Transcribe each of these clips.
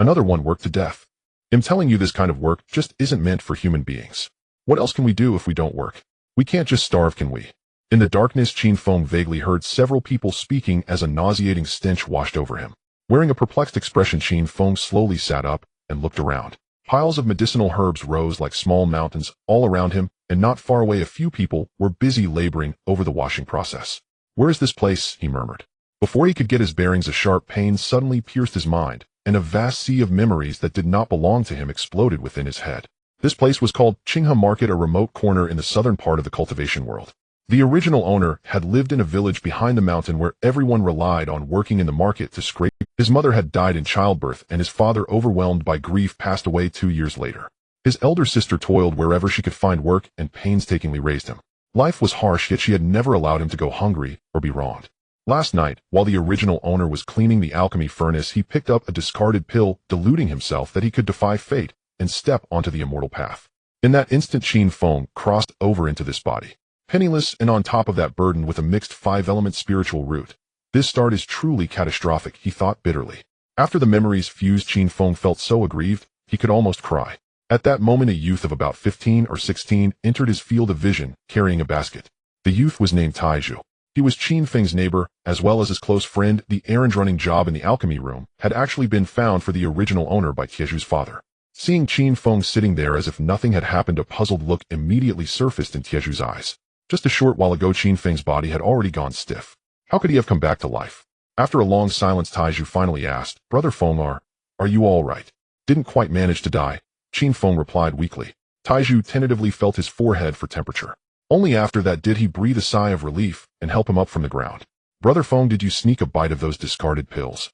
Another one worked to death. I'm telling you, this kind of work just isn't meant for human beings. What else can we do if we don't work? We can't just starve, can we? In the darkness, Qin Feng vaguely heard several people speaking as a nauseating stench washed over him. Wearing a perplexed expression, Qin Feng slowly sat up and looked around. Piles of medicinal herbs rose like small mountains all around him, and not far away a few people were busy laboring over the washing process. "Where is this place?" he murmured. Before he could get his bearings, a sharp pain suddenly pierced his mind, and a vast sea of memories that did not belong to him exploded within his head. This place was called Qinghe Market, a remote corner in the southern part of the cultivation world. The original owner had lived in a village behind the mountain where everyone relied on working in the market to scrape. His mother had died in childbirth, and his father, overwhelmed by grief, passed away 2 years later. His elder sister toiled wherever she could find work and painstakingly raised him. Life was harsh, yet she had never allowed him to go hungry or be wronged. Last night, while the original owner was cleaning the alchemy furnace, he picked up a discarded pill, deluding himself that he could defy fate and step onto the immortal path. In that instant, Qin Feng crossed over into this body. Penniless, and on top of that burden with a mixed 5-element spiritual root. This start is truly catastrophic, he thought bitterly. After the memories fused, Qin Feng felt so aggrieved, he could almost cry. At that moment, a youth of about 15 or 16 entered his field of vision, carrying a basket. The youth was named Taiju. He was Qin Feng's neighbor, as well as his close friend. The errand-running job in the alchemy room had actually been found for the original owner by Tieju's father. Seeing Qin Feng sitting there as if nothing had happened, a puzzled look immediately surfaced in Tieju's eyes. Just a short while ago, Qin Feng's body had already gone stiff. How could he have come back to life? After a long silence, Taiju finally asked, "Brother Feng, are you all right?" "Didn't quite manage to die," Qin Feng replied weakly. Taiju tentatively felt his forehead for temperature. Only after that did he breathe a sigh of relief and help him up from the ground. "Brother Feng, did you sneak a bite of those discarded pills?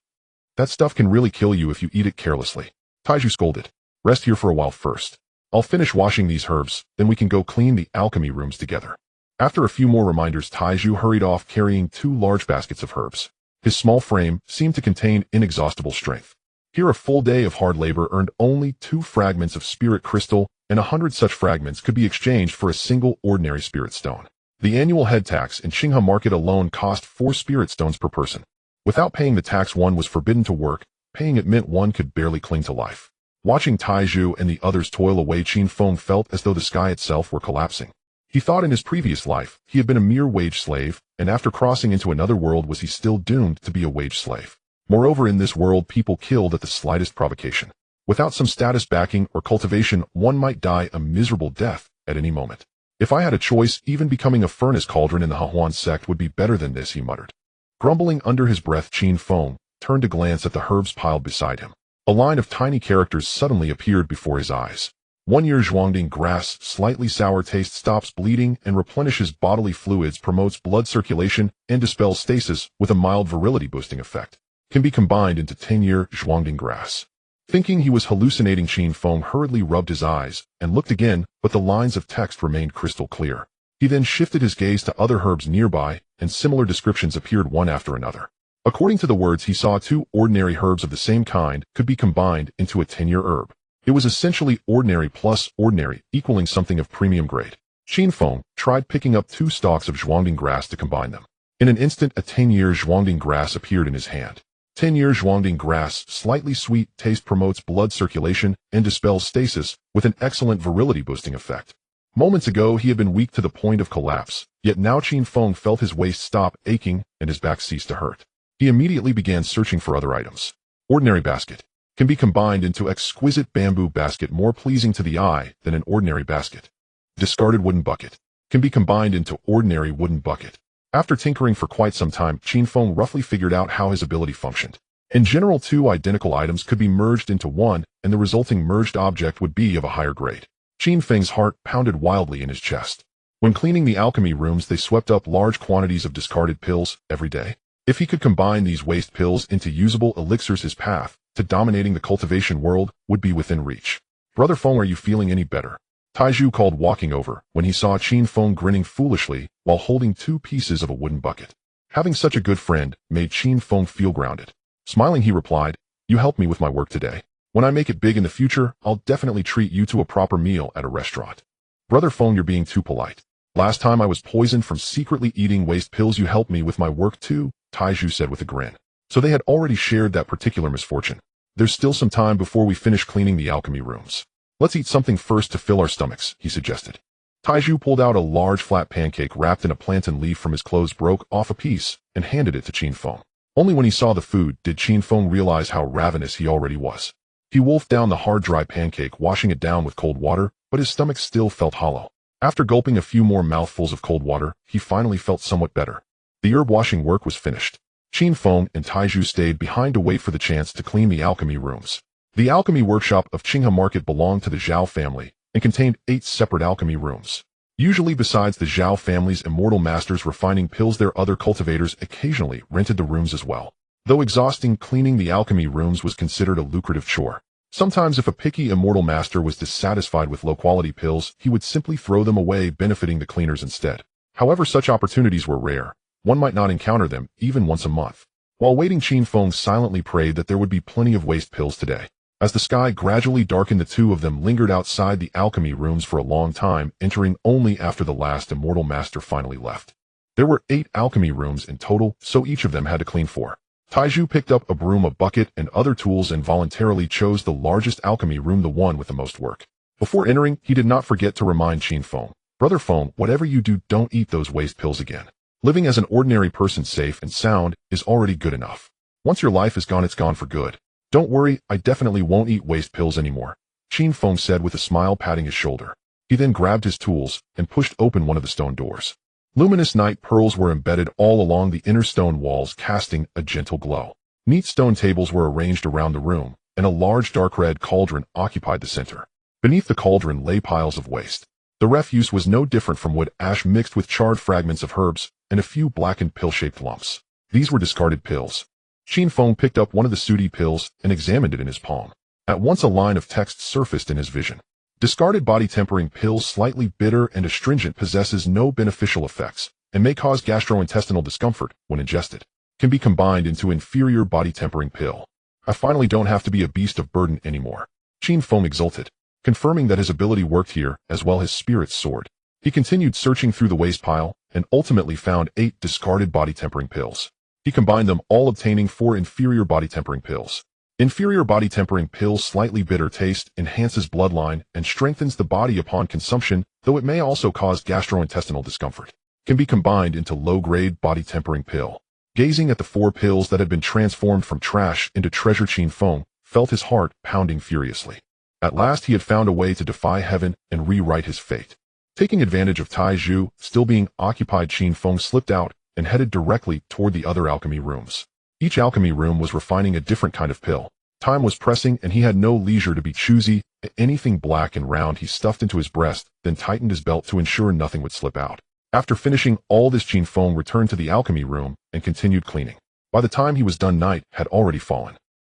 That stuff can really kill you if you eat it carelessly," Taiju scolded. "Rest here for a while first. I'll finish washing these herbs, then we can go clean the alchemy rooms together." After a few more reminders, Taiju hurried off, carrying 2 large baskets of herbs. His small frame seemed to contain inexhaustible strength. Here, a full day of hard labor earned only 2 fragments of spirit crystal, and 100 such fragments could be exchanged for a single ordinary spirit stone. The annual head tax in Qinghe Market alone cost 4 spirit stones per person. Without paying the tax, one was forbidden to work. Paying it meant one could barely cling to life. Watching Taiju and the others toil away, Qin Feng felt as though the sky itself were collapsing. He thought in his previous life he had been a mere wage slave, and after crossing into another world was he still doomed to be a wage slave. Moreover, in this world people killed at the slightest provocation. Without some status backing or cultivation, one might die a miserable death at any moment. "If I had a choice, even becoming a furnace cauldron in the Hahuan sect would be better than this," he muttered. Grumbling under his breath, Qin Feng turned to glance at the herbs piled beside him. A line of tiny characters suddenly appeared before his eyes. 1 year Zhuangding grass, slightly sour taste, stops bleeding and replenishes bodily fluids, promotes blood circulation, and dispels stasis with a mild virility boosting effect. Can be combined into 10 year Zhuangding grass. Thinking he was hallucinating, Qin Feng hurriedly rubbed his eyes and looked again, but the lines of text remained crystal clear. He then shifted his gaze to other herbs nearby, and similar descriptions appeared one after another. According to the words he saw, 2 ordinary herbs of the same kind could be combined into a 10-year herb. It was essentially ordinary plus ordinary, equaling something of premium grade. Qin Feng tried picking up 2 stalks of Zhuangding grass to combine them. In an instant, a 10-year Zhuangding grass appeared in his hand. 10-year Zhuangding grass, slightly sweet taste, promotes blood circulation and dispels stasis with an excellent virility boosting effect. Moments ago he had been weak to the point of collapse, yet now Qin Feng felt his waist stop aching and his back cease to hurt. He immediately began searching for other items. Ordinary basket. Can be combined into exquisite bamboo basket, more pleasing to the eye than an ordinary basket. Discarded wooden bucket. Can be combined into ordinary wooden bucket. After tinkering for quite some time, Qin Feng roughly figured out how his ability functioned. In general, 2 identical items could be merged into one, and the resulting merged object would be of a higher grade. Qin Feng's heart pounded wildly in his chest. When cleaning the alchemy rooms, they swept up large quantities of discarded pills every day. If he could combine these waste pills into usable elixirs, his path to dominating the cultivation world would be within reach. "Brother Feng, are you feeling any better?" Taiju called, walking over, when he saw Qin Feng grinning foolishly while holding 2 pieces of a wooden bucket. Having such a good friend made Qin Feng feel grounded. Smiling, he replied, "You helped me with my work today. When I make it big in the future, I'll definitely treat you to a proper meal at a restaurant." "Brother Feng, you're being too polite. Last time I was poisoned from secretly eating waste pills. You helped me with my work too," Taiju said with a grin. So they had already shared that particular misfortune. There's still some time before we finish cleaning the alchemy rooms. Let's eat something first to fill our stomachs, he suggested. Taiju pulled out a large flat pancake wrapped in a plantain leaf from his clothes, broke off a piece, and handed it to Qin Feng. Only when he saw the food did Qin Feng realize how ravenous he already was. He wolfed down the hard, dry pancake, washing it down with cold water, but his stomach still felt hollow. After gulping a few more mouthfuls of cold water, he finally felt somewhat better. The herb washing work was finished. Qin Feng and Taiju stayed behind to wait for the chance to clean the alchemy rooms. The alchemy workshop of Qinghe Market belonged to the Zhao family and contained 8 separate alchemy rooms. Usually, besides the Zhao family's immortal masters refining pills, their other cultivators occasionally rented the rooms as well. Though exhausting, cleaning the alchemy rooms was considered a lucrative chore. Sometimes if a picky immortal master was dissatisfied with low-quality pills, he would simply throw them away, benefiting the cleaners instead. However, such opportunities were rare. One might not encounter them even once a month. While waiting, Qin Feng silently prayed that there would be plenty of waste pills today. As the sky gradually darkened, the two of them lingered outside the alchemy rooms for a long time, entering only after the last immortal master finally left. There were 8 alchemy rooms in total, so each of them had to clean 4. Taiju picked up a broom, a bucket, and other tools and voluntarily chose the largest alchemy room, the one with the most work. Before entering, he did not forget to remind Qin Feng, "Brother Feng, whatever you do, don't eat those waste pills again. Living as an ordinary person, safe and sound, is already good enough. Once your life is gone, it's gone for good. Don't worry, I definitely won't eat waste pills anymore," Qin Feng said with a smile, patting his shoulder. He then grabbed his tools and pushed open one of the stone doors. Luminous night pearls were embedded all along the inner stone walls, casting a gentle glow. Neat stone tables were arranged around the room, and a large dark red cauldron occupied the center. Beneath the cauldron lay piles of waste. The refuse was no different from wood ash mixed with charred fragments of herbs and a few blackened pill-shaped lumps. These were discarded pills. Qin Feng picked up one of the sooty pills and examined it in his palm. At once a line of text surfaced in his vision. Discarded body tempering pill, slightly bitter and astringent, possesses no beneficial effects and may cause gastrointestinal discomfort when ingested. Can be combined into inferior body tempering pill. I finally don't have to be a beast of burden anymore. Qin Feng exulted, confirming that his ability worked here as well. His spirits soared. He continued searching through the waste pile and ultimately found 8 discarded body tempering pills. He combined them all, obtaining 4 inferior body tempering pills. Inferior body tempering pills, slightly bitter taste, enhances bloodline and strengthens the body upon consumption, though it may also cause gastrointestinal discomfort. Can be combined into low-grade body tempering pill. Gazing at the 4 pills that had been transformed from trash into treasure, Qin Feng felt his heart pounding furiously. At last he had found a way to defy heaven and rewrite his fate. Taking advantage of Taiju still being occupied, Qin Feng slipped out and headed directly toward the other alchemy rooms. Each alchemy room was refining a different kind of pill. Time was pressing and he had no leisure to be choosy. Anything black and round he stuffed into his breast, then tightened his belt to ensure nothing would slip out. After finishing all this, Qin Feng returned to the alchemy room and continued cleaning. By the time he was done, night had already fallen.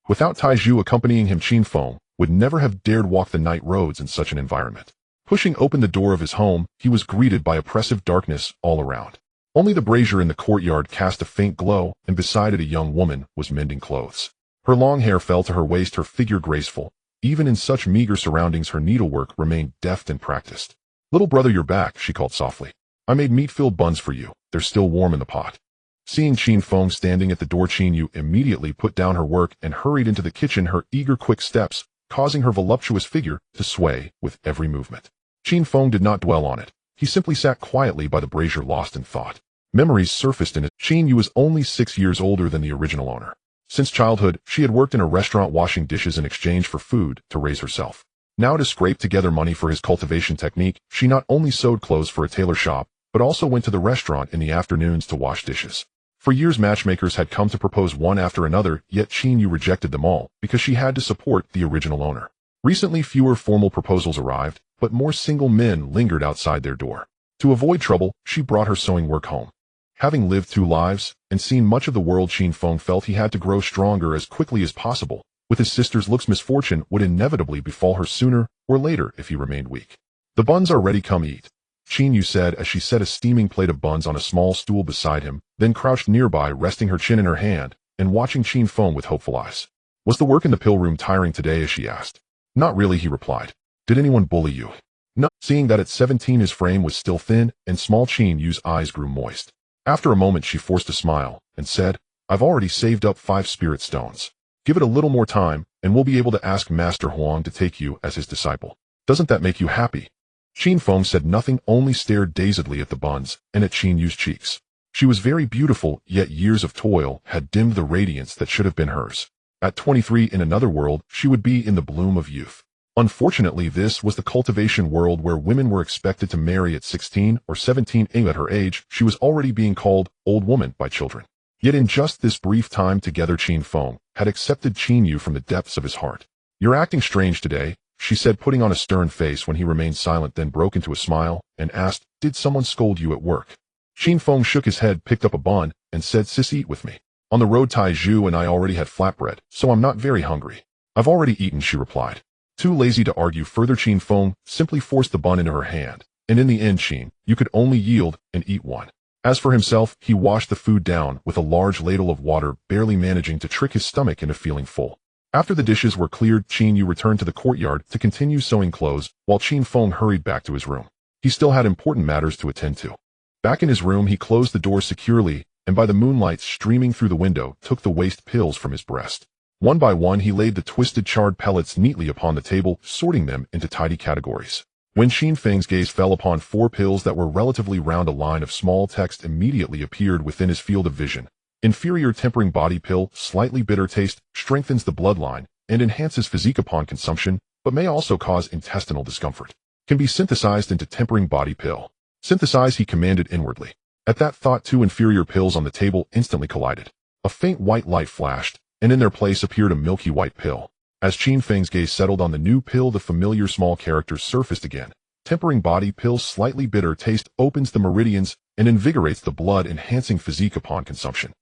Without Taiju accompanying him, Qin Feng would never have dared walk the night roads in such an environment. Pushing open the door of his home, he was greeted by oppressive darkness all around. Only the brazier in the courtyard cast a faint glow, and beside it a young woman was mending clothes. Her long hair fell to her waist, her figure graceful. Even in such meager surroundings, her needlework remained deft and practiced. "Little brother, you're back," she called softly. "I made meat-filled buns for you. They're still warm in the pot." Seeing Qin Feng standing at the door, Qin Yu immediately put down her work and hurried into the kitchen, her eager, quick steps causing her voluptuous figure to sway with every movement. Qin Feng did not dwell on it. He simply sat quietly by the brazier, lost in thought. Memories surfaced in it. Qin Yu was only 6 years older than the original owner. Since childhood, she had worked in a restaurant washing dishes in exchange for food to raise herself. Now, to scrape together money for his cultivation technique, she not only sewed clothes for a tailor shop, but also went to the restaurant in the afternoons to wash dishes. For years, matchmakers had come to propose one after another, yet Qin Yu rejected them all because she had to support the original owner. Recently, fewer formal proposals arrived, but more single men lingered outside their door. To avoid trouble, she brought her sewing work home. Having lived 2 lives and seen much of the world, Qin Feng felt he had to grow stronger as quickly as possible. With his sister's looks, misfortune would inevitably befall her sooner or later if he remained weak. "The buns are ready, come eat," Qin Yu said as she set a steaming plate of buns on a small stool beside him, then crouched nearby, resting her chin in her hand and watching Qin Feng with hopeful eyes. "Was the work in the pill room tiring today?" as she asked. "Not really," he replied. "Did anyone bully you?" "No." Seeing that at 17 his frame was still thin and small, Qin Yu's eyes grew moist. After a moment she forced a smile and said, "I've already saved up 5 spirit stones. Give it a little more time, and we'll be able to ask Master Huang to take you as his disciple. Doesn't that make you happy? Qin Feng said nothing, only stared dazedly at the buns and at Qin Yu's cheeks. She was very beautiful, yet years of toil had dimmed the radiance that should have been hers. At 23 in another world, she would be in the bloom of youth. Unfortunately, this was the cultivation world where women were expected to marry at 16 or 17. At her age, she was already being called old woman by children. Yet in just this brief time together, Qin Feng had accepted Qin Yu from the depths of his heart. You're acting strange today, she said, putting on a stern face when he remained silent, then broke into a smile and asked, did someone scold you at work? Qin Feng shook his head, picked up a bun, and said, sis, eat with me. On the road, Tai Zhu and I already had flatbread, so I'm not very hungry. I've already eaten, she replied. Too lazy to argue further, Qin Feng simply forced the bun into her hand, and in the end, Qin Yu could only yield and eat one. As for himself, he washed the food down with a large ladle of water, barely managing to trick his stomach into feeling full. After the dishes were cleared, Qin Yu returned to the courtyard to continue sewing clothes, while Qin Feng hurried back to his room. He still had important matters to attend to. Back in his room, he closed the door securely, and by the moonlight streaming through the window, took the waste pills from his breast. One by one, he laid the twisted charred pellets neatly upon the table, sorting them into tidy categories. When Qin Feng's gaze fell upon 4 pills that were relatively round, a line of small text immediately appeared within his field of vision. Inferior tempering body pill, slightly bitter taste, strengthens the bloodline, and enhances physique upon consumption, but may also cause intestinal discomfort. Can be synthesized into tempering body pill. Synthesize, he commanded inwardly. At that thought, 2 inferior pills on the table instantly collided. A faint white light flashed, and in their place appeared a milky white pill. As Qin Feng's gaze settled on the new pill, the familiar small characters surfaced again. Tempering body pill, slightly bitter taste, opens the meridians and invigorates the blood, enhancing physique upon consumption.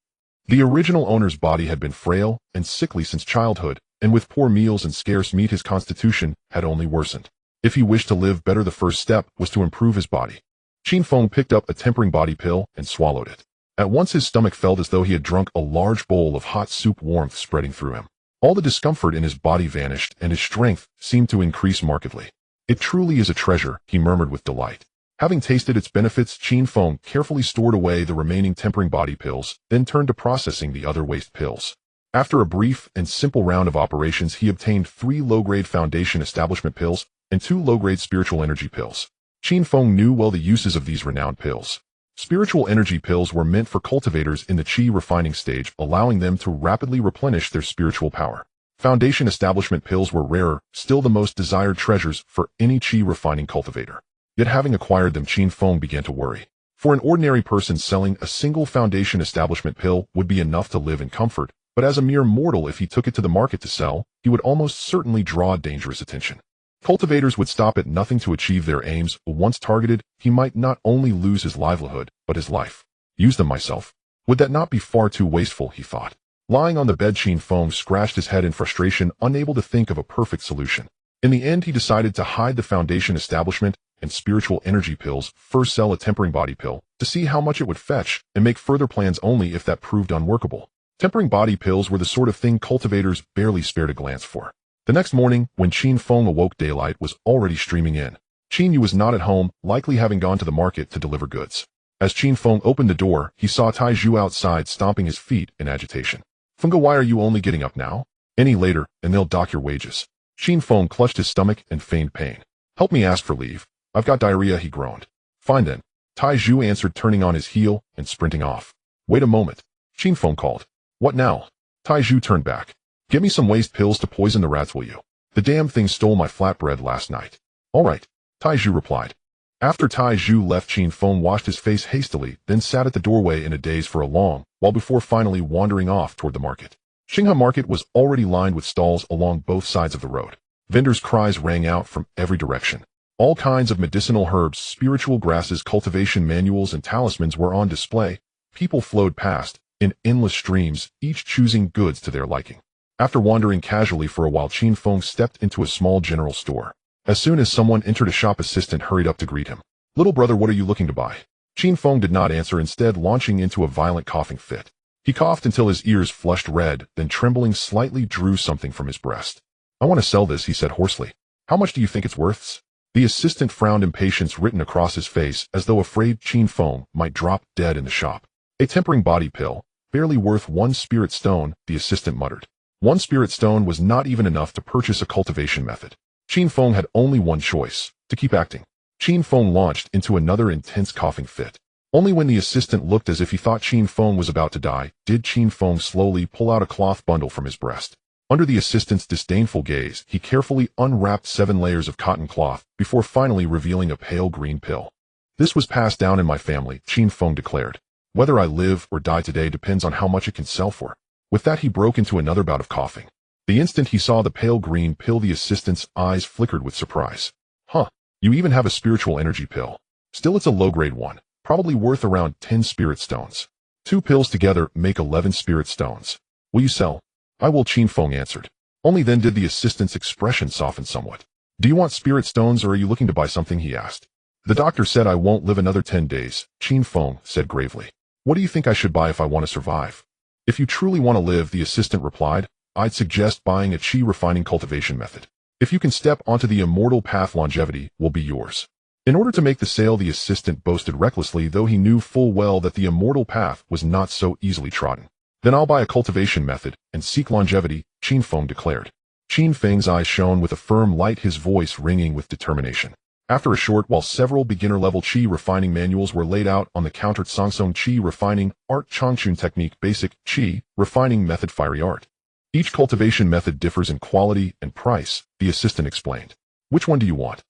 The original owner's body had been frail and sickly since childhood, and with poor meals and scarce meat, his constitution had only worsened. If he wished to live better, the first step was to improve his body. Qin Feng picked up a tempering body pill and swallowed it. At once his stomach felt as though he had drunk a large bowl of hot soup, warmth spreading through him. All the discomfort in his body vanished, and his strength seemed to increase markedly. It truly is a treasure, he murmured with delight. Having tasted its benefits, Qin Feng carefully stored away the remaining tempering body pills, then turned to processing the other waste pills. After a brief and simple round of operations, he obtained 3 low-grade foundation establishment pills and 2 low-grade spiritual energy pills. Qin Feng knew well the uses of these renowned pills. Spiritual energy pills were meant for cultivators in the Qi refining stage, allowing them to rapidly replenish their spiritual power. Foundation establishment pills were rarer, still the most desired treasures for any Qi refining cultivator. Yet having acquired them, Qin Feng began to worry. For an ordinary person, selling a single foundation establishment pill would be enough to live in comfort, but as a mere mortal, if he took it to the market to sell, he would almost certainly draw dangerous attention. Cultivators would stop at nothing to achieve their aims. Once targeted, he might not only lose his livelihood, but his life. Use them myself. Would that not be far too wasteful, he thought. Lying on the bed, Qin Feng scratched his head in frustration, unable to think of a perfect solution. In the end, he decided to hide the foundation establishment and spiritual energy pills, first sell a tempering body pill, to see how much it would fetch, and make further plans only if that proved unworkable. Tempering body pills were the sort of thing cultivators barely spared a glance for. The next morning, when Qin Feng awoke, daylight was already streaming in. Qin Yu was not at home, likely having gone to the market to deliver goods. As Qin Feng opened the door, he saw Tai Zhu outside, stomping his feet in agitation. Fengo, why are you only getting up now? Any later, and they'll dock your wages. Qin Feng clutched his stomach and feigned pain. Help me ask for leave. I've got diarrhea, he groaned. Fine then. Tai Zhu answered, turning on his heel and sprinting off. Wait a moment. Qin Feng called. What now? Tai Zhu turned back. Get me some waste pills to poison the rats, will you? The damn thing stole my flatbread last night. All right, Tai Zhu replied. After Tai Zhu left, Qin Feng washed his face hastily, then sat at the doorway in a daze for a long while before finally wandering off toward the market. Xinghe Market was already lined with stalls along both sides of the road. Vendors' cries rang out from every direction. All kinds of medicinal herbs, spiritual grasses, cultivation manuals, and talismans were on display. People flowed past in endless streams, each choosing goods to their liking. After wandering casually for a while, Qin Feng stepped into a small general store. As soon as someone entered, a shop assistant hurried up to greet him. Little brother, what are you looking to buy? Qin Feng did not answer, instead launching into a violent coughing fit. He coughed until his ears flushed red, then trembling slightly drew something from his breast. I want to sell this, he said hoarsely. How much do you think it's worth? The assistant frowned, impatience written across his face, as though afraid Qin Feng might drop dead in the shop. A tempering body pill, barely worth 1 spirit stone, the assistant muttered. One spirit stone was not even enough to purchase a cultivation method. Qin Feng had only one choice: to keep acting. Qin Feng launched into another intense coughing fit. Only when the assistant looked as if he thought Qin Feng was about to die, did Qin Feng slowly pull out a cloth bundle from his breast. Under the assistant's disdainful gaze, he carefully unwrapped 7 layers of cotton cloth before finally revealing a pale green pill. This was passed down in my family, Qin Feng declared. Whether I live or die today depends on how much it can sell for. With that, he broke into another bout of coughing. The instant he saw the pale green pill, the assistant's eyes flickered with surprise. Huh, you even have a spiritual energy pill. Still, it's a low-grade one, probably worth around 10 spirit stones. 2 pills together make 11 spirit stones. Will you sell? I will, Qin Feng answered. Only then did the assistant's expression soften somewhat. Do you want spirit stones or are you looking to buy something, he asked. The doctor said I won't live another 10 days, Qin Feng said gravely. What do you think I should buy if I want to survive? If you truly want to live, the assistant replied, I'd suggest buying a Qi refining cultivation method. If you can step onto the immortal path, longevity will be yours. In order to make the sale, the assistant boasted recklessly, though he knew full well that the immortal path was not so easily trodden. Then I'll buy a cultivation method and seek longevity, Qin Feng declared. Qin Feng's eyes shone with a firm light, his voice ringing with determination. After a short while, several beginner-level Qi refining manuals were laid out on the counter. Songsong Qi refining art, Chongqun technique, basic Qi refining method, fiery art. Each cultivation method differs in quality and price, the assistant explained. Which one do you want?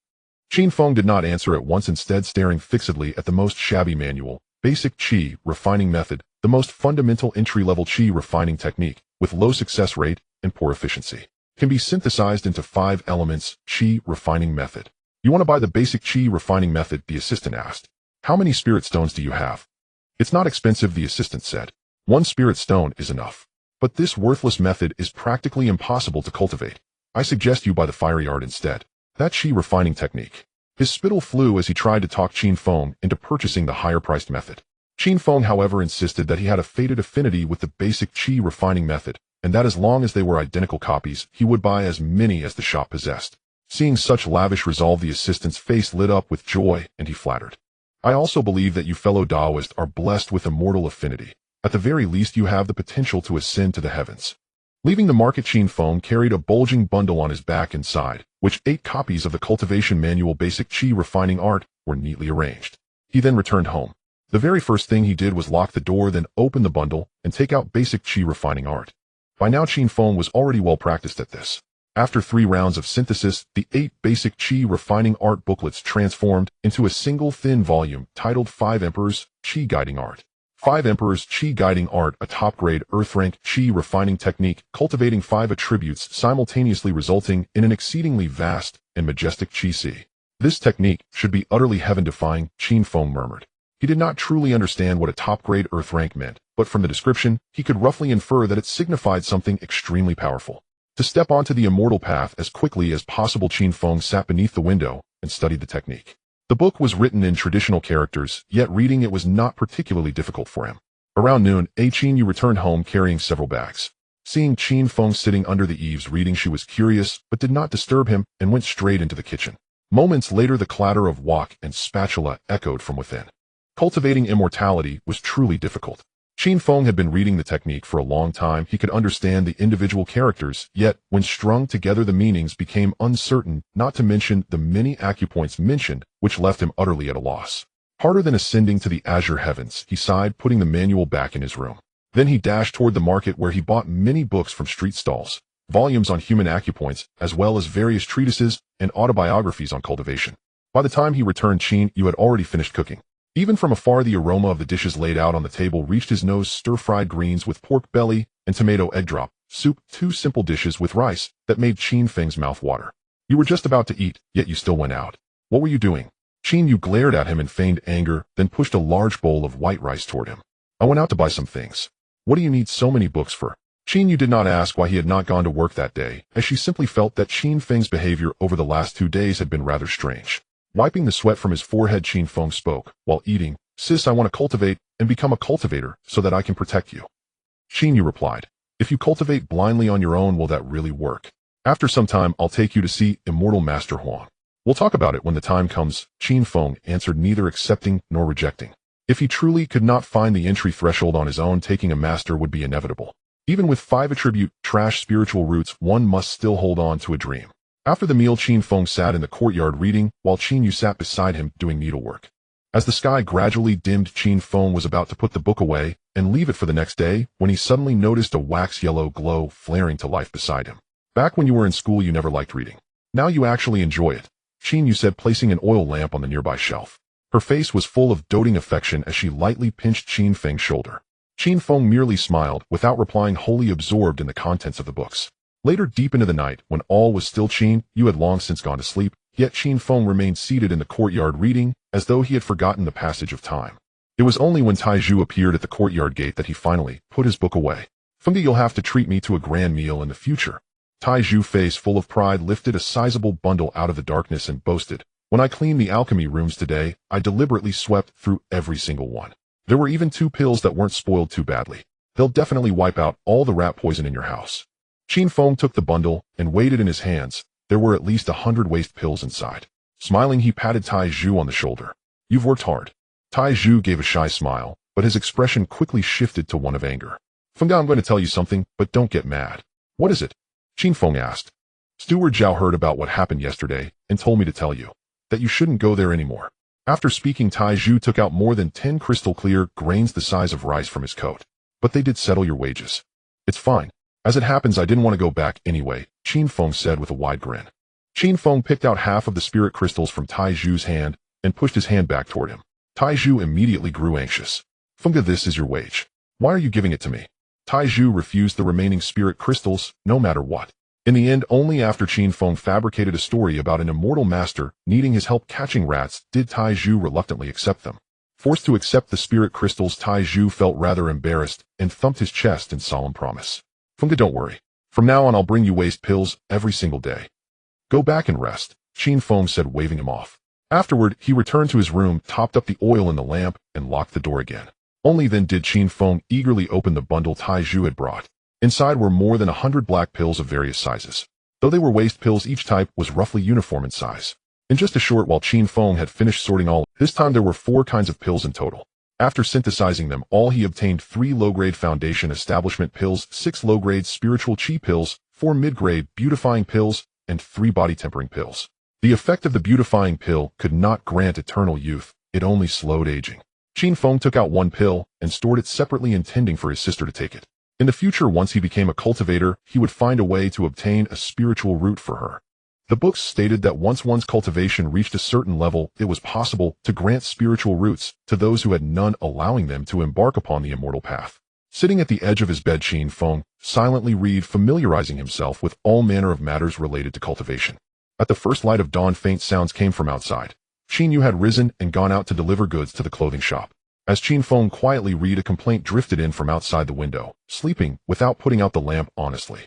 Qin Feng did not answer at once, instead staring fixedly at the most shabby manual, basic Qi refining method, the most fundamental entry-level Qi refining technique, with low success rate and poor efficiency. Can be synthesized into 5 elements, Qi refining method. You want to buy the basic Qi refining method, the assistant asked. How many spirit stones do you have? It's not expensive, the assistant said. 1 spirit stone is enough. But this worthless method is practically impossible to cultivate. I suggest you buy the fiery art instead. That Qi refining technique. His spittle flew as he tried to talk Qin Feng into purchasing the higher-priced method. Qin Feng, however, insisted that he had a fated affinity with the basic Qi refining method, and that as long as they were identical copies, he would buy as many as the shop possessed. Seeing such lavish resolve, the assistant's face lit up with joy, and he flattered. I also believe that you fellow Taoists are blessed with immortal affinity. At the very least, you have the potential to ascend to the heavens. Leaving the market, Qin Feng carried a bulging bundle on his back and side, which 8 copies of the cultivation manual basic Qi refining art were neatly arranged. He then returned home. The very first thing he did was lock the door, then open the bundle and take out basic Qi refining art. By now, Qin Feng was already well practiced at this. After 3 rounds of synthesis, the 8 basic Qi refining art booklets transformed into a single thin volume titled 5 Emperors, Qi Guiding Art. 5 Emperors, Qi Guiding Art, a top-grade earth-rank Qi refining technique, cultivating 5 attributes simultaneously, resulting in an exceedingly vast and majestic Qi sea. This technique should be utterly heaven-defying, Qin Feng murmured. He did not truly understand what a top-grade earth rank meant, but from the description, he could roughly infer that it signified something extremely powerful. To step onto the immortal path as quickly as possible, Qin Feng sat beneath the window and studied the technique. The book was written in traditional characters, yet reading it was not particularly difficult for him. Around noon, Qin Yu returned home carrying several bags. Seeing Qin Feng sitting under the eaves reading, she was curious but did not disturb him and went straight into the kitchen. Moments later, the clatter of wok and spatula echoed from within. Cultivating immortality was truly difficult. Qin Feng had been reading the technique for a long time. He could understand the individual characters, yet when strung together the meanings became uncertain, not to mention the many acupoints mentioned, which left him utterly at a loss. Harder than ascending to the azure heavens, he sighed, putting the manual back in his room. Then he dashed toward the market, where he bought many books from street stalls, volumes on human acupoints, as well as various treatises and autobiographies on cultivation. By the time he returned, Qin Yu had already finished cooking. Even from afar, the aroma of the dishes laid out on the table reached his nose: stir-fried greens with pork belly and tomato egg drop, soup, 2 simple dishes with rice that made Qin Feng's mouth water. You were just about to eat, yet you still went out. What were you doing? Qin Yu glared at him in feigned anger, then pushed a large bowl of white rice toward him. I went out to buy some things. What do you need so many books for? Qin Yu did not ask why he had not gone to work that day, as she simply felt that Qin Feng's behavior over the last 2 days had been rather strange. Wiping the sweat from his forehead, Qin Feng spoke, while eating, Sis, I want to cultivate and become a cultivator so that I can protect you. Qin Yu replied, if you cultivate blindly on your own, will that really work? After some time, I'll take you to see Immortal Master Huang. We'll talk about it when the time comes, Qin Feng answered, neither accepting nor rejecting. If he truly could not find the entry threshold on his own, taking a master would be inevitable. Even with 5 attribute trash spiritual roots, one must still hold on to a dream. After the meal, Qin Feng sat in the courtyard reading, while Qin Yu sat beside him doing needlework. As the sky gradually dimmed, Qin Feng was about to put the book away and leave it for the next day when he suddenly noticed a wax-yellow glow flaring to life beside him. Back when you were in school, you never liked reading. Now you actually enjoy it, Qin Yu said, placing an oil lamp on the nearby shelf. Her face was full of doting affection as she lightly pinched Qin Feng's shoulder. Qin Feng merely smiled, without replying, wholly absorbed in the contents of the books. Later, deep into the night, when all was still, Qin Yu had long since gone to sleep, yet Qin Feng remained seated in the courtyard reading, as though he had forgotten the passage of time. It was only when Taiju appeared at the courtyard gate that he finally put his book away. "Fengge, you'll have to treat me to a grand meal in the future." Taiju, face full of pride, lifted a sizable bundle out of the darkness and boasted, "When I cleaned the alchemy rooms today, I deliberately swept through every single one. There were even 2 pills that weren't spoiled too badly. They'll definitely wipe out all the rat poison in your house." Qin Feng took the bundle and weighed it in his hands. There were at least 100 waste pills inside. Smiling, he patted Taiju on the shoulder. "You've worked hard." Taiju gave a shy smile, but his expression quickly shifted to one of anger. "Fengge, I'm going to tell you something, but don't get mad." "What is it?" Qin Feng asked. "Steward Zhao heard about what happened yesterday and told me to tell you that you shouldn't go there anymore." After speaking, Taiju took out more than 10 crystal clear grains the size of rice from his coat. "But they did settle your wages." "It's fine. As it happens, I didn't want to go back anyway," Qin Feng said with a wide grin. Qin Feng picked out half of the spirit crystals from Taiju's hand and pushed his hand back toward him. Taiju immediately grew anxious. "Fengge, this is your wage. Why are you giving it to me?" Taiju refused the remaining spirit crystals, no matter what. In the end, only after Qin Feng fabricated a story about an immortal master needing his help catching rats did Taiju reluctantly accept them. Forced to accept the spirit crystals, Taiju felt rather embarrassed and thumped his chest in solemn promise. "Fengge, don't worry. From now on, I'll bring you waste pills every single day. Go back and rest," Qin Feng said, waving him off. Afterward, he returned to his room, topped up the oil in the lamp, and locked the door again. Only then did Qin Feng eagerly open the bundle Taiju had brought. Inside were more than 100 black pills of various sizes. Though they were waste pills, each type was roughly uniform in size. In just a short while, Qin Feng had finished sorting all. This time there were 4 kinds of pills in total. After synthesizing them all, he obtained 3 low-grade foundation establishment pills, 6 low-grade spiritual chi pills, 4 mid-grade beautifying pills, and 3 body tempering pills. The effect of the beautifying pill could not grant eternal youth, it only slowed aging. Qin Feng took out 1 pill and stored it separately, intending for his sister to take it. In the future, once he became a cultivator, he would find a way to obtain a spiritual root for her. The books stated that once one's cultivation reached a certain level, it was possible to grant spiritual roots to those who had none, allowing them to embark upon the immortal path. Sitting at the edge of his bed, Qin Feng silently read, familiarizing himself with all manner of matters related to cultivation. At the first light of dawn, faint sounds came from outside. Qin Yu had risen and gone out to deliver goods to the clothing shop. As Qin Feng quietly read, a complaint drifted in from outside the window, sleeping without putting out the lamp honestly.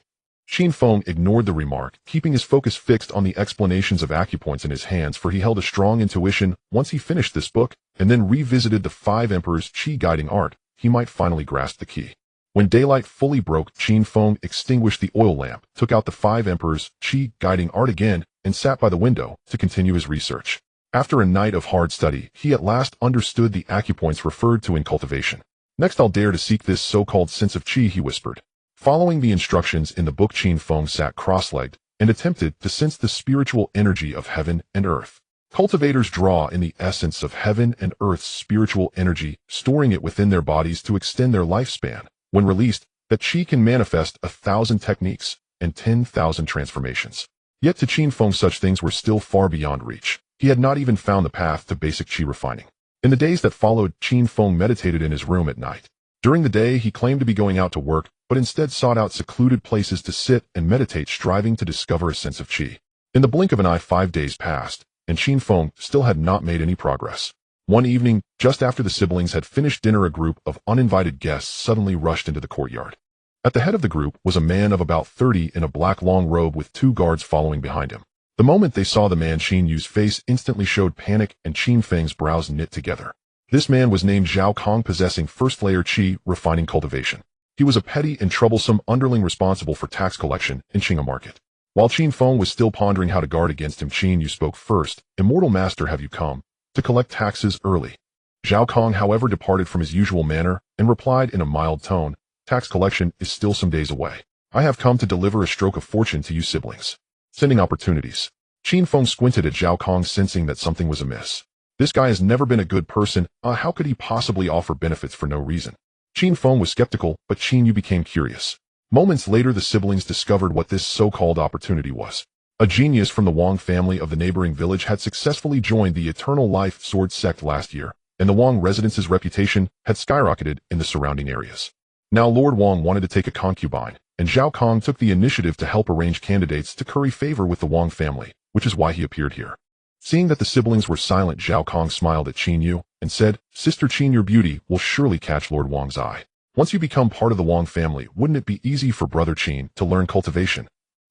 Qin Feng ignored the remark, keeping his focus fixed on the explanations of acupoints in his hands, for he held a strong intuition once he finished this book and then revisited the 5 Emperors' Qi guiding art, he might finally grasp the key. When daylight fully broke, Qin Feng extinguished the oil lamp, took out the 5 Emperors' Qi guiding art again, and sat by the window to continue his research. After a night of hard study, he at last understood the acupoints referred to in cultivation. "Next I'll dare to seek this so-called sense of Qi," he whispered. Following the instructions in the book, Qin Feng sat cross-legged and attempted to sense the spiritual energy of heaven and earth. Cultivators draw in the essence of heaven and earth's spiritual energy, storing it within their bodies to extend their lifespan. When released, that Qi can manifest 1,000 techniques and 10,000 transformations. Yet to Qin Feng, such things were still far beyond reach. He had not even found the path to basic Qi refining. In the days that followed, Qin Feng meditated in his room at night. During the day, he claimed to be going out to work, but instead sought out secluded places to sit and meditate, striving to discover a sense of Qi. In the blink of an eye, 5 days passed, and Qin Feng still had not made any progress. One evening, just after the siblings had finished dinner, a group of uninvited guests suddenly rushed into the courtyard. At the head of the group was a man of about 30 in a black long robe with 2 guards following behind him. The moment they saw the man, Qin Yu's face instantly showed panic and Qin Feng's brows knit together. This man was named Zhao Kong, possessing first-layer Qi refining cultivation. He was a petty and troublesome underling responsible for tax collection in Qinga Market. While Qin Feng was still pondering how to guard against him, Qin Yu spoke first. "Immortal Master, have you come to collect taxes early?" Zhao Kong, however, departed from his usual manner and replied in a mild tone, tax collection is still some days away. I have come to deliver a stroke of fortune to you siblings. Sending opportunities. Qin Feng squinted at Zhao Kong, sensing that something was amiss. This guy has never been a good person. How could he possibly offer benefits for no reason? Qin Feng was skeptical, but Qin Yu became curious. Moments later, the siblings discovered what this so-called opportunity was. A genius from the Wang family of the neighboring village had successfully joined the Eternal Life Sword sect last year, and the Wang residence's reputation had skyrocketed in the surrounding areas. Now Lord Wang wanted to take a concubine, and Zhao Kong took the initiative to help arrange candidates to curry favor with the Wang family, which is why he appeared here. Seeing that the siblings were silent, Zhao Kong smiled at Qin Yu and said, "Sister Qin, your beauty will surely catch Lord Wang's eye. Once you become part of the Wang family, wouldn't it be easy for Brother Qin to learn cultivation?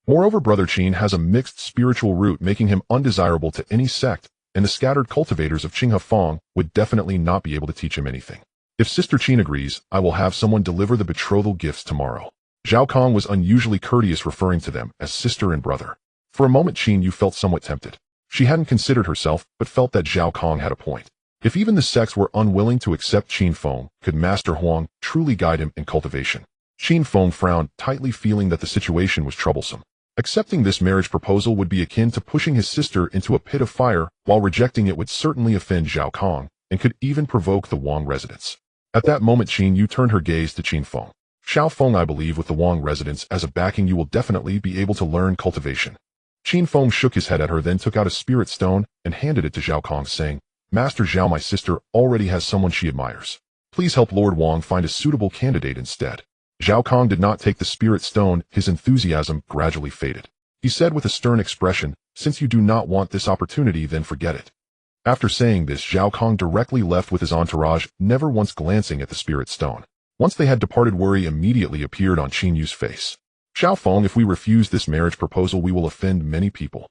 Moreover, Brother Qin has a mixed spiritual root, making him undesirable to any sect, and the scattered cultivators of Qin Feng would definitely not be able to teach him anything. If Sister Qin agrees, I will have someone deliver the betrothal gifts tomorrow." Zhao Kong was unusually courteous, referring to them as sister and brother. For a moment, Qin Yu felt somewhat tempted. She hadn't considered herself, but felt that Zhao Kong had a point. If even the sects were unwilling to accept Qin Feng, could Master Huang truly guide him in cultivation? Qin Feng frowned, tightly feeling that the situation was troublesome. Accepting this marriage proposal would be akin to pushing his sister into a pit of fire, while rejecting it would certainly offend Zhao Kong, and could even provoke the Wang residents. At that moment, Qin Yu turned her gaze to Qin Feng. "Xiao Feng, I believe with the Wang residents as a backing, you will definitely be able to learn cultivation." Qin Feng shook his head at her, then took out a spirit stone and handed it to Zhao Kong, saying, "Master Zhao, my sister already has someone she admires. Please help Lord Wang find a suitable candidate instead." Zhao Kong did not take the spirit stone. His enthusiasm gradually faded. He said with a stern expression, "Since you do not want this opportunity, then forget it." After saying this, Zhao Kong directly left with his entourage, never once glancing at the spirit stone. Once they had departed, worry immediately appeared on Qin Yu's face. "Xiao Feng, if we refuse this marriage proposal, we will offend many people."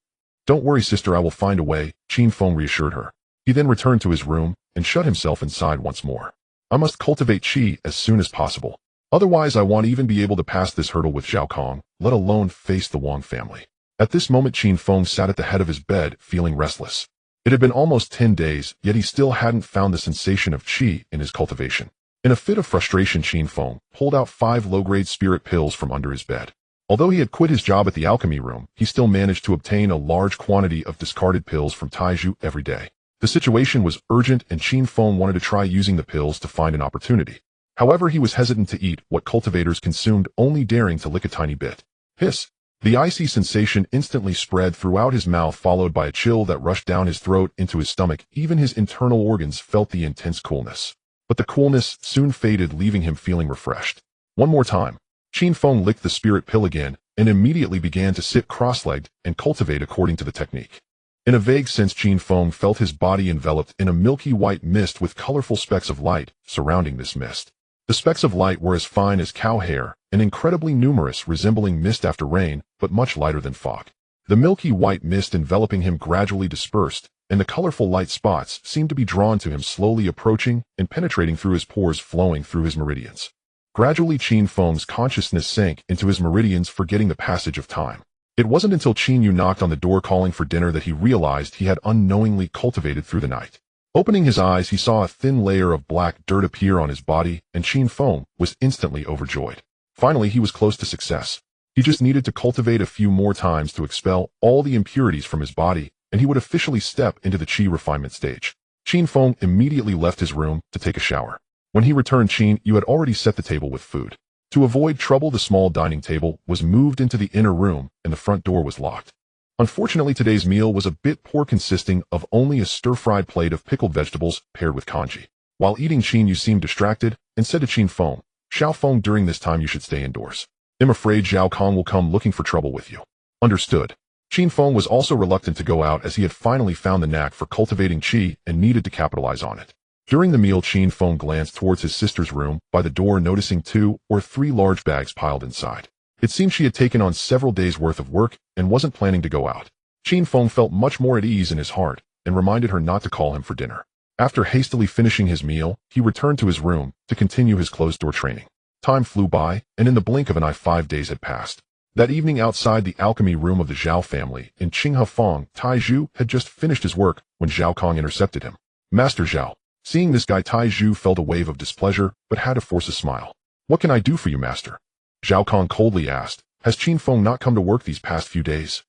"Don't worry, sister, I will find a way," Qin Feng reassured her. He then returned to his room and shut himself inside once more. "I must cultivate qi as soon as possible. Otherwise, I won't even be able to pass this hurdle with Zhao Kong, let alone face the Wang family." At this moment, Qin Feng sat at the head of his bed, feeling restless. It had been almost 10 days, yet he still hadn't found the sensation of qi in his cultivation. In a fit of frustration, Qin Feng pulled out 5 low-grade spirit pills from under his bed. Although he had quit his job at the alchemy room, he still managed to obtain a large quantity of discarded pills from Taiju every day. The situation was urgent, and Qin Feng wanted to try using the pills to find an opportunity. However, he was hesitant to eat what cultivators consumed, only daring to lick a tiny bit. Hiss! The icy sensation instantly spread throughout his mouth, followed by a chill that rushed down his throat into his stomach. Even his internal organs felt the intense coolness. But the coolness soon faded, leaving him feeling refreshed. One more time. Qin Feng licked the spirit pill again, and immediately began to sit cross-legged and cultivate according to the technique. In a vague sense, Qin Feng felt his body enveloped in a milky white mist with colorful specks of light surrounding this mist. The specks of light were as fine as cow hair and incredibly numerous, resembling mist after rain, but much lighter than fog. The milky white mist enveloping him gradually dispersed, and the colorful light spots seemed to be drawn to him, slowly approaching and penetrating through his pores, flowing through his meridians. Gradually, Qin Feng's consciousness sank into his meridians, forgetting the passage of time. It wasn't until Qin Yu knocked on the door calling for dinner that he realized he had unknowingly cultivated through the night. Opening his eyes, he saw a thin layer of black dirt appear on his body, and Qin Feng was instantly overjoyed. Finally, he was close to success. He just needed to cultivate a few more times to expel all the impurities from his body, and he would officially step into the qi refinement stage. Qin Feng immediately left his room to take a shower. When he returned, Qin Yu had already set the table with food. To avoid trouble, the small dining table was moved into the inner room, and the front door was locked. Unfortunately, today's meal was a bit poor, consisting of only a stir-fried plate of pickled vegetables paired with congee. While eating, Qin Yu seemed distracted and said to Qin Feng, "Xiao Feng, during this time you should stay indoors. I'm afraid Zhao Kong will come looking for trouble with you." Understood. Qin Feng was also reluctant to go out, as he had finally found the knack for cultivating qi and needed to capitalize on it. During the meal, Qin Feng glanced towards his sister's room by the door, noticing 2 or 3 large bags piled inside. It seemed she had taken on several days' worth of work and wasn't planning to go out. Qin Feng felt much more at ease in his heart and reminded her not to call him for dinner. After hastily finishing his meal, he returned to his room to continue his closed-door training. Time flew by, and in the blink of an eye 5 days had passed. That evening, outside the alchemy room of the Zhao family in Qin Feng, Taiju had just finished his work when Zhao Kong intercepted him. "Master Zhao." Seeing this guy, Taiju felt a wave of displeasure, but had to force a smile. What can I do for you, master? Zhao Kong coldly asked. Has Qin Feng not come to work these past few days?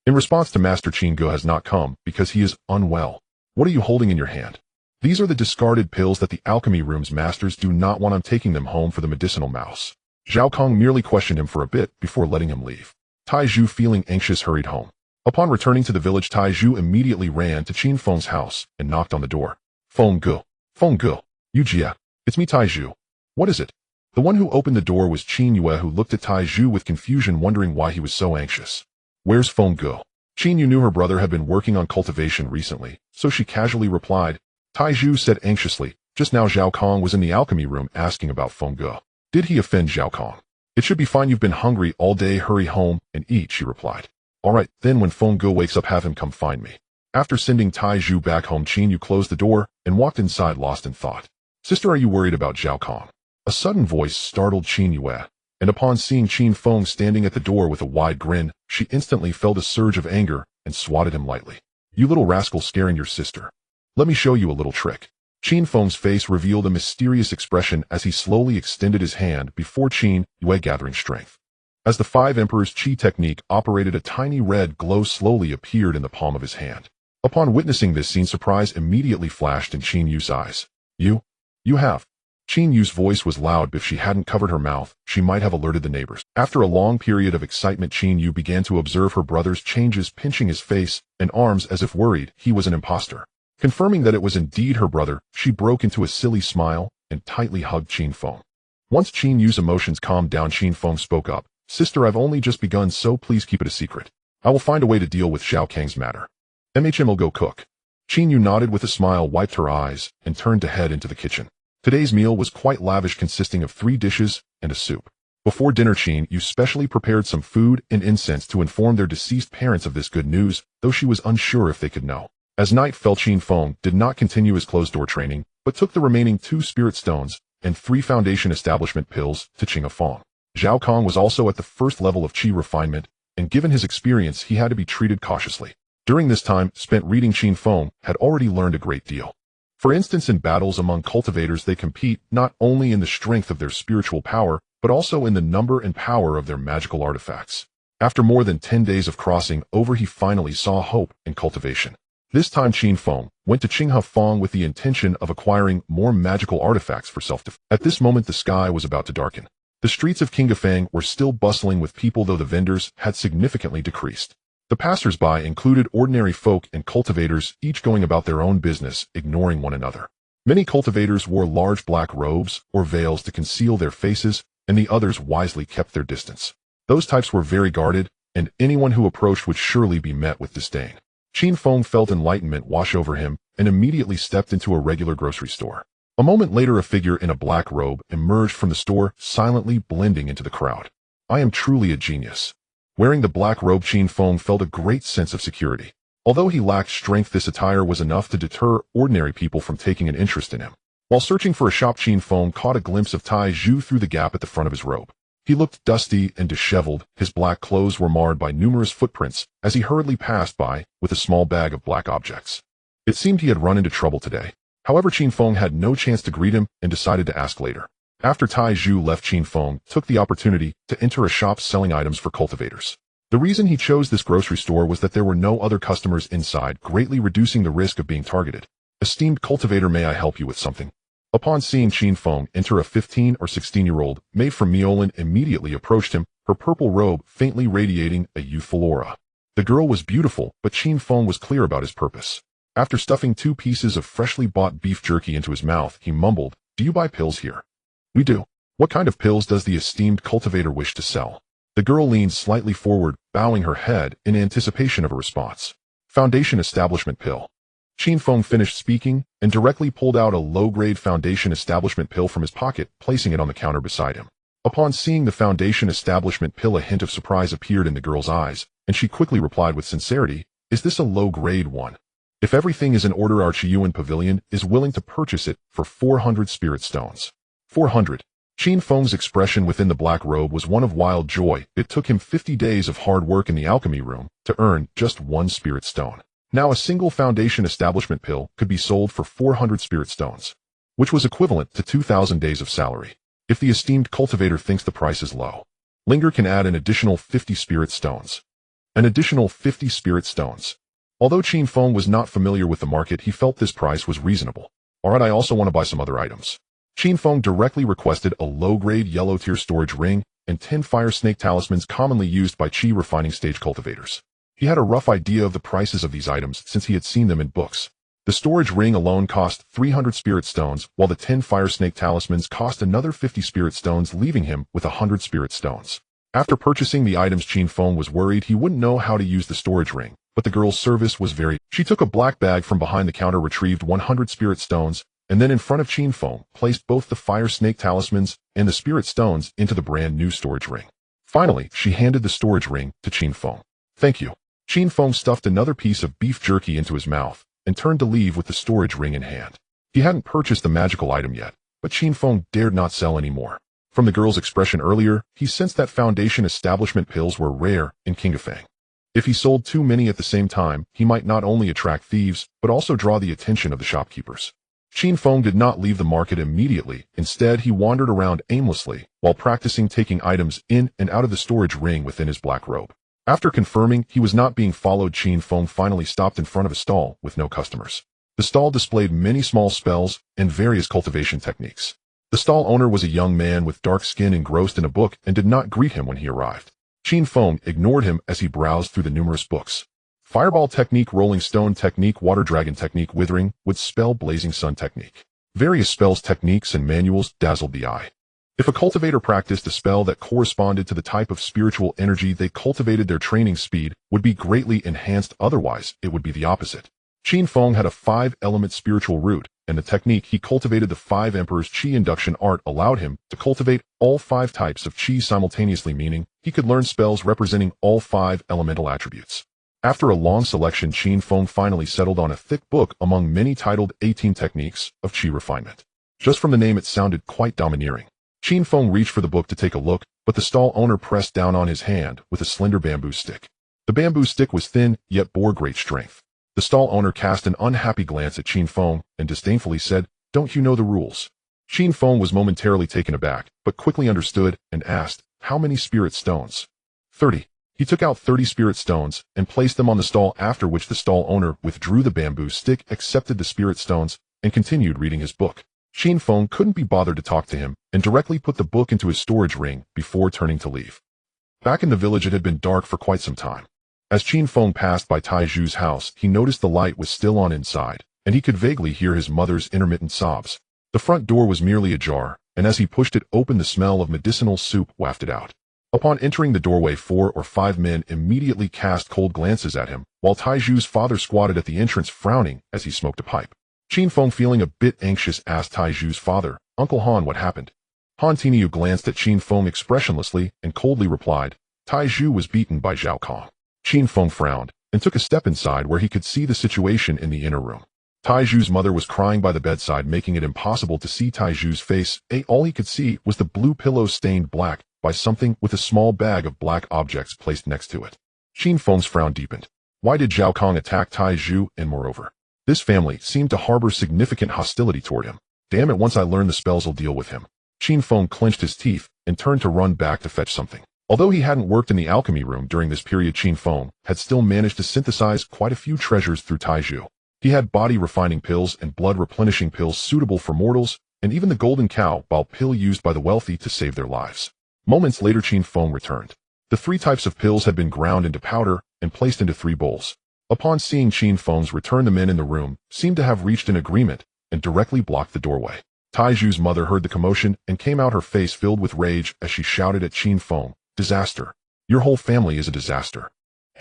In response to Master Qin Go has not come because he is unwell. What are you holding in your hand? These are the discarded pills that the alchemy room's masters do not want. I'm taking them home for the medicinal mouse. Zhao Kong merely questioned him for a bit before letting him leave. Tai Zhu, feeling anxious, hurried home. Upon returning to the village, Tai Zhu immediately ran to Qin Feng's house and knocked on the door. Feng Ge. Feng Ge. Yu Jie. It's me, Tai Zhu. What is it? The one who opened the door was Qin Yue, who looked at Tai Zhu with confusion, wondering why he was so anxious. Where's Feng Ge? Qin Yu knew her brother had been working on cultivation recently, so she casually replied. Tai Zhu said anxiously, just now Zhao Kong was in the alchemy room asking about Feng Ge. Did he offend Zhao Kong? It should be fine, you've been hungry all day, hurry home and eat, she replied. Alright, then when Feng Ge wakes up, have him come find me. After sending Tai Zhu back home, Qin Yu closed the door and walked inside, lost in thought. Sister, are you worried about Zhao Kong? A sudden voice startled Qin Yue, and upon seeing Qin Feng standing at the door with a wide grin, she instantly felt a surge of anger and swatted him lightly. You little rascal, scaring your sister. Let me show you a little trick. Qin Feng's face revealed a mysterious expression as he slowly extended his hand before Qin Yue, gathering strength. As the Five Emperors' Qi technique operated, a tiny red glow slowly appeared in the palm of his hand. Upon witnessing this scene, surprise immediately flashed in Qin Yu's eyes. You have. Qin Yu's voice was loud, but if she hadn't covered her mouth, she might have alerted the neighbors. After a long period of excitement, Qin Yu began to observe her brother's changes, pinching his face and arms as if worried he was an imposter. Confirming that it was indeed her brother, she broke into a silly smile and tightly hugged Qin Feng. Once Qin Yu's emotions calmed down, Qin Feng spoke up. Sister, I've only just begun, so please keep it a secret. I will find a way to deal with Xiao Kang's matter. Will go cook. Qin Yu nodded with a smile, wiped her eyes, and turned to head into the kitchen. Today's meal was quite lavish, consisting of 3 dishes and a soup. Before dinner, Qin Yu specially prepared some food and incense to inform their deceased parents of this good news, though she was unsure if they could know. As night fell, Qin Feng did not continue his closed-door training, but took the remaining 2 spirit stones and 3 foundation establishment pills to Qin Feng. Zhao Kong was also at the first level of Qi refinement, and given his experience, he had to be treated cautiously. During this time spent reading, Qin Feng had already learned a great deal. For instance, in battles among cultivators, they compete not only in the strength of their spiritual power, but also in the number and power of their magical artifacts. After more than 10 days of crossing over, he finally saw hope in cultivation. This time, Qin Feng went to Qinghe Feng with the intention of acquiring more magical artifacts for self-defense. At this moment, the sky was about to darken. The streets of Qin Feng were still bustling with people, though the vendors had significantly decreased. The passers-by included ordinary folk and cultivators, each going about their own business, ignoring one another. Many cultivators wore large black robes or veils to conceal their faces, and the others wisely kept their distance. Those types were very guarded, and anyone who approached would surely be met with disdain. Qin Feng felt enlightenment wash over him and immediately stepped into a regular grocery store. A moment later, a figure in a black robe emerged from the store, silently blending into the crowd. I am truly a genius. Wearing the black robe, Qin Feng felt a great sense of security. Although he lacked strength, this attire was enough to deter ordinary people from taking an interest in him. While searching for a shop, Qin Feng caught a glimpse of Tai Zhu through the gap at the front of his robe. He looked dusty and disheveled. His black clothes were marred by numerous footprints as he hurriedly passed by with a small bag of black objects. It seemed he had run into trouble today. However, Qin Feng had no chance to greet him and decided to ask later. After Tai Zhu left, Qin Feng took the opportunity to enter a shop selling items for cultivators. The reason he chose this grocery store was that there were no other customers inside, greatly reducing the risk of being targeted. Esteemed cultivator, may I help you with something? Upon seeing Qin Feng enter, a 15 or 16-year-old maid from Miolin immediately approached him, her purple robe faintly radiating a youthful aura. The girl was beautiful, but Qin Feng was clear about his purpose. After stuffing 2 pieces of freshly bought beef jerky into his mouth, he mumbled, "Do you buy pills here?" "We do." "What kind of pills does the esteemed cultivator wish to sell?" The girl leaned slightly forward, bowing her head in anticipation of a response. "Foundation establishment pill." Qin Feng finished speaking and directly pulled out a low-grade foundation establishment pill from his pocket, placing it on the counter beside him. Upon seeing the foundation establishment pill, a hint of surprise appeared in the girl's eyes, and she quickly replied with sincerity, "Is this a low-grade one? If everything is in order, our Chiyuan Pavilion is willing to purchase it for 400 spirit stones." 400. Qin Feng's expression within the black robe was one of wild joy. It took him 50 days of hard work in the alchemy room to earn just 1 spirit stone. Now a single foundation establishment pill could be sold for 400 spirit stones, which was equivalent to 2,000 days of salary. If the esteemed cultivator thinks the price is low, Linger can add an additional 50 spirit stones. An additional 50 spirit stones. Although Qin Feng was not familiar with the market, he felt this price was reasonable. Alright, I also want to buy some other items. Qin Feng directly requested a low-grade yellow-tier storage ring and 10 fire snake talismans commonly used by Qi refining stage cultivators. He had a rough idea of the prices of these items since he had seen them in books. The storage ring alone cost 300 spirit stones, while the 10 fire snake talismans cost another 50 spirit stones, leaving him with 100 spirit stones. After purchasing the items, Qin Feng was worried he wouldn't know how to use the storage ring, but the girl's service was very... She took a black bag from behind the counter, retrieved 100 spirit stones, and then in front of Qin Feng, placed both the fire snake talismans and the spirit stones into the brand new storage ring. Finally, she handed the storage ring to Qin Feng. Thank you. Qin Feng stuffed another piece of beef jerky into his mouth and turned to leave with the storage ring in hand. He hadn't purchased the magical item yet, but Qin Feng dared not sell any more. From the girl's expression earlier, he sensed that Foundation establishment pills were rare in Qin Feng. If he sold too many at the same time, he might not only attract thieves, but also draw the attention of the shopkeepers. Qin Feng did not leave the market immediately. Instead, he wandered around aimlessly while practicing taking items in and out of the storage ring within his black robe. After confirming he was not being followed, Qin Feng finally stopped in front of a stall with no customers. The stall displayed many small spells and various cultivation techniques. The stall owner was a young man with dark skin engrossed in a book and did not greet him when he arrived. Qin Feng ignored him as he browsed through the numerous books. Fireball technique, rolling stone technique, water dragon technique, withering wood spell, blazing sun technique. Various spells, techniques, and manuals dazzled the eye. If a cultivator practiced a spell that corresponded to the type of spiritual energy they cultivated, their training speed would be greatly enhanced. Otherwise, it would be the opposite. Qin Feng had a 5-element spiritual root, and the technique he cultivated, the 5 Emperors Qi induction art, allowed him to cultivate all 5 types of Qi simultaneously, meaning he could learn spells representing all 5 elemental attributes. After a long selection, Qin Feng finally settled on a thick book among many titled 18 Techniques of Qi Refinement. Just from the name, it sounded quite domineering. Qin Feng reached for the book to take a look, but the stall owner pressed down on his hand with a slender bamboo stick. The bamboo stick was thin, yet bore great strength. The stall owner cast an unhappy glance at Qin Feng and disdainfully said, "Don't you know the rules?" Qin Feng was momentarily taken aback, but quickly understood and asked, "How many spirit stones?" 30. He took out 30 spirit stones and placed them on the stall, after which the stall owner withdrew the bamboo stick, accepted the spirit stones, and continued reading his book. Qin Feng couldn't be bothered to talk to him and directly put the book into his storage ring before turning to leave. Back in the village, it had been dark for quite some time. As Qin Feng passed by Tai Zhu's house, he noticed the light was still on inside, and he could vaguely hear his mother's intermittent sobs. The front door was merely ajar, and as he pushed it open, the smell of medicinal soup wafted out. Upon entering the doorway, 4 or 5 men immediately cast cold glances at him, while Tai Zhu's father squatted at the entrance, frowning as he smoked a pipe. Qin Feng, feeling a bit anxious, asked Tai Zhu's father, "Uncle Han, what happened?" Han Tinyu glanced at Qin Feng expressionlessly and coldly replied, "Tai Zhu was beaten by Zhao Kong." Qin Feng frowned and took a step inside, where he could see the situation in the inner room. Tai Zhu's mother was crying by the bedside, making it impossible to see Tai Zhu's face. All he could see was the blue pillow stained black by something with a small bag of black objects placed next to it. Qin Feng's frown deepened. Why did Zhao Kong attack Tai Zhu? And moreover, this family seemed to harbor significant hostility toward him. Damn it, once I learn the spells, I'll deal with him. Qin Feng clenched his teeth and turned to run back to fetch something. Although he hadn't worked in the alchemy room during this period, Qin Feng had still managed to synthesize quite a few treasures through Tai Zhu. He had body refining pills and blood replenishing pills suitable for mortals, and even the golden cow bile pill used by the wealthy to save their lives. Moments later, Qin Feng returned. The 3 types of pills had been ground into powder and placed into 3 bowls. Upon seeing Qin Feng's return, the men in the room seemed to have reached an agreement and directly blocked the doorway. Tai Zhu's mother heard the commotion and came out, her face filled with rage as she shouted at Qin Feng, "Disaster. Your whole family is a disaster."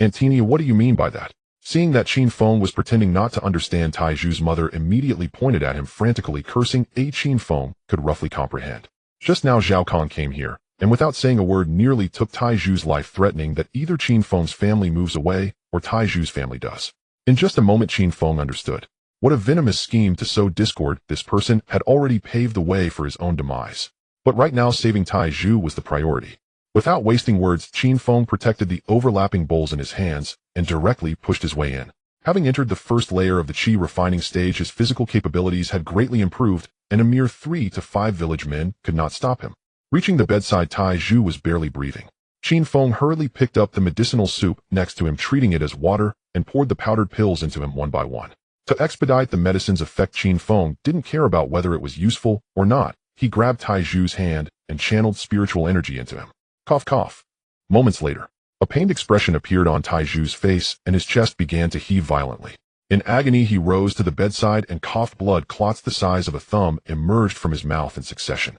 "Antonia, what do you mean by that?" Seeing that Qin Feng was pretending not to understand, Tai Zhu's mother immediately pointed at him, frantically cursing. Qin Feng could roughly comprehend. Just now Zhao Kong came here, and without saying a word nearly took Tai Zhu's life, threatening that either Qin Feng's family moves away or Tai Zhu's family does. In just a moment, Qin Feng understood. What a venomous scheme to sow discord. This person had already paved the way for his own demise. But right now, saving Tai Zhu was the priority. Without wasting words, Qin Feng protected the overlapping bowls in his hands and directly pushed his way in. Having entered the first layer of the Qi refining stage, his physical capabilities had greatly improved, and a mere 3 to 5 village men could not stop him. Reaching the bedside, Tai Zhu was barely breathing. Qin Feng hurriedly picked up the medicinal soup next to him, treating it as water, and poured the powdered pills into him one by one. To expedite the medicine's effect, Qin Feng didn't care about whether it was useful or not. He grabbed Tai Zhu's hand and channeled spiritual energy into him. Cough, cough. Moments later, a pained expression appeared on Tai Zhu's face, and his chest began to heave violently. In agony, he rose to the bedside and coughed. Blood clots the size of a thumb emerged from his mouth in succession.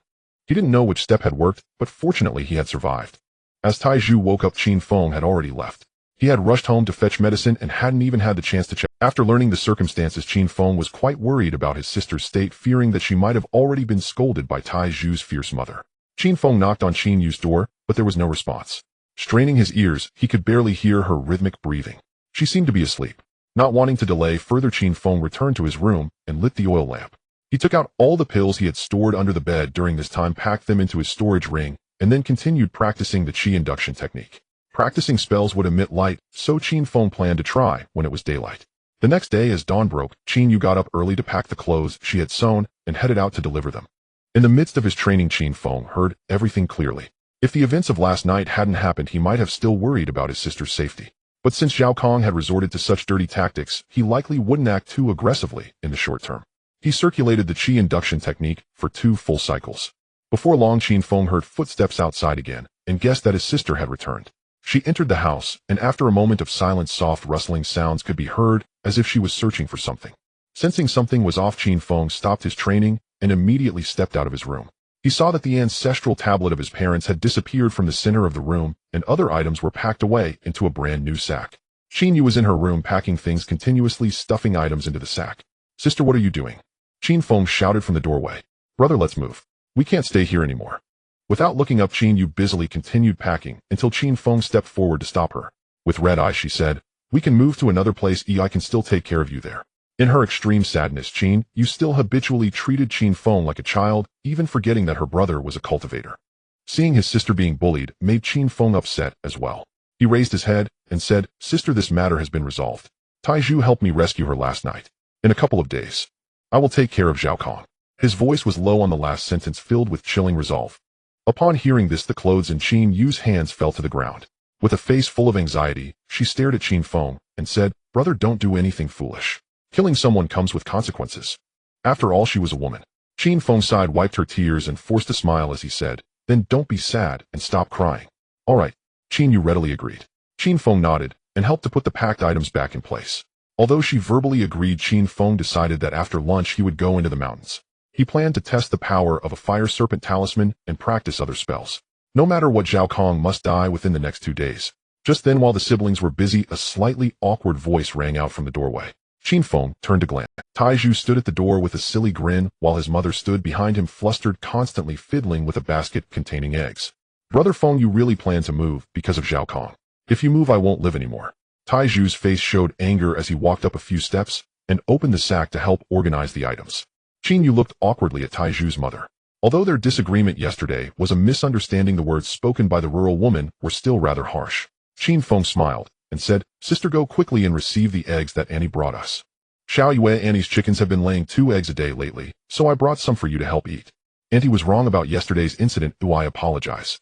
He didn't know which step had worked, but fortunately he had survived. As Tai Zhu woke up, Qin Feng had already left. He had rushed home to fetch medicine and hadn't even had the chance to check. After learning the circumstances, Qin Feng was quite worried about his sister's state, fearing that she might have already been scolded by Tai Zhu's fierce mother. Qin Feng knocked on Qin Yu's door, but there was no response. Straining his ears, he could barely hear her rhythmic breathing. She seemed to be asleep. Not wanting to delay further, Qin Feng returned to his room and lit the oil lamp. He took out all the pills he had stored under the bed during this time, packed them into his storage ring, and then continued practicing the Qi induction technique. Practicing spells would emit light, so Qin Feng planned to try when it was daylight. The next day, as dawn broke, Qin Yu got up early to pack the clothes she had sewn and headed out to deliver them. In the midst of his training, Qin Feng heard everything clearly. If the events of last night hadn't happened, he might have still worried about his sister's safety. But since Zhao Kong had resorted to such dirty tactics, he likely wouldn't act too aggressively in the short term. He circulated the Qi induction technique for 2 full cycles. Before long, Qin Feng heard footsteps outside again and guessed that his sister had returned. She entered the house, and after a moment of silence, soft rustling sounds could be heard as if she was searching for something. Sensing something was off, Qin Feng stopped his training and immediately stepped out of his room. He saw that the ancestral tablet of his parents had disappeared from the center of the room, and other items were packed away into a brand new sack. Qin Yu was in her room packing things, continuously stuffing items into the sack. "Sister, what are you doing?" Qin Feng shouted from the doorway. "Brother, let's move. We can't stay here anymore." Without looking up, Qin Yu busily continued packing until Qin Feng stepped forward to stop her. With red eyes, she said, "We can move to another place. I can still take care of you there." In her extreme sadness, Qin Yu still habitually treated Qin Feng like a child, even forgetting that her brother was a cultivator. Seeing his sister being bullied made Qin Feng upset as well. He raised his head and said, "Sister, this matter has been resolved. Tai Zhu helped me rescue her last night. In a couple of days, I will take care of Zhao Kong." His voice was low on the last sentence, filled with chilling resolve. Upon hearing this, the clothes in Qin Yu's hands fell to the ground. With a face full of anxiety, she stared at Qin Feng and said, "Brother, don't do anything foolish. Killing someone comes with consequences." After all, she was a woman. Qin Feng sighed, wiped her tears, and forced a smile as he said, "Then don't be sad and stop crying." "All right," Qin Yu readily agreed. Qin Feng nodded and helped to put the packed items back in place. Although she verbally agreed, Qin Feng decided that after lunch he would go into the mountains. He planned to test the power of a fire serpent talisman and practice other spells. No matter what, Zhao Kong must die within the next 2 days. Just then, while the siblings were busy, a slightly awkward voice rang out from the doorway. Qin Feng turned to glance. Tai Zhu stood at the door with a silly grin, while his mother stood behind him, flustered, constantly fiddling with a basket containing eggs. "Brother Feng, you really plan to move because of Zhao Kong? If you move, I won't live anymore." Tai Zhu's face showed anger as he walked up a few steps and opened the sack to help organize the items. Qin Yu looked awkwardly at Tai Zhu's mother. Although their disagreement yesterday was a misunderstanding, the words spoken by the rural woman were still rather harsh. Qin Feng smiled and said, "Sister, go quickly and receive the eggs that Annie brought us. Xiao Yue, Annie's chickens have been laying 2 eggs a day lately, so I brought some for you to help eat. Auntie was wrong about yesterday's incident. I apologize.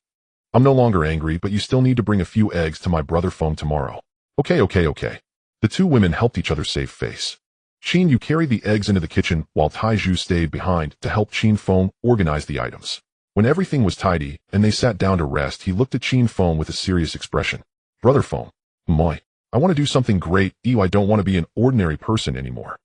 I'm no longer angry, but you still need to bring a few eggs to my brother Feng tomorrow." Okay. The 2 women helped each other save face. Qin Yu carried the eggs into the kitchen while Tai Zhu stayed behind to help Qin Feng organize the items. When everything was tidy and they sat down to rest, he looked at Qin Feng with a serious expression. "Brother Feng, I want to do something great. I don't want to be an ordinary person anymore."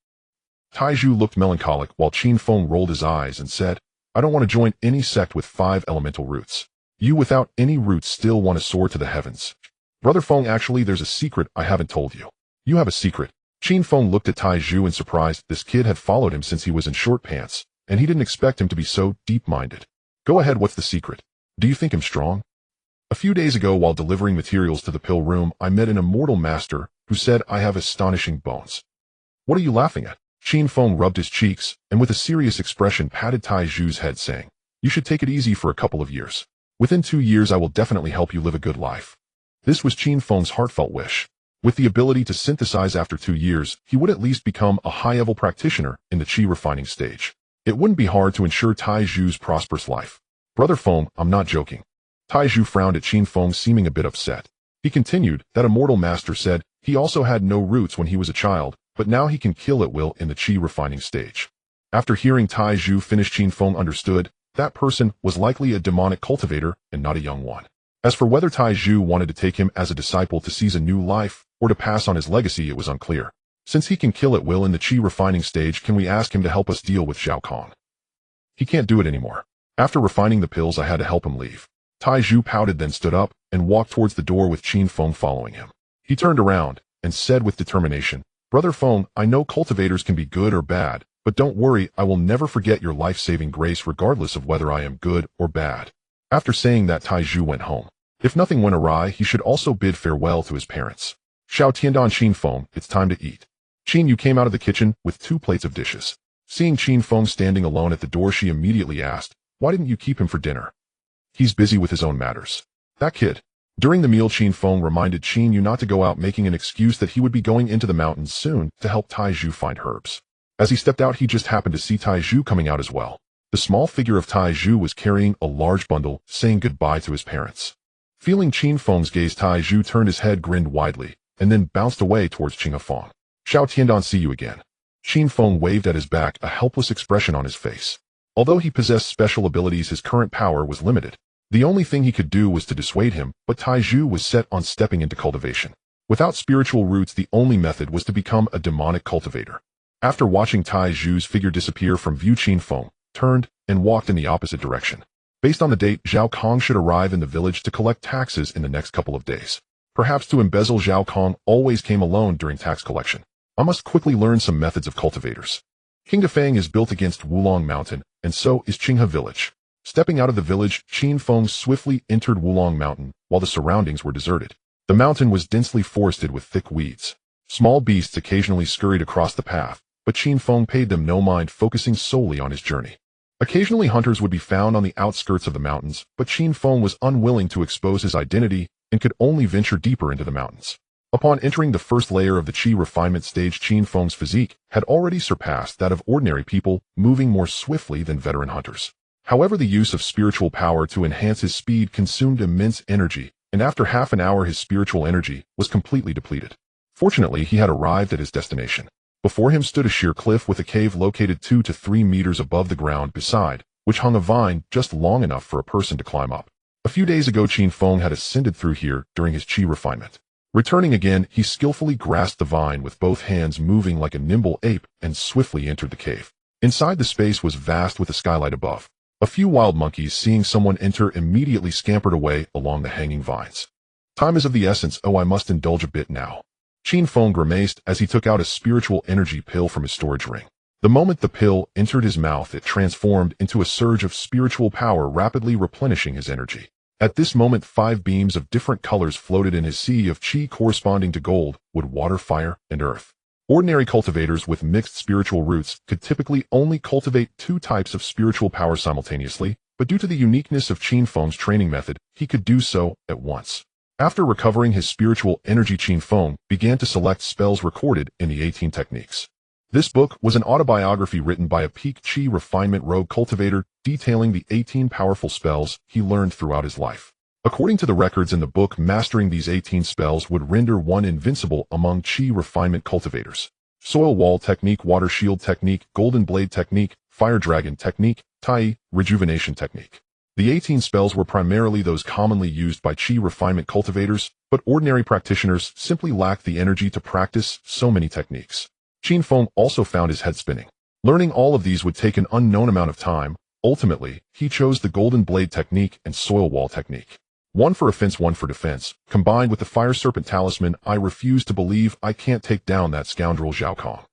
Tai Zhu looked melancholic while Qin Feng rolled his eyes and said, "I don't want to join any sect with 5 elemental roots. You without any roots still want to soar to the heavens." "Brother Feng, actually there's a secret I haven't told you." "You have a secret?" Qin Feng looked at Tai Zhu in surprise. This kid had followed him since he was in short pants, and he didn't expect him to be so deep-minded. "Go ahead, what's the secret? Do you think I'm strong?" "A few days ago, while delivering materials to the pill room, I met an immortal master who said I have astonishing bones." "What are you laughing at?" Qin Feng rubbed his cheeks, and with a serious expression patted Tai Zhu's head, saying, "You should take it easy for a couple of years. Within 2 years I will definitely help you live a good life." This was Qin Feng's heartfelt wish. With the ability to synthesize after 2 years, he would at least become a high-level practitioner in the Qi refining stage. It wouldn't be hard to ensure Tai Zhu's prosperous life. Brother Feng, I'm not joking. Tai Zhu frowned at Qin Feng, seeming a bit upset. He continued, that immortal master said he also had no roots when he was a child, but now he can kill at will in the Qi refining stage. After hearing Tai Zhu finish, Qin Feng understood that person was likely a demonic cultivator and not a young one. As for whether Tai Zhu wanted to take him as a disciple to seize a new life or to pass on his legacy, it was unclear. Since he can kill at will in the Qi refining stage, can we ask him to help us deal with Zhao Kong? He can't do it anymore. After refining the pills, I had to help him leave. Tai Zhu pouted, then stood up and walked towards the door with Qin Feng following him. He turned around and said with determination, Brother Feng, I know cultivators can be good or bad, but don't worry, I will never forget your life-saving grace regardless of whether I am good or bad. After saying that, Tai Zhu went home. If nothing went awry, he should also bid farewell to his parents. Xiao Tiandan, Qin Feng, it's time to eat. Qin Yu came out of the kitchen with 2 plates of dishes. Seeing Qin Feng standing alone at the door, she immediately asked, why didn't you keep him for dinner? He's busy with his own matters. That kid. During the meal, Qin Feng reminded Qin Yu not to go out, making an excuse that he would be going into the mountains soon to help Tai Zhu find herbs. As he stepped out, he just happened to see Tai Zhu coming out as well. The small figure of Tai Zhu was carrying a large bundle, saying goodbye to his parents. Feeling Qin Feng's gaze, Tai Zhu turned his head, grinned widely, and then bounced away towards Qin Feng. Xiao Tiandan, see you again. Qin Feng waved at his back, a helpless expression on his face. Although he possessed special abilities, his current power was limited. The only thing he could do was to dissuade him, but Tai Zhu was set on stepping into cultivation. Without spiritual roots, the only method was to become a demonic cultivator. After watching Tai Zhu's figure disappear from view, Qin Feng turned and walked in the opposite direction. Based on the date, Zhao Kong should arrive in the village to collect taxes in the next couple of days. Perhaps to embezzle. Zhao Kong always came alone during tax collection. I must quickly learn some methods of cultivators. Qin Feng is built against Wulong Mountain, and so is Qinghe Village. Stepping out of the village, Qin Feng swiftly entered Wulong Mountain, while the surroundings were deserted. The mountain was densely forested with thick weeds. Small beasts occasionally scurried across the path, but Qin Feng paid them no mind, focusing solely on his journey. Occasionally hunters would be found on the outskirts of the mountains, but Qin Feng was unwilling to expose his identity and could only venture deeper into the mountains. Upon entering the first layer of the Qi refinement stage, Qin Feng's physique had already surpassed that of ordinary people, moving more swiftly than veteran hunters. However, the use of spiritual power to enhance his speed consumed immense energy, and after half an hour his spiritual energy was completely depleted. Fortunately, he had arrived at his destination. Before him stood a sheer cliff with a cave located 2 to 3 meters above the ground, beside which hung a vine just long enough for a person to climb up. A few days ago, Qin Feng had ascended through here during his Qi refinement. Returning again, he skillfully grasped the vine with both hands, moving like a nimble ape, and swiftly entered the cave. Inside, the space was vast with a skylight above. A few wild monkeys, seeing someone enter, immediately scampered away along the hanging vines. Time is of the essence. Oh, I must indulge a bit now. Qin Feng grimaced as he took out a spiritual energy pill from his storage ring. The moment the pill entered his mouth, it transformed into a surge of spiritual power, rapidly replenishing his energy. At this moment, 5 beams of different colors floated in his sea of Qi, corresponding to gold, wood, water, fire, and earth. Ordinary cultivators with mixed spiritual roots could typically only cultivate 2 types of spiritual power simultaneously, but due to the uniqueness of Qin Feng's training method, he could do so at once. After recovering his spiritual energy, Qin Feng began to select spells recorded in the 18 techniques. This book was an autobiography written by a peak Qi refinement rogue cultivator, detailing the 18 powerful spells he learned throughout his life. According to the records in the book, mastering these 18 spells would render one invincible among Qi refinement cultivators. Soil Wall Technique, Water Shield Technique, Golden Blade Technique, Fire Dragon Technique, Tai, Rejuvenation Technique. The 18 spells were primarily those commonly used by Qi refinement cultivators, but ordinary practitioners simply lacked the energy to practice so many techniques. Qin Feng also found his head spinning. Learning all of these would take an unknown amount of time. Ultimately, he chose the Golden Blade Technique and Soil Wall Technique. One for offense, one for defense, combined with the Fire Serpent Talisman. I refuse to believe I can't take down that scoundrel Zhao Kong.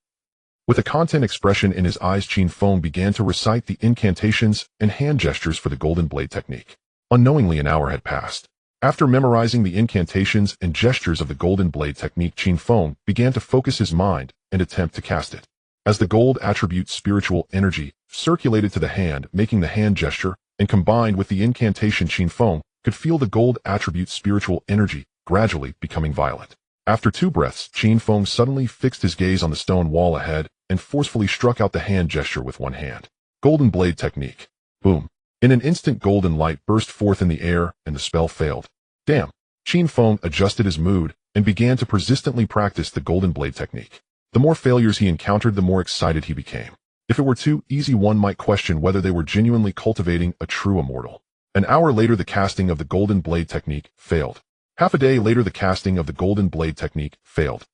With a content expression in his eyes, Qin Feng began to recite the incantations and hand gestures for the Golden Blade Technique. Unknowingly, an hour had passed. After memorizing the incantations and gestures of the Golden Blade Technique, Qin Feng began to focus his mind and attempt to cast it. As the gold attribute spiritual energy circulated to the hand, making the hand gesture, and combined with the incantation, Qin Feng could feel the gold attribute spiritual energy gradually becoming violent. After 2 breaths, Qin Feng suddenly fixed his gaze on the stone wall ahead and forcefully struck out the hand gesture with one hand. Golden blade technique. Boom. In an instant, golden light burst forth in the air, and the spell failed. Damn. Qin Feng adjusted his mood and began to persistently practice the golden blade technique. The more failures he encountered, the more excited he became. If it were too easy, one might question whether they were genuinely cultivating a true immortal. An hour later, the casting of the golden blade technique failed. Half a day later, the casting of the golden blade technique failed.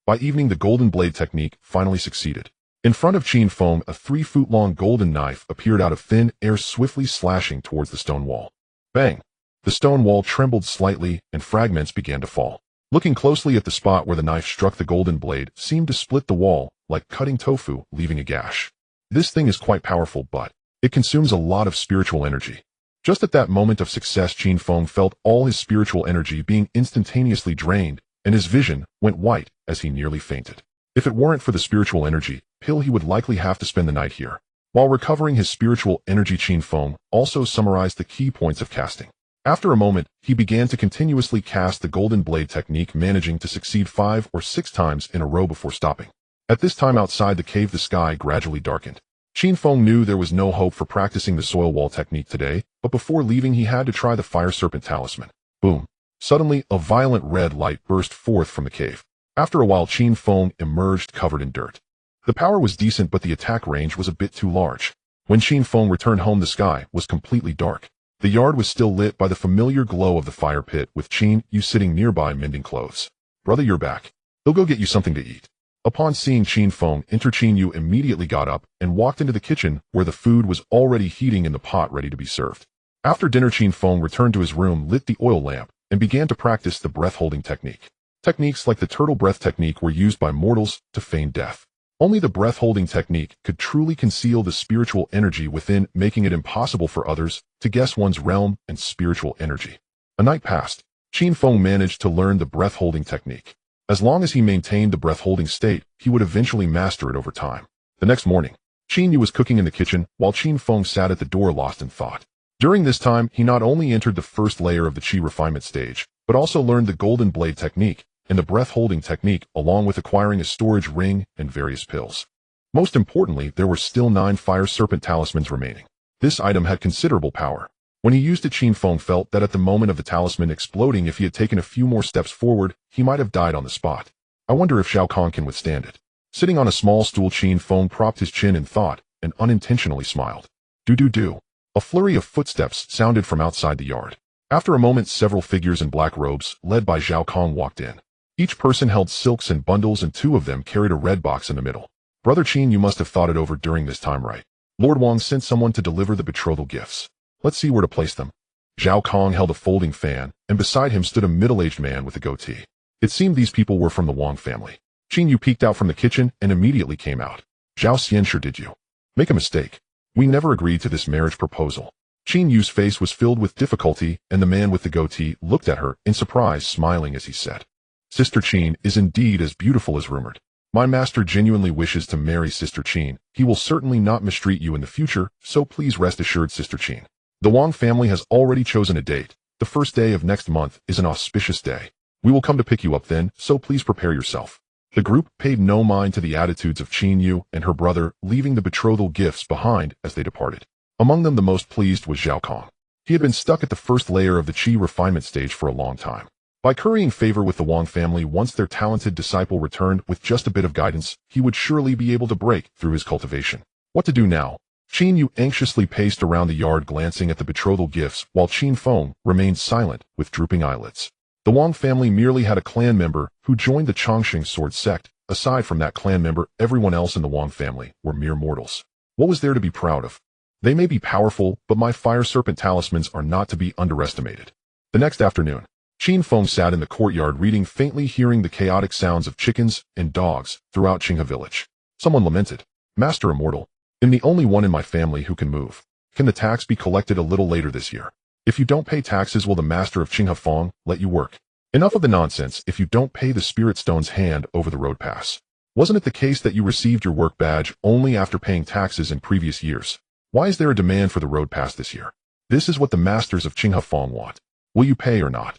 By evening, the golden blade technique finally succeeded. In front of Qin Feng, a 3-foot-long golden knife appeared out of thin air, swiftly slashing towards the stone wall. Bang! The stone wall trembled slightly, and fragments began to fall. Looking closely at the spot where the knife struck, the golden blade seemed to split the wall, like cutting tofu, leaving a gash. This thing is quite powerful, but it consumes a lot of spiritual energy. Just at that moment of success, Qin Feng felt all his spiritual energy being instantaneously drained, and his vision went white as he nearly fainted. If it weren't for the spiritual energy pill, he would likely have to spend the night here. While recovering his spiritual energy, Qin Feng also summarized the key points of casting. After a moment, he began to continuously cast the golden blade technique, managing to succeed 5 or 6 times in a row before stopping. At this time, outside the cave, the sky gradually darkened. Qin Feng knew there was no hope for practicing the soil wall technique today, but before leaving, he had to try the fire serpent talisman. Boom! Suddenly, a violent red light burst forth from the cave. After a while, Qin Feng emerged covered in dirt. The power was decent, but the attack range was a bit too large. When Qin Feng returned home, the sky was completely dark. The yard was still lit by the familiar glow of the fire pit, with Qin Yu sitting nearby mending clothes. "Brother, you're back. They'll go get you something to eat." Upon seeing Qin Feng enter, Qin Yu immediately got up and walked into the kitchen, where the food was already heating in the pot, ready to be served. After dinner, Qin Feng returned to his room, lit the oil lamp, and began to practice the breath-holding technique. Techniques like the turtle breath technique were used by mortals to feign death. Only the breath-holding technique could truly conceal the spiritual energy within, making it impossible for others to guess one's realm and spiritual energy. A night passed. Qin Feng managed to learn the breath-holding technique. As long as he maintained the breath-holding state, he would eventually master it over time. The next morning, Qin Yu was cooking in the kitchen, while Qin Feng sat at the door lost in thought. During this time, he not only entered the first layer of the Qi refinement stage, but also learned the golden blade technique and the breath-holding technique, along with acquiring a storage ring and various pills. Most importantly, there were still 9 fire serpent talismans remaining. This item had considerable power. When he used it, Qin Feng felt that at the moment of the talisman exploding, if he had taken a few more steps forward, he might have died on the spot. I wonder if Zhao Kong can withstand it. Sitting on a small stool, Qin Feng propped his chin in thought and unintentionally smiled. Do. A flurry of footsteps sounded from outside the yard. After a moment, several figures in black robes, led by Zhao Kong, walked in. Each person held silks and bundles, and 2 of them carried a red box in the middle. "Brother Qin, you must have thought it over during this time, right? Lord Wang sent someone to deliver the betrothal gifts. Let's see where to place them." Zhao Kong held a folding fan, and beside him stood a middle-aged man with a goatee. It seemed these people were from the Wang family. Qin Yu peeked out from the kitchen and immediately came out. "Zhao Xian, sure did you make a mistake? We never agreed to this marriage proposal." Qin Yu's face was filled with difficulty, and the man with the goatee looked at her in surprise, smiling as he said, "Sister Qin is indeed as beautiful as rumored. My master genuinely wishes to marry Sister Qin. He will certainly not mistreat you in the future, so please rest assured, Sister Qin. The Wang family has already chosen a date. The first day of next month is an auspicious day. We will come to pick you up then, so please prepare yourself." The group paid no mind to the attitudes of Qin Yu and her brother, leaving the betrothal gifts behind as they departed. Among them, the most pleased was Zhao Kong. He had been stuck at the first layer of the Qi refinement stage for a long time. By currying favor with the Wang family, once their talented disciple returned with just a bit of guidance, he would surely be able to break through his cultivation. What to do now? Qin Yu anxiously paced around the yard, glancing at the betrothal gifts, while Qin Feng remained silent with drooping eyelids. The Wang family merely had a clan member who joined the Chongqing sword sect. Aside from that clan member, everyone else in the Wang family were mere mortals. What was there to be proud of? They may be powerful, but my fire serpent talismans are not to be underestimated. The next afternoon, Qin Feng sat in the courtyard reading, faintly hearing the chaotic sounds of chickens and dogs throughout Qinghe village. Someone lamented, "Master Immortal, I'm the only one in my family who can move. Can the tax be collected a little later this year? If you don't pay taxes, will the master of Qinghe Feng let you work? Enough of the nonsense. If you don't pay the spirit stones, hand over the road pass. Wasn't it the case that you received your work badge only after paying taxes in previous years? Why is there a demand for the road pass this year? This is what the masters of Qinghe Feng want. Will you pay or not?"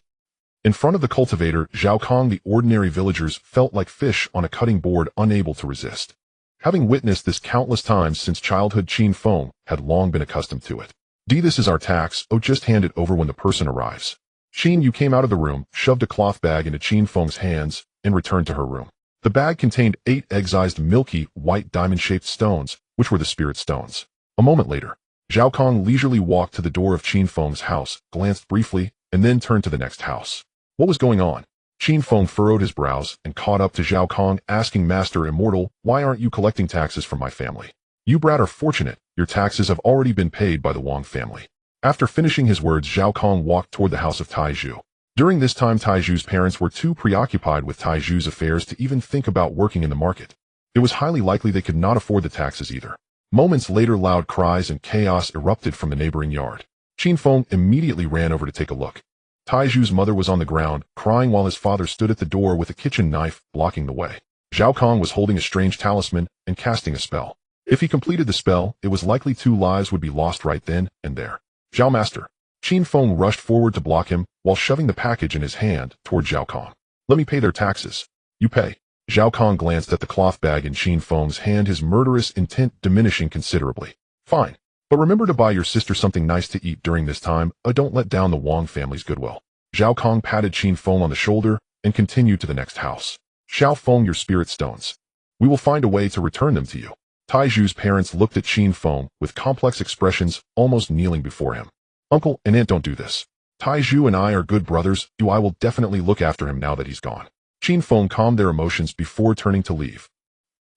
In front of the cultivator, Zhao Kong, the ordinary villagers felt like fish on a cutting board, unable to resist. Having witnessed this countless times since childhood, Qin Feng had long been accustomed to it. This is our tax. Oh, just hand it over when the person arrives. Qin Yu came out of the room, shoved a cloth bag into Qin Feng's hands, and returned to her room. The bag contained 8 excised milky, white diamond-shaped stones, which were the spirit stones. A moment later, Zhao Kong leisurely walked to the door of Qin Feng's house, glanced briefly, and then turned to the next house. What was going on? Qin Feng furrowed his brows and caught up to Zhao Kong, asking Master Immortal, why aren't you collecting taxes from my family? You brat are fortunate, your taxes have already been paid by the Wang family. After finishing his words, Zhao Kong walked toward the house of Taizhu. During this time, Taizhu's parents were too preoccupied with Taizhu's affairs to even think about working in the market. It was highly likely they could not afford the taxes either. Moments later, loud cries and chaos erupted from the neighboring yard. Qin Feng immediately ran over to take a look. Taizhu's mother was on the ground, crying while his father stood at the door with a kitchen knife, blocking the way. Zhao Kong was holding a strange talisman and casting a spell. If he completed the spell, it was likely 2 lives would be lost right then and there. Zhao Master. Qin Feng rushed forward to block him, while shoving the package in his hand toward Zhao Kong. Let me pay their taxes. You pay. Zhao Kong glanced at the cloth bag in Qin Feng's hand, his murderous intent diminishing considerably. Fine. But remember to buy your sister something nice to eat during this time. Don't let down the Wang family's goodwill. Zhao Kong patted Qin Feng on the shoulder and continued to the next house. Xiao Feng, your spirit stones. We will find a way to return them to you. Taizhu's parents looked at Qin Feng with complex expressions, almost kneeling before him. Uncle and aunt, don't do this. Taizhu and I are good brothers. I will definitely look after him now that he's gone. Qin Feng calmed their emotions before turning to leave.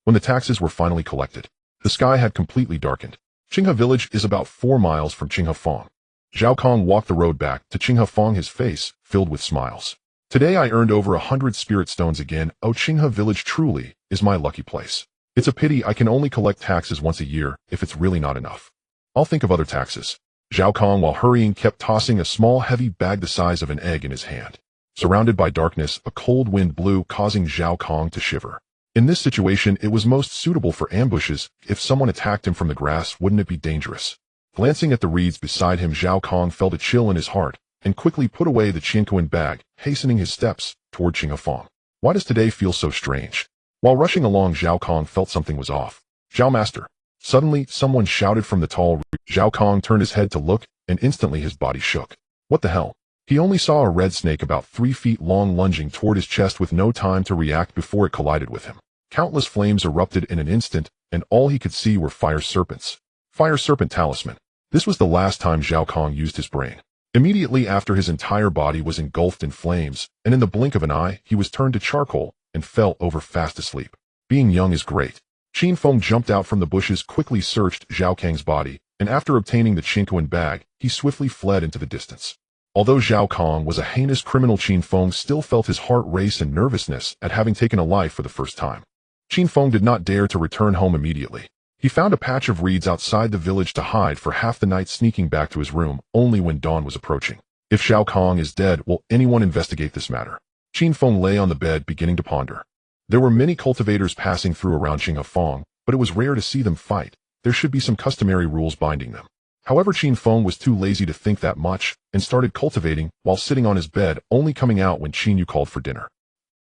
When the taxes were finally collected, the sky had completely darkened. Qinghe village is about 4 miles from Qinghe Feng. Zhao Kong walked the road back to Qinghe Feng, his face filled with smiles. Today I earned over 100 spirit stones again. Oh, Qinghe village truly is my lucky place. It's a pity I can only collect taxes once a year if it's really not enough. I'll think of other taxes. Zhao Kong, while hurrying, kept tossing a small heavy bag the size of an egg in his hand. Surrounded by darkness, a cold wind blew, causing Zhao Kong to shiver. In this situation, it was most suitable for ambushes. If someone attacked him from the grass, wouldn't it be dangerous? Glancing at the reeds beside him, Zhao Kong felt a chill in his heart and quickly put away the Qianquan bag, hastening his steps toward Qinghe Feng. Why does today feel so strange? While rushing along, Zhao Kong felt something was off. Zhao Master. Suddenly, someone shouted from the tall reed. Zhao Kong turned his head to look, and instantly his body shook. What the hell? He only saw a red snake about 3 feet long lunging toward his chest with no time to react before it collided with him. Countless flames erupted in an instant, and all he could see were fire serpents. Fire serpent talisman. This was the last time Zhao Kong used his brain. Immediately after, his entire body was engulfed in flames, and in the blink of an eye, he was turned to charcoal and fell over fast asleep. Being young is great. Qin Feng jumped out from the bushes, quickly searched Zhao Kang's body, and after obtaining the Qianquan bag, he swiftly fled into the distance. Although Zhao Kong was a heinous criminal, Qin Feng still felt his heart race in nervousness at having taken a life for the first time. Qin Feng did not dare to return home immediately. He found a patch of reeds outside the village to hide for half the night, sneaking back to his room only when dawn was approaching. If Zhao Kong is dead, will anyone investigate this matter? Qin Feng lay on the bed, beginning to ponder. There were many cultivators passing through around Qinghe Feng, but it was rare to see them fight. There should be some customary rules binding them. However, Qin Feng was too lazy to think that much and started cultivating while sitting on his bed, only coming out when Qin Yu called for dinner.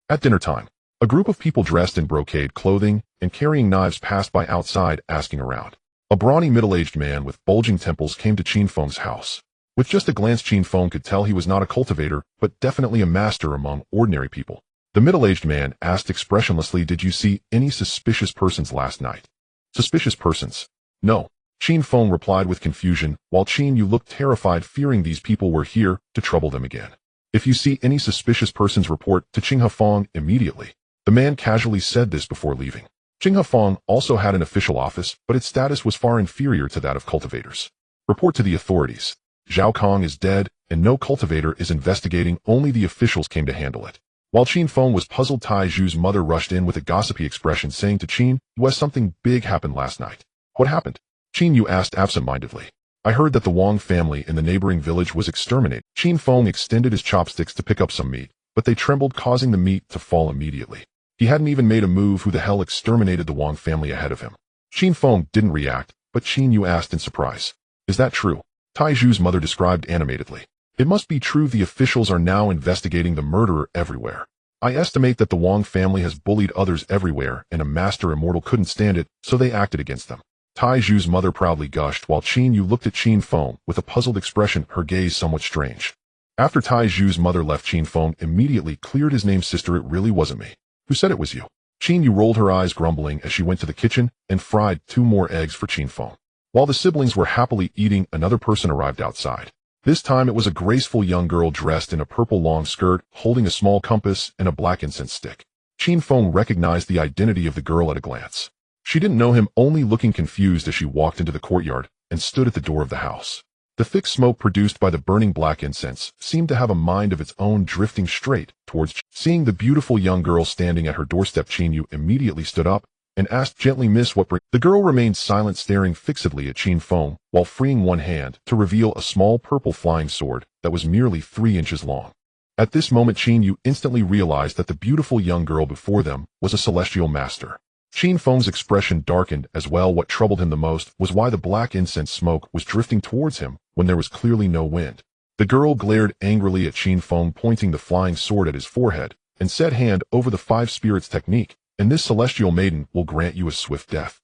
At dinner time, a group of people dressed in brocade clothing and carrying knives passed by outside, asking around. A brawny middle-aged man with bulging temples came to Qin Feng's house. With just a glance, Qin Feng could tell he was not a cultivator, but definitely a master among ordinary people. The middle-aged man asked expressionlessly, "Did you see any suspicious persons last night?" Suspicious persons? No. Qin Feng replied with confusion, while Qin Yu looked terrified, fearing these people were here to trouble them again. "If you see any suspicious persons, report to Qinghe Feng immediately." The man casually said this before leaving. Qinghe Feng also had an official office, but its status was far inferior to that of cultivators. Report to the authorities. Zhao Kong is dead, and no cultivator is investigating, only the officials came to handle it. While Qin Feng was puzzled, Taizhu's mother rushed in with a gossipy expression, saying to Qin Yu, "Something big happened last night." "What happened?" Qin Yu asked absent-mindedly. "I heard that the Wang family in the neighboring village was exterminated." Qin Feng extended his chopsticks to pick up some meat, but they trembled, causing the meat to fall immediately. He hadn't even made a move. Who the hell exterminated the Wang family ahead of him? Qin Feng didn't react, but Qin Yu asked in surprise. "Is that true?" Taizhu's mother described animatedly. "It must be true. The officials are now investigating the murderer everywhere." I estimate that the Wang family has bullied others everywhere, and a master immortal couldn't stand it, so they acted against them. Tai Zhu's mother proudly gushed, while Qin Yu looked at Qin Feng with a puzzled expression, her gaze somewhat strange. After Tai Zhu's mother left, Qin Feng immediately cleared his name. Sister, it really wasn't me. Who said it was you? Qin Yu rolled her eyes, grumbling as she went to the kitchen and fried 2 more eggs for Qin Feng. While the siblings were happily eating, another person arrived outside. This time it was a graceful young girl dressed in a purple long skirt, holding a small compass and a black incense stick. Qin Feng recognized the identity of the girl at a glance. She didn't know him, only looking confused as she walked into the courtyard and stood at the door of the house. The thick smoke produced by the burning black incense seemed to have a mind of its own, drifting straight towards Qin. Seeing the beautiful young girl standing at her doorstep, Qin Yu immediately stood up and asked gently, "Miss, what brings—" The girl remained silent, staring fixedly at Qin Feng while freeing one hand to reveal a small purple flying sword that was merely 3 inches long. At this moment, Qin Yu instantly realized that the beautiful young girl before them was a celestial master. Qin Feng's expression darkened as well. What troubled him the most was why the black incense smoke was drifting towards him when there was clearly no wind. The girl glared angrily at Qin Feng, pointing the flying sword at his forehead, and said, "Hand over the 5 spirits technique, and this celestial maiden will grant you a swift death."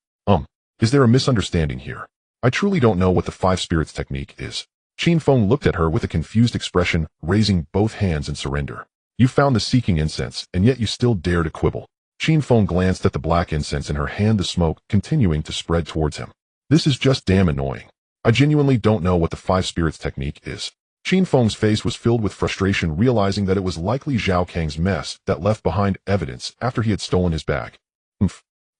Is there a misunderstanding here? I truly don't know what the 5 spirits technique is. Qin Feng looked at her with a confused expression, raising both hands in surrender. You found the seeking incense, and yet you still dare to quibble. Qin Feng glanced at the black incense in her hand, the smoke continuing to spread towards him. This is just damn annoying. I genuinely don't know what the 5 spirits technique is. Qin Feng's face was filled with frustration, realizing that it was likely Zhao Kang's mess that left behind evidence after he had stolen his bag.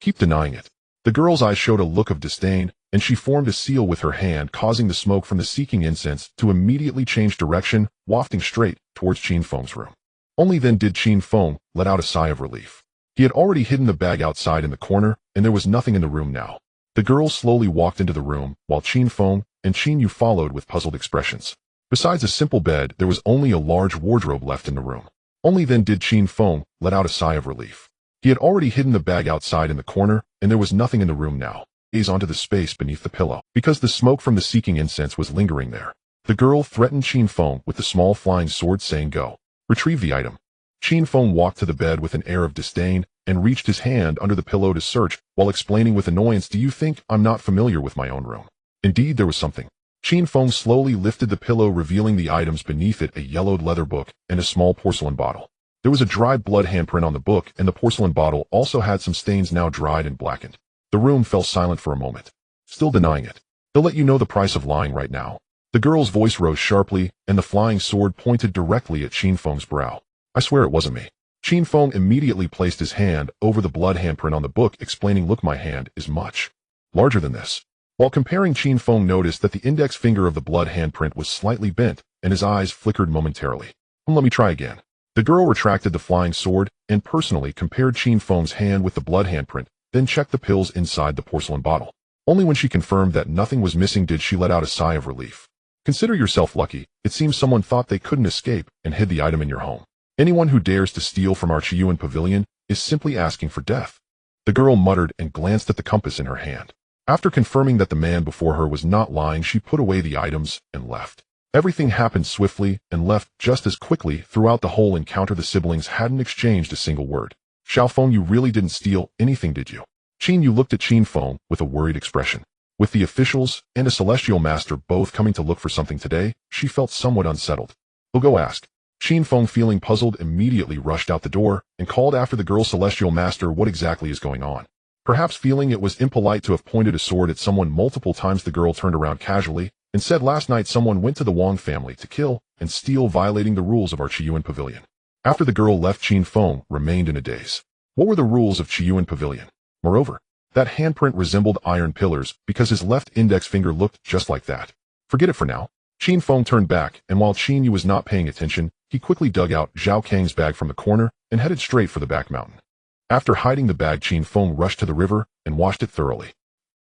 Keep denying it. The girl's eyes showed a look of disdain, and she formed a seal with her hand, causing the smoke from the seeking incense to immediately change direction, wafting straight towards Qin Feng's room. Only then did Qin Feng let out a sigh of relief. He had already hidden the bag outside in the corner, and there was nothing in the room now. The girl slowly walked into the room, while Qin Feng and Qin Yu followed with puzzled expressions. Besides a simple bed, there was only a large wardrobe left in the room. Only then did Qin Feng let out a sigh of relief. He had already hidden the bag outside in the corner, and there was nothing in the room now. Gaze onto the space beneath the pillow, because the smoke from the seeking incense was lingering there. The girl threatened Qin Feng with the small flying sword, saying, "Go. Retrieve the item." Qin Feng walked to the bed with an air of disdain and reached his hand under the pillow to search, while explaining with annoyance, "Do you think I'm not familiar with my own room?" Indeed, there was something. Qin Feng slowly lifted the pillow, revealing the items beneath it, a yellowed leather book and a small porcelain bottle. There was a dried blood handprint on the book, and the porcelain bottle also had some stains, now dried and blackened. The room fell silent for a moment. Still denying it. They'll let you know the price of lying right now. The girl's voice rose sharply, and the flying sword pointed directly at Qin Feng's brow. I swear it wasn't me. Qin Feng immediately placed his hand over the blood handprint on the book, explaining, "Look, my hand is much larger than this." While comparing, Qin Feng noticed that the index finger of the blood handprint was slightly bent, and his eyes flickered momentarily. Let me try again. The girl retracted the flying sword and personally compared Qin Feng's hand with the blood handprint, then checked the pills inside the porcelain bottle. Only when she confirmed that nothing was missing did she let out a sigh of relief. Consider yourself lucky. It seems someone thought they couldn't escape and hid the item in your home. Anyone who dares to steal from our Qiyuan pavilion is simply asking for death. The girl muttered and glanced at the compass in her hand. After confirming that the man before her was not lying, she put away the items and left. Everything happened swiftly and left just as quickly. Throughout the whole encounter, the siblings hadn't exchanged a single word. "Xiao Feng, you really didn't steal anything, did you?" Qin Yu looked at Qin Feng with a worried expression. With the officials and a celestial master both coming to look for something today, she felt somewhat unsettled. "We'll go ask." Qin Feng, feeling puzzled, immediately rushed out the door and called after the girl, "Celestial master, what exactly is going on?" Perhaps feeling it was impolite to have pointed a sword at someone multiple times, the girl turned around casually and said, "Last night someone went to the Wang family to kill and steal, violating the rules of our Qiyuan pavilion." After the girl left, Qin Feng remained in a daze. What were the rules of Qiyuan pavilion? Moreover, that handprint resembled iron pillars because his left index finger looked just like that. Forget it for now. Qin Feng turned back, and while Qin Yu was not paying attention, he quickly dug out Zhao Kang's bag from the corner and headed straight for the back mountain. After hiding the bag, Qin Feng rushed to the river and washed it thoroughly.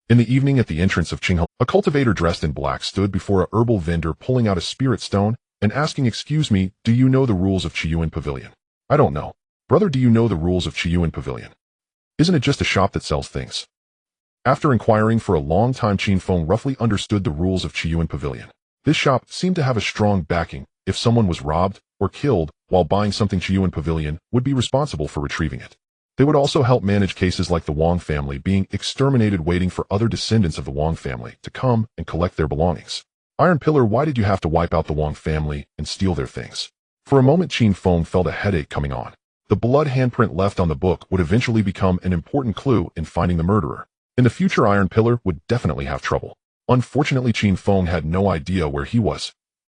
In the evening, at the entrance of Qinghe, a cultivator dressed in black stood before a herbal vendor, pulling out a spirit stone and asking, "Excuse me, do you know the rules of Qiyuan pavilion?" "I don't know." "Brother, do you know the rules of Qiyuan pavilion? Isn't it just a shop that sells things?" After inquiring for a long time, Qin Feng roughly understood the rules of Qiyuan pavilion. This shop seemed to have a strong backing if someone was robbed or killed, while while buying something Qiyuan Pavilion, would be responsible for retrieving it. They would also help manage cases like the Wang family being exterminated, waiting for other descendants of the Wang family to come and collect their belongings. Iron Pillar, why did you have to wipe out the Wang family and steal their things? For a moment Qin Feng felt a headache coming on. The blood handprint left on the book would eventually become an important clue in finding the murderer. In the future, Iron Pillar would definitely have trouble. Unfortunately, Qin Feng had no idea where he was.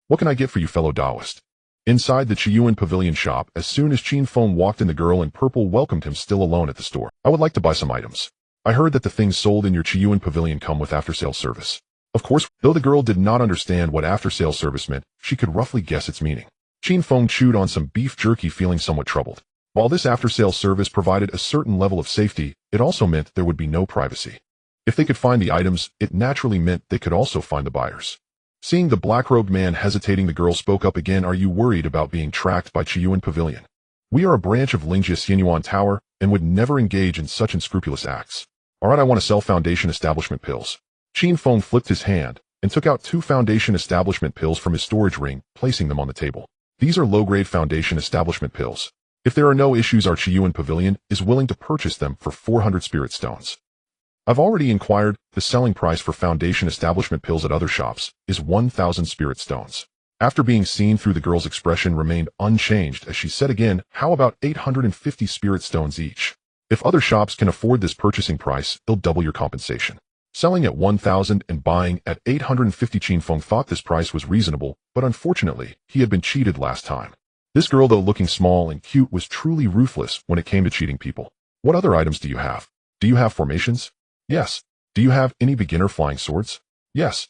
What can I get for you, fellow Taoist? Inside the Qiyuan Pavilion shop, as soon as Qin Feng walked in, the girl in purple welcomed him, still alone at the store. I would like to buy some items. I heard that the things sold in your Qiyuan Pavilion come with after-sale service. Of course, though the girl did not understand what after-sale service meant, she could roughly guess its meaning. Qin Feng chewed on some beef jerky, feeling somewhat troubled. While this after-sale service provided a certain level of safety, it also meant there would be no privacy. If they could find the items, it naturally meant they could also find the buyers. Seeing the black-robed man hesitating, the girl spoke up again. Are you worried about being tracked by Qiyuan Pavilion? We are a branch of Lingjia Xinyuan Tower and would never engage in such unscrupulous acts. Alright, I want to sell Foundation Establishment pills. Qin Feng flipped his hand and took out 2 Foundation Establishment pills from his storage ring, placing them on the table. These are low-grade Foundation Establishment pills. If there are no issues, our Qiyuan Pavilion is willing to purchase them for 400 spirit stones. I've already inquired. The selling price for Foundation Establishment pills at other shops is 1,000 spirit stones. After being seen through, the girl's expression remained unchanged as she said again, how about 850 spirit stones each? If other shops can afford this purchasing price, they'll double your compensation. Selling at 1,000 and buying at 850. Qin Feng thought this price was reasonable, but unfortunately, he had been cheated last time. This girl, though looking small and cute, was truly ruthless when it came to cheating people. What other items do you have? Do you have formations? Yes. Do you have any beginner flying swords? Yes.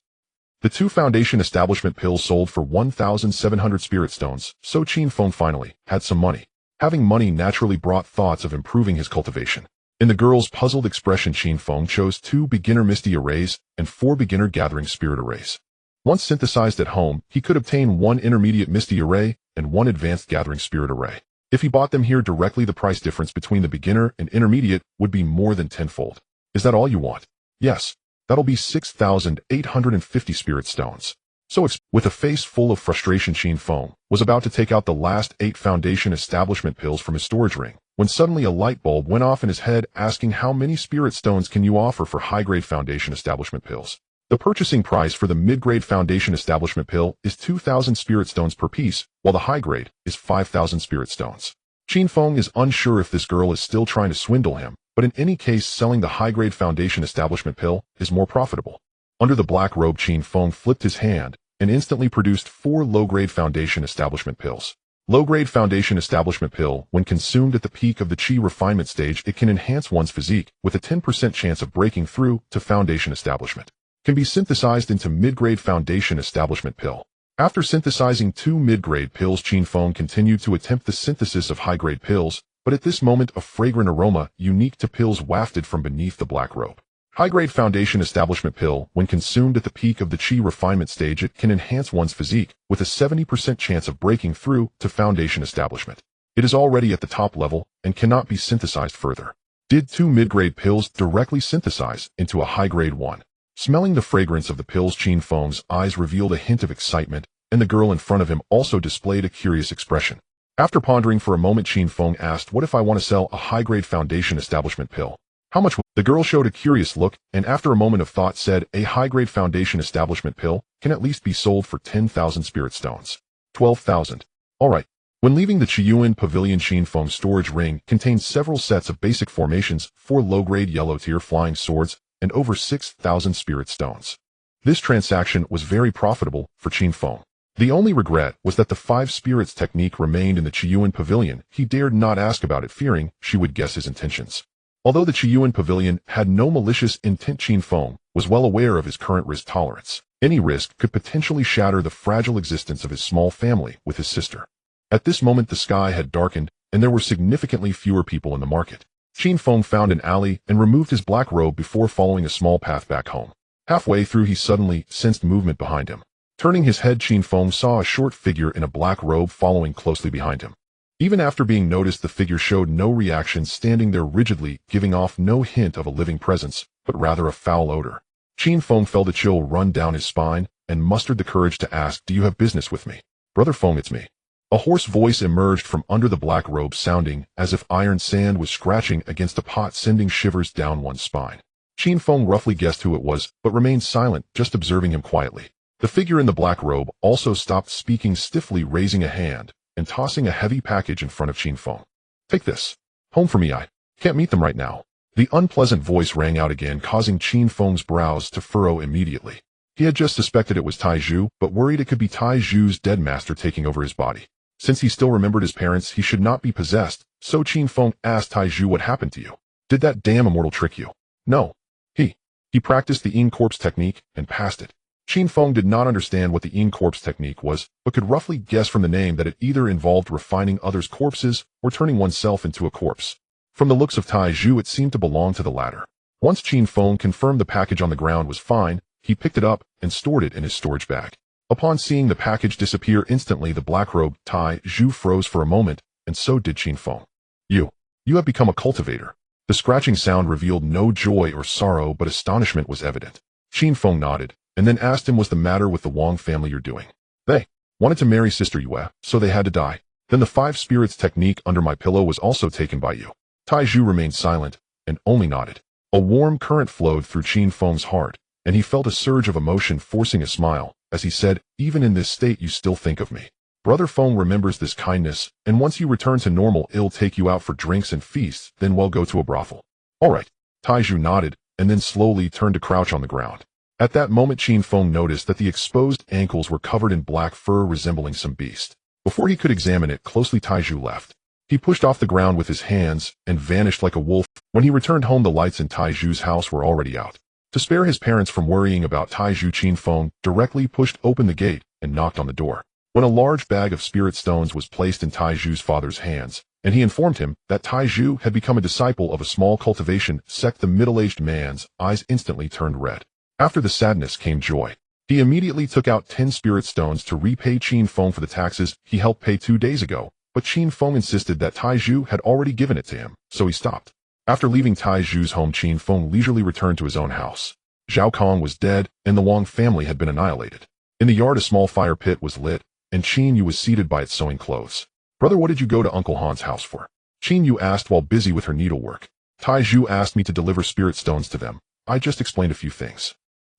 The 2 Foundation Establishment pills sold for 1,700 spirit stones, so Qin Feng finally had some money. Having money naturally brought thoughts of improving his cultivation. In the girl's puzzled expression, Qin Feng chose 2 beginner Misty arrays and 4 beginner Gathering Spirit arrays. Once synthesized at home, he could obtain 1 intermediate Misty array and 1 advanced Gathering Spirit array. If he bought them here directly, the price difference between the beginner and intermediate would be more than tenfold. Is that all you want? Yes. That'll be 6,850 spirit stones. So with a face full of frustration, Qin Feng was about to take out the last 8 Foundation Establishment pills from his storage ring, when suddenly a light bulb went off in his head, asking how many spirit stones can you offer for high-grade Foundation Establishment pills? The purchasing price for the mid-grade Foundation Establishment pill is 2,000 spirit stones per piece, while the high-grade is 5,000 spirit stones. Qin Feng is unsure if this girl is still trying to swindle him, but in any case, selling the high-grade Foundation Establishment pill is more profitable. Under the black robe, Qin Feng flipped his hand and instantly produced 4 low-grade Foundation Establishment pills. Low-grade Foundation Establishment pill, when consumed at the peak of the Qi refinement stage, it can enhance one's physique with a 10% chance of breaking through to Foundation Establishment. Can be synthesized into mid-grade Foundation Establishment pill. After synthesizing 2 mid-grade pills, Qin Feng continued to attempt the synthesis of high-grade pills, but at this moment a fragrant aroma unique to pills wafted from beneath the black robe. High-grade Foundation Establishment pill, when consumed at the peak of the Qi refinement stage, it can enhance one's physique with a 70% chance of breaking through to Foundation Establishment. It is already at the top level and cannot be synthesized further. Did 2 mid-grade pills directly synthesize into a high-grade one? Smelling the fragrance of the pills, Qin Feng's eyes revealed a hint of excitement, and the girl in front of him also displayed a curious expression. After pondering for a moment, Qin Feng asked, what if I want to sell a high-grade Foundation Establishment pill? How much? The girl showed a curious look, and after a moment of thought said, a high-grade Foundation Establishment pill can at least be sold for 10,000 spirit stones. 12,000. Alright. When leaving the Qiyuan Pavilion, Qin Feng's storage ring contained several sets of basic formations, 4 low-grade yellow-tier flying swords, and over 6,000 spirit stones. This transaction was very profitable for Qin Feng. The only regret was that the 5 spirits technique remained in the Qiyuan Pavilion. He dared not ask about it, fearing she would guess his intentions. Although the Qiyuan Pavilion had no malicious intent, Qin Feng was well aware of his current risk tolerance. Any risk could potentially shatter the fragile existence of his small family with his sister. At this moment, the sky had darkened, and there were significantly fewer people in the market. Qin Feng found an alley and removed his black robe before following a small path back home. Halfway through, he suddenly sensed movement behind him. Turning his head, Qin Feng saw a short figure in a black robe following closely behind him. Even after being noticed, the figure showed no reaction, standing there rigidly, giving off no hint of a living presence, but rather a foul odor. Qin Feng felt a chill run down his spine and mustered the courage to ask, do you have business with me? Brother Feng, it's me. A hoarse voice emerged from under the black robe, sounding as if iron sand was scratching against a pot, sending shivers down one's spine. Qin Feng roughly guessed who it was, but remained silent, just observing him quietly. The figure in the black robe also stopped speaking, stiffly raising a hand and tossing a heavy package in front of Qin Feng. "Take this. Home for me. I can't meet them right now." The unpleasant voice rang out again, causing Qin Feng's brows to furrow immediately. He had just suspected it was Tai Zhu, but worried it could be Tai Zhu's dead master taking over his body. Since he still remembered his parents, he should not be possessed, so Qin Feng asked Tai Zhu, "What happened to you? Did that damn immortal trick you?" "No. He practiced the Yin Corpse technique and passed it." Qin Feng did not understand what the Yin Corpse technique was, but could roughly guess from the name that it either involved refining others' corpses or turning oneself into a corpse. From the looks of Tai Zhu, it seemed to belong to the latter. Once Qin Feng confirmed the package on the ground was fine, he picked it up and stored it in his storage bag. Upon seeing the package disappear instantly, the black-robed Tai Zhu froze for a moment, and so did Qin Feng. You have become a cultivator." The scratching sound revealed no joy or sorrow, but astonishment was evident. Qin Feng nodded, and then asked him, "What's the matter with the Wang family you're doing?" "They wanted to marry Sister Yue, so they had to die. Then the 5 spirits technique under my pillow was also taken by you." Tai Zhu remained silent, and only nodded. A warm current flowed through Qin Feng's heart, and he felt a surge of emotion forcing a smile, as he said, "Even in this state you still think of me. Brother Feng remembers this kindness, and once you return to normal, he'll take you out for drinks and feasts, then we'll go to a brothel." "All right." Tai Zhu nodded, and then slowly turned to crouch on the ground. At that moment, Qin Feng noticed that the exposed ankles were covered in black fur resembling some beast. Before he could examine it closely, Tai Zhu left. He pushed off the ground with his hands and vanished like a wolf. When he returned home, the lights in Tai Zhu's house were already out. To spare his parents from worrying about Tai Zhu, Qin Feng directly pushed open the gate and knocked on the door. When a large bag of spirit stones was placed in Tai Zhu's father's hands, and he informed him that Tai Zhu had become a disciple of a small cultivation sect, the middle-aged man's eyes instantly turned red. After the sadness came joy. He immediately took out 10 spirit stones to repay Qin Feng for the taxes he helped pay 2 days ago, but Qin Feng insisted that Tai Zhu had already given it to him, so he stopped. After leaving Tai Zhu's home, Qin Feng leisurely returned to his own house. Zhao Kong was dead, and the Wang family had been annihilated. In the yard, a small fire pit was lit, and Qin Yu was seated by it sewing clothes. "Brother, what did you go to Uncle Han's house for?" Qin Yu asked while busy with her needlework. "Tai Zhu asked me to deliver spirit stones to them. I just explained a few things."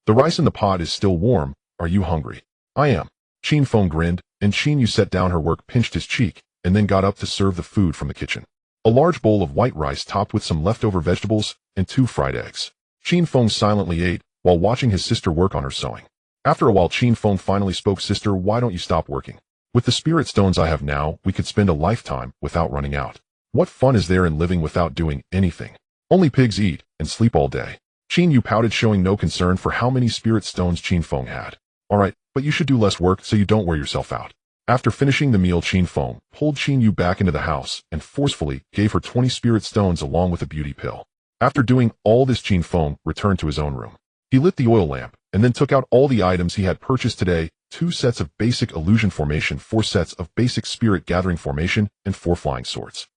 "The rice in the pot is still warm. Are you hungry?" "I am." Qin Feng grinned, and Qin Yu set down her work, pinched his cheek, and then got up to serve the food from the kitchen. A large bowl of white rice topped with some leftover vegetables and 2 fried eggs. Qin Feng silently ate while watching his sister work on her sewing. After a while, Qin Feng finally spoke. "Sister, why don't you stop working? With the spirit stones I have now, we could spend a lifetime without running out. What fun is there in living without doing anything? Only pigs eat and sleep all day." Qin Yu pouted, showing no concern for how many spirit stones Qin Feng had. "All right, but you should do less work so you don't wear yourself out." After finishing the meal, Qin Feng pulled Qin Yu back into the house and forcefully gave her 20 spirit stones along with a beauty pill. After doing all this, Qin Feng returned to his own room. He lit the oil lamp and then took out all the items he had purchased today: 2 sets of basic illusion formation, 4 sets of basic spirit gathering formation, and 4 flying swords.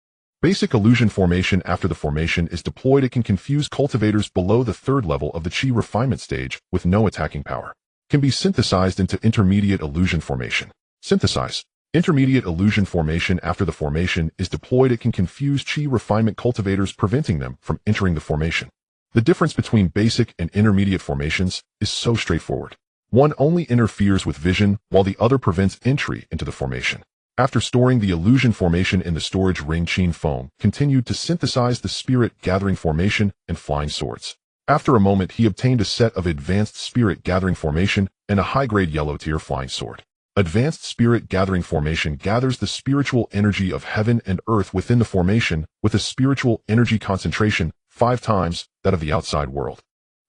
Basic illusion formation. After the formation is deployed, it can confuse cultivators below the 3rd level of the Qi refinement stage with no attacking power. Can be synthesized into intermediate illusion formation. Synthesize. Intermediate illusion formation. After the formation is deployed, it can confuse Qi refinement cultivators, preventing them from entering the formation. The difference between basic and intermediate formations is so straightforward. One only interferes with vision, while the other prevents entry into the formation. After storing the illusion formation in the storage ring, Qin Feng continued to synthesize the spirit gathering formation and flying swords. After a moment, he obtained a set of advanced spirit gathering formation and a high-grade yellow tier flying sword. Advanced spirit gathering formation gathers the spiritual energy of heaven and earth within the formation with a spiritual energy concentration 5 times that of the outside world.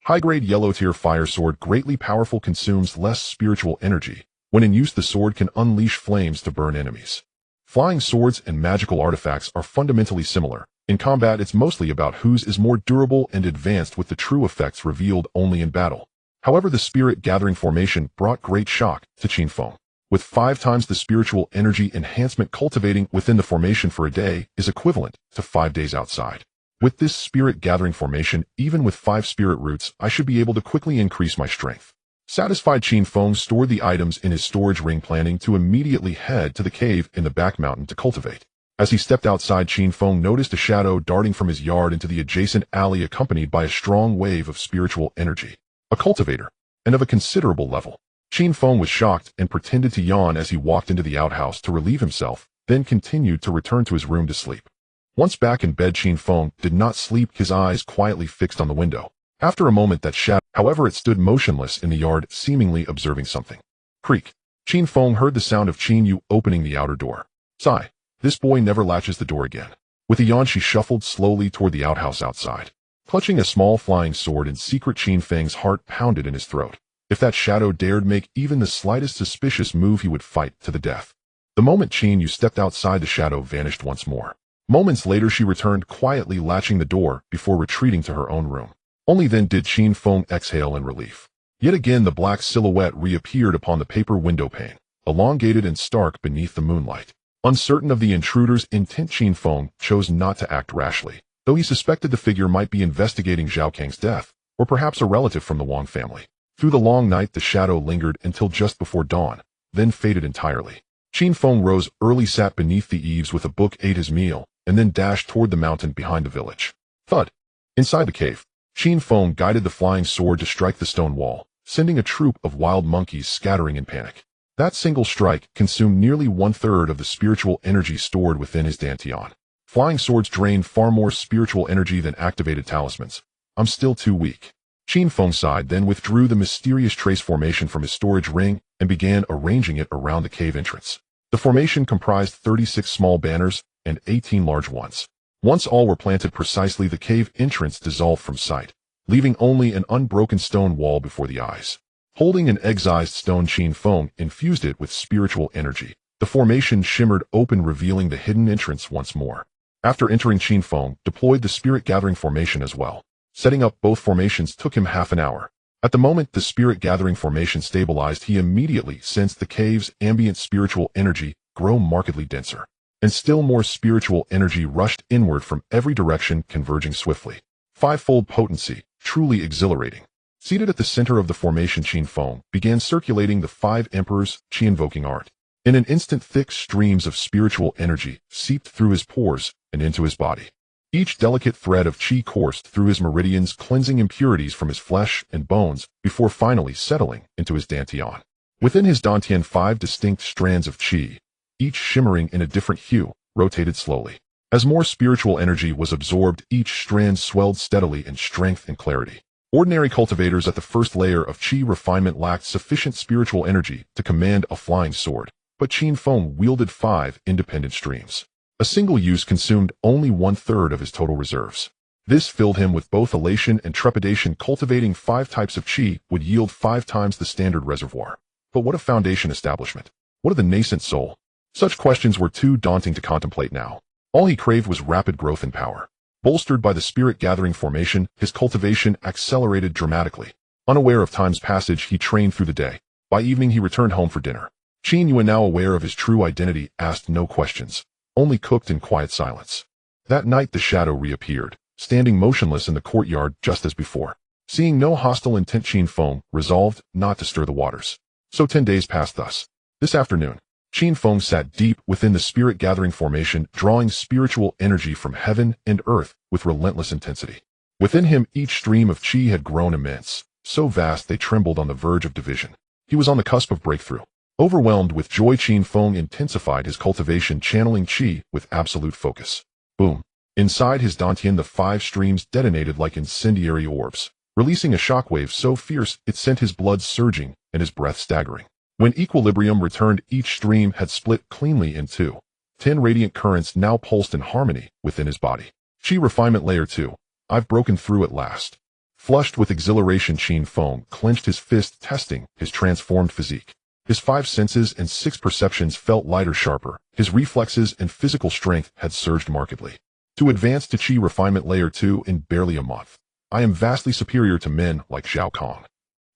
High-grade yellow tier fire sword, greatly powerful, consumes less spiritual energy. When in use, the sword can unleash flames to burn enemies. Flying swords and magical artifacts are fundamentally similar. In combat, it's mostly about whose is more durable and advanced, with the true effects revealed only in battle. However, the spirit gathering formation brought great shock to Qin Feng. With 5 times the spiritual energy enhancement, cultivating within the formation for a day is equivalent to 5 days outside. With this spirit gathering formation, even with 5 spirit roots, I should be able to quickly increase my strength. Satisfied, Qin Feng stored the items in his storage ring, planning to immediately head to the cave in the back mountain to cultivate. As he stepped outside, Qin Feng noticed a shadow darting from his yard into the adjacent alley, accompanied by a strong wave of spiritual energy. A cultivator, and of a considerable level. Qin Feng was shocked and pretended to yawn as he walked into the outhouse to relieve himself, then continued to return to his room to sleep. Once back in bed, Qin Feng did not sleep, his eyes quietly fixed on the window. After a moment, that shadow, however, it stood motionless in the yard, seemingly observing something. Creak. Qin Feng heard the sound of Qin Yu opening the outer door. Sigh. This boy never latches the door again. With a yawn, she shuffled slowly toward the outhouse outside. Clutching a small flying sword in secret, Qin Feng's heart pounded in his throat. If that shadow dared make even the slightest suspicious move, he would fight to the death. The moment Qin Yu stepped outside, the shadow vanished once more. Moments later, she returned, quietly latching the door before retreating to her own room. Only then did Qin Feng exhale in relief. Yet again the black silhouette reappeared upon the paper window pane, elongated and stark beneath the moonlight. Uncertain of the intruder's intent, Qin Feng chose not to act rashly, though he suspected the figure might be investigating Zhao Kang's death, or perhaps a relative from the Wang family. Through the long night, the shadow lingered until just before dawn, then faded entirely. Qin Feng rose early, sat beneath the eaves with a book, ate his meal, and then dashed toward the mountain behind the village. Thud! Inside the cave, Qin Feng guided the flying sword to strike the stone wall, sending a troop of wild monkeys scattering in panic. That single strike consumed nearly 1/3 of the spiritual energy stored within his dantian. Flying swords drain far more spiritual energy than activated talismans. I'm still too weak. Qin Feng sighed, then withdrew the mysterious trace formation from his storage ring and began arranging it around the cave entrance. The formation comprised 36 small banners and 18 large ones. Once all were planted precisely, the cave entrance dissolved from sight, leaving only an unbroken stone wall before the eyes. Holding an excised stone, Qin Feng infused it with spiritual energy. The formation shimmered open, revealing the hidden entrance once more. After entering, Qin Feng deployed the spirit-gathering formation as well. Setting up both formations took him half an hour. At the moment the spirit-gathering formation stabilized, he immediately sensed the cave's ambient spiritual energy grow markedly denser. And still more spiritual energy rushed inward from every direction, converging swiftly. Fivefold potency, truly exhilarating. Seated at the center of the formation, Qin Feng began circulating the 5 emperors' qi-invoking art. In an instant, thick streams of spiritual energy seeped through his pores and into his body. Each delicate thread of qi coursed through his meridians, cleansing impurities from his flesh and bones before finally settling into his dantian. Within his dantian, 5 distinct strands of qi, each shimmering in a different hue, rotated slowly. As more spiritual energy was absorbed, each strand swelled steadily in strength and clarity. Ordinary cultivators at the first layer of qi refinement lacked sufficient spiritual energy to command a flying sword, but Qin Feng wielded 5 independent streams. A single use consumed only 1/3 of his total reserves. This filled him with both elation and trepidation. Cultivating 5 types of qi would yield 5 times the standard reservoir. But what of foundation establishment? What of the nascent soul? Such questions were too daunting to contemplate now. All he craved was rapid growth in power. Bolstered by the spirit-gathering formation, his cultivation accelerated dramatically. Unaware of time's passage, he trained through the day. By evening, he returned home for dinner. Qin Yu, now aware of his true identity, asked no questions, only cooked in quiet silence. That night the shadow reappeared, standing motionless in the courtyard just as before. Seeing no hostile intent, Qin Feng resolved not to stir the waters. So 10 days passed thus. This afternoon, Qin Feng sat deep within the spirit-gathering formation, drawing spiritual energy from heaven and earth with relentless intensity. Within him, each stream of qi had grown immense, so vast they trembled on the verge of division. He was on the cusp of breakthrough. Overwhelmed with joy, Qin Feng intensified his cultivation, channeling qi with absolute focus. Boom! Inside his dantian, the 5 streams detonated like incendiary orbs, releasing a shockwave so fierce it sent his blood surging and his breath staggering. When equilibrium returned, each stream had split cleanly in 2. 10 radiant currents now pulsed in harmony within his body. Qi refinement layer 2. I've broken through at last. Flushed with exhilaration, Qin Feng clenched his fist, testing his transformed physique. His 5 senses and 6 perceptions felt lighter, sharper. His reflexes and physical strength had surged markedly. To advance to Qi refinement layer 2 in barely a month. I am vastly superior to men like Zhao Kang.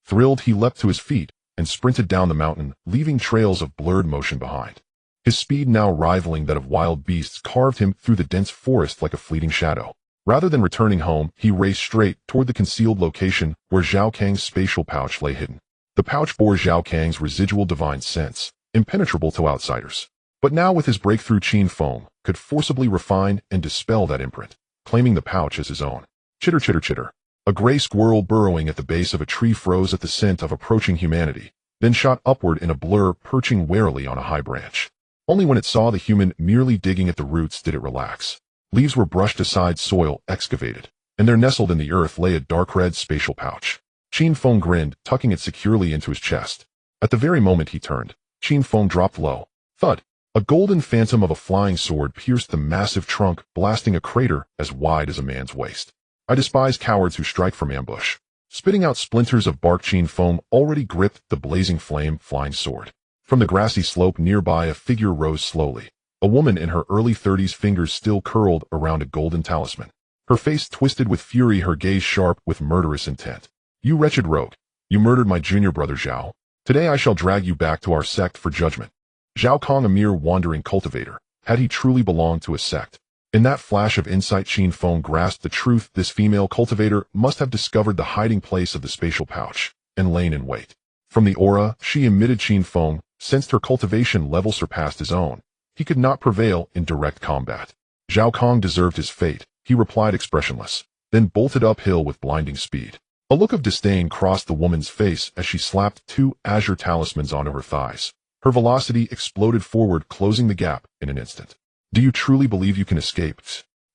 Thrilled, he leapt to his feet and sprinted down the mountain, leaving trails of blurred motion behind. His speed, now rivaling that of wild beasts, carved him through the dense forest like a fleeting shadow. Rather than returning home, he raced straight toward the concealed location where Zhao Kang's spatial pouch lay hidden. The pouch bore Zhao Kang's residual divine sense, impenetrable to outsiders. But now with his breakthrough, Qin Feng could forcibly refine and dispel that imprint, claiming the pouch as his own. Chitter, chitter, chitter. A gray squirrel burrowing at the base of a tree froze at the scent of approaching humanity, then shot upward in a blur, perching warily on a high branch. Only when it saw the human merely digging at the roots did it relax. Leaves were brushed aside, soil excavated, and there nestled in the earth lay a dark red spatial pouch. Qin Feng grinned, tucking it securely into his chest. At the very moment he turned, Qin Feng dropped low. Thud! A golden phantom of a flying sword pierced the massive trunk, blasting a crater as wide as a man's waist. I despise cowards who strike from ambush. Spitting out splinters of bark, Qin Feng already gripped the blazing flame flying sword. From the grassy slope nearby a figure rose slowly. A woman in her early 30s, fingers still curled around a golden talisman. Her face twisted with fury, her gaze sharp with murderous intent. You wretched rogue! You murdered my junior brother Zhao. Today I shall drag you back to our sect for judgment. Zhao Kang, a mere wandering cultivator, had he truly belonged to a sect? In that flash of insight, Qin Feng grasped the truth. This female cultivator must have discovered the hiding place of the spatial pouch, and lain in wait. From the aura she emitted, Qin Feng sensed her cultivation level surpassed his own. He could not prevail in direct combat. Zhao Kang deserved his fate, he replied expressionless, then bolted uphill with blinding speed. A look of disdain crossed the woman's face as she slapped 2 azure talismans onto her thighs. Her velocity exploded forward, closing the gap in an instant. Do you truly believe you can escape?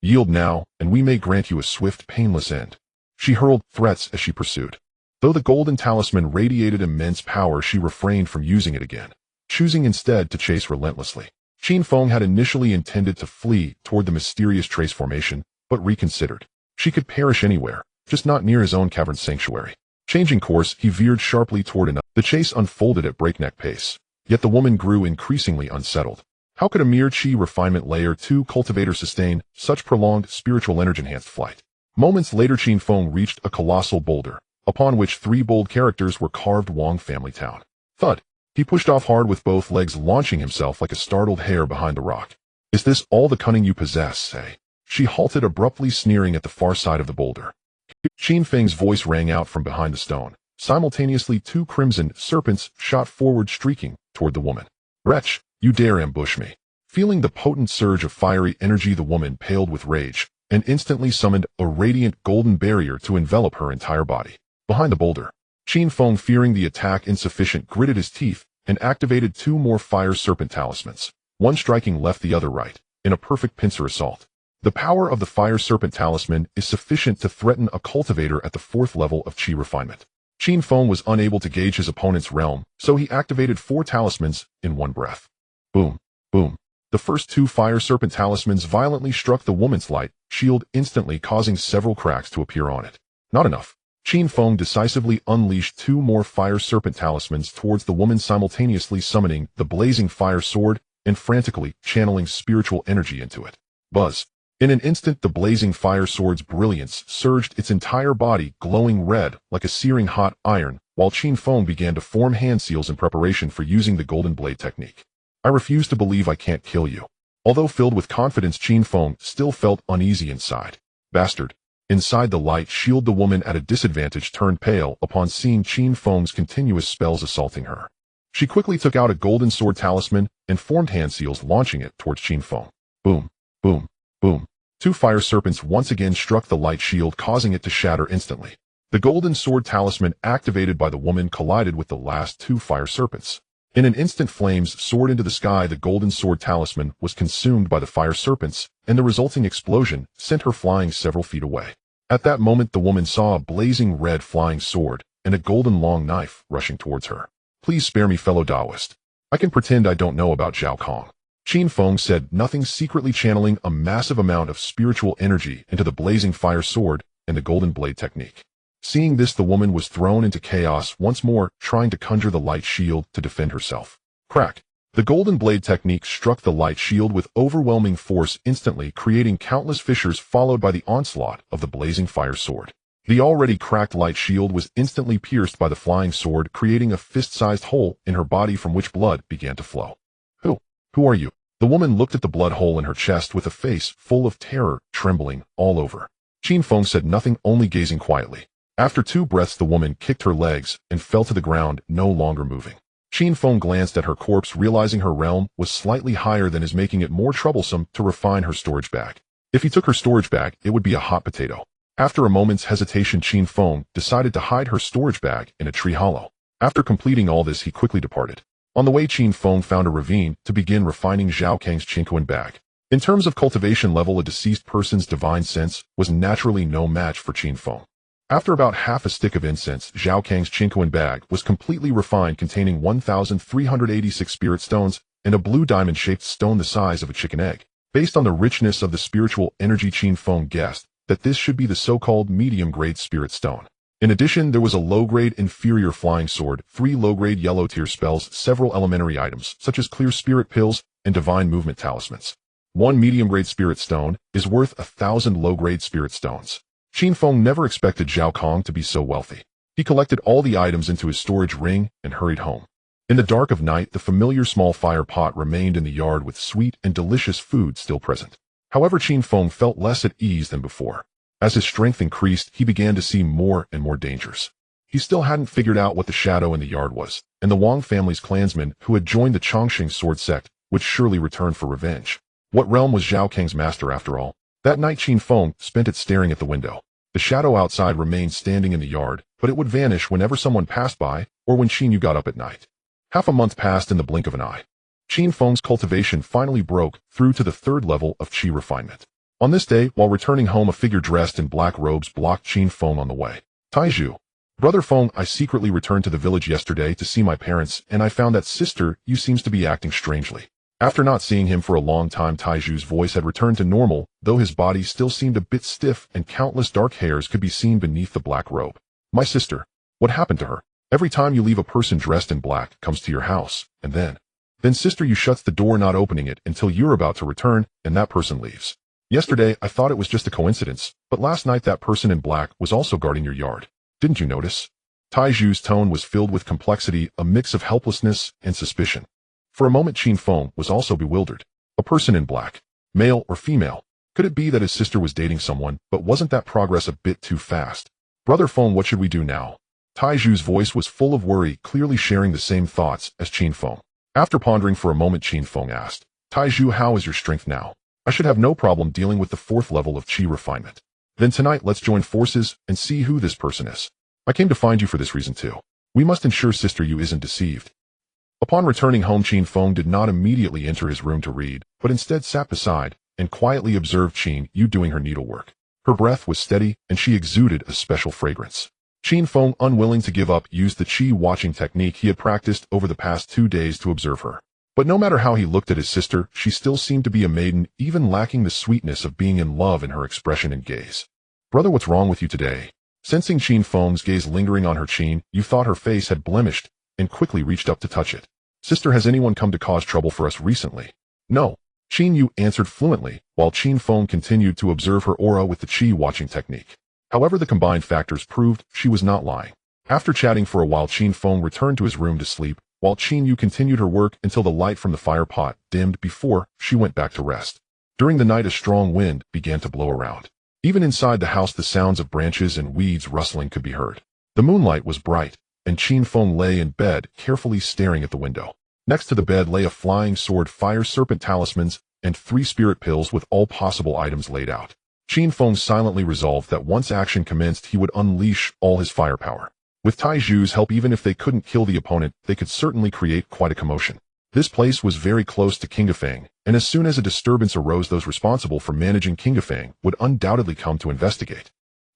Yield now, and we may grant you a swift, painless end. She hurled threats as she pursued. Though the golden talisman radiated immense power, she refrained from using it again, choosing instead to chase relentlessly. Qin Feng had initially intended to flee toward the mysterious trace formation, but reconsidered. She could perish anywhere, just not near his own cavern sanctuary. Changing course, he veered sharply toward another. The chase unfolded at breakneck pace. Yet the woman grew increasingly unsettled. How could a mere Qi refinement layer 2 cultivator sustain such prolonged spiritual energy-enhanced flight? Moments later, Qin Feng reached a colossal boulder, upon which 3 bold characters were carved: Wang Family Town. Thud! He pushed off hard with both legs, launching himself like a startled hare behind the rock. Is this all the cunning you possess, eh? She halted abruptly, sneering at the far side of the boulder. Qin Feng's voice rang out from behind the stone. Simultaneously, 2 crimson serpents shot forward, streaking toward the woman. Wretch, you dare ambush me. Feeling the potent surge of fiery energy, the woman paled with rage, and instantly summoned a radiant golden barrier to envelop her entire body. Behind the boulder, Qin Feng, fearing the attack insufficient, gritted his teeth and activated 2 more fire serpent talismans, one striking left, the other right, in a perfect pincer assault. The power of the fire serpent talisman is sufficient to threaten a cultivator at the 4th level of Qi refinement. Qin Feng was unable to gauge his opponent's realm, so he activated 4 talismans in one breath. Boom, boom. The first 2 fire serpent talismans violently struck the woman's light shield, instantly causing several cracks to appear on it. Not enough. Qin Feng decisively unleashed 2 more fire serpent talismans towards the woman, simultaneously summoning the blazing fire sword and frantically channeling spiritual energy into it. Buzz. In an instant, the blazing fire sword's brilliance surged, its entire body glowing red like a searing hot iron, while Qin Feng began to form hand seals in preparation for using the golden blade technique. I refuse to believe I can't kill you. Although filled with confidence, Qin Feng still felt uneasy inside. Bastard. Inside the light shield, the woman at a disadvantage turned pale upon seeing Qin Feng's continuous spells assaulting her. She quickly took out a golden sword talisman and formed hand seals, launching it towards Qin Feng. Boom, boom, boom. 2 fire serpents once again struck the light shield, causing it to shatter instantly. The golden sword talisman activated by the woman collided with the last 2 fire serpents. In an instant, flames soared into the sky. The golden sword talisman was consumed by the fire serpents, and the resulting explosion sent her flying several feet away. At that moment, the woman saw a blazing red flying sword and a golden long knife rushing towards her. Please spare me, fellow Taoist. I can pretend I don't know about Zhao Kang. Qin Feng said nothing, secretly channeling a massive amount of spiritual energy into the blazing fire sword and the golden blade technique. Seeing this, the woman was thrown into chaos once more, trying to conjure the light shield to defend herself. Crack! The golden blade technique struck the light shield with overwhelming force, instantly creating countless fissures, followed by the onslaught of the blazing fire sword. The already cracked light shield was instantly pierced by the flying sword, creating a fist-sized hole in her body from which blood began to flow. Who are you? The woman looked at the blood hole in her chest with a face full of terror, trembling all over. Qin Feng said nothing, only gazing quietly. After 2 breaths, the woman kicked her legs and fell to the ground, no longer moving. Qin Feng glanced at her corpse, realizing her realm was slightly higher than his, making it more troublesome to refine her storage bag. If he took her storage bag, it would be a hot potato. After a moment's hesitation, Qin Feng decided to hide her storage bag in a tree hollow. After completing all this, he quickly departed. On the way, Qin Feng found a ravine to begin refining Zhao Kang's Qinquan bag. In terms of cultivation level, a deceased person's divine sense was naturally no match for Qin Feng. After about half a stick of incense, Zhao Kang's Qinquan bag was completely refined, containing 1,386 spirit stones and a blue diamond-shaped stone the size of a chicken egg. Based on the richness of the spiritual energy, Qin Feng guessed that this should be the so-called medium-grade spirit stone. In addition, there was a low-grade inferior flying sword, 3 low-grade yellow-tier spells, several elementary items, such as clear spirit pills and divine movement talismans. 1 medium-grade spirit stone is worth 1,000 low-grade spirit stones. Qin Feng never expected Zhao Kang to be so wealthy. He collected all the items into his storage ring and hurried home. In the dark of night, the familiar small fire pot remained in the yard with sweet and delicious food still present. However, Qin Feng felt less at ease than before. As his strength increased, he began to see more and more dangers. He still hadn't figured out what the shadow in the yard was, and the Wang family's clansmen who had joined the Chongqing sword sect would surely return for revenge. What realm was Zhao Kang's master after all? That night, Qin Feng spent it staring at the window. The shadow outside remained standing in the yard, but it would vanish whenever someone passed by or when Qin Yu got up at night. Half a month passed in the blink of an eye. Qin Feng's cultivation finally broke through to the 3rd level of qi refinement. On this day, while returning home, a figure dressed in black robes blocked Qin Feng on the way. Taiju. Brother Feng, I secretly returned to the village yesterday to see my parents, and I found that Sister Yu seems to be acting strangely. After not seeing him for a long time, Taiju's voice had returned to normal, though his body still seemed a bit stiff and countless dark hairs could be seen beneath the black robe. My sister. What happened to her? Every time you leave, a person dressed in black comes to your house, and then Sister Yu shuts the door, not opening it until you're about to return, and that person leaves. Yesterday, I thought it was just a coincidence, but last night that person in black was also guarding your yard. Didn't you notice? Taiju's tone was filled with complexity, a mix of helplessness and suspicion. For a moment, Qin Feng was also bewildered. A person in black, male or female? Could it be that his sister was dating someone, but wasn't that progress a bit too fast? Brother Feng, what should we do now? Taiju's voice was full of worry, clearly sharing the same thoughts as Qin Feng. After pondering for a moment, Qin Feng asked, Taiju, how is your strength now? I should have no problem dealing with the 4th level of qi refinement. Then tonight, let's join forces and see who this person is. I came to find you for this reason too. We must ensure Sister Yu isn't deceived. Upon returning home, Qin Feng did not immediately enter his room to read, but instead sat beside and quietly observed Qin Yu doing her needlework. Her breath was steady, and she exuded a special fragrance. Qin Feng, unwilling to give up, used the qi watching technique he had practiced over the past 2 days to observe her. But no matter how he looked at his sister, she still seemed to be a maiden, even lacking the sweetness of being in love in her expression and gaze. Brother, what's wrong with you today? Sensing Qin Feng's gaze lingering on her Qin Yu thought her face had blemished, and quickly reached up to touch it. Sister, has anyone come to cause trouble for us recently? No. Qin Yu answered fluently, while Qin Feng continued to observe her aura with the qi watching technique. However, the combined factors proved she was not lying. After chatting for a while, Qin Feng returned to his room to sleep, while Qin Yu continued her work until the light from the fire pot dimmed before she went back to rest. During the night, a strong wind began to blow around. Even inside the house, the sounds of branches and weeds rustling could be heard. The moonlight was bright, and Qin Feng lay in bed, carefully staring at the window. Next to the bed lay a flying sword, fire serpent talismans, and 3 spirit pills with all possible items laid out. Qin Feng silently resolved that once action commenced, he would unleash all his firepower. With Taiju's help, even if they couldn't kill the opponent, they could certainly create quite a commotion. This place was very close to Qin Feng, and as soon as a disturbance arose, those responsible for managing Qin Feng would undoubtedly come to investigate.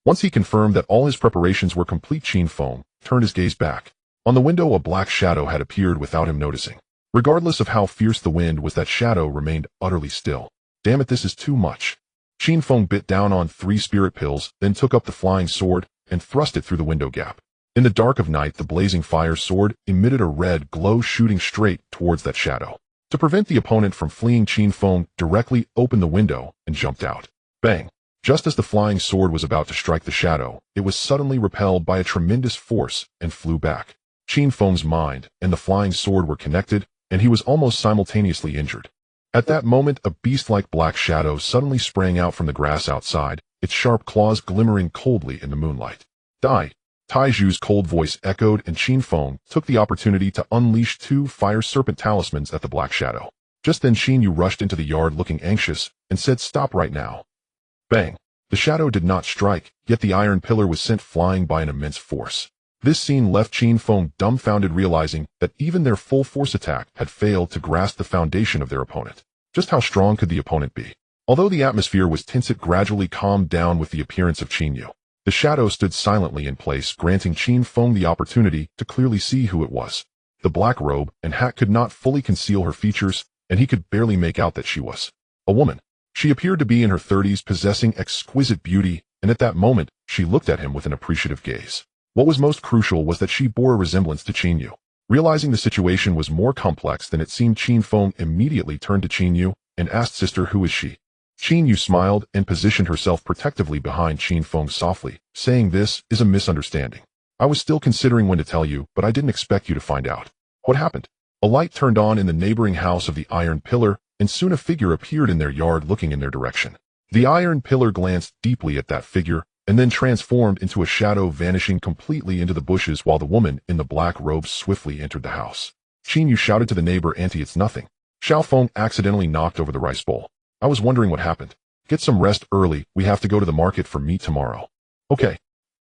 Once he confirmed that all his preparations were complete, Qin Feng turned his gaze back. On the window, a black shadow had appeared without him noticing. Regardless of how fierce the wind was, that shadow remained utterly still. Damn it, this is too much. Qin Feng bit down on 3 spirit pills, then took up the flying sword and thrust it through the window gap. In the dark of night, the blazing fire sword emitted a red glow, shooting straight towards that shadow. To prevent the opponent from fleeing, Qin Feng directly opened the window and jumped out. Bang! Just as the flying sword was about to strike the shadow, it was suddenly repelled by a tremendous force and flew back. Qin Feng's mind and the flying sword were connected, and he was almost simultaneously injured. At that moment, a beast-like black shadow suddenly sprang out from the grass outside, its sharp claws glimmering coldly in the moonlight. Die. Tai Zhu's cold voice echoed, and Qin Feng took the opportunity to unleash 2 fire serpent talismans at the black shadow. Just then Qin Yu rushed into the yard looking anxious, and said, "Stop right now." Bang! The shadow did not strike, yet the iron pillar was sent flying by an immense force. This scene left Qin Feng dumbfounded, realizing that even their full force attack had failed to grasp the foundation of their opponent. Just how strong could the opponent be? Although the atmosphere was tense, it gradually calmed down with the appearance of Qin Yu. The shadow stood silently in place, granting Qin Feng the opportunity to clearly see who it was. The black robe and hat could not fully conceal her features, and he could barely make out that she was a woman. She appeared to be in her 30s, possessing exquisite beauty, and at that moment, she looked at him with an appreciative gaze. What was most crucial was that she bore a resemblance to Qin Yu. Realizing the situation was more complex than it seemed, Qin Feng immediately turned to Qin Yu and asked, "Sister, who is she?" Qin Yu smiled and positioned herself protectively behind Qin Feng softly, saying, "This is a misunderstanding. I was still considering when to tell you, but I didn't expect you to find out." What happened? A light turned on in the neighboring house of the Iron Pillar, and soon a figure appeared in their yard looking in their direction. The Iron Pillar glanced deeply at that figure, and then transformed into a shadow, vanishing completely into the bushes while the woman in the black robe swiftly entered the house. Qin Yu shouted to the neighbor, "Auntie, it's nothing. Xiao Feng accidentally knocked over the rice bowl. I was wondering what happened. Get some rest early, we have to go to the market for meat tomorrow." "Okay."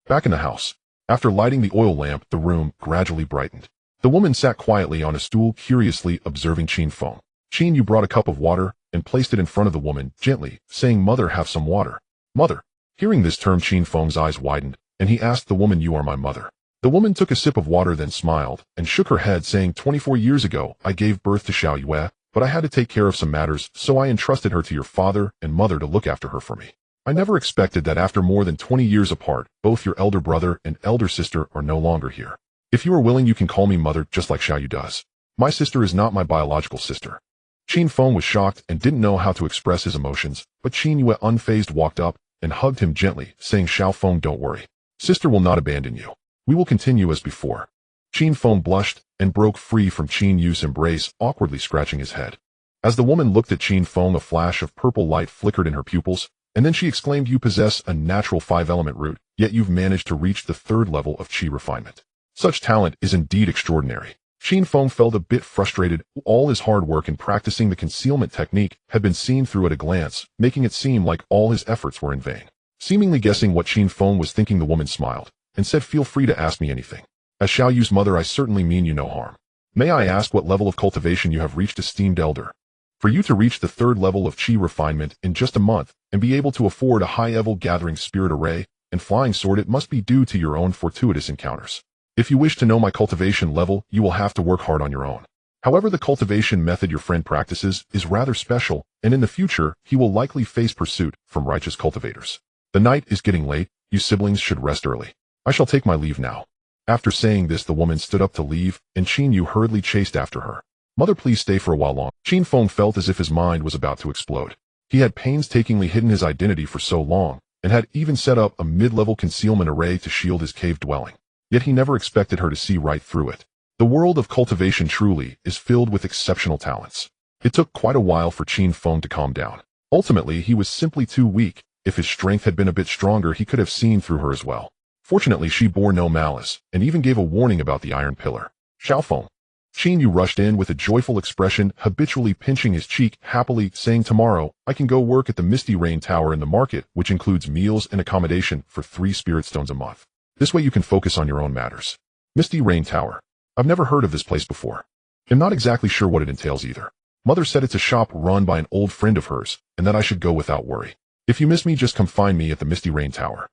Back in the house. After lighting the oil lamp, the room gradually brightened. The woman sat quietly on a stool, curiously observing Qin Feng. Qin Yu brought a cup of water and placed it in front of the woman, gently, saying, "Mother, have some water." "Mother." Hearing this term, Qin Feng's eyes widened, and he asked the woman, "You are my mother?" The woman took a sip of water, then smiled, and shook her head, saying, 24 years ago, I gave birth to Xiao Yue, but I had to take care of some matters, so I entrusted her to your father and mother to look after her for me. I never expected that after more than 20 years apart, both your elder brother and elder sister are no longer here. If you are willing, you can call me mother, just like Xiao Yu does. My sister is not my biological sister." Qin Feng was shocked and didn't know how to express his emotions, but Qin Yue, unfazed, walked up and hugged him gently, saying, "Xiao Feng, don't worry. Sister will not abandon you. We will continue as before." Qin Feng blushed and broke free from Qin Yu's embrace, awkwardly scratching his head. As the woman looked at Qin Feng, a flash of purple light flickered in her pupils, and then she exclaimed, "You possess a natural 5-element root, yet you've managed to reach the 3rd level of Qi refinement. Such talent is indeed extraordinary." Qin Feng felt a bit frustrated. All his hard work in practicing the concealment technique had been seen through at a glance, making it seem like all his efforts were in vain. Seemingly guessing what Qin Feng was thinking, the woman smiled and said, "Feel free to ask me anything. As Xiao Yu's mother, I certainly mean you no harm. May I ask what level of cultivation you have reached, esteemed elder?" For you to reach the 3rd level of Qi refinement in just a month and be able to afford a high-level gathering spirit array and flying sword, it must be due to your own fortuitous encounters. If you wish to know my cultivation level, you will have to work hard on your own. However, the cultivation method your friend practices is rather special, and in the future, he will likely face pursuit from righteous cultivators. The night is getting late, you siblings should rest early. I shall take my leave now. After saying this, the woman stood up to leave, and Qin Yu hurriedly chased after her. "Mother, please stay for a while longer." Qin Feng felt as if his mind was about to explode. He had painstakingly hidden his identity for so long, and had even set up a mid-level concealment array to shield his cave dwelling. Yet he never expected her to see right through it. The world of cultivation truly is filled with exceptional talents. It took quite a while for Qin Feng to calm down. Ultimately, he was simply too weak. If his strength had been a bit stronger, he could have seen through her as well. Fortunately, she bore no malice, and even gave a warning about the Iron Pillar. "Xiao Feng." Qin Yu rushed in with a joyful expression, habitually pinching his cheek, happily saying, "Tomorrow, I can go work at the Misty Rain Tower in the market, which includes meals and accommodation for 3 spirit stones a month. This way you can focus on your own matters." Misty Rain Tower. I've never heard of this place before. I'm not exactly sure what it entails either. Mother said it's a shop run by an old friend of hers, and that I should go without worry. If you miss me, just come find me at the Misty Rain Tower.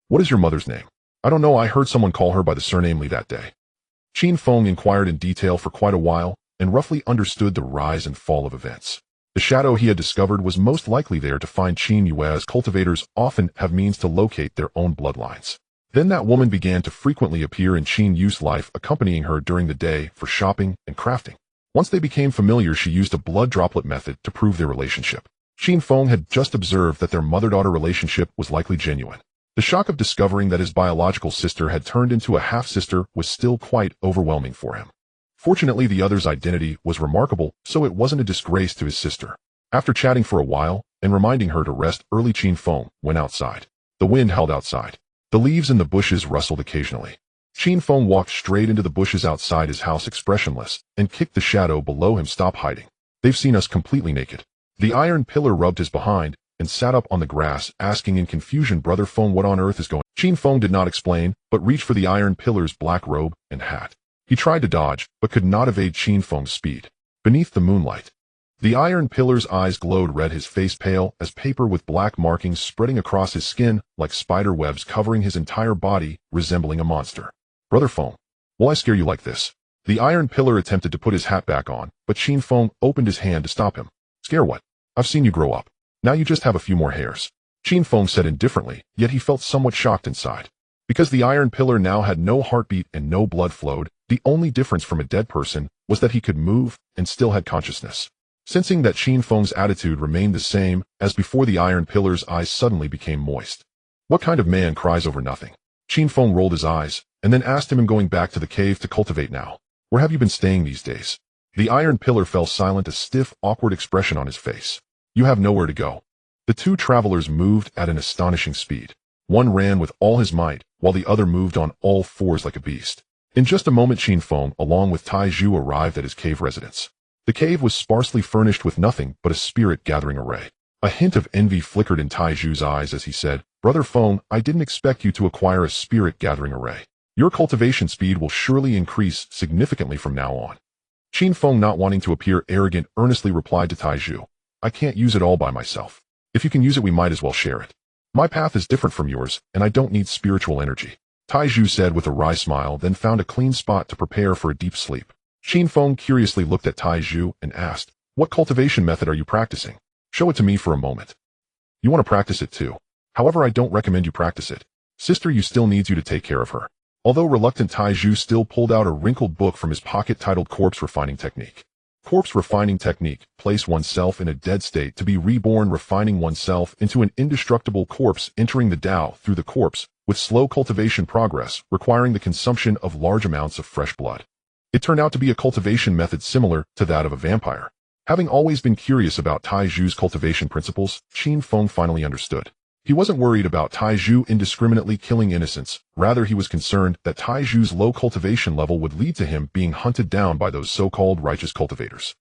What is your mother's name? I don't know, I heard someone call her by the surname Li that day. Qin Feng inquired in detail for quite a while, and roughly understood the rise and fall of events. The shadow he had discovered was most likely there to find Qin Yue, as cultivators often have means to locate their own bloodlines. Then that woman began to frequently appear in Qin Yu's life, accompanying her during the day for shopping and crafting. Once they became familiar, she used a blood droplet method to prove their relationship. Qin Feng had just observed that their mother-daughter relationship was likely genuine. The shock of discovering that his biological sister had turned into a half-sister was still quite overwhelming for him. Fortunately, the other's identity was remarkable, so it wasn't a disgrace to his sister. After chatting for a while, and reminding her to rest early, Qin Feng went outside. The wind howled outside. The leaves in the bushes rustled occasionally. Qin Feng walked straight into the bushes outside his house expressionless and kicked the shadow below him. Stop hiding. They've seen us completely naked. The iron pillar rubbed his behind and sat up on the grass, asking in confusion, Brother Feng, what on earth is going on? Qin Feng did not explain, but reached for the iron pillar's black robe and hat. He tried to dodge, but could not evade Qin Feng's speed. Beneath the moonlight, the iron pillar's eyes glowed red, his face pale as paper with black markings spreading across his skin like spider webs covering his entire body, resembling a monster. Brother Feng, will I scare you like this? The iron pillar attempted to put his hat back on, but Qin Feng opened his hand to stop him. Scare what? I've seen you grow up. Now you just have a few more hairs. Qin Feng said indifferently, yet he felt somewhat shocked inside. Because the iron pillar now had no heartbeat and no blood flowed, the only difference from a dead person was that he could move and still had consciousness. Sensing that Qin Feng's attitude remained the same as before, the iron pillar's eyes suddenly became moist. What kind of man cries over nothing? Qin Feng rolled his eyes, and then asked him, going back to the cave to cultivate now. Where have you been staying these days? The iron pillar fell silent, a stiff, awkward expression on his face. You have nowhere to go. The two travelers moved at an astonishing speed. One ran with all his might, while the other moved on all fours like a beast. In just a moment, Qin Feng, along with Tai Zhu, arrived at his cave residence. The cave was sparsely furnished with nothing but a spirit-gathering array. A hint of envy flickered in Tai Zhu's eyes as he said, Brother Feng, I didn't expect you to acquire a spirit-gathering array. Your cultivation speed will surely increase significantly from now on. Qin Feng, not wanting to appear arrogant, earnestly replied to Tai Zhu, I can't use it all by myself. If you can use it, we might as well share it. My path is different from yours, and I don't need spiritual energy. Tai Zhu said with a wry smile, then found a clean spot to prepare for a deep sleep. Qin Feng curiously looked at Tai Zhu and asked, What cultivation method are you practicing? Show it to me for a moment. You want to practice it too. However, I don't recommend you practice it. Sister Yu still needs you to take care of her. Although reluctant, Tai Zhu still pulled out a wrinkled book from his pocket titled Corpse Refining Technique. Corpse Refining Technique: place oneself in a dead state to be reborn, refining oneself into an indestructible corpse, entering the Tao through the corpse, with slow cultivation progress, requiring the consumption of large amounts of fresh blood. It turned out to be a cultivation method similar to that of a vampire. Having always been curious about Tai Zhu's cultivation principles, Qin Feng finally understood. He wasn't worried about Tai Zhu indiscriminately killing innocents, rather he was concerned that Tai Zhu's low cultivation level would lead to him being hunted down by those so-called righteous cultivators.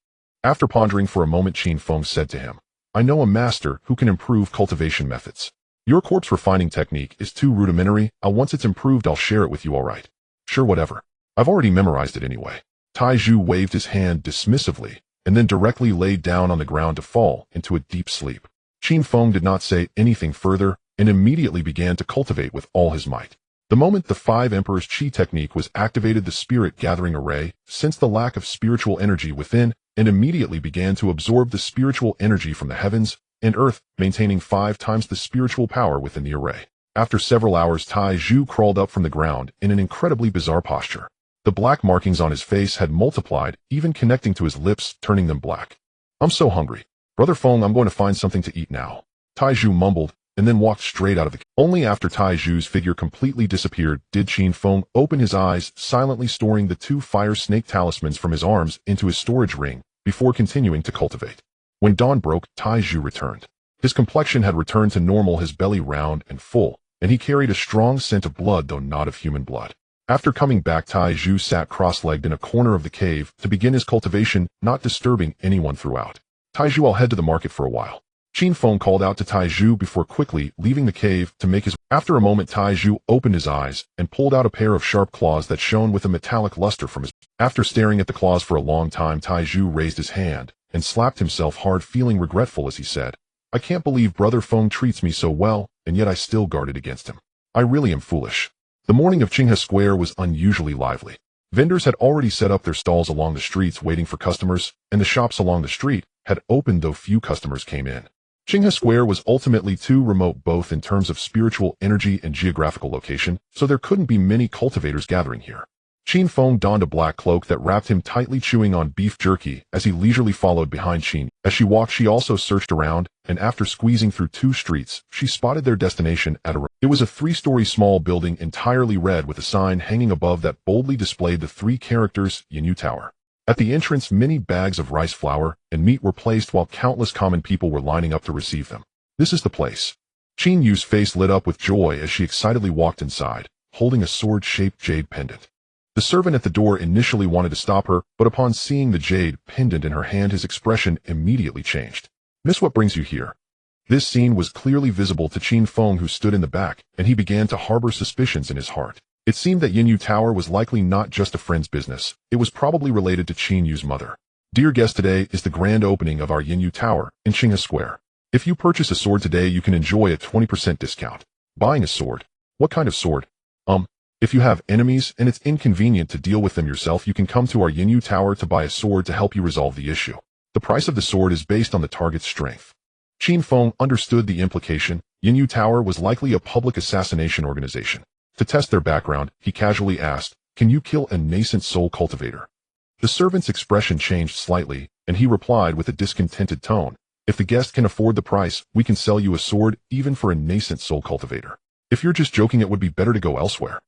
After pondering for a moment, Qin Feng said to him, I know a master who can improve cultivation methods. Your corpse refining technique is too rudimentary. Once it's improved, I'll share it with you, alright? Sure, whatever. I've already memorized it anyway. Tai Zhu waved his hand dismissively, and then directly laid down on the ground to fall into a deep sleep. Qin Feng did not say anything further, and immediately began to cultivate with all his might. The moment the Five Emperors Qi technique was activated, the spirit-gathering array sensed the lack of spiritual energy within, and immediately began to absorb the spiritual energy from the heavens and earth, maintaining 5 times the spiritual power within the array. After several hours, Tai Zhu crawled up from the ground in an incredibly bizarre posture. The black markings on his face had multiplied, even connecting to his lips, turning them black. I'm so hungry. Brother Feng, I'm going to find something to eat now. Tai Zhu mumbled, and then walked straight out of the cave. Only after Tai Zhu's figure completely disappeared did Qin Feng open his eyes, silently storing the 2 fire snake talismans from his arms into his storage ring, before continuing to cultivate. When dawn broke, Tai Zhu returned. His complexion had returned to normal, his belly round and full, and he carried a strong scent of blood, though not of human blood. After coming back, Tai Zhu sat cross-legged in a corner of the cave to begin his cultivation, not disturbing anyone throughout. Tai Zhu, I'll head to the market for a while. Qin Feng called out to Tai Zhu before quickly leaving the cave to make his. After a moment, Tai Zhu opened his eyes and pulled out a pair of sharp claws that shone with a metallic luster from his. After staring at the claws for a long time, Tai Zhu raised his hand and slapped himself hard, feeling regretful as he said, I can't believe Brother Feng treats me so well, and yet I still guarded against him. I really am foolish. The morning of Qinghe Square was unusually lively. Vendors had already set up their stalls along the streets waiting for customers, and the shops along the street had opened, though few customers came in. Qinghe Square was ultimately too remote both in terms of spiritual energy and geographical location, so there couldn't be many cultivators gathering here. Qin Feng donned a black cloak that wrapped him tightly, chewing on beef jerky as he leisurely followed behind Qin. As she walked, she also searched around, and after squeezing through 2 streets, she spotted their destination at a. It was a 3-story small building entirely red with a sign hanging above that boldly displayed the 3 characters Yinyu Tower. At the entrance, many bags of rice flour and meat were placed while countless common people were lining up to receive them. This is the place. Qin Yu's face lit up with joy as she excitedly walked inside, holding a sword-shaped jade pendant. The servant at the door initially wanted to stop her, but upon seeing the jade pendant in her hand, his expression immediately changed. "Miss, what brings you here?" This scene was clearly visible to Qin Feng, who stood in the back, and he began to harbor suspicions in his heart. It seemed that Yin Yu Tower was likely not just a friend's business. It was probably related to Qin Yu's mother. "Dear guest, today is the grand opening of our Yin Yu Tower in Qinghe Square. If you purchase a sword today, you can enjoy a 20% discount. Buying a sword? What kind of sword? If you have enemies and it's inconvenient to deal with them yourself, you can come to our Yin Yu Tower to buy a sword to help you resolve the issue. The price of the sword is based on the target's strength." Qin Feng understood the implication. Yin Yu Tower was likely a public assassination organization. To test their background, he casually asked, "Can you kill a nascent soul cultivator?" The servant's expression changed slightly, and he replied with a discontented tone, "If the guest can afford the price, we can sell you a sword even for a nascent soul cultivator. If you're just joking, it would be better to go elsewhere."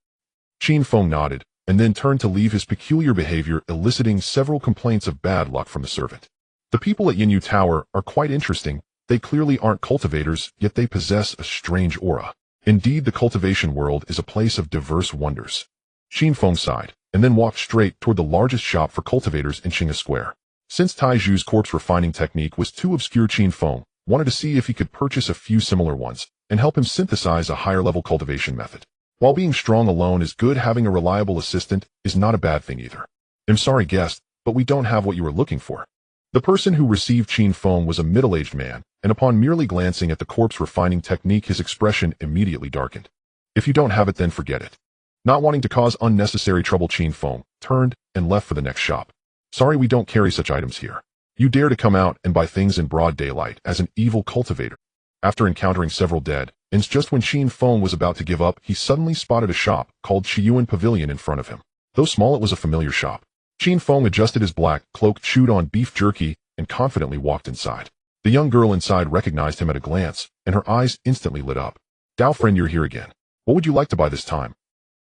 Qin Feng nodded, and then turned to leave, his peculiar behavior eliciting several complaints of bad luck from the servant. The people at Yin Yu Tower are quite interesting. They clearly aren't cultivators, yet they possess a strange aura. Indeed, the cultivation world is a place of diverse wonders. Qin Feng sighed, and then walked straight toward the largest shop for cultivators in Qinghe Square. Since Taiju's corpse refining technique was too obscure, Qin Feng wanted to see if he could purchase a few similar ones and help him synthesize a higher-level cultivation method. While being strong alone is good, having a reliable assistant is not a bad thing either. "I'm sorry, guest, but we don't have what you were looking for." The person who received Qin Feng was a middle-aged man, and upon merely glancing at the corpse refining technique, his expression immediately darkened. "If you don't have it, then forget it." Not wanting to cause unnecessary trouble, Qin Feng turned and left for the next shop. "Sorry, we don't carry such items here. You dare to come out and buy things in broad daylight as an evil cultivator." After encountering several dead ends just when Qin Feng was about to give up, he suddenly spotted a shop called Qiyuan Pavilion in front of him. Though small, it was a familiar shop. Qin Feng adjusted his black cloak, chewed on beef jerky, and confidently walked inside. The young girl inside recognized him at a glance, and her eyes instantly lit up. "Dao friend, you're here again. What would you like to buy this time?"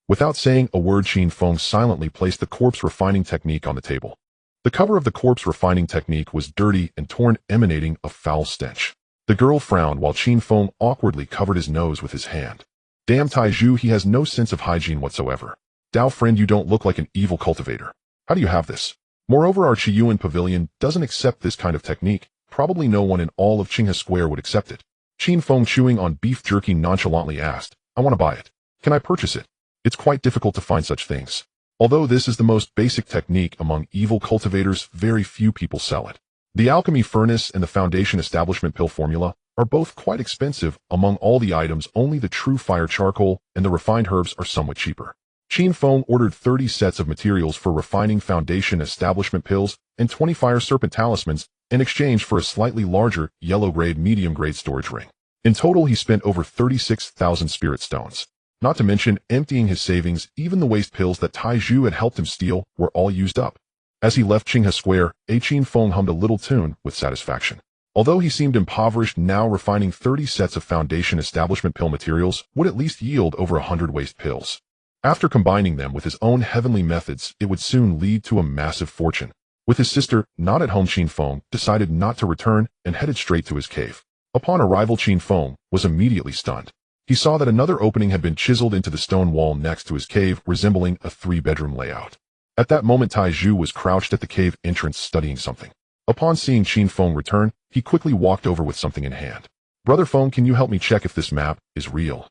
Without saying a word, Qin Feng silently placed the corpse refining technique on the table. The cover of the corpse refining technique was dirty and torn, emanating a foul stench. The girl frowned while Qin Feng awkwardly covered his nose with his hand. "Damn Taiju, he has no sense of hygiene whatsoever. Dao friend, you don't look like an evil cultivator. How do you have this? Moreover, our Qiyuan Pavilion doesn't accept this kind of technique. Probably no one in all of Qinghe Square would accept it." Qin Feng, chewing on beef jerky, nonchalantly asked, "I want to buy it. Can I purchase it? It's quite difficult to find such things. Although this is the most basic technique among evil cultivators, very few people sell it. The alchemy furnace and the foundation establishment pill formula are both quite expensive. Among all the items, only the true fire charcoal and the refined herbs are somewhat cheaper." Qin Feng ordered 30 sets of materials for refining foundation establishment pills and 20 fire serpent talismans in exchange for a slightly larger, yellow-grade, medium-grade storage ring. In total, he spent over 36,000 spirit stones. Not to mention emptying his savings. Even the waste pills that Taiju had helped him steal were all used up. As he left Qinghe Square, Qin Feng hummed a little tune with satisfaction. Although he seemed impoverished now, refining 30 sets of foundation establishment pill materials would at least yield over 100 waste pills. After combining them with his own heavenly methods, it would soon lead to a massive fortune. With his sister not at home, Qin Feng decided not to return and headed straight to his cave. Upon arrival, Qin Feng was immediately stunned. He saw that another opening had been chiseled into the stone wall next to his cave, resembling a 3-bedroom layout. At that moment, Taiju was crouched at the cave entrance studying something. Upon seeing Qin Feng return, he quickly walked over with something in hand. "Brother Feng, can you help me check if this map is real?"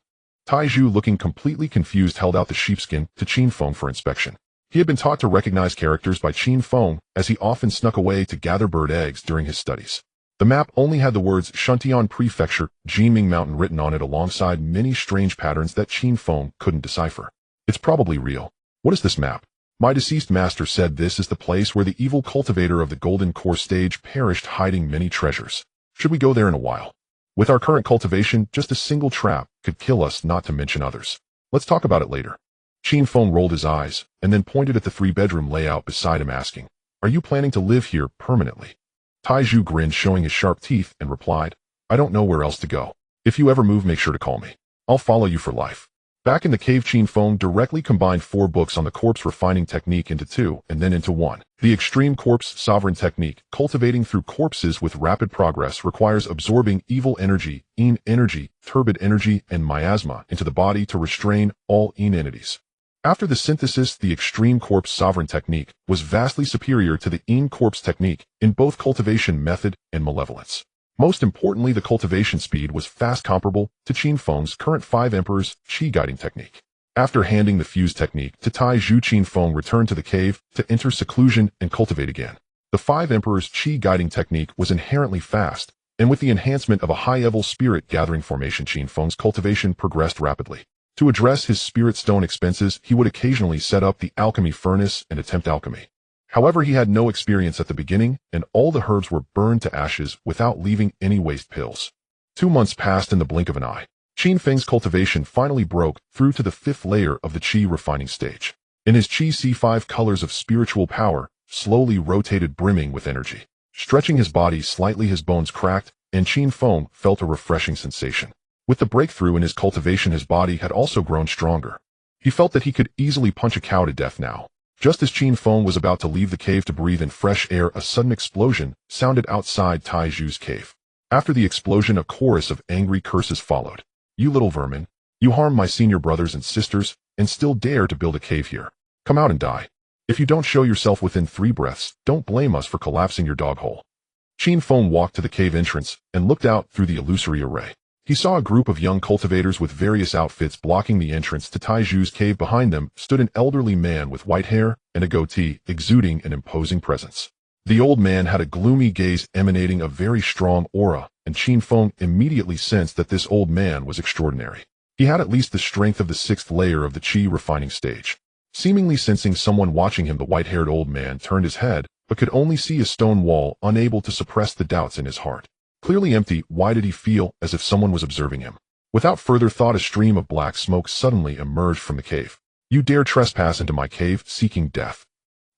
Taiju, looking completely confused, held out the sheepskin to Qin Feng for inspection. He had been taught to recognize characters by Qin Feng, as he often snuck away to gather bird eggs during his studies. The map only had the words Shuntian Prefecture, Jinming Mountain written on it, alongside many strange patterns that Qin Feng couldn't decipher. "It's probably real. What is this map? My deceased master said this is the place where the evil cultivator of the Golden Core stage perished, hiding many treasures. Should we go there in a while? With our current cultivation, just a single trap could kill us, not to mention others. Let's talk about it later." Qin Feng rolled his eyes, and then pointed at the 3-bedroom layout beside him, asking, "Are you planning to live here permanently?" Taiju grinned, showing his sharp teeth, and replied, "I don't know where else to go. If you ever move, make sure to call me. I'll follow you for life." Back in the cave, Qin Feng directly combined 4 books on the corpse refining technique into 2 and then into 1. The extreme corpse sovereign technique, cultivating through corpses with rapid progress, requires absorbing evil energy, Yin energy, turbid energy, and miasma into the body to restrain all Yin entities. After the synthesis, the extreme corpse sovereign technique was vastly superior to the Yin corpse technique in both cultivation method and malevolence. Most importantly, the cultivation speed was fast comparable to Qin Feng's current 5 Emperors Qi guiding technique. After handing the fuse technique to Tai Zhu, Qin Feng returned to the cave to enter seclusion and cultivate again. The 5 Emperors Qi guiding technique was inherently fast, and with the enhancement of a high-level spirit gathering formation, Qin Feng's cultivation progressed rapidly. To address his spirit stone expenses, he would occasionally set up the alchemy furnace and attempt alchemy. However, he had no experience at the beginning, and all the herbs were burned to ashes without leaving any waste pills. 2 months passed in the blink of an eye. Qin Feng's cultivation finally broke through to the 5th layer of the Qi refining stage. In his Qi C5 colors of spiritual power slowly rotated, brimming with energy. Stretching his body slightly, his bones cracked, and Qin Feng felt a refreshing sensation. With the breakthrough in his cultivation, his body had also grown stronger. He felt that he could easily punch a cow to death now. Just as Qin Feng was about to leave the cave to breathe in fresh air, a sudden explosion sounded outside Tai Zhu's cave. After the explosion, a chorus of angry curses followed. "You little vermin! You harm my senior brothers and sisters, and still dare to build a cave here. Come out and die. If you don't show yourself within 3 breaths, don't blame us for collapsing your dog hole." Qin Feng walked to the cave entrance and looked out through the illusory array. He saw a group of young cultivators with various outfits blocking the entrance to Tai Zhu's cave. Behind them stood an elderly man with white hair and a goatee, exuding an imposing presence. The old man had a gloomy gaze emanating a very strong aura, and Qin Feng immediately sensed that this old man was extraordinary. He had at least the strength of the 6th layer of the Qi refining stage. Seemingly sensing someone watching him, the white-haired old man turned his head, but could only see a stone wall, unable to suppress the doubts in his heart. Clearly empty, why did he feel as if someone was observing him? Without further thought, a stream of black smoke suddenly emerged from the cave. "You dare trespass into my cave, seeking death."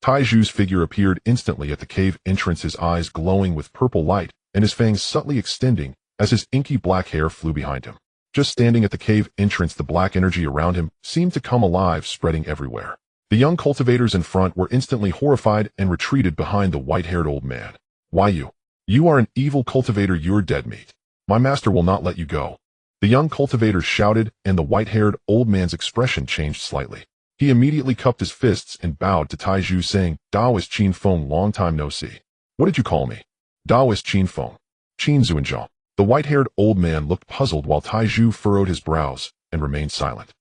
Tai Zhu's figure appeared instantly at the cave entrance, his eyes glowing with purple light, and his fangs subtly extending as his inky black hair flew behind him. Just standing at the cave entrance, the black energy around him seemed to come alive, spreading everywhere. The young cultivators in front were instantly horrified and retreated behind the white-haired old man. "Why you? You are an evil cultivator, you're dead meat. My master will not let you go." The young cultivators shouted, and the white-haired old man's expression changed slightly. He immediately cupped his fists and bowed to Tai Zhu, saying, "Daoist Qin Feng, long time no see. What did you call me?" "Daoist Qin Feng. Qin Zuanzhang." The white-haired old man looked puzzled while Tai Zhu furrowed his brows and remained silent.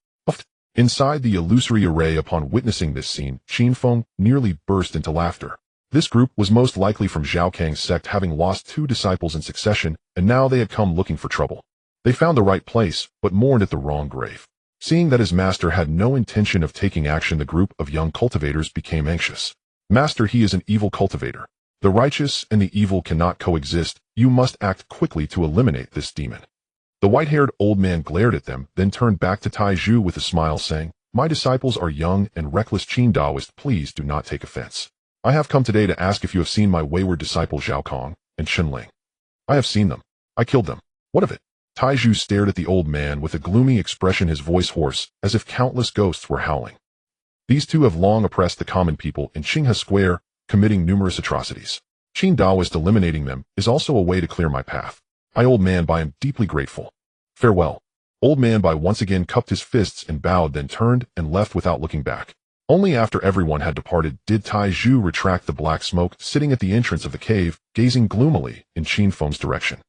Inside the illusory array, upon witnessing this scene, Qin Feng nearly burst into laughter. This group was most likely from Zhao Kang's sect, having lost 2 disciples in succession, and now they had come looking for trouble. They found the right place, but mourned at the wrong grave. Seeing that his master had no intention of taking action, the group of young cultivators became anxious. "Master, he is an evil cultivator. The righteous and the evil cannot coexist. You must act quickly to eliminate this demon." The white-haired old man glared at them, then turned back to Tai Zhu with a smile, saying, "My disciples are young and reckless Qin Daoist. Please do not take offense. I have come today to ask if you have seen my wayward disciple Zhao Kong and Shen Ling." "I have seen them. I killed them. What of it?" Tai Zhu stared at the old man with a gloomy expression, his voice hoarse, as if countless ghosts were howling. "These 2 have long oppressed the common people in Qinghe Square, committing numerous atrocities. Qin Daoist eliminating them is also a way to clear my path. I, old man, by am deeply grateful. Farewell." Old man by once again cupped his fists and bowed, then turned and left without looking back. Only after everyone had departed did Tai Zhu retract the black smoke, sitting at the entrance of the cave, gazing gloomily in Qin Feng's direction.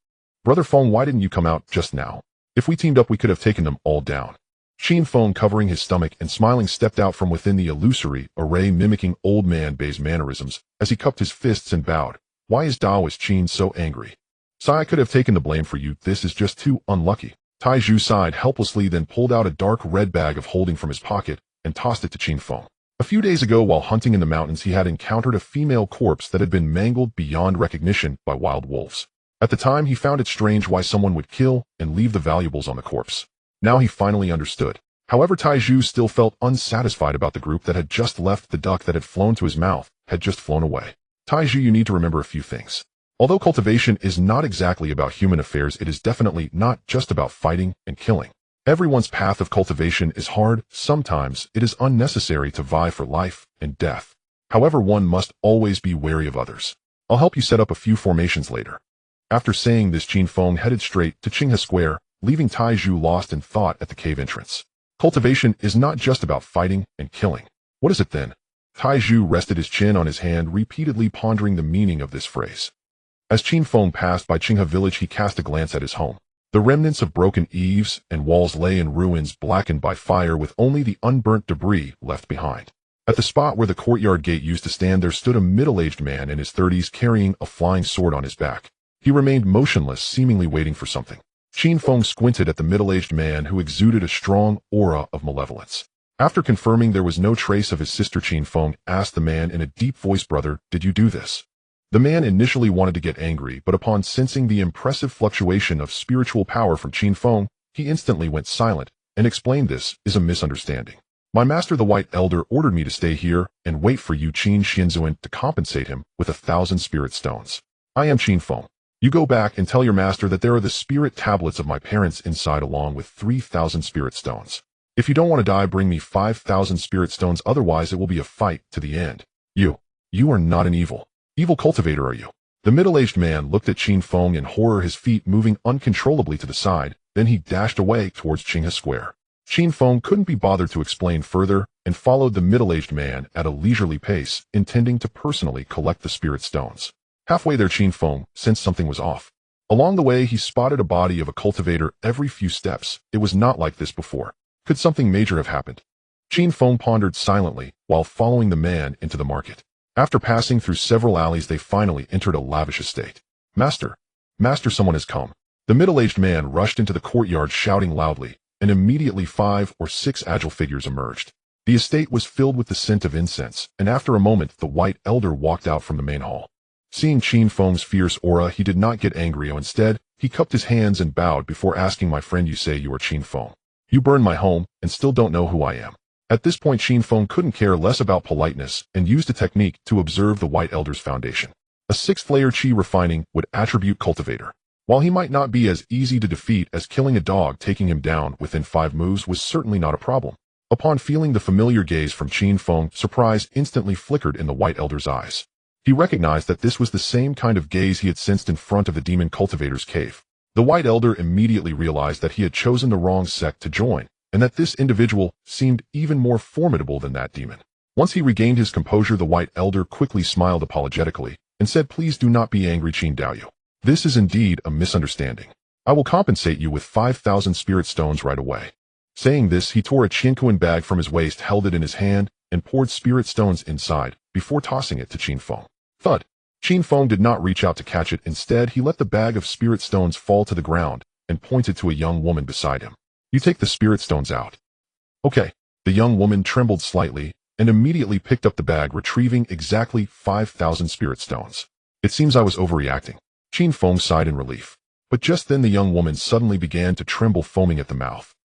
"Brother Feng, why didn't you come out just now? If we teamed up, we could have taken them all down." Qin Feng, covering his stomach and smiling, stepped out from within the illusory array, mimicking old man Bei's mannerisms as he cupped his fists and bowed. "Why is Daoist Qin so angry? Sai, I could have taken the blame for you. This is just too unlucky." Tai Zhu sighed helplessly, then pulled out a dark red bag of holding from his pocket and tossed it to Qin Feng. A few days ago, while hunting in the mountains, he had encountered a female corpse that had been mangled beyond recognition by wild wolves. At the time, he found it strange why someone would kill and leave the valuables on the corpse. Now he finally understood. However, Tai Zhu still felt unsatisfied about the group that had just left. The duck that had flown to his mouth had just flown away. Tai Zhu, you need to remember a few things. Although cultivation is not exactly about human affairs, it is definitely not just about fighting and killing. Everyone's path of cultivation is hard. Sometimes it is unnecessary to vie for life and death. However, one must always be wary of others. I'll help you set up a few formations later. After saying this, Qin Feng headed straight to Qinghe Square, leaving Taiju lost in thought at the cave entrance. Cultivation is not just about fighting and killing. What is it then? Taiju rested his chin on his hand, repeatedly pondering the meaning of this phrase. As Qin Feng passed by Qinghe village, he cast a glance at his home. The remnants of broken eaves and walls lay in ruins, blackened by fire, with only the unburnt debris left behind. At the spot where the courtyard gate used to stand, there stood a middle-aged man in his 30s, carrying a flying sword on his back. He remained motionless, seemingly waiting for something. Qin Feng squinted at the middle-aged man, who exuded a strong aura of malevolence. After confirming there was no trace of his sister, Qin Feng asked the man in a deep voice, "Brother, did you do this?" The man initially wanted to get angry, but upon sensing the impressive fluctuation of spiritual power from Qin Feng, he instantly went silent and explained, "This is a misunderstanding. My master, the White Elder, ordered me to stay here and wait for you, Qin Xianzuan, to compensate him with 1,000 spirit stones. I am Qin Feng. You go back and tell your master that there are the spirit tablets of my parents inside, along with 3,000 spirit stones. If you don't want to die, bring me 5,000 spirit stones, otherwise it will be a fight to the end. You are not an evil cultivator, are you?" The middle-aged man looked at Qin Feng in horror, his feet moving uncontrollably to the side. Then he dashed away towards Qinghe Square. Qin Feng couldn't be bothered to explain further and followed the middle-aged man at a leisurely pace, intending to personally collect the spirit stones. Halfway there, Qin Feng sensed something was off. Along the way, he spotted a body of a cultivator every few steps. It was not like this before. Could something major have happened? Qin Feng pondered silently while following the man into the market. After passing through several alleys, they finally entered a lavish estate. Master, someone has come." The middle-aged man rushed into the courtyard shouting loudly, and immediately 5 or 6 agile figures emerged. The estate was filled with the scent of incense, and after a moment, the White Elder walked out from the main hall. Seeing Qin Feng's fierce aura, he did not get angry. Instead, he cupped his hands and bowed before asking, "My friend, you say you are Qin Feng. You burned my home and still don't know who I am." At this point, Qin Feng couldn't care less about politeness and used a technique to observe the White Elder's foundation. A 6th-layer Qi refining would attribute cultivator. While he might not be as easy to defeat as killing a dog, taking him down within 5 moves was certainly not a problem. Upon feeling the familiar gaze from Qin Feng, surprise instantly flickered in the White Elder's eyes. He recognized that this was the same kind of gaze he had sensed in front of the demon cultivator's cave. The White Elder immediately realized that he had chosen the wrong sect to join, and that this individual seemed even more formidable than that demon. Once he regained his composure, the White Elder quickly smiled apologetically and said, "Please do not be angry, Qin Daoyu. This is indeed a misunderstanding. I will compensate you with 5,000 spirit stones right away." Saying this, he tore a Qianquan bag from his waist, held it in his hand, and poured spirit stones inside before tossing it to Qin Feng. Thud! Qin Feng did not reach out to catch it. Instead, he let the bag of spirit stones fall to the ground and pointed to a young woman beside him. "You take the spirit stones out." "Okay." The young woman trembled slightly and immediately picked up the bag, retrieving exactly 5,000 spirit stones. "It seems I was overreacting." Qin Feng sighed in relief. But just then the young woman suddenly began to tremble, foaming at the mouth.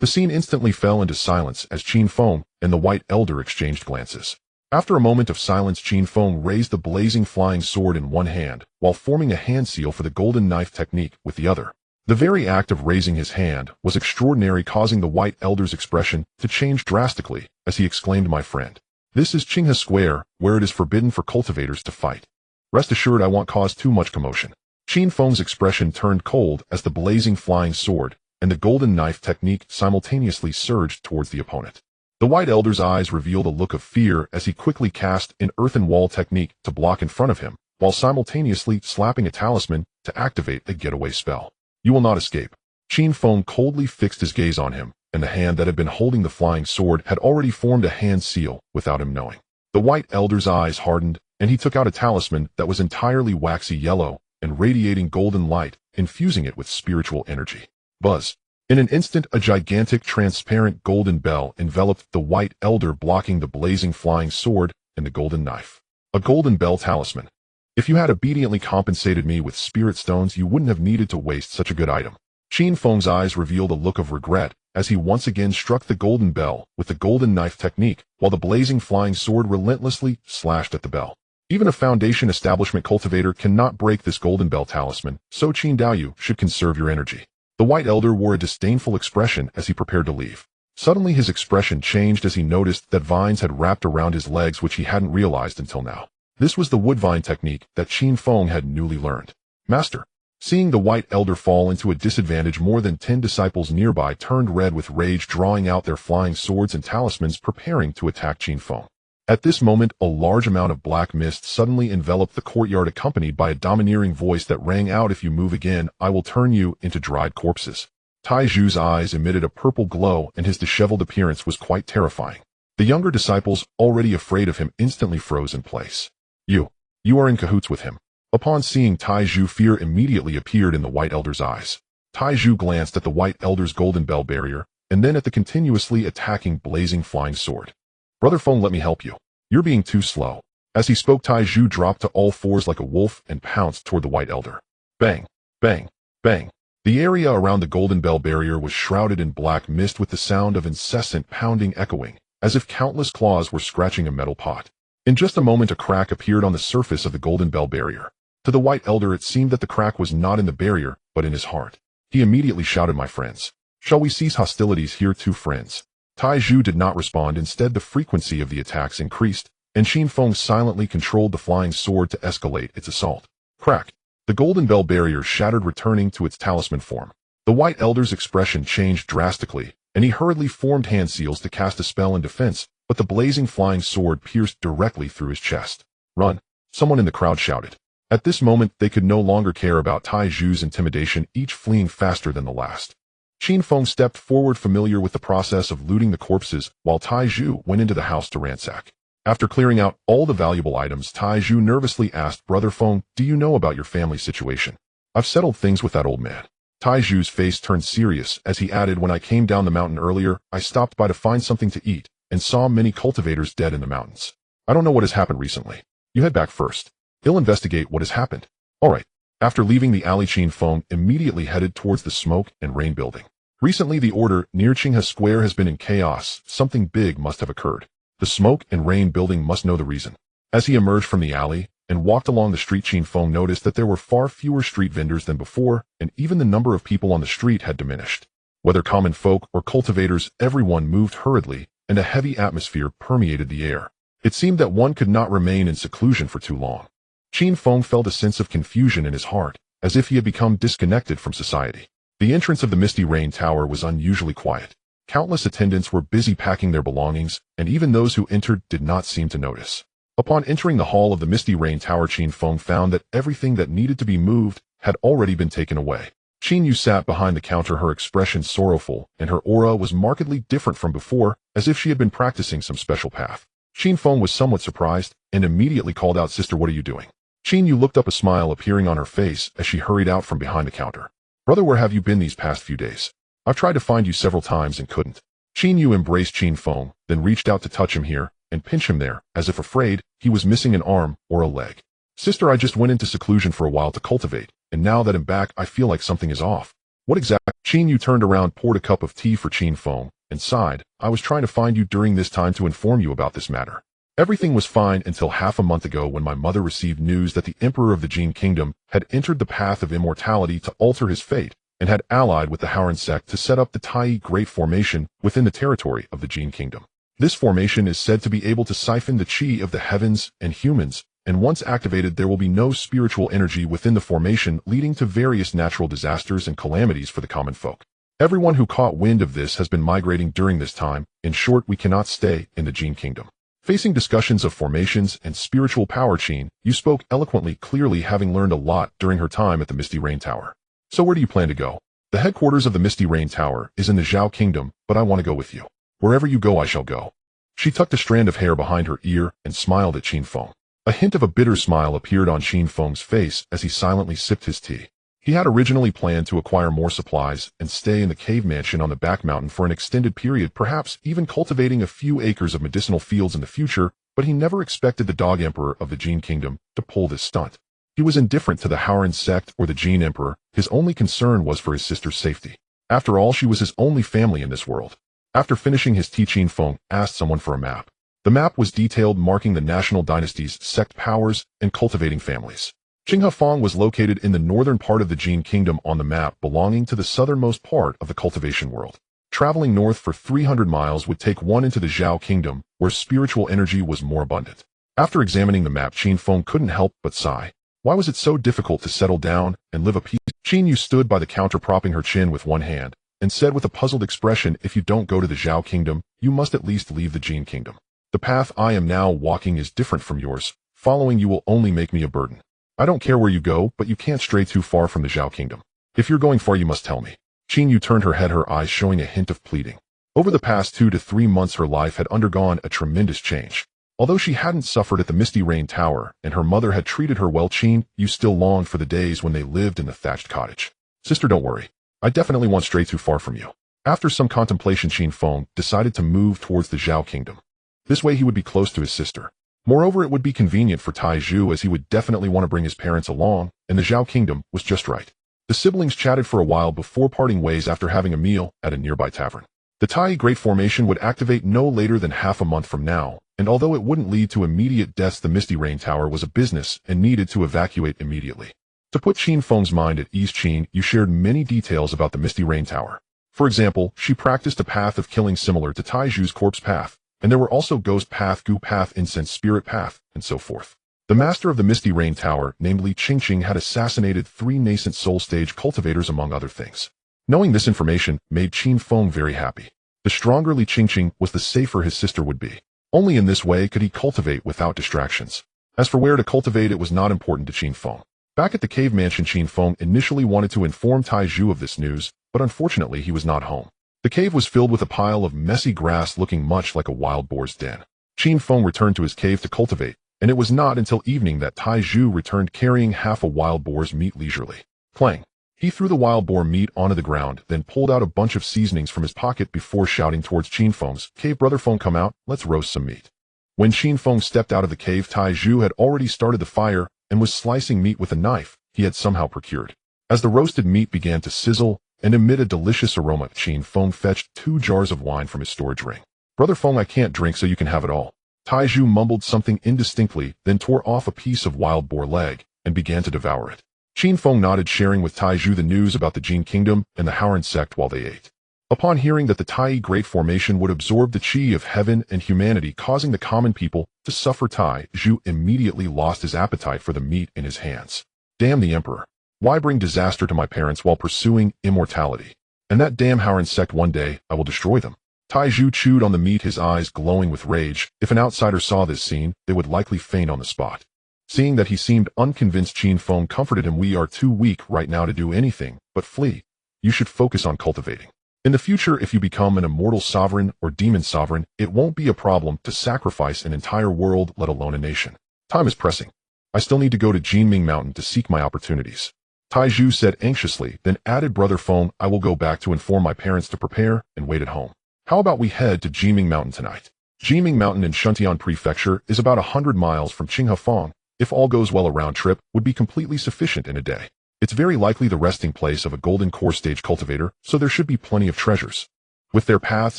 The scene instantly fell into silence as Qin Feng and the White Elder exchanged glances. After a moment of silence, Qin Feng raised the blazing flying sword in one hand while forming a hand seal for the golden knife technique with the other. The very act of raising his hand was extraordinary, causing the White Elder's expression to change drastically as he exclaimed, "My friend, this is Qinghe Square, where it is forbidden for cultivators to fight. Rest assured I won't cause too much commotion." Qin Feng's expression turned cold as the blazing flying sword and the golden knife technique simultaneously surged towards the opponent. The White Elder's eyes revealed a look of fear as he quickly cast an earthen wall technique to block in front of him, while simultaneously slapping a talisman to activate a getaway spell. "You will not escape." Qin Feng coldly fixed his gaze on him, and the hand that had been holding the flying sword had already formed a hand seal without him knowing. The White Elder's eyes hardened, and he took out a talisman that was entirely waxy yellow and radiating golden light, infusing it with spiritual energy. Buzz! In an instant, a gigantic, transparent golden bell enveloped the White Elder, blocking the blazing flying sword and the golden knife. A golden bell talisman. If you had obediently compensated me with spirit stones, you wouldn't have needed to waste such a good item. Qin Feng's eyes revealed a look of regret as he once again struck the golden bell with the golden knife technique, while the blazing flying sword relentlessly slashed at the bell. Even a foundation establishment cultivator cannot break this golden bell talisman, so Qin Daoyu should conserve your energy. The White Elder wore a disdainful expression as he prepared to leave. Suddenly his expression changed as he noticed that vines had wrapped around his legs which he hadn't realized until now. This was the wood vine technique that Qin Feng had newly learned. Master. Seeing the White Elder fall into a disadvantage, more than 10 disciples nearby turned red with rage, drawing out their flying swords and talismans preparing to attack Qin Feng. At this moment, a large amount of black mist suddenly enveloped the courtyard, accompanied by a domineering voice that rang out, "If you move again, I will turn you into dried corpses." Tai Zhu's eyes emitted a purple glow and his disheveled appearance was quite terrifying. The younger disciples, already afraid of him, instantly froze in place. You are in cahoots with him." Upon seeing Tai Zhu, fear immediately appeared in the White Elder's eyes. Tai Zhu glanced at the White Elder's golden bell barrier, and then at the continuously attacking blazing flying sword. "Brother Feng, let me help you. You're being too slow." As he spoke, Tai Zhu dropped to all fours like a wolf and pounced toward the White Elder. Bang! Bang! Bang! The area around the golden bell barrier was shrouded in black mist, with the sound of incessant pounding echoing, as if countless claws were scratching a metal pot. In just a moment, a crack appeared on the surface of the golden bell barrier. To the White Elder, it seemed that the crack was not in the barrier, but in his heart. He immediately shouted, "My friends, shall we cease hostilities here, two friends?" Tai Zhu did not respond. Instead, the frequency of the attacks increased, and Qin Feng silently controlled the flying sword to escalate its assault. Crack! The golden bell barrier shattered, returning to its talisman form. The White Elder's expression changed drastically, and he hurriedly formed hand seals to cast a spell in defense, but the blazing flying sword pierced directly through his chest. "Run!" someone in the crowd shouted. At this moment, they could no longer care about Tai Zhu's intimidation, each fleeing faster than the last. Qin Feng stepped forward, familiar with the process of looting the corpses, while Tai Zhu went into the house to ransack. After clearing out all the valuable items, Tai Zhu nervously asked, "Brother Feng, do you know about your family situation?" "I've settled things with that old man." Tai Zhu's face turned serious as he added, "When I came down the mountain earlier, I stopped by to find something to eat, and saw many cultivators dead in the mountains. I don't know what has happened recently. You head back first. He'll investigate what has happened." "All right." After leaving the alley, Qin Feng immediately headed towards the Smoke and Rain building. Recently, the order near Qinghe Square has been in chaos. Something big must have occurred. The Smoke and Rain building must know the reason. As he emerged from the alley and walked along the street, Qin Feng noticed that there were far fewer street vendors than before, and even the number of people on the street had diminished. Whether common folk or cultivators, everyone moved hurriedly, and a heavy atmosphere permeated the air. It seemed that one could not remain in seclusion for too long. Qin Feng felt a sense of confusion in his heart, as if he had become disconnected from society. The entrance of the Misty Rain Tower was unusually quiet. Countless attendants were busy packing their belongings, and even those who entered did not seem to notice. Upon entering the hall of the Misty Rain Tower, Qin Feng found that everything that needed to be moved had already been taken away. Qin Yu sat behind the counter, her expression sorrowful, and her aura was markedly different from before, as if she had been practicing some special path. Qin Feng was somewhat surprised, and immediately called out, "Sister, what are you doing?" Qin Yu looked up, a smile appearing on her face as she hurried out from behind the counter. "Brother, where have you been these past few days? I've tried to find you several times and couldn't." Qin Yu embraced Qin Feng, then reached out to touch him here and pinch him there, as if afraid he was missing an arm or a leg. "Sister, I just went into seclusion for a while to cultivate, and now that I'm back, I feel like something is off." "What exactly?" Qin Yu turned around, poured a cup of tea for Qin Feng, and sighed, "I was trying to find you during this time to inform you about this matter. Everything was fine until half a month ago, when my mother received news that the Emperor of the Qin Kingdom had entered the path of immortality to alter his fate, and had allied with the Howren sect to set up the Tai Great Formation within the territory of the Qin Kingdom. This formation is said to be able to siphon the qi of the heavens and humans, and once activated, there will be no spiritual energy within the formation, leading to various natural disasters and calamities for the common folk. Everyone who caught wind of this has been migrating during this time. In short, we cannot stay in the Qin Kingdom." Facing discussions of formations and spiritual power, Qin Yu spoke eloquently, clearly having learned a lot during her time at the Misty Rain Tower. "So where do you plan to go?" "The headquarters of the Misty Rain Tower is in the Zhao Kingdom, but I want to go with you." "Wherever you go, I shall go." She tucked a strand of hair behind her ear and smiled at Qin Feng. A hint of a bitter smile appeared on Qin Feng's face as he silently sipped his tea. He had originally planned to acquire more supplies and stay in the cave mansion on the back mountain for an extended period, perhaps even cultivating a few acres of medicinal fields in the future, but he never expected the Dog Emperor of the Qin Kingdom to pull this stunt. He was indifferent to the Howren sect or the Qin Emperor. His only concern was for his sister's safety. After all, she was his only family in this world. After finishing his tea, Qin Feng asked someone for a map. The map was detailed, marking the national dynasties, sect powers, and cultivating families. Qin Feng was located in the northern part of the Qin Kingdom on the map belonging to the southernmost part of the cultivation world. Traveling north for 300 miles would take one into the Zhao Kingdom, where spiritual energy was more abundant. After examining the map, Qin Feng couldn't help but sigh. Why was it so difficult to settle down and live a peace? Qin Yu stood by the counter propping her chin with one hand, and said with a puzzled expression, if you don't go to the Zhao Kingdom, you must at least leave the Qin Kingdom. The path I am now walking is different from yours. Following you will only make me a burden. I don't care where you go, but you can't stray too far from the Zhao Kingdom. If you're going far, you must tell me. Qin Yu turned her head, her eyes showing a hint of pleading. Over the past 2 to 3 months, her life had undergone a tremendous change. Although she hadn't suffered at the Misty Rain Tower, and her mother had treated her well, Qin Yu still longed for the days when they lived in the thatched cottage. Sister, don't worry. I definitely won't stray too far from you. After some contemplation, Qin Feng decided to move towards the Zhao Kingdom. This way he would be close to his sister. Moreover, it would be convenient for Tai Zhu, as he would definitely want to bring his parents along, and the Zhao Kingdom was just right. The siblings chatted for a while before parting ways after having a meal at a nearby tavern. The Tai Great Formation would activate no later than half a month from now, and although it wouldn't lead to immediate deaths, the Misty Rain Tower was a business and needed to evacuate immediately. To put Qin Feng's mind at ease, Qin Yu shared many details about the Misty Rain Tower. For example, she practiced a path of killing similar to Tai Zhu's corpse path, and there were also ghost path, gu path, incense spirit path, and so forth. The master of the Misty Rain Tower, namely Qingqing, had assassinated 3 nascent soul stage cultivators among other things. Knowing this information made Qin Feng very happy. The stronger Li Qingqing was, the safer his sister would be. Only in this way could he cultivate without distractions. As for where to cultivate, it was not important to Qin Feng. Back at the cave mansion, Qin Feng initially wanted to inform Tai Zhu of this news, but unfortunately he was not home. The cave was filled with a pile of messy grass looking much like a wild boar's den. Qin Feng returned to his cave to cultivate, and it was not until evening that Tai Zhu returned carrying half a wild boar's meat leisurely. Clang! He threw the wild boar meat onto the ground, then pulled out a bunch of seasonings from his pocket before shouting towards Qin Feng's cave, "Brother Feng, come out, let's roast some meat." When Qin Feng stepped out of the cave, Tai Zhu had already started the fire and was slicing meat with a knife he had somehow procured. As the roasted meat began to sizzle and emit a delicious aroma, Qin Feng fetched 2 jars of wine from his storage ring. "Brother Feng, I can't drink, so you can have it all." Tai Zhu mumbled something indistinctly, then tore off a piece of wild boar leg and began to devour it. Qin Feng nodded, sharing with Tai Zhu the news about the Qin Kingdom and the Howren sect while they ate. Upon hearing that the Tai Great Formation would absorb the Qi of heaven and humanity, causing the common people to suffer, Tai Zhu immediately lost his appetite for the meat in his hands. Damn the Emperor. Why bring disaster to my parents while pursuing immortality? And that damn Howren sect, one day I will destroy them. Tai Zhu chewed on the meat, his eyes glowing with rage. If an outsider saw this scene, they would likely faint on the spot. Seeing that he seemed unconvinced, Qin Feng comforted him. "We are too weak right now to do anything but flee. You should focus on cultivating. In the future, if you become an immortal sovereign or demon sovereign, it won't be a problem to sacrifice an entire world, let alone a nation. Time is pressing. I still need to go to Jinming Mountain to seek my opportunities." Tai Zhu said anxiously, then added, "Brother Feng, I will go back to inform my parents to prepare and wait at home. How about we head to Jinming Mountain tonight?" Jinming Mountain in Shuntian Prefecture is about 100 miles from Qin Feng. If all goes well, a round trip would be completely sufficient in a day. It's very likely the resting place of a golden core stage cultivator, so there should be plenty of treasures. With their paths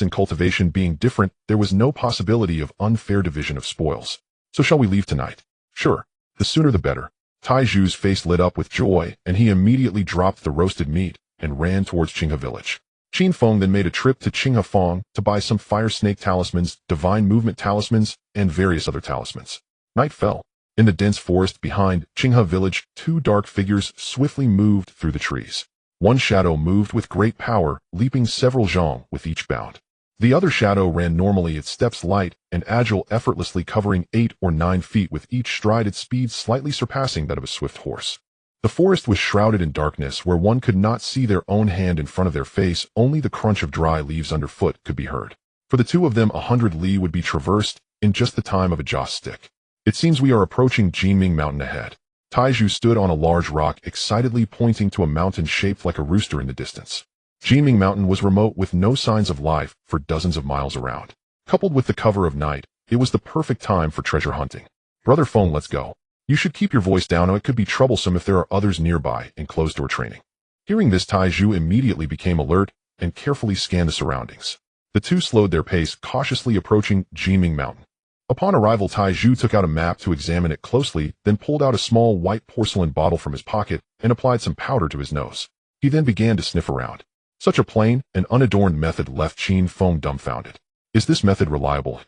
and cultivation being different, there was no possibility of unfair division of spoils. "So shall we leave tonight?" "Sure. The sooner the better." Tai Zhu's face lit up with joy, and he immediately dropped the roasted meat and ran towards Qinghe village. Qin Feng then made a trip to Qinghe Feng to buy some fire snake talismans, divine movement talismans, and various other talismans. Night fell. In the dense forest behind Qinghe village, 2 dark figures swiftly moved through the trees. One shadow moved with great power, leaping several zhang with each bound. The other shadow ran normally, its steps light and agile, effortlessly covering 8 or 9 feet with each stride, its speed slightly surpassing that of a swift horse. The forest was shrouded in darkness, where one could not see their own hand in front of their face. Only the crunch of dry leaves underfoot could be heard. For the 2 of them, 100 li would be traversed in just the time of a joss stick. "It seems we are approaching Jinming Mountain ahead." Tai Zhu stood on a large rock, excitedly pointing to a mountain shaped like a rooster in the distance. Jinming Mountain was remote, with no signs of life for dozens of miles around. Coupled with the cover of night, it was the perfect time for treasure hunting. "Brother Feng, let's go. You should keep your voice down, or it could be troublesome if there are others nearby in closed-door training." Hearing this, Tai Zhu immediately became alert and carefully scanned the surroundings. The 2 slowed their pace, cautiously approaching Jinming Mountain. Upon arrival, Taiju took out a map to examine it closely, then pulled out a small white porcelain bottle from his pocket and applied some powder to his nose. He then began to sniff around. Such a plain and unadorned method left Qin Feng dumbfounded. Is this method reliable?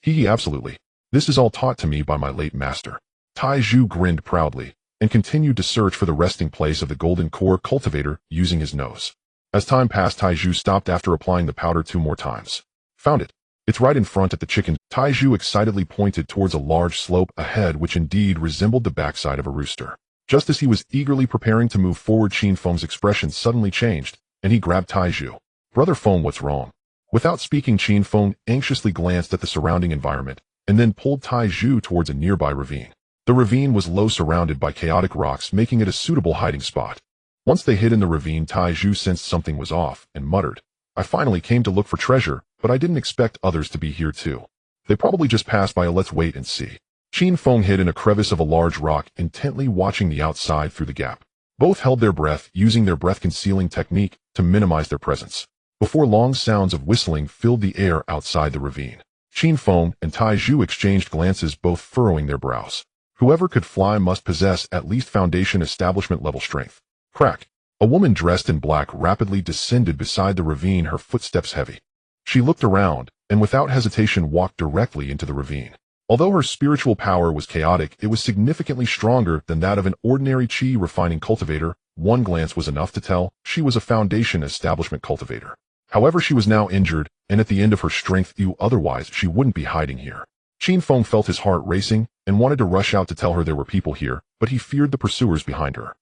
Absolutely. This is all taught to me by my late master. Taiju grinned proudly and continued to search for the resting place of the golden core cultivator using his nose. As time passed, Taiju stopped after applying the powder 2 more times. Found it. It's right in front at the chicken. Taiju excitedly pointed towards a large slope ahead which indeed resembled the backside of a rooster. Just as he was eagerly preparing to move forward, Qin Feng's expression suddenly changed, and he grabbed Taiju. Brother Feng, what's wrong? Without speaking, Qin Feng anxiously glanced at the surrounding environment, and then pulled Taiju towards a nearby ravine. The ravine was low, surrounded by chaotic rocks, making it a suitable hiding spot. Once they hid in the ravine, Taiju sensed something was off, and muttered, I finally came to look for treasure, but I didn't expect others to be here too. They probably just passed by. Let's wait and see. Qin Feng hid in a crevice of a large rock, intently watching the outside through the gap. Both held their breath, using their breath-concealing technique to minimize their presence. Before long, sounds of whistling filled the air outside the ravine. Qin Feng and Taiju exchanged glances, both furrowing their brows. Whoever could fly must possess at least foundation establishment level strength. Crack. A woman dressed in black rapidly descended beside the ravine, her footsteps heavy. She looked around, and without hesitation walked directly into the ravine. Although her spiritual power was chaotic, it was significantly stronger than that of an ordinary chi refining cultivator. One glance was enough to tell she was a foundation establishment cultivator. However, she was now injured, and at the end of her strength, otherwise she wouldn't be hiding here. Qin Feng felt his heart racing, and wanted to rush out to tell her there were people here, but he feared the pursuers behind her.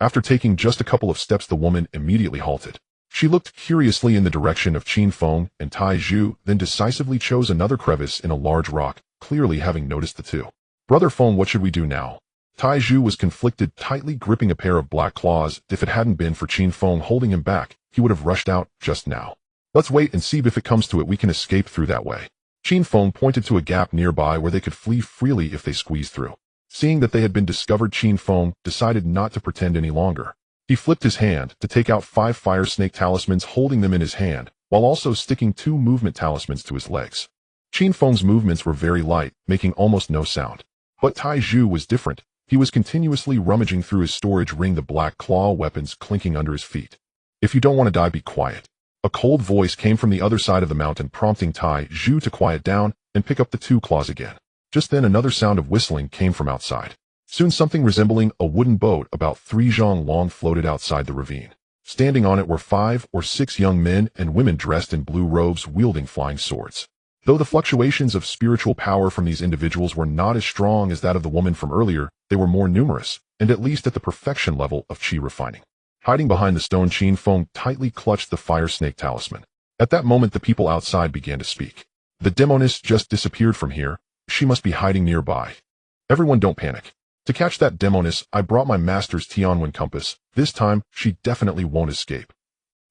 After taking just a couple of steps, the woman immediately halted. She looked curiously in the direction of Qin Feng and Taiju, then decisively chose another crevice in a large rock, clearly having noticed the two. Brother Feng, what should we do now? Taiju was conflicted, tightly gripping a pair of black claws. If it hadn't been for Qin Feng holding him back, he would have rushed out just now. Let's wait and see. If it comes to it, we can escape through that way. Qin Feng pointed to a gap nearby where they could flee freely if they squeezed through. Seeing that they had been discovered, Qin Feng decided not to pretend any longer. He flipped his hand to take out 5 fire snake talismans, holding them in his hand, while also sticking 2 movement talismans to his legs. Qin Feng's movements were very light, making almost no sound. But Taiju was different. He was continuously rummaging through his storage ring, the black claw weapons clinking under his feet. If you don't want to die, be quiet. A cold voice came from the other side of the mountain, prompting Taiju to quiet down and pick up the 2 claws again. Just then, another sound of whistling came from outside. Soon something resembling a wooden boat about 3 zhang long floated outside the ravine. Standing on it were 5 or 6 young men and women dressed in blue robes, wielding flying swords. Though the fluctuations of spiritual power from these individuals were not as strong as that of the woman from earlier, they were more numerous, and at least at the perfection level of chi refining. Hiding behind the stone, Qin Feng tightly clutched the fire snake talisman. At that moment, the people outside began to speak. The demoness just disappeared from here. She must be hiding nearby. Everyone, don't panic. To catch that demoness, I brought my master's Tianwen compass. This time, she definitely won't escape.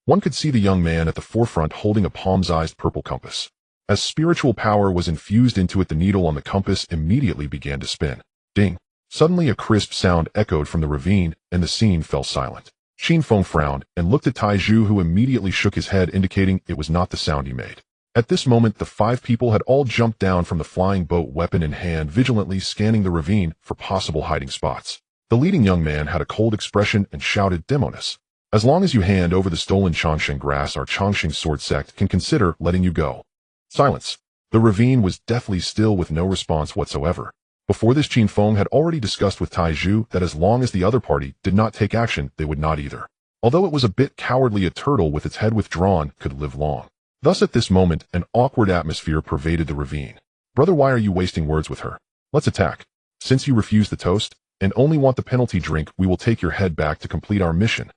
One could see the young man at the forefront holding a palm-sized purple compass. As spiritual power was infused into it, the needle on the compass immediately began to spin. Ding! Suddenly a crisp sound echoed from the ravine, and the scene fell silent. Qin Feng frowned and looked at Taiju, who immediately shook his head, indicating it was not the sound he made. At this moment, the 5 people had all jumped down from the flying boat, weapon in hand, vigilantly scanning the ravine for possible hiding spots. The leading young man had a cold expression and shouted, Demoness, as long as you hand over the stolen Chongsheng grass, our Chongsheng sword sect can consider letting you go. Silence. The ravine was deathly still, with no response whatsoever. Before this, Qin Feng had already discussed with Taiju that as long as the other party did not take action, they would not either. Although it was a bit cowardly, a turtle with its head withdrawn could live long. Thus at this moment, an awkward atmosphere pervaded the ravine. Brother, why are you wasting words with her? Let's attack. Since you refuse the toast, and only want the penalty drink, we will take your head back to complete our mission.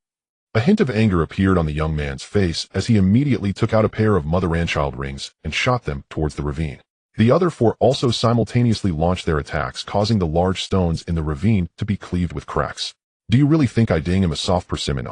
A hint of anger appeared on the young man's face as he immediately took out a pair of mother and child rings and shot them towards the ravine. The other 4 also simultaneously launched their attacks, causing the large stones in the ravine to be cleaved with cracks. Do you really think I am a soft persimmon?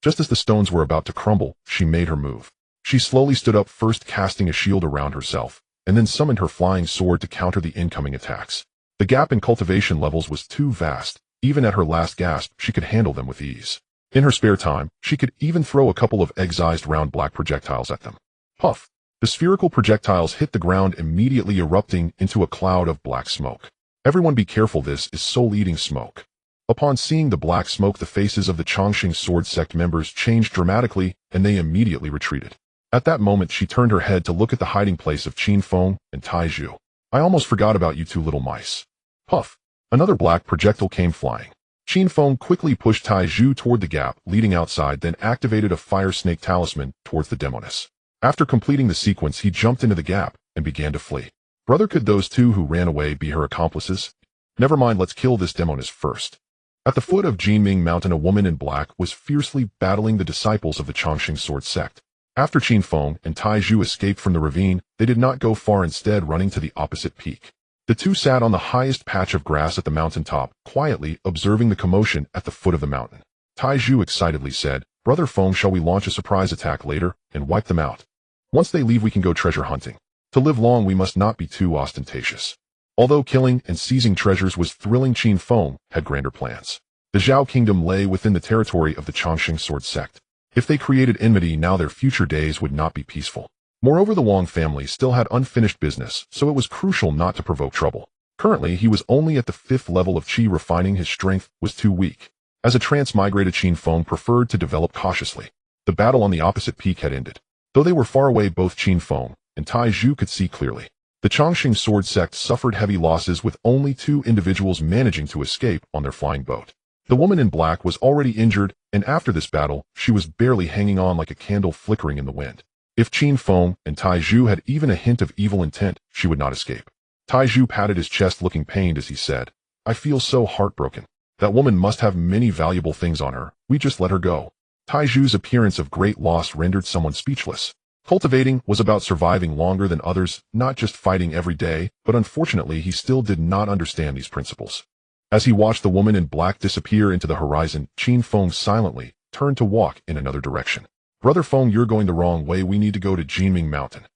Just as the stones were about to crumble, she made her move. She slowly stood up, first casting a shield around herself, and then summoned her flying sword to counter the incoming attacks. The gap in cultivation levels was too vast. Even at her last gasp, she could handle them with ease. In her spare time, she could even throw a couple of egg-sized round black projectiles at them. Puff! The spherical projectiles hit the ground, immediately erupting into a cloud of black smoke. Everyone be careful, this is soul-eating smoke. Upon seeing the black smoke, the faces of the Chongqing sword sect members changed dramatically, and they immediately retreated. At that moment, she turned her head to look at the hiding place of Qin Feng and Taiju. I almost forgot about you two little mice. Puff! Another black projectile came flying. Qin Feng quickly pushed Taiju toward the gap leading outside, then activated a fire snake talisman towards the demoness. After completing the sequence, he jumped into the gap and began to flee. Brother, could those two who ran away be her accomplices? Never mind, let's kill this demoness first. At the foot of Jinming Mountain, a woman in black was fiercely battling the disciples of the Chongqing sword sect. After Qin Feng and Taiju escaped from the ravine, they did not go far, instead running to the opposite peak. The two sat on the highest patch of grass at the mountain top, quietly observing the commotion at the foot of the mountain. Taiju excitedly said, Brother Feng, shall we launch a surprise attack later and wipe them out? Once they leave, we can go treasure hunting. To live long, we must not be too ostentatious. Although killing and seizing treasures was thrilling, Qin Feng had grander plans. The Zhao kingdom lay within the territory of the Chongqing sword sect. If they created enmity now, their future days would not be peaceful. Moreover, the Wang family still had unfinished business, so it was crucial not to provoke trouble. Currently, he was only at the 5th level of Qi, refining his strength was too weak. As a transmigrated, Qin Feng preferred to develop cautiously. The battle on the opposite peak had ended. Though they were far away, both Qin Feng and Taiju could see clearly. The Chongqing sword sect suffered heavy losses, with only 2 individuals managing to escape on their flying boat. The woman in black was already injured, and after this battle, she was barely hanging on like a candle flickering in the wind. If Qin Feng and Taiju had even a hint of evil intent, she would not escape. Taiju patted his chest, looking pained as he said, I feel so heartbroken. That woman must have many valuable things on her. We just let her go. Taiju's appearance of great loss rendered someone speechless. Cultivating was about surviving longer than others, not just fighting every day, but unfortunately he still did not understand these principles. As he watched the woman in black disappear into the horizon, Qin Feng silently turned to walk in another direction. Brother Feng, you're going the wrong way. We need to go to Jinming Mountain.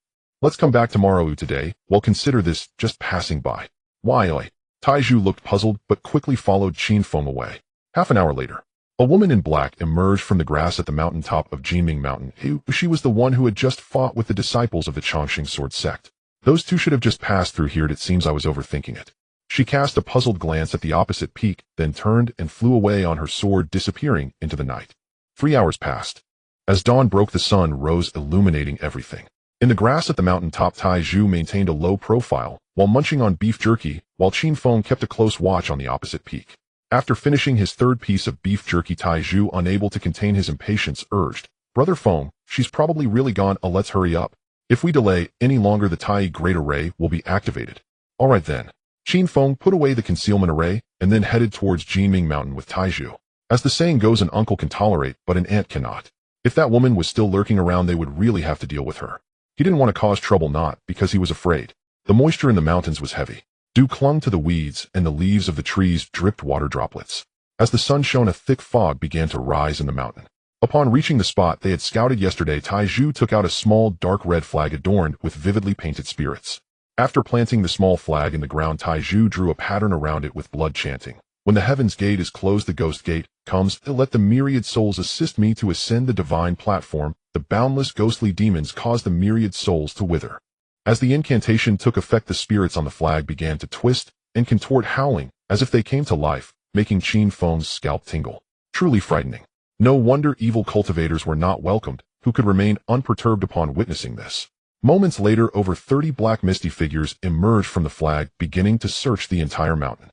Let's come back tomorrow today. Well, consider this just passing by. Why, oi? Taiju looked puzzled, but quickly followed Qin Feng away. Half an hour later, a woman in black emerged from the grass at the mountain top of Jinming Mountain. She was the one who had just fought with the disciples of the Chongqing sword sect. Those two should have just passed through here. It seems I was overthinking it. She cast a puzzled glance at the opposite peak, then turned and flew away on her sword, disappearing into the night. 3 hours passed. As dawn broke, the sun rose, illuminating everything. In the grass at the mountain top, Taiju maintained a low profile, while munching on beef jerky, while Qin Feng kept a close watch on the opposite peak. After finishing his 3rd piece of beef jerky, Taiju, unable to contain his impatience, urged, Brother Feng, she's probably really gone. Let's hurry up. If we delay any longer, the Tai Great Array will be activated. Alright then. Qin Feng put away the concealment array, and then headed towards Jinming Mountain with Taiju. As the saying goes, an uncle can tolerate, but an aunt cannot. If that woman was still lurking around, they would really have to deal with her. He didn't want to cause trouble, not because he was afraid. The moisture in the mountains was heavy. Dew clung to the weeds, and the leaves of the trees dripped water droplets. As the sun shone, a thick fog began to rise in the mountain. Upon reaching the spot they had scouted yesterday, Taiju took out a small dark red flag adorned with vividly painted spirits. After planting the small flag in the ground, Taiju drew a pattern around it with blood, chanting, When the heaven's gate is closed, the ghost gate comes. Let the myriad souls assist me to ascend the divine platform. The boundless ghostly demons cause the myriad souls to wither. As the incantation took effect, the spirits on the flag began to twist and contort, howling as if they came to life, making Qin Feng's scalp tingle. Truly frightening. No wonder evil cultivators were not welcomed, who could remain unperturbed upon witnessing this. Moments later, over 30 black misty figures emerged from the flag, beginning to search the entire mountain.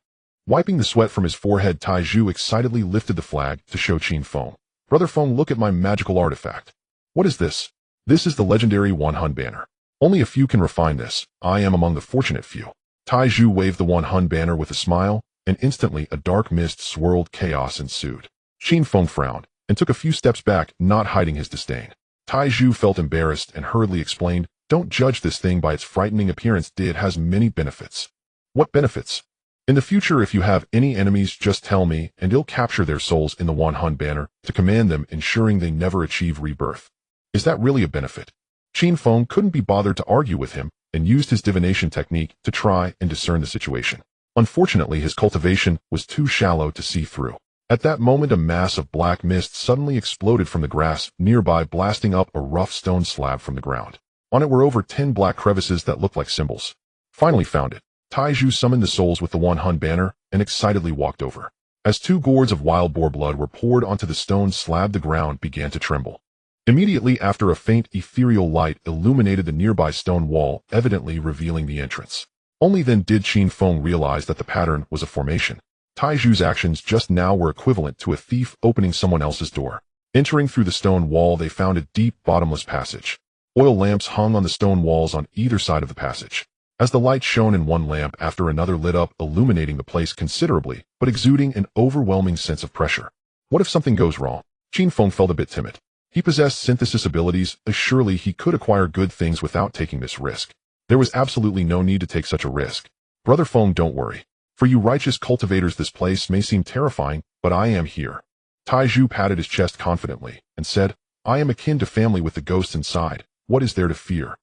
Wiping the sweat from his forehead, Taiju excitedly lifted the flag to show Qin Feng. Brother Feng, look at my magical artifact. What is this? This is the legendary Wanhun banner. Only a few can refine this. I am among the fortunate few. Taiju waved the Wanhun banner with a smile, and instantly a dark mist swirled. Chaos ensued. Qin Feng frowned and took a few steps back, not hiding his disdain. Taiju felt embarrassed and hurriedly explained, Don't judge this thing by its frightening appearance. It has many benefits. What benefits? In the future, if you have any enemies, just tell me, and I'll capture their souls in the Wanhun banner to command them, ensuring they never achieve rebirth. Is that really a benefit? Qin Feng couldn't be bothered to argue with him, and used his divination technique to try and discern the situation. Unfortunately, his cultivation was too shallow to see through. At that moment, a mass of black mist suddenly exploded from the grass nearby, blasting up a rough stone slab from the ground. On it were over 10 black crevices that looked like symbols. Finally found it. Taiju summoned the souls with the One Hun banner and excitedly walked over. As 2 gourds of wild boar blood were poured onto the stone slab, the ground began to tremble. Immediately after, a faint ethereal light illuminated the nearby stone wall, evidently revealing the entrance. Only then did Qin Feng realize that the pattern was a formation. Taiju's actions just now were equivalent to a thief opening someone else's door. Entering through the stone wall, they found a deep, bottomless passage. Oil lamps hung on the stone walls on either side of the passage. As the light shone in one lamp after another lit up, illuminating the place considerably, but exuding an overwhelming sense of pressure. What if something goes wrong? Qin Feng felt a bit timid. He possessed synthesis abilities, surely he could acquire good things without taking this risk. There was absolutely no need to take such a risk. Brother Feng, don't worry. For you righteous cultivators, this place may seem terrifying, but I am here. Taiju patted his chest confidently and said, I am akin to family with the ghosts inside. What is there to fear?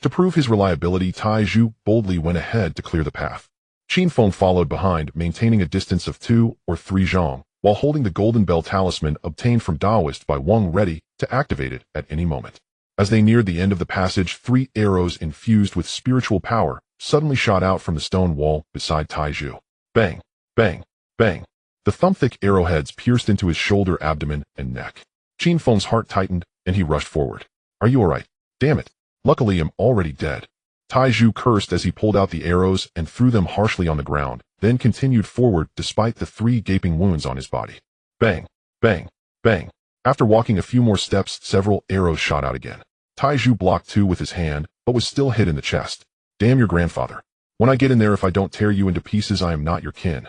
To prove his reliability, Taiju boldly went ahead to clear the path. Qin Feng followed behind, maintaining a distance of 2 or 3 zhang, while holding the golden bell talisman obtained from Taoist by Wang ready to activate it at any moment. As they neared the end of the passage, 3 arrows infused with spiritual power suddenly shot out from the stone wall beside Taiju. Bang, bang, bang. The thumb-thick arrowheads pierced into his shoulder, abdomen, and neck. Qin Feng's heart tightened, and he rushed forward. Are you alright? Damn it. Luckily, I'm already dead. Taiju cursed as he pulled out the arrows and threw them harshly on the ground, then continued forward despite the 3 gaping wounds on his body. Bang, bang, bang. After walking a few more steps, several arrows shot out again. Taiju blocked 2 with his hand, but was still hit in the chest. Damn your grandfather. When I get in there, if I don't tear you into pieces, I am not your kin.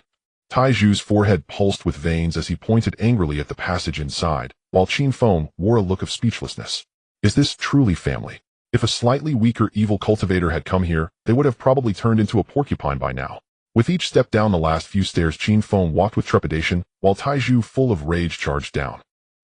Taiju's forehead pulsed with veins as he pointed angrily at the passage inside, while Qin Feng wore a look of speechlessness. Is this truly family? If a slightly weaker evil cultivator had come here, they would have probably turned into a porcupine by now. With each step down the last few stairs, Qin Feng walked with trepidation, while Taiju, full of rage, charged down.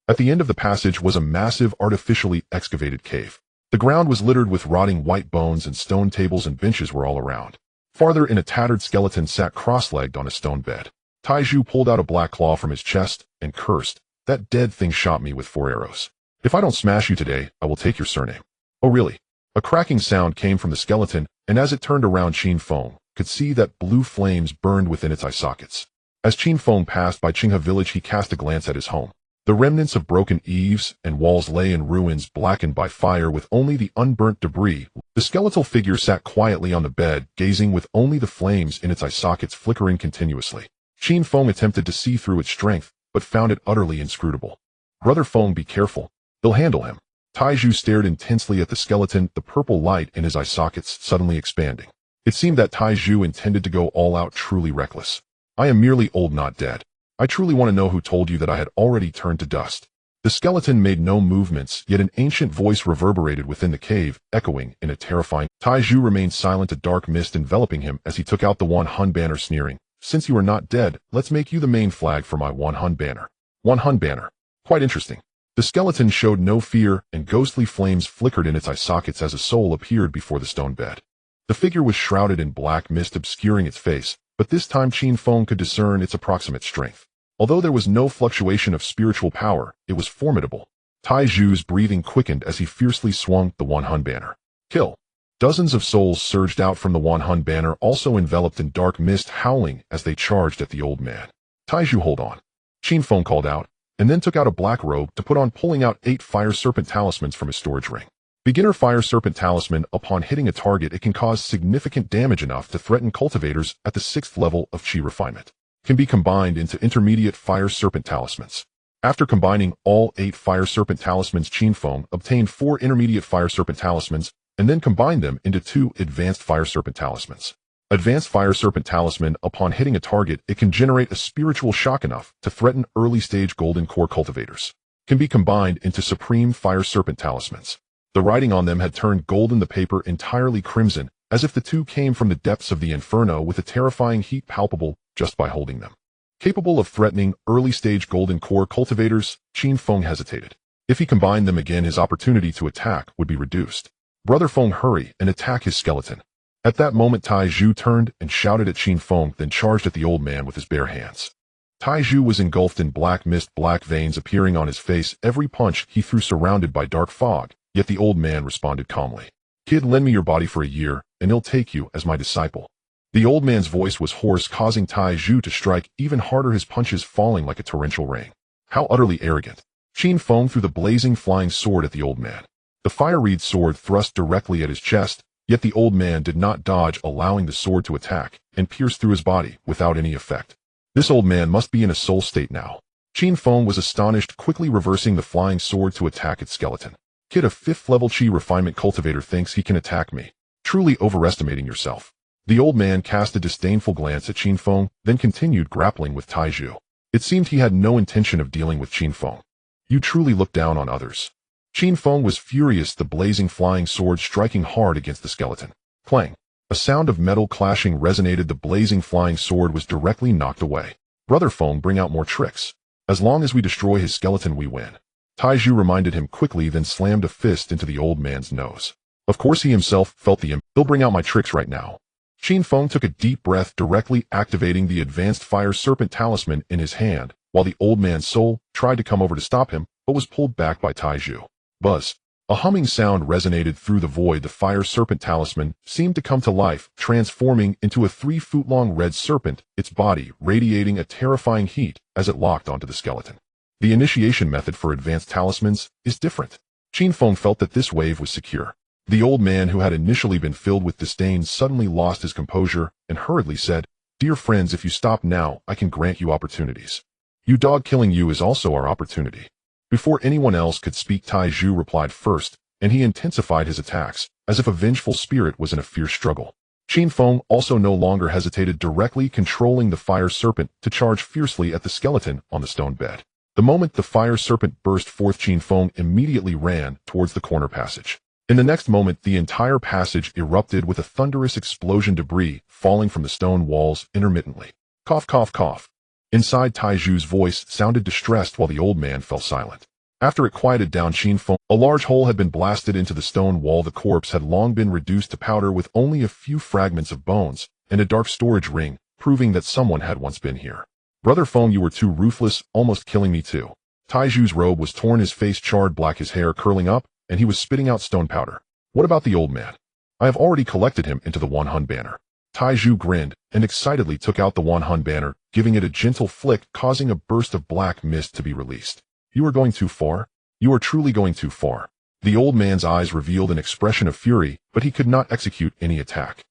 At the end of the passage was a massive, artificially excavated cave. The ground was littered with rotting white bones, and stone tables and benches were all around. Farther in, a tattered skeleton sat cross-legged on a stone bed. Taiju pulled out a black claw from his chest and cursed, That dead thing shot me with 4 arrows. If I don't smash you today, I will take your surname. Oh really? A cracking sound came from the skeleton, and as it turned around, Qin Feng could see that blue flames burned within its eye sockets. As Qin Feng passed by Qinghe village, he cast a glance at his home. The remnants of broken eaves and walls lay in ruins, blackened by fire with only the unburnt debris. The skeletal figure sat quietly on the bed, gazing with only the flames in its eye sockets flickering continuously. Qin Feng attempted to see through its strength, but found it utterly inscrutable. Brother Feng, be careful. They'll handle him. Taiju stared intensely at the skeleton, the purple light in his eye sockets suddenly expanding. It seemed that Taiju intended to go all out, truly reckless. I am merely old, not dead. I truly want to know who told you that I had already turned to dust. The skeleton made no movements, yet an ancient voice reverberated within the cave, echoing in a terrifying. Taiju remained silent, a dark mist enveloping him as he took out the One Hun banner, sneering. Since you are not dead, let's make you the main flag for my One Hun banner. One Hun banner. Quite interesting. The skeleton showed no fear, and ghostly flames flickered in its eye sockets as a soul appeared before the stone bed. The figure was shrouded in black mist obscuring its face, but this time Qin Feng could discern its approximate strength. Although there was no fluctuation of spiritual power, it was formidable. Taiju's breathing quickened as he fiercely swung the One Hun banner. Kill! Dozens of souls surged out from the One Hun banner, also enveloped in dark mist, howling as they charged at the old man. Taiju, hold on. Qin Feng called out, and then took out a black robe to put on, pulling out 8 fire serpent talismans from his storage ring. Beginner fire serpent talisman. Upon hitting a target, it can cause significant damage enough to threaten cultivators at the 6th level of Qi refinement. Can be combined into intermediate fire serpent talismans. After combining all 8 fire serpent talismans, Qin Feng obtained 4 intermediate fire serpent talismans, and then combined them into 2 advanced fire serpent talismans. Advanced Fire Serpent Talisman. Upon hitting a target, it can generate a spiritual shock enough to threaten early-stage golden core cultivators. Can be combined into Supreme Fire Serpent Talismans. The writing on them had turned golden, the paper entirely crimson, as if the 2 came from the depths of the inferno, with a terrifying heat palpable just by holding them. Capable of threatening early-stage golden core cultivators, Qin Feng hesitated. If he combined them again, his opportunity to attack would be reduced. Brother Feng, hurry and attack his skeleton. At that moment, Taiju turned and shouted at Qin Feng, then charged at the old man with his bare hands. Taiju was engulfed in black mist, black veins appearing on his face, every punch he threw surrounded by dark fog, yet the old man responded calmly. Kid, lend me your body for a year, and I'll take you as my disciple. The old man's voice was hoarse, causing Tai Zhu to strike even harder, his punches falling like a torrential rain. How utterly arrogant. Qin Feng threw the blazing flying sword at the old man. The fire-reed sword thrust directly at his chest, yet the old man did not dodge, allowing the sword to attack and pierce through his body without any effect. This old man must be in a soul state now. Qin Feng was astonished, quickly reversing the flying sword to attack its skeleton. Kid, a 5th level Qi refinement cultivator thinks he can attack me. Truly overestimating yourself. The old man cast a disdainful glance at Qin Feng, then continued grappling with Tai Zhu. It seemed he had no intention of dealing with Qin Feng. You truly look down on others. Qin Feng was furious, the blazing flying sword striking hard against the skeleton. Clang. A sound of metal clashing resonated. The blazing flying sword was directly knocked away. Brother Feng, bring out more tricks. As long as we destroy his skeleton, we win. Tai Zhu reminded him quickly, then slammed a fist into the old man's nose. Of course he himself felt the He'll bring out my tricks right now. Qin Feng took a deep breath, directly activating the advanced fire serpent talisman in his hand, while the old man's soul tried to come over to stop him, but was pulled back by Tai Zhu. Buzz. A humming sound resonated through the void. The fire serpent talisman seemed to come to life, transforming into a 3-foot-long red serpent, its body radiating a terrifying heat as it locked onto the skeleton. The initiation method for advanced talismans is different. Qin Feng felt that this wave was secure. The old man, who had initially been filled with disdain, suddenly lost his composure and hurriedly said, "Dear friends, if you stop now, I can grant you opportunities. You dog, killing you is also our opportunity." Before anyone else could speak, Tai Zhu replied first, and he intensified his attacks, as if a vengeful spirit was in a fierce struggle. Qin Feng also no longer hesitated, directly controlling the fire serpent to charge fiercely at the skeleton on the stone bed. The moment the fire serpent burst forth, Qin Feng immediately ran towards the corner passage. In the next moment, the entire passage erupted with a thunderous explosion, debris falling from the stone walls intermittently. Cough, cough, cough. Inside, Tai Zhu's voice sounded distressed while the old man fell silent. After it quieted down, Qin Feng, a large hole had been blasted into the stone wall. The corpse had long been reduced to powder, with only a few fragments of bones and a dark storage ring, proving that someone had once been here. Brother Feng, you were too ruthless, almost killing me too. Tai Zhu's robe was torn, his face charred black, his hair curling up, and he was spitting out stone powder. What about the old man? I have already collected him into the One Hun banner. Tai Zhu grinned and excitedly took out the One Hun banner, giving it a gentle flick, causing a burst of black mist to be released. You are going too far. You are truly going too far. The old man's eyes revealed an expression of fury, but he could not execute any attack.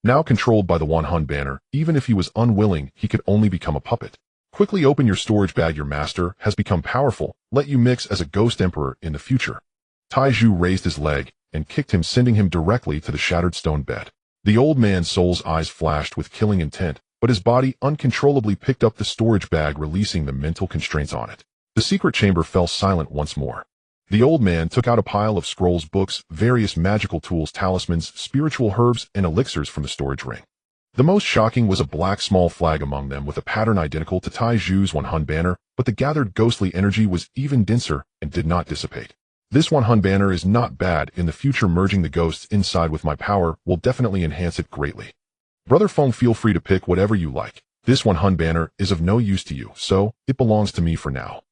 Now controlled by the One Hun banner, even if he was unwilling, he could only become a puppet. Quickly open your storage bag. Your master has become powerful. Let you mix as a ghost emperor in the future. Tai Zhu raised his leg and kicked him, sending him directly to the shattered stone bed. The old man's soul's eyes flashed with killing intent, but his body uncontrollably picked up the storage bag, releasing the mental constraints on it. The secret chamber fell silent once more. The old man took out a pile of scrolls, books, various magical tools, talismans, spiritual herbs, and elixirs from the storage ring. The most shocking was a black small flag among them, with a pattern identical to Tai Zhu's One Hun banner, but the gathered ghostly energy was even denser and did not dissipate. This One Hun banner is not bad. In the future, merging the ghosts inside with my power will definitely enhance it greatly. Brother Feng, feel free to pick whatever you like. This One Hun banner is of no use to you, so it belongs to me for now.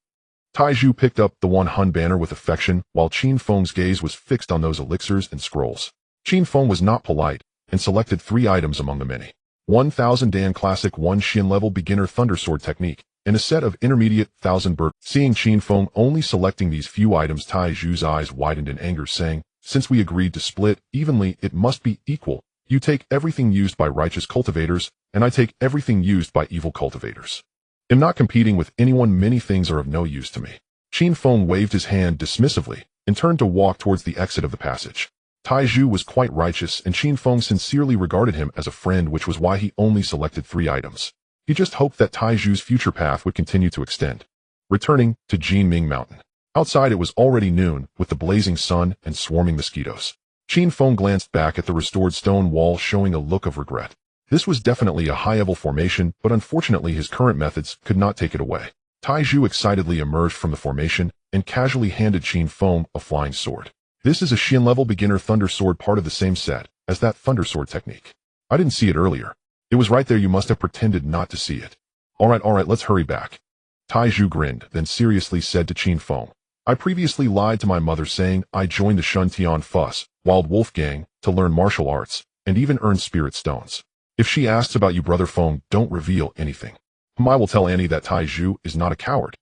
Tai Zhu picked up the One Hun banner with affection, while Qin Feng's gaze was fixed on those elixirs and scrolls. Qin Feng was not polite and selected 3 items among the many. 1000 Dan Classic 1 Xin level beginner Thundersword technique, and a set of intermediate 1000 bird. Seeing Qin Feng only selecting these few items, Tai Zhu's eyes widened in anger, saying, "Since we agreed to split evenly, it must be equal. You take everything used by righteous cultivators, and I take everything used by evil cultivators. I'm not competing with anyone. Many things are of no use to me." Qin Feng waved his hand dismissively and turned to walk towards the exit of the passage. Tai Zhu was quite righteous, and Qin Feng sincerely regarded him as a friend, which was why he only selected 3 items. He just hoped that Tai Zhu's future path would continue to extend. Returning to Jinming Mountain. Outside, it was already noon, with the blazing sun and swarming mosquitoes. Qin Feng glanced back at the restored stone wall, showing a look of regret. This was definitely a high-level formation, but unfortunately his current methods could not take it away. Tai Zhu excitedly emerged from the formation and casually handed Qin Feng a flying sword. This is a Xin-level beginner thunder sword, part of the same set as that thunder sword technique. I didn't see it earlier. It was right there. You must have pretended not to see it. All right, let's hurry back. Tai Zhu grinned, then seriously said to Qin Feng, I previously lied to my mother saying I joined the Shun Tian Fuss, Wild Wolf Gang, to learn martial arts, and even earn spirit stones. If she asks about you, Brother Feng, don't reveal anything. I will tell Annie that Taiju is not a coward.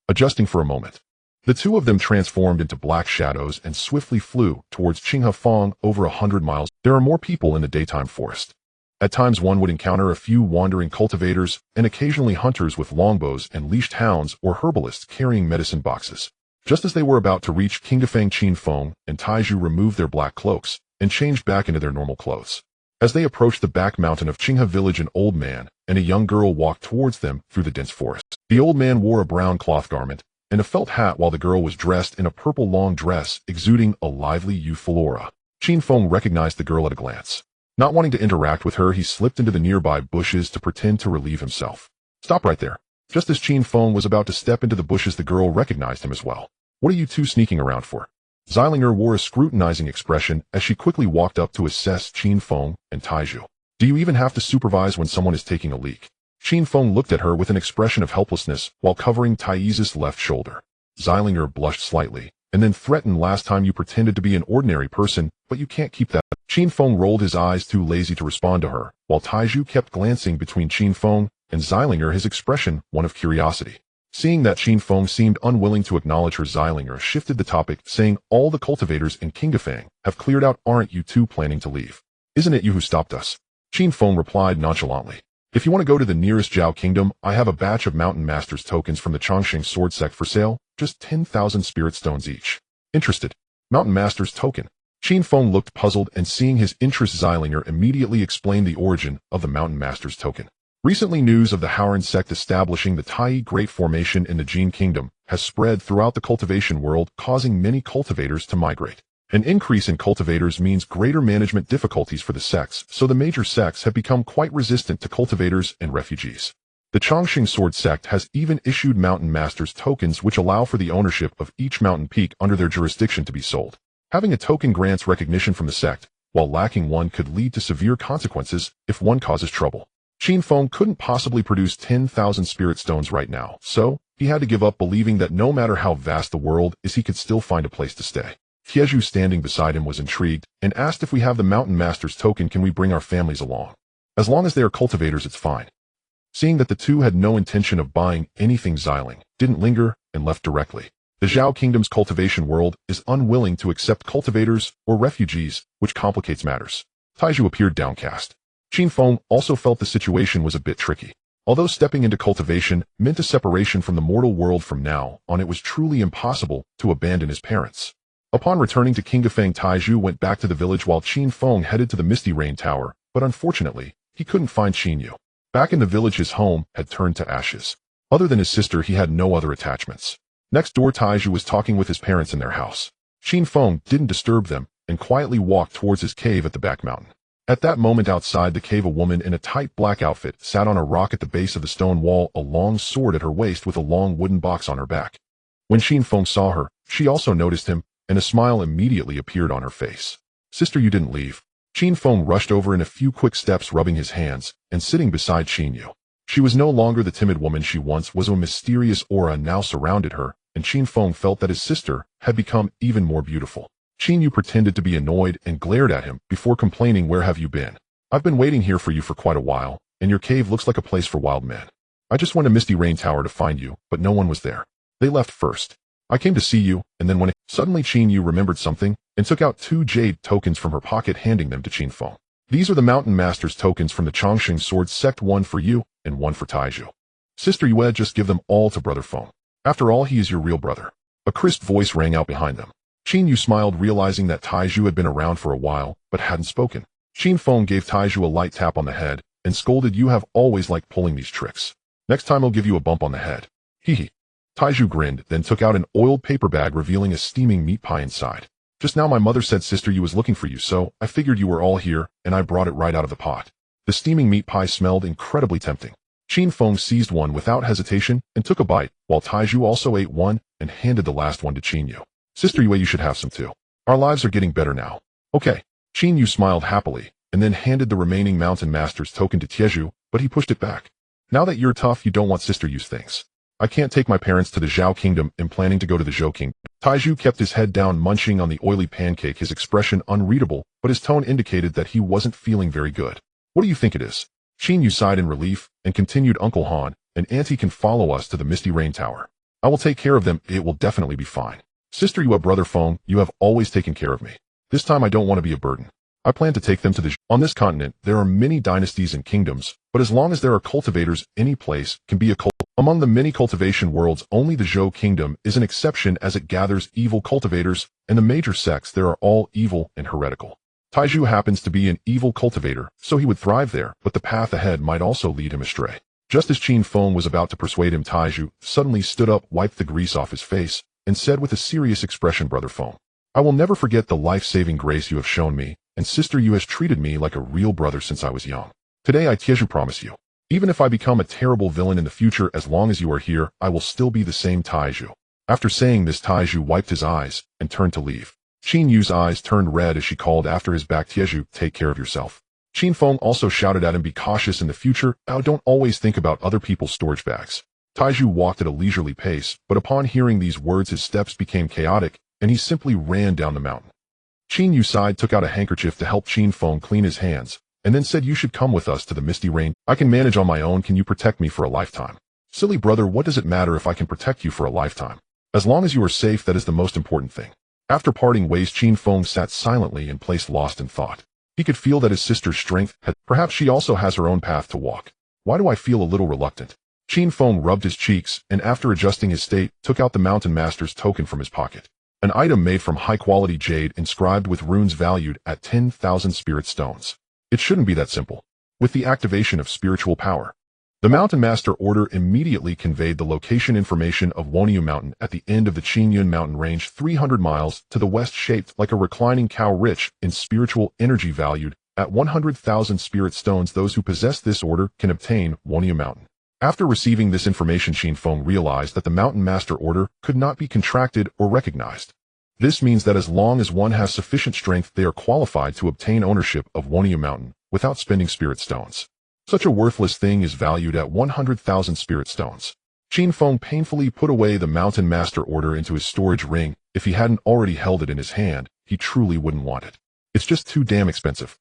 Adjusting for a moment, the two of them transformed into black shadows and swiftly flew towards Qin Feng over 100 miles. There are more people in the daytime forest. At times one would encounter a few wandering cultivators and occasionally hunters with longbows and leashed hounds or herbalists carrying medicine boxes. Just as they were about to reach Qin Feng and Taiju removed their black cloaks and changed back into their normal clothes. As they approached the back mountain of Qinghe village, an old man and a young girl walked towards them through the dense forest. The old man wore a brown cloth garment and a felt hat while the girl was dressed in a purple long dress exuding a lively youthful aura. Qin Feng recognized the girl at a glance. Not wanting to interact with her, he slipped into the nearby bushes to pretend to relieve himself. Stop right there. Just as Qin Feng was about to step into the bushes, the girl recognized him as well. What are you two sneaking around for? Zeilinger wore a scrutinizing expression as she quickly walked up to assess Qin Feng and Taiju. Do you even have to supervise when someone is taking a leak? Qin Feng looked at her with an expression of helplessness while covering Taizu's left shoulder. Zeilinger blushed slightly and then threatened, last time you pretended to be an ordinary person, but you can't keep that. Qin Feng rolled his eyes, too lazy to respond to her, while Taiju kept glancing between Qin Feng and Zeilinger, his expression one of curiosity. Seeing that Qin Feng seemed unwilling to acknowledge her, Zeilinger shifted the topic, saying, all the cultivators in Qin Feng have cleared out. Aren't you two planning to leave? Isn't it you who stopped us? Qin Feng replied nonchalantly. If you want to go to the nearest Zhao kingdom, I have a batch of Mountain Masters tokens from the Chongqing sword sect for sale, just 10,000 spirit stones each. Interested? Mountain Masters token. Qin Feng looked puzzled, and seeing his interest, Zeilinger immediately explained the origin of the Mountain Masters token. Recently, news of the Howren sect establishing the Tai Great Formation in the Jin Kingdom has spread throughout the cultivation world, causing many cultivators to migrate. An increase in cultivators means greater management difficulties for the sects, so the major sects have become quite resistant to cultivators and refugees. The Chongqing sword sect has even issued Mountain Masters tokens, which allow for the ownership of each mountain peak under their jurisdiction to be sold. Having a token grants recognition from the sect, while lacking one could lead to severe consequences if one causes trouble. Qin Feng couldn't possibly produce 10,000 spirit stones right now, so he had to give up, believing that no matter how vast the world is, he could still find a place to stay. Tieju, standing beside him, was intrigued and asked, if we have the Mountain Masters token, can we bring our families along? As long as they are cultivators, it's fine. Seeing that the two had no intention of buying anything, Zeiling didn't linger and left directly. The Zhao Kingdom's cultivation world is unwilling to accept cultivators or refugees, which complicates matters. Taiju appeared downcast. Qin Feng also felt the situation was a bit tricky. Although stepping into cultivation meant a separation from the mortal world from now on, it was truly impossible to abandon his parents. Upon returning to Qin Feng, Taiju went back to the village while Qin Feng headed to the Misty Rain Tower, but unfortunately, he couldn't find Qin Yu. Back in the village, his home had turned to ashes. Other than his sister, he had no other attachments. Next door, Taiju was talking with his parents in their house. Qin Feng didn't disturb them and quietly walked towards his cave at the back mountain. At that moment, outside the cave, a woman in a tight black outfit sat on a rock at the base of the stone wall, a long sword at her waist with a long wooden box on her back. When Qin Feng saw her, she also noticed him, and a smile immediately appeared on her face. Sister, you didn't leave. Qin Feng rushed over in a few quick steps, rubbing his hands and sitting beside Qin Yu. She was no longer the timid woman she once was. A mysterious aura now surrounded her, and Qin Feng felt that his sister had become even more beautiful. Qin Yu pretended to be annoyed and glared at him before complaining, where have you been? I've been waiting here for you for quite a while, and your cave looks like a place for wild men. I just went to Misty Rain Tower to find you, but no one was there. They left first. I came to see you, and then suddenly Qin Yu remembered something and took out 2 jade tokens from her pocket, handing them to Qin Feng. These are the Mountain Masters tokens from the Chongqing sword sect, one for you and one for Taiju. Sister Yue, just give them all to Brother Feng. After all, he is your real brother. A crisp voice rang out behind them. Qin Yu smiled, realizing that Taiju had been around for a while but hadn't spoken. Qin Feng gave Taiju a light tap on the head and scolded, you have always liked pulling these tricks. Next time I'll give you a bump on the head. Hee. Taiju grinned, then took out an oiled paper bag, revealing a steaming meat pie inside. Just now my mother said Sister Yu was looking for you, so I figured you were all here, and I brought it right out of the pot. The steaming meat pie smelled incredibly tempting. Qin Feng seized one without hesitation and took a bite, while Taiju also ate one and handed the last one to Qin Yu. Sister Yue, you should have some too. Our lives are getting better now. Okay. Qin Yu smiled happily, and then handed the remaining Mountain Master's token to Tieju, but he pushed it back. Now that you're tough, you don't want Sister Yu's things. I can't take my parents to the Zhao Kingdom and planning to go to the Zhou Kingdom. Taiju kept his head down, munching on the oily pancake, his expression unreadable, but his tone indicated that he wasn't feeling very good. What do you think it is? Qin Yu sighed in relief and continued, Uncle Han, and Auntie can follow us to the Misty Rain Tower. I will take care of them, it will definitely be fine. Sister Yu, Brother Feng, you have always taken care of me. This time I don't want to be a burden. I plan to take them to the On this continent, there are many dynasties and kingdoms, but as long as there are cultivators, any place can be a cult. Among the many cultivation worlds, only the Zhou Kingdom is an exception as it gathers evil cultivators, and the major sects there are all evil and heretical. Taiju happens to be an evil cultivator, so he would thrive there, but the path ahead might also lead him astray. Just as Qin Feng was about to persuade him, Taiju suddenly stood up, wiped the grease off his face, and said with a serious expression, Brother Feng, I will never forget the life-saving grace you have shown me, and Sister Yu has treated me like a real brother since I was young. Today I Taiju promise you, even if I become a terrible villain in the future, as long as you are here, I will still be the same Taiju. After saying this, Taiju wiped his eyes and turned to leave. Qin Yu's eyes turned red as she called after his back, Taiju, take care of yourself. Qin Feng also shouted at him, be cautious in the future, don't always think about other people's storage bags. Taiju walked at a leisurely pace, but upon hearing these words his steps became chaotic, and he simply ran down the mountain. Qin Yu sighed, took out a handkerchief to help Qin Feng clean his hands, and then said, you should come with us to the Misty Rain. I can manage on my own, can you protect me for a lifetime? Silly brother, what does it matter if I can protect you for a lifetime? As long as you are safe, that is the most important thing. After parting ways, Qin Feng sat silently in place, lost in thought. He could feel that his sister's strength had, perhaps she also has her own path to walk. Why do I feel a little reluctant? Qin Feng rubbed his cheeks, and after adjusting his state, took out the Mountain Master's token from his pocket. An item made from high-quality jade inscribed with runes valued at 10,000 spirit stones. It shouldn't be that simple. With the activation of spiritual power, the Mountain Master order immediately conveyed the location information of Woniu Mountain at the end of the Qinyun Mountain range, 300 miles to the west, shaped like a reclining cow, rich in spiritual energy valued at 100,000 spirit stones. Those who possess this order can obtain Woniu Mountain. After receiving this information, Qin Feng realized that the Mountain Master order could not be contracted or recognized. This means that as long as one has sufficient strength, they are qualified to obtain ownership of Woniu Mountain without spending spirit stones. Such a worthless thing is valued at 100,000 spirit stones. Qin Feng painfully put away the Mountain Master order into his storage ring. If he hadn't already held it in his hand, he truly wouldn't want it. It's just too damn expensive.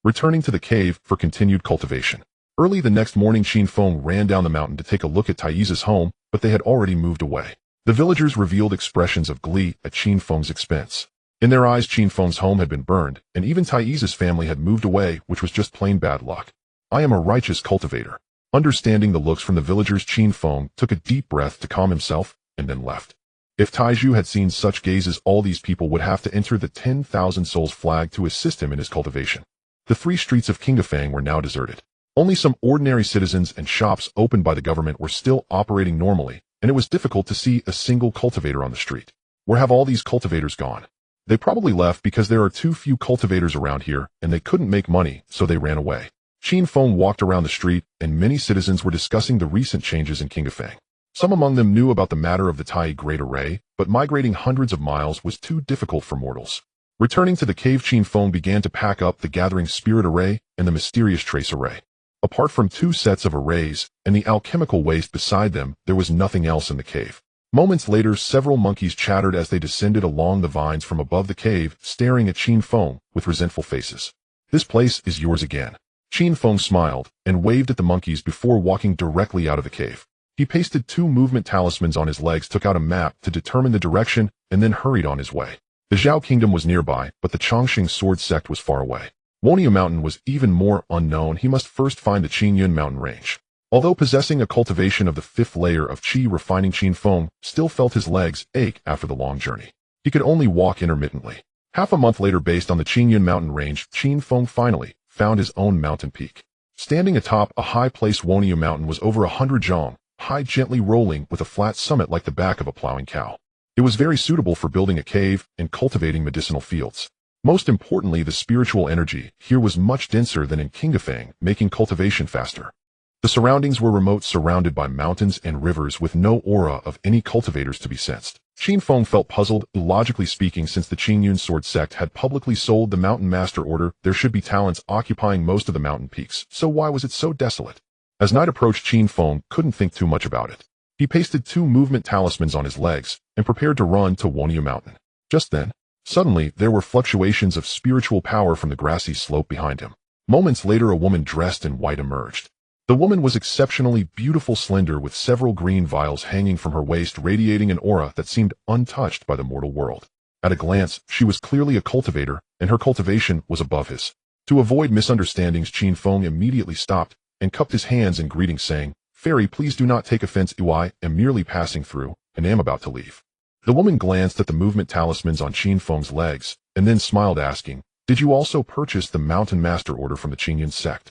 Returning to the cave for continued cultivation. Early the next morning, Qin Feng ran down the mountain to take a look at Taiyi's home, but they had already moved away. The villagers revealed expressions of glee at Qin Feng's expense. In their eyes, Qin Feng's home had been burned, and even Taiyi's family had moved away, which was just plain bad luck. I am a righteous cultivator. Understanding the looks from the villagers, Qin Feng took a deep breath to calm himself, and then left. If Taiju had seen such gazes, all these people would have to enter the 10,000 souls flag to assist him in his cultivation. The 3 streets of Qin Feng were now deserted. Only some ordinary citizens and shops opened by the government were still operating normally, and it was difficult to see a single cultivator on the street. Where have all these cultivators gone? They probably left because there are too few cultivators around here, and they couldn't make money, so they ran away. Qin Feng walked around the street, and many citizens were discussing the recent changes in Qin Feng. Some among them knew about the matter of the Tai Great Array, but migrating hundreds of miles was too difficult for mortals. Returning to the cave, Qin Feng began to pack up the Gathering Spirit Array and the Mysterious Trace Array. Apart from 2 sets of arrays and the alchemical waste beside them, there was nothing else in the cave. Moments later, several monkeys chattered as they descended along the vines from above the cave, staring at Qin Feng with resentful faces. This place is yours again. Qin Feng smiled and waved at the monkeys before walking directly out of the cave. He pasted 2 movement talismans on his legs, took out a map to determine the direction, and then hurried on his way. The Zhao Kingdom was nearby, but the Chongqing sword sect was far away. Woniu Mountain was even more unknown. He must first find the Qinyun Mountain range. Although possessing a cultivation of the 5th layer of Qi refining, Qin Feng still felt his legs ache after the long journey. He could only walk intermittently. Half a month later, based on the Qinyun Mountain range, Qin Feng finally found his own mountain peak. Standing atop a high place, Woniu Mountain was over 100 zhong, high, gently rolling with a flat summit like the back of a plowing cow. It was very suitable for building a cave and cultivating medicinal fields. Most importantly, the spiritual energy here was much denser than in Qin Feng, making cultivation faster. The surroundings were remote, surrounded by mountains and rivers with no aura of any cultivators to be sensed. Qin Feng felt puzzled. Logically speaking, since the Qinyun sword sect had publicly sold the Mountain Master order, there should be talents occupying most of the mountain peaks, so why was it so desolate? As night approached, Qin Feng couldn't think too much about it. He pasted 2 movement talismans on his legs and prepared to run to Wonyu Mountain. Just then, suddenly there were fluctuations of spiritual power from the grassy slope behind him. Moments later, a woman dressed in white emerged. The woman was exceptionally beautiful, slender, with several green vials hanging from her waist, radiating an aura that seemed untouched by the mortal world. At a glance, she was clearly a cultivator, and her cultivation was above his. To avoid misunderstandings, Qin Feng immediately stopped and cupped his hands in greeting, saying, "Fairy, please do not take offense. I am merely passing through and am about to leave." The woman glanced at the movement talismans on Qin Feng's legs and then smiled, asking, "Did you also purchase the Mountain Master Order from the Qingyun sect?"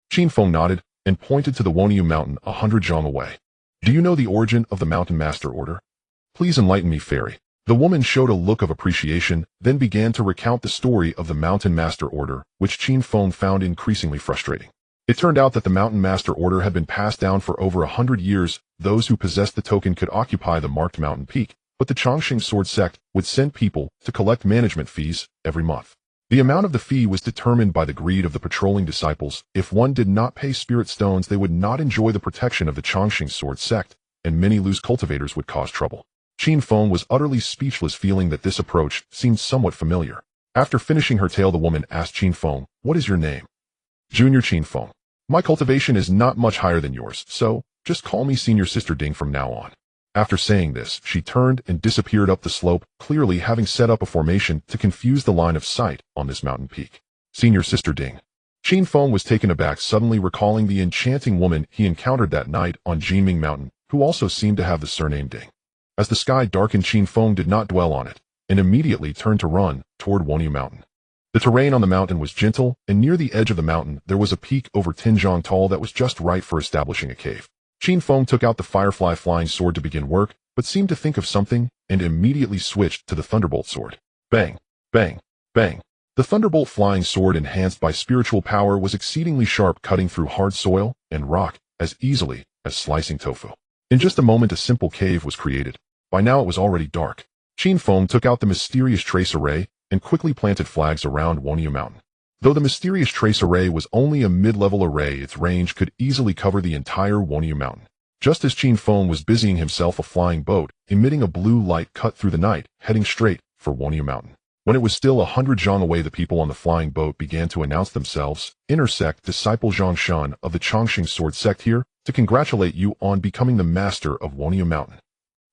Qin Feng nodded and pointed to the Wonyu Mountain 100 zhang away. "Do you know the origin of the Mountain Master Order? Please enlighten me, Fairy." The woman showed a look of appreciation, then began to recount the story of the Mountain Master Order, which Qin Feng found increasingly frustrating. It turned out that the Mountain Master Order had been passed down for over 100 years. Those who possessed the token could occupy the marked mountain peak, but the Chongqing Sword sect would send people to collect management fees every month. The amount of the fee was determined by the greed of the patrolling disciples. If one did not pay spirit stones, they would not enjoy the protection of the Chongqing Sword sect, and many loose cultivators would cause trouble. Qin Feng was utterly speechless, feeling that this approach seemed somewhat familiar. After finishing her tale, the woman asked Qin Feng, "What is your name?" "Junior Qin Feng. My cultivation is not much higher than yours, so just call me Senior Sister Ding from now on." After saying this, she turned and disappeared up the slope, clearly having set up a formation to confuse the line of sight on this mountain peak. Senior Sister Ding. Qin Feng was taken aback, suddenly recalling the enchanting woman he encountered that night on Jinming Mountain, who also seemed to have the surname Ding. As the sky darkened, Qin Feng did not dwell on it, and immediately turned to run toward Wonyu Mountain. The terrain on the mountain was gentle, and near the edge of the mountain there was a peak over 10 zhang tall that was just right for establishing a cave. Qin Feng took out the Firefly Flying Sword to begin work, but seemed to think of something, and immediately switched to the Thunderbolt Sword. Bang! Bang! Bang! The Thunderbolt Flying Sword, enhanced by spiritual power, was exceedingly sharp, cutting through hard soil and rock as easily as slicing tofu. In just a moment, a simple cave was created. By now it was already dark. Qin Feng took out the mysterious trace array and quickly planted flags around Wonyu Mountain. Though the mysterious trace array was only a mid-level array, its range could easily cover the entire Wonyu Mountain. Just as Qin Feng was busying himself, a flying boat, emitting a blue light, cut through the night, heading straight for Wonyu Mountain. When it was still 100 zhang away, the people on the flying boat began to announce themselves. "Intersect disciple Zhang Shan of the Chongqing Sword sect here to congratulate you on becoming the master of Wonyu Mountain."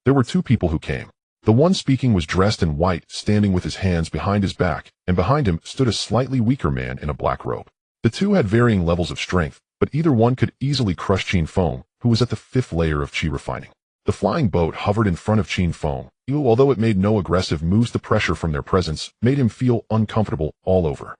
There were 2 people who came. The one speaking was dressed in white, standing with his hands behind his back, and behind him stood a slightly weaker man in a black robe. The 2 had varying levels of strength, but either one could easily crush Qin Feng, who was at the 5th layer of qi refining. The flying boat hovered in front of Qin Feng. Although it made no aggressive moves, the pressure from their presence made him feel uncomfortable all over.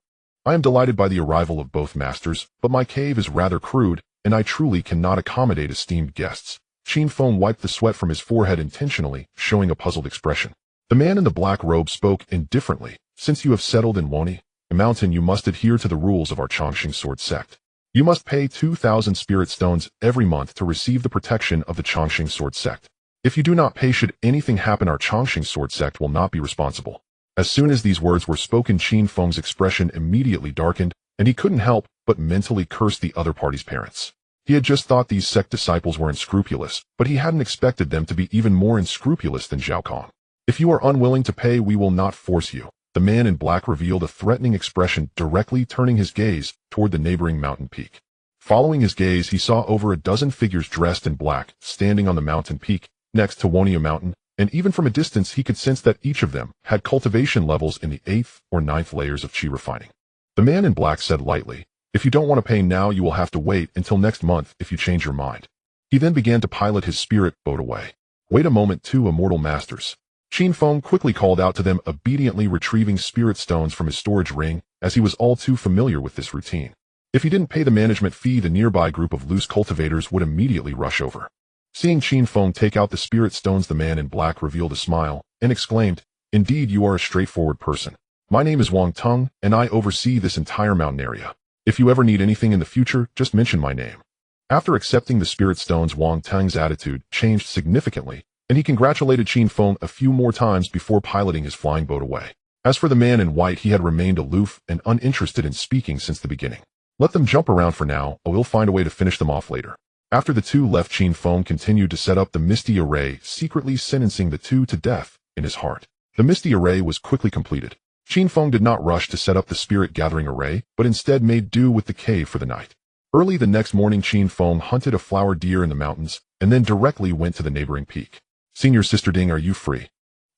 "I am delighted by the arrival of both masters, but my cave is rather crude, and I truly cannot accommodate esteemed guests." Qin Feng wiped the sweat from his forehead intentionally, showing a puzzled expression. The man in the black robe spoke indifferently. "Since you have settled in Wonyu Mountain, you must adhere to the rules of our Chongqing Sword sect. You must pay 2,000 spirit stones every month to receive the protection of the Chongqing Sword sect. If you do not pay, should anything happen, our Chongqing Sword sect will not be responsible." As soon as these words were spoken, Qin Feng's expression immediately darkened, and he couldn't help but mentally curse the other party's parents. He had just thought these sect disciples were unscrupulous, but he hadn't expected them to be even more unscrupulous than Zhao Kong. "If you are unwilling to pay, we will not force you." The man in black revealed a threatening expression, directly turning his gaze toward the neighboring mountain peak. Following his gaze, he saw over a dozen figures dressed in black, standing on the mountain peak, next to Wonyu Mountain, and even from a distance he could sense that each of them had cultivation levels in the 8th or 9th layers of qi refining. The man in black said lightly, "If you don't want to pay now, you will have to wait until next month if you change your mind." He then began to pilot his spirit boat away. "Wait a moment, 2 immortal masters." Qin Feng quickly called out to them, obediently retrieving spirit stones from his storage ring, as he was all too familiar with this routine. If he didn't pay the management fee, the nearby group of loose cultivators would immediately rush over. Seeing Qin Feng take out the spirit stones, the man in black revealed a smile and exclaimed, "Indeed, you are a straightforward person. My name is Wang Tung, and I oversee this entire mountain area. If you ever need anything in the future, just mention my name." After accepting the spirit stones, Wang Tung's attitude changed significantly, and he congratulated Qin Feng a few more times before piloting his flying boat away. As for the man in white, he had remained aloof and uninterested in speaking since the beginning. "Let them jump around for now, or we'll find a way to finish them off later." After the two left, Qin Feng continued to set up the Misty Array, secretly sentencing the two to death in his heart. The Misty Array was quickly completed. Qin Feng did not rush to set up the Spirit Gathering Array, but instead made do with the cave for the night. Early the next morning, Qin Feng hunted a flower deer in the mountains, and then directly went to the neighboring peak. "Senior Sister Ding, are you free?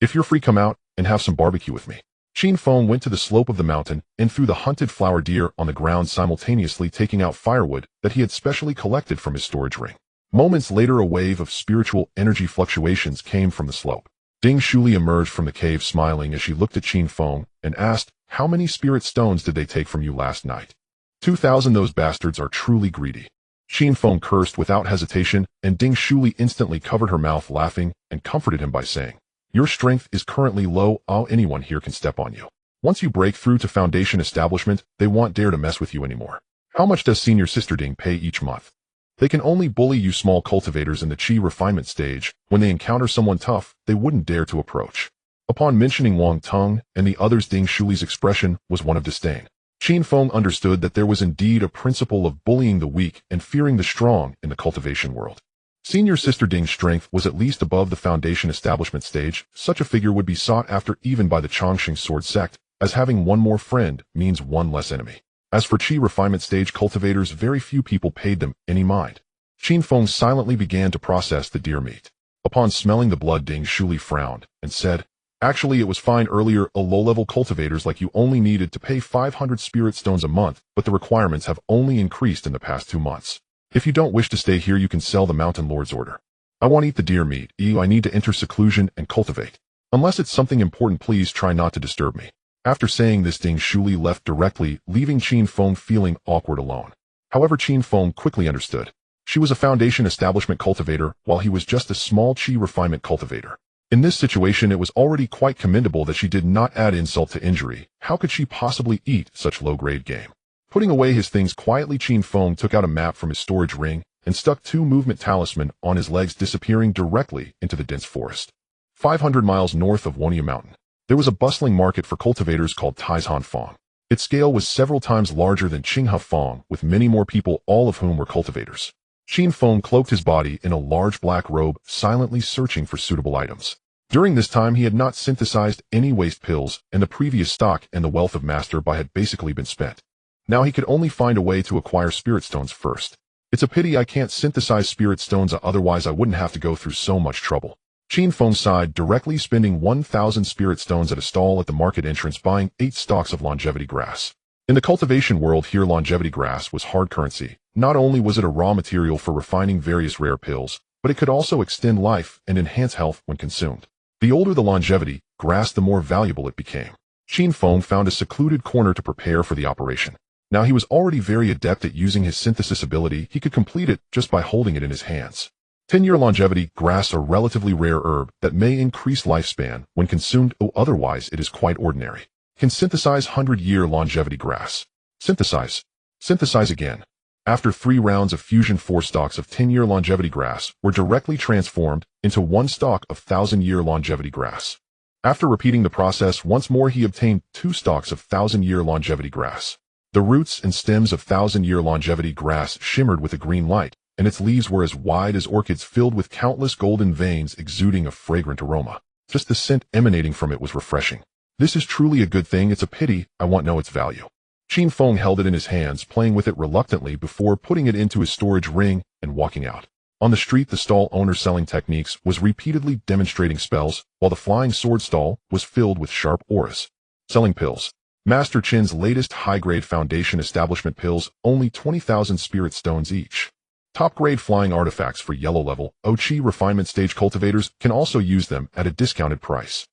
If you're free, come out and have some barbecue with me." Qin Feng went to the slope of the mountain and threw the hunted flower deer on the ground, simultaneously taking out firewood that he had specially collected from his storage ring. Moments later, a wave of spiritual energy fluctuations came from the slope. Ding Shuli emerged from the cave smiling as she looked at Qin Feng and asked, "How many spirit stones did they take from you last night?" 2,000. "Those bastards are truly greedy." Qin Feng cursed without hesitation, and Ding Shuli instantly covered her mouth laughing and comforted him by saying, "Your strength is currently low. Anyone here can step on you. Once you break through to Foundation Establishment, they won't dare to mess with you anymore." "How much does Senior Sister Ding pay each month?" "They can only bully you small cultivators in the Qi refinement stage. When they encounter someone tough, they wouldn't dare to approach." Upon mentioning Wang Teng and the others, Ding Shuli's expression was one of disdain. Qin Feng understood that there was indeed a principle of bullying the weak and fearing the strong in the cultivation world. Senior Sister Ding's strength was at least above the Foundation Establishment stage. Such a figure would be sought after even by the Chongqing Sword Sect, as having one more friend means one less enemy. As for Qi refinement stage cultivators, very few people paid them any mind. Qin Feng silently began to process the deer meat. Upon smelling the blood, Ding Shuli frowned and said, "Actually, it was fine earlier. Low-level cultivators like you only needed to pay 500 spirit stones a month, but the requirements have only increased in the past 2 months. If you don't wish to stay here, you can sell the Mountain Lord's order. I won't eat the deer meat. I need to enter seclusion and cultivate. Unless it's something important, please try not to disturb me." After saying this, Ding Shuli left directly, leaving Qin Feng feeling awkward alone. However, Qin Feng quickly understood. She was a Foundation Establishment cultivator, while he was just a small Qi refinement cultivator. In this situation, it was already quite commendable that she did not add insult to injury. How could she possibly eat such low-grade game? Putting away his things quietly, Qin Feng took out a map from his storage ring and stuck 2 movement talismans on his legs, disappearing directly into the dense forest. 500 miles north of Wonia Mountain, there was a bustling market for cultivators called Tizhan Feng. Its scale was several times larger than Qinghe Feng, with many more people, all of whom were cultivators. Qin Feng cloaked his body in a large black robe, silently searching for suitable items. During this time, he had not synthesized any waste pills, and the previous stock and the wealth of Master Bai had basically been spent. Now he could only find a way to acquire spirit stones first. "It's a pity I can't synthesize spirit stones, otherwise I wouldn't have to go through so much trouble." Qin Feng sighed, directly spending 1,000 spirit stones at a stall at the market entrance, buying 8 stalks of longevity grass. In the cultivation world here, longevity grass was hard currency. Not only was it a raw material for refining various rare pills, but it could also extend life and enhance health when consumed. The older the longevity grass, the more valuable it became. Qin Feng found a secluded corner to prepare for the operation. Now he was already very adept at using his synthesis ability. He could complete it just by holding it in his hands. 10-year longevity grass, a relatively rare herb that may increase lifespan when consumed, otherwise it is quite ordinary. Can synthesize 100-year longevity grass. Synthesize. Synthesize again. After 3 rounds of fusion, 4 stalks of 10-year longevity grass were directly transformed into 1 stalk of 1,000-year longevity grass. After repeating the process once more, he obtained 2 stalks of 1,000-year longevity grass. The roots and stems of 1,000-year longevity grass shimmered with a green light, and its leaves were as wide as orchids, filled with countless golden veins exuding a fragrant aroma. Just the scent emanating from it was refreshing. "This is truly a good thing. It's a pity I won't know its value." Qin Feng held it in his hands, playing with it reluctantly before putting it into his storage ring and walking out. On the street, the stall owner selling techniques was repeatedly demonstrating spells, while the flying sword stall was filled with sharp auras. Selling pills. Master Qin's latest high-grade Foundation Establishment pills, only 20,000 spirit stones each. Top-grade flying artifacts for yellow-level Qi refinement stage cultivators can also use them at a discounted price.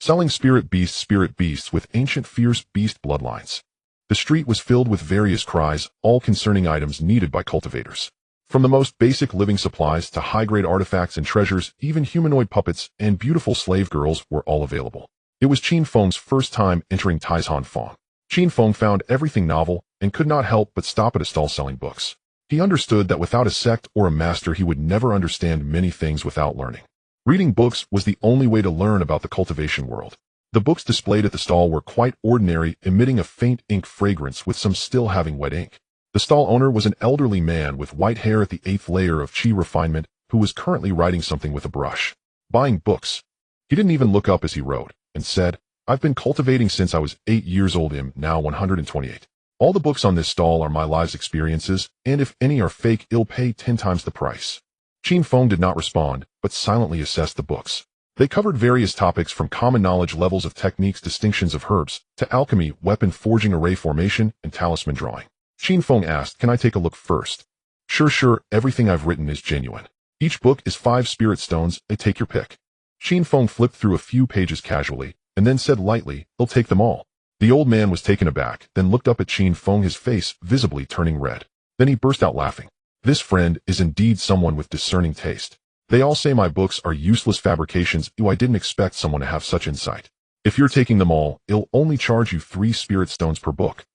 Selling spirit beasts with ancient fierce beast bloodlines. The street was filled with various cries, all concerning items needed by cultivators. From the most basic living supplies to high-grade artifacts and treasures, even humanoid puppets and beautiful slave girls were all available. It was Qin Feng's first time entering Tizhan Feng. Qin Feng found everything novel and could not help but stop at a stall selling books. He understood that without a sect or a master, he would never understand many things without learning. Reading books was the only way to learn about the cultivation world. The books displayed at the stall were quite ordinary, emitting a faint ink fragrance with some still having wet ink. The stall owner was an elderly man with white hair at the 8th layer of Qi refinement who was currently writing something with a brush. Buying books. He didn't even look up as he wrote, and said, I've been cultivating since I was 8 years old. I'm now 128. All the books on this stall are my life's experiences, and if any are fake, I'll pay 10 times the price. Qin Feng did not respond, but silently assessed the books. They covered various topics from common knowledge levels of techniques, distinctions of herbs, to alchemy, weapon forging, array formation, and talisman drawing. Qin Feng asked, can I take a look first? Sure, everything I've written is genuine. Each book is 5 spirit stones, take your pick. Qin Feng flipped through a few pages casually, and then said lightly, I'll take them all. The old man was taken aback, then looked up at Qin Feng, his face visibly turning red. Then he burst out laughing. This friend is indeed someone with discerning taste. They all say my books are useless fabrications. I didn't expect someone to have such insight. If you're taking them all, I'll only charge you 3 spirit stones per book.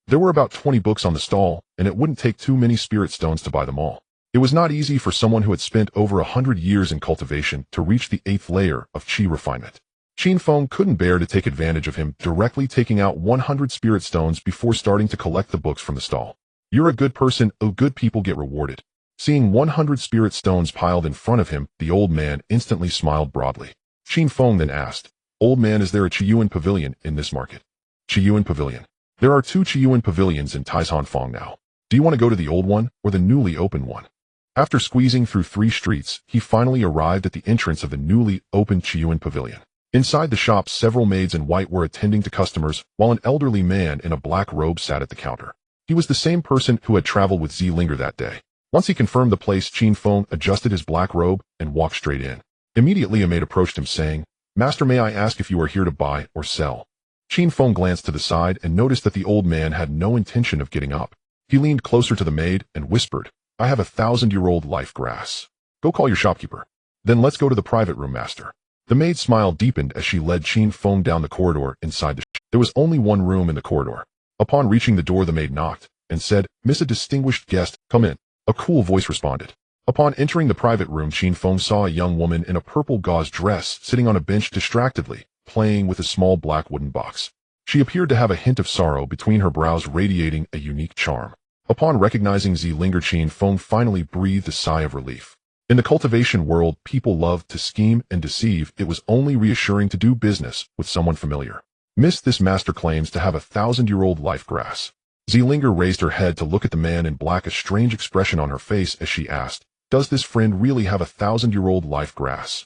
There were about 20 books on the stall, and it wouldn't take too many spirit stones to buy them all. It was not easy for someone who had spent over 100 years in cultivation to reach the 8th layer of Qi refinement. Qin Feng couldn't bear to take advantage of him, directly taking out 100 spirit stones before starting to collect the books from the stall. You're a good person, good people get rewarded. Seeing 100 spirit stones piled in front of him, the old man instantly smiled broadly. Qin Feng then asked, Old man, is there a Qiyuan pavilion in this market? Qiyuan pavilion. There are 2 Qiyuan pavilions in Taizhanfang now. Do you want to go to the old one, or the newly opened one? After squeezing through 3 streets, he finally arrived at the entrance of the newly opened Qiyuan pavilion. Inside the shop, several maids in white were attending to customers, while an elderly man in a black robe sat at the counter. He was the same person who had traveled with Zilinger that day. Once he confirmed the place, Qin Feng adjusted his black robe and walked straight in. Immediately a maid approached him saying, Master, may I ask if you are here to buy or sell? Qin Feng glanced to the side and noticed that the old man had no intention of getting up. He leaned closer to the maid and whispered, I have 1,000-year-old life grass. Go call your shopkeeper. Then let's go to the private room, master. The maid's smile deepened as she led Qin Feng down the corridor inside the shop. There was only one room in the corridor. Upon reaching the door, the maid knocked and said, Miss, a distinguished guest, come in. A cool voice responded. Upon entering the private room, Qin Feng saw a young woman in a purple gauze dress sitting on a bench distractedly, playing with a small black wooden box. She appeared to have a hint of sorrow between her brows, radiating a unique charm. Upon recognizing Zilinger, Qin Feng finally breathed a sigh of relief. In the cultivation world, people loved to scheme and deceive. It was only reassuring to do business with someone familiar. Miss, this master claims to have 1,000-year-old life grass. Zilinger raised her head to look at the man in black, a strange expression on her face as she asked, Does this friend really have 1,000-year-old life grass?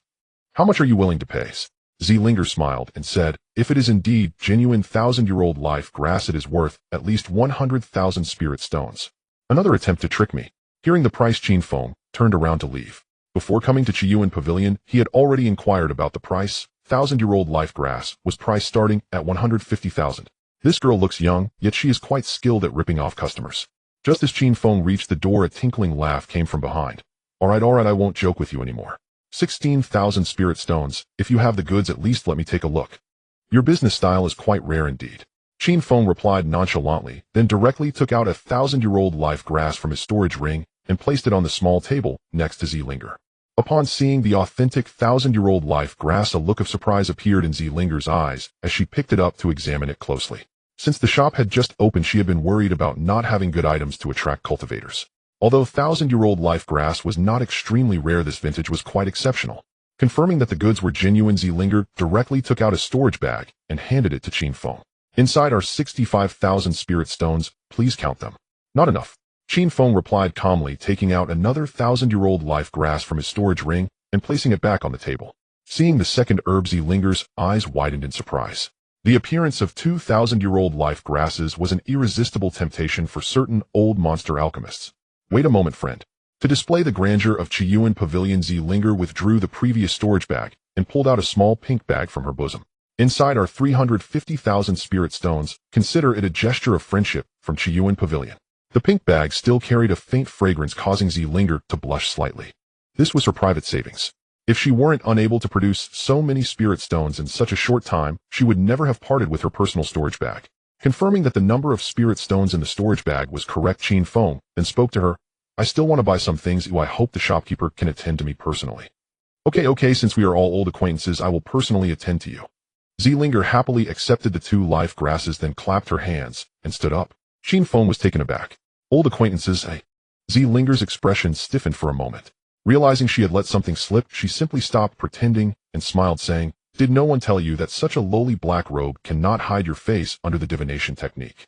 How much are you willing to pay? Zilinger smiled and said, If it is indeed genuine 1,000-year-old life grass, it is worth at least 100,000 spirit stones. Another attempt to trick me. Hearing the price, Qin Feng turned around to leave. Before coming to Qiyuan Pavilion, he had already inquired about the price. 1,000-year-old life grass was priced starting at 150,000. This girl looks young, yet she is quite skilled at ripping off customers. Just as Qin Feng reached the door, a tinkling laugh came from behind. All right, I won't joke with you anymore. 16,000 spirit stones. If you have the goods, at least let me take a look. Your business style is quite rare indeed. Qin Feng replied nonchalantly, then directly took out 1,000-year-old life grass from his storage ring and placed it on the small table next to Zilinger. Upon seeing the authentic 1,000-year-old life grass, a look of surprise appeared in Zilinger's eyes as she picked it up to examine it closely. Since the shop had just opened, she had been worried about not having good items to attract cultivators. Although 1,000-year-old life grass was not extremely rare, this vintage was quite exceptional. Confirming that the goods were genuine, Zilinger directly took out a storage bag and handed it to Qin Feng. Inside are 65,000 spirit stones. Please count them. Not enough. Qin Feng replied calmly, taking out another 1,000-year-old life grass from his storage ring and placing it back on the table. Seeing the second herb, Zilinger's eyes widened in surprise. The appearance of 2,000-year-old life grasses was an irresistible temptation for certain old monster alchemists. Wait a moment, friend. To display the grandeur of Qiyuan Pavilion, Zilinger withdrew the previous storage bag and pulled out a small pink bag from her bosom. Inside are 350,000 spirit stones. Consider it a gesture of friendship from Qiyuan Pavilion. The pink bag still carried a faint fragrance, causing Zilinger to blush slightly. This was her private savings. If she weren't unable to produce so many spirit stones in such a short time, she would never have parted with her personal storage bag. Confirming that the number of spirit stones in the storage bag was correct, Qin Feng then spoke to her. I still want to buy some things. I hope the shopkeeper can attend to me personally. Okay, since we are all old acquaintances, I will personally attend to you. Zilinger happily accepted the 2 life grasses, then clapped her hands and stood up. Qin Feng was taken aback. Old acquaintances, eh? Linger's expression stiffened for a moment. Realizing she had let something slip, she simply stopped pretending and smiled, saying, "Did no one tell you that such a lowly black robe cannot hide your face under the divination technique?"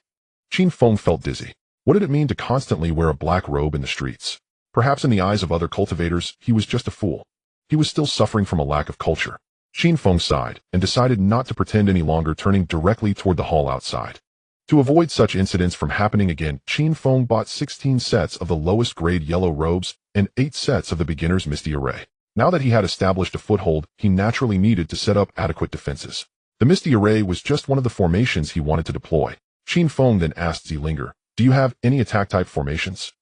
Qin Feng felt dizzy. What did it mean to constantly wear a black robe in the streets? Perhaps in the eyes of other cultivators, he was just a fool. He was still suffering from a lack of culture. Qin Feng sighed and decided not to pretend any longer, turning directly toward the hall outside. To avoid such incidents from happening again, Qin Feng bought 16 sets of the lowest grade yellow robes and 8 sets of the beginner's misty array. Now that he had established a foothold, he naturally needed to set up adequate defenses. The misty array was just one of the formations he wanted to deploy. Qin Feng then asked Linger, "Do you have any attack-type formations?"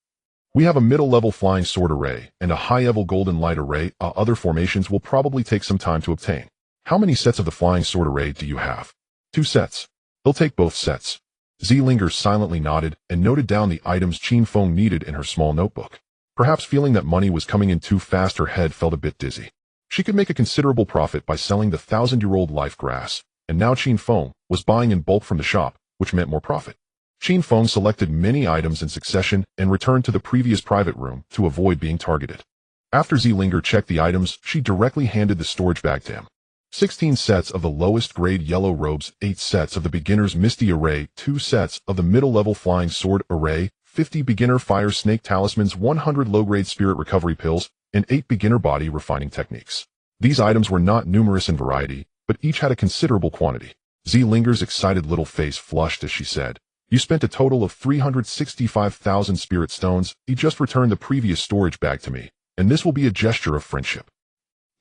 "We have a middle-level flying sword array and a high-level golden light array. Other formations will probably take some time to obtain." "How many sets of the flying sword array do you have?" "2 sets. He'll take both sets." Linger silently nodded and noted down the items Qin Feng needed in her small notebook. Perhaps feeling that money was coming in too fast, her head felt a bit dizzy. She could make a considerable profit by selling the 1,000-year-old life grass, and now Qin Feng was buying in bulk from the shop, which meant more profit. Qin Feng selected many items in succession and returned to the previous private room to avoid being targeted. After Linger checked the items, she directly handed the storage bag to him. 16 sets of the lowest grade yellow robes, 8 sets of the beginner's misty array, 2 sets of the middle-level flying sword array, 50 beginner fire snake talismans, 100 low-grade spirit recovery pills, and 8 beginner body refining techniques. These items were not numerous in variety, but each had a considerable quantity. Linger's excited little face flushed as she said, "You spent a total of 365,000 spirit stones. He just returned the previous storage bag to me, and this will be a gesture of friendship."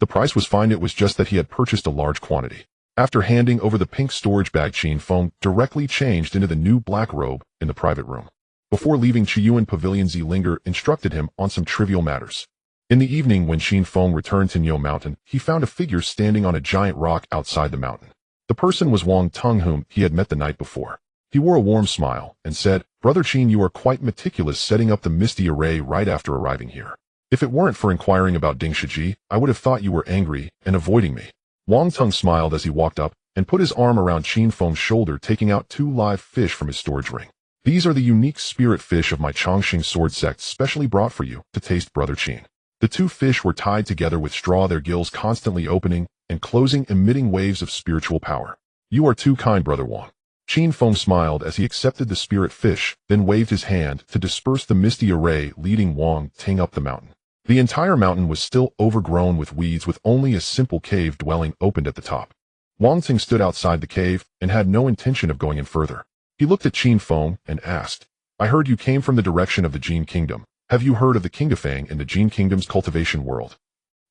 The price was fine, it was just that he had purchased a large quantity. After handing over the pink storage bag, Qin Feng directly changed into the new black robe in the private room. Before leaving Chiyuan Pavilion, Linger instructed him on some trivial matters. In the evening, when Qin Feng returned to Niu Mountain, he found a figure standing on a giant rock outside the mountain. The person was Wang Tung, whom he had met the night before. He wore a warm smile and said, "Brother Qin, you are quite meticulous setting up the misty array right after arriving here. If it weren't for inquiring about Ding Shiji, I would have thought you were angry and avoiding me." Wang Tung smiled as he walked up and put his arm around Qin Feng's shoulder, taking out 2 live fish from his storage ring. "These are the unique spirit fish of my Chongqing sword sect, specially brought for you to taste, Brother Qin." The 2 fish were tied together with straw, their gills constantly opening and closing, emitting waves of spiritual power. "You are too kind, Brother Wang." Qin Feng smiled as he accepted the spirit fish, then waved his hand to disperse the misty array, leading Wang Ting up the mountain. The entire mountain was still overgrown with weeds, with only a simple cave dwelling opened at the top. Wang Ting stood outside the cave and had no intention of going in further. He looked at Qin Feng and asked, "I heard you came from the direction of the Qin Kingdom. Have you heard of the Qin Feng in the Qin Kingdom's cultivation world?"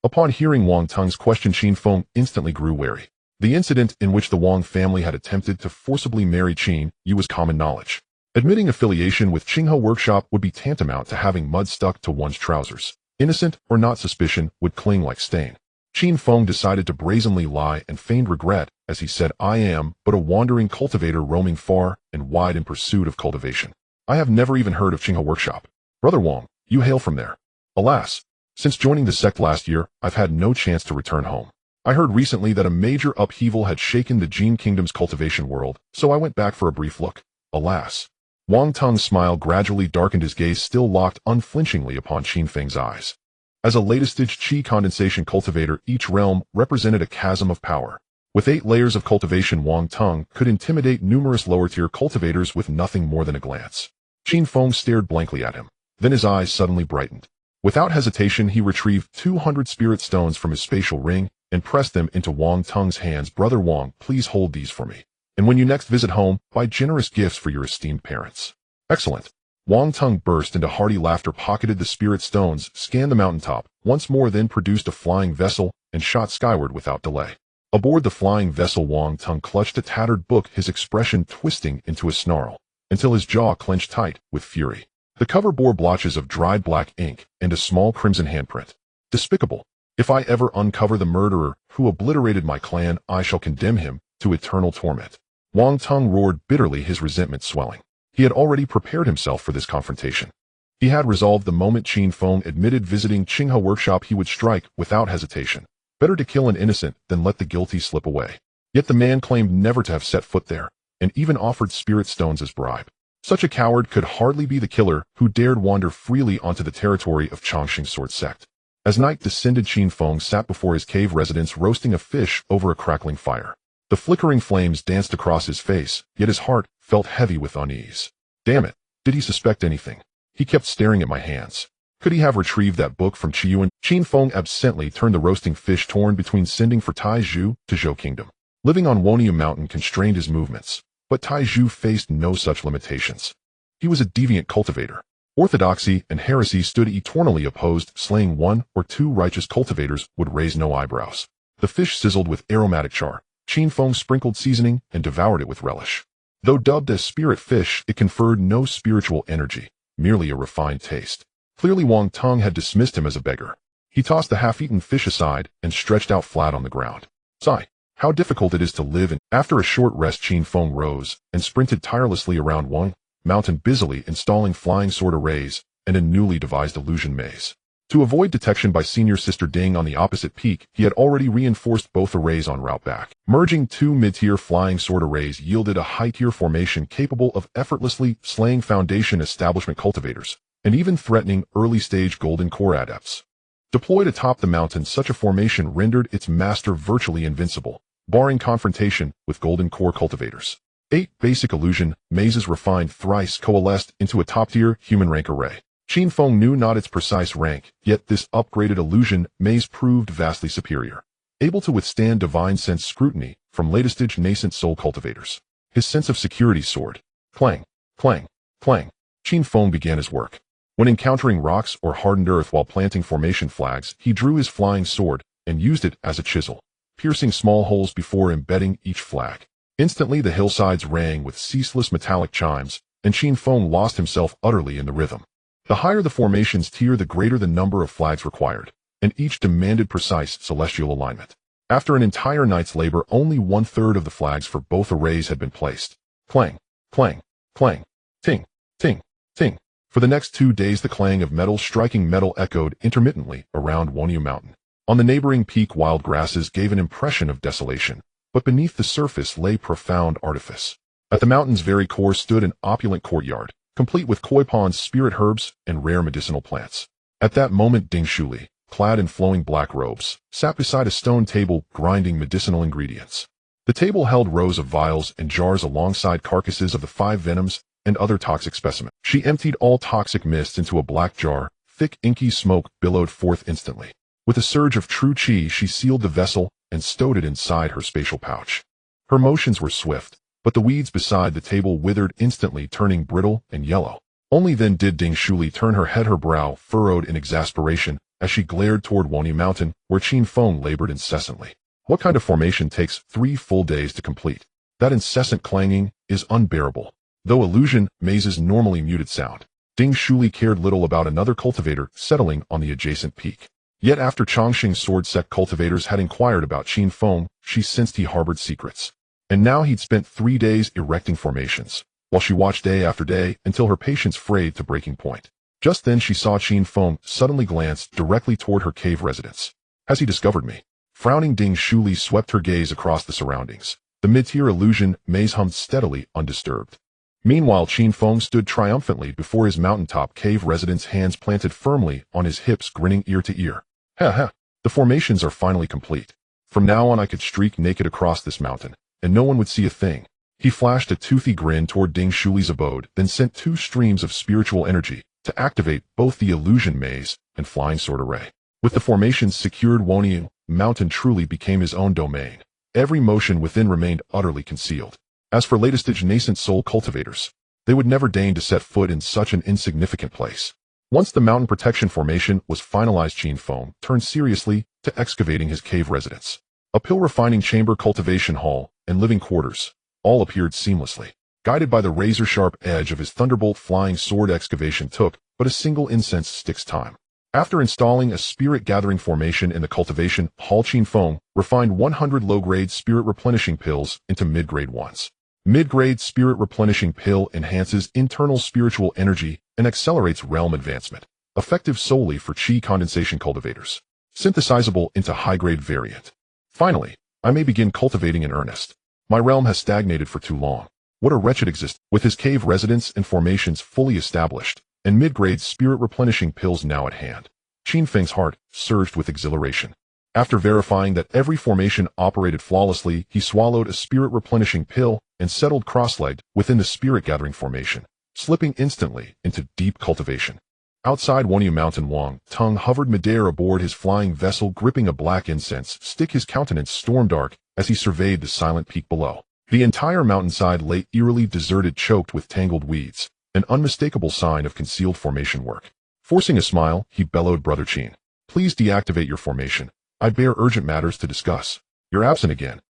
Upon hearing Wang Tung's question, Qin Feng instantly grew wary. The incident in which the Wang family had attempted to forcibly marry Qin Yu was common knowledge. Admitting affiliation with Qinghe Workshop would be tantamount to having mud stuck to one's trousers. Innocent or not, suspicion would cling like stain. Qin Feng decided to brazenly lie and feigned regret as he said, "I am but a wandering cultivator roaming far and wide in pursuit of cultivation. I have never even heard of Qinghe Workshop. Brother Wang, you hail from there." "Alas, since joining the sect last year, I've had no chance to return home. I heard recently that a major upheaval had shaken the Qin Kingdom's cultivation world, so I went back for a brief look. Alas." Wang Tung's smile gradually darkened, his gaze still locked unflinchingly upon Qin Feng's eyes. As a latest-stage qi condensation cultivator, each realm represented a chasm of power. With 8 layers of cultivation, Wang Tung could intimidate numerous lower-tier cultivators with nothing more than a glance. Qin Feng stared blankly at him. Then his eyes suddenly brightened. Without hesitation, he retrieved 200 spirit stones from his spatial ring and pressed them into Wang Tung's hands. "Brother Wang, please hold these for me. And when you next visit home, buy generous gifts for your esteemed parents." "Excellent." Wang Tung burst into hearty laughter, pocketed the spirit stones, scanned the mountaintop once more, then produced a flying vessel and shot skyward without delay. Aboard the flying vessel, Wang Tung clutched a tattered book, his expression twisting into a snarl, until his jaw clenched tight with fury. The cover bore blotches of dried black ink and a small crimson handprint. "Despicable. If I ever uncover the murderer who obliterated my clan, I shall condemn him to eternal torment." Wang Tung roared bitterly, his resentment swelling. He had already prepared himself for this confrontation. He had resolved the moment Qin Feng admitted visiting Qinghe Workshop, he would strike without hesitation. Better to kill an innocent than let the guilty slip away. Yet the man claimed never to have set foot there, and even offered spirit stones as bribe. Such a coward could hardly be the killer who dared wander freely onto the territory of Chongqing's sword sect. As night descended, Qin Feng sat before his cave residence roasting a fish over a crackling fire. The flickering flames danced across his face, yet his heart felt heavy with unease. Damn it, did he suspect anything? He kept staring at my hands. Could he have retrieved that book from Qiyuan? Qin Feng absently turned the roasting fish torn between sending for Taizhu to Zhou Kingdom. Living on Wonium Mountain constrained his movements, but Taizhu faced no such limitations. He was a deviant cultivator. Orthodoxy and heresy stood eternally opposed. Slaying one or two righteous cultivators would raise no eyebrows. The fish sizzled with aromatic char. Qin Feng sprinkled seasoning and devoured it with relish. Though dubbed a spirit fish, it conferred no spiritual energy, merely a refined taste. Clearly Wang Tong had dismissed him as a beggar. He tossed the half-eaten fish aside and stretched out flat on the ground. Sigh. How difficult it is to live in. After a short rest, Qin Feng rose and sprinted tirelessly around Wang Mountain, busily installing flying sword arrays and a newly devised illusion maze. To avoid detection by senior sister Ding on the opposite peak, he had already reinforced both arrays en route back. Merging two mid-tier flying sword arrays yielded a high-tier formation capable of effortlessly slaying foundation establishment cultivators, and even threatening early-stage golden core adepts. Deployed atop the mountain, such a formation rendered its master virtually invincible, barring confrontation with golden core cultivators. 8 basic illusion mazes refined thrice coalesced into a top-tier human rank array. Qin Feng knew not its precise rank, yet this upgraded illusion maze proved vastly superior, able to withstand divine sense scrutiny from latest-stage nascent soul cultivators. His sense of security soared. Clang, clang, clang. Qin Feng began his work. When encountering rocks or hardened earth while planting formation flags, he drew his flying sword and used it as a chisel, piercing small holes before embedding each flag. Instantly the hillsides rang with ceaseless metallic chimes, and Qin Feng lost himself utterly in the rhythm. The higher the formation's tier, the greater the number of flags required, and each demanded precise celestial alignment. After an entire night's labor, only 1/3 of the flags for both arrays had been placed. Clang, clang, clang, ting, ting, ting. For the next 2 days the clang of metal striking metal echoed intermittently around Woniu Mountain. On the neighboring peak, wild grasses gave an impression of desolation, but beneath the surface lay profound artifice. At the mountain's very core stood an opulent courtyard, complete with koi ponds, spirit herbs, and rare medicinal plants. At that moment Ding Shuli, clad in flowing black robes, sat beside a stone table grinding medicinal ingredients. The table held rows of vials and jars alongside carcasses of the 5 venoms and other toxic specimens. She emptied all toxic mist into a black jar. Thick inky smoke billowed forth instantly. With a surge of true qi, she sealed the vessel and stowed it inside her spatial pouch. Her motions were swift, but the weeds beside the table withered instantly, turning brittle and yellow. Only then did Ding Shuli turn her head, her brow furrowed in exasperation as she glared toward Woni Mountain, where Qin Feng labored incessantly. What kind of formation takes 3 full days to complete? That incessant clanging is unbearable. Though illusion mazes normally muted sound, Ding Shuli cared little about another cultivator settling on the adjacent peak. Yet after Chongqing's sword sect cultivators had inquired about Qin Feng, she sensed he harbored secrets. And now he'd spent 3 days erecting formations, while she watched day after day until her patience frayed to breaking point. Just then she saw Qin Feng suddenly glance directly toward her cave residence. Has he discovered me? Frowning, Ding Shuli swept her gaze across the surroundings. The mid-tier illusion maze hummed steadily, undisturbed. Meanwhile, Qin Feng stood triumphantly before his mountaintop cave residence, hands planted firmly on his hips, grinning ear to ear. Ha ha, the formations are finally complete. From now on I could streak naked across this mountain, and no one would see a thing. He flashed a toothy grin toward Ding Shuli's abode, then sent 2 streams of spiritual energy to activate both the illusion maze and flying sword array. With the formations secured, Woniu Mountain truly became his own domain. Every motion within remained utterly concealed. As for latest-stage nascent soul cultivators, they would never deign to set foot in such an insignificant place. Once the mountain protection formation was finalized, Qin Feng turned seriously to excavating his cave residence. A pill refining chamber, cultivation hall, and living quarters all appeared seamlessly. Guided by the razor-sharp edge of his thunderbolt flying sword, excavation took but a single incense stick's time. After installing a spirit-gathering formation in the cultivation hall, Qin Feng refined 100 low-grade spirit replenishing pills into mid-grade ones. Mid-grade spirit replenishing pill enhances internal spiritual energy and accelerates realm advancement, effective solely for qi condensation cultivators. Synthesizable into high-grade variant. Finally, I may begin cultivating in earnest. My realm has stagnated for too long. What a wretched existence. With his cave residence and formations fully established, and mid-grade spirit-replenishing pills now at hand, Qin Feng's heart surged with exhilaration. After verifying that every formation operated flawlessly, he swallowed a spirit-replenishing pill and settled cross-legged within the spirit-gathering formation, slipping instantly into deep cultivation. Outside Woniu Mountain, Wang Tung hovered midair aboard his flying vessel, gripping a black incense stick, his countenance storm-dark as he surveyed the silent peak below. The entire mountainside lay eerily deserted, choked with tangled weeds, an unmistakable sign of concealed formation work. Forcing a smile, he bellowed, "Brother Qin, please deactivate your formation. I bear urgent matters to discuss." "You're absent again."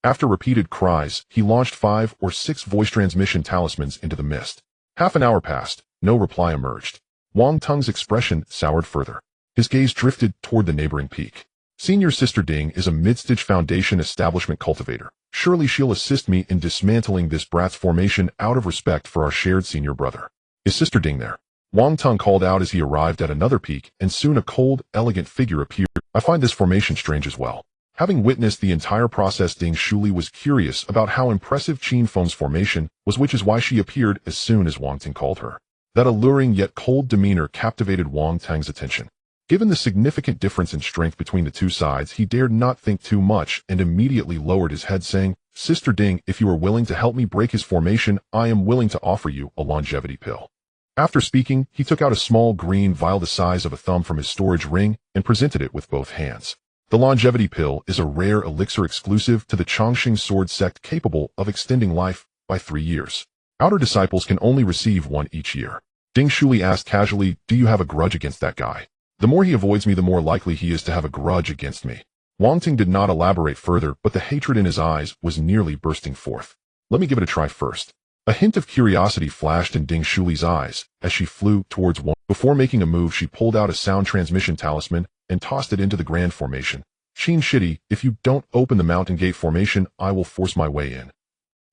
After repeated cries, he launched 5 or 6 voice transmission talismans into the mist. Half an hour passed, no reply emerged. Wang Tung's expression soured further. His gaze drifted toward the neighboring peak. "Senior Sister Ding is a mid-stage Foundation establishment cultivator. Surely she'll assist me in dismantling this brat's formation out of respect for our shared senior brother." "Is Sister Ding there?" Wang Tung called out as he arrived at another peak, and soon a cold, elegant figure appeared. "I find this formation strange as well." Having witnessed the entire process, Ding Shuli was curious about how impressive Qin Feng's formation was, which is why she appeared as soon as Wang Tung called her. That alluring yet cold demeanor captivated Wang Tung's attention. Given the significant difference in strength between the two sides, he dared not think too much and immediately lowered his head, saying, "Sister Ding, if you are willing to help me break his formation, I am willing to offer you a longevity pill." After speaking, he took out a small green vial the size of a thumb from his storage ring and presented it with both hands. The longevity pill is a rare elixir exclusive to the Chongqing sword sect, capable of extending life by 3 years. Outer disciples can only receive one each year. Ding Shuli asked casually, "Do you have a grudge against that guy?" "The more he avoids me, the more likely he is to have a grudge against me." Wang Tung did not elaborate further, but the hatred in his eyes was nearly bursting forth. "Let me give it a try first." A hint of curiosity flashed in Ding Shuli's eyes as she flew towards Wang. Before making a move, she pulled out a sound transmission talisman and tossed it into the grand formation. "Qin Shidi, if you don't open the mountain gate formation, I will force my way in."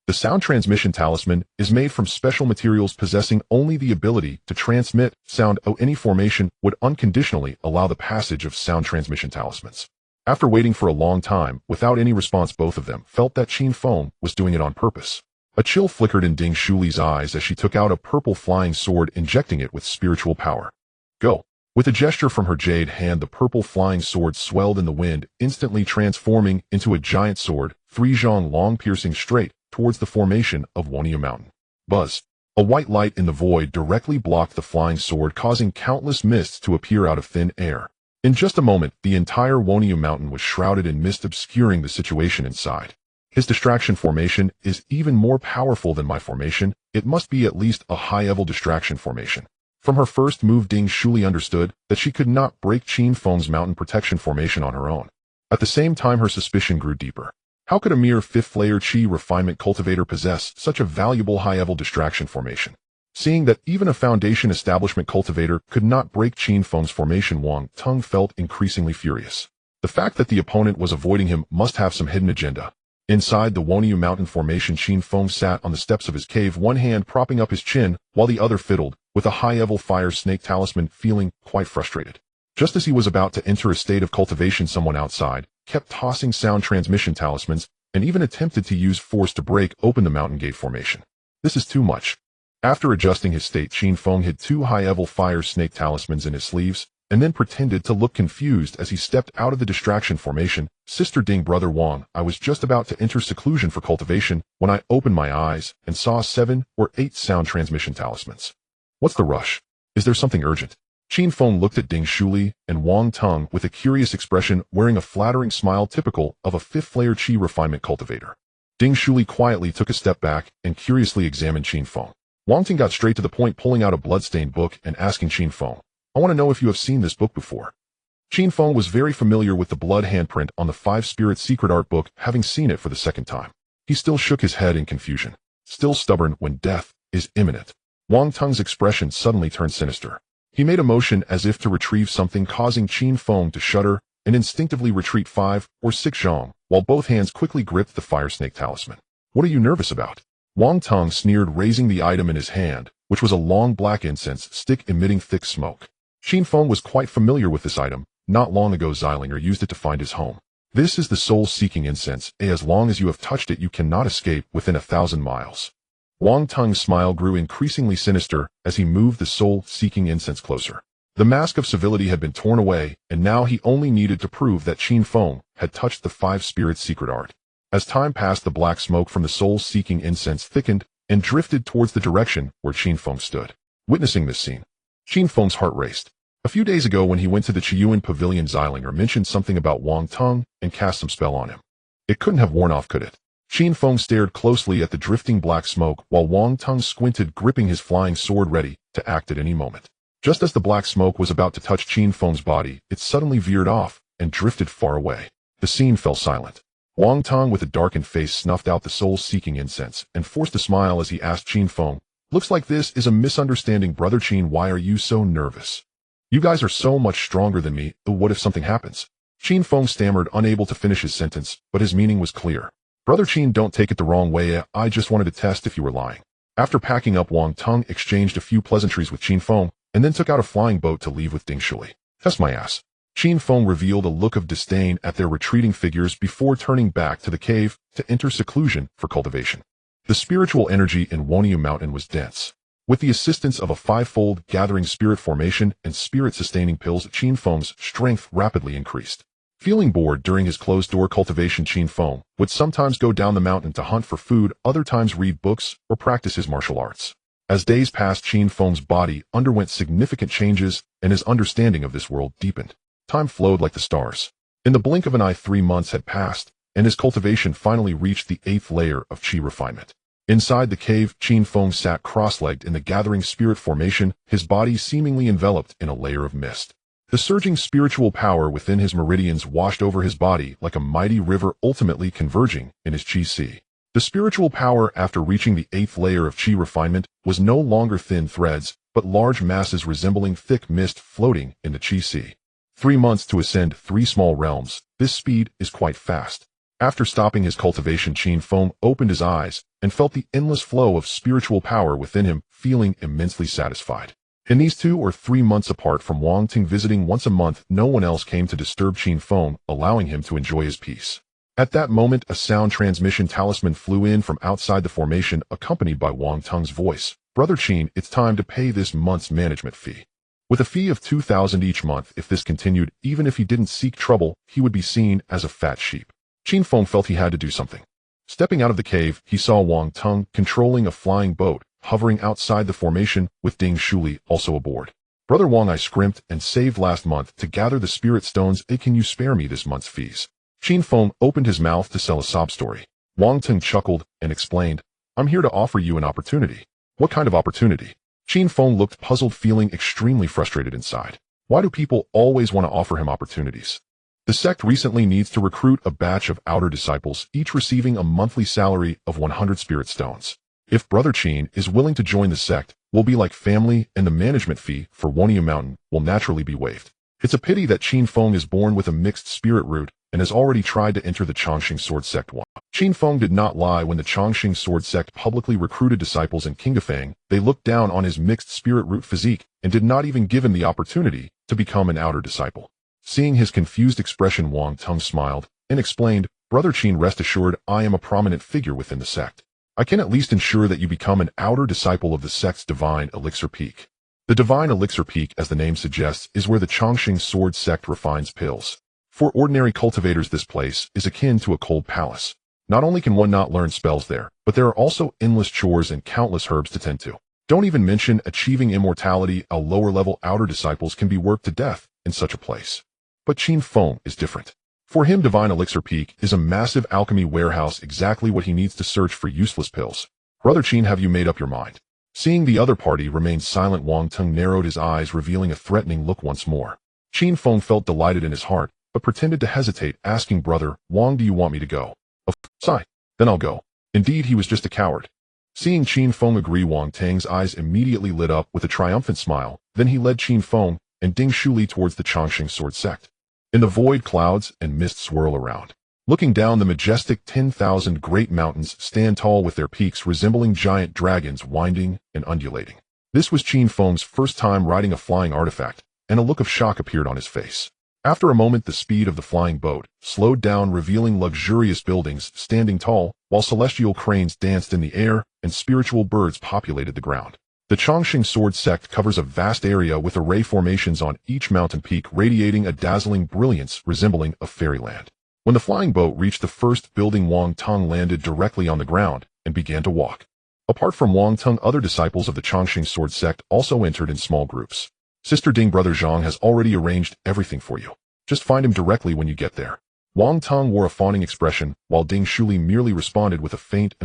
The sound transmission talisman is made from special materials possessing only the ability to transmit sound. Any formation would unconditionally allow the passage of sound transmission talismans. After waiting for a long time without any response, both of them felt that Qin Feng was doing it on purpose. A chill flickered in Ding Shuli's eyes as she took out a purple flying sword, injecting it with spiritual power. "Go." With a gesture from her jade hand, the purple flying sword swelled in the wind, instantly transforming into a giant sword, 3 zhong long, piercing straight towards the formation of Woniu Mountain. Buzz. A white light in the void directly blocked the flying sword, causing countless mists to appear out of thin air. In just a moment, the entire Woniu Mountain was shrouded in mist, obscuring the situation inside. "His distraction formation is even more powerful than my formation. It must be at least a high-level distraction formation." From her first move, Ding Shuli understood that she could not break Qin Feng's mountain protection formation on her own. At the same time, her suspicion grew deeper. How could a mere 5th-layer Qi refinement cultivator possess such a valuable high-level distraction formation? Seeing that even a Foundation establishment cultivator could not break Qin Feng's formation, Wang Tung felt increasingly furious. The fact that the opponent was avoiding him must have some hidden agenda. Inside the Woniu Mountain formation, Qin Feng sat on the steps of his cave, one hand propping up his chin while the other fiddled with a high-level fire snake talisman, feeling quite frustrated. Just as he was about to enter a state of cultivation, someone outside kept tossing sound transmission talismans and even attempted to use force to break open the mountain gate formation. "This is too much." After adjusting his state, Qin Feng hid 2 high-level fire snake talismans in his sleeves and then pretended to look confused as he stepped out of the distraction formation. "Sister Ding, Brother Wang, I was just about to enter seclusion for cultivation when I opened my eyes and saw 7 or 8 sound transmission talismans. What's the rush? Is there something urgent?" Qin Feng looked at Ding Shuli and Wang Tung with a curious expression, wearing a flattering smile typical of a 5th-layer Qi refinement cultivator. Ding Shuli quietly took a step back and curiously examined Qin Feng. Wang Tung got straight to the point, pulling out a bloodstained book and asking Qin Feng, "I want to know if you have seen this book before." Qin Feng was very familiar with the blood handprint on the 5 Spirit secret art book, having seen it for the second time. He still shook his head in confusion. Still stubborn when death is imminent. Wang Tung's expression suddenly turned sinister. He made a motion as if to retrieve something, causing Qin Feng to shudder and instinctively retreat 5 or 6 zhong, while both hands quickly gripped the fire snake talisman. "What are you nervous about?" Wang Tung sneered, raising the item in his hand, which was a long black incense stick emitting thick smoke. Qin Feng was quite familiar with this item. Not long ago, Xilinger used it to find his home. "This is the soul-seeking incense. As long as you have touched it, you cannot escape within 1,000 miles. Wang Tung's smile grew increasingly sinister as he moved the soul-seeking incense closer. The mask of civility had been torn away, and now he only needed to prove that Qin Feng had touched the five spirits' secret art. As time passed, the black smoke from the soul-seeking incense thickened and drifted towards the direction where Qin Feng stood. Witnessing this scene, Qin Feng's heart raced. A few days ago, when he went to the Qiyuan Pavilion, Xilinger mentioned something about Wang Tung and cast some spell on him. It couldn't have worn off, could it? Qin Feng stared closely at the drifting black smoke while Wang Tung squinted, gripping his flying sword ready to act at any moment. Just as the black smoke was about to touch Qin Feng's body, it suddenly veered off and drifted far away. The scene fell silent. Wang Tung, with a darkened face, snuffed out the soul-seeking incense and forced a smile as he asked Qin Feng, "Looks like this is a misunderstanding, Brother Qin. Why are you so nervous? You guys are so much stronger than me. What if something happens?" Qin Feng stammered, unable to finish his sentence, but his meaning was clear. "Brother Qin, don't take it the wrong way. I just wanted to test if you were lying." After packing up, Wang Tung exchanged a few pleasantries with Qin Feng and then took out a flying boat to leave with Ding Shuli. "Test my ass." Qin Feng revealed a look of disdain at their retreating figures before turning back to the cave to enter seclusion for cultivation. The spiritual energy in Woniu Mountain was dense. With the assistance of a five-fold gathering spirit formation and spirit-sustaining pills, Qin Feng's strength rapidly increased. Feeling bored during his closed-door cultivation, Qin Feng would sometimes go down the mountain to hunt for food, other times read books or practice his martial arts. As days passed, Qin Feng's body underwent significant changes and his understanding of this world deepened. Time flowed like the stars. In the blink of an eye, 3 months had passed, and his cultivation finally reached the 8th layer of Qi refinement. Inside the cave, Qin Feng sat cross-legged in the gathering spirit formation, his body seemingly enveloped in a layer of mist. The surging spiritual power within his meridians washed over his body like a mighty river, ultimately converging in his Qi sea. The spiritual power, after reaching the 8th layer of Qi refinement, was no longer thin threads, but large masses resembling thick mist floating in the Qi sea. 3 months to ascend 3 small realms. This speed is quite fast. After stopping his cultivation, Qin Feng opened his eyes and felt the endless flow of spiritual power within him, feeling immensely satisfied. In these 2 or 3 months, apart from Wang Ting visiting once a month, no one else came to disturb Qin Feng, allowing him to enjoy his peace. At that moment, a sound transmission talisman flew in from outside the formation, accompanied by Wang Tung's voice. "Brother Qin, it's time to pay this month's management fee." With a fee of 2,000 each month, if this continued, even if he didn't seek trouble, he would be seen as a fat sheep. Qin Feng felt he had to do something. Stepping out of the cave, he saw Wang Tung controlling a flying boat, hovering outside the formation with Ding Shuli also aboard. "Brother Wang, I scrimped and saved last month to gather the spirit stones. Can you spare me this month's fees?" Qin Feng opened his mouth to sell a sob story. Wang Tung chuckled and explained, "I'm here to offer you an opportunity." "What kind of opportunity?" Qin Feng looked puzzled, feeling extremely frustrated inside. Why do people always want to offer him opportunities? The sect recently needs to recruit a batch of outer disciples, each receiving a monthly salary of 100 spirit stones. If Brother Qin is willing to join the sect, we'll be like family, and the management fee for Woniu Mountain will naturally be waived. It's a pity that Qin Feng is born with a mixed spirit root and has already tried to enter the Chongqing Sword Sect. Qin Feng did not lie when the Chongqing Sword Sect publicly recruited disciples in Qin Feng. They looked down on his mixed spirit root physique and did not even give him the opportunity to become an outer disciple. Seeing his confused expression, Wang Tung smiled and explained, "Brother Qin, rest assured, I am a prominent figure within the sect. I can at least ensure that you become an outer disciple of the sect's Divine Elixir Peak." The Divine Elixir Peak, as the name suggests, is where the Chongqing Sword Sect refines pills. For ordinary cultivators, this place is akin to a cold palace. Not only can one not learn spells there, but there are also endless chores and countless herbs to tend to. Don't even mention achieving immortality. A lower-level outer disciples can be worked to death in such a place. But Qin Feng is different. For him, Divine Elixir Peak is a massive alchemy warehouse, exactly what he needs to search for useless pills. "Brother Qin, have you made up your mind?" Seeing the other party remain silent, Wang Tung narrowed his eyes, revealing a threatening look once more. Qin Feng felt delighted in his heart, but pretended to hesitate, asking, "Brother Wang, do you want me to go?" "Of course, then I'll go." Indeed, he was just a coward. Seeing Qin Feng agree, Wang Tang's eyes immediately lit up with a triumphant smile. Then he led Qin Feng and Ding Shuli towards the Chongqing Sword Sect. In the void, clouds and mist swirl around. Looking down, the majestic 10,000 great mountains stand tall with their peaks resembling giant dragons, winding and undulating. This was Qin Feng's first time riding a flying artifact, and a look of shock appeared on his face. After a moment, the speed of the flying boat slowed down, revealing luxurious buildings standing tall, while celestial cranes danced in the air and spiritual birds populated the ground. The Chongqing Sword Sect covers a vast area with array formations on each mountain peak, radiating a dazzling brilliance resembling a fairyland. When the flying boat reached the first building, Wang Tong landed directly on the ground and began to walk. Apart from Wang Tong, other disciples of the Chongqing Sword Sect also entered in small groups. Sister Ding, Brother Zhang has already arranged everything for you. Just find him directly when you get there. Wang Tong wore a fawning expression, while Ding Shuli merely responded with a faint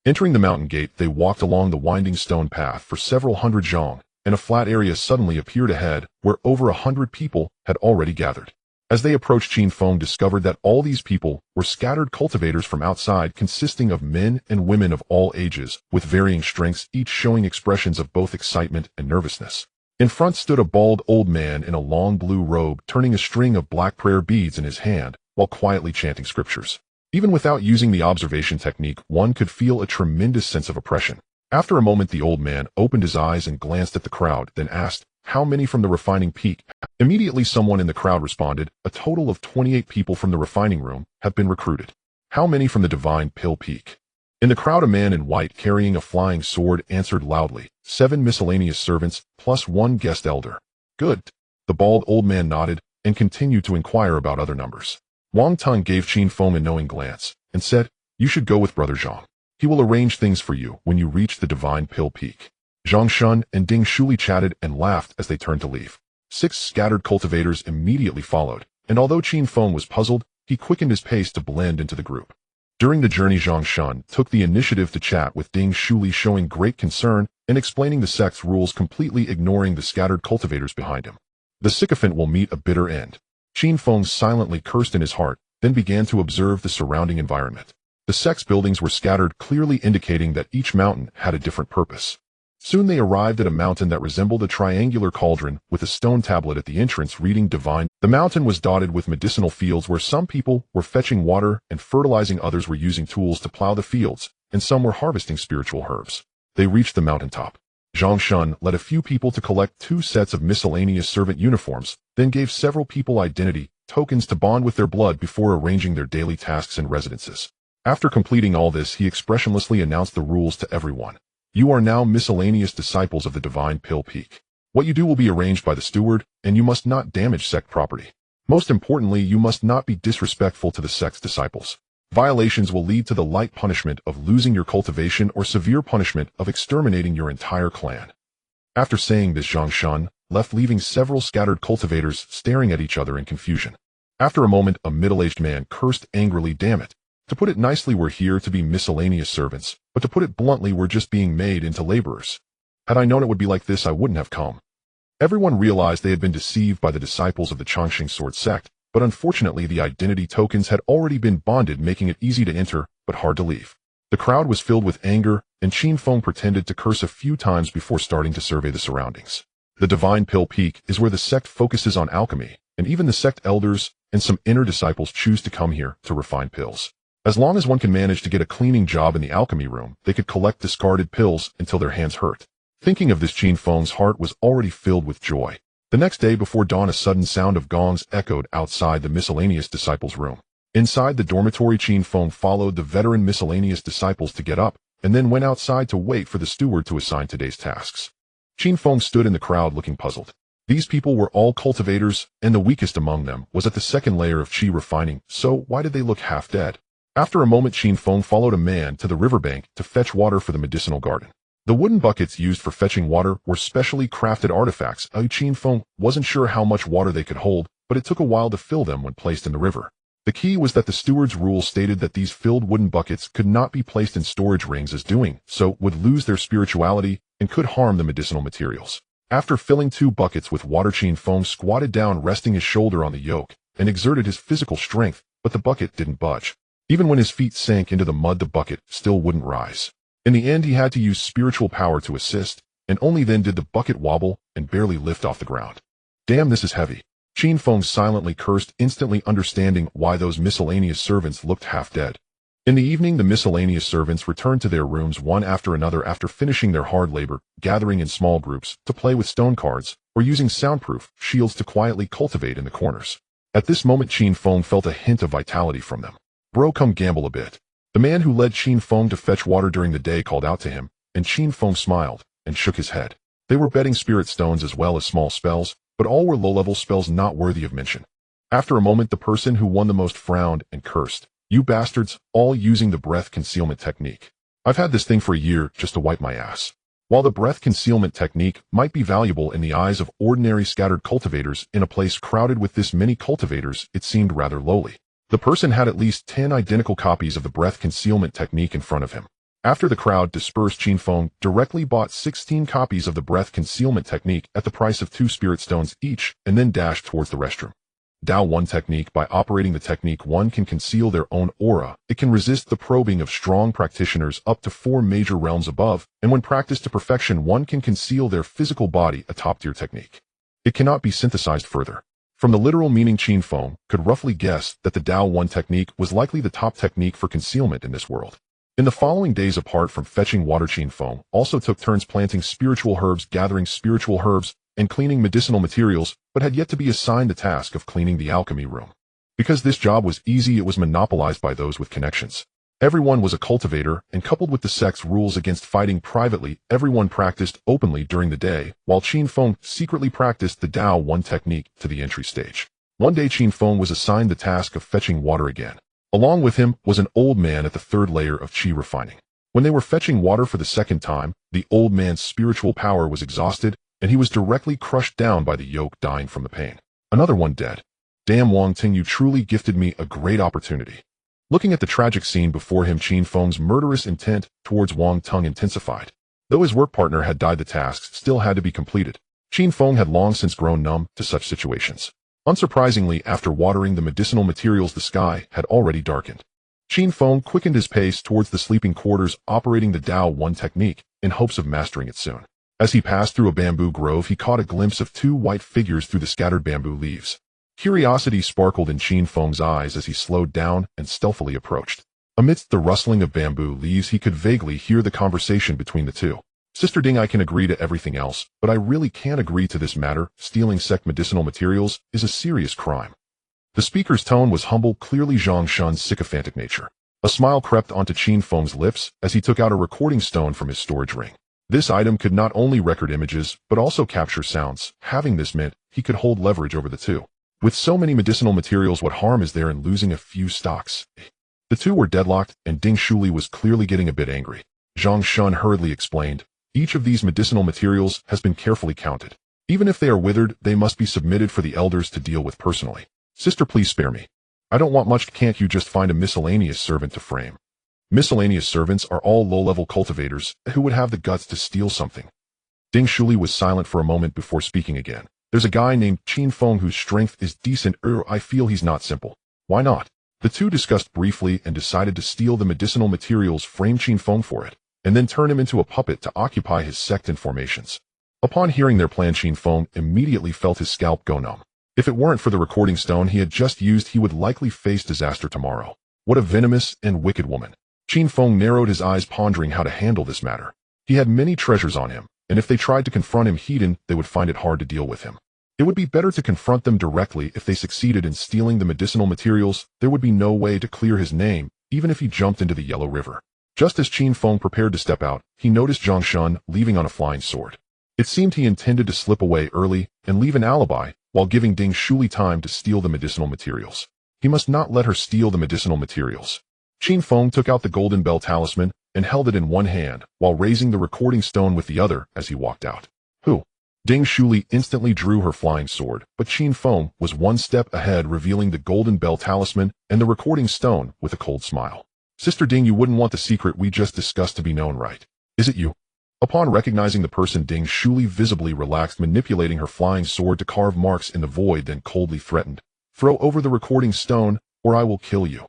Entering the mountain gate, they walked along the winding stone path for several hundred zhang, and a flat area suddenly appeared ahead, where over 100 people had already gathered. As they approached, Qin Feng discovered that all these people were scattered cultivators from outside, consisting of men and women of all ages, with varying strengths, each showing expressions of both excitement and nervousness. In front stood a bald old man in a long blue robe, turning a string of black prayer beads in his hand, while quietly chanting scriptures. Even without using the observation technique, one could feel a tremendous sense of oppression. After a moment, the old man opened his eyes and glanced at the crowd, then asked, "How many from the refining peak?" Immediately someone in the crowd responded, "A total of 28 people from the refining room have been recruited." "How many from the divine pill peak?" In the crowd, a man in white carrying a flying sword answered loudly, 7 miscellaneous servants, plus 1 guest elder." "Good." The bald old man nodded and continued to inquire about other numbers. Wang Tong gave Qin Feng a knowing glance and said, "You should go with Brother Zhang. He will arrange things for you when you reach the divine pill peak." Zhang Shun and Ding Shuli chatted and laughed as they turned to leave. 6 scattered cultivators immediately followed, and although Qin Feng was puzzled, he quickened his pace to blend into the group. During the journey, Zhang Shun took the initiative to chat with Ding Shuli, showing great concern and explaining the sect's rules, completely ignoring the scattered cultivators behind him. The sycophant will meet a bitter end. Qin Feng silently cursed in his heart, then began to observe the surrounding environment. The sect's buildings were scattered, clearly indicating that each mountain had a different purpose. Soon they arrived at a mountain that resembled a triangular cauldron with a stone tablet at the entrance reading divine. The mountain was dotted with medicinal fields where some people were fetching water and fertilizing, others were using tools to plow the fields, and some were harvesting spiritual herbs. They reached the mountaintop. Zhang Shun led a few people to collect 2 sets of miscellaneous servant uniforms, then gave several people identity tokens to bond with their blood before arranging their daily tasks and residences. After completing all this, he expressionlessly announced the rules to everyone. "You are now miscellaneous disciples of the divine pill peak. What you do will be arranged by the steward, and you must not damage sect property. Most importantly, you must not be disrespectful to the sect's disciples. Violations will lead to the light punishment of losing your cultivation or severe punishment of exterminating your entire clan." After saying this, Zhang Shun left, leaving several scattered cultivators staring at each other in confusion. After a moment, a middle-aged man cursed angrily, "Damn it. To put it nicely, we're here to be miscellaneous servants, but to put it bluntly, we're just being made into laborers. Had I known it would be like this, I wouldn't have come." Everyone realized they had been deceived by the disciples of the Chongqing Sword Sect, but unfortunately the identity tokens had already been bonded, making it easy to enter, but hard to leave. The crowd was filled with anger, and Qin Feng pretended to curse a few times before starting to survey the surroundings. The Divine Pill Peak is where the sect focuses on alchemy, and even the sect elders and some inner disciples choose to come here to refine pills. As long as one can manage to get a cleaning job in the alchemy room, they could collect discarded pills until their hands hurt. Thinking of this, Qin Feng's heart was already filled with joy. The next day before dawn, a sudden sound of gongs echoed outside the miscellaneous disciples' room. Inside the dormitory, Qin Feng followed the veteran miscellaneous disciples to get up, and then went outside to wait for the steward to assign today's tasks. Qin Feng stood in the crowd looking puzzled. These people were all cultivators, and the weakest among them was at the second layer of qi refining, so why did they look half dead? After a moment, Qin Feng followed a man to the riverbank to fetch water for the medicinal garden. The wooden buckets used for fetching water were specially crafted artifacts. Qin Feng wasn't sure how much water they could hold, but it took a while to fill them when placed in the river. The key was that the steward's rule stated that these filled wooden buckets could not be placed in storage rings, as doing so would lose their spirituality and could harm the medicinal materials. After filling 2 buckets with water, Qin Feng squatted down, resting his shoulder on the yoke, and exerted his physical strength, but the bucket didn't budge. Even when his feet sank into the mud, the bucket still wouldn't rise. In the end, he had to use spiritual power to assist, and only then did the bucket wobble and barely lift off the ground. "Damn, this is heavy." Qin Feng silently cursed, instantly understanding why those miscellaneous servants looked half dead. In the evening, the miscellaneous servants returned to their rooms one after another after finishing their hard labor, gathering in small groups to play with stone cards or using soundproof shields to quietly cultivate in the corners. At this moment Qin Feng felt a hint of vitality from them. Bro, come gamble a bit. The man who led Qin Feng to fetch water during the day called out to him, and Qin Feng smiled and shook his head. They were betting spirit stones as well as small spells, but all were low-level spells not worthy of mention. After a moment the person who won the most frowned and cursed. You bastards, all using the breath concealment technique. I've had this thing for a year just to wipe my ass. While the breath concealment technique might be valuable in the eyes of ordinary scattered cultivators in a place crowded with this many cultivators, it seemed rather lowly. The person had at least 10 identical copies of the breath concealment technique in front of him. After the crowd dispersed, Qin Feng directly bought 16 copies of the breath concealment technique at the price of 2 spirit stones each and then dashed towards the restroom. Dao 1 technique. By operating the technique, one can conceal their own aura. It can resist the probing of strong practitioners up to 4 major realms above, and when practiced to perfection one can conceal their physical body, a top-tier technique. It cannot be synthesized further. From the literal meaning, Qin Feng could roughly guess that the Dao 1 technique was likely the top technique for concealment in this world. In the following days, apart from fetching water, Qin Feng also took turns planting spiritual herbs, gathering spiritual herbs, and cleaning medicinal materials, but had yet to be assigned the task of cleaning the alchemy room. Because this job was easy, it was monopolized by those with connections. Everyone was a cultivator, and coupled with the sect's rules against fighting privately, everyone practiced openly during the day, while Qin Feng secretly practiced the Dao 1 technique to the entry stage. One day Qin Feng was assigned the task of fetching water again. Along with him was an old man at the 3rd layer of Qi refining. When they were fetching water for the 2nd time, the old man's spiritual power was exhausted, and he was directly crushed down by the yoke, dying from the pain. Another one dead. Damn, Wang Ting, you truly gifted me a great opportunity. Looking at the tragic scene before him, Qin Feng's murderous intent towards Wang Tung intensified. Though his work partner had died, the tasks still had to be completed. Qin Feng had long since grown numb to such situations. Unsurprisingly, after watering the medicinal materials, the sky had already darkened. Qin Feng quickened his pace towards the sleeping quarters, operating the Dao 1 technique in hopes of mastering it soon. As he passed through a bamboo grove, he caught a glimpse of 2 white figures through the scattered bamboo leaves. Curiosity sparkled in Qin Feng's eyes as he slowed down and stealthily approached. Amidst the rustling of bamboo leaves, he could vaguely hear the conversation between the two. Sister Ding, I can agree to everything else, but I really can't agree to this matter. Stealing sect medicinal materials is a serious crime. The speaker's tone was humble, clearly Zhang Shun's sycophantic nature. A smile crept onto Qin Feng's lips as he took out a recording stone from his storage ring. This item could not only record images, but also capture sounds. Having this meant he could hold leverage over the two. With so many medicinal materials, what harm is there in losing a few stocks? The two were deadlocked, and Ding Shuli was clearly getting a bit angry. Zhang Shun hurriedly explained, each of these medicinal materials has been carefully counted. Even if they are withered, they must be submitted for the elders to deal with personally. Sister, please spare me. I don't want much. Can't you just find a miscellaneous servant to frame? Miscellaneous servants are all low-level cultivators who would have the guts to steal something. Ding Shuli was silent for a moment before speaking again. There's a guy named Qin Feng whose strength is decent. I feel he's not simple. Why not? The two discussed briefly and decided to steal the medicinal materials, frame Qin Feng for it, and then turn him into a puppet to occupy his sect informations. Upon hearing their plan, Qin Feng immediately felt his scalp go numb. If it weren't for the recording stone he had just used, he would likely face disaster tomorrow. What a venomous and wicked woman. Qin Feng narrowed his eyes, pondering how to handle this matter. He had many treasures on him, and if they tried to confront him hidden, they would find it hard to deal with him. It would be better to confront them directly. If they succeeded in stealing the medicinal materials, there would be no way to clear his name, even if he jumped into the Yellow River. Just as Qin Feng prepared to step out, he noticed Zhang Shun leaving on a flying sword. It seemed he intended to slip away early and leave an alibi, while giving Ding Shuli time to steal the medicinal materials. He must not let her steal the medicinal materials. Qin Feng took out the golden bell talisman and held it in one hand, while raising the recording stone with the other as he walked out. Who? Ding Shuli instantly drew her flying sword, but Qin Feng was one step ahead, revealing the golden bell talisman and the recording stone with a cold smile. Sister Ding, you wouldn't want the secret we just discussed to be known, right? Is it you? Upon recognizing the person, Ding Shuli visibly relaxed, manipulating her flying sword to carve marks in the void, then coldly threatened, "Throw over the recording stone, or I will kill you."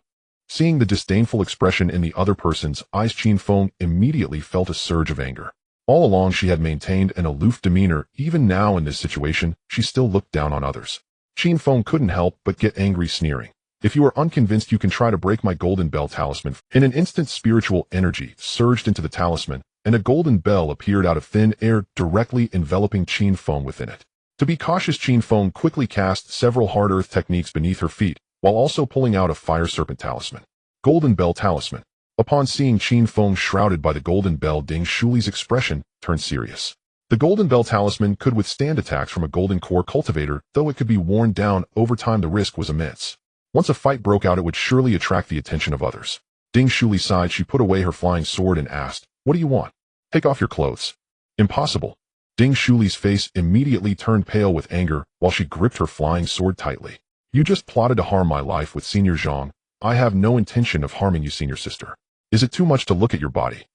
Seeing the disdainful expression in the other person's eyes, Qin Feng immediately felt a surge of anger. All along she had maintained an aloof demeanor. Even now in this situation, she still looked down on others. Qin Feng couldn't help but get angry, sneering, "If you are unconvinced, you can try to break my golden bell talisman." In an instant, spiritual energy surged into the talisman, and a golden bell appeared out of thin air, directly enveloping Qin Feng within it. To be cautious, Qin Feng quickly cast several hard earth techniques beneath her feet, while also pulling out a fire serpent talisman. Golden Bell Talisman. Upon seeing Qin Feng shrouded by the golden bell, Ding Shuli's expression turned serious. The golden bell talisman could withstand attacks from a golden core cultivator, though it could be worn down over time. The risk was immense. Once a fight broke out, it would surely attract the attention of others. Ding Shuli sighed. She put away her flying sword and asked, "What do you want? Take off your clothes." "Impossible." Ding Shuli's face immediately turned pale with anger while she gripped her flying sword tightly. "You just plotted to harm my life with Senior Zhang. I have no intention of harming you, Senior Sister. Is it too much to look at your body?"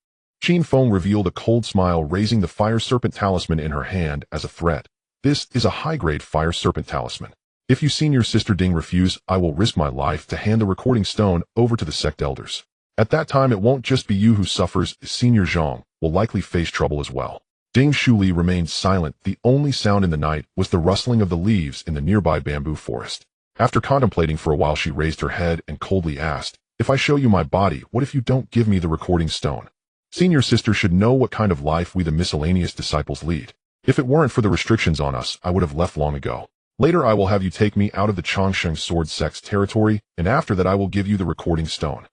Qin Feng revealed a cold smile, raising the fire serpent talisman in her hand as a threat. "This is a high-grade fire serpent talisman. If you, Senior Sister Ding, refuse, I will risk my life to hand the recording stone over to the sect elders. At that time, it won't just be you who suffers. Senior Zhang will likely face trouble as well." Ding Shuli remained silent. The only sound in the night was the rustling of the leaves in the nearby bamboo forest. After contemplating for a while, she raised her head and coldly asked, "If I show you my body, what if you don't give me the recording stone? Senior Sister should know what kind of life we the miscellaneous disciples lead. If it weren't for the restrictions on us, I would have left long ago. Later I will have you take me out of the Chongsheng Sword Sect's territory, and after that I will give you the recording stone."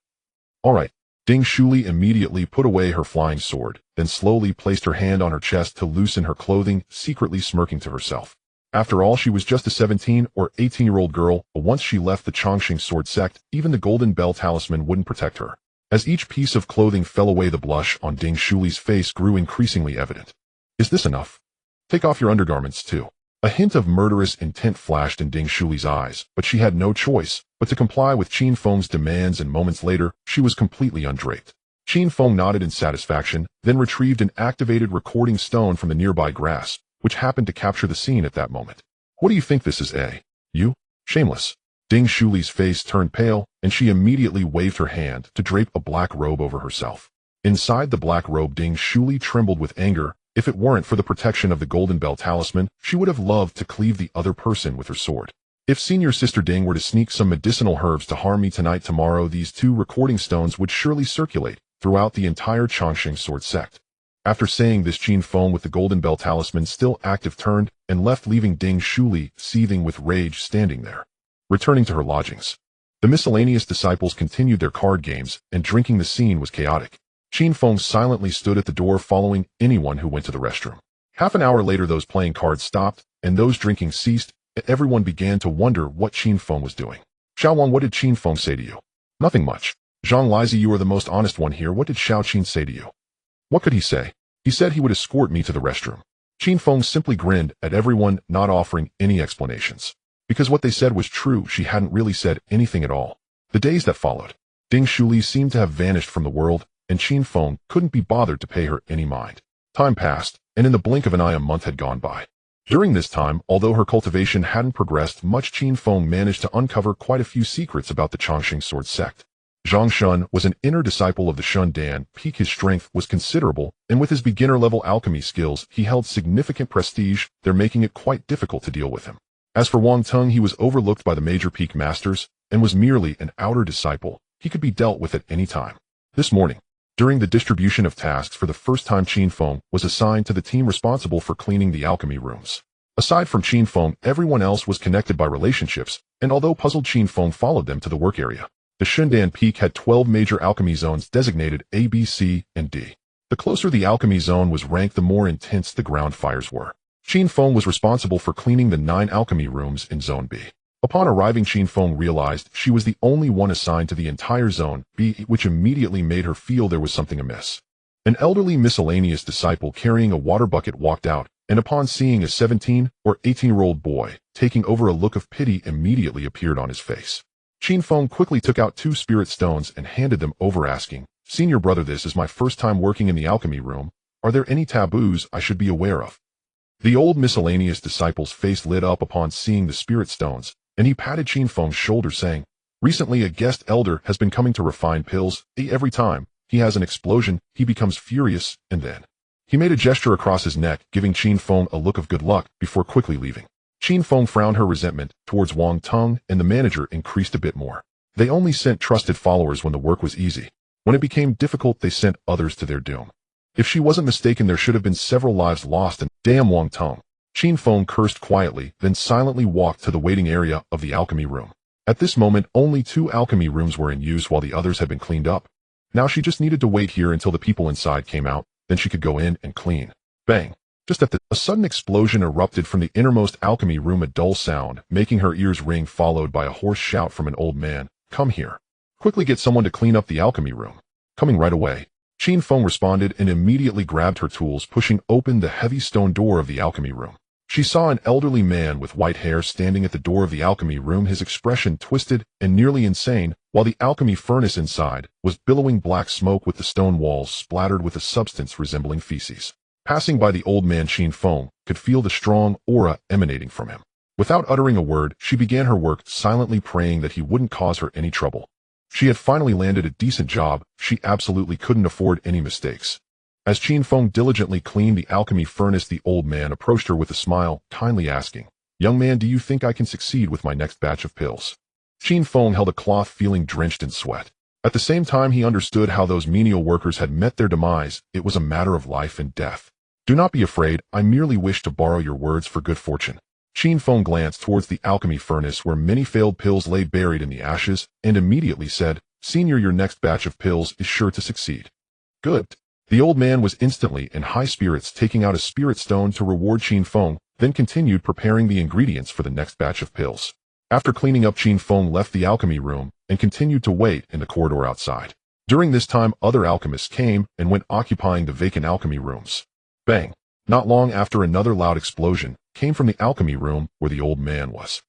"All right." Ding Shuli immediately put away her flying sword, then slowly placed her hand on her chest to loosen her clothing, secretly smirking to herself. After all, she was just a 17 or 18-year-old girl, but once she left the Chongsheng Sword Sect, even the Golden Bell Talisman wouldn't protect her. As each piece of clothing fell away, the blush on Ding Shuli's face grew increasingly evident. "Is this enough? Take off your undergarments too." A hint of murderous intent flashed in Ding Shuli's eyes, but she had no choice but to comply with Qin Feng's demands, and moments later, she was completely undraped. Qin Feng nodded in satisfaction, then retrieved an activated recording stone from the nearby grass, which happened to capture the scene at that moment. "What do you think this is, eh? You? Shameless." Ding Shuli's face turned pale, and she immediately waved her hand to drape a black robe over herself. Inside the black robe, Ding Shuli trembled with anger. If it weren't for the protection of the Golden Bell Talisman, she would have loved to cleave the other person with her sword. "If Senior Sister Ding were to sneak some medicinal herbs to harm me tonight, tomorrow these two recording stones would surely circulate throughout the entire Chongsheng Sword Sect." After saying this, Qin Feng, with the Golden Bell Talisman still active, turned and left, leaving Ding Shuli seething with rage standing there. Returning to her lodgings, the miscellaneous disciples continued their card games, and drinking. The scene was chaotic. Qin Feng silently stood at the door, following anyone who went to the restroom. Half an hour later, those playing cards stopped, and those drinking ceased, and everyone began to wonder what Qin Feng was doing. "Xiao Wang, what did Qin Feng say to you?" "Nothing much." "Zhang Lizi, you are the most honest one here. What did Xiao Qin say to you?" "What could he say?" "He said he would escort me to the restroom." Qin Feng simply grinned at everyone, not offering any explanations. Because what they said was true, she hadn't really said anything at all. The days that followed, Ding Shuli seemed to have vanished from the world, and Qin Feng couldn't be bothered to pay her any mind. Time passed, and in the blink of an eye a month had gone by. During this time, although her cultivation hadn't progressed much, Qin Feng managed to uncover quite a few secrets about the Chongsheng Sword Sect. Zhang Shun was an inner disciple of the Shun Dan Peak. His strength was considerable, and with his beginner-level alchemy skills, he held significant prestige, thereby making it quite difficult to deal with him. As for Wang Tung, he was overlooked by the major peak masters, and was merely an outer disciple. He could be dealt with at any time. This morning, during the distribution of tasks, for the first time Qin Feng was assigned to the team responsible for cleaning the alchemy rooms. Aside from Qin Feng, everyone else was connected by relationships, and although puzzled, Qin Feng followed them to the work area. The Shundan Peak had 12 major alchemy zones designated A, B, C, and D. The closer the alchemy zone was ranked, the more intense the ground fires were. Qin Feng was responsible for cleaning the 9 alchemy rooms in Zone B. Upon arriving, Qin Feng realized she was the only one assigned to the entire Zone B, which immediately made her feel there was something amiss. An elderly miscellaneous disciple carrying a water bucket walked out, and upon seeing a 17 or 18-year-old boy taking over, a look of pity immediately appeared on his face. Qin Feng quickly took out 2 spirit stones and handed them over, asking, "Senior brother, this is my first time working in the alchemy room. Are there any taboos I should be aware of?" The old miscellaneous disciple's face lit up upon seeing the spirit stones, and he patted Qin Feng's shoulder, saying, "Recently a guest elder has been coming to refine pills. Every time he has an explosion, he becomes furious, and then..." He made a gesture across his neck, giving Qin Feng a look of good luck before quickly leaving. Qin Feng frowned. Her resentment towards Wang Tung and the manager increased a bit more. They only sent trusted followers when the work was easy. When it became difficult, they sent others to their doom. If she wasn't mistaken, there should have been several lives lost, and damn Wang Tung. Qin Feng cursed quietly, then silently walked to the waiting area of the alchemy room. At this moment, only 2 alchemy rooms were in use while the others had been cleaned up. Now she just needed to wait here until the people inside came out, then she could go in and clean. Bang! Just at a sudden explosion erupted from the innermost alchemy room, a dull sound, making her ears ring, followed by a hoarse shout from an old man. Come here. Quickly get someone to clean up the alchemy room. Coming right away. Qin Feng responded and immediately grabbed her tools, pushing open the heavy stone door of the alchemy room. She saw an elderly man with white hair standing at the door of the alchemy room, his expression twisted and nearly insane, while the alchemy furnace inside was billowing black smoke with the stone walls splattered with a substance resembling feces. Passing by the old man, Qin Feng could feel the strong aura emanating from him. Without uttering a word, she began her work, silently praying that he wouldn't cause her any trouble. She had finally landed a decent job. She absolutely couldn't afford any mistakes. As Qin Feng diligently cleaned the alchemy furnace, the old man approached her with a smile, kindly asking, "Young man, do you think I can succeed with my next batch of pills?" Qin Feng held a cloth, feeling drenched in sweat. At the same time, he understood how those menial workers had met their demise. It was a matter of life and death. "Do not be afraid, I merely wish to borrow your words for good fortune." Qin Feng glanced towards the alchemy furnace where many failed pills lay buried in the ashes, and immediately said, "Senior, your next batch of pills is sure to succeed." "Good." The old man was instantly in high spirits, taking out a spirit stone to reward Qin Feng, then continued preparing the ingredients for the next batch of pills. After cleaning up, Qin Feng left the alchemy room and continued to wait in the corridor outside. During this time, other alchemists came and went, occupying the vacant alchemy rooms. Bang! Not long after, another loud explosion came from the alchemy room where the old man was.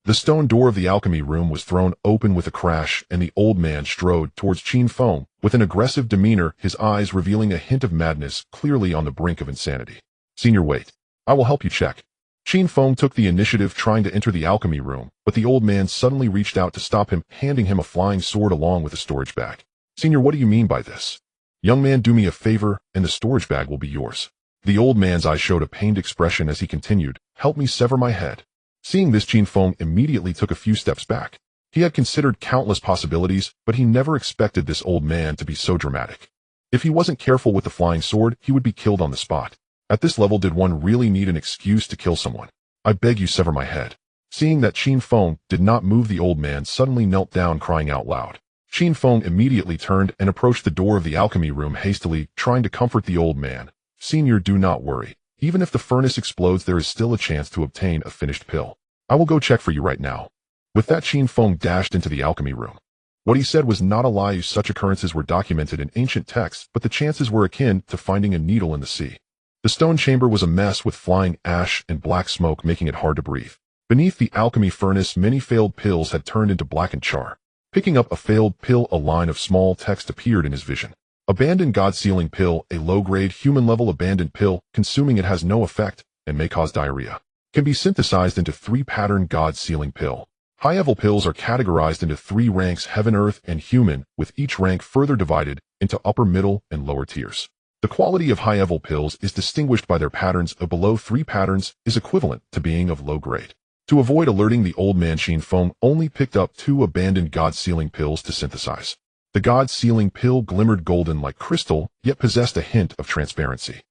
The stone door of the alchemy room was thrown open with a crash, and the old man strode towards Qin Feng with an aggressive demeanor, his eyes revealing a hint of madness, clearly on the brink of insanity. "Senior, wait. I will help you check." Qin Feng took the initiative, trying to enter the alchemy room, but the old man suddenly reached out to stop him, handing him a flying sword along with a storage bag. "Senior, what do you mean by this?" "Young man, do me a favor, and the storage bag will be yours." The old man's eyes showed a pained expression as he continued, "Help me sever my head." Seeing this, Qin Feng immediately took a few steps back. He had considered countless possibilities, but he never expected this old man to be so dramatic. If he wasn't careful with the flying sword, he would be killed on the spot. At this level, did one really need an excuse to kill someone? "I beg you, sever my head." Seeing that Qin Feng did not move, the old man suddenly knelt down, crying out loud. Qin Feng immediately turned and approached the door of the alchemy room, hastily trying to comfort the old man. "Senior, do not worry. Even if the furnace explodes, there is still a chance to obtain a finished pill. I will go check for you right now." With that, Qin Feng dashed into the alchemy room. What he said was not a lie. Such occurrences were documented in ancient texts, but the chances were akin to finding a needle in the sea. The stone chamber was a mess with flying ash and black smoke, making it hard to breathe. Beneath the alchemy furnace, many failed pills had turned into blackened char. Picking up a failed pill, a line of small text appeared in his vision. "Abandoned God-sealing pill, a low-grade, human-level abandoned pill. Consuming it has no effect and may cause diarrhea. Can be synthesized into 3-pattern God-sealing pill." High-level pills are categorized into 3 ranks: heaven, earth, and human, with each rank further divided into upper, middle, and lower tiers. The quality of high-level pills is distinguished by their patterns. A below 3 patterns is equivalent to being of low grade. To avoid alerting the old man, Qin Feng only picked up 2 abandoned God-sealing pills to synthesize. The God-sealing pill glimmered golden like crystal, yet possessed a hint of transparency.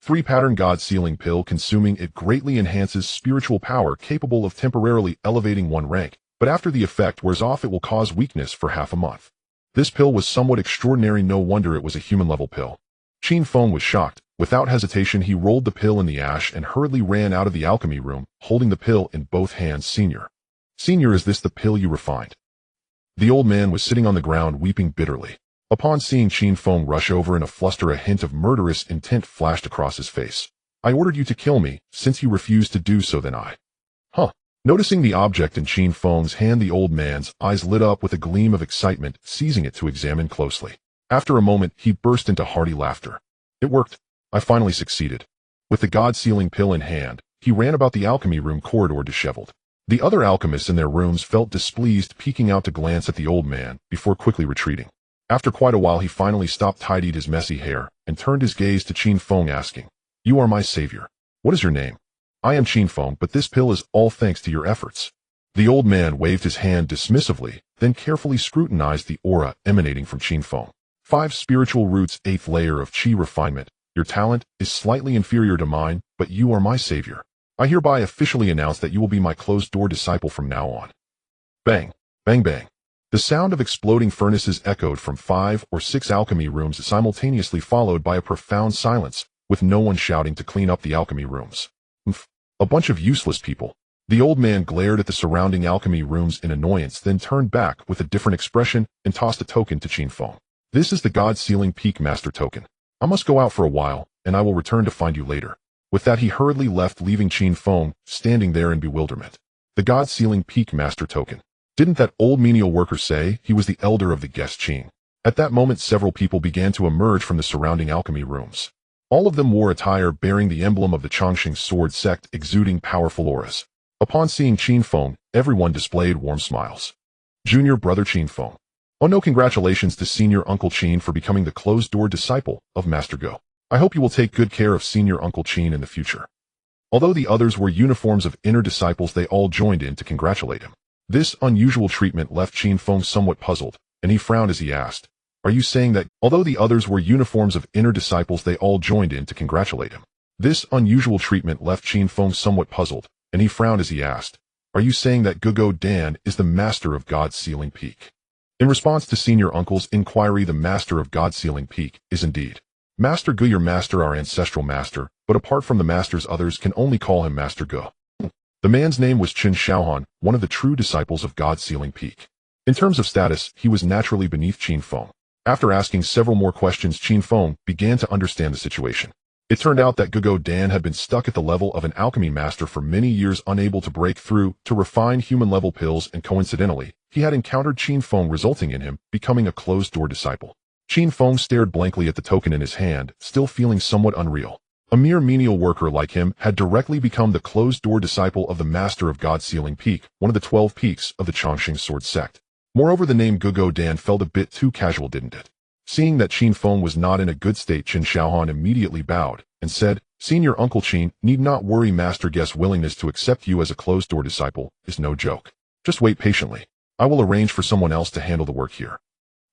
3-pattern God-sealing pill. Consuming it greatly enhances spiritual power, capable of temporarily elevating 1 rank, but after the effect wears off, it will cause weakness for half a month. This pill was somewhat extraordinary. No wonder it was a human-level pill. Qin Feng was shocked. Without hesitation, he rolled the pill in the ash and hurriedly ran out of the alchemy room, holding the pill in both hands. Senior, is this the pill you refined?" The old man was sitting on the ground, weeping bitterly. Upon seeing Qin Feng rush over in a fluster, a hint of murderous intent flashed across his face. "I ordered you to kill me. Since you refused to do so, then I..." "Huh." Noticing the object in Qin Feng's hand, the old man's eyes lit up with a gleam of excitement, seizing it to examine closely. After a moment, he burst into hearty laughter. "It worked. I finally succeeded." With the God-sealing pill in hand, he ran about the alchemy room corridor disheveled. The other alchemists in their rooms felt displeased, peeking out to glance at the old man before quickly retreating. After quite a while, he finally stopped, tidied his messy hair, and turned his gaze to Qin Feng, asking, "You are my savior. What is your name?" "I am Qin Feng, but this pill is all thanks to your efforts." The old man waved his hand dismissively, then carefully scrutinized the aura emanating from Qin Feng. 5 spiritual roots, 8th layer of Qi refinement. Your talent is slightly inferior to mine, but you are my savior. I hereby officially announce that you will be my closed-door disciple from now on. Bang, bang, bang. The sound of exploding furnaces echoed from 5 or 6 alchemy rooms simultaneously, followed by a profound silence, with no one shouting to clean up the alchemy rooms. A bunch of useless people. The old man glared at the surrounding alchemy rooms in annoyance, then turned back with a different expression and tossed a token to Qin Feng. This is the God-sealing Peak Master token. I must go out for a while, and I will return to find you later. With that, he hurriedly left, leaving Qin Feng standing there in bewilderment. The God-sealing Peak Master token. Didn't that old menial worker say he was the elder of the guest Qin? At that moment, several people began to emerge from the surrounding alchemy rooms. All of them wore attire bearing the emblem of the Chongqing sword sect, exuding powerful auras. Upon seeing Qin Feng, everyone displayed warm smiles. Junior brother Qin Feng. Oh no, congratulations to senior Uncle Qin for becoming the closed-door disciple of Master Go. I hope you will take good care of senior Uncle Qin in the future. Although the others wore uniforms of inner disciples, they all joined in to congratulate him. This unusual treatment left Qin Feng somewhat puzzled, and he frowned as he asked, "Are you saying that, although the others were uniforms of inner disciples, they all joined in to congratulate him?" This unusual treatment left Qin Feng somewhat puzzled, and he frowned as he asked, "Are you saying that Gugo Dan is the master of God's Sealing Peak?" In response to Senior Uncle's inquiry, the master of God's Sealing Peak is indeed Master Gu, your master, our ancestral master, but apart from the masters, others can only call him Master Gu. The man's name was Qin Shaohan, one of the true disciples of God's Sealing Peak. In terms of status, he was naturally beneath Qin Feng. After asking several more questions, Qin Feng began to understand the situation. It turned out that Gugo Dan had been stuck at the level of an alchemy master for many years, unable to break through to refine human-level pills, and coincidentally, he had encountered Qin Feng, resulting in him becoming a closed-door disciple. Qin Feng stared blankly at the token in his hand, still feeling somewhat unreal. A mere menial worker like him had directly become the closed-door disciple of the master of God's Sealing Peak, one of the 12 peaks of the Chongqing sword sect. Moreover, the name Gugo Dan felt a bit too casual, didn't it? Seeing that Qin Feng was not in a good state, Qin Shaohan immediately bowed and said, "Senior Uncle Qin, need not worry. Master Guest's willingness to accept you as a closed-door disciple is no joke. Just wait patiently. I will arrange for someone else to handle the work here."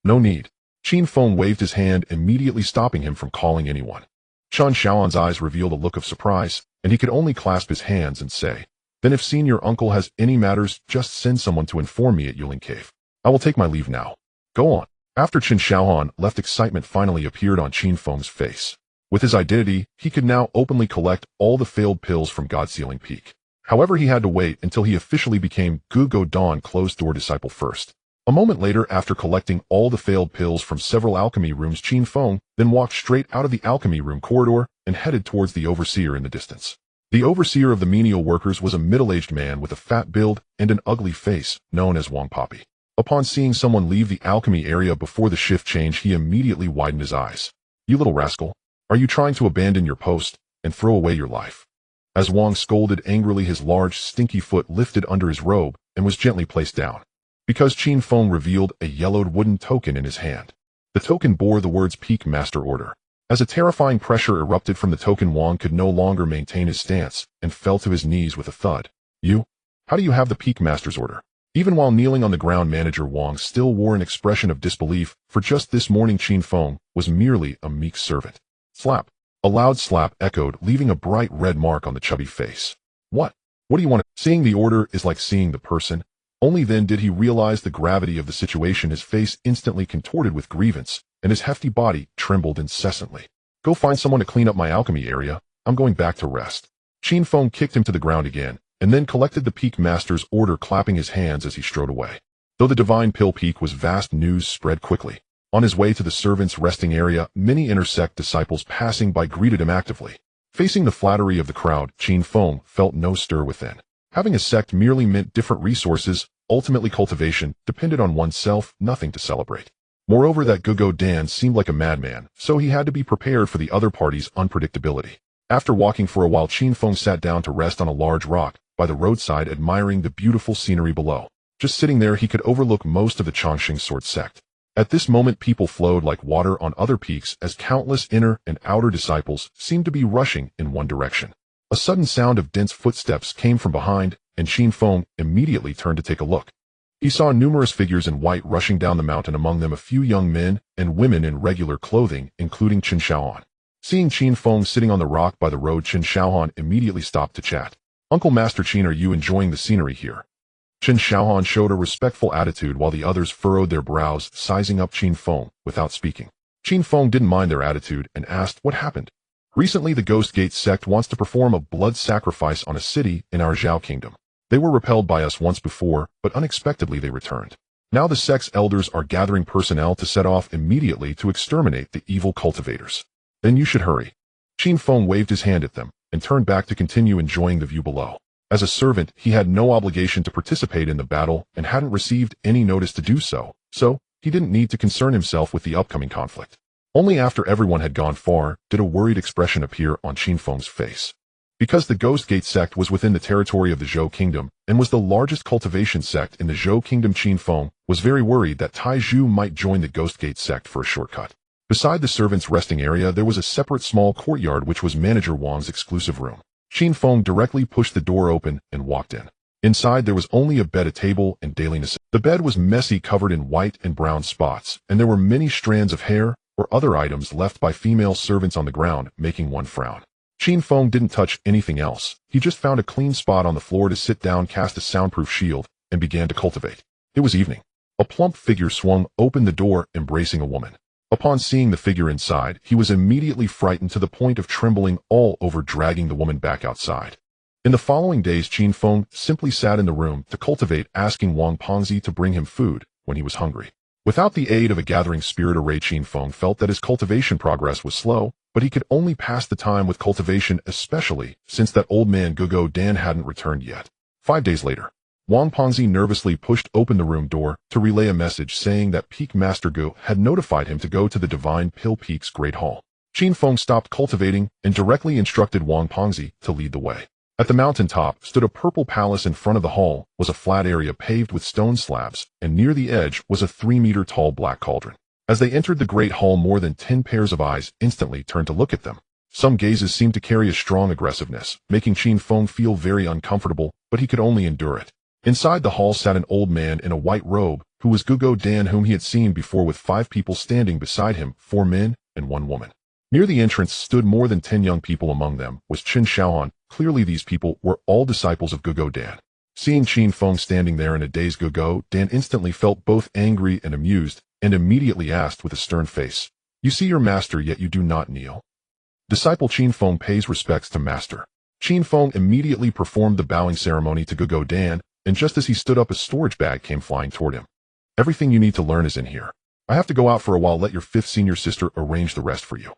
"No need." Qin Feng waved his hand, immediately stopping him from calling anyone. Qin Shaohan's eyes revealed a look of surprise, and he could only clasp his hands and say, "Then if Senior Uncle has any matters, just send someone to inform me at Yuling Cave. I will take my leave now. Go on." After Qin Shaohan left, excitement finally appeared on Qin Feng's face. With his identity, he could now openly collect all the failed pills from God's Sealing Peak. However, he had to wait until he officially became Gugo Dan closed-door disciple first. A moment later, after collecting all the failed pills from several alchemy rooms, Qin Feng then walked straight out of the alchemy room corridor and headed towards the overseer in the distance. The overseer of the menial workers was a middle-aged man with a fat build and an ugly face, known as Wang Poppy. Upon seeing someone leave the alchemy area before the shift change, he immediately widened his eyes. "You little rascal, are you trying to abandon your post and throw away your life?" As Wang scolded angrily, his large, stinky foot lifted under his robe and was gently placed down. Because Qin Feng revealed a yellowed wooden token in his hand. The token bore the words Peak Master Order. As a terrifying pressure erupted from the token, Wang could no longer maintain his stance and fell to his knees with a thud. "You? How do you have the Peak Master's order?" Even while kneeling on the ground, Manager Wang still wore an expression of disbelief, for just this morning Qin Feng was merely a meek servant. Slap. A loud slap echoed, leaving a bright red mark on the chubby face. What do you want? Seeing the order is like seeing the person. Only then did he realize the gravity of the situation. His face instantly contorted with grievance, and his hefty body trembled incessantly. "Go find someone to clean up my alchemy area. I'm going back to rest." Qin Feng kicked him to the ground again, and then collected the Peak Master's order, clapping his hands as he strode away. Though the Divine Pill Peak was vast, news spread quickly. On his way to the servants' resting area, many intersect disciples passing by greeted him actively. Facing the flattery of the crowd, Qin Feng felt no stir within. Having a sect merely meant different resources. Ultimately, cultivation depended on oneself, nothing to celebrate. Moreover, that Gugo Dan seemed like a madman, so he had to be prepared for the other party's unpredictability. After walking for a while, Qin Feng sat down to rest on a large rock by the roadside, admiring the beautiful scenery below. Just sitting there, he could overlook most of the Chongqing sword sect. At this moment, people flowed like water on other peaks, as countless inner and outer disciples seemed to be rushing in one direction. A sudden sound of dense footsteps came from behind, and Qin Feng immediately turned to take a look. He saw numerous figures in white rushing down the mountain, among them a few young men and women in regular clothing, including Qin Shaohan. Seeing Qin Feng sitting on the rock by the road, Qin Shaohan immediately stopped to chat. Uncle Master Qin, are you enjoying the scenery here? Qin Shaohan showed a respectful attitude while the others furrowed their brows, sizing up Qin Feng without speaking. Qin Feng didn't mind their attitude and asked what happened. Recently, the Ghost Gate sect wants to perform a blood sacrifice on a city in our Zhao kingdom. They were repelled by us once before, but unexpectedly they returned. Now the sect's elders are gathering personnel to set off immediately to exterminate the evil cultivators. Then you should hurry. Qin Feng waved his hand at them and turned back to continue enjoying the view below. As a servant, he had no obligation to participate in the battle and hadn't received any notice to do so, so he didn't need to concern himself with the upcoming conflict. Only after everyone had gone far did a worried expression appear on Qin Feng's face. Because the Ghost Gate sect was within the territory of the Zhou kingdom and was the largest cultivation sect in the Zhou kingdom, Qin Feng was very worried that Tai Zhu might join the Ghost Gate sect for a shortcut. Beside the servants' resting area, there was a separate small courtyard which was Manager Wang's exclusive room. Qin Feng directly pushed the door open and walked in. Inside there was only a bed, a table, and daily necessities. The bed was messy, covered in white and brown spots, and there were many strands of hair or other items left by female servants on the ground, making one frown. Qin Feng didn't touch anything else. He just found a clean spot on the floor to sit down, cast a soundproof shield, and began to cultivate. It was evening. A plump figure swung open the door, embracing a woman. Upon seeing the figure inside, he was immediately frightened to the point of trembling all over, dragging the woman back outside. In the following days, Qin Feng simply sat in the room to cultivate, asking Wang Pengzi to bring him food when he was hungry. Without the aid of a gathering spirit array, Qin Feng felt that his cultivation progress was slow, but he could only pass the time with cultivation, especially since that old man Gugo Dan hadn't returned yet. 5 days later, Wang Pengzi nervously pushed open the room door to relay a message saying that Peak Master Gu had notified him to go to the Divine Pill Peak's Great Hall. Qin Feng stopped cultivating and directly instructed Wang Pengzi to lead the way. At the mountain top stood a purple palace. In front of the hall was a flat area paved with stone slabs, and near the edge was a 3-meter-tall black cauldron. As they entered the Great Hall, more than 10 pairs of eyes instantly turned to look at them. Some gazes seemed to carry a strong aggressiveness, making Qin Feng feel very uncomfortable, but he could only endure it. Inside the hall sat an old man in a white robe, who was Gugo Dan, whom he had seen before, with 5 people standing beside him, 4 men and 1 woman. Near the entrance stood more than 10 young people. Among them was Qin Shaohan. Clearly these people were all disciples of Gugo Dan. Seeing Qin Feng standing there in a daze, Gugo Dan instantly felt both angry and amused, and immediately asked with a stern face, "You see your master, yet you do not kneel?" Disciple Qin Feng pays respects to master. Qin Feng immediately performed the bowing ceremony to Gugo Dan, and just as he stood up, a storage bag came flying toward him. "Everything you need to learn is in here. I have to go out for a while. Let your 5th senior sister arrange the rest for you."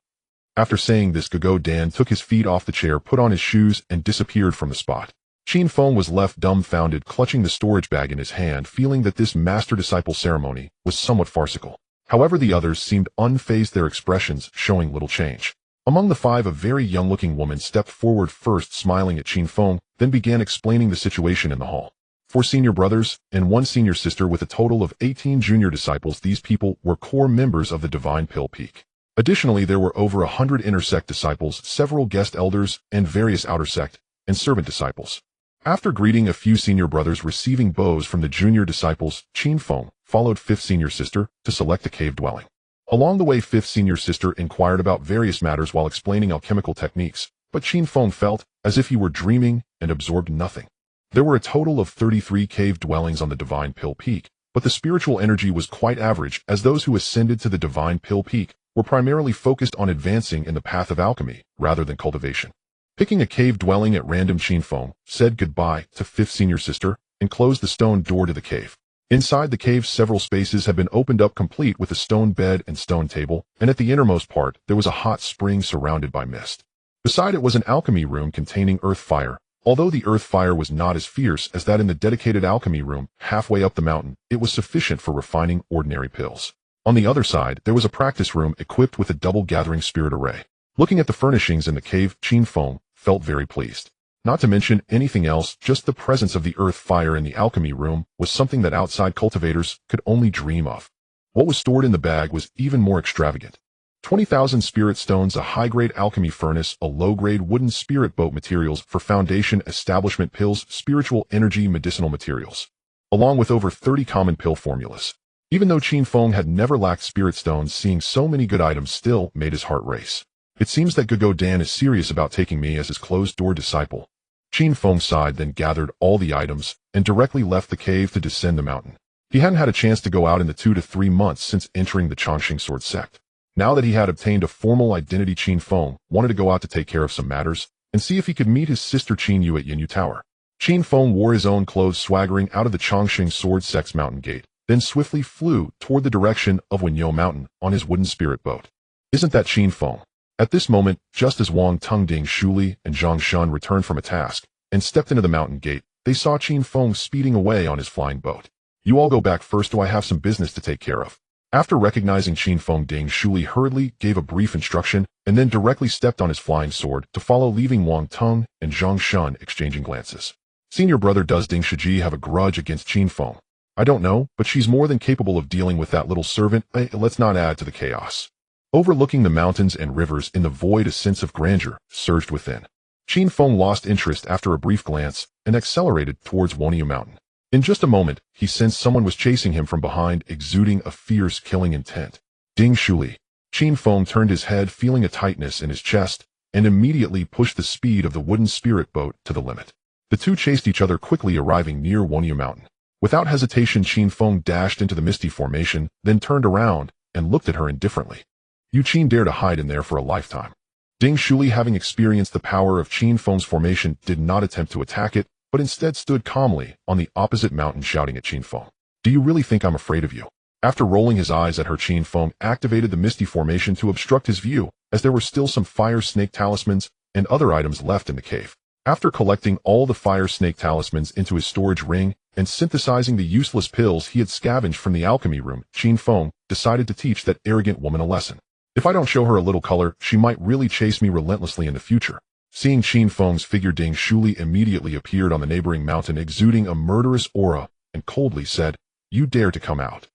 After saying this, Gugo Dan took his feet off the chair, put on his shoes, and disappeared from the spot. Qin Feng was left dumbfounded, clutching the storage bag in his hand, feeling that this master-disciple ceremony was somewhat farcical. However, the others seemed unfazed, their expressions showing little change. Among the 5, a very young-looking woman stepped forward, first smiling at Qin Feng, then began explaining the situation in the hall. 4 senior brothers and 1 senior sister, with a total of 18 junior disciples. These people were core members of the Divine Pill Peak. Additionally, there were over 100 intersect disciples, several guest elders, and various outer sect and servant disciples. After greeting a few senior brothers receiving bows from the junior disciples, Qin Feng followed 5th senior sister to select a cave dwelling. Along the way, 5th senior sister inquired about various matters while explaining alchemical techniques, but Qin Feng felt as if he were dreaming and absorbed nothing. There were a total of 33 cave dwellings on the Divine Pill Peak, but the spiritual energy was quite average, as those who ascended to the Divine Pill Peak were primarily focused on advancing in the path of alchemy rather than cultivation. Picking a cave dwelling at random, Qin Feng said goodbye to 5th senior sister and closed the stone door to the cave. Inside the cave, several spaces had been opened up, complete with a stone bed and stone table, and at the innermost part there was a hot spring surrounded by mist. Beside it was an alchemy room containing earth fire. Although the earth fire was not as fierce as that in the dedicated alchemy room halfway up the mountain, it was sufficient for refining ordinary pills. On the other side, there was a practice room equipped with a double gathering spirit array. Looking at the furnishings in the cave, Qin Feng felt very pleased. Not to mention anything else, just the presence of the earth fire in the alchemy room was something that outside cultivators could only dream of. What was stored in the bag was even more extravagant. 20,000 spirit stones, a high-grade alchemy furnace, a low-grade wooden spirit boat, materials for foundation establishment pills, spiritual energy medicinal materials, along with over 30 common pill formulas. Even though Qin Feng had never lacked spirit stones, seeing so many good items still made his heart race. It seems that Gugo Dan is serious about taking me as his closed-door disciple. Qin Feng sighed, then gathered all the items and directly left the cave to descend the mountain. He hadn't had a chance to go out in the 2 to 3 months since entering the Chongqing sword sect. Now that he had obtained a formal identity, Qin Feng wanted to go out to take care of some matters and see if he could meet his sister Qin Yu at Yinyu Tower. Qin Feng wore his own clothes, swaggering out of the Chongqing sword sect's mountain gate, then swiftly flew toward the direction of Wenyo Mountain on his wooden spirit boat. Isn't that Qin Feng? At this moment, just as Wang Tung, Ding Shuli, and Zhang Shun returned from a task and stepped into the mountain gate, they saw Qin Feng speeding away on his flying boat. You all go back first, I have some business to take care of. After recognizing Qin Feng, Ding Shuli hurriedly gave a brief instruction and then directly stepped on his flying sword to follow, leaving Wang Tung and Zhang Shun exchanging glances. Senior brother, does Ding Shiji have a grudge against Qin Feng? I don't know, but she's more than capable of dealing with that little servant. Let's not add to the chaos. Overlooking the mountains and rivers in the void, a sense of grandeur surged within. Qin Feng lost interest after a brief glance and accelerated towards Wenyo Mountain. In just a moment, he sensed someone was chasing him from behind, exuding a fierce, killing intent. Ding Shuli. Qin Feng turned his head, feeling a tightness in his chest, and immediately pushed the speed of the wooden spirit boat to the limit. The two chased each other, quickly arriving near Wenyo Mountain. Without hesitation, Qin Feng dashed into the misty formation, then turned around and looked at her indifferently. You Qin dare to hide in there for a lifetime. Ding Shuli, having experienced the power of Qin Feng's formation, did not attempt to attack it, but instead stood calmly on the opposite mountain, shouting at Qin Feng. Do you really think I'm afraid of you? After rolling his eyes at her, Qin Feng activated the misty formation to obstruct his view, as there were still some fire snake talismans and other items left in the cave. After collecting all the fire snake talismans into his storage ring and synthesizing the useless pills he had scavenged from the alchemy room, Qin Feng decided to teach that arrogant woman a lesson. If I don't show her a little color, she might really chase me relentlessly in the future. Seeing Qin Feng's figure, Ding Shuli immediately appeared on the neighboring mountain, exuding a murderous aura, and coldly said, You dare to come out?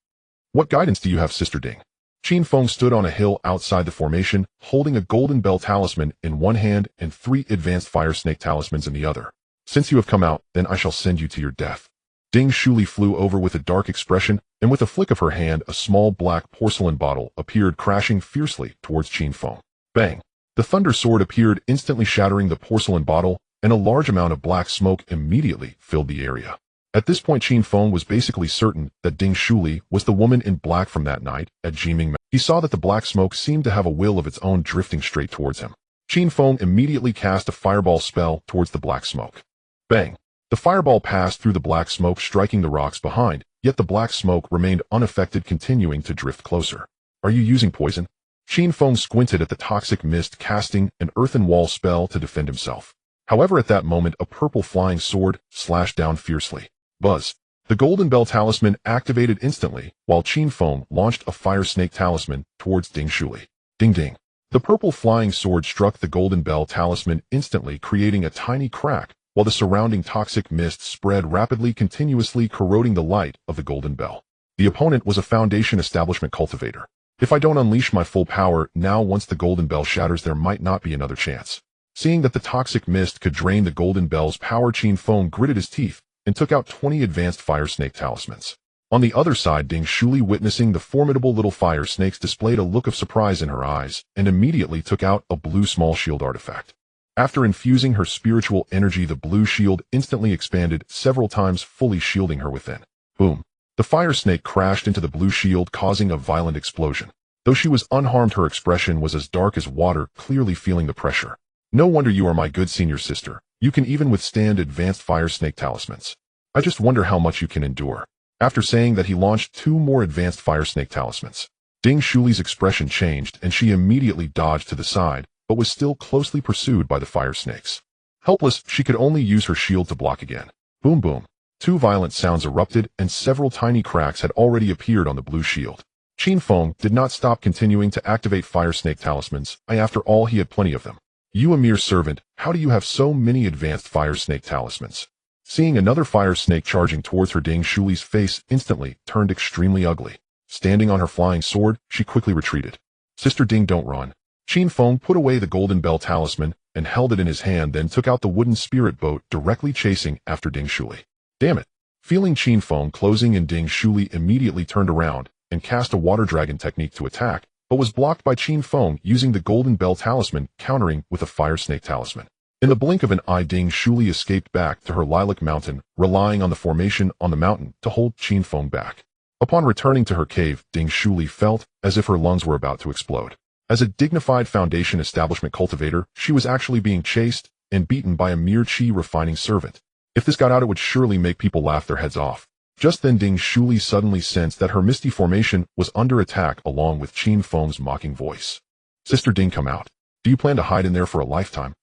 What guidance do you have, Sister Ding? Qin Feng stood on a hill outside the formation, holding a golden bell talisman in one hand and 3 advanced fire snake talismans in the other. Since you have come out, then I shall send you to your death. Ding Shuli flew over with a dark expression, and with a flick of her hand, a small black porcelain bottle appeared, crashing fiercely towards Qin Feng. Bang! The thunder sword appeared, instantly shattering the porcelain bottle, and a large amount of black smoke immediately filled the area. At this point, Qin Feng was basically certain that Ding Shuli was the woman in black from that night at Jiming Mountain. He saw that the black smoke seemed to have a will of its own, drifting straight towards him. Qin Feng immediately cast a fireball spell towards the black smoke. Bang! The fireball passed through the black smoke, striking the rocks behind, yet the black smoke remained unaffected, continuing to drift closer. Are you using poison? Qin Feng squinted at the toxic mist, casting an earthen wall spell to defend himself. However, at that moment, a purple flying sword slashed down fiercely. Buzz! The golden bell talisman activated instantly, while Qin Feng launched a fire snake talisman towards Ding Shuli. Ding ding! The purple flying sword struck the golden bell talisman instantly, creating a tiny crack, while the surrounding toxic mist spread rapidly, continuously corroding the light of the golden bell. The opponent was a Foundation establishment cultivator. If I don't unleash my full power now, once the golden bell shatters, there might not be another chance. Seeing that the toxic mist could drain the golden bell's power, Qin Feng gritted his teeth and took out 20 advanced fire snake talismans. On the other side, Ding Shuli, witnessing the formidable little fire snakes, displayed a look of surprise in her eyes and immediately took out a blue small shield artifact. After infusing her spiritual energy, the blue shield instantly expanded several times, fully shielding her within. Boom! The fire snake crashed into the blue shield, causing a violent explosion. Though she was unharmed, her expression was as dark as water, clearly feeling the pressure. No wonder you are my good senior sister. You can even withstand advanced fire snake talismans. I just wonder how much you can endure. After saying that, he launched 2 more advanced fire snake talismans. Ding Shuli's expression changed, and she immediately dodged to the side, but was still closely pursued by the fire snakes. Helpless, she could only use her shield to block again. Boom boom. 2 violent sounds erupted, and several tiny cracks had already appeared on the blue shield. Qin Feng did not stop continuing to activate fire snake talismans. After all, he had plenty of them. You a mere servant, how do you have so many advanced fire snake talismans? Seeing another fire snake charging towards her, Ding Shuli's face instantly turned extremely ugly. Standing on her flying sword, she quickly retreated. Sister Ding, don't run. Qin Feng put away the golden bell talisman and held it in his hand, then took out the wooden spirit boat, directly chasing after Ding Shuli. Damn it! Feeling Qin Feng closing in, Ding Shuli immediately turned around and cast a water dragon technique to attack, but was blocked by Qin Feng using the golden bell talisman, countering with a fire snake talisman. In the blink of an eye, Ding Shuli escaped back to her lilac mountain, relying on the formation on the mountain to hold Qin Feng back. Upon returning to her cave, Ding Shuli felt as if her lungs were about to explode. As a dignified Foundation establishment cultivator, she was actually being chased and beaten by a mere qi refining servant. If this got out, it would surely make people laugh their heads off. Just then Ding Shuli suddenly sensed that her misty formation was under attack, along with Qin Feng's mocking voice. "Sister Ding, come out. Do you plan to hide in there for a lifetime?"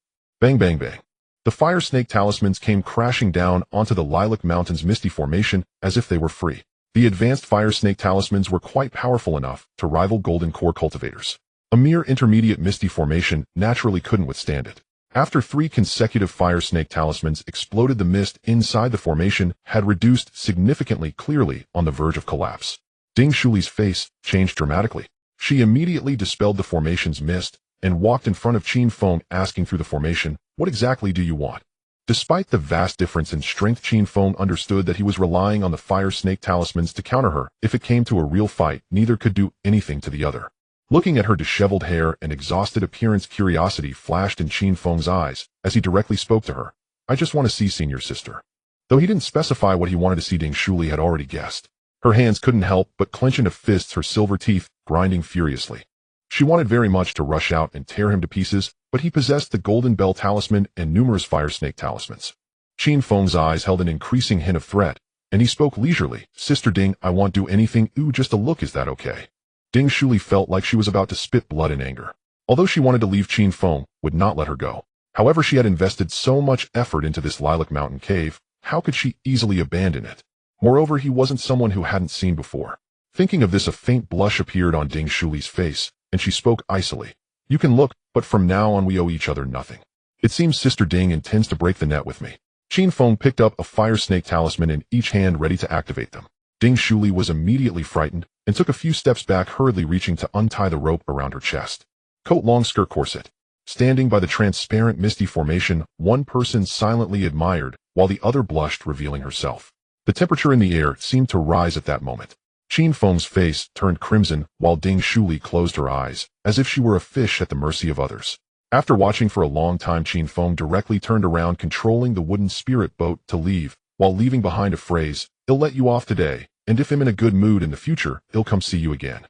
Bang bang bang. The fire snake talismans came crashing down onto the Lilac Mountain's misty formation as if they were free. The advanced fire snake talismans were quite powerful enough to rival golden core cultivators. A mere intermediate misty formation naturally couldn't withstand it. After 3 consecutive fire snake talismans exploded, the mist inside the formation had reduced significantly, clearly on the verge of collapse. Ding Shuli's face changed dramatically. She immediately dispelled the formation's mist and walked in front of Qin Feng, asking through the formation, "What exactly do you want?" Despite the vast difference in strength, Qin Feng understood that he was relying on the fire snake talismans to counter her. If it came to a real fight, neither could do anything to the other. Looking at her disheveled hair and exhausted appearance, curiosity flashed in Qin Feng's eyes as he directly spoke to her. "I just want to see senior sister." Though he didn't specify what he wanted to see, Ding Shuli had already guessed. Her hands couldn't help but clench into fists, her silver teeth grinding furiously. She wanted very much to rush out and tear him to pieces, but he possessed the Golden Bell Talisman and numerous fire snake talismans. Qin Feng's eyes held an increasing hint of threat, and he spoke leisurely. "Sister Ding, I won't do anything. Ooh, just a look, is that okay?" Ding Shuli felt like she was about to spit blood in anger. Although she wanted to leave, Qin Feng would not let her go. However, she had invested so much effort into this Lilac Mountain cave, how could she easily abandon it? Moreover, he wasn't someone who hadn't seen before. Thinking of this, a faint blush appeared on Ding Shuli's face, and she spoke icily. "You can look, but from now on we owe each other nothing. It seems Sister Ding intends to break the net with me." Qin Feng picked up a fire snake talisman in each hand, ready to activate them. Ding Shuli was immediately frightened and took a few steps back, hurriedly reaching to untie the rope around her chest. Coat, long skirt, corset. Standing by the transparent misty formation, one person silently admired, while the other blushed, revealing herself. The temperature in the air seemed to rise at that moment. Qin Feng's face turned crimson, while Ding Shuli closed her eyes, as if she were a fish at the mercy of others. After watching for a long time, Qin Feng directly turned around, controlling the wooden spirit boat to leave, while leaving behind a phrase, "He'll let you off today, and if I'm in a good mood in the future, he'll come see you again."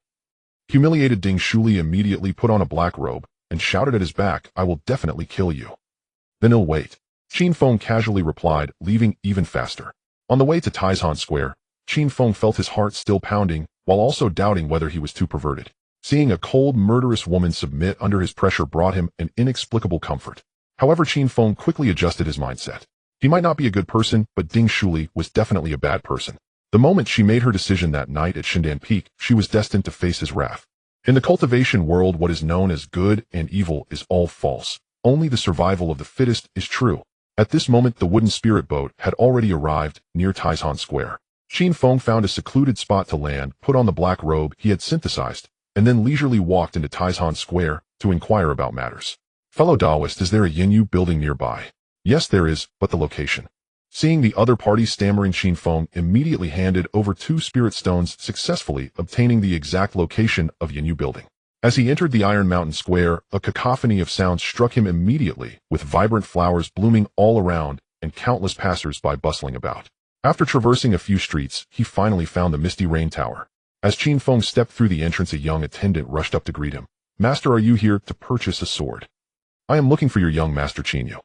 Humiliated, Ding Shuli immediately put on a black robe and shouted at his back, "I will definitely kill you." "Then he'll wait," Qin Feng casually replied, leaving even faster. On the way to Taishan Square, Qin Feng felt his heart still pounding, while also doubting whether he was too perverted. Seeing a cold, murderous woman submit under his pressure brought him an inexplicable comfort. However, Qin Feng quickly adjusted his mindset. He might not be a good person, but Ding Shuli was definitely a bad person. The moment she made her decision that night at Shindan Peak, she was destined to face his wrath. In the cultivation world, what is known as good and evil is all false. Only the survival of the fittest is true. At this moment, the wooden spirit boat had already arrived near Taishan Square. Qin Feng found a secluded spot to land, put on the black robe he had synthesized, and then leisurely walked into Taishan Square to inquire about matters. "Fellow Taoist, is there a Yinyu building nearby?" "Yes, there is, but the location." Seeing the other party stammering, Qin Feng immediately handed over 2 spirit stones, successfully obtaining the exact location of Yinyu building. As he entered the Iron Mountain Square, a cacophony of sounds struck him immediately, with vibrant flowers blooming all around and countless passers-by bustling about. After traversing a few streets, he finally found the Misty Rain Tower. As Qin Feng stepped through the entrance, a young attendant rushed up to greet him. "Master, are you here to purchase a sword?" "I am looking for your young Master Qin."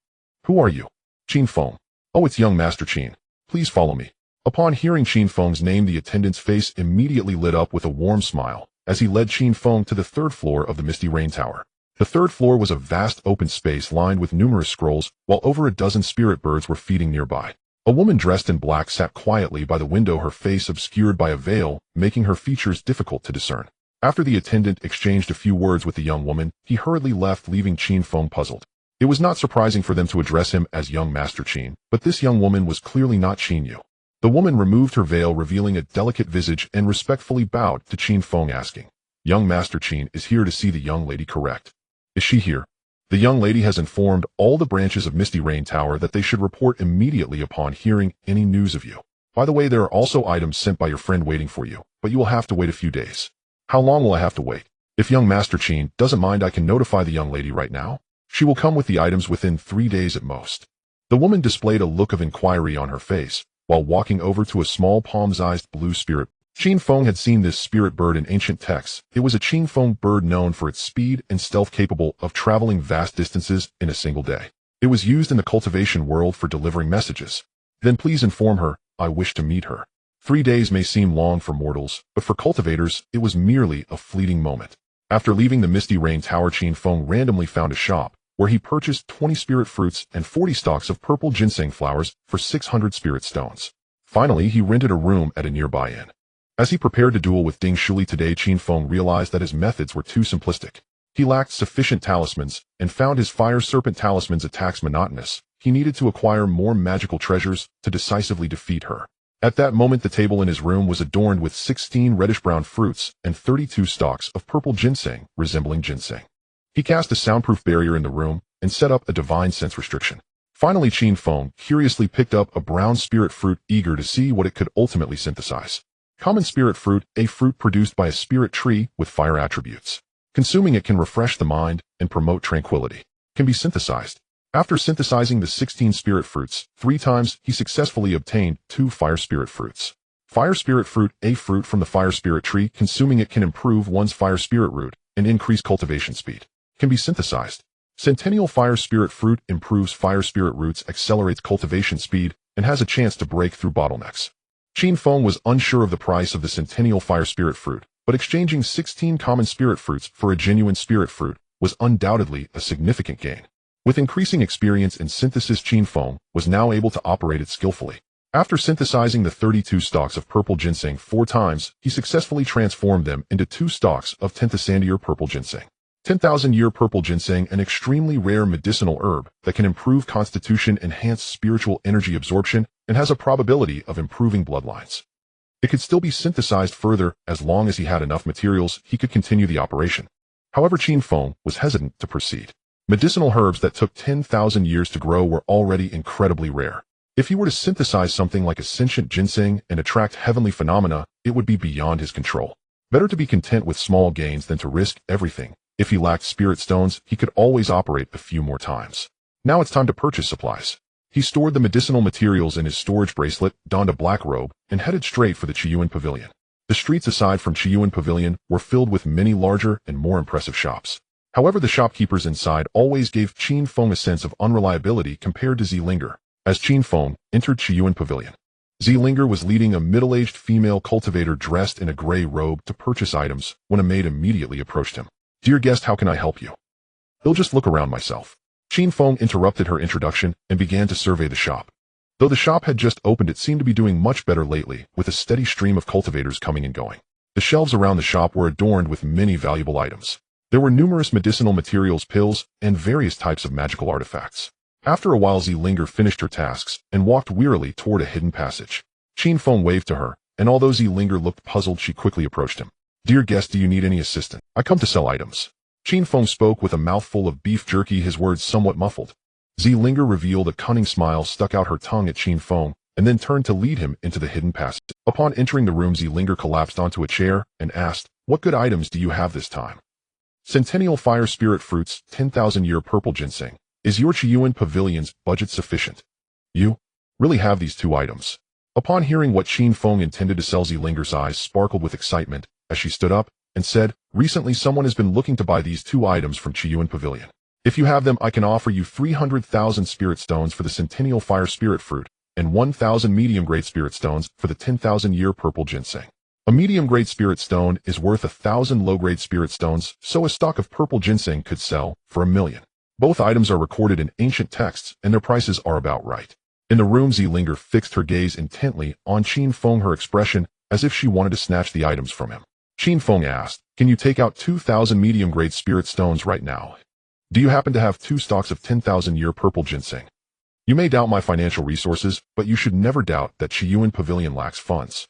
"Who are you?" "Qin Feng." "Oh, it's young Master Qin. Please follow me." Upon hearing Qin Feng's name, the attendant's face immediately lit up with a warm smile, as he led Qin Feng to the 3rd floor of the Misty Rain Tower. The 3rd floor was a vast open space lined with numerous scrolls, while over a dozen spirit birds were feeding nearby. A woman dressed in black sat quietly by the window, her face obscured by a veil, making her features difficult to discern. After the attendant exchanged a few words with the young woman, he hurriedly left, leaving Qin Feng puzzled. It was not surprising for them to address him as young Master Qin, but this young woman was clearly not Qin Yu. The woman removed her veil, revealing a delicate visage, and respectfully bowed to Qin Feng, asking, "Young Master Qin is here to see the young lady, correct?" "Is she here?" "The young lady has informed all the branches of Misty Rain Tower that they should report immediately upon hearing any news of you. By the way, there are also items sent by your friend waiting for you, but you will have to wait a few days." "How long will I have to wait?" "If young Master Qin doesn't mind, I can notify the young lady right now." She will come with the items within 3 days at most. The woman displayed a look of inquiry on her face, while walking over to a small palm-sized blue spirit. Qin Feng had seen this spirit bird in ancient texts. It was a Qin Feng bird known for its speed and stealth, capable of traveling vast distances in a single day. It was used in the cultivation world for delivering messages. Then please inform her, I wish to meet her. 3 days may seem long for mortals, but for cultivators, it was merely a fleeting moment. After leaving the Misty Rain Tower, Qin Feng randomly found a shop, where he purchased 20 spirit fruits and 40 stalks of purple ginseng flowers for 600 spirit stones. Finally, he rented a room at a nearby inn. As he prepared to duel with Ding Shuli today, Qin Feng realized that his methods were too simplistic. He lacked sufficient talismans, and found his fire serpent talisman's attacks monotonous. He needed to acquire more magical treasures to decisively defeat her. At that moment, the table in his room was adorned with 16 reddish-brown fruits and 32 stalks of purple ginseng, resembling ginseng. He cast a soundproof barrier in the room and set up a divine sense restriction. Finally, Qin Feng curiously picked up a brown spirit fruit, eager to see what it could ultimately synthesize. Common spirit fruit, a fruit produced by a spirit tree with fire attributes. Consuming it can refresh the mind and promote tranquility. Can be synthesized. After synthesizing the 16 spirit fruits 3 times, he successfully obtained 2 fire spirit fruits. Fire spirit fruit, a fruit from the fire spirit tree. Consuming it can improve one's fire spirit root and increase cultivation speed. Can be synthesized. Centennial fire spirit fruit improves fire spirit roots, accelerates cultivation speed, and has a chance to break through bottlenecks. Qin Feng was unsure of the price of the Centennial fire spirit fruit, but exchanging 16 common spirit fruits for a genuine spirit fruit was undoubtedly a significant gain. With increasing experience in synthesis, Qin Feng was now able to operate it skillfully. After synthesizing the 32 stalks of purple ginseng 4 times, he successfully transformed them into 2 stalks of 10,000-year purple ginseng. 10,000-year purple ginseng, an extremely rare medicinal herb that can improve constitution, enhance spiritual energy absorption, and has a probability of improving bloodlines. It could still be synthesized further. As long as he had enough materials, he could continue the operation. However, Qin Feng was hesitant to proceed. Medicinal herbs that took 10,000 years to grow were already incredibly rare. If he were to synthesize something like a sentient ginseng and attract heavenly phenomena, it would be beyond his control. Better to be content with small gains than to risk everything. If he lacked spirit stones, he could always operate a few more times. Now it's time to purchase supplies. He stored the medicinal materials in his storage bracelet, donned a black robe, and headed straight for the Qiyuan Pavilion. The streets aside from Qiyuan Pavilion were filled with many larger and more impressive shops. However, the shopkeepers inside always gave Qin Feng a sense of unreliability compared to Zilinger. As Qin Feng entered Qiyuan Pavilion, Zilinger was leading a middle-aged female cultivator dressed in a gray robe to purchase items when a maid immediately approached him. "Dear guest, how can I help you?" "I'll just look around myself." Qin Feng interrupted her introduction and began to survey the shop. Though the shop had just opened, it seemed to be doing much better lately, with a steady stream of cultivators coming and going. The shelves around the shop were adorned with many valuable items. There were numerous medicinal materials, pills, and various types of magical artifacts. After a while, Zilinger finished her tasks and walked wearily toward a hidden passage. Qin Feng waved to her, and although Zilinger looked puzzled, she quickly approached him. "Dear guest, do you need any assistance?" "I come to sell items." Qin Feng spoke with a mouthful of beef jerky, his words somewhat muffled. Zilinger revealed a cunning smile, stuck out her tongue at Qin Feng, and then turned to lead him into the hidden passage. Upon entering the room, Zilinger collapsed onto a chair and asked, "What good items do you have this time?" "Centennial fire spirit fruits, 10,000-year purple ginseng. Is your Qiyuan Pavilion's budget sufficient?" "You really have these 2 items?" Upon hearing what Qin Feng intended to sell, Zilinger's eyes sparkled with excitement as she stood up and said, "Recently someone has been looking to buy these 2 items from Qiyuan Pavilion. If you have them, I can offer you 300,000 spirit stones for the Centennial fire spirit fruit and 1,000 medium-grade spirit stones for the 10,000-year purple ginseng. A medium-grade spirit stone is worth 1,000 low-grade spirit stones, so a stock of purple ginseng could sell for 1,000,000. Both items are recorded in ancient texts, and their prices are about right." In the room, Zilinger fixed her gaze intently on Qin Feng, her expression as if she wanted to snatch the items from him. Qin Feng asked, "Can you take out 2,000 medium-grade spirit stones right now? Do you happen to have 2 stalks of 10,000-year purple ginseng? You may doubt my financial resources, but you should never doubt that Qiyuan Pavilion lacks funds."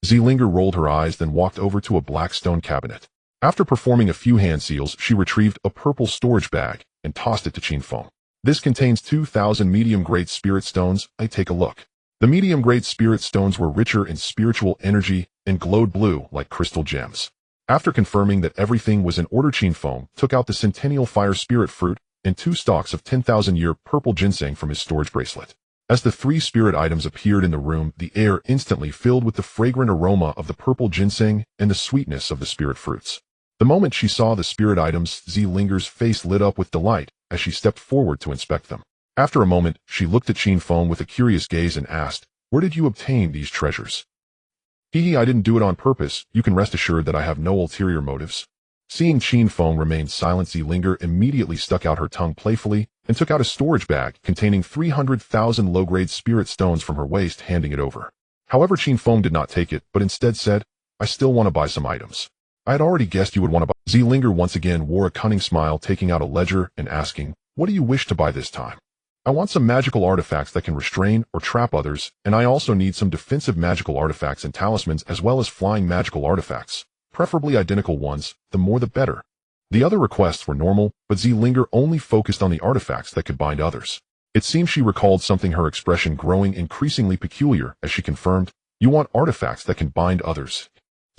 Zilinger rolled her eyes, then walked over to a black stone cabinet. After performing a few hand seals, she retrieved a purple storage bag and tossed it to Qin Feng. "This contains 2,000 medium-grade spirit stones. I take a look." The medium-grade spirit stones were richer in spiritual energy and glowed blue like crystal gems. After confirming that everything was in order, Qin Feng took out the Centennial fire spirit fruit and 2 stalks of 10,000-year purple ginseng from his storage bracelet. As the 3 spirit items appeared in the room, the air instantly filled with the fragrant aroma of the purple ginseng and the sweetness of the spirit fruits. The moment she saw the spirit items, Linger's face lit up with delight as she stepped forward to inspect them. After a moment, she looked at Qin Feng with a curious gaze and asked, "Where did you obtain these treasures?" I didn't do it on purpose. You can rest assured that I have no ulterior motives." Seeing Qin Feng remain silent, Linger immediately stuck out her tongue playfully and took out a storage bag containing 300,000 low-grade spirit stones from her waist, handing it over. However, Qin Feng did not take it, but instead said, "I still want to buy some items." "I had already guessed you would want to buy." Linger once again wore a cunning smile, taking out a ledger and asking, "What do you wish to buy this time?" "I want some magical artifacts that can restrain or trap others, and I also need some defensive magical artifacts and talismans as well as flying magical artifacts. Preferably identical ones, the more the better." The other requests were normal, but Linger only focused on the artifacts that could bind others. It seemed she recalled something, her expression growing increasingly peculiar as she confirmed, "You want artifacts that can bind others."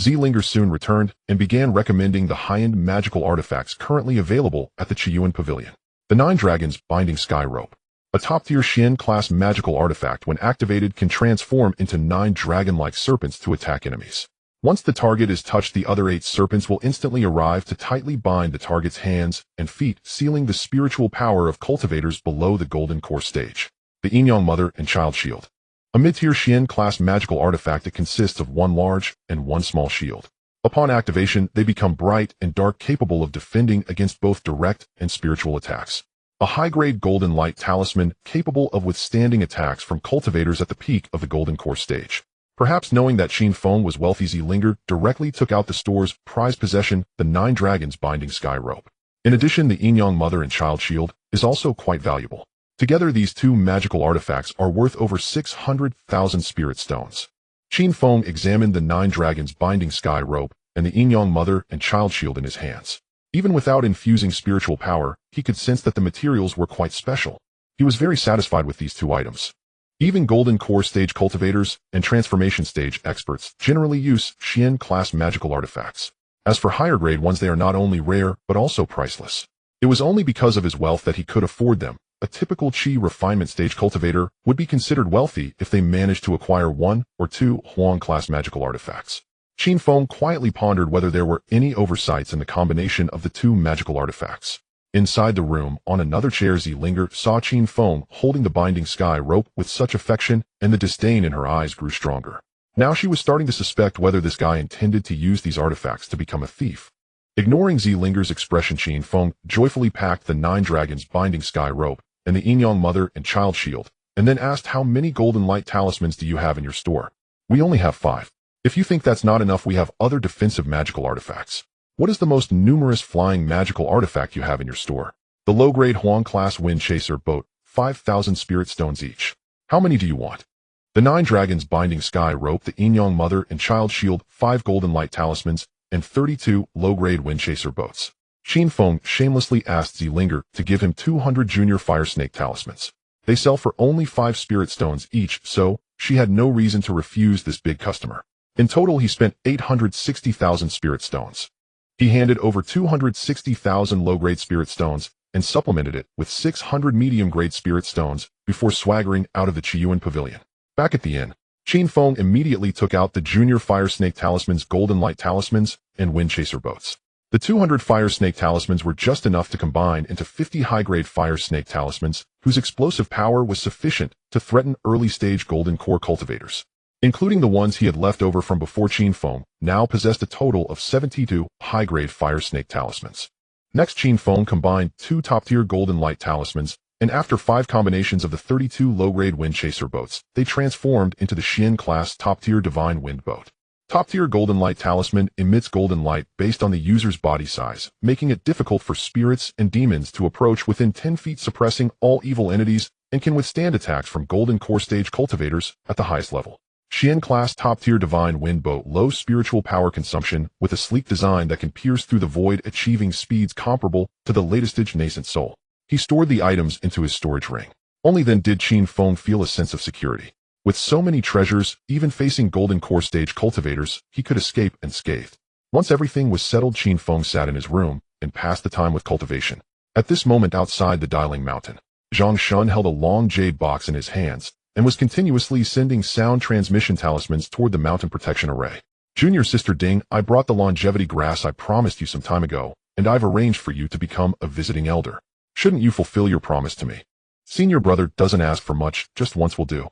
Linger soon returned and began recommending the high-end magical artifacts currently available at the Qiyuan Pavilion. The 9 Dragons Binding Sky Rope. A top-tier Xian-class magical artifact, when activated, can transform into 9 dragon-like serpents to attack enemies. Once the target is touched, the other 8 serpents will instantly arrive to tightly bind the target's hands and feet, sealing the spiritual power of cultivators below the Golden Core stage. The Yin-Yang Mother and Child Shield. A mid-tier Xian-class magical artifact that consists of 1 large and 1 small shield. Upon activation, they become bright and dark, capable of defending against both direct and spiritual attacks. A high-grade golden light talisman capable of withstanding attacks from cultivators at the peak of the Golden Core stage. Perhaps knowing that Qin Feng was wealthy, Linger directly took out the store's prized possession, the 9 Dragons Binding Sky Rope. In addition, the Yin-Yang Mother and Child Shield is also quite valuable. Together, these 2 magical artifacts are worth over 600,000 spirit stones. Qin Feng examined the 9 Dragons Binding Sky Rope and the Yin-Yang Mother and Child Shield in his hands. Even without infusing spiritual power, he could sense that the materials were quite special. He was very satisfied with these 2 items. Even Golden Core stage cultivators and transformation stage experts generally use Xian-class magical artifacts. As for higher-grade ones, they are not only rare, but also priceless. It was only because of his wealth that he could afford them. A typical Qi refinement stage cultivator would be considered wealthy if they managed to acquire 1 or 2 Huang-class magical artifacts. Qin Feng quietly pondered whether there were any oversights in the combination of the 2 magical artifacts. Inside the room, on another chair, Linger saw Qin Feng holding the Binding Sky Rope with such affection, and the disdain in her eyes grew stronger. Now she was starting to suspect whether this guy intended to use these artifacts to become a thief. Ignoring Linger's expression, Qin Feng joyfully packed the 9 Dragons Binding Sky Rope and the Yin-Yang Mother and Child Shield, and then asked, "How many golden light talismans do you have in your store?" "We only have 5. If you think that's not enough, we have other defensive magical artifacts." "What is the most numerous flying magical artifact you have in your store?" "The low-grade Huang-class Wind Chaser boat, 5,000 spirit stones each." "How many do you want?" "The 9 Dragons Binding Sky Rope, the Yin-Yang Mother and Child Shield, 5 golden light talismans, and 32 low-grade Wind Chaser boats." Qin Feng shamelessly asked Linger to give him 200 junior fire snake talismans. They sell for only 5 spirit stones each, so she had no reason to refuse this big customer. In total, he spent 860,000 spirit stones. He handed over 260,000 low-grade spirit stones and supplemented it with 600 medium-grade spirit stones before swaggering out of the Qiyuan Pavilion. Back at the inn, Qin Feng immediately took out the junior fire snake talismans, golden light talismans, and wind chaser boats. The 200 fire snake talismans were just enough to combine into 50 high-grade fire snake talismans, whose explosive power was sufficient to threaten early-stage golden core cultivators. Including the ones he had left over from before, Qin Feng now possessed a total of 72 high-grade fire snake talismans. Next, Qin Feng combined 2 top-tier golden light talismans, and after 5 combinations of the 32 low-grade wind chaser boats, they transformed into the Xian-class top-tier divine wind boat. Top-tier golden light talisman emits golden light based on the user's body size, making it difficult for spirits and demons to approach within 10 feet, suppressing all evil entities, and can withstand attacks from golden core stage cultivators at the highest level. Xian-class top-tier divine wind boat, low spiritual power consumption with a sleek design that can pierce through the void, achieving speeds comparable to the latest nascent soul. He stored the items into his storage ring. Only then did Qin Feng feel a sense of security. With so many treasures, even facing golden core stage cultivators, he could escape unscathed. Once everything was settled, Qin Feng sat in his room and passed the time with cultivation. At this moment outside the dialing mountain, Zhang Shun held a long jade box in his hands and was continuously sending sound transmission talismans toward the mountain protection array. Junior sister Ding, I brought the longevity grass I promised you some time ago, and I've arranged for you to become a visiting elder. Shouldn't you fulfill your promise to me? Senior brother doesn't ask for much, just once will do.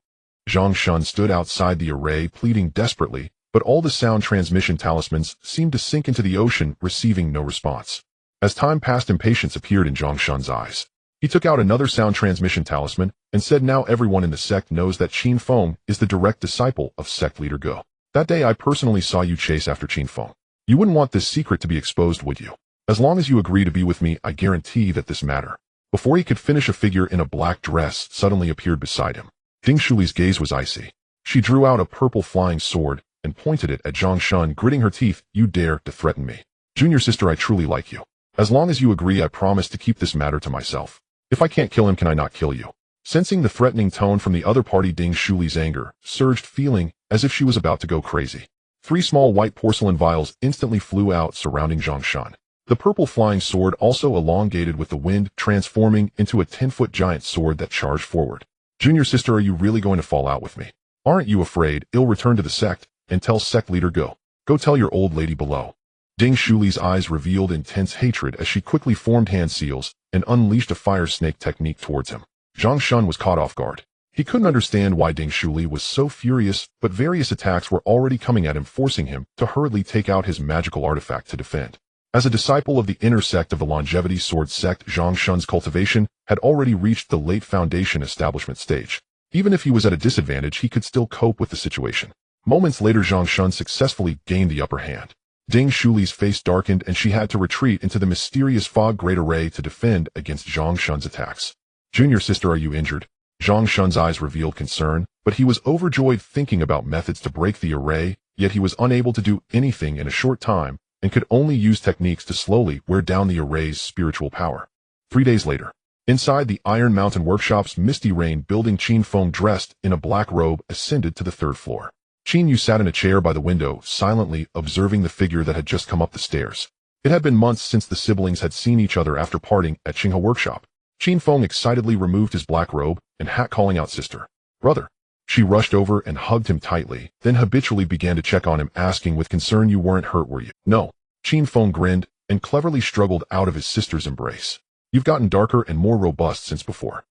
Zhang Shun stood outside the array pleading desperately, but all the sound transmission talismans seemed to sink into the ocean, receiving no response. As time passed, impatience appeared in Zhang Shun's eyes. He took out another sound transmission talisman and said, now everyone in the sect knows that Qin Feng is the direct disciple of sect leader Go. That day I personally saw you chase after Qin Feng. You wouldn't want this secret to be exposed, would you? As long as you agree to be with me, I guarantee that this matter. Before he could finish, a figure in a black dress suddenly appeared beside him. Ding Shuli's gaze was icy. She drew out a purple flying sword and pointed it at Zhang Shun, gritting her teeth. You dare to threaten me? Junior sister, I truly like you. As long as you agree, I promise to keep this matter to myself. If I can't kill him, can I not kill you? Sensing the threatening tone from the other party, Ding Shuli's anger surged, feeling as if she was about to go crazy. 3 small white porcelain vials instantly flew out, surrounding Zhang Shun. The purple flying sword also elongated with the wind, transforming into a 10-foot giant sword that charged forward. Junior sister, are you really going to fall out with me? Aren't you afraid? I'll return to the sect and tell sect leader Go. Go tell your old lady below. Ding Shuli's eyes revealed intense hatred as she quickly formed hand seals and unleashed a fire snake technique towards him. Zhang Shun was caught off guard. He couldn't understand why Ding Shuli was so furious, but various attacks were already coming at him, forcing him to hurriedly take out his magical artifact to defend. As a disciple of the inner sect of the longevity sword sect, Zhang Shun's cultivation had already reached the late foundation establishment stage. Even if he was at a disadvantage, he could still cope with the situation. Moments later, Zhang Shun successfully gained the upper hand. Ding Shuli's face darkened and she had to retreat into the mysterious fog great array to defend against Zhang Shun's attacks. Junior sister, are you injured? Zhang Shun's eyes revealed concern, but he was overjoyed thinking about methods to break the array, yet he was unable to do anything in a short time and could only use techniques to slowly wear down the array's spiritual power. 3 days later, inside the Iron Mountain Workshop's Misty Rain building, Qin Feng, dressed in a black robe, ascended to the 3rd floor. Qin Yu sat in a chair by the window, silently observing the figure that had just come up the stairs. It had been months since the siblings had seen each other after parting at Qinghe Workshop. Qin Feng excitedly removed his black robe and hat, calling out, sister, brother. She rushed over and hugged him tightly, then habitually began to check on him, asking with concern, you weren't hurt, were you? No. Qin Feng grinned and cleverly struggled out of his sister's embrace. You've gotten darker and more robust since before.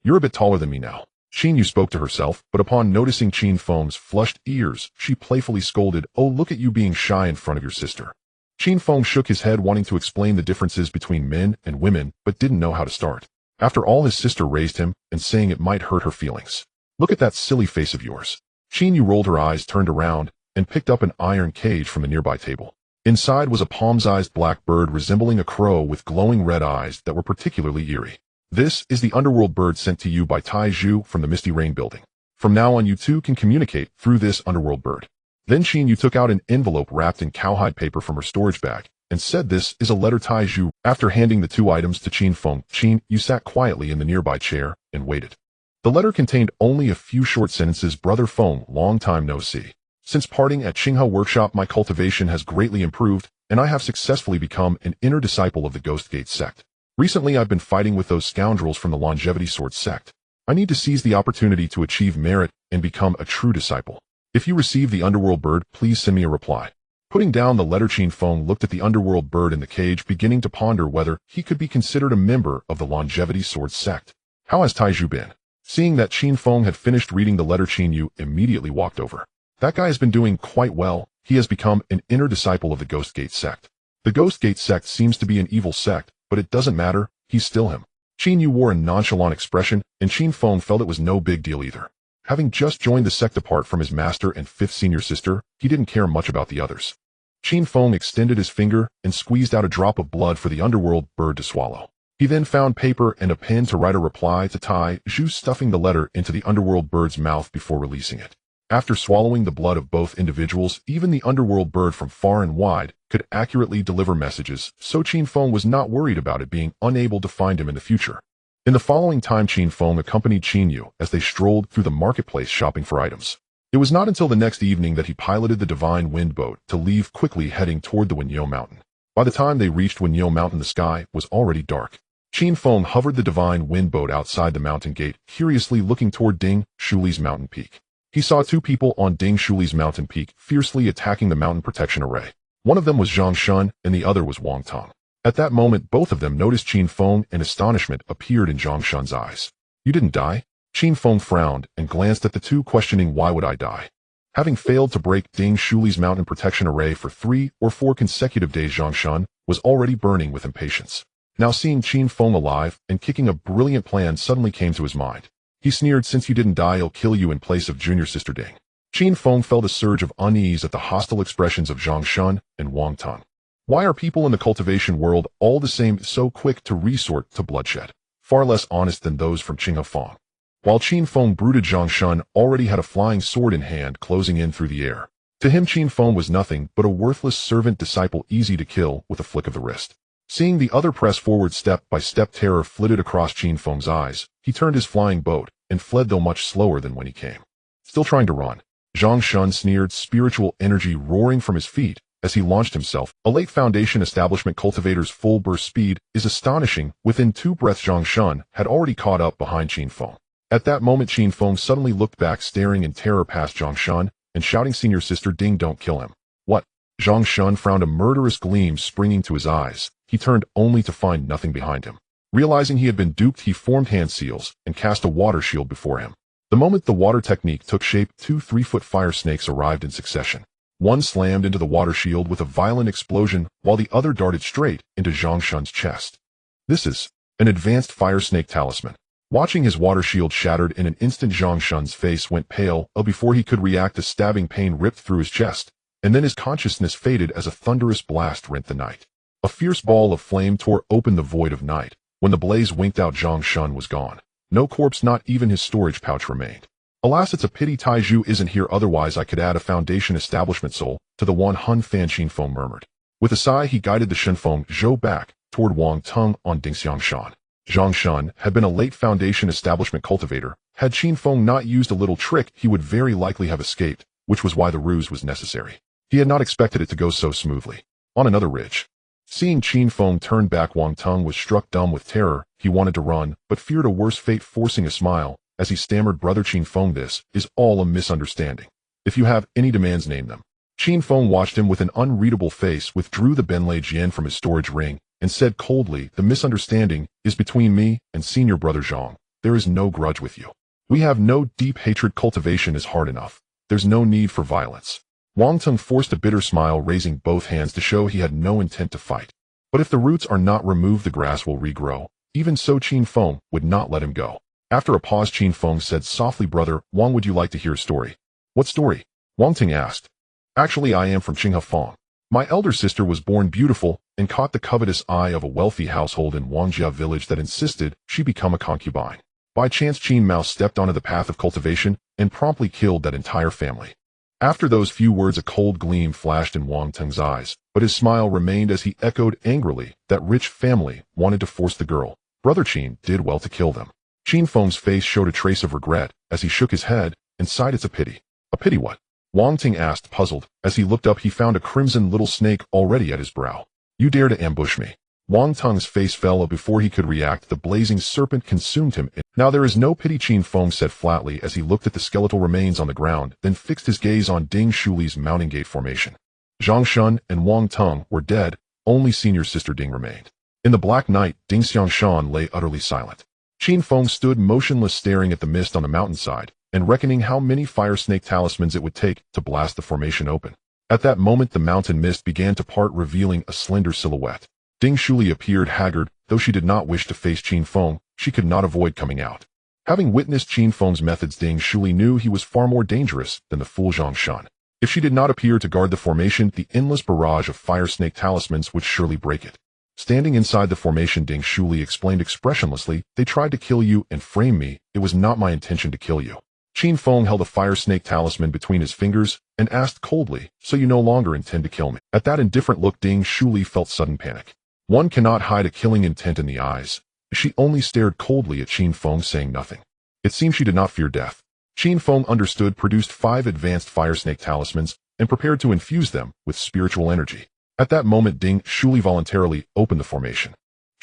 You're a bit taller than me now. Qin Yu spoke to herself, but upon noticing Qin Feng's flushed ears, she playfully scolded, oh, look at you being shy in front of your sister. Qin Feng shook his head, wanting to explain the differences between men and women, but didn't know how to start. After all, his sister raised him and saying it might hurt her feelings. Look at that silly face of yours. Qin Yu rolled her eyes, turned around, and picked up an iron cage from a nearby table. Inside was a palm-sized black bird resembling a crow with glowing red eyes that were particularly eerie. This is the underworld bird sent to you by Tai Zhu from the Misty Rain building. From now on, you two can communicate through this underworld bird. Then Qin Yu took out an envelope wrapped in cowhide paper from her storage bag and said, this is a letter, Tai Zhu. After handing the 2 items to Qin Feng, Qin Yu sat quietly in the nearby chair and waited. The letter contained only a few short sentences. Brother Feng, long time no see. Since parting at Qinghe Workshop, my cultivation has greatly improved, and I have successfully become an inner disciple of the Ghost Gate sect. Recently, I've been fighting with those scoundrels from the Longevity Sword sect. I need to seize the opportunity to achieve merit and become a true disciple. If you receive the underworld bird, please send me a reply. Putting down the letter, Qin Feng looked at the underworld bird in the cage, beginning to ponder whether he could be considered a member of the Longevity Sword sect. How has Tai Zhu been? Seeing that Qin Feng had finished reading the letter, Qin Yu immediately walked over. That guy has been doing quite well. He has become an inner disciple of the Ghost Gate sect. The Ghost Gate sect seems to be an evil sect, but it doesn't matter. He's still him. Qin Yu wore a nonchalant expression, and Qin Feng felt it was no big deal either. Having just joined the sect apart from his master and 5th senior sister, he didn't care much about the others. Qin Feng extended his finger and squeezed out a drop of blood for the underworld bird to swallow. He then found paper and a pen to write a reply to Tai Zhu, stuffing the letter into the underworld bird's mouth before releasing it. After swallowing the blood of both individuals, even the underworld bird from far and wide could accurately deliver messages, so Qin Feng was not worried about it being unable to find him in the future. In the following time, Qin Feng accompanied Qin Yu as they strolled through the marketplace shopping for items. It was not until the next evening that he piloted the Divine Wind boat to leave, quickly heading toward the Wenyo Mountain. By the time they reached Wenyo Mountain, the sky was already dark. Qin Feng hovered the divine wind boat outside the mountain gate, curiously looking toward Ding Shuli's mountain peak. He saw two people on Ding Shuli's mountain peak fiercely attacking the mountain protection array. One of them was Zhang Shun, and the other was Wang Tong. At that moment, both of them noticed Qin Feng, and astonishment appeared in Zhang Shun's eyes. "You didn't die?" Qin Feng frowned and glanced at the two, questioning, "Why would I die?" Having failed to break Ding Shuli's mountain protection array for 3 or 4 consecutive days, Zhang Shun was already burning with impatience. Now seeing Qin Feng alive and kicking, a brilliant plan suddenly came to his mind. He sneered, "Since you didn't die, I'll kill you in place of junior sister Ding." Qin Feng felt a surge of unease at the hostile expressions of Zhang Shun and Wang Tong. Why are people in the cultivation world all the same, so quick to resort to bloodshed? Far less honest than those from Qin Feng. While Qin Feng brooded, Zhang Shun already had a flying sword in hand, closing in through the air. To him, Qin Feng was nothing but a worthless servant disciple, easy to kill with a flick of the wrist. Seeing the other press forward step by step, terror flitted across Qin Feng's eyes. He turned his flying boat and fled, though much slower than when he came. Still trying to run, Zhang Shun sneered, spiritual energy roaring from his feet as he launched himself. A late Foundation establishment cultivator's full burst speed is astonishing. Within 2 breaths, Zhang Shun had already caught up behind Qin Feng. At that moment, Qin Feng suddenly looked back, staring in terror past Zhang Shun and shouting, "Senior sister Ding, don't kill him." "What?" Zhang Shun frowned, a murderous gleam springing to his eyes. He turned only to find nothing behind him. Realizing he had been duped, he formed hand seals and cast a water shield before him. The moment the water technique took shape, 2 3-foot fire snakes arrived in succession. One slammed into the water shield with a violent explosion, while the other darted straight into Zhang Shun's chest. This is an advanced fire snake talisman. Watching his water shield shattered in an instant, Zhang Shun's face went pale. Before he could react, a stabbing pain ripped through his chest, and then his consciousness faded as a thunderous blast rent the night. A fierce ball of flame tore open the void of night. When the blaze winked out, Zhang Shun was gone. No corpse, not even his storage pouch, remained. "Alas, it's a pity Taiju isn't here, otherwise I could add a Foundation establishment soul to the one." Hun Fan Qin Feng murmured. With a sigh, he guided the Shenfeng Zhou back toward Wang Tong on Dingxiang Shan. Zhang Shun had been a late Foundation establishment cultivator. Had Qin Feng not used a little trick, he would very likely have escaped, which was why the ruse was necessary. He had not expected it to go so smoothly. On another ridge, seeing Qin Feng turn back, Wang Tong was struck dumb with terror. He wanted to run, but feared a worse fate, forcing a smile as he stammered, "Brother Qin Feng, this is all a misunderstanding. If you have any demands, name them." Qin Feng watched him with an unreadable face, withdrew the Benlei Jian from his storage ring, and said coldly, "The misunderstanding is between me and senior brother Zhang. There is no grudge with you. We have no deep hatred. Cultivation is hard enough. There's no need for violence." Wang Tong forced a bitter smile, raising both hands to show he had no intent to fight. "But if the roots are not removed, the grass will regrow." Even so, Qin Feng would not let him go. After a pause, Qin Feng said softly, "Brother Wang, would you like to hear a story?" "What story?" Wang Ting asked. "Actually, I am from Qin Feng. My elder sister was born beautiful and caught the covetous eye of a wealthy household in Wangjia village that insisted she become a concubine. By chance, Qin Mao stepped onto the path of cultivation and promptly killed that entire family." After those few words, a cold gleam flashed in Wang Teng's eyes, but his smile remained as he echoed angrily, "That rich family wanted to force the girl. Brother Qin did well to kill them." Qin Feng's face showed a trace of regret as he shook his head and sighed, "It's a pity." "A pity what?" Wang Ting asked, puzzled. As he looked up, he found a crimson little snake already at his brow. "You dare to ambush me?" Wang Teng's face fell. Before he could react, the blazing serpent consumed him. "Now there is no pity," Qin Feng said flatly as he looked at the skeletal remains on the ground, then fixed his gaze on Ding Shuli's mounting gate formation. Zhang Shun and Wang Tong were dead. Only senior sister Ding remained. In the black night, Dingxiang Shan lay utterly silent. Qin Feng stood motionless, staring at the mist on the mountainside, and reckoning how many fire snake talismans it would take to blast the formation open. At that moment, the mountain mist began to part, revealing a slender silhouette. Ding Shuli appeared haggard. Though she did not wish to face Qin Feng, she could not avoid coming out. Having witnessed Qin Feng's methods, Ding Shuli knew he was far more dangerous than the fool Zhang Shun. If she did not appear to guard the formation, the endless barrage of fire snake talismans would surely break it. Standing inside the formation, Ding Shuli explained expressionlessly, "They tried to kill you and frame me. It was not my intention to kill you." Qin Feng held a fire snake talisman between his fingers and asked coldly, "So you no longer intend to kill me?" At that indifferent look, Ding Shuli felt sudden panic. One cannot hide a killing intent in the eyes. She only stared coldly at Qin Feng, saying nothing. It seemed she did not fear death. Qin Feng understood, produced 5 advanced fire snake talismans, and prepared to infuse them with spiritual energy. At that moment, Ding Shuli voluntarily opened the formation.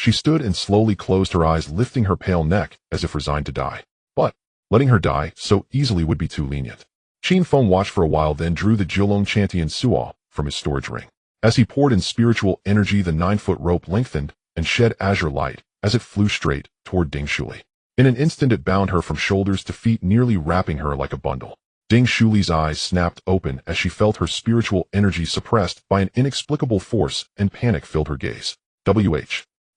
She stood and slowly closed her eyes, lifting her pale neck as if resigned to die. But letting her die so easily would be too lenient. Qin Feng watched for a while, then drew the Jilong Chantian Suo from his storage ring. As he poured in spiritual energy, the 9-foot rope lengthened and shed azure light as it flew straight toward Ding Shuli. In an instant it bound her from shoulders to feet, nearly wrapping her like a bundle. Ding Shuli's eyes snapped open as she felt her spiritual energy suppressed by an inexplicable force, and panic filled her gaze.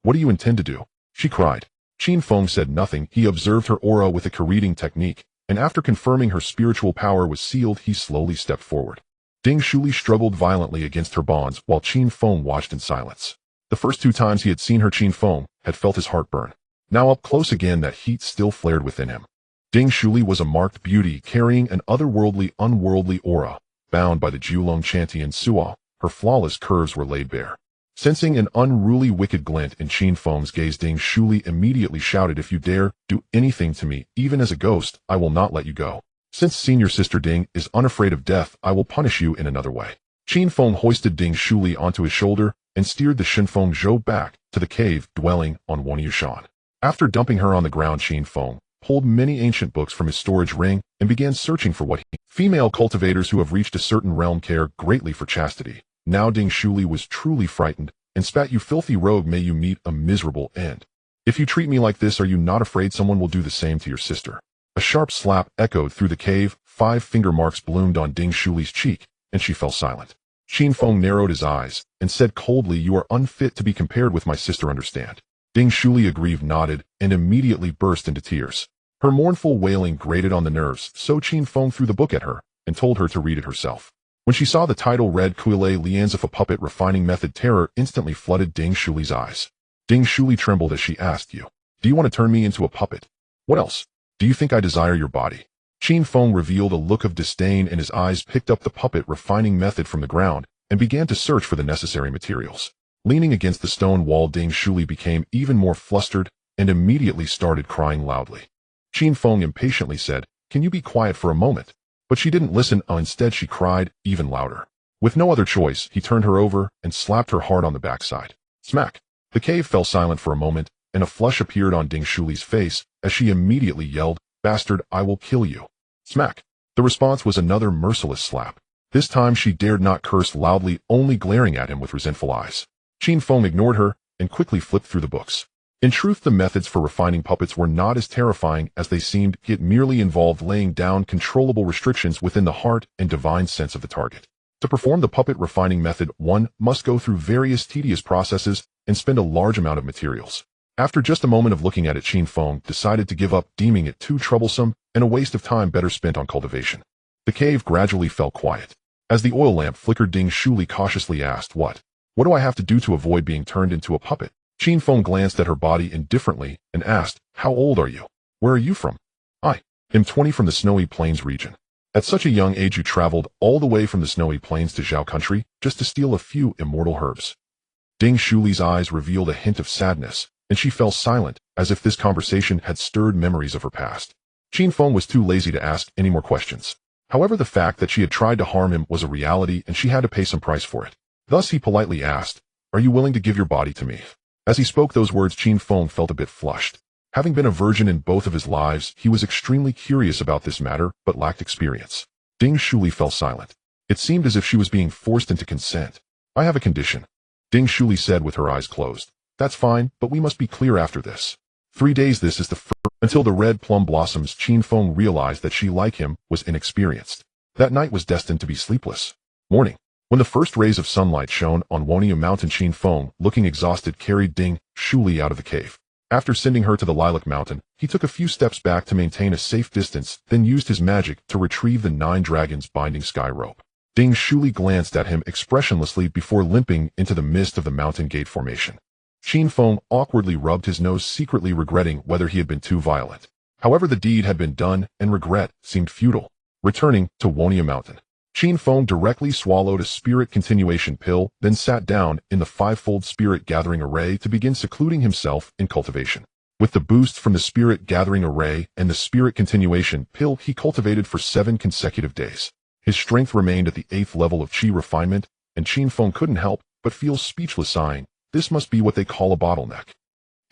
What do you intend to do? She cried. Qin Feng said nothing. He observed her aura with a reading technique, and after confirming her spiritual power was sealed, he slowly stepped forward. Ding Shuli struggled violently against her bonds while Qin Feng watched in silence. The first 2 times he had seen her, Qin Feng had felt his heart burn. Now up close again, that heat still flared within him. Ding Shuli was a marked beauty, carrying an unworldly aura. Bound by the Jilong Chantian Suo, her flawless curves were laid bare. Sensing an unruly wicked glint in Qin Feng's gaze, Ding Shuli immediately shouted, "If you dare do anything to me, even as a ghost, I will not let you go. Since senior sister Ding is unafraid of death, I will punish you in another way." Qin Feng hoisted Ding Shuli onto his shoulder and steered the Shinfeng Zhou back to the cave dwelling on Wanyushan. After dumping her on the ground, Qin Feng pulled many ancient books from his storage ring and began searching for what female cultivators who have reached a certain realm care greatly for chastity. Now Ding Shuli was truly frightened and spat, "You filthy rogue, may you meet a miserable end. If you treat me like this, are you not afraid someone will do the same to your sister?" A sharp slap echoed through the cave, 5 finger marks bloomed on Ding Shuli's cheek, and she fell silent. Qin Feng narrowed his eyes and said coldly, "You are unfit to be compared with my sister, understand?" Ding Shuli, aggrieved, nodded and immediately burst into tears. Her mournful wailing grated on the nerves, so Qin Feng threw the book at her and told her to read it herself. When she saw the title read Kuile Lians of a Puppet Refining Method, terror instantly flooded Ding Shuli's eyes. Ding Shuli trembled as she asked, Do you want to turn me into a puppet? What else? Do you think I desire your body?" Qin Feng revealed a look of disdain, and his eyes picked up the puppet refining method from the ground and began to search for the necessary materials. Leaning against the stone wall, Ding Shuli became even more flustered and immediately started crying loudly. Qin Feng impatiently said, "Can you be quiet for a moment?" But she didn't listen. Instead, she cried even louder. With no other choice, he turned her over and slapped her hard on the backside. Smack! The cave fell silent for a moment, and a flush appeared on Ding Shuli's face as she immediately yelled, "Bastard, I will kill you." Smack! The response was another merciless slap. This time she dared not curse loudly, only glaring at him with resentful eyes. Qin Feng ignored her and quickly flipped through the books. In truth, the methods for refining puppets were not as terrifying as they seemed. It merely involved laying down controllable restrictions within the heart and divine sense of the target. To perform the puppet refining method, one must go through various tedious processes and spend a large amount of materials. After just a moment of looking at it, Qin Feng decided to give up, deeming it too troublesome and a waste of time better spent on cultivation. The cave gradually fell quiet. As the oil lamp flickered, Ding Shuli cautiously asked, What do I have to do to avoid being turned into a puppet?" Qin Feng glanced at her body indifferently and asked, "How old are you? Where are you from?" "I am 20, from the Snowy Plains region." "At such a young age you traveled all the way from the Snowy Plains to Zhao country just to steal a few immortal herbs." Ding Shuli's eyes revealed a hint of sadness, and she fell silent as if this conversation had stirred memories of her past. Qin Feng was too lazy to ask any more questions. However, the fact that she had tried to harm him was a reality, and she had to pay some price for it. Thus he politely asked, "Are you willing to give your body to me?" As he spoke those words, Qin Feng felt a bit flushed. Having been a virgin in both of his lives, he was extremely curious about this matter, but lacked experience. Ding Shuli fell silent. It seemed as if she was being forced into consent. "I have a condition," Ding Shuli said with her eyes closed. "That's fine, but we must be clear after this. 3 days, this is the first." Until the red plum blossoms, Qin Feng realized that she, like him, was inexperienced. That night was destined to be sleepless. Morning. When the first rays of sunlight shone on Wanya Mountain, Qin Feng, looking exhausted, carried Ding Shuli out of the cave. After sending her to the Lilac Mountain, he took a few steps back to maintain a safe distance, then used his magic to retrieve the 9 dragons binding sky rope. Ding Shuli glanced at him expressionlessly before limping into the midst of the mountain gate formation. Qin Feng awkwardly rubbed his nose, secretly regretting whether he had been too violent. However, the deed had been done, and regret seemed futile. Returning to Wanya Mountain, Qin Feng directly swallowed a spirit continuation pill, then sat down in the 5-fold spirit gathering array to begin secluding himself in cultivation. With the boost from the spirit gathering array and the spirit continuation pill, he cultivated for 7 consecutive days. His strength remained at the 8th level of Qi refinement, and Qin Feng couldn't help but feel speechless, sighing, "This must be what they call a bottleneck."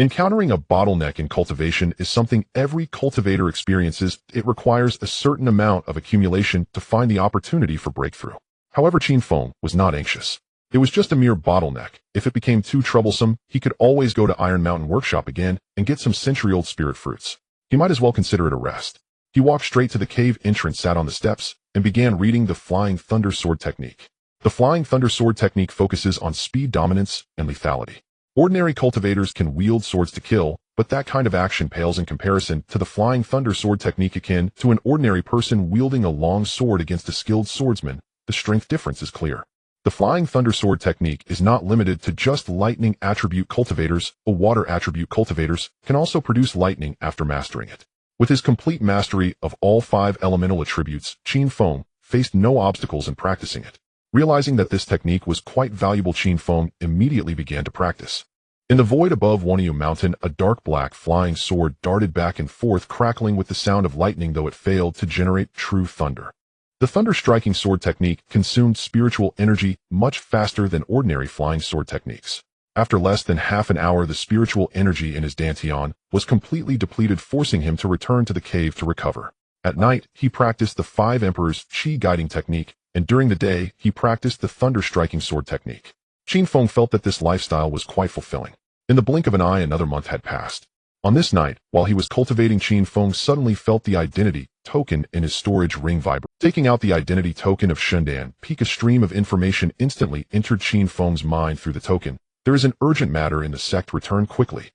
Encountering a bottleneck in cultivation is something every cultivator experiences. It requires a certain amount of accumulation to find the opportunity for breakthrough. However, Qin Feng was not anxious. It was just a mere bottleneck. If it became too troublesome, he could always go to Iron Mountain Workshop again and get some century-old spirit fruits. He might as well consider it a rest. He walked straight to the cave entrance, sat on the steps, and began reading the Flying Thunder Sword technique. The Flying Thunder Sword technique focuses on speed dominance and lethality. Ordinary cultivators can wield swords to kill, but that kind of action pales in comparison to the Flying Thunder Sword technique, akin to an ordinary person wielding a long sword against a skilled swordsman. The strength difference is clear. The Flying Thunder Sword technique is not limited to just lightning attribute cultivators. Water attribute cultivators can also produce lightning after mastering it. With his complete mastery of all 5 elemental attributes, Qin Feng faced no obstacles in practicing it. Realizing that this technique was quite valuable, Qin Feng immediately began to practice. In the void above Wanyu Mountain, a dark black flying sword darted back and forth, crackling with the sound of lightning, though it failed to generate true thunder. The thunder-striking sword technique consumed spiritual energy much faster than ordinary flying sword techniques. After less than half an hour, the spiritual energy in his dantian was completely depleted, forcing him to return to the cave to recover. At night, he practiced the 5 Emperors' Qi guiding technique, and during the day, he practiced the thunder-striking sword technique. Qin Feng felt that this lifestyle was quite fulfilling. In the blink of an eye, another month had passed. On this night, while he was cultivating, Qin Feng suddenly felt the identity token in his storage ring vibrate. Taking out the identity token of Shendan Peak, a stream of information instantly entered Qin Feng's mind through the token. There is an urgent matter in the sect. Return quickly.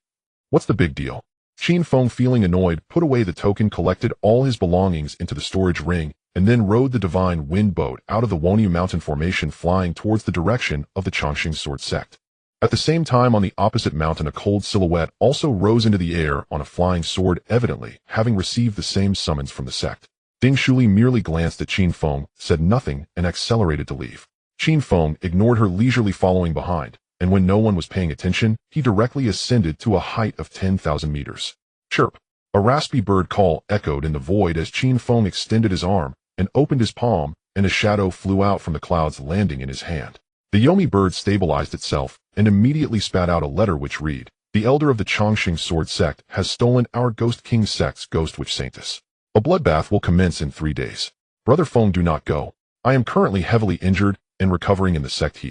What's the big deal? Qin Feng, feeling annoyed, put away the token, collected all his belongings into the storage ring, and then rode the divine wind boat out of the Wanyu Mountain formation, flying towards the direction of the Chongqing Sword sect. At the same time, on the opposite mountain, a cold silhouette also rose into the air on a flying sword, evidently having received the same summons from the sect. Ding Shuli merely glanced at Qin Feng, said nothing, and accelerated to leave. Qin Feng ignored her, leisurely following behind, and when no one was paying attention, he directly ascended to a height of 10,000 meters. Chirp! A raspy bird call echoed in the void as Qin Feng extended his arm and opened his palm, and a shadow flew out from the clouds, landing in his hand. The Yomi bird stabilized itself and immediately spat out a letter which read, "The elder of the Chongqing Sword sect has stolen our Ghost King sect's Ghost Witch Saintess. A bloodbath will commence in 3 days. Brother Feng, do not go. I am currently heavily injured and recovering in the sect."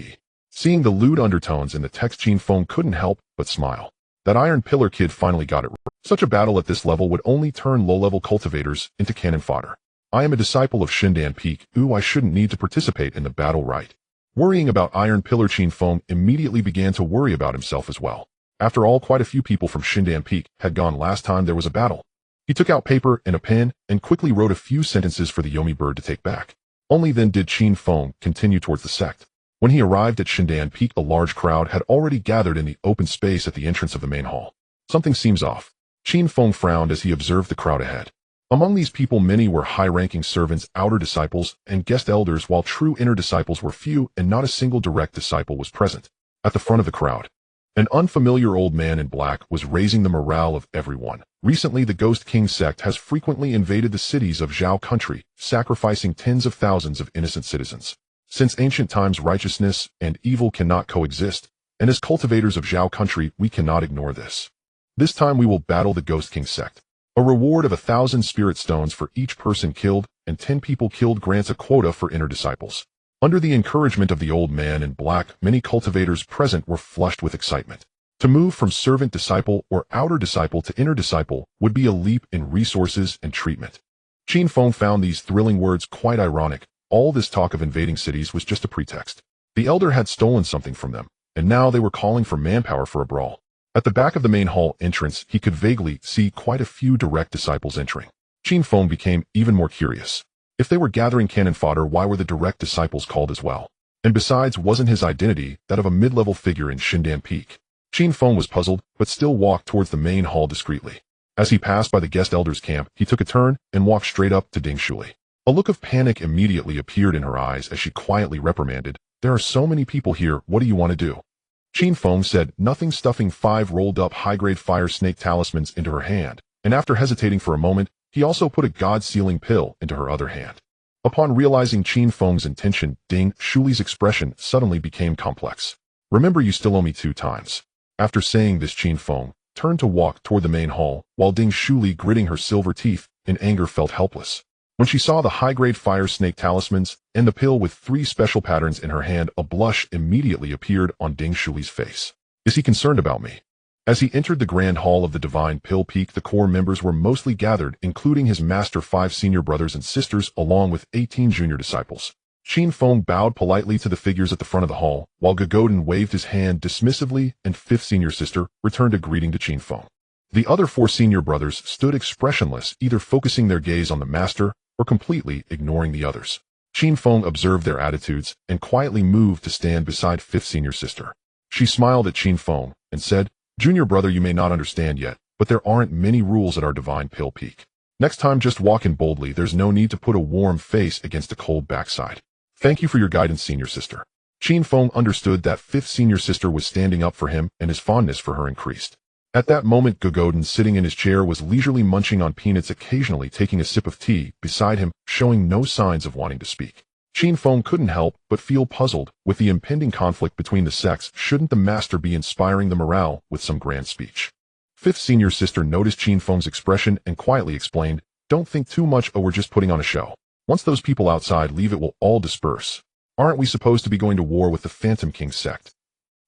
Seeing the lewd undertones in the text, Qin Feng couldn't help but smile. That Iron Pillar kid finally got it right. Such a battle at this level would only turn low-level cultivators into cannon fodder. I am a disciple of Shendan Peak. I shouldn't need to participate in the battle, right? Worrying about Iron Pillar, Qin Feng immediately began to worry about himself as well. After all, quite a few people from Shendan Peak had gone last time there was a battle. He took out paper and a pen and quickly wrote a few sentences for the Yomi bird to take back. Only then did Qin Feng continue towards the sect. When he arrived at Shendan Peak, a large crowd had already gathered in the open space at the entrance of the main hall. Something seems off. Qin Feng frowned as he observed the crowd ahead. Among these people, many were high-ranking servants, outer disciples, and guest elders, while true inner disciples were few and not a single direct disciple was present. At the front of the crowd, an unfamiliar old man in black was raising the morale of everyone. Recently, the Ghost King sect has frequently invaded the cities of Zhao country, sacrificing tens of thousands of innocent citizens. Since ancient times, righteousness and evil cannot coexist, and as cultivators of Zhao country, we cannot ignore this. This time we will battle the Ghost King sect. A reward of 1,000 spirit stones for each person killed, and 10 people killed grants a quota for inner disciples. Under the encouragement of the old man in black, many cultivators present were flushed with excitement. To move from servant disciple or outer disciple to inner disciple would be a leap in resources and treatment. Qin Feng found these thrilling words quite ironic. All this talk of invading cities was just a pretext. The elder had stolen something from them, and now they were calling for manpower for a brawl. At the back of the main hall entrance, he could vaguely see quite a few direct disciples entering. Qin Feng became even more curious. If they were gathering cannon fodder, why were the direct disciples called as well? And besides, wasn't his identity that of a mid-level figure in Shendan Peak? Qin Feng was puzzled, but still walked towards the main hall discreetly. As he passed by the guest elder's camp, he took a turn and walked straight up to Ding Shuli. A look of panic immediately appeared in her eyes as she quietly reprimanded, "There are so many people here, what do you want to do?" Qin Feng said nothing, stuffing 5 rolled-up high-grade fire snake talismans into her hand, and after hesitating for a moment, he also put a god-sealing pill into her other hand. Upon realizing Qin Feng's intention, Ding Shuli's expression suddenly became complex. "Remember, you still owe me 2 times. After saying this, Qin Feng turned to walk toward the main hall, while Ding Shuli, gritting her silver teeth in anger, felt helpless. When she saw the high-grade fire snake talismans and the pill with 3 special patterns in her hand, a blush immediately appeared on Ding Shuli's face. Is he concerned about me? As he entered the grand hall of the Divine Pill Peak, the core members were mostly gathered, including his master, 5 senior brothers and sisters, along with 18 junior disciples. Qin Feng bowed politely to the figures at the front of the hall, while Gogodin waved his hand dismissively, and 5th senior sister returned a greeting to Qin Feng. The other 4 senior brothers stood expressionless, either focusing their gaze on the master or completely ignoring the others. Qin Feng observed their attitudes and quietly moved to stand beside 5th senior sister. She smiled at Qin Feng and said, "Junior brother, you may not understand yet, but there aren't many rules at our Divine Pill Peak. Next time just walk in boldly. There's no need to put a warm face against a cold backside." "Thank you for your guidance, senior sister." Qin Feng understood that 5th senior sister was standing up for him, and his fondness for her increased. At that moment, Gogodin, sitting in his chair, was leisurely munching on peanuts, occasionally taking a sip of tea beside him, showing no signs of wanting to speak. Qin Feng couldn't help but feel puzzled. With the impending conflict between the sects, shouldn't the master be inspiring the morale with some grand speech? 5th senior sister noticed Qin Feng's expression and quietly explained, "Don't think too much. We're just putting on a show. Once those people outside leave, it will all disperse. Aren't we supposed to be going to war with the Phantom King sect?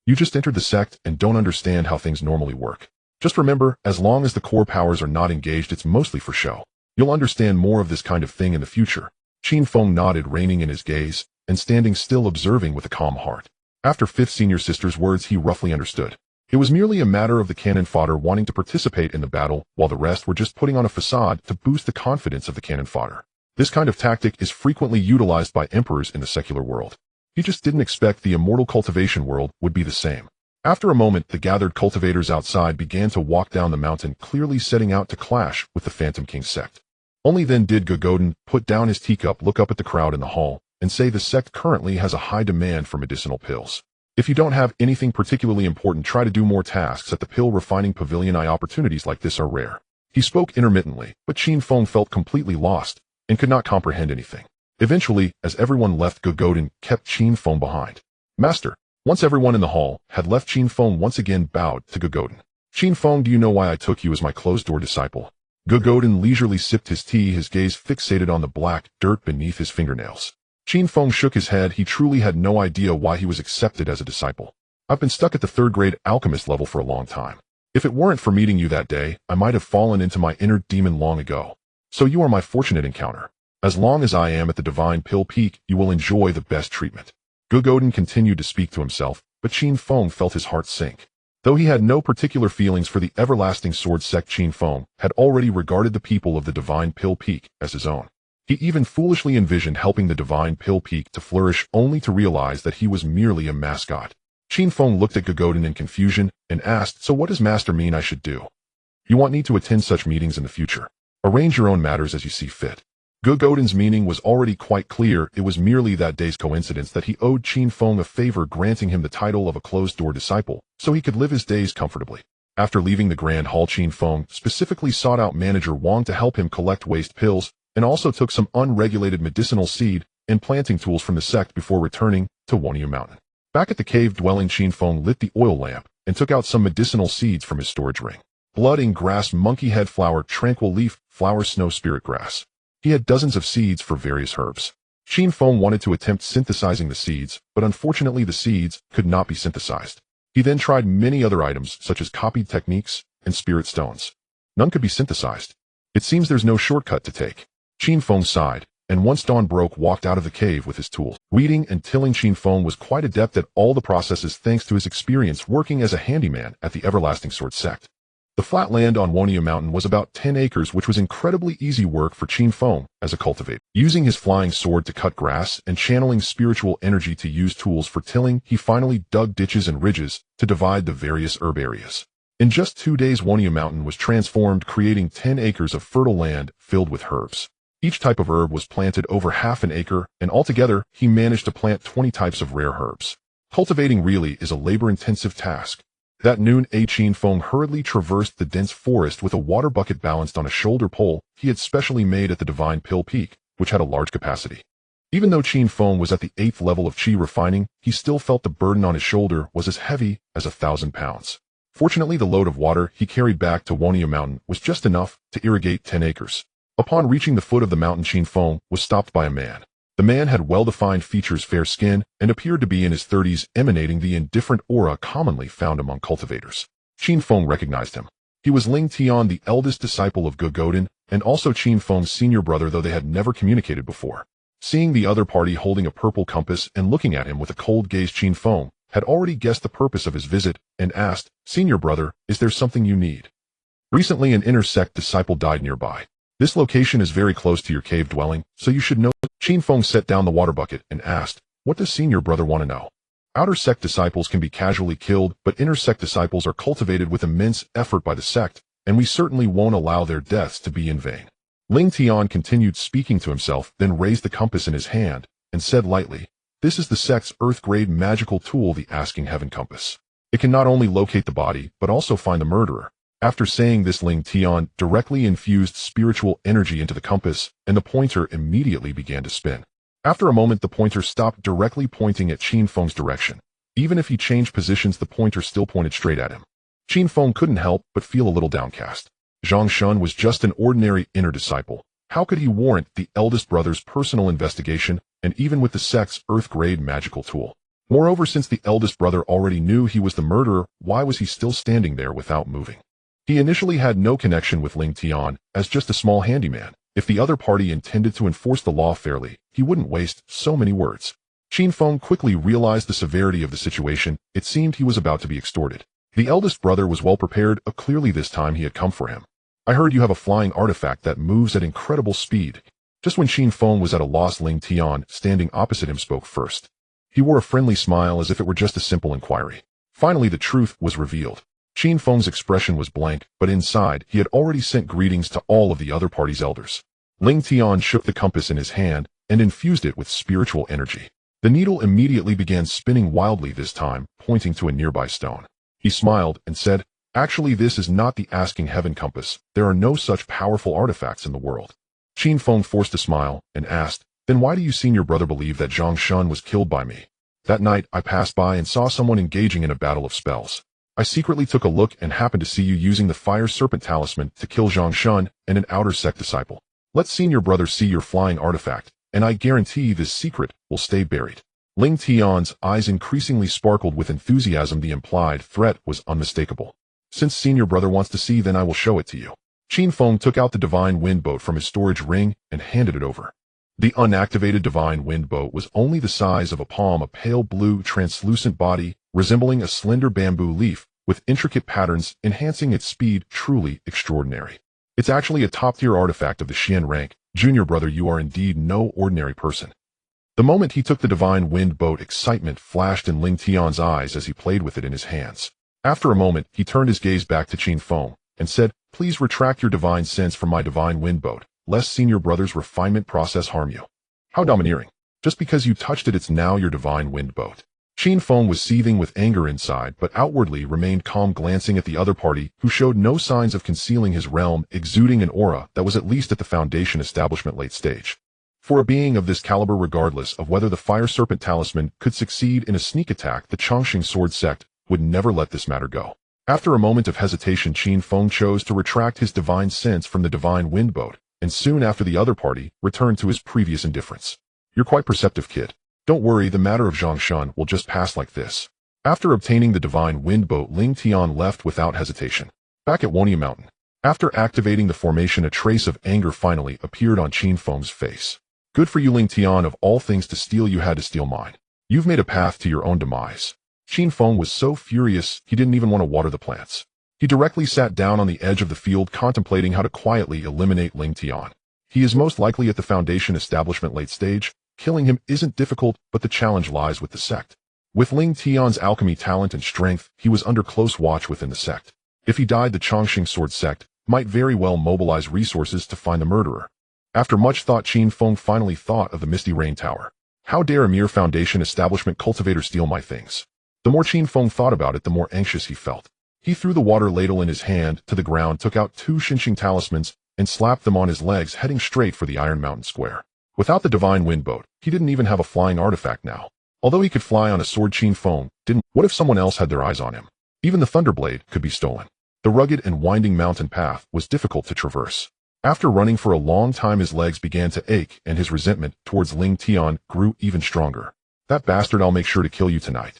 You just entered the sect and don't understand how things normally work. Just remember, as long as the core powers are not engaged, it's mostly for show. You'll understand more of this kind of thing in the future." Qin Feng nodded, reining in his gaze, and standing still, observing with a calm heart. After 5th senior sister's words, he roughly understood. It was merely a matter of the cannon fodder wanting to participate in the battle, while the rest were just putting on a facade to boost the confidence of the cannon fodder. This kind of tactic is frequently utilized by emperors in the secular world. He just didn't expect the immortal cultivation world would be the same. After a moment, the gathered cultivators outside began to walk down the mountain, clearly setting out to clash with the Phantom King sect. Only then did Gogodin put down his teacup, look up at the crowd in the hall, and say, "The sect currently has a high demand for medicinal pills. If you don't have anything particularly important, try to do more tasks at the pill refining pavilion. Opportunities like this are rare." He spoke intermittently, but Qin Feng felt completely lost and could not comprehend anything. Eventually, as everyone left, Gogodin kept Qin Feng behind. "Master." Once everyone in the hall had left, Qin Feng once again bowed to Gogodin. "Qin Feng, do you know why I took you as my closed-door disciple?" Gogodin leisurely sipped his tea, his gaze fixated on the black dirt beneath his fingernails. Qin Feng shook his head. He truly had no idea why he was accepted as a disciple. "I've been stuck at the 3rd grade alchemist level for a long time. If it weren't for meeting you that day, I might have fallen into my inner demon long ago. So you are my fortunate encounter. As long as I am at the Divine Pill Peak, you will enjoy the best treatment." Gogodin continued to speak to himself, but Qin Feng felt his heart sink. Though he had no particular feelings for the everlasting sword sect, Qin Feng had already regarded the people of the Divine Pill Peak as his own. He even foolishly envisioned helping the Divine Pill Peak to flourish, only to realize that he was merely a mascot. Qin Feng looked at Gogodin in confusion and asked, "So what does Master mean I should do? You want me to attend such meetings in the future? Arrange your own matters as you see fit." Gogodin's meaning was already quite clear. It was merely that day's coincidence that he owed Qin Feng a favor, granting him the title of a closed-door disciple, so he could live his days comfortably. After leaving the grand hall, Qin Feng specifically sought out manager Wang to help him collect waste pills, and also took some unregulated medicinal seed and planting tools from the sect before returning to Woniya Mountain. Back at the cave dwelling, Qin Feng lit the oil lamp and took out some medicinal seeds from his storage ring. Blood and grass, monkey head flower, tranquil leaf, flower, snow spirit grass. He had dozens of seeds for various herbs. Qin Feng wanted to attempt synthesizing the seeds, but unfortunately the seeds could not be synthesized. He then tried many other items, such as copied techniques and spirit stones. None could be synthesized. It seems there's no shortcut to take. Qin Feng sighed, and once dawn broke, walked out of the cave with his tools. Weeding and tilling, Qin Feng was quite adept at all the processes thanks to his experience working as a handyman at the Everlasting Sword sect. The flat land on Woniya Mountain was about 10 acres, which was incredibly easy work for Qin Feng as a cultivator. Using his flying sword to cut grass and channeling spiritual energy to use tools for tilling, he finally dug ditches and ridges to divide the various herb areas. In just 2 days, Woniya Mountain was transformed, creating 10 acres of fertile land filled with herbs. Each type of herb was planted over half an acre, and altogether, he managed to plant 20 types of rare herbs. Cultivating really is a labor-intensive task. That noon, Qin Feng hurriedly traversed the dense forest with a water bucket balanced on a shoulder pole he had specially made at the Divine Pill Peak, which had a large capacity. Even though Qin Feng was at the 8th level of qi refining, he still felt the burden on his shoulder was as heavy as 1,000 pounds. Fortunately, the load of water he carried back to Wonia Mountain was just enough to irrigate 10 acres. Upon reaching the foot of the mountain, Qin Feng was stopped by a man. The man had well-defined features, fair skin, and appeared to be in his 30s, emanating the indifferent aura commonly found among cultivators. Qin Feng recognized him. He was Ling Tian, the eldest disciple of Godin, and also Qin Feng's senior brother, though they had never communicated before. Seeing the other party holding a purple compass and looking at him with a cold gaze, Qin Feng had already guessed the purpose of his visit and asked, "Senior brother, is there something you need?" "Recently an inner sect disciple died nearby. This location is very close to your cave dwelling, so you should know." Qin Feng set down the water bucket and asked, "What does senior brother want to know?" "Outer sect disciples can be casually killed, but inner sect disciples are cultivated with immense effort by the sect, and we certainly won't allow their deaths to be in vain." Ling Tian continued speaking to himself, then raised the compass in his hand and said lightly, "This is the sect's Earth-grade magical tool, the Asking Heaven Compass. It can not only locate the body, but also find the murderer." After saying this, Ling Tian directly infused spiritual energy into the compass, and the pointer immediately began to spin. After a moment, the pointer stopped directly pointing at Qin Feng's direction. Even if he changed positions, the pointer still pointed straight at him. Qin Feng couldn't help but feel a little downcast. Zhang Shun was just an ordinary inner disciple. How could he warrant the eldest brother's personal investigation, and even with the sect's Earth-grade magical tool? Moreover, since the eldest brother already knew he was the murderer, why was he still standing there without moving? He initially had no connection with Ling Tian, as just a small handyman. If the other party intended to enforce the law fairly, he wouldn't waste so many words. Qin Feng quickly realized the severity of the situation. It seemed he was about to be extorted. The eldest brother was well prepared. Clearly this time he had come for him. "I heard you have a flying artifact that moves at incredible speed." Just when Qin Feng was at a loss, Ling Tian, standing opposite him, spoke first. He wore a friendly smile as if it were just a simple inquiry. Finally, the truth was revealed. Qin Feng's expression was blank, but inside, he had already sent greetings to all of the other party's elders. Ling Tian shook the compass in his hand and infused it with spiritual energy. The needle immediately began spinning wildly, this time pointing to a nearby stone. He smiled and said, "Actually, this is not the Asking Heaven Compass. There are no such powerful artifacts in the world." Qin Feng forced a smile and asked, "Then why do you senior brother believe that Zhang Shun was killed by me? That night, I passed by and saw someone engaging in a battle of spells. I secretly took a look and happened to see you using the Fire Serpent Talisman to kill Zhang Shun and an outer sect disciple. Let senior brother see your flying artifact, and I guarantee this secret will stay buried." Ling Tian's eyes increasingly sparkled with enthusiasm. The implied threat was unmistakable. "Since senior brother wants to see, then I will show it to you." Qin Feng took out the Divine Wind Boat from his storage ring and handed it over. The unactivated Divine Wind Boat was only the size of a palm, a pale blue, translucent body resembling a slender bamboo leaf with intricate patterns enhancing its speed. Truly extraordinary. "It's actually a top-tier artifact of the Xian rank. Junior brother, you are indeed no ordinary person." The moment he took the Divine Wind Boat, excitement flashed in Ling Tian's eyes as he played with it in his hands. After a moment, he turned his gaze back to Qin Feng and said, "Please retract your divine sense from my Divine Wind Boat, lest senior brother's refinement process harm you." "How domineering. Just because you touched it, it's now your Divine Wind Boat." Qin Feng was seething with anger inside, but outwardly remained calm, glancing at the other party, who showed no signs of concealing his realm, exuding an aura that was at least at the Foundation establishment late stage. For a being of this caliber, regardless of whether the Fire Serpent Talisman could succeed in a sneak attack, the Chongqing Sword Sect would never let this matter go. After a moment of hesitation, Qin Feng chose to retract his divine sense from the Divine Wind Boat, and soon after the other party returned to his previous indifference. "You're quite perceptive, kid. Don't worry, the matter of Zhang Shun will just pass like this." After obtaining the Divine Wind Boat, Ling Tian left without hesitation. Back at Wonia Mountain, after activating the formation, a trace of anger finally appeared on Qin Feng's face. "Good for you, Ling Tian. Of all things to steal, you had to steal mine. You've made a path to your own demise." Qin Feng was so furious he didn't even want to water the plants. He directly sat down on the edge of the field, contemplating how to quietly eliminate Ling Tian. He is most likely at the Foundation establishment late stage. Killing him isn't difficult, but the challenge lies with the sect. With Ling Tian's alchemy talent and strength, he was under close watch within the sect. If he died, the Chongqing Sword Sect might very well mobilize resources to find the murderer. After much thought, Qin Feng finally thought of the Misty Rain Tower. How dare a mere Foundation establishment cultivator steal my things? The more Qin Feng thought about it, the more anxious he felt. He threw the water ladle in his hand to the ground, took out 2 Xinqing talismans, and slapped them on his legs, heading straight for the Iron Mountain Square. Without the Divine Wind Boat, he didn't even have a flying artifact now. Although he could fly on a sword, Qin Feng didn't. What if someone else had their eyes on him? Even the Thunderblade could be stolen. The rugged and winding mountain path was difficult to traverse. After running for a long time, his legs began to ache, and his resentment towards Ling Tian grew even stronger. That bastard, I'll make sure to kill you tonight.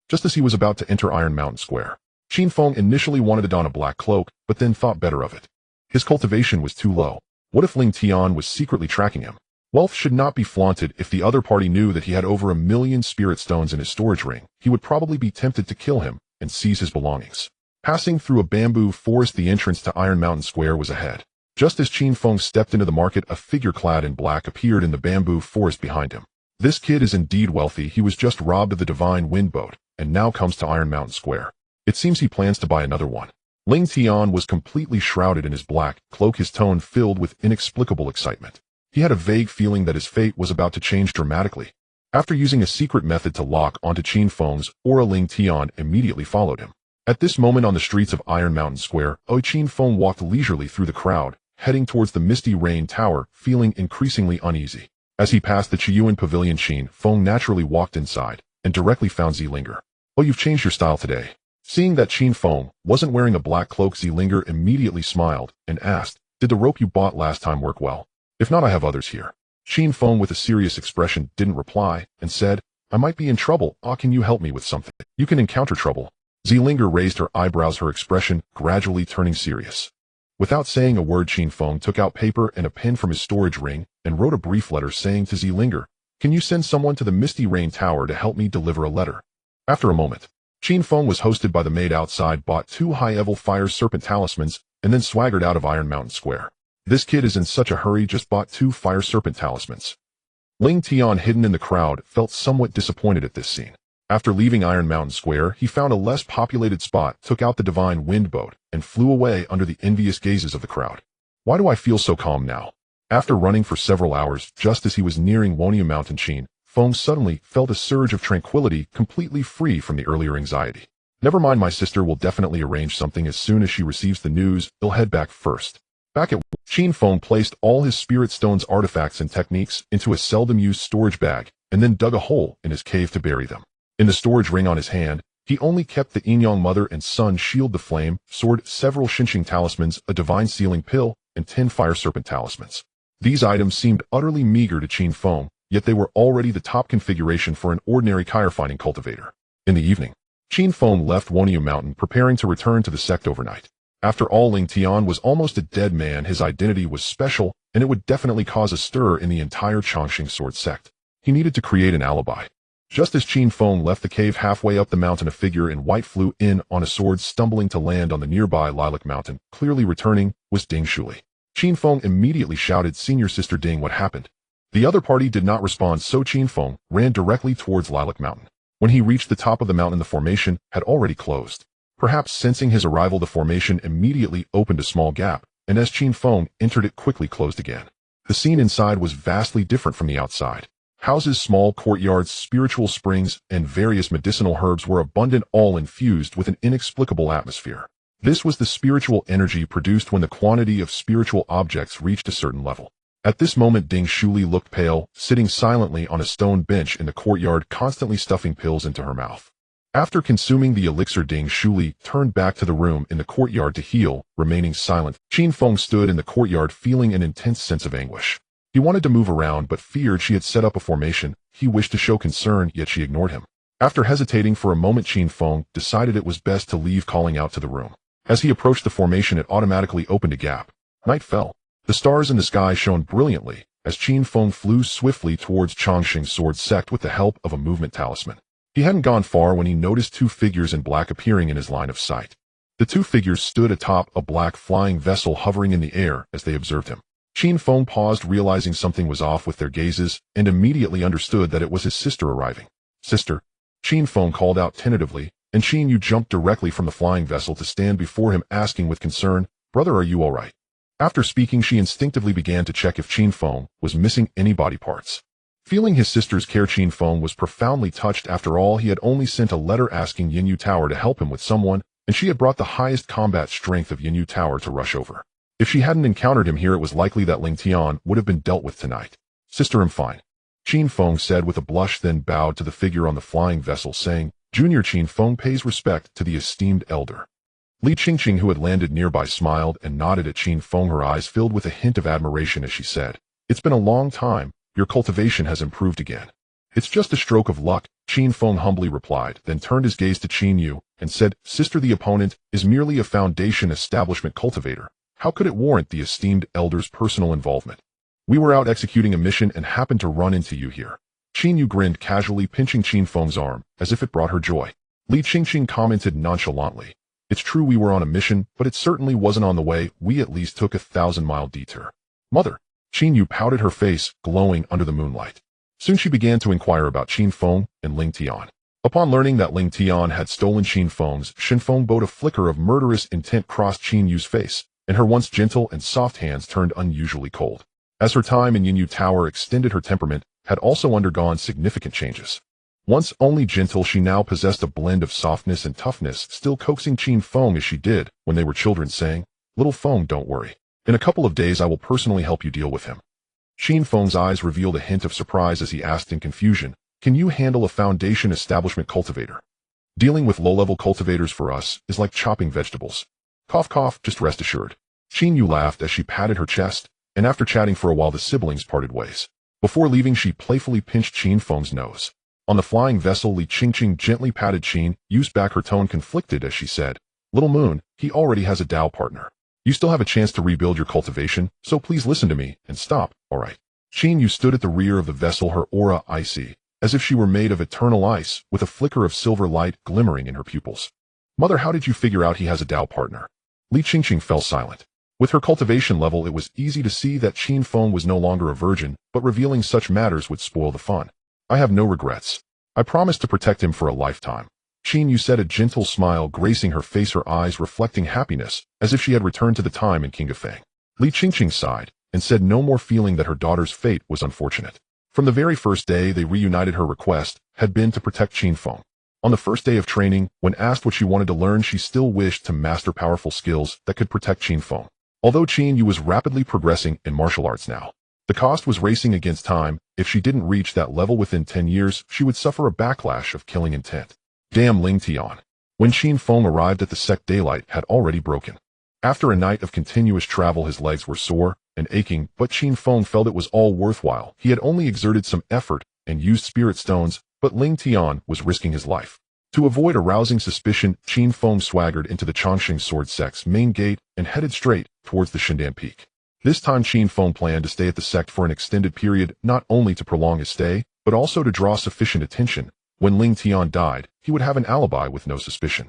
Just as he was about to enter Iron Mountain Square, Qin Feng initially wanted to don a black cloak, but then thought better of it. His cultivation was too low. What if Ling Tian was secretly tracking him? Wealth should not be flaunted. If the other party knew that he had over 1,000,000 spirit stones in his storage ring, he would probably be tempted to kill him and seize his belongings. Passing through a bamboo forest, the entrance to Iron Mountain Square was ahead. Just as Qin Feng stepped into the market, a figure clad in black appeared in the bamboo forest behind him. This kid is indeed wealthy. He was just robbed of the Divine Wind Boat, and now comes to Iron Mountain Square. It seems he plans to buy another one. Ling Tian was completely shrouded in his black cloak, his tone filled with inexplicable excitement. He had a vague feeling that his fate was about to change dramatically. After using a secret method to lock onto Qin Feng's aura, Ling Tian immediately followed him. At this moment on the streets of Iron Mountain Square, Qin Feng walked leisurely through the crowd, heading towards the Misty Rain Tower, feeling increasingly uneasy. As he passed the Qiyuan Pavilion, Qin Feng naturally walked inside, and directly found Zilinger. "Oh, you've changed your style today." Seeing that Qin Feng wasn't wearing a black cloak, Zilinger immediately smiled and asked, "Did the rope you bought last time work well? If not, I have others here." Qin Feng, with a serious expression, didn't reply, and said, "I might be in trouble. Can you help me with something?" "You can encounter trouble." Zilinger raised her eyebrows, her expression gradually turning serious. Without saying a word, Qin Feng took out paper and a pen from his storage ring and wrote a brief letter saying to Zilinger, "Can you send someone to the Misty Rain Tower to help me deliver a letter?" After a moment, Qin Feng was hosted by the maid outside, bought 2 high-level fire serpent talismans, and then swaggered out of Iron Mountain Square. This kid is in such a hurry, just bought 2 fire serpent talismans. Ling Tian, hidden in the crowd, felt somewhat disappointed at this scene. After leaving Iron Mountain Square, he found a less populated spot, took out the Divine Wind Boat, and flew away under the envious gazes of the crowd. Why do I feel so calm now? After running for several hours, just as he was nearing Wonia Mountain, Qin Feng suddenly felt a surge of tranquility, completely free from the earlier anxiety. Never mind, my sister will definitely arrange something as soon as she receives the news. He'll head back first. Back at Qin Feng placed all his spirit stones, artifacts, and techniques into a seldom-used storage bag, and then dug a hole in his cave to bury them. In the storage ring on his hand, he only kept the Yin-Yang Mother and Son Shield, the Flame Sword, several Xinqing talismans, a Divine Sealing Pill, and 10 Fire Serpent talismans. These items seemed utterly meager to Qin Feng, yet they were already the top configuration for an ordinary firefighting cultivator. In the evening, Qin Feng left Wonia Mountain, preparing to return to the sect overnight. After all, Ling Tian was almost a dead man. His identity was special, and it would definitely cause a stir in the entire Chongqing sword sect. He needed to create an alibi. Just as Qin Feng left the cave halfway up the mountain, a figure in white flew in on a sword, stumbling to land on the nearby Lilac Mountain. Clearly returning was Ding Shuli. Qin Feng immediately shouted, "Senior Sister Ding, what happened?" The other party did not respond, so Qin Feng ran directly towards Lilac Mountain. When he reached the top of the mountain, the formation had already closed. Perhaps sensing his arrival, the formation immediately opened a small gap, and as Qin Feng entered, it quickly closed again. The scene inside was vastly different from the outside. Houses, small courtyards, spiritual springs, and various medicinal herbs were abundant, all infused with an inexplicable atmosphere. This was the spiritual energy produced when the quantity of spiritual objects reached a certain level. At this moment, Ding Shuli looked pale, sitting silently on a stone bench in the courtyard, constantly stuffing pills into her mouth. After consuming the elixir, Ding Shuli turned back to the room in the courtyard to heal, remaining silent. Qin Feng stood in the courtyard, feeling an intense sense of anguish. He wanted to move around, but feared she had set up a formation. He wished to show concern, yet she ignored him. After hesitating for a moment, Qin Feng decided it was best to leave, calling out to the room. As he approached the formation, it automatically opened a gap. Night fell. The stars in the sky shone brilliantly as Qin Feng flew swiftly towards Chongqing sword sect with the help of a movement talisman. He hadn't gone far when he noticed 2 figures in black appearing in his line of sight. The 2 figures stood atop a black flying vessel, hovering in the air as they observed him. Qin Feng paused, realizing something was off with their gazes, and immediately understood that it was his sister arriving. "Sister," Qin Feng called out tentatively, and Qin Yu jumped directly from the flying vessel to stand before him, asking with concern, "Brother, are you all right?" After speaking, she instinctively began to check if Qin Feng was missing any body parts. Feeling his sister's care, Qin Feng was profoundly touched. After all, he had only sent a letter asking Yinyu Tower to help him with someone, and she had brought the highest combat strength of Yinyu Tower to rush over. If she hadn't encountered him here, it was likely that Ling Tian would have been dealt with tonight. "Sister, I'm fine," Qin Feng said with a blush, then bowed to the figure on the flying vessel, saying, Junior Qin Feng pays respect to the esteemed elder. Li Qingqing, who had landed nearby, smiled and nodded at Qin Feng, her eyes filled with a hint of admiration as she said, "It's been a long time. Your cultivation has improved again." "It's just a stroke of luck," Qin Feng humbly replied, then turned his gaze to Qin Yu and said, "Sister, the opponent is merely a foundation establishment cultivator. How could it warrant the esteemed elder's personal involvement? We were out executing a mission and happened to run into you here." Qin Yu grinned casually, pinching Qin Feng's arm, as if it brought her joy. Li Qingqing commented nonchalantly, "It's true we were on a mission, but it certainly wasn't on the way. We at least took a 1,000-mile detour." "Mother." Qin Yu pouted, her face glowing under the moonlight. Soon she began to inquire about Qin Feng and Ling Tian. Upon learning that Ling Tian had stolen Qin Feng's Shinfeng, a flicker of murderous intent crossed Qin Yu's face, and her once gentle and soft hands turned unusually cold. As her time in Yinyu Tower extended, her temperament had also undergone significant changes. Once only gentle, she now possessed a blend of softness and toughness, still coaxing Qin Feng as she did when they were children, saying, "Little Feng, don't worry. In a couple of days I will personally help you deal with him." Qin Feng's eyes revealed a hint of surprise as he asked in confusion, "Can you handle a foundation establishment cultivator? Dealing with low-level cultivators for us is like chopping vegetables." "Cough cough, just rest assured." Qin Yu laughed as she patted her chest, and after chatting for a while the siblings parted ways. Before leaving, she playfully pinched Qin Feng's nose. On the flying vessel, Li Qingqing gently patted Qin Yu's back, her tone conflicted as she said, "Little Moon, he already has a Tao partner. You still have a chance to rebuild your cultivation, so please listen to me and stop, alright?" Qin Yu stood at the rear of the vessel, her aura icy, as if she were made of eternal ice, with a flicker of silver light glimmering in her pupils. "Mother, how did you figure out he has a Tao partner?" Li Qingqing fell silent. With her cultivation level, it was easy to see that Qin Feng was no longer a virgin, but revealing such matters would spoil the fun. "I have no regrets. I promise to protect him for a lifetime." Qin Yu said, a gentle smile gracing her face, her eyes reflecting happiness, as if she had returned to the time in Qin Feng. Li Qingqing sighed, and said no more, feeling that her daughter's fate was unfortunate. From the very first day they reunited, her request had been to protect Qin Feng. On the first day of training, when asked what she wanted to learn, she still wished to master powerful skills that could protect Qin Feng. Although Qin Yu was rapidly progressing in martial arts now, the cost was racing against time. If she didn't reach that level within 10 years, she would suffer a backlash of killing intent. Damn Ling Tian. When Qin Feng arrived at the sect, daylight had already broken. After a night of continuous travel, his legs were sore and aching, but Qin Feng felt it was all worthwhile. He had only exerted some effort and used spirit stones, but Ling Tian was risking his life. To avoid arousing suspicion, Qin Feng swaggered into the Chongqing Sword Sect's main gate and headed straight towards the Shindan Peak. This time Qin Feng planned to stay at the sect for an extended period, not only to prolong his stay, but also to draw sufficient attention. When Ling Tian died, he would have an alibi with no suspicion.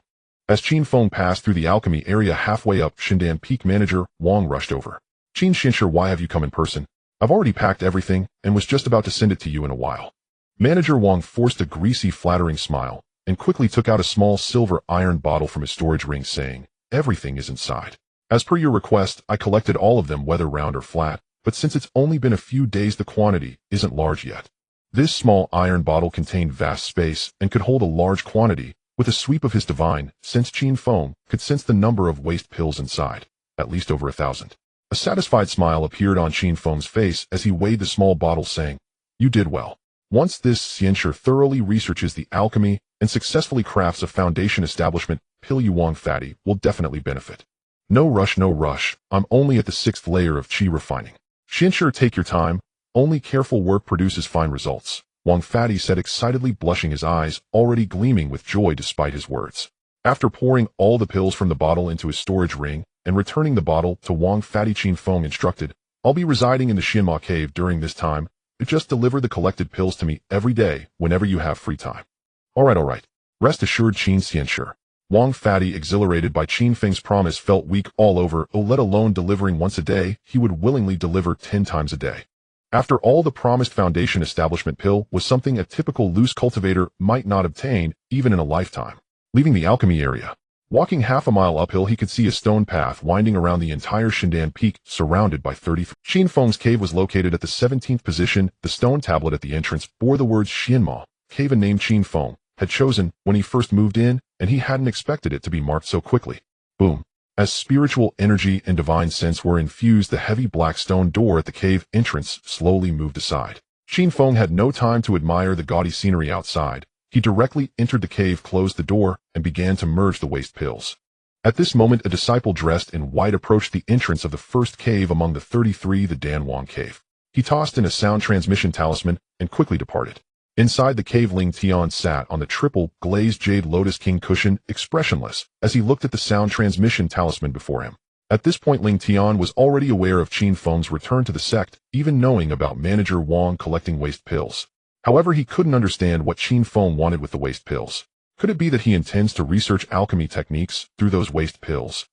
As Qin Feng passed through the alchemy area halfway up Shindan Peak, manager Wang rushed over. "Qin Xinsher, why have you come in person? I've already packed everything and was just about to send it to you in a while." Manager Wang forced a greasy, flattering smile and quickly took out a small silver iron bottle from his storage ring, saying, "Everything is inside. As per your request, I collected all of them, whether round or flat, but since it's only been a few days, the quantity isn't large yet." This small iron bottle contained vast space and could hold a large quantity. With a sweep of his divine sense, Qin Feng could sense the number of waste pills inside, at least over 1,000. A satisfied smile appeared on Qin Feng's face as he weighed the small bottle, saying, "You did well. Once this Xinsher thoroughly researches the alchemy and successfully crafts a foundation establishment, pill you Wang Fatty will definitely benefit." No rush, no rush. I'm only at the 6th layer of qi refining. Xinsher, take your time. Only careful work produces fine results," Wang Fatty said excitedly, blushing, his eyes already gleaming with joy despite his words. After pouring all the pills from the bottle into his storage ring and returning the bottle to Wang Fatty, Qin Feng instructed, "I'll be residing in the Xianma cave during this time. Just deliver the collected pills to me every day whenever you have free time." Alright. Rest assured, Qin Xinsher." Wang Fatty, exhilarated by Qin Feng's promise, felt weak all over. Let alone delivering once a day, he would willingly deliver 10 times a day. After all, the promised foundation establishment pill was something a typical loose cultivator might not obtain, even in a lifetime. Leaving the alchemy area, walking half a mile uphill, he could see a stone path winding around the entire Shindan Peak, surrounded by 30. Qin Feng's cave was located at the 17th position. The stone tablet at the entrance bore the words Xianma, cave, a name Qin Feng had chosen when he first moved in, and he hadn't expected it to be marked so quickly. Boom. As spiritual energy and divine sense were infused, the heavy black stone door at the cave entrance slowly moved aside. Qin Feng had no time to admire the gaudy scenery outside. He directly entered the cave, closed the door, and began to merge the waste pills. At this moment, a disciple dressed in white approached the entrance of the first cave among the 33, the Danwang cave. He tossed in a sound transmission talisman and quickly departed. Inside the cave, Ling Tian sat on the triple glazed jade lotus king cushion, expressionless, as he looked at the sound transmission talisman before him. At this point, Ling Tian was already aware of Qin Feng's return to the sect, even knowing about manager Wang collecting waste pills. However, he couldn't understand what Qin Feng wanted with the waste pills. Could it be that he intends to research alchemy techniques through those waste pills?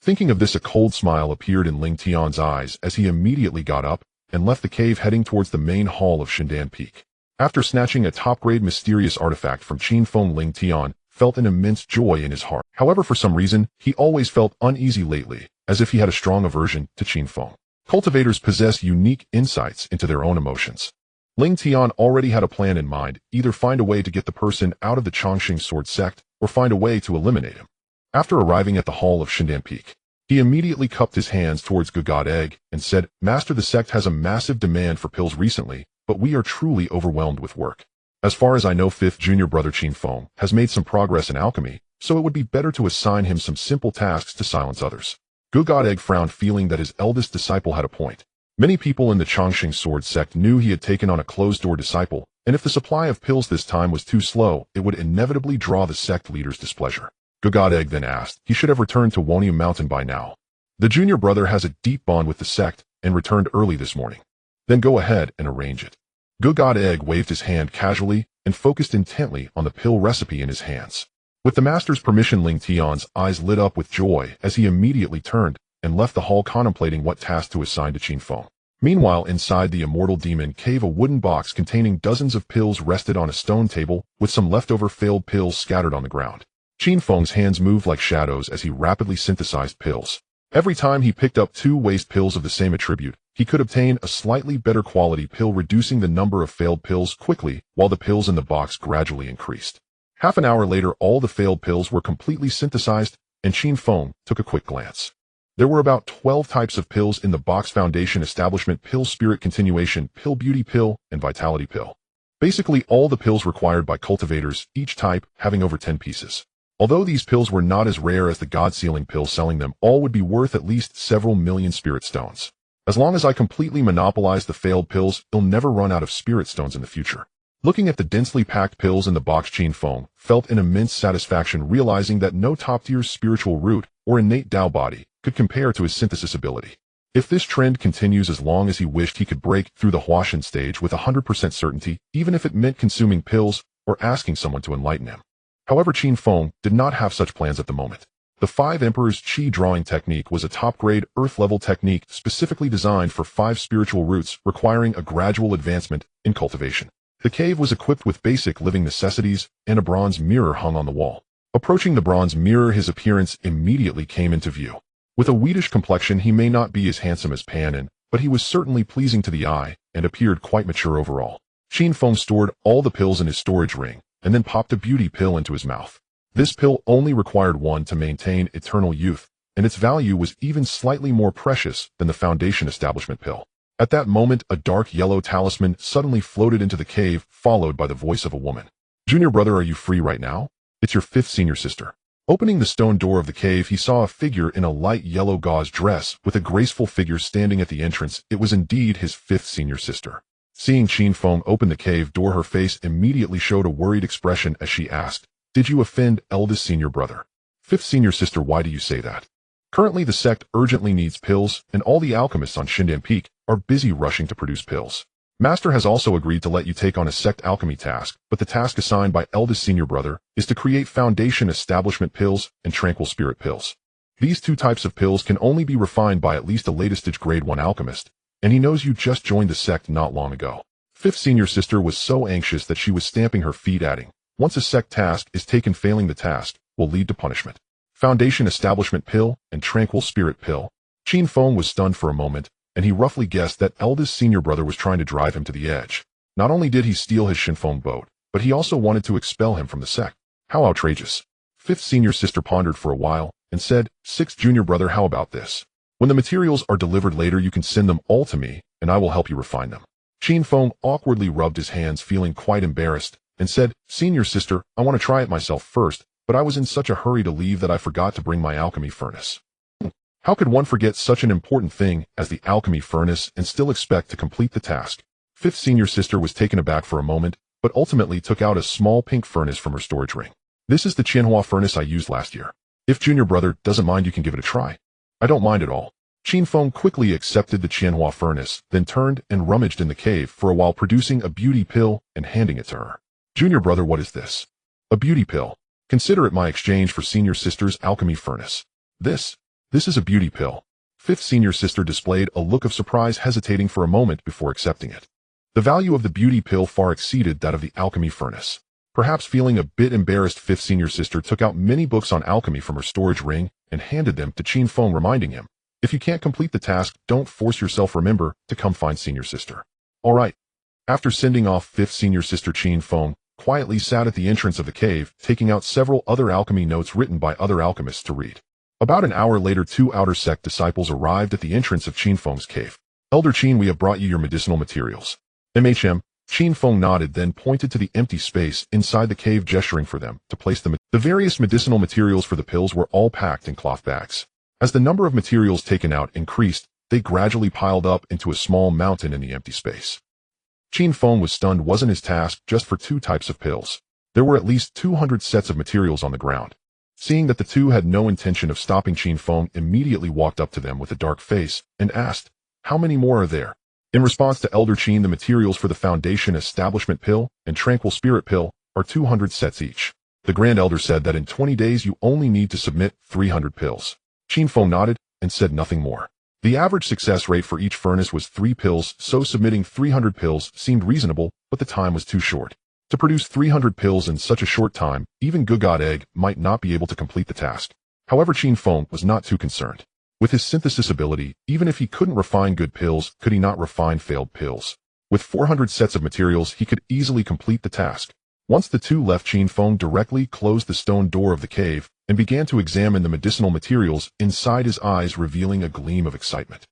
Thinking of this, a cold smile appeared in Ling Tian's eyes as he immediately got up and left the cave, heading towards the main hall of Shindan Peak. After snatching a top-grade mysterious artifact from Qin Feng, Ling Tian felt an immense joy in his heart. However, for some reason, he always felt uneasy lately, as if he had a strong aversion to Qin Feng. Cultivators possess unique insights into their own emotions. Ling Tian already had a plan in mind: either find a way to get the person out of the Chongqing sword sect, or find a way to eliminate him. After arriving at the hall of Shindan Peak, he immediately cupped his hands towards God Egg and said, "Master, the sect has a massive demand for pills recently, but we are truly overwhelmed with work. As far as I know, fifth junior brother Qin Feng has made some progress in alchemy, so it would be better to assign him some simple tasks to silence others." God Egg frowned, feeling that his eldest disciple had a point. Many people in the Chongqing sword sect knew he had taken on a closed-door disciple, and if the supply of pills this time was too slow, it would inevitably draw the sect leader's displeasure. God Egg then asked, he should have returned to Wonium Mountain by now. The junior brother has a deep bond with the sect and returned early this morning. Then go ahead and arrange it. God Egg waved his hand casually and focused intently on the pill recipe in his hands. With the master's permission, Ling Tian's eyes lit up with joy as he immediately turned and left the hall, contemplating what task to assign to Qin Feng. Meanwhile, inside the Immortal Demon Cave, a wooden box containing dozens of pills rested on a stone table, with some leftover failed pills scattered on the ground. Qin Feng's hands moved like shadows as he rapidly synthesized pills. Every time he picked up 2 waste pills of the same attribute, he could obtain a slightly better quality pill, reducing the number of failed pills quickly, while the pills in the box gradually increased. Half an hour later, all the failed pills were completely synthesized, and Qin Feng took a quick glance. There were about 12 types of pills in the box: Foundation, Establishment Pill, Spirit Continuation Pill, Beauty Pill, and Vitality Pill. Basically all the pills required by cultivators, each type having over 10 pieces. Although these pills were not as rare as the God-sealing pill, selling them all would be worth at least several million spirit stones. As long as I completely monopolize the failed pills, they'll never run out of spirit stones in the future. Looking at the densely packed pills in the box, Qin Feng felt an immense satisfaction, realizing that no top-tier spiritual root or innate Tao body could compare to his synthesis ability. If this trend continues as long as he wished, he could break through the Huashan stage with 100% certainty, even if it meant consuming pills or asking someone to enlighten him. However, Qin Feng did not have such plans at the moment. The 5 Emperors Qi drawing technique was a top-grade, earth-level technique specifically designed for 5 spiritual roots, requiring a gradual advancement in cultivation. The cave was equipped with basic living necessities, and a bronze mirror hung on the wall. Approaching the bronze mirror, his appearance immediately came into view. With a wheatish complexion, he may not be as handsome as Panin, but he was certainly pleasing to the eye and appeared quite mature overall. Qin Feng stored all the pills in his storage ring, and then popped a beauty pill into his mouth. This pill only required 1 to maintain eternal youth, and its value was even slightly more precious than the Foundation Establishment pill. At that moment, a dark yellow talisman suddenly floated into the cave, followed by the voice of a woman. "Junior brother, are you free right now? It's your 5th senior sister." Opening the stone door of the cave, he saw a figure in a light yellow gauze dress with a graceful figure standing at the entrance. It was indeed his 5th senior sister. Seeing Qin Feng open the cave door, her face immediately showed a worried expression as she asked, "Did you offend eldest senior brother?" "5th senior sister, why do you say that?" "Currently the sect urgently needs pills, and all the alchemists on Shindan Peak are busy rushing to produce pills. Master has also agreed to let you take on a sect alchemy task, but the task assigned by eldest senior brother is to create Foundation Establishment pills and Tranquil Spirit pills. These 2 types of pills can only be refined by at least a latest grade 1 alchemist, and he knows you just joined the sect not long ago." 5th senior sister was so anxious that she was stamping her feet, adding, "Once a sect task is taken, failing the task will lead to punishment. Foundation Establishment pill and Tranquil Spirit pill." Qin Feng was stunned for a moment, and he roughly guessed that eldest senior brother was trying to drive him to the edge. Not only did he steal his Shinfeng boat, but he also wanted to expel him from the sect. How outrageous. 5th senior sister pondered for a while and said, "6th junior brother, how about this? When the materials are delivered later, you can send them all to me, and I will help you refine them." Qin Feng awkwardly rubbed his hands, feeling quite embarrassed, and said, "Senior sister, I want to try it myself first, but I was in such a hurry to leave that I forgot to bring my alchemy furnace." How could one forget such an important thing as the alchemy furnace and still expect to complete the task? Fifth senior sister was taken aback for a moment, but ultimately took out a small pink furnace from her storage ring. "This is the Qianhua furnace I used last year. If junior brother doesn't mind, you can give it a try." "I don't mind at all." Qin Feng quickly accepted the Qianhua furnace, then turned and rummaged in the cave for a while, producing a beauty pill and handing it to her. "Junior brother, what is this?" "A beauty pill. Consider it my exchange for senior sister's alchemy furnace." This is a beauty pill." Fifth senior sister displayed a look of surprise, hesitating for a moment before accepting it. The value of the beauty pill far exceeded that of the alchemy furnace. Perhaps feeling a bit embarrassed, fifth senior sister took out many books on alchemy from her storage ring and handed them to Qin Feng, reminding him, "If you can't complete the task, don't force yourself. Remember to come find senior sister." "All right." After sending off fifth senior sister, Qin Feng quietly sat at the entrance of the cave, taking out several other alchemy notes written by other alchemists to read. About an hour later, two outer sect disciples arrived at the entrance of Qin Feng's cave. "Elder Qin, we have brought you your medicinal materials." Qin Feng nodded, then pointed to the empty space inside the cave, gesturing for them to place the various medicinal materials for the pills were all packed in cloth bags. As the number of materials taken out increased, they gradually piled up into a small mountain in the empty space. Qin Feng was stunned. Wasn't his task just for 2 types of pills? There were at least 200 sets of materials on the ground. Seeing that the two had no intention of stopping, Qin Feng immediately walked up to them with a dark face and asked, "How many more are there?" In response to Elder Qin, the materials for the Foundation Establishment Pill and Tranquil Spirit Pill are 200 sets each. The Grand Elder said that in 20 days you only need to submit 300 pills. Qin Feng nodded and said nothing more. The average success rate for each furnace was 3 pills, so submitting 300 pills seemed reasonable, but the time was too short. To produce 300 pills in such a short time, even Good God Egg might not be able to complete the task. However, Qin Feng was not too concerned. With his synthesis ability, even if he couldn't refine good pills, could he not refine failed pills? With 400 sets of materials, he could easily complete the task. Once the two left, Qin Feng directly closed the stone door of the cave and began to examine the medicinal materials inside, his eyes revealing a gleam of excitement.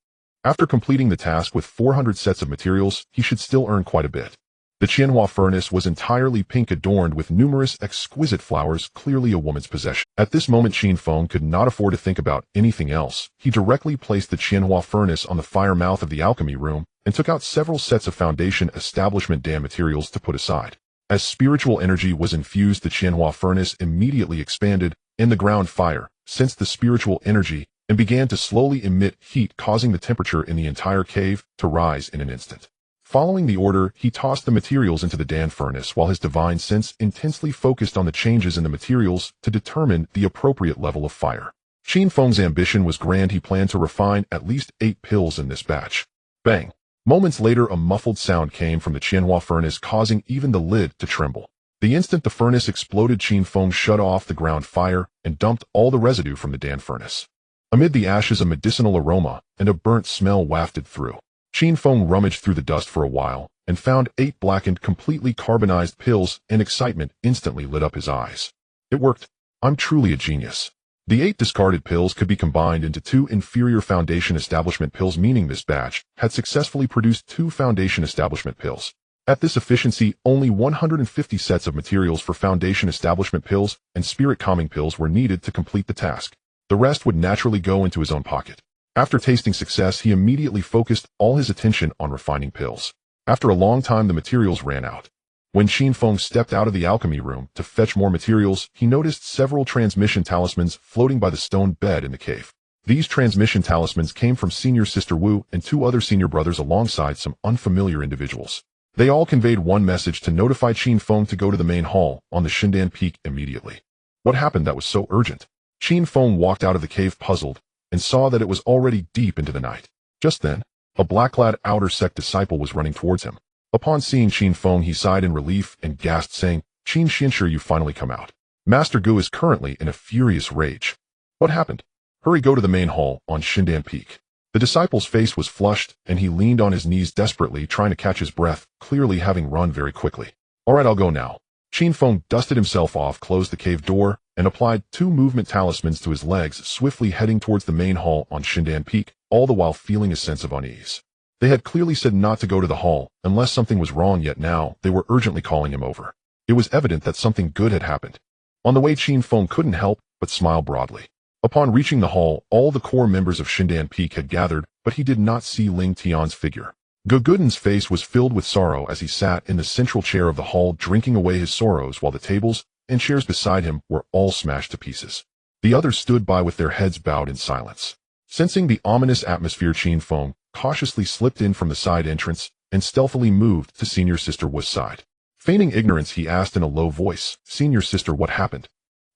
After completing the task with 400 sets of materials, he should still earn quite a bit. The Qianhua furnace was entirely pink, adorned with numerous exquisite flowers, clearly a woman's possession. At this moment, Qin Feng could not afford to think about anything else. He directly placed the Qianhua furnace on the fire mouth of the alchemy room and took out several sets of Foundation Establishment Dam materials to put aside. As spiritual energy was infused, the Qianhua furnace immediately expanded in the ground fire, sensed the spiritual energy, and began to slowly emit heat, causing the temperature in the entire cave to rise in an instant. Following the order, he tossed the materials into the Dan furnace while his divine sense intensely focused on the changes in the materials to determine the appropriate level of fire. Qin Feng's ambition was grand. He planned to refine at least 8 pills in this batch. Bang! Moments later, a muffled sound came from the Qianhua furnace, causing even the lid to tremble. The instant the furnace exploded, Qin Feng shut off the ground fire and dumped all the residue from the Dan furnace. Amid the ashes, a medicinal aroma and a burnt smell wafted through. Qin Feng rummaged through the dust for a while and found 8 blackened, completely carbonized pills, and excitement instantly lit up his eyes. It worked. I'm truly a genius. The 8 discarded pills could be combined into 2 inferior Foundation Establishment pills, meaning this batch had successfully produced 2 Foundation Establishment pills. At this efficiency, only 150 sets of materials for Foundation Establishment pills and Spirit Calming pills were needed to complete the task. The rest would naturally go into his own pocket. After tasting success, he immediately focused all his attention on refining pills. After a long time, the materials ran out. When Qin Feng stepped out of the alchemy room to fetch more materials, he noticed several transmission talismans floating by the stone bed in the cave. These transmission talismans came from Senior Sister Wu and 2 other senior brothers alongside some unfamiliar individuals. They all conveyed one message: to notify Qin Feng to go to the main hall on the Shindan Peak immediately. What happened that was so urgent? Qin Feng walked out of the cave puzzled and saw that it was already deep into the night. Just then, a black-clad outer sect disciple was running towards him. Upon seeing Qin Feng, he sighed in relief and gasped, saying, "Qin Xinsher, you finally come out. Master Gu is currently in a furious rage." "What happened?" "Hurry, go to the main hall on Shindan Peak." The disciple's face was flushed, and he leaned on his knees desperately, trying to catch his breath, clearly having run very quickly. "All right, I'll go now." Qin Feng dusted himself off, closed the cave door, and applied 2 movement talismans to his legs, swiftly heading towards the main hall on Shindan Peak, all the while feeling a sense of unease. They had clearly said not to go to the hall unless something was wrong, yet now they were urgently calling him over. It was evident that something good had happened. On the way, Qin Feng couldn't help but smile broadly. Upon reaching the hall, all the core members of Shindan Peak had gathered, but he did not see Ling Tian's figure. Gugun's face was filled with sorrow as he sat in the central chair of the hall, drinking away his sorrows, while the tables and chairs beside him were all smashed to pieces. The others stood by with their heads bowed in silence. Sensing the ominous atmosphere, Qin Feng cautiously slipped in from the side entrance and stealthily moved to Senior Sister Wu's side. Feigning ignorance, he asked in a low voice, "Senior Sister, what happened?"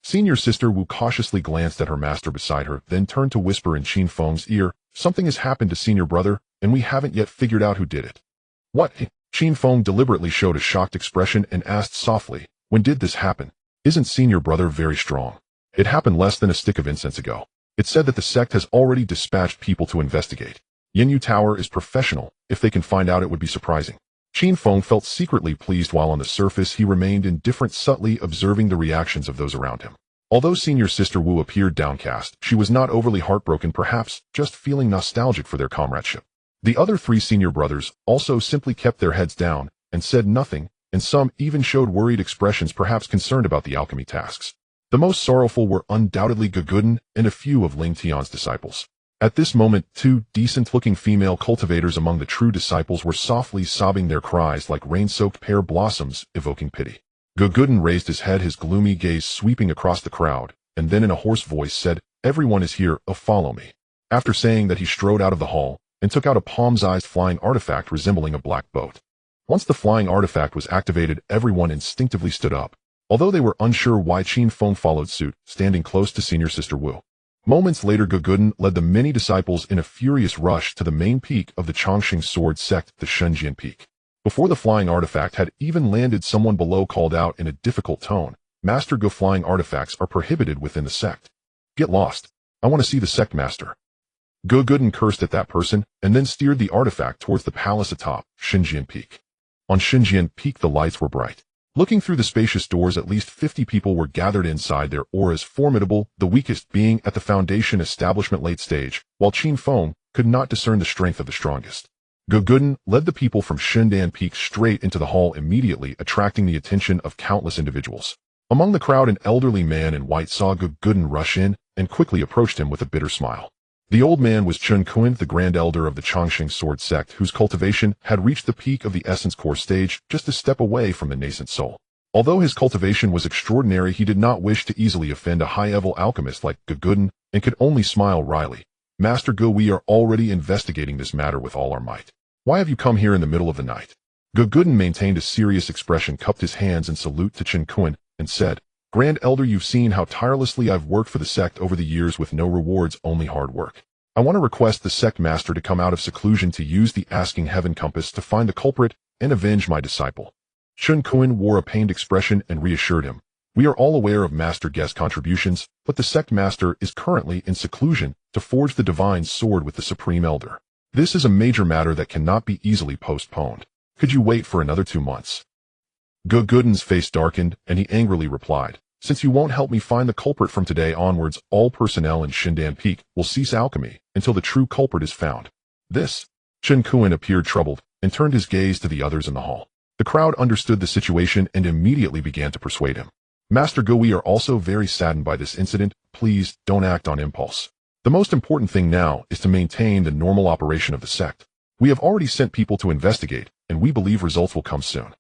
Senior Sister Wu cautiously glanced at her master beside her, then turned to whisper in Qin Feng's ear, "Something has happened to Senior Brother, and we haven't yet figured out who did it." "What?" Qin Feng deliberately showed a shocked expression and asked softly, "When did this happen? Isn't Senior Brother very strong?" "It happened less than a stick of incense ago. It's said that the sect has already dispatched people to investigate. Yinyu Tower is professional. If they can find out, it would be surprising." Qin Feng felt secretly pleased while on the surface he remained indifferent, subtly observing the reactions of those around him. Although Senior Sister Wu appeared downcast, she was not overly heartbroken, perhaps just feeling nostalgic for their comradeship. The other three senior brothers also simply kept their heads down and said nothing, and some even showed worried expressions, perhaps concerned about the alchemy tasks. The most sorrowful were undoubtedly Guguden and a few of Ling Tian's disciples. At this moment, two decent-looking female cultivators among the true disciples were softly sobbing, their cries like rain-soaked pear blossoms, evoking pity. Guguden raised his head, his gloomy gaze sweeping across the crowd, and then in a hoarse voice said, "Everyone is here, follow me." After saying that, he strode out of the hall and took out a palm-sized flying artifact resembling a black boat. Once the flying artifact was activated, everyone instinctively stood up, although they were unsure why. Qin Feng followed suit, standing close to Senior Sister Wu. Moments later, Guguden led the many disciples in a furious rush to the main peak of the Chongqing Sword Sect, the Shenzhen Peak. Before the flying artifact had even landed, someone below called out in a difficult tone, "Master Gu, flying artifacts are prohibited within the sect. Get lost. I want to see the sect master." Guguden cursed at that person and then steered the artifact towards the palace atop Shenzhen Peak. On Shenzhen Peak, the lights were bright. Looking through the spacious doors, at least 50 people were gathered inside, their auras formidable, the weakest being at the Foundation establishment late stage, while Qin Feng could not discern the strength of the strongest. Guguden led the people from Shindan Peak straight into the hall, immediately attracting the attention of countless individuals. Among the crowd, an elderly man in white saw Guguden rush in and quickly approached him with a bitter smile. The old man was Chen Kuan, the Grand Elder of the Chongqing Sword Sect, whose cultivation had reached the peak of the Essence Core stage, just a step away from the nascent soul. Although his cultivation was extraordinary, he did not wish to easily offend a high-level alchemist like Guguden and could only smile wryly. "Master Gu, we are already investigating this matter with all our might. Why have you come here in the middle of the night?" Guguden maintained a serious expression, cupped his hands in salute to Chen Kuan, and said, "Grand Elder, you've seen how tirelessly I've worked for the sect over the years with no rewards, only hard work. I want to request the sect master to come out of seclusion to use the Asking Heaven compass to find the culprit and avenge my disciple." Chen Kuan wore a pained expression and reassured him, "We are all aware of Master Guest's contributions, but the sect master is currently in seclusion to forge the divine sword with the Supreme Elder. This is a major matter that cannot be easily postponed. Could you wait for another 2 months?" Guguden's face darkened, and he angrily replied, "Since you won't help me find the culprit, from today onwards, all personnel in Shindan Peak will cease alchemy until the true culprit is found." This? Chen Kuan appeared troubled and turned his gaze to the others in the hall. The crowd understood the situation and immediately began to persuade him. "Master Gu, we are also very saddened by this incident. Please don't act on impulse. The most important thing now is to maintain the normal operation of the sect. We have already sent people to investigate, and we believe results will come soon."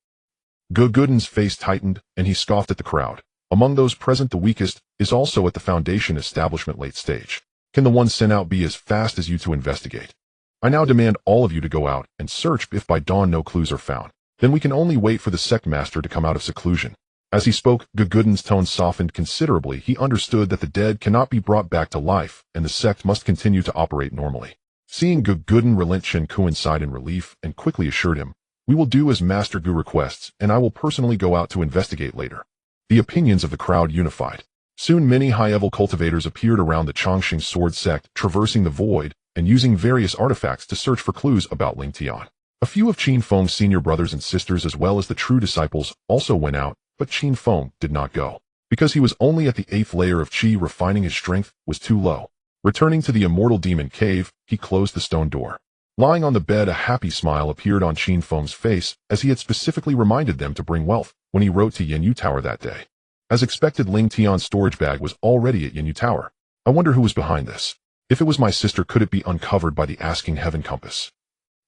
Guguden's face tightened, and he scoffed at the crowd. "Among those present, the weakest is also at the Foundation establishment late stage. Can the one sent out be as fast as you to investigate? I now demand all of you to go out and search. If by dawn no clues are found, then we can only wait for the sect master to come out of seclusion." As he spoke, Guguden's tone softened considerably. He understood that the dead cannot be brought back to life, and the sect must continue to operate normally. Seeing Guguden relent, Chen Kuan sighed in relief and quickly assured him, "We will do as Master Gu requests, and I will personally go out to investigate later." The opinions of the crowd unified. Soon many high-level cultivators appeared around the Chongqing Sword Sect, traversing the void and using various artifacts to search for clues about Ling Tian. A few of Qin Feng's senior brothers and sisters, as well as the true disciples, also went out, but Qin Feng did not go. Because he was only at the 8th layer of Qi, refining his strength was too low. Returning to the Immortal Demon Cave, he closed the stone door. Lying on the bed, a happy smile appeared on Qin Feng's face as he had specifically reminded them to bring wealth when he wrote to Yanyu Tower that day. As expected, Ling Tian's storage bag was already at Yanyu Tower. I wonder who was behind this. If it was my sister, could it be uncovered by the asking heaven compass?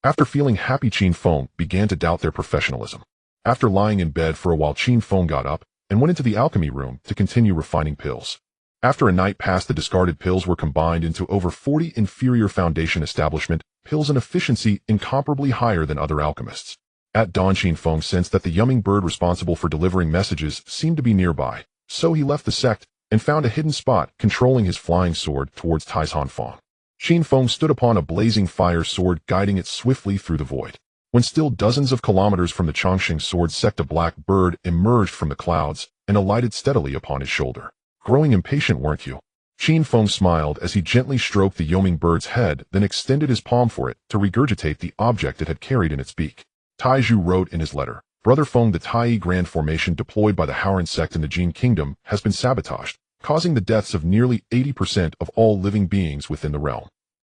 After feeling happy, Qin Feng began to doubt their professionalism. After lying in bed for a while, Qin Feng got up and went into the alchemy room to continue refining pills. After a night passed, the discarded pills were combined into over 40 inferior foundation establishment pills, an efficiency incomparably higher than other alchemists. At dawn, Qin Feng sensed that the yumming bird responsible for delivering messages seemed to be nearby, so he left the sect and found a hidden spot, controlling his flying sword towards Taihan Feng. Qin Feng stood upon a blazing fire sword, guiding it swiftly through the void. When still dozens of kilometers from the Chongqing sword sect, a black bird emerged from the clouds and alighted steadily upon his shoulder. Growing impatient, weren't you? Qin Feng smiled as he gently stroked the yeoming bird's head, then extended his palm for it to regurgitate the object it had carried in its beak. Taizhu wrote in his letter, Brother Feng, the Tai Grand Formation deployed by the Haoran sect in the Jin Kingdom has been sabotaged, causing the deaths of nearly 80% of all living beings within the realm.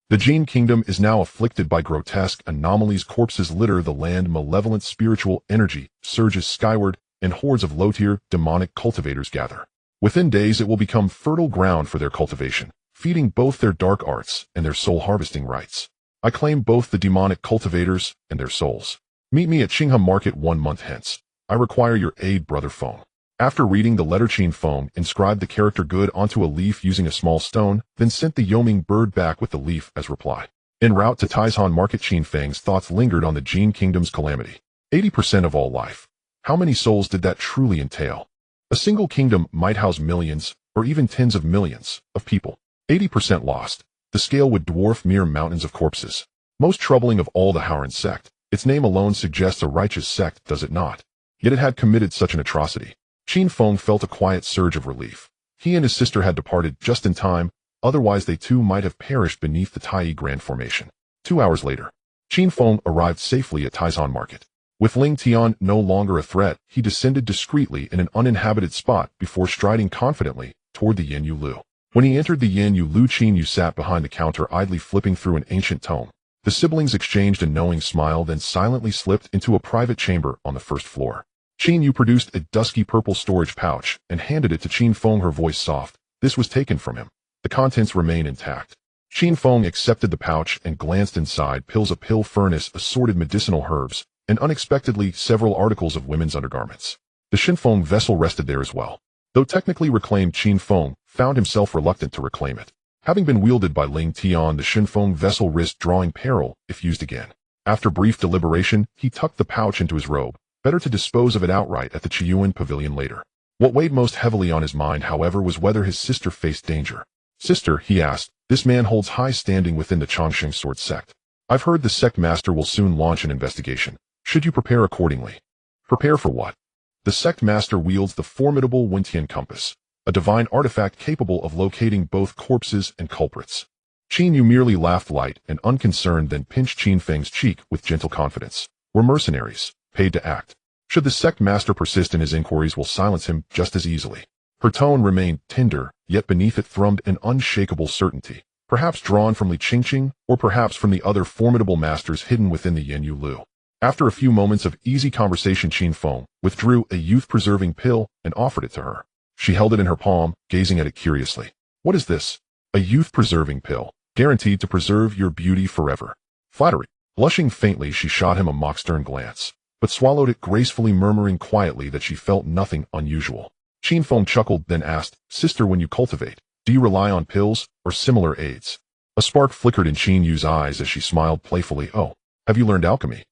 The Jin Kingdom is now afflicted by grotesque anomalies. Corpses litter the land, malevolent spiritual energy surges skyward, and hordes of low-tier demonic cultivators gather. Within days it will become fertile ground for their cultivation, feeding both their dark arts and their soul-harvesting rites. I claim both the demonic cultivators and their souls. Meet me at Qingham Market 1 month hence. I require your aid, Brother Feng. After reading the letter, Qin Feng inscribed the character good onto a leaf using a small stone, then sent the yeoming bird back with the leaf as reply. En route to Taihan Market, Qin Feng's thoughts lingered on the Jin Kingdom's calamity. 80% of all life. How many souls did that truly entail? A single kingdom might house millions, or even tens of millions, of people. 80% lost. The scale would dwarf mere mountains of corpses. Most troubling of all, the Haoran sect. Its name alone suggests a righteous sect, does it not? Yet it had committed such an atrocity. Qin Feng felt a quiet surge of relief. He and his sister had departed just in time, otherwise they too might have perished beneath the Tai Grand Formation. 2 hours later, Qin Feng arrived safely at Taihan Market. With Ling Tian no longer a threat, he descended discreetly in an uninhabited spot before striding confidently toward the Yanyu Lu. When he entered the Yanyu Lu, Qin Yu sat behind the counter idly flipping through an ancient tome. The siblings exchanged a knowing smile, then silently slipped into a private chamber on the first floor. Qin Yu produced a dusky purple storage pouch and handed it to Qin Feng, her voice soft. This was taken from him. The contents remain intact. Qin Feng accepted the pouch and glanced inside. Pills, a pill furnace, assorted medicinal herbs, and unexpectedly several articles of women's undergarments. The Qin Feng vessel rested there as well. Though technically reclaimed, Qin Feng found himself reluctant to reclaim it. Having been wielded by Ling Tian, the Qin Feng vessel risked drawing peril if used again. After brief deliberation, he tucked the pouch into his robe. Better to dispose of it outright at the Qiyuan Pavilion later. What weighed most heavily on his mind, however, was whether his sister faced danger. Sister, he asked, this man holds high standing within the Chongqing sword sect. I've heard the sect master will soon launch an investigation. Should you prepare accordingly? Prepare for what? The sect master wields the formidable Wentian compass, a divine artifact capable of locating both corpses and culprits. Qin Yu merely laughed light and unconcerned, then pinched Qin Feng's cheek with gentle confidence. We're mercenaries, paid to act. Should the sect master persist in his inquiries, we'll silence him just as easily. Her tone remained tender, yet beneath it thrummed an unshakable certainty, perhaps drawn from Li Qingqing, or perhaps from the other formidable masters hidden within the Yanyu Lu. After a few moments of easy conversation, Qin Feng withdrew a youth-preserving pill and offered it to her. She held it in her palm, gazing at it curiously. What is this? A youth-preserving pill, guaranteed to preserve your beauty forever. Flattery. Blushing faintly, she shot him a mock-stern glance, but swallowed it gracefully, murmuring quietly that she felt nothing unusual. Qin Feng chuckled, then asked, Sister, when you cultivate, do you rely on pills or similar aids? A spark flickered in Qin Yu's eyes as she smiled playfully. Oh, have you learned alchemy?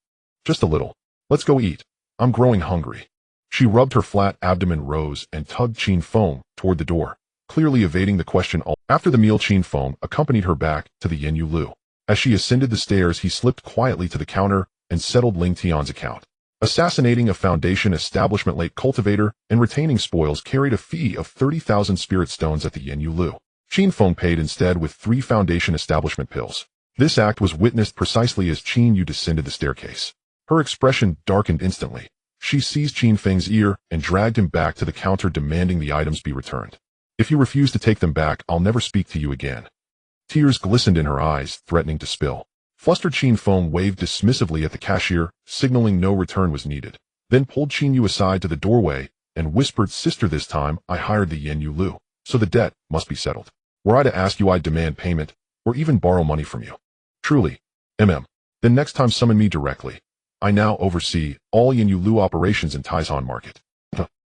Just a little. Let's go eat. I'm growing hungry. She rubbed her flat abdomen, rose, and tugged Qin Feng toward the door, clearly evading the question. After the meal, Qin Feng accompanied her back to the Yanyu Lu. As she ascended the stairs, he slipped quietly to the counter and settled Ling Tian's account. Assassinating a foundation establishment late cultivator and retaining spoils carried a fee of 30,000 spirit stones at the Yanyu Lu. Qin Feng paid instead with 3 foundation establishment pills. This act was witnessed precisely as Qin Yu descended the staircase. Her expression darkened instantly. She seized Qin Feng's ear and dragged him back to the counter, demanding the items be returned. If you refuse to take them back, I'll never speak to you again. Tears glistened in her eyes, threatening to spill. Flustered Qin Feng waved dismissively at the cashier, signaling no return was needed, then pulled Qin Yu aside to the doorway and whispered, "Sister, this time I hired the Yen Yu Lu, so the debt must be settled. Were I to ask you, I'd demand payment, or even borrow money from you." "Truly, Then next time summon me directly. I now oversee all Yen Yu Lu operations in Taizhan Market."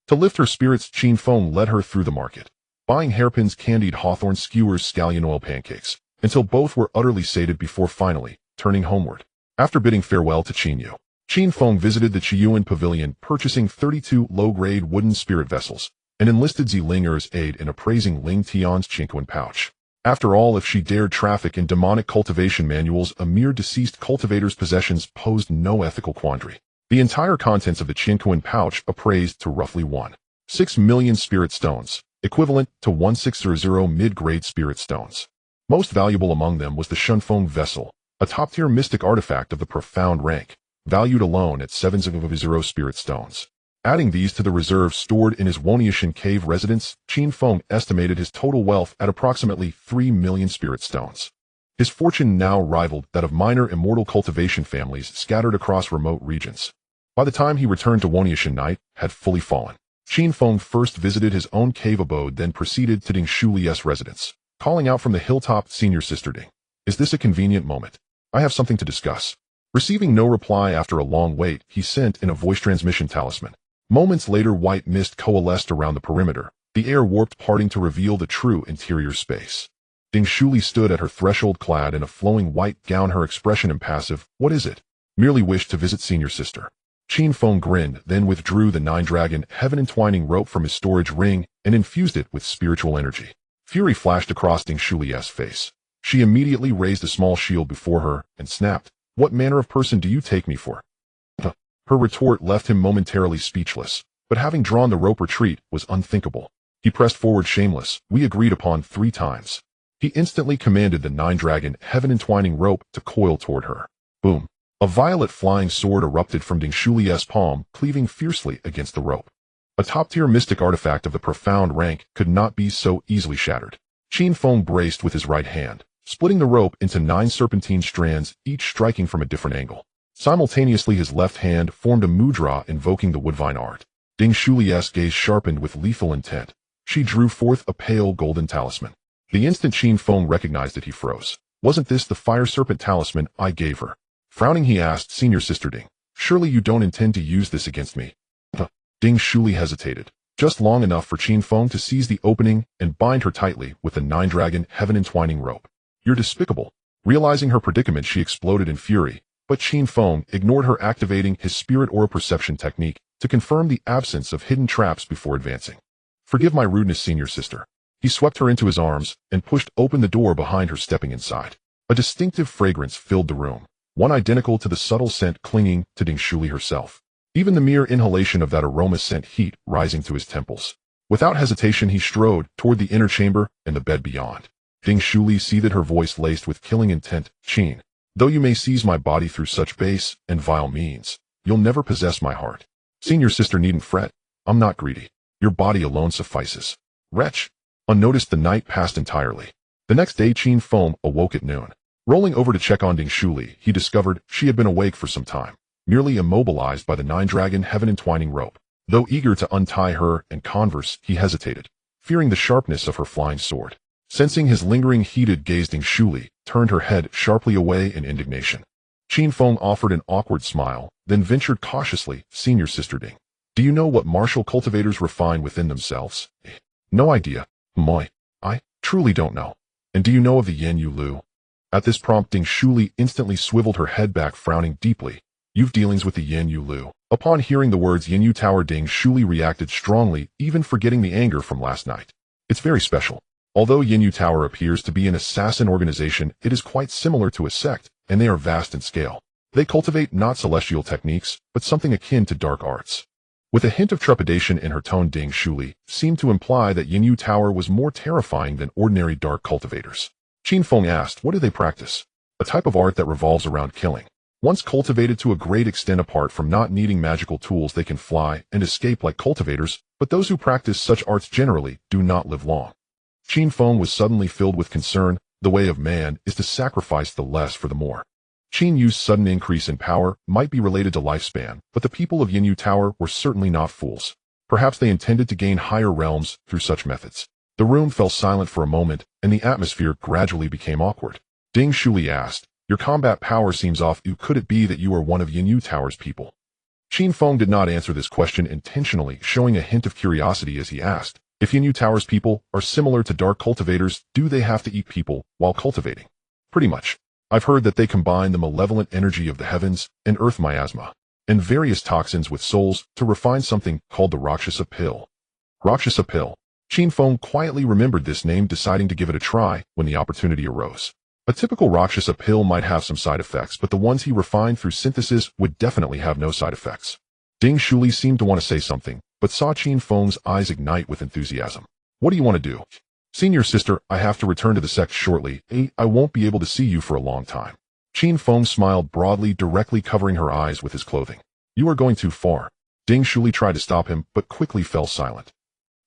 To lift her spirits, Qin Feng led her through the market, buying hairpins, candied hawthorn skewers, scallion oil pancakes, until both were utterly sated before finally turning homeward. After bidding farewell to Qin Yu, Qin Feng visited the Qiyuan Pavilion, purchasing 32 low-grade wooden spirit vessels, and enlisted Ziling's aid in appraising Ling Tian's Qinquan pouch. After all, if she dared traffic in demonic cultivation manuals, a mere deceased cultivator's possessions posed no ethical quandary. The entire contents of the Qinquan pouch appraised to roughly 1.6 million spirit stones, equivalent to 1600 mid-grade spirit stones. Most valuable among them was the Shunfeng vessel, a top-tier mystic artifact of the profound rank, valued alone at 700 spirit stones. Adding these to the reserves stored in his Woniashan cave residence, Qin Feng estimated his total wealth at approximately 3 million spirit stones. His fortune now rivaled that of minor immortal cultivation families scattered across remote regions. By the time he returned to Woniashan, night had fully fallen. Qin Feng first visited his own cave abode, then proceeded to Ding Shuli's residence, calling out from the hilltop, "Senior Sister Ding, is this a convenient moment? I have something to discuss." Receiving no reply after a long wait, he sent in a voice transmission talisman. Moments later, white mist coalesced around the perimeter, the air warped, parting to reveal the true interior space. Ding Shuli stood at her threshold, clad in a flowing white gown, her expression impassive. "What is it?" "Merely wished to visit Senior Sister." Qin Feng grinned, then withdrew the 9-dragon heaven-entwining rope from his storage ring and infused it with spiritual energy. Fury flashed across Ding Shuli's face. She immediately raised a small shield before her and snapped, "What manner of person do you take me for?" Her retort left him momentarily speechless, but having drawn the rope, retreat was unthinkable. He pressed forward, shameless. "We agreed upon 3 times. He instantly commanded the 9-dragon heaven-entwining rope to coil toward her. Boom! A violet flying sword erupted from Ding Shuli's palm, cleaving fiercely against the rope. A top-tier mystic artifact of the profound rank could not be so easily shattered. Qin Feng braced with his right hand, splitting the rope into 9 serpentine strands, each striking from a different angle. Simultaneously, his left hand formed a mudra invoking the woodvine art. Ding Shuli's gaze sharpened with lethal intent. She drew forth a pale golden talisman. The instant Qin Feng recognized it, he froze. "Wasn't this the fire serpent talisman I gave her?" Frowning, he asked, "Senior Sister Ding, surely you don't intend to use this against me?" Ding Shuli hesitated, just long enough for Qin Feng to seize the opening and bind her tightly with the 9-dragon heaven-entwining rope. "You're despicable." Realizing her predicament, she exploded in fury, but Qin Feng ignored her, activating his spirit aura perception technique to confirm the absence of hidden traps before advancing. "Forgive my rudeness, Senior Sister." He swept her into his arms and pushed open the door behind her, stepping inside. A distinctive fragrance filled the room, one identical to the subtle scent clinging to Ding Shuli herself. Even the mere inhalation of that aroma sent heat rising to his temples. Without hesitation, he strode toward the inner chamber and the bed beyond. Ding Shuli seethed, her voice laced with killing intent. "Qin, though you may seize my body through such base and vile means, you'll never possess my heart. Senior Sister needn't fret. I'm not greedy. Your body alone suffices." Wretch! Unnoticed, the night passed entirely. The next day, Qin Feng awoke at noon. Rolling over to check on Ding Shuli, he discovered she had been awake for some time, merely immobilized by the 9-dragon heaven-entwining rope. Though eager to untie her and converse, he hesitated, fearing the sharpness of her flying sword. Sensing his lingering heated gaze, Ding Shuli turned her head sharply away in indignation. Qin Feng offered an awkward smile, then ventured cautiously, "Senior Sister Ding, do you know what martial cultivators refine within themselves?" "No idea. Moi. I truly don't know." "And do you know of the Yen Yu Lu?" At this prompt, Ding Shuli instantly swiveled her head back, frowning deeply. "You've dealings with the Yen Yu Lu." Upon hearing the words Yen Yu Tower, Ding Shuli reacted strongly, even forgetting the anger from last night. "It's very special. Although Yen Yu Tower appears to be an assassin organization, it is quite similar to a sect, and they are vast in scale. They cultivate not celestial techniques, but something akin to dark arts." With a hint of trepidation in her tone, Ding Shuli seemed to imply that Yin Yu Tower was more terrifying than ordinary dark cultivators. Qin Feng asked, "What do they practice?" "A type of art that revolves around killing. Once cultivated to a great extent, apart from not needing magical tools, they can fly and escape like cultivators, but those who practice such arts generally do not live long." Qin Feng was suddenly filled with concern. The way of man is to sacrifice the less for the more. Qin Yu's sudden increase in power might be related to lifespan, but the people of Yin Yu Tower were certainly not fools. Perhaps they intended to gain higher realms through such methods. The room fell silent for a moment, and the atmosphere gradually became awkward. Ding Shuli asked, "Your combat power seems off. Could it be that you are one of Yin Yu Tower's people?" Qin Feng did not answer this question intentionally, showing a hint of curiosity as he asked, "If Yin Yu Tower's people are similar to dark cultivators, do they have to eat people while cultivating?" "Pretty much. I've heard that they combine the malevolent energy of the heavens and earth miasma and various toxins with souls to refine something called the Rakshasa pill." Rakshasa pill. Qin Feng quietly remembered this name, deciding to give it a try when the opportunity arose. A typical Rakshasa pill might have some side effects, but the ones he refined through synthesis would definitely have no side effects. Ding Shuli seemed to want to say something, but saw Qin Feng's eyes ignite with enthusiasm. "What do you want to do?" "Senior sister, I have to return to the sect shortly. I won't be able to see you for a long time." Qin Feng smiled broadly, directly covering her eyes with his clothing. "You are going too far." Ding Shuli tried to stop him, but quickly fell silent.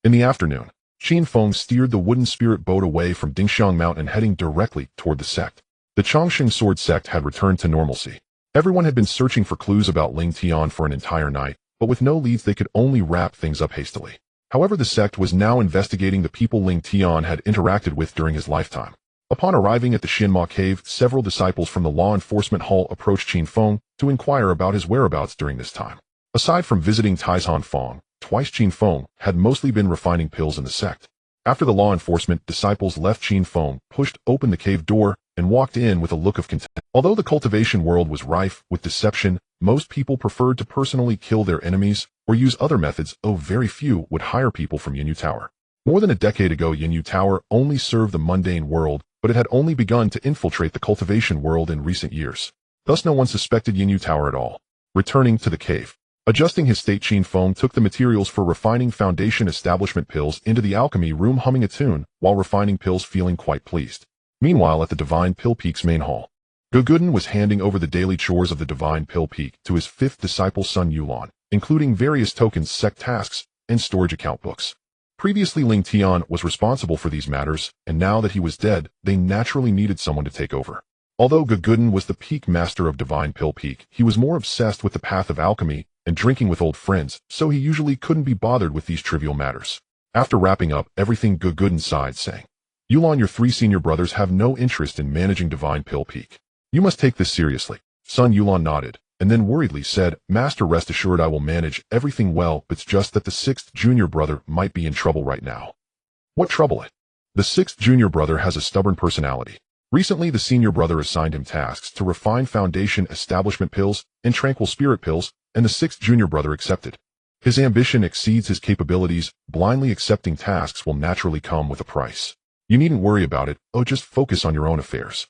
In the afternoon, Qin Feng steered the wooden spirit boat away from Dingxiang Mountain, heading directly toward the sect. The Chongqing Sword sect had returned to normalcy. Everyone had been searching for clues about Ling Tian for an entire night, but with no leads they could only wrap things up hastily. However, the sect was now investigating the people Ling Tian had interacted with during his lifetime. Upon arriving at the Xinma cave, several disciples from the law enforcement hall approached Qin Feng to inquire about his whereabouts during this time. Aside from visiting Taizhan Feng, twice Qin Feng had mostly been refining pills in the sect. After the law enforcement disciples left, Qin Feng pushed open the cave door and walked in with a look of contempt. Although the cultivation world was rife with deception, most people preferred to personally kill their enemies or use other methods, though very few would hire people from Yin Yu Tower. More than a decade ago, Yin Yu Tower only served the mundane world, but it had only begun to infiltrate the cultivation world in recent years. Thus no one suspected Yin Yu Tower at all. Returning to the cave. Adjusting his state, Qin Feng took the materials for refining foundation establishment pills into the alchemy room, humming a tune while refining pills, feeling quite pleased. Meanwhile, at the Divine Pill Peak's main hall, Guguden was handing over the daily chores of the Divine Pill Peak to his fifth disciple, Sun Yulan, including various tokens, sect tasks, and storage account books. Previously, Ling Tian was responsible for these matters, and now that he was dead, they naturally needed someone to take over. Although Guguden was the peak master of Divine Pill Peak, he was more obsessed with the path of alchemy and drinking with old friends, so he usually couldn't be bothered with these trivial matters. After wrapping up everything, Guguden sighed, saying, "Yulan, your three senior brothers have no interest in managing Divine Pill Peak. You must take this seriously." Sun Yulan nodded, and then worriedly said, "Master, rest assured I will manage everything well, but it's just that the sixth junior brother might be in trouble right now." "What trouble?" "The sixth junior brother has a stubborn personality. Recently, the senior brother assigned him tasks to refine foundation establishment pills and tranquil spirit pills, and the sixth junior brother accepted. His ambition exceeds his capabilities. Blindly accepting tasks will naturally come with a price. You needn't worry about it. Just focus on your own affairs."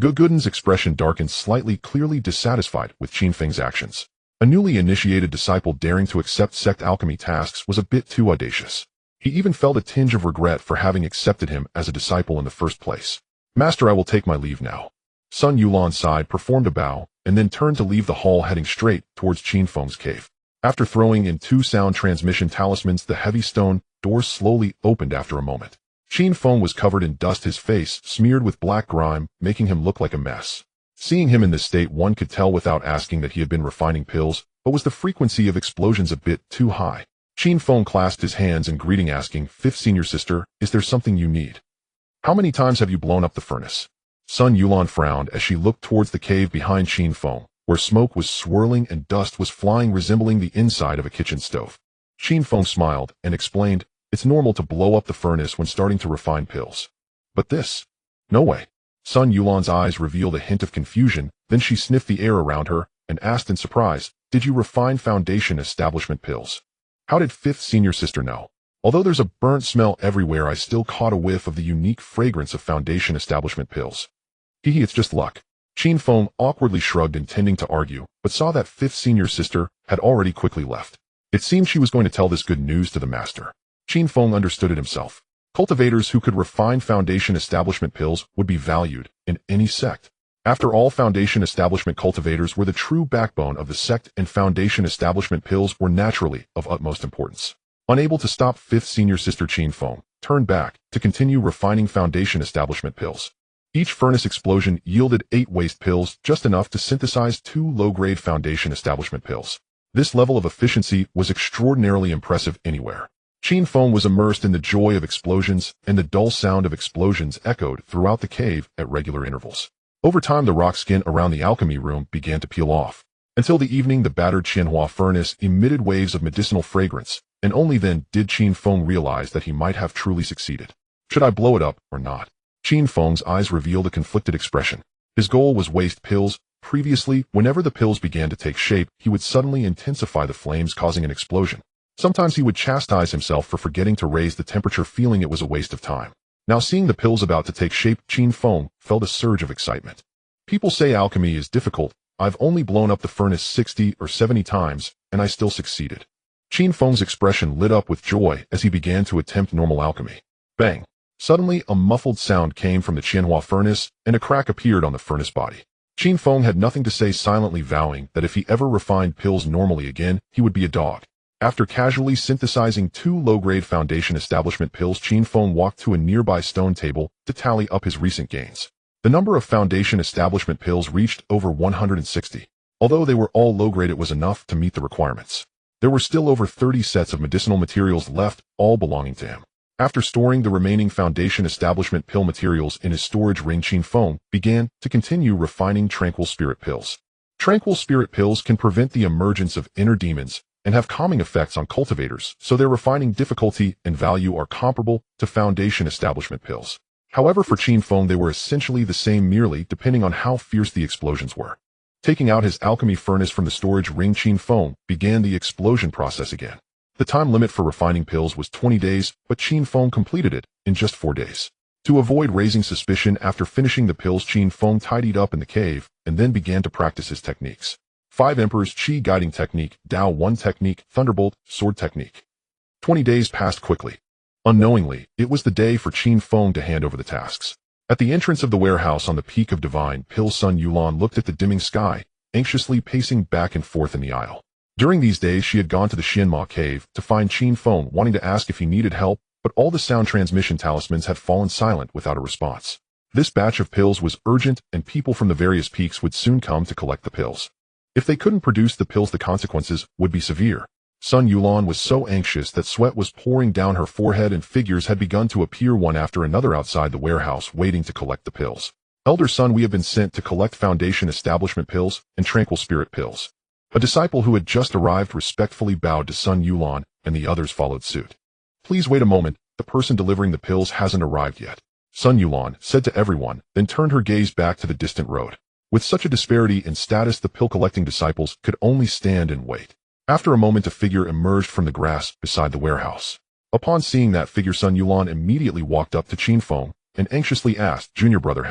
Guguden's expression darkened slightly, clearly dissatisfied with Qin Feng's actions. A newly initiated disciple daring to accept sect alchemy tasks was a bit too audacious. He even felt a tinge of regret for having accepted him as a disciple in the first place. "Master, I will take my leave now." Sun Yulan sighed, performed a bow, and then turned to leave the hall, heading straight towards Qin Feng's cave. After throwing in 2 sound transmission talismans, the heavy stone doors slowly opened after a moment. Qin Feng was covered in dust, his face smeared with black grime, making him look like a mess. Seeing him in this state, one could tell without asking that he had been refining pills, but was the frequency of explosions a bit too high? Qin Feng clasped his hands in greeting, asking, "Fifth senior sister, is there something you need? How many times have you blown up the furnace?" Sun Yulan frowned as she looked towards the cave behind Qin Feng, where smoke was swirling and dust was flying, resembling the inside of a kitchen stove. Qin Feng smiled and explained, "It's normal to blow up the furnace when starting to refine pills. But this? No way." Sun Yulan's eyes revealed a hint of confusion, then she sniffed the air around her and asked in surprise, "Did you refine foundation establishment pills?" How did fifth senior sister know? Although there's a burnt smell everywhere, I still caught a whiff of the unique fragrance of foundation establishment pills. Hee, it's just luck. Qin Feng awkwardly shrugged, intending to argue, but saw that fifth senior sister had already quickly left. It seemed she was going to tell this good news to the master. Qin Feng understood it himself. Cultivators who could refine foundation establishment pills would be valued in any sect. After all, foundation establishment cultivators were the true backbone of the sect, and foundation establishment pills were naturally of utmost importance. Unable to stop fifth senior sister, Qin Feng turned back to continue refining foundation establishment pills. Each furnace explosion yielded 8 waste pills, just enough to synthesize 2 low-grade foundation establishment pills. This level of efficiency was extraordinarily impressive anywhere. Qin Feng was immersed in the joy of explosions, and the dull sound of explosions echoed throughout the cave at regular intervals. Over time, the rock skin around the alchemy room began to peel off. Until the evening, the battered Qianhua furnace emitted waves of medicinal fragrance, and only then did Qin Feng realize that he might have truly succeeded. Should I blow it up or not? Qin Feng's eyes revealed a conflicted expression. His goal was waste pills. Previously, whenever the pills began to take shape, he would suddenly intensify the flames, causing an explosion. Sometimes he would chastise himself for forgetting to raise the temperature, feeling it was a waste of time. Now, seeing the pills about to take shape, Qin Feng felt a surge of excitement. People say alchemy is difficult. I've only blown up the furnace 60 or 70 times, and I still succeeded. Qin Feng's expression lit up with joy as he began to attempt normal alchemy. Bang! Suddenly, a muffled sound came from the Qianhua furnace, and a crack appeared on the furnace body. Qin Feng had nothing to say, silently vowing that if he ever refined pills normally again, he would be a dog. After casually synthesizing 2 low-grade foundation establishment pills, Qin Feng walked to a nearby stone table to tally up his recent gains. The number of foundation establishment pills reached over 160. Although they were all low-grade, it was enough to meet the requirements. There were still over 30 sets of medicinal materials left, all belonging to him. After storing the remaining foundation establishment pill materials in his storage ring, Qin Feng began to continue refining tranquil spirit pills. Tranquil spirit pills can prevent the emergence of inner demons and have calming effects on cultivators, so their refining difficulty and value are comparable to foundation establishment pills. However, for Qin Feng, they were essentially the same, merely depending on how fierce the explosions were. Taking out his alchemy furnace from the storage ring, Qin Feng began the explosion process again. The time limit for refining pills was 20 days, but Qin Feng completed it in just 4 days. To avoid raising suspicion after finishing the pills, Qin Feng tidied up in the cave and then began to practice his techniques. 5 Emperors: Qi Guiding Technique, Dao 1 Technique, Thunderbolt, Sword Technique. 20 days passed quickly. Unknowingly, it was the day for Qin Feng to hand over the tasks. At the entrance of the warehouse on the peak of Divine Pill, Sun Yulan looked at the dimming sky, anxiously pacing back and forth in the aisle. During these days, she had gone to the Xianma cave to find Qin Feng, wanting to ask if he needed help, but all the sound transmission talismans had fallen silent without a response. This batch of pills was urgent, and people from the various peaks would soon come to collect the pills. If they couldn't produce the pills, the consequences would be severe. Sun Yulan was so anxious that sweat was pouring down her forehead, and figures had begun to appear one after another outside the warehouse, waiting to collect the pills. Elder Sun, we have been sent to collect foundation establishment pills and tranquil spirit pills. A disciple who had just arrived respectfully bowed to Sun Yulan, and the others followed suit. Please wait a moment, the person delivering the pills hasn't arrived yet, Sun Yulan said to everyone, then turned her gaze back to the distant road. With such a disparity in status, the pill-collecting disciples could only stand and wait. After a moment, a figure emerged from the grass beside the warehouse. Upon seeing that figure, Sun Yulan immediately walked up to Qin Feng and anxiously asked, "Junior brother,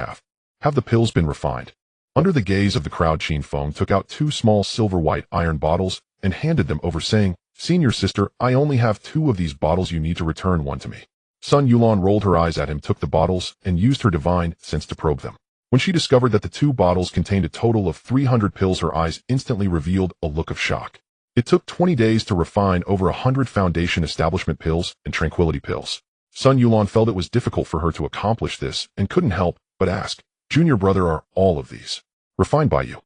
have the pills been refined?" Under the gaze of the crowd, Qin Feng took out 2 small silver-white iron bottles and handed them over, saying, "Senior sister, I only have 2 of these bottles. You need to return one to me." Sun Yulan rolled her eyes at him, took the bottles, and used her divine sense to probe them. When she discovered that the 2 bottles contained a total of 300 pills, her eyes instantly revealed a look of shock. It took 20 days to refine over 100 foundation establishment pills and tranquility pills. Sun Yulan felt it was difficult for her to accomplish this and couldn't help but ask, "Junior brother, are all of these refined by you?"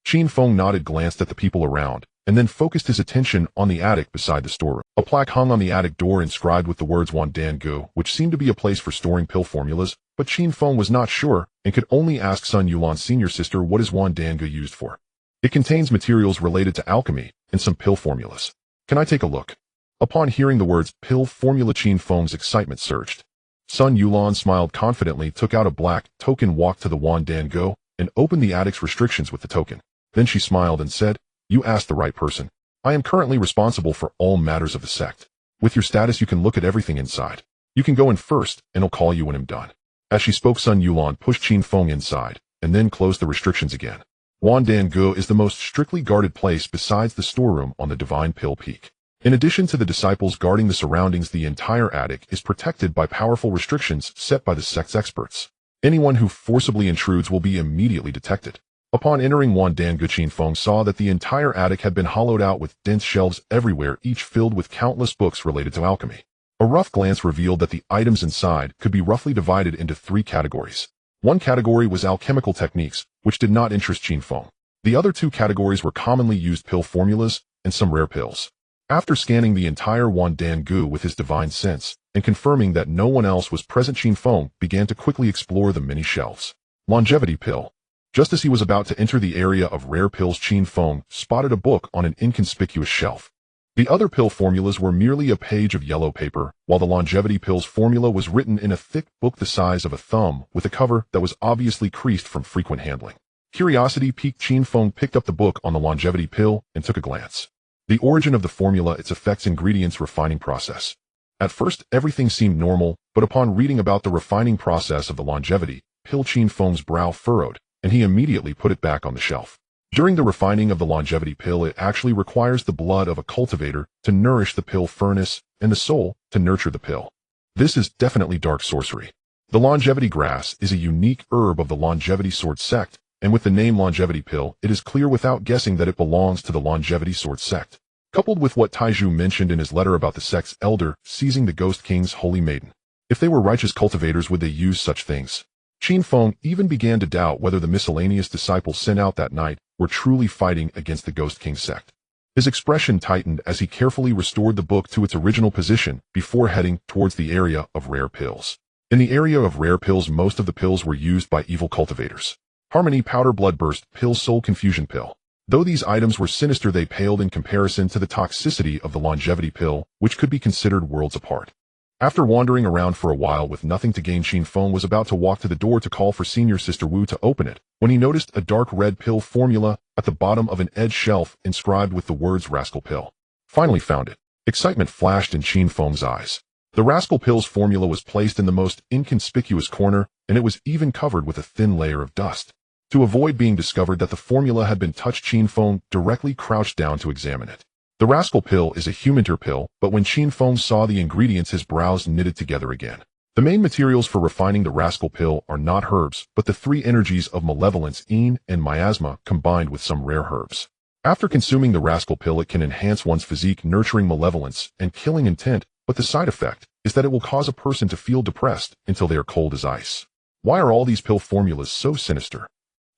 Qin Feng nodded, glanced at the people around, and then focused his attention on the attic beside the storeroom. A plaque hung on the attic door inscribed with the words Wan Dan Gu, which seemed to be a place for storing pill formulas, but Qin Feng was not sure and could only ask Sun Yulan, "Senior sister, what is Wan Dan Gu used for?" "It contains materials related to alchemy and some pill formulas. Can I take a look?" Upon hearing the words pill formula, Qin Feng's excitement surged. Sun Yulan smiled confidently, took out a black token, walked to the Wan Dan Gu, and opened the attic's restrictions with the token. Then she smiled and said, "You asked the right person. I am currently responsible for all matters of the sect. With your status, you can look at everything inside. You can go in first, and I'll call you when I'm done." As she spoke, Sun Yulan pushed Qin Feng inside, and then closed the restrictions again. Wan Dan Gu is the most strictly guarded place besides the storeroom on the Divine Pill Peak. In addition to the disciples guarding the surroundings, the entire attic is protected by powerful restrictions set by the sect's experts. Anyone who forcibly intrudes will be immediately detected. Upon entering Wan Dan Gu, Qin Feng saw that the entire attic had been hollowed out with dense shelves everywhere, each filled with countless books related to alchemy. A rough glance revealed that the items inside could be roughly divided into 3 categories. One category was alchemical techniques, which did not interest Qin Feng. The other two categories were commonly used pill formulas and some rare pills. After scanning the entire Wandan Gu with his divine sense, and confirming that no one else was present, Qin Feng began to quickly explore the many shelves. Longevity pill. Just as he was about to enter the area of rare pills, Qin Feng spotted a book on an inconspicuous shelf. The other pill formulas were merely a page of yellow paper, while the longevity pill's formula was written in a thick book the size of a thumb with a cover that was obviously creased from frequent handling. Curiosity piqued, Qin Feng picked up the book on the longevity pill and took a glance. The origin of the formula, its effects, ingredients, refining process. At first, everything seemed normal, but upon reading about the refining process of the longevity pill, Qin Feng's brow furrowed, and he immediately put it back on the shelf. During the refining of the longevity pill, it actually requires the blood of a cultivator to nourish the pill furnace and the soul to nurture the pill. This is definitely dark sorcery. The longevity grass is a unique herb of the longevity sword sect, and with the name longevity pill, it is clear without guessing that it belongs to the longevity sword sect. Coupled with what Taiju mentioned in his letter about the sect's elder seizing the Ghost King's holy maiden. If they were righteous cultivators, would they use such things? Qin Feng even began to doubt whether the miscellaneous disciples sent out that night were truly fighting against the Ghost King sect. His expression tightened as he carefully restored the book to its original position before heading towards the area of rare pills. In the area of rare pills, most of the pills were used by evil cultivators. Harmony powder, bloodburst pill, soul confusion pill. Though these items were sinister, they paled in comparison to the toxicity of the longevity pill, which could be considered worlds apart. After wandering around for a while with nothing to gain, Qin Feng was about to walk to the door to call for Senior Sister Wu to open it, when he noticed a dark red pill formula at the bottom of an edge shelf inscribed with the words Rascal Pill. Finally found it. Excitement flashed in Qin Feng's eyes. The Rascal Pill's formula was placed in the most inconspicuous corner, and it was even covered with a thin layer of dust. To avoid being discovered that the formula had been touched, Qin Feng directly crouched down to examine it. The Rascal Pill is a humanter pill, but when Qin Feng saw the ingredients, his brows knitted together again. The main materials for refining the Rascal Pill are not herbs, but the three energies of malevolence, Yin and miasma, combined with some rare herbs. After consuming the Rascal Pill, it can enhance one's physique, nurturing malevolence and killing intent, but the side effect is that it will cause a person to feel depressed until they are cold as ice. Why are all these pill formulas so sinister?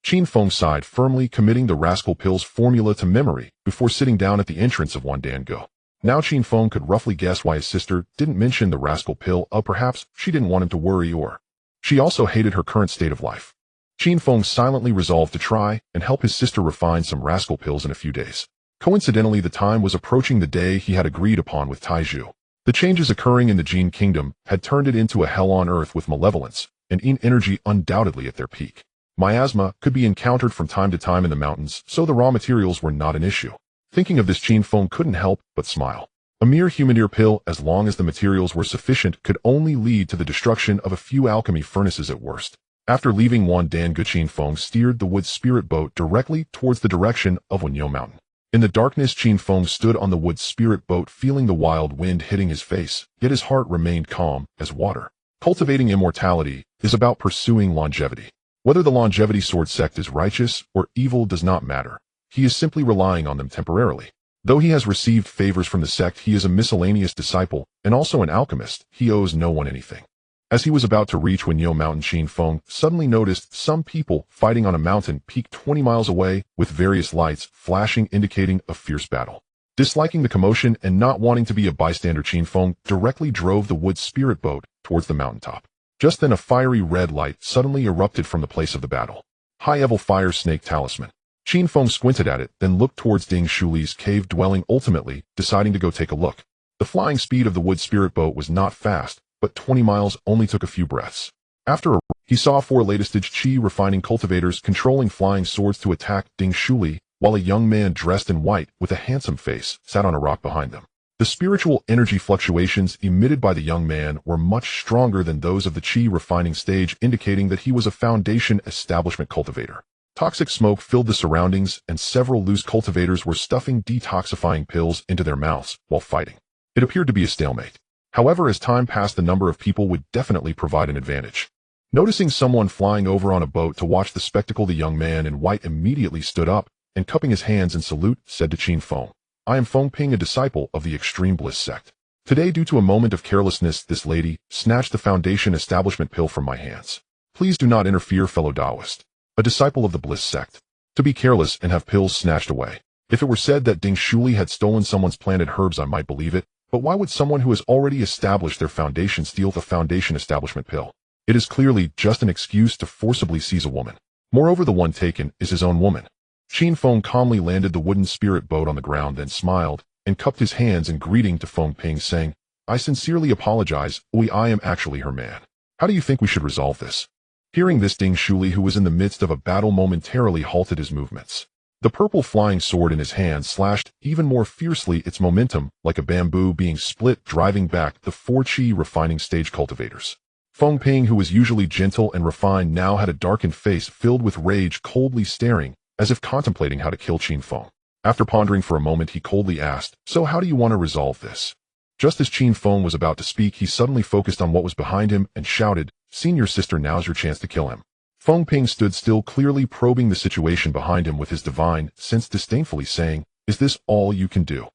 Qin Feng sighed, firmly committing the Rascal Pill's formula to memory before sitting down at the entrance of Wandan Gu. Now Qin Feng could roughly guess why his sister didn't mention the Rascal Pill. Perhaps she didn't want him to worry, or she also hated her current state of life. Qin Feng silently resolved to try and help his sister refine some Rascal Pills in a few days. Coincidentally, the time was approaching the day he had agreed upon with Taiju. The changes occurring in the Jin Kingdom had turned it into a hell on earth, with malevolence and Yin energy undoubtedly at their peak. Miasma could be encountered from time to time in the mountains, so the raw materials were not an issue. Thinking of this, Qin Feng couldn't help but smile. A mere humanir pill, as long as the materials were sufficient, could only lead to the destruction of a few alchemy furnaces at worst. After leaving Wandan Gu, Qin Feng steered the wood spirit boat directly towards the direction of Wenyo Mountain. In the darkness, Qin Feng stood on the wood spirit boat, feeling the wild wind hitting his face, yet his heart remained calm as water. Cultivating immortality is about pursuing longevity. Whether the longevity sword sect is righteous or evil does not matter. He is simply relying on them temporarily. Though he has received favors from the sect, he is a miscellaneous disciple and also an alchemist. He owes no one anything. As he was about to reach Wenyo Mountain, Qin Feng suddenly noticed some people fighting on a mountain peak 20 miles away, with various lights flashing indicating a fierce battle. Disliking the commotion and not wanting to be a bystander, Qin Feng directly drove the wood spirit boat towards the mountaintop. Just then a fiery red light suddenly erupted from the place of the battle. High-level fire snake talisman. Qin Feng squinted at it, then looked towards Ding Shuli's cave dwelling, ultimately deciding to go take a look. The flying speed of the wood spirit boat was not fast, but 20 miles only took a few breaths. After he saw 4 latest-stage Qi refining cultivators controlling flying swords to attack Ding Shuli, while a young man dressed in white with a handsome face sat on a rock behind them. The spiritual energy fluctuations emitted by the young man were much stronger than those of the Qi refining stage, indicating that he was a foundation establishment cultivator. Toxic smoke filled the surroundings, and several loose cultivators were stuffing detoxifying pills into their mouths while fighting. It appeared to be a stalemate. However, as time passed, the number of people would definitely provide an advantage. Noticing someone flying over on a boat to watch the spectacle, the young man in white immediately stood up and, cupping his hands in salute, said to Qin Feng, "I am Feng Ping, a disciple of the Extreme Bliss sect. Today, due to a moment of carelessness, this lady snatched the foundation establishment pill from my hands. Please do not interfere, fellow Taoist. A disciple of the Bliss sect. To be careless and have pills snatched away. If it were said that Ding Shuli had stolen someone's planted herbs, I might believe it, but why would someone who has already established their foundation steal the foundation establishment pill? It is clearly just an excuse to forcibly seize a woman. Moreover, the one taken is his own woman. Qin Feng calmly landed the wooden spirit boat on the ground, then smiled, and cupped his hands in greeting to Feng Ping, saying, I sincerely apologize, I am actually her man. How do you think we should resolve this? Hearing this, Ding Shuli, who was in the midst of a battle, momentarily halted his movements. The purple flying sword in his hand slashed even more fiercely, its momentum like a bamboo being split, driving back the 4 Qi refining stage cultivators. Feng Ping, who was usually gentle and refined, now had a darkened face filled with rage, coldly staring, as if contemplating how to kill Qin Feng. After pondering for a moment, he coldly asked, So how do you want to resolve this? Just as Qin Feng was about to speak, he suddenly focused on what was behind him and shouted, Senior sister, now's your chance to kill him. Feng Ping stood still, clearly probing the situation behind him with his divine sense, disdainfully saying, Is this all you can do?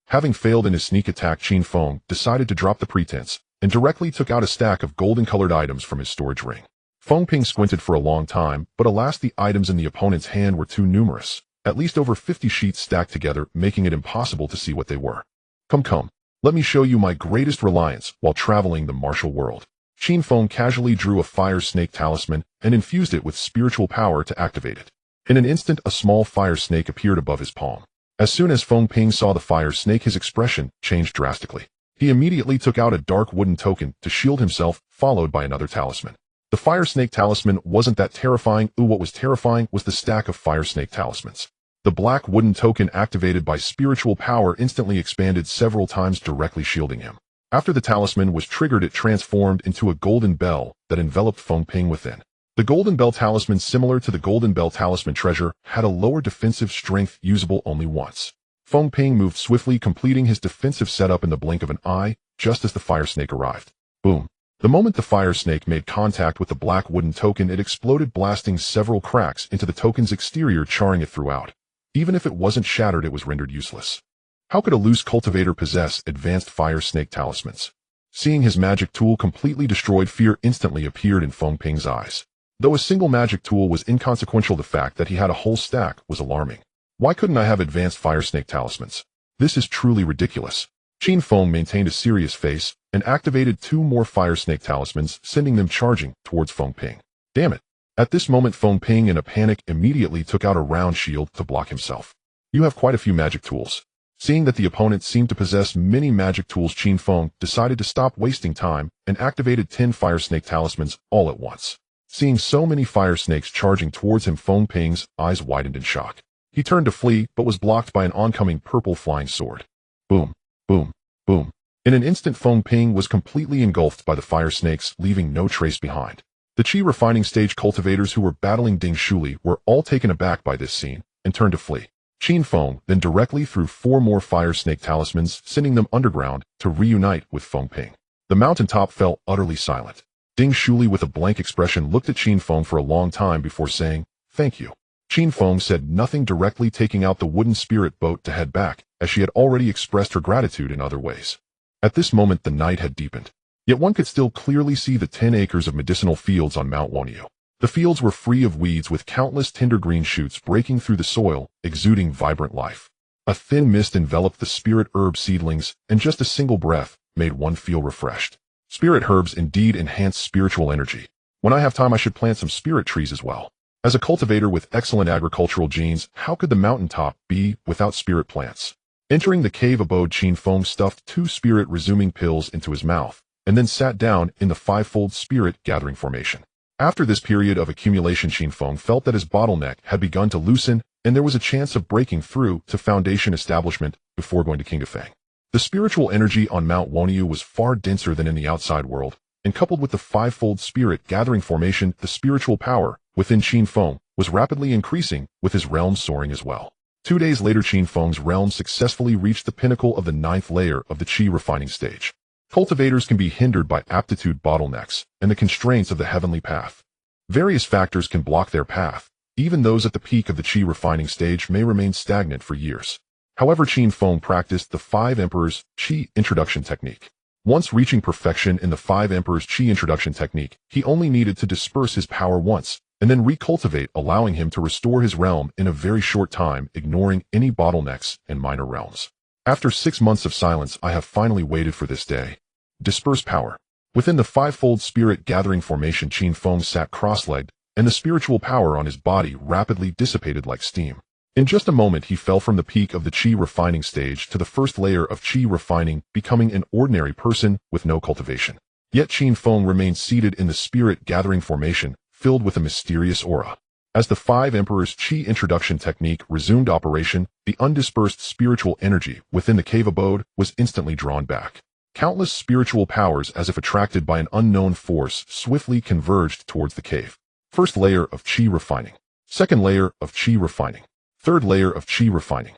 Having failed in his sneak attack, Qin Feng decided to drop the pretense and directly took out a stack of golden-colored items from his storage ring. Feng Ping squinted for a long time, but alas, the items in the opponent's hand were too numerous, at least over 50 sheets stacked together, making it impossible to see what they were. Come, let me show you my greatest reliance while traveling the martial world. Qin Feng casually drew a fire snake talisman and infused it with spiritual power to activate it. In an instant, a small fire snake appeared above his palm. As soon as Feng Ping saw the fire snake, his expression changed drastically. He immediately took out a dark wooden token to shield himself, followed by another talisman. The fire snake talisman wasn't that terrifying. What was terrifying was the stack of fire snake talismans. The black wooden token, activated by spiritual power, instantly expanded several times, directly shielding him. After the talisman was triggered, it transformed into a golden bell that enveloped Feng Ping within. The golden bell talisman, similar to the golden bell talisman treasure, had a lower defensive strength, usable only once. Feng Ping moved swiftly, completing his defensive setup in the blink of an eye, just as the fire snake arrived. Boom. The moment the fire snake made contact with the black wooden token, it exploded, blasting several cracks into the token's exterior, charring it throughout. Even if it wasn't shattered, it was rendered useless. How could a loose cultivator possess advanced fire snake talismans? Seeing his magic tool completely destroyed, fear instantly appeared in Feng Ping's eyes. Though a single magic tool was inconsequential, the fact that he had a whole stack was alarming. Why couldn't I have advanced fire snake talismans? This is truly ridiculous. Qin Feng maintained a serious face and activated 2 more fire snake talismans, sending them charging towards Feng Ping. Damn it. At this moment, Feng Ping, in a panic, immediately took out a round shield to block himself. You have quite a few magic tools. Seeing that the opponent seemed to possess many magic tools, Qin Feng decided to stop wasting time and activated 10 fire snake talismans all at once. Seeing so many fire snakes charging towards him, Feng Ping's eyes widened in shock. He turned to flee, but was blocked by an oncoming purple flying sword. Boom, boom, boom. In an instant, Feng Ping was completely engulfed by the fire snakes, leaving no trace behind. The Qi refining stage cultivators who were battling Ding Shuli were all taken aback by this scene and turned to flee. Qin Feng then directly threw 4 more fire snake talismans, sending them underground to reunite with Feng Ping. The mountaintop fell utterly silent. Ding Shuli, with a blank expression, looked at Qin Feng for a long time before saying, Thank you. Qin Feng said nothing, directly taking out the wooden spirit boat to head back, as she had already expressed her gratitude in other ways. At this moment, the night had deepened. Yet one could still clearly see the 10 acres of medicinal fields on Mount Wanyu. The fields were free of weeds, with countless tender green shoots breaking through the soil, exuding vibrant life. A thin mist enveloped the spirit herb seedlings, and just a single breath made one feel refreshed. Spirit herbs indeed enhance spiritual energy. When I have time, I should plant some spirit trees as well. As a cultivator with excellent agricultural genes, how could the mountaintop be without spirit plants? Entering the cave abode, Qin Feng stuffed 2 spirit resuming pills into his mouth, and then sat down in the 5-fold spirit gathering formation. After this period of accumulation, Qin Feng felt that his bottleneck had begun to loosen, and there was a chance of breaking through to foundation establishment before going to Qin Feng. The spiritual energy on Mount Wanyu was far denser than in the outside world, and coupled with the 5-fold spirit gathering formation, the spiritual power within Qin Feng was rapidly increasing, with his realm soaring as well. 2 days later, Qin Feng's realm successfully reached the pinnacle of the 9th layer of the Qi refining stage. Cultivators can be hindered by aptitude bottlenecks and the constraints of the heavenly path. Various factors can block their path. Even those at the peak of the Qi refining stage may remain stagnant for years. However, Qin Feng practiced the 5 Emperors Qi introduction technique. Once reaching perfection in the Five Emperors Qi introduction technique, he only needed to disperse his power once, and then recultivate, allowing him to restore his realm in a very short time, ignoring any bottlenecks and minor realms. After 6 months of silence, I have finally waited for this day. Disperse power. Within the fivefold spirit gathering formation, Qin Feng sat cross-legged, and the spiritual power on his body rapidly dissipated like steam. In just a moment, he fell from the peak of the Qi refining stage to the first layer of Qi refining, becoming an ordinary person with no cultivation. Yet Qin Feng remained seated in the spirit gathering formation, filled with a mysterious aura. As the Five Emperors Qi introduction technique resumed operation, the undispersed spiritual energy within the cave abode was instantly drawn back. Countless spiritual powers, as if attracted by an unknown force, swiftly converged towards the cave. First layer of Qi refining. Second layer of Qi refining. Third layer of Qi refining.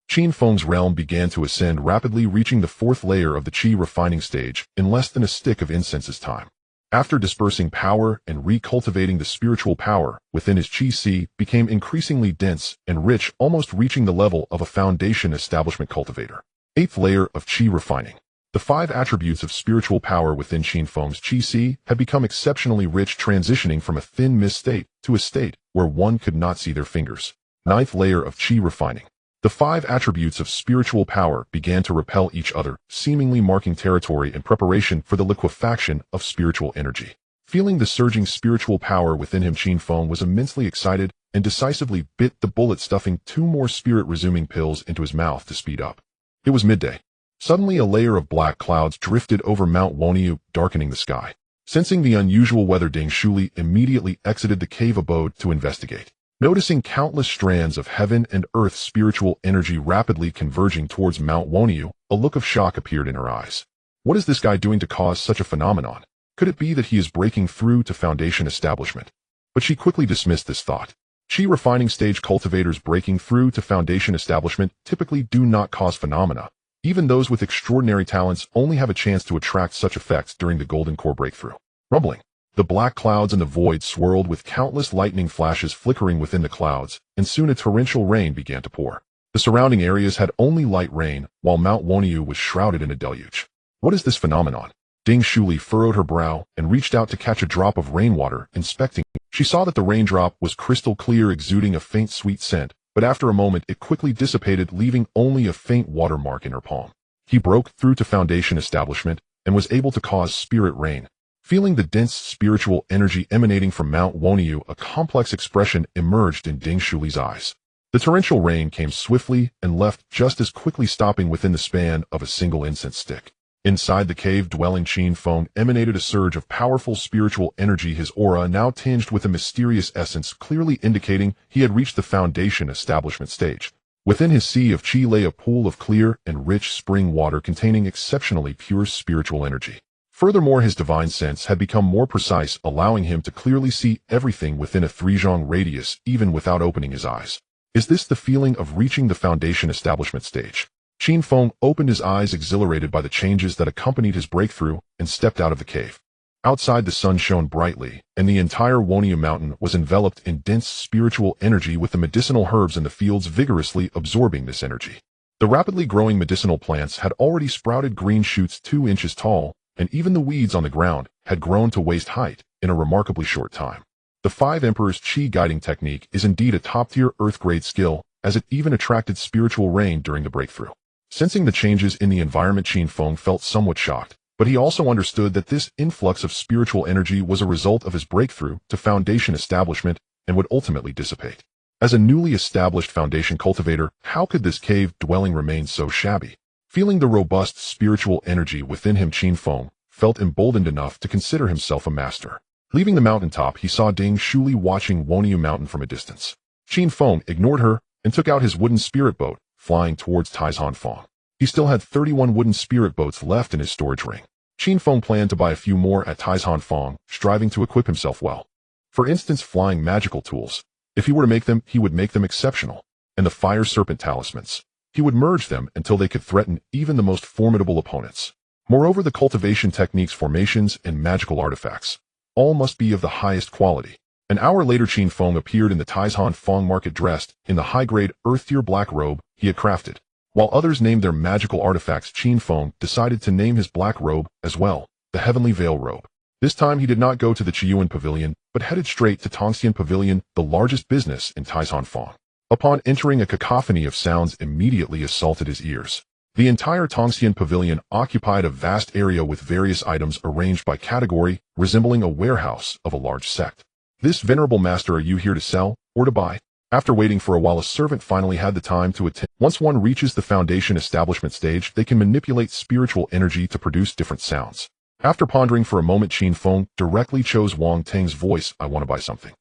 Qin Feng's realm began to ascend rapidly, reaching the fourth layer of the Qi refining stage in less than a stick of incense's time. After dispersing power and recultivating, the spiritual power within his Qi sea became increasingly dense and rich, almost reaching the level of a foundation establishment cultivator. Eighth layer of Qi refining. The 5 attributes of spiritual power within Qin Feng's Qi sea had become exceptionally rich, transitioning from a thin mist state to a state where one could not see their fingers. Ninth layer of Qi refining. The 5 attributes of spiritual power began to repel each other, seemingly marking territory in preparation for the liquefaction of spiritual energy. Feeling the surging spiritual power within him, Qin Feng was immensely excited and decisively bit the bullet, stuffing 2 more spirit-resuming pills into his mouth to speed up. It was midday. Suddenly, a layer of black clouds drifted over Mount Woniu, darkening the sky. Sensing the unusual weather, Ding Shuli immediately exited the cave abode to investigate. Noticing countless strands of heaven and earth spiritual energy rapidly converging towards Mount Woniu, a look of shock appeared in her eyes. What is this guy doing to cause such a phenomenon? Could it be that he is breaking through to foundation establishment? But she quickly dismissed this thought. Qi refining stage cultivators breaking through to foundation establishment typically do not cause phenomena. Even those with extraordinary talents only have a chance to attract such effects during the golden core breakthrough. Rumbling. The black clouds in the void swirled, with countless lightning flashes flickering within the clouds, and soon a torrential rain began to pour. The surrounding areas had only light rain, while Mount Woniu was shrouded in a deluge. What is this phenomenon? Ding Shuli furrowed her brow and reached out to catch a drop of rainwater, inspecting. She saw that the raindrop was crystal clear, exuding a faint sweet scent, but after a moment it quickly dissipated, leaving only a faint watermark in her palm. He broke through to foundation establishment and was able to cause spirit rain. Feeling the dense spiritual energy emanating from Mount Woniu, a complex expression emerged in Ding Shuli's eyes. The torrential rain came swiftly and left just as quickly, stopping within the span of a single incense stick. Inside the cave-dwelling Qin Feng emanated a surge of powerful spiritual energy, his aura now tinged with a mysterious essence, clearly indicating he had reached the foundation establishment stage. Within his sea of Qi lay a pool of clear and rich spring water containing exceptionally pure spiritual energy. Furthermore, his divine sense had become more precise, allowing him to clearly see everything within a 3-zhang radius, even without opening his eyes. Is this the feeling of reaching the foundation establishment stage? Qin Feng opened his eyes, exhilarated by the changes that accompanied his breakthrough, and stepped out of the cave. Outside, the sun shone brightly, and the entire Woniu mountain was enveloped in dense spiritual energy, with the medicinal herbs in the fields vigorously absorbing this energy. The rapidly growing medicinal plants had already sprouted green shoots 2 inches tall, and even the weeds on the ground had grown to waist height in a remarkably short time. The 5 Emperors Qi guiding technique is indeed a top-tier earth-grade skill, as it even attracted spiritual rain during the breakthrough. Sensing the changes in the environment, Qin Feng felt somewhat shocked, but he also understood that this influx of spiritual energy was a result of his breakthrough to foundation establishment and would ultimately dissipate. As a newly established foundation cultivator, how could this cave dwelling remain so shabby? Feeling the robust spiritual energy within him, Qin Feng felt emboldened enough to consider himself a master. Leaving the mountaintop, he saw Ding Shuli watching Woniu Mountain from a distance. Qin Feng ignored her and took out his wooden spirit boat, flying towards Taishan Feng. He still had 31 wooden spirit boats left in his storage ring. Qin Feng planned to buy a few more at Taishan Feng, striving to equip himself well. For instance, flying magical tools. If he were to make them, he would make them exceptional. And the fire serpent talismans. He would merge them until they could threaten even the most formidable opponents. Moreover, the cultivation techniques, formations, and magical artifacts. All must be of the highest quality. An hour later, Qin Feng appeared in the Taishan Feng market, dressed in the high-grade, earth-tier black robe he had crafted. While others named their magical artifacts, Qin Feng decided to name his black robe as well, the Heavenly Veil robe. This time he did not go to the Qiyuan Pavilion, but headed straight to Tongxian Pavilion, the largest business in Taizhanfang. Upon entering, a cacophony of sounds immediately assaulted his ears. The entire Tongxian Pavilion occupied a vast area with various items arranged by category, resembling a warehouse of a large sect. This venerable master, are you here to sell or to buy? After waiting for a while, a servant finally had the time to attend. Once one reaches the foundation establishment stage, they can manipulate spiritual energy to produce different sounds. After pondering for a moment, Qin Feng directly chose Wang Teng's voice, I want to buy something.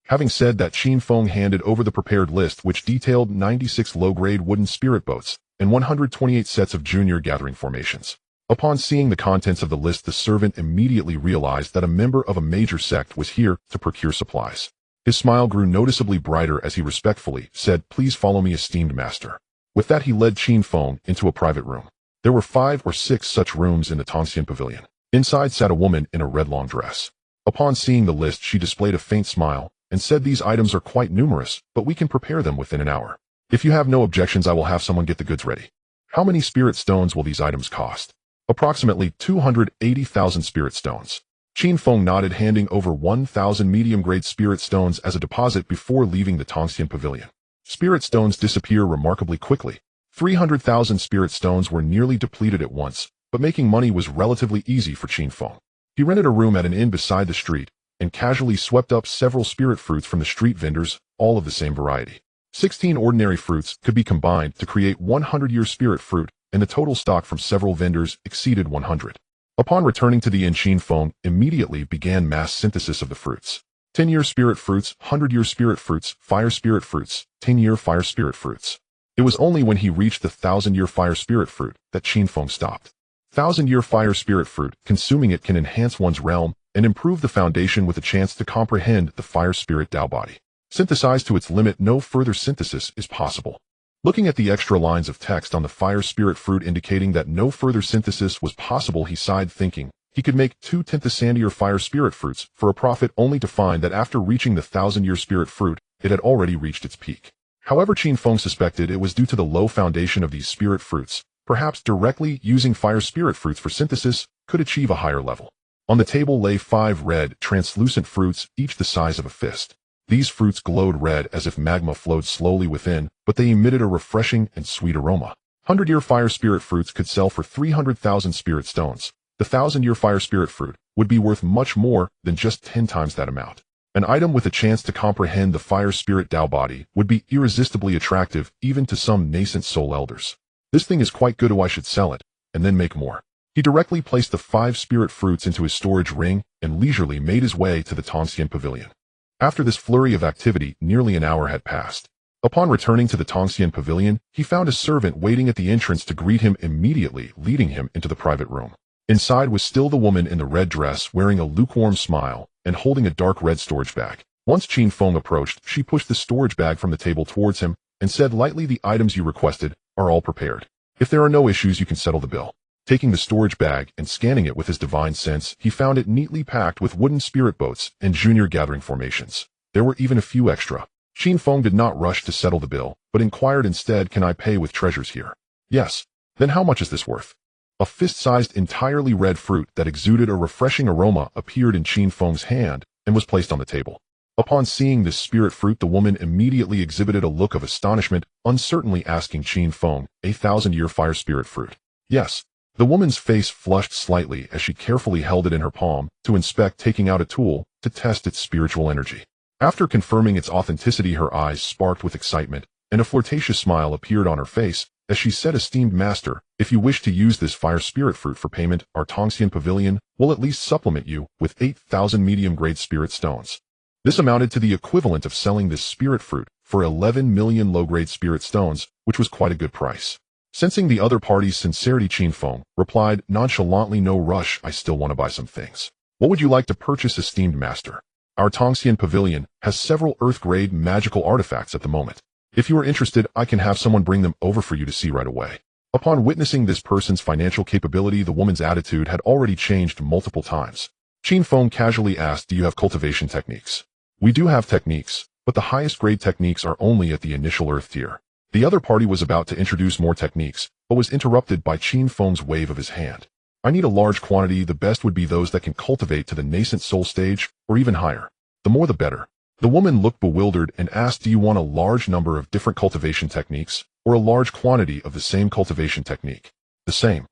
Having said that, Qin Feng handed over the prepared list, which detailed 96 low-grade wooden spirit boats and 128 sets of junior gathering formations. Upon seeing the contents of the list, the servant immediately realized that a member of a major sect was here to procure supplies. His smile grew noticeably brighter as he respectfully said, please follow me, esteemed master. With that, he led Qin Feng into a private room. There were 5 or 6 such rooms in the Tongxian Pavilion. Inside sat a woman in a red long dress. Upon seeing the list, she displayed a faint smile and said, these items are quite numerous, but we can prepare them within an hour. If you have no objections, I will have someone get the goods ready. How many spirit stones will these items cost? Approximately 280,000 spirit stones. Qin Feng nodded, handing over 1,000 medium-grade spirit stones as a deposit before leaving the Tongxian Pavilion. Spirit stones disappear remarkably quickly. 300,000 spirit stones were nearly depleted at once, but making money was relatively easy for Qin Feng. He rented a room at an inn beside the street and casually swept up several spirit fruits from the street vendors, all of the same variety. 16 ordinary fruits could be combined to create 100-year spirit fruit, and the total stock from several vendors exceeded 100. Upon returning to the inn, Qin Feng immediately began mass synthesis of the fruits. 10-year spirit fruits, 100-year spirit fruits, fire spirit fruits, 10-year fire spirit fruits. It was only when he reached the 1,000-year fire spirit fruit that Qin Feng stopped. 1,000-year fire spirit fruit, consuming it can enhance one's realm and improve the foundation with a chance to comprehend the fire spirit Tao body. Synthesized to its limit, no further synthesis is possible. Looking at the extra lines of text on the fire spirit fruit indicating that no further synthesis was possible, he sighed, thinking he could make 2 10th fire spirit fruits for a profit, only to find that after reaching the 1,000-year spirit fruit, it had already reached its peak. However, Qin Feng suspected it was due to the low foundation of these spirit fruits. Perhaps directly using fire spirit fruits for synthesis could achieve a higher level. On the table lay 5 red, translucent fruits, each the size of a fist. These fruits glowed red as if magma flowed slowly within, but they emitted a refreshing and sweet aroma. 100-year fire spirit fruits could sell for 300,000 spirit stones. The 1,000-year fire spirit fruit would be worth much more than just 10 times that amount. An item with a chance to comprehend the fire spirit Tao body would be irresistibly attractive even to some nascent soul elders. This thing is quite good, I should sell it, and then make more. He directly placed the 5 spirit fruits into his storage ring and leisurely made his way to the Tongxian Pavilion. After this flurry of activity, nearly an hour had passed. Upon returning to the Tongxian Pavilion, he found a servant waiting at the entrance to greet him, immediately leading him into the private room. Inside was still the woman in the red dress, wearing a lukewarm smile and holding a dark red storage bag. Once Qin Feng approached, she pushed the storage bag from the table towards him and said lightly, the items you requested are all prepared. If there are no issues, you can settle the bill. Taking the storage bag and scanning it with his divine sense, he found it neatly packed with wooden spirit boats and junior gathering formations. There were even a few extra. Qin Feng did not rush to settle the bill, but inquired instead, can I pay with treasures here? Yes. Then how much is this worth? A fist-sized, entirely red fruit that exuded a refreshing aroma appeared in Qin Feng's hand and was placed on the table. Upon seeing this spirit fruit, the woman immediately exhibited a look of astonishment, uncertainly asking Qin Feng, a 1,000-year fire spirit fruit. Yes. The woman's face flushed slightly as she carefully held it in her palm to inspect, taking out a tool to test its spiritual energy. After confirming its authenticity, her eyes sparked with excitement, and a flirtatious smile appeared on her face as she said, esteemed master, if you wish to use this fire spirit fruit for payment, our Tongxian Pavilion will at least supplement you with 8,000 medium-grade spirit stones. This amounted to the equivalent of selling this spirit fruit for 11 million low-grade spirit stones, which was quite a good price. Sensing the other party's sincerity, Qin Feng replied nonchalantly, no rush, I still want to buy some things. What would you like to purchase, esteemed master? Our Tongxian Pavilion has several earth-grade magical artifacts at the moment. If you are interested, I can have someone bring them over for you to see right away. Upon witnessing this person's financial capability, the woman's attitude had already changed multiple times. Qin Feng casually asked, do you have cultivation techniques? We do have techniques, but the highest grade techniques are only at the initial earth tier. The other party was about to introduce more techniques, but was interrupted by Qin Feng's wave of his hand. I need a large quantity. The best would be those that can cultivate to the nascent soul stage, or even higher. The more the better. The woman looked bewildered and asked, do you want a large number of different cultivation techniques, or a large quantity of the same cultivation technique? The same.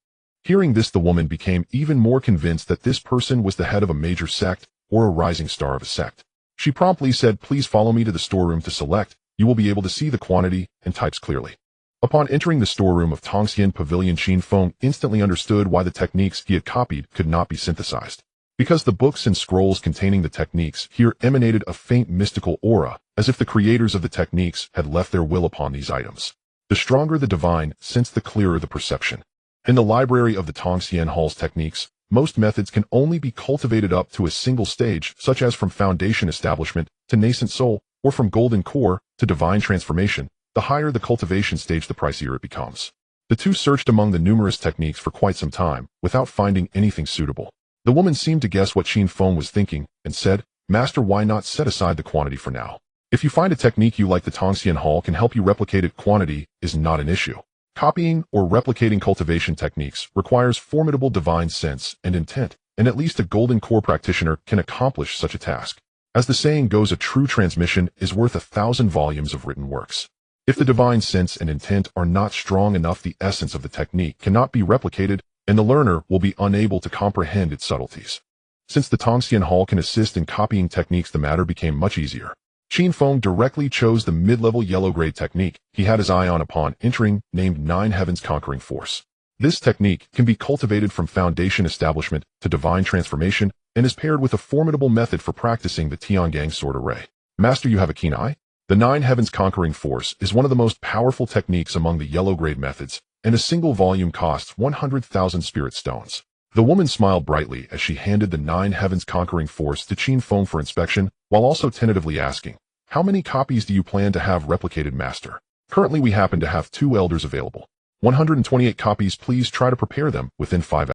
Hearing this, the woman became even more convinced that this person was the head of a major sect, or a rising star of a sect. She promptly said, please follow me to the storeroom to select. You will be able to see the quantity and types clearly. Upon entering the storeroom of Tongxian Pavilion, Qin Feng instantly understood why the techniques he had copied could not be synthesized. Because the books and scrolls containing the techniques here emanated a faint mystical aura, as if the creators of the techniques had left their will upon these items. The stronger the divine sense, the clearer the perception. In the library of the Tongxian Hall's techniques, most methods can only be cultivated up to a single stage, such as from foundation establishment to nascent soul, or from golden core to divine transformation. The higher the cultivation stage, the pricier it becomes. The two searched among the numerous techniques for quite some time, without finding anything suitable. The woman seemed to guess what Qin Feng was thinking, and said, Master, why not set aside the quantity for now? If you find a technique you like, the Tongxian Hall can help you replicate it. Quantity is not an issue. Copying or replicating cultivation techniques requires formidable divine sense and intent, and at least a golden core practitioner can accomplish such a task. As the saying goes, a true transmission is worth 1,000 volumes of written works. If the divine sense and intent are not strong enough, the essence of the technique cannot be replicated, and the learner will be unable to comprehend its subtleties. Since the Tongxian Hall can assist in copying techniques, the matter became much easier. Qin Feng directly chose the mid-level yellow-grade technique he had his eye on upon entering, named Nine Heavens Conquering Force. This technique can be cultivated from foundation establishment to divine transformation, and is paired with a formidable method for practicing the Tiangang sword array. Master, you have a keen eye? The Nine Heavens Conquering Force is one of the most powerful techniques among the yellow-grade methods, and a single volume costs 100,000 spirit stones. The woman smiled brightly as she handed the Nine Heavens Conquering Force to Qin Feng for inspection, while also tentatively asking, how many copies do you plan to have replicated, Master? Currently we happen to have 2 elders available. 128 copies, please try to prepare them within 5 hours.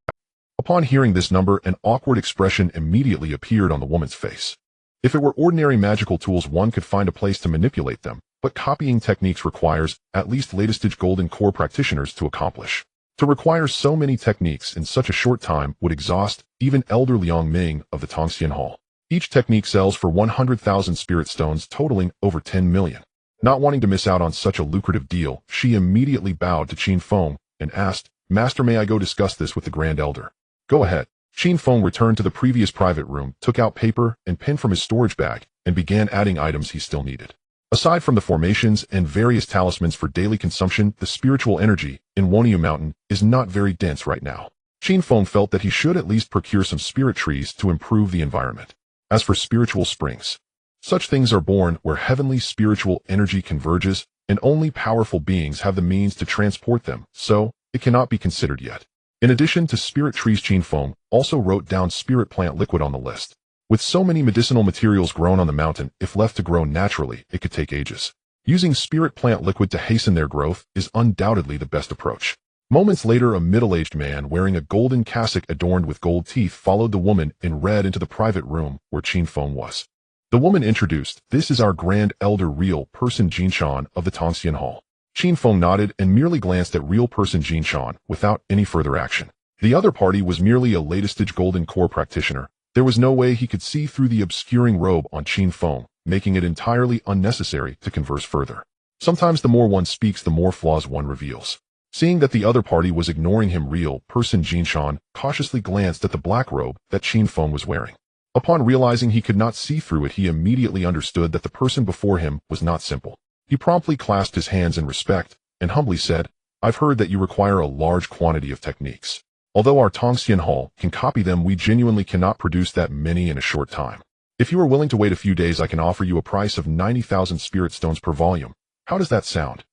Upon hearing this number, an awkward expression immediately appeared on the woman's face. If it were ordinary magical tools, one could find a place to manipulate them, but copying techniques requires at least latest-stage golden core practitioners to accomplish. To require so many techniques in such a short time would exhaust even Elder Liang Ming of the Tongxian Hall. Each technique sells for 100,000 spirit stones, totaling over 10 million. Not wanting to miss out on such a lucrative deal, she immediately bowed to Qin Feng and asked, Master, may I go discuss this with the Grand Elder? Go ahead. Qin Feng returned to the previous private room, took out paper and pen from his storage bag, and began adding items he still needed. Aside from the formations and various talismans for daily consumption, the spiritual energy in Woniu Mountain is not very dense right now. Qin Feng felt that he should at least procure some spirit trees to improve the environment. As for spiritual springs, such things are born where heavenly spiritual energy converges, and only powerful beings have the means to transport them, so it cannot be considered yet. In addition to spirit trees, Qin Feng also wrote down spirit plant liquid on the list. With so many medicinal materials grown on the mountain, if left to grow naturally, it could take ages. Using spirit plant liquid to hasten their growth is undoubtedly the best approach. Moments later, a middle-aged man wearing a golden cassock adorned with gold teeth followed the woman in red into the private room where Qin Feng was. The woman introduced, this is our Grand Elder Real Person Jinshan of the Tongxian Hall. Qin Feng nodded and merely glanced at Real Person Jinshan without any further action. The other party was merely a latest-stage golden core practitioner. There was no way he could see through the obscuring robe on Qin Feng, making it entirely unnecessary to converse further. Sometimes the more one speaks, the more flaws one reveals. Seeing that the other party was ignoring him, Real Person Jinshan cautiously glanced at the black robe that Qin Feng was wearing. Upon realizing he could not see through it, he immediately understood that the person before him was not simple. He promptly clasped his hands in respect and humbly said, I've heard that you require a large quantity of techniques. Although our Tongxian Hall can copy them, we genuinely cannot produce that many in a short time. If you are willing to wait a few days, I can offer you a price of 90,000 spirit stones per volume. How does that sound?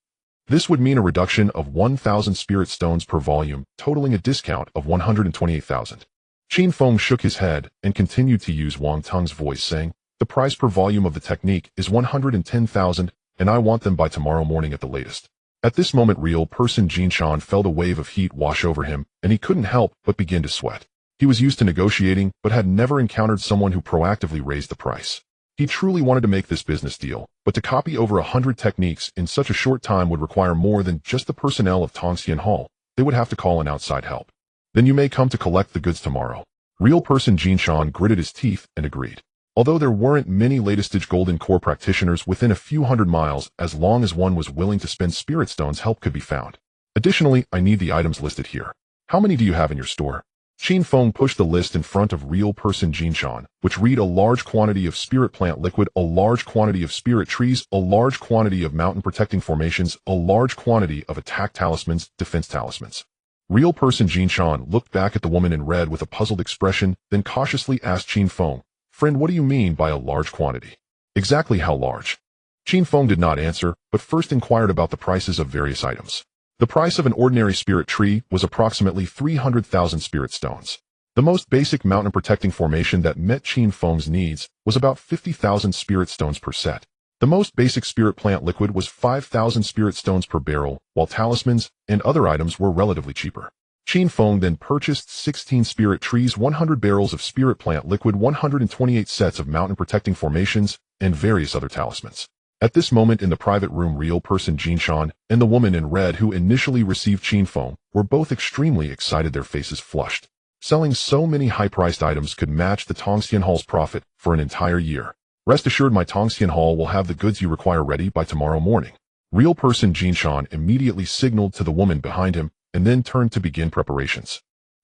This would mean a reduction of 1,000 spirit stones per volume, totaling a discount of 128,000. Qin Feng shook his head and continued to use Wang Teng's voice, saying, the price per volume of the technique is 110,000, and I want them by tomorrow morning at the latest. At this moment, Real Person Jinshan felt a wave of heat wash over him, and he couldn't help but begin to sweat. He was used to negotiating, but had never encountered someone who proactively raised the price. He truly wanted to make this business deal, but to copy over 100 techniques in such a short time would require more than just the personnel of Tongxian Hall. They would have to call in outside help. Then you may come to collect the goods tomorrow. Real person Jinshan gritted his teeth and agreed. Although there weren't many latest-stage golden core practitioners within a few hundred miles, as long as one was willing to spend spirit stones, help could be found. Additionally, I need the items listed here. How many do you have in your store? Qin Feng pushed the list in front of real person Jinshan, which read a large quantity of spirit plant liquid, a large quantity of spirit trees, a large quantity of mountain protecting formations, a large quantity of attack talismans, defense talismans. Real person Jinshan looked back at the woman in red with a puzzled expression, then cautiously asked Qin Feng, "Friend, what do you mean by a large quantity? Exactly how large?" Qin Feng did not answer, but first inquired about the prices of various items. The price of an ordinary spirit tree was approximately 300,000 spirit stones. The most basic mountain protecting formation that met Qin Feng's needs was about 50,000 spirit stones per set. The most basic spirit plant liquid was 5,000 spirit stones per barrel, while talismans and other items were relatively cheaper. Qin Feng then purchased 16 spirit trees, 100 barrels of spirit plant liquid, 128 sets of mountain protecting formations, and various other talismans. At this moment in the private room, real person Jinshan and the woman in red who initially received Qin Feng were both extremely excited, their faces flushed. Selling so many high-priced items could match the Tongxian Hall's profit for an entire year. Rest assured, my Tongxian Hall will have the goods you require ready by tomorrow morning. Real person Jinshan immediately signaled to the woman behind him and then turned to begin preparations.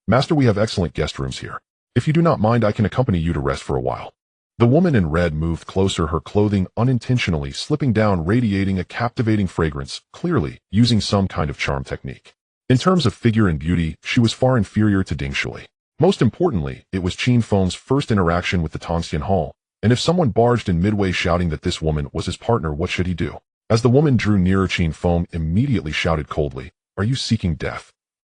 Master, we have excellent guest rooms here. If you do not mind, I can accompany you to rest for a while. The woman in red moved closer, her clothing unintentionally slipping down, radiating a captivating fragrance, clearly using some kind of charm technique. In terms of figure and beauty, she was far inferior to Ding Shui. Most importantly, it was Qin Feng's first interaction with the Tongxian Hall, and if someone barged in midway shouting that this woman was his partner, what should he do? As the woman drew nearer, Qin Feng immediately shouted coldly, "Are you seeking death?"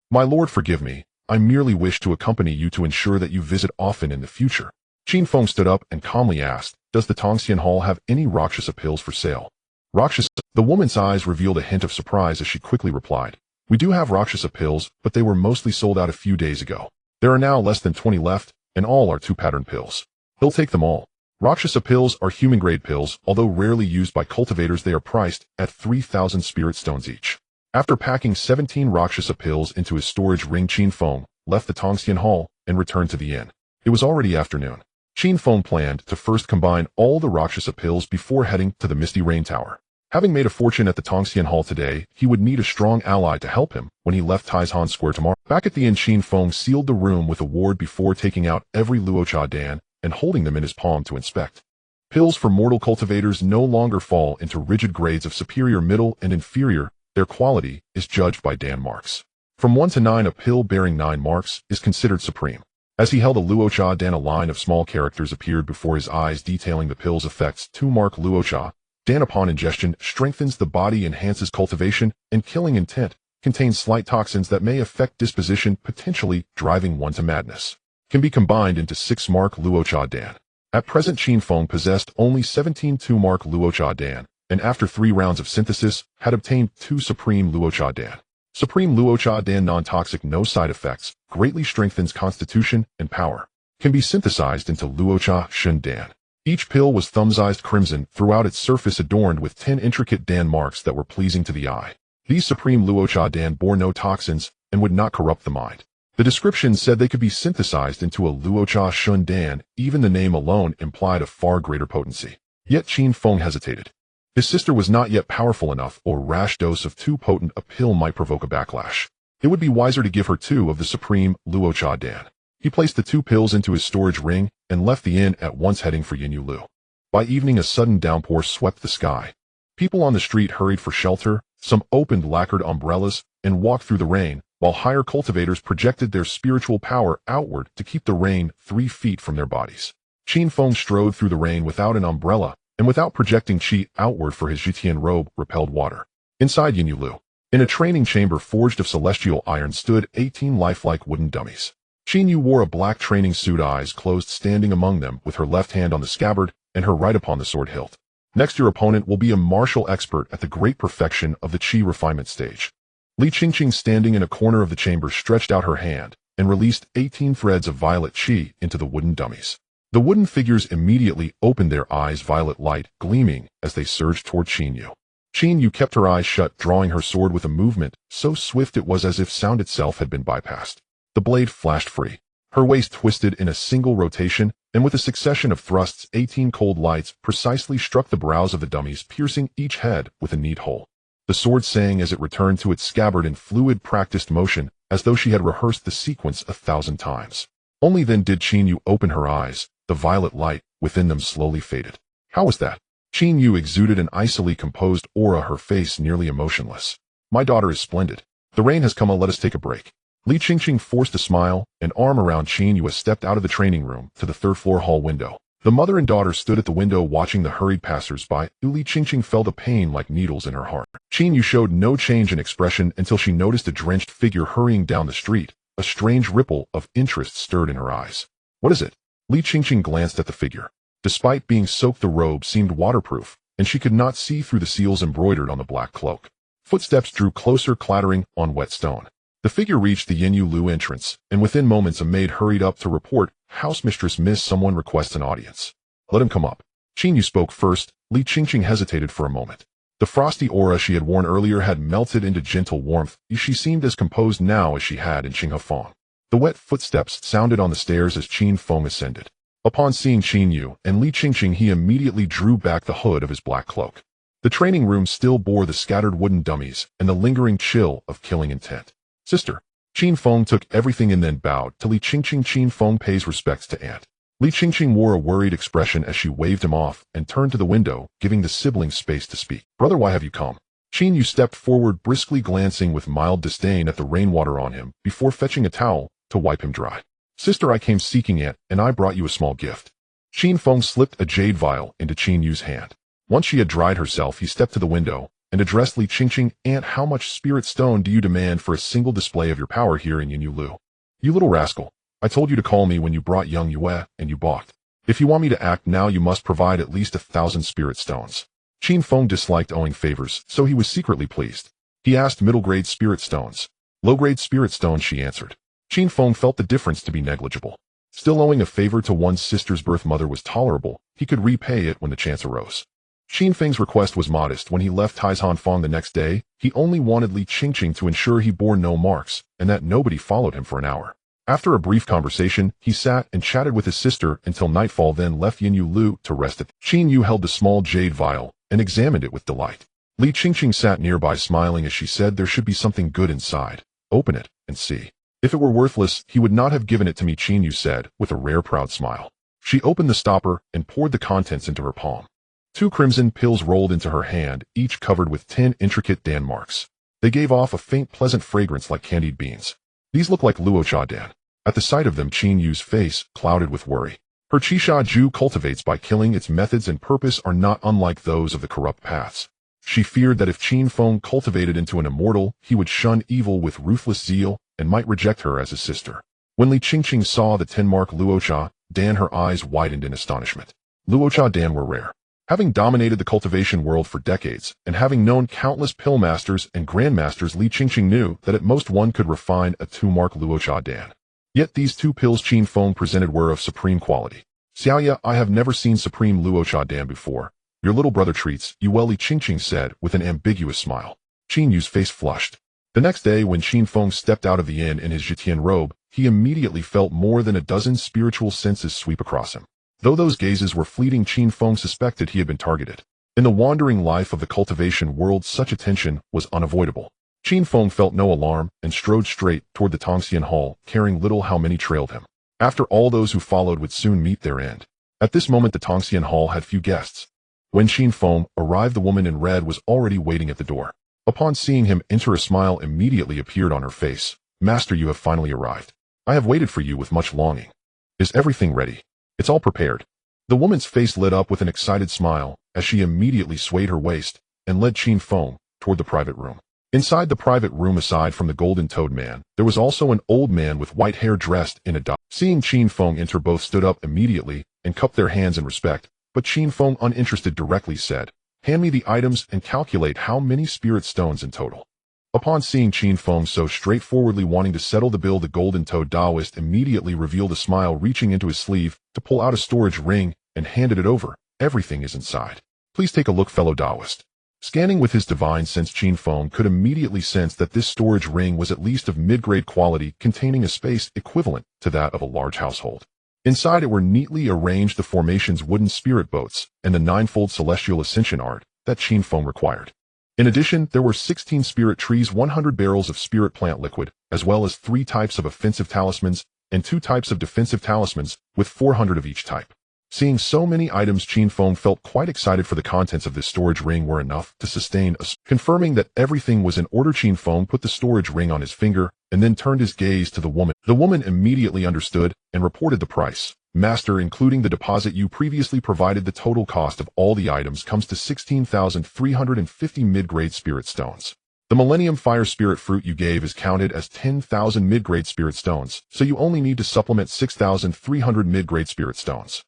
"My lord, forgive me. I merely wish to accompany you to ensure that you visit often in the future." Qin Feng stood up and calmly asked, "Does the Tongxian Hall have any Rakshasa pills for sale?" Rakshasa? The woman's eyes revealed a hint of surprise as she quickly replied, "We do have Rakshasa pills, but they were mostly sold out a few days ago. There are now less than 20 left, and all are 2-pattern pills. He'll take them all." Rakshasa pills are human-grade pills, although rarely used by cultivators. They are priced at 3,000 spirit stones each. After packing 17 Rakshasa pills into his storage ring, Qin Feng left the Tongxian Hall and returned to the inn. It was already afternoon. Qin Feng planned to first combine all the Rakshasa pills before heading to the Misty Rain Tower. Having made a fortune at the Tongxian Hall today, he would need a strong ally to help him when he left Taishan Square tomorrow. Back at the inn, Qin Feng sealed the room with a ward before taking out every luocha dan and holding them in his palm to inspect. Pills for mortal cultivators no longer fall into rigid grades of superior, middle, and inferior. Their quality is judged by dan marks. From 1 to 9, a pill bearing 9 marks is considered supreme. As he held a luocha dan, a line of small characters appeared before his eyes detailing the pill's effects. 2 mark luocha dan upon ingestion strengthens the body, enhances cultivation and killing intent, contains slight toxins that may affect disposition, potentially driving one to madness. Can be combined into 6 mark luocha dan. At present, Qin Feng possessed only 17 2-mark luocha dan, and after 3 rounds of synthesis, had obtained 2 supreme luocha dan. Supreme luocha dan, non-toxic, no side effects, greatly strengthens constitution and power. Can be synthesized into luocha shun dan. Each pill was thumb-sized crimson throughout its surface, adorned with 10 intricate dan marks that were pleasing to the eye. These supreme luocha dan bore no toxins and would not corrupt the mind. The description said they could be synthesized into a luocha shun dan. Even the name alone implied a far greater potency. Yet Qin Feng hesitated. His sister was not yet powerful enough, or rash dose of too potent a pill might provoke a backlash. It would be wiser to give her 2 of the supreme luocha dan. He placed the 2 pills into his storage ring and left the inn at once, heading for Yinyu Lu. By evening, a sudden downpour swept the sky. People on the street hurried for shelter, some opened lacquered umbrellas and walked through the rain, while higher cultivators projected their spiritual power outward to keep the rain 3 feet from their bodies. Qin Feng strode through the rain without an umbrella, and without projecting qi outward, for his Jitian robe repelled water. Inside Yinyu Lu, in a training chamber forged of celestial iron, stood 18 lifelike wooden dummies. Qin Yu wore a black training suit, eyes closed, standing among them with her left hand on the scabbard and her right upon the sword hilt. Next, your opponent will be a martial expert at the great perfection of the qi refinement stage. Li Qingqing, standing in a corner of the chamber, stretched out her hand and released 18 threads of violet qi into the wooden dummies. The wooden figures immediately opened their eyes, violet light gleaming as they surged toward Qin Yu. Qin Yu kept her eyes shut, drawing her sword with a movement so swift it was as if sound itself had been bypassed. The blade flashed free. Her waist twisted in a single rotation, and with a succession of thrusts, 18 cold lights precisely struck the brows of the dummies, piercing each head with a neat hole. The sword sang as it returned to its scabbard in fluid, practiced motion, as though she had rehearsed the sequence 1,000 times. Only then did Qin Yu open her eyes. The violet light within them slowly faded. How was that? Qin Yu exuded an icily composed aura, her face nearly emotionless. My daughter is splendid. The rain has come, let us take a break. Li Qingqing forced a smile, an arm around Qin Yu, stepped out of the training room to the third-floor hall window. The mother and daughter stood at the window watching the hurried passers-by. Li Qingqing felt a pain like needles in her heart. Qin Yu showed no change in expression until she noticed a drenched figure hurrying down the street. A strange ripple of interest stirred in her eyes. What is it? Li Qingqing glanced at the figure. Despite being soaked, the robe seemed waterproof, and she could not see through the seals embroidered on the black cloak. Footsteps drew closer, clattering on wet stone. The figure reached the Yin Yu Lu entrance, and within moments a maid hurried up to report, "Housemistress Miss, someone requests an audience." "Let him come up." Qin Yu spoke first. Li Qingqing hesitated for a moment. The frosty aura she had worn earlier had melted into gentle warmth. She seemed as composed now as she had in Qin Feng. The wet footsteps sounded on the stairs as Qin Feng ascended. Upon seeing Qin Yu and Li Qingqing, he immediately drew back the hood of his black cloak. The training room still bore the scattered wooden dummies and the lingering chill of killing intent. "Sister." Qin Feng took everything and then bowed to Li Qingqing. Qin Feng pays respects to aunt. Li Qingqing wore a worried expression as she waved him off and turned to the window, giving the siblings space to speak. "Brother, why have you come?" Qin Yu stepped forward, briskly glancing with mild disdain at the rainwater on him before fetching a towel to wipe him dry. "Sister, I came seeking aunt, and I brought you a small gift." Qin Feng slipped a jade vial into Qin Yu's hand. Once she had dried herself, he stepped to the window and addressed Li Qingqing. "Aunt, how much spirit stone do you demand for a single display of your power here in Yin Yu Lu?" "You little rascal. I told you to call me when you brought young Yue, and you balked. If you want me to act now, you must provide at least 1,000 spirit stones." Qin Feng disliked owing favors, so he was secretly pleased. He asked middle-grade spirit stones. "Low-grade spirit stones," she answered. Qin Feng felt the difference to be negligible. Still, owing a favor to one's sister's birth mother was tolerable. He could repay it when the chance arose. Qin Feng's request was modest. When he left Taizhan Feng the next day, he only wanted Li Qingqing to ensure he bore no marks, and that nobody followed him for an hour. After a brief conversation, he sat and chatted with his sister until nightfall, then left Yin Yu Lu to rest. Qin Yu held the small jade vial and examined it with delight. Li Qingqing sat nearby, smiling as she said, "There should be something good inside. Open it and see." "If it were worthless, he would not have given it to me," Qin Yu said, with a rare proud smile. She opened the stopper and poured the contents into her palm. 2 crimson pills rolled into her hand, each covered with 10 intricate dan marks. They gave off a faint, pleasant fragrance like candied beans. "These look like luocha dan." At the sight of them, Qin Yu's face clouded with worry. Her Qisha Ju cultivates by killing. Its methods and purpose are not unlike those of the corrupt paths. She feared that if Qin Feng cultivated into an immortal, he would shun evil with ruthless zeal and might reject her as his sister. When Li Qingqing saw the 10-mark luocha dan, her eyes widened in astonishment. Luocha dan were rare. Having dominated the cultivation world for decades, and having known countless pill masters and grandmasters, Li Qingqing knew that at most one could refine a 2-mark luocha dan. Yet these 2 pills Qin Feng presented were of supreme quality. "Xiaoya, I have never seen supreme luocha dan before. Your little brother treats you well," Li Qingqing said with an ambiguous smile. Qin Yu's face flushed. The next day, when Qin Feng stepped out of the inn in his Jitian robe, he immediately felt more than a dozen spiritual senses sweep across him. Though those gazes were fleeting, Qin Feng suspected he had been targeted. In the wandering life of the cultivation world, such attention was unavoidable. Qin Feng felt no alarm and strode straight toward the Tongxian Hall, caring little how many trailed him. After all, those who followed would soon meet their end. At this moment, the Tongxian Hall had few guests. When Qin Feng arrived, the woman in red was already waiting at the door. Upon seeing him enter, a smile immediately appeared on her face. "Master, you have finally arrived. I have waited for you with much longing. Is everything ready?" "It's all prepared." The woman's face lit up with an excited smile as she immediately swayed her waist and led Qin Feng toward the private room. Inside the private room, aside from the golden-toed man, there was also an old man with white hair dressed in a dye. Seeing Qin Feng enter, both stood up immediately and cupped their hands in respect, but Qin Feng, uninterested, directly said, "Hand me the items and calculate how many spirit stones in total." Upon seeing Qin Feng so straightforwardly wanting to settle the bill, the golden-toed Taoist immediately revealed a smile, reaching into his sleeve to pull out a storage ring and handed it over. Everything is inside. Please take a look, fellow Taoist. Scanning with his divine sense, Qin Feng could immediately sense that this storage ring was at least of mid-grade quality, containing a space equivalent to that of a large household. Inside it were neatly arranged the formation's wooden spirit boats and the ninefold celestial ascension art that Qin Feng required. In addition, there were 16 spirit trees, 100 barrels of spirit plant liquid, as well as 3 types of offensive talismans and 2 types of defensive talismans with 400 of each type. Seeing so many items, Qin Feng felt quite excited, for the contents of this storage ring were enough to sustain us. Confirming that everything was in order, Qin Feng put the storage ring on his finger and then turned his gaze to the woman. The woman immediately understood and reported the price. Master, including the deposit you previously provided, the total cost of all the items comes to 16,350 mid-grade spirit stones. The Millennium Fire Spirit Fruit you gave is counted as 10,000 mid-grade spirit stones, so you only need to supplement 6,300 mid-grade spirit stones.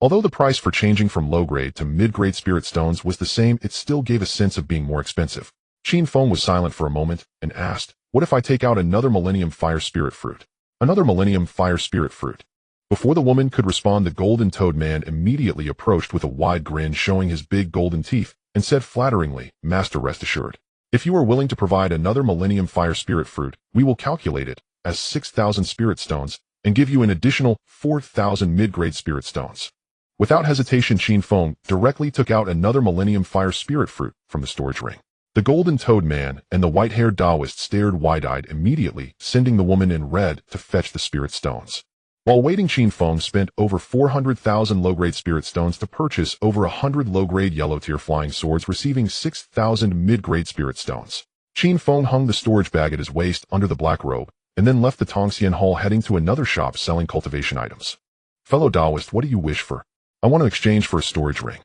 Although the price for changing from low-grade to mid-grade spirit stones was the same, it still gave a sense of being more expensive. Qin Feng was silent for a moment and asked, "What if I take out another Millennium Fire Spirit Fruit?" Another Millennium Fire Spirit Fruit. Before the woman could respond, the golden-toed man immediately approached with a wide grin, showing his big golden teeth, and said flatteringly, "Master, rest assured. If you are willing to provide another Millennium Fire Spirit Fruit, we will calculate it as 6,000 spirit stones and give you an additional 4,000 mid-grade spirit stones." Without hesitation, Qin Feng directly took out another Millennium Fire Spirit Fruit from the storage ring. The golden-toed man and the white-haired Taoist stared wide-eyed, immediately sending the woman in red to fetch the spirit stones. While waiting, Qin Feng spent over 400,000 low-grade spirit stones to purchase over 100 low-grade yellow-tier flying swords, receiving 6,000 mid-grade spirit stones. Qin Feng hung the storage bag at his waist under the black robe, and then left the Tongxian Hall, heading to another shop selling cultivation items. "Fellow Taoist, what do you wish for?" "I want to exchange for a storage ring."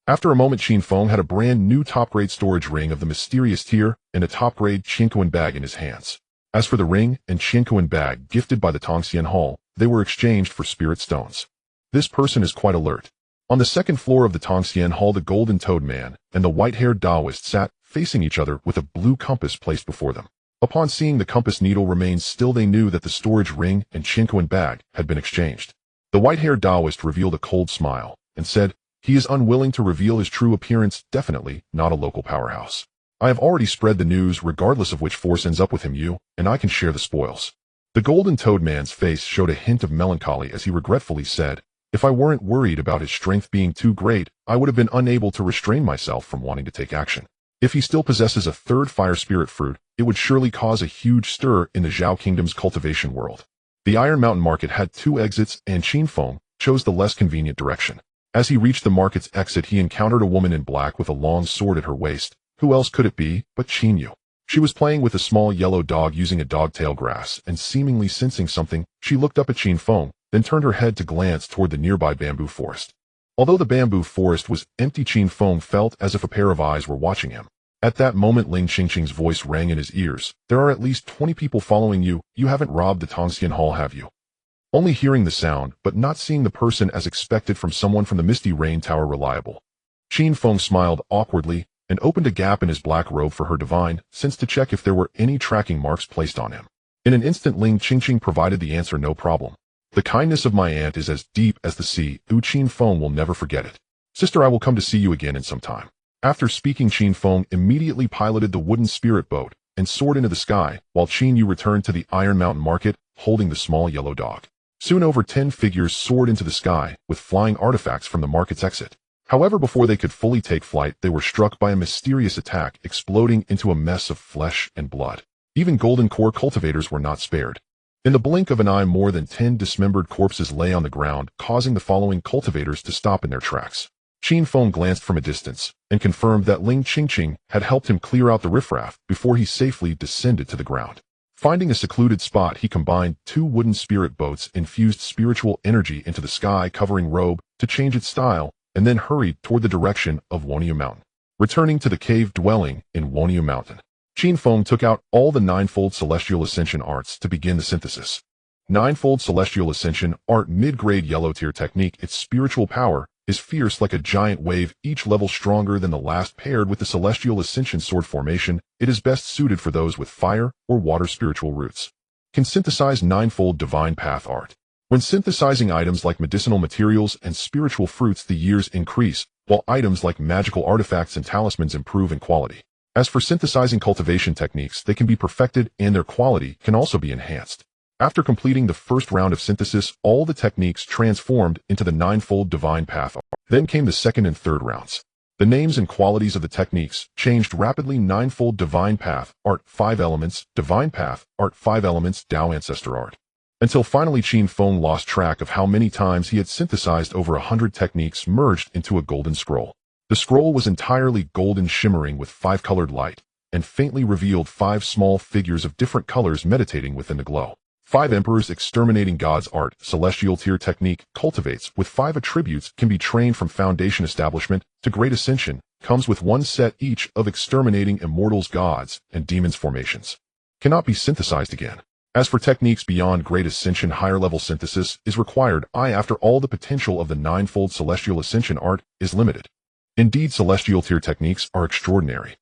After a moment, Qin Feng had a brand new top-grade storage ring of the mysterious tier and a top-grade Qinquan bag in his hands. As for the ring and Qinquan bag gifted by the Tongxian Hall, they were exchanged for spirit stones. This person is quite alert. On the second floor of the Tongxian Hall, the golden-toed man and the white-haired Taoist sat facing each other with a blue compass placed before them. Upon seeing the compass needle remain still, they knew that the storage ring and Qinquan bag had been exchanged. The white-haired Taoist revealed a cold smile and said, "He is unwilling to reveal his true appearance, definitely not a local powerhouse. I have already spread the news, regardless of which force ends up with him, and I can share the spoils." The golden-toed man's face showed a hint of melancholy as he regretfully said, "If I weren't worried about his strength being too great, I would have been unable to restrain myself from wanting to take action. If he still possesses a third fire spirit fruit, it would surely cause a huge stir in the Zhao Kingdom's cultivation world." The Iron Mountain Market had 2 exits, and Qin Feng chose the less convenient direction. As he reached the market's exit, he encountered a woman in black with a long sword at her waist. Who else could it be but Qin Yu? She was playing with a small yellow dog using a dogtail grass, and seemingly sensing something, she looked up at Qin Feng, then turned her head to glance toward the nearby bamboo forest. Although the bamboo forest was empty, Qin Feng felt as if a pair of eyes were watching him. At that moment, Ling Qingqing's voice rang in his ears. "There are at least 20 people following you. You haven't robbed the Tongxian Hall, have you?" Only hearing the sound, but not seeing the person as expected from someone from the Misty Rain Tower reliable. Qin Feng smiled awkwardly and opened a gap in his black robe for her divine sense to check if there were any tracking marks placed on him. In an instant, Ling Qingqing provided the answer, "No problem. The kindness of my aunt is as deep as the sea. Qin Feng will never forget it. Sister, I will come to see you again in some time." After speaking, Qin Feng immediately piloted the wooden spirit boat and soared into the sky, while Qin Yu returned to the Iron Mountain Market, holding the small yellow dog. Soon over 10 figures soared into the sky with flying artifacts from the market's exit. However, before they could fully take flight, they were struck by a mysterious attack, exploding into a mess of flesh and blood. Even golden core cultivators were not spared. In the blink of an eye, more than 10 dismembered corpses lay on the ground, causing the following cultivators to stop in their tracks. Qin Feng glanced from a distance and confirmed that Ling Qingqing had helped him clear out the riffraff before he safely descended to the ground. Finding a secluded spot, he combined 2 wooden spirit boats, infused spiritual energy into the sky-covering robe to change its style, and then hurried toward the direction of Woniu Mountain. Returning to the cave dwelling in Woniu Mountain, Qin Feng took out all the ninefold celestial ascension arts to begin the synthesis. Ninefold celestial ascension art, mid-grade yellow tier technique. Its spiritual power is fierce like a giant wave, each level stronger than the last. Paired with the Celestial Ascension Sword formation, it is best suited for those with fire or water spiritual roots. Can synthesize ninefold divine path art. When synthesizing items like medicinal materials and spiritual fruits, the years increase, while items like magical artifacts and talismans improve in quality. As for synthesizing cultivation techniques, they can be perfected and their quality can also be enhanced. After completing the first round of synthesis, all the techniques transformed into the ninefold divine path art. Then came the second and third rounds. The names and qualities of the techniques changed rapidly. Ninefold divine path art, 5 elements, divine path art, 5 elements, Tao ancestor art. Until finally Qin Feng lost track of how many times he had synthesized. Over 100 techniques merged into a golden scroll. The scroll was entirely golden, shimmering with 5-colored light, and faintly revealed 5 small figures of different colors meditating within the glow. 5 emperors exterminating gods art, celestial tier technique, cultivates with 5 attributes, can be trained from foundation establishment to great ascension, comes with 1 set each of exterminating immortals, gods, and demons formations. Cannot be synthesized again. As for techniques beyond great ascension, higher level synthesis is required. After all, the potential of the ninefold celestial ascension art is limited. Indeed, celestial tier techniques are extraordinary.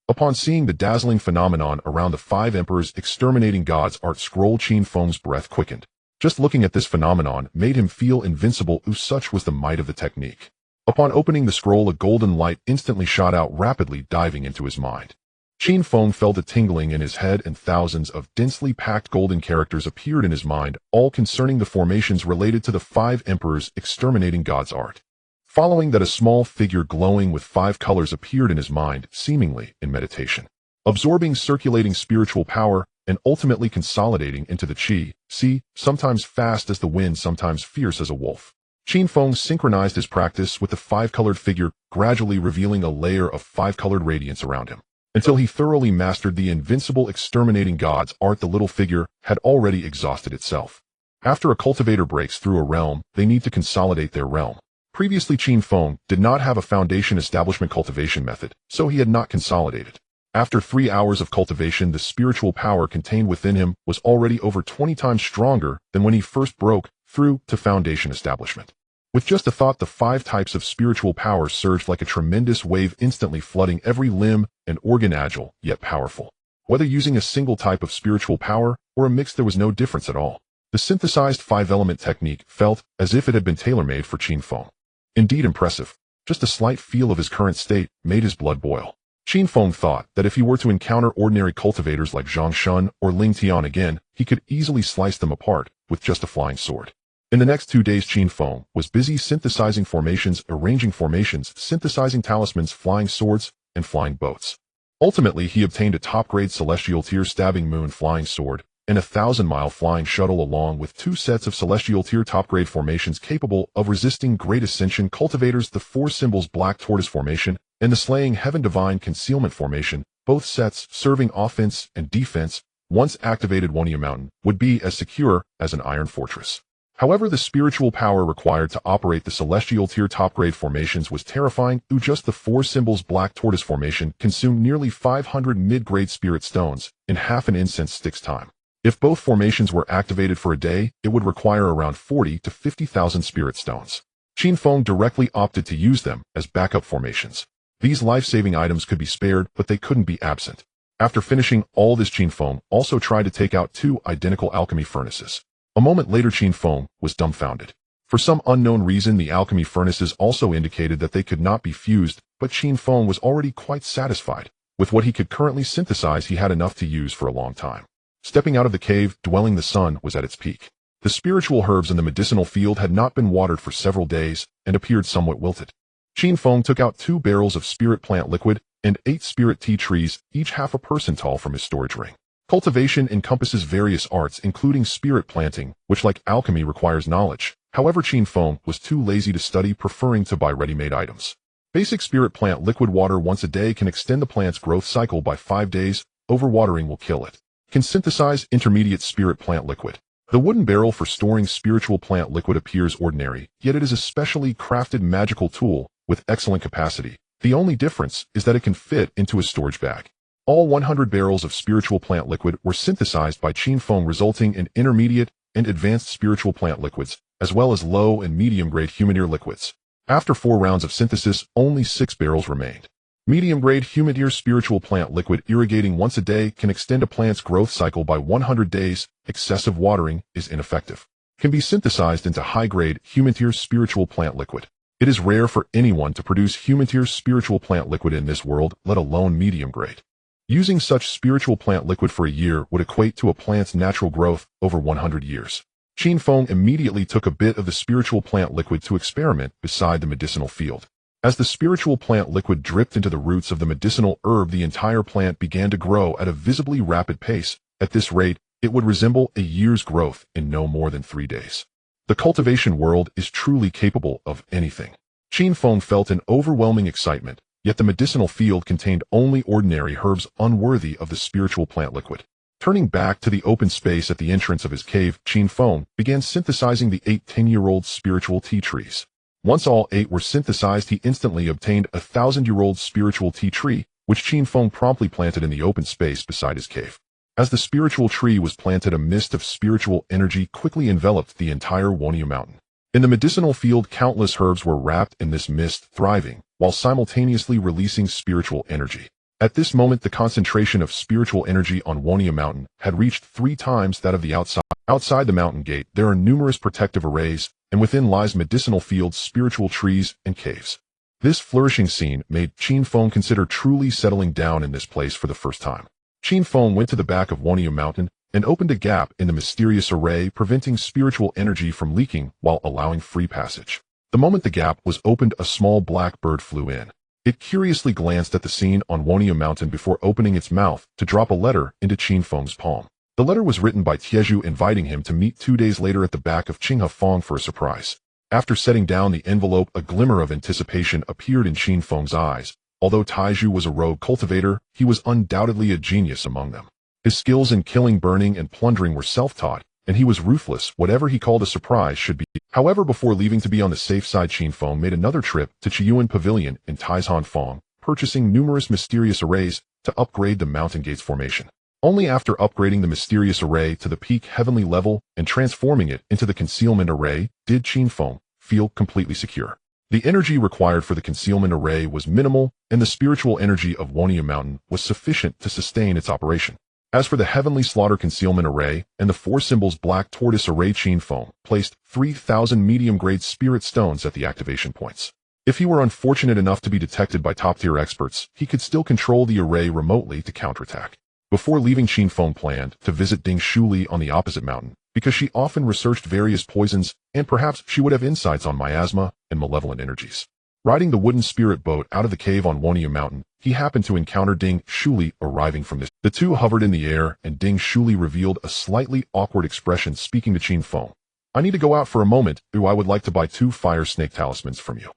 Upon seeing the dazzling phenomenon around the 5 emperors exterminating gods art scroll, Qin Feng's breath quickened. Just looking at this phenomenon made him feel invincible. Such was the might of the technique. Upon opening the scroll, a golden light instantly shot out, rapidly diving into his mind. Qin Feng felt a tingling in his head, and thousands of densely packed golden characters appeared in his mind, all concerning the formations related to the 5 emperors exterminating gods art. Following that, a small figure glowing with 5 colors appeared in his mind, seemingly in meditation, absorbing circulating spiritual power and ultimately consolidating into the Qi, sometimes fast as the wind, sometimes fierce as a wolf. Qin Feng synchronized his practice with the 5-colored figure, gradually revealing a layer of 5-colored radiance around him. Until he thoroughly mastered the invincible exterminating gods art, the little figure had already exhausted itself. After a cultivator breaks through a realm, they need to consolidate their realm. Previously, Qin Feng did not have a foundation establishment cultivation method, so he had not consolidated. After 3 hours of cultivation, the spiritual power contained within him was already over 20 times stronger than when he first broke through to foundation establishment. With just a thought, the 5 types of spiritual power surged like a tremendous wave, instantly flooding every limb and organ. Agile, yet powerful. Whether using a single type of spiritual power or a mix, there was no difference at all. The synthesized 5-element technique felt as if it had been tailor-made for Qin Feng. Indeed impressive. Just a slight feel of his current state made his blood boil. Qin Feng thought that if he were to encounter ordinary cultivators like Zhang Shun or Ling Tian again, he could easily slice them apart with just a flying sword. In the next 2 days, Qin Feng was busy synthesizing formations, arranging formations, synthesizing talismans, flying swords, and flying boats. Ultimately, he obtained a top-grade celestial tier stabbing moon flying sword and a 1,000-mile flying shuttle, along with 2 sets of celestial tier top-grade formations capable of resisting great ascension cultivators, the 4 symbols black tortoise formation and the slaying heaven divine concealment formation, both sets serving offense and defense. Once activated, Wonia Mountain would be as secure as an iron fortress. However, the spiritual power required to operate the celestial tier top-grade formations was terrifying. Just the 4 symbols black tortoise formation consumed nearly 500 mid-grade spirit stones in half an incense stick's time. If both formations were activated for a day, it would require around 40 to 50,000 spirit stones. Qin Feng directly opted to use them as backup formations. These life-saving items could be spared, but they couldn't be absent. After finishing all this, Qin Feng also tried to take out 2 identical alchemy furnaces. A moment later, Qin Feng was dumbfounded. For some unknown reason, the alchemy furnaces also indicated that they could not be fused, but Qin Feng was already quite satisfied. With what he could currently synthesize, he had enough to use for a long time. Stepping out of the cave dwelling, the sun was at its peak. The spiritual herbs in the medicinal field had not been watered for several days and appeared somewhat wilted. Qin Feng took out 2 barrels of spirit plant liquid and 8 spirit tea trees, each half a person tall, from his storage ring. Cultivation encompasses various arts, including spirit planting, which, like alchemy, requires knowledge. However, Qin Feng was too lazy to study, preferring to buy ready-made items. Basic spirit plant liquid water once a day can extend the plant's growth cycle by 5 days. Overwatering will kill it. Can synthesize intermediate spirit plant liquid. The wooden barrel for storing spiritual plant liquid appears ordinary, yet it is a specially crafted magical tool with excellent capacity. The only difference is that it can fit into a storage bag. All 100 barrels of spiritual plant liquid were synthesized by Qin Feng, resulting in intermediate and advanced spiritual plant liquids, as well as low and medium-grade humanure liquids. After 4 rounds of synthesis, only 6 barrels remained. Medium-grade humidier spiritual plant liquid irrigating once a day can extend a plant's growth cycle by 100 days. Excessive watering is ineffective. Can be synthesized into high-grade humidier spiritual plant liquid. It is rare for anyone to produce humidier spiritual plant liquid in this world, let alone medium-grade. Using such spiritual plant liquid for a year would equate to a plant's natural growth over 100 years. Qin Feng immediately took a bit of the spiritual plant liquid to experiment beside the medicinal field. As the spiritual plant liquid dripped into the roots of the medicinal herb, the entire plant began to grow at a visibly rapid pace. At this rate, it would resemble a year's growth in no more than 3 days. The cultivation world is truly capable of anything. Qin Feng felt an overwhelming excitement, yet the medicinal field contained only ordinary herbs unworthy of the spiritual plant liquid. Turning back to the open space at the entrance of his cave, Qin Feng began synthesizing the 8 10-year-old spiritual tea trees. Once all 8 were synthesized, he instantly obtained a 1,000-year-old spiritual tea tree, which Qin Feng promptly planted in the open space beside his cave. As the spiritual tree was planted, a mist of spiritual energy quickly enveloped the entire Wonia mountain. In the medicinal field, countless herbs were wrapped in this mist, thriving, while simultaneously releasing spiritual energy. At this moment, the concentration of spiritual energy on Wonia mountain had reached 3 times that of the outside. Outside the mountain gate, there are numerous protective arrays, and within lies medicinal fields, spiritual trees, and caves. This flourishing scene made Qin Feng consider truly settling down in this place for the first time. Qin Feng went to the back of Wonia mountain and opened a gap in the mysterious array, preventing spiritual energy from leaking while allowing free passage. The moment the gap was opened, a small black bird flew in. It curiously glanced at the scene on Wonia mountain before opening its mouth to drop a letter into Qin Feng's palm. The letter was written by Tieju, inviting him to meet 2 days later at the back of Qinghe Feng for a surprise. After setting down the envelope, a glimmer of anticipation appeared in Qin Feng's eyes. Although Tieju was a rogue cultivator, he was undoubtedly a genius among them. His skills in killing, burning, and plundering were self-taught, and he was ruthless. Whatever he called a surprise should be. However, before leaving to be on the safe side, Qin Feng made another trip to Chiyuan Pavilion in Taizhan Feng, purchasing numerous mysterious arrays to upgrade the mountain gates formation. Only after upgrading the mysterious array to the peak heavenly level and transforming it into the concealment array did Qin Feng feel completely secure. The energy required for the concealment array was minimal, and the spiritual energy of Wonia mountain was sufficient to sustain its operation. As for the heavenly slaughter concealment array and the 4 symbols black tortoise array, Qin Feng placed 3,000 medium-grade spirit stones at the activation points. If he were unfortunate enough to be detected by top-tier experts, he could still control the array remotely to counterattack. Before leaving, Qin Feng planned to visit Ding Shuli on the opposite mountain, because she often researched various poisons, and perhaps she would have insights on miasma and malevolent energies. Riding the wooden spirit boat out of the cave on Wonia mountain, he happened to encounter Ding Shuli arriving from this. The two hovered in the air, and Ding Shuli revealed a slightly awkward expression, speaking to Qin Feng. "I need to go out for a moment, though I would like to buy 2 fire snake talismans from you."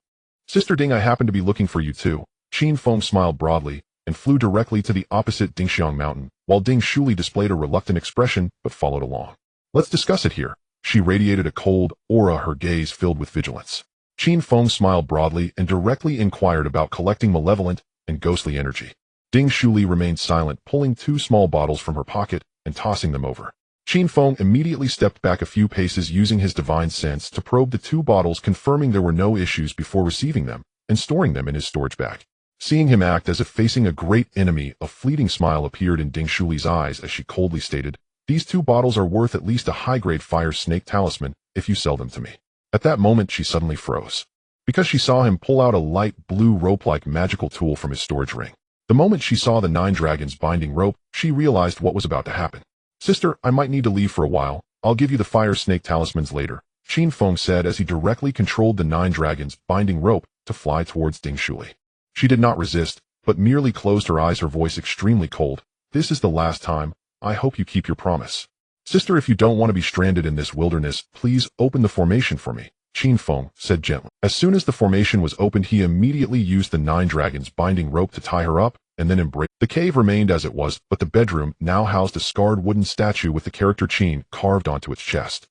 "Sister Ding, I happen to be looking for you too." Qin Feng smiled broadly and flew directly to the opposite Dingxiang mountain, while Ding Shuli displayed a reluctant expression but followed along. "Let's discuss it here." She radiated a cold aura, her gaze filled with vigilance. Qin Feng smiled broadly and directly inquired about collecting malevolent and ghostly energy. Ding Shuli remained silent, pulling 2 small bottles from her pocket and tossing them over. Qin Feng immediately stepped back a few paces, using his divine sense to probe the 2 bottles, confirming there were no issues before receiving them and storing them in his storage bag. Seeing him act as if facing a great enemy, a fleeting smile appeared in Ding Shuli's eyes as she coldly stated, "These 2 bottles are worth at least a high-grade fire snake talisman if you sell them to me." At that moment, she suddenly froze, because she saw him pull out a light blue rope-like magical tool from his storage ring. The moment she saw the 9 dragons binding rope, she realized what was about to happen. "Sister, I might need to leave for a while. I'll give you the fire snake talismans later," Qin Feng said as he directly controlled the 9 dragons binding rope to fly towards Ding Shuli. She did not resist, but merely closed her eyes, her voice extremely cold. "This is the last time. I hope you keep your promise." "Sister, if you don't want to be stranded in this wilderness, please open the formation for me," Qin Feng said gently. As soon as the formation was opened, he immediately used the 9 dragons binding rope to tie her up, and then embraced. The cave remained as it was, but the bedroom now housed a scarred wooden statue with the character Qin carved onto its chest.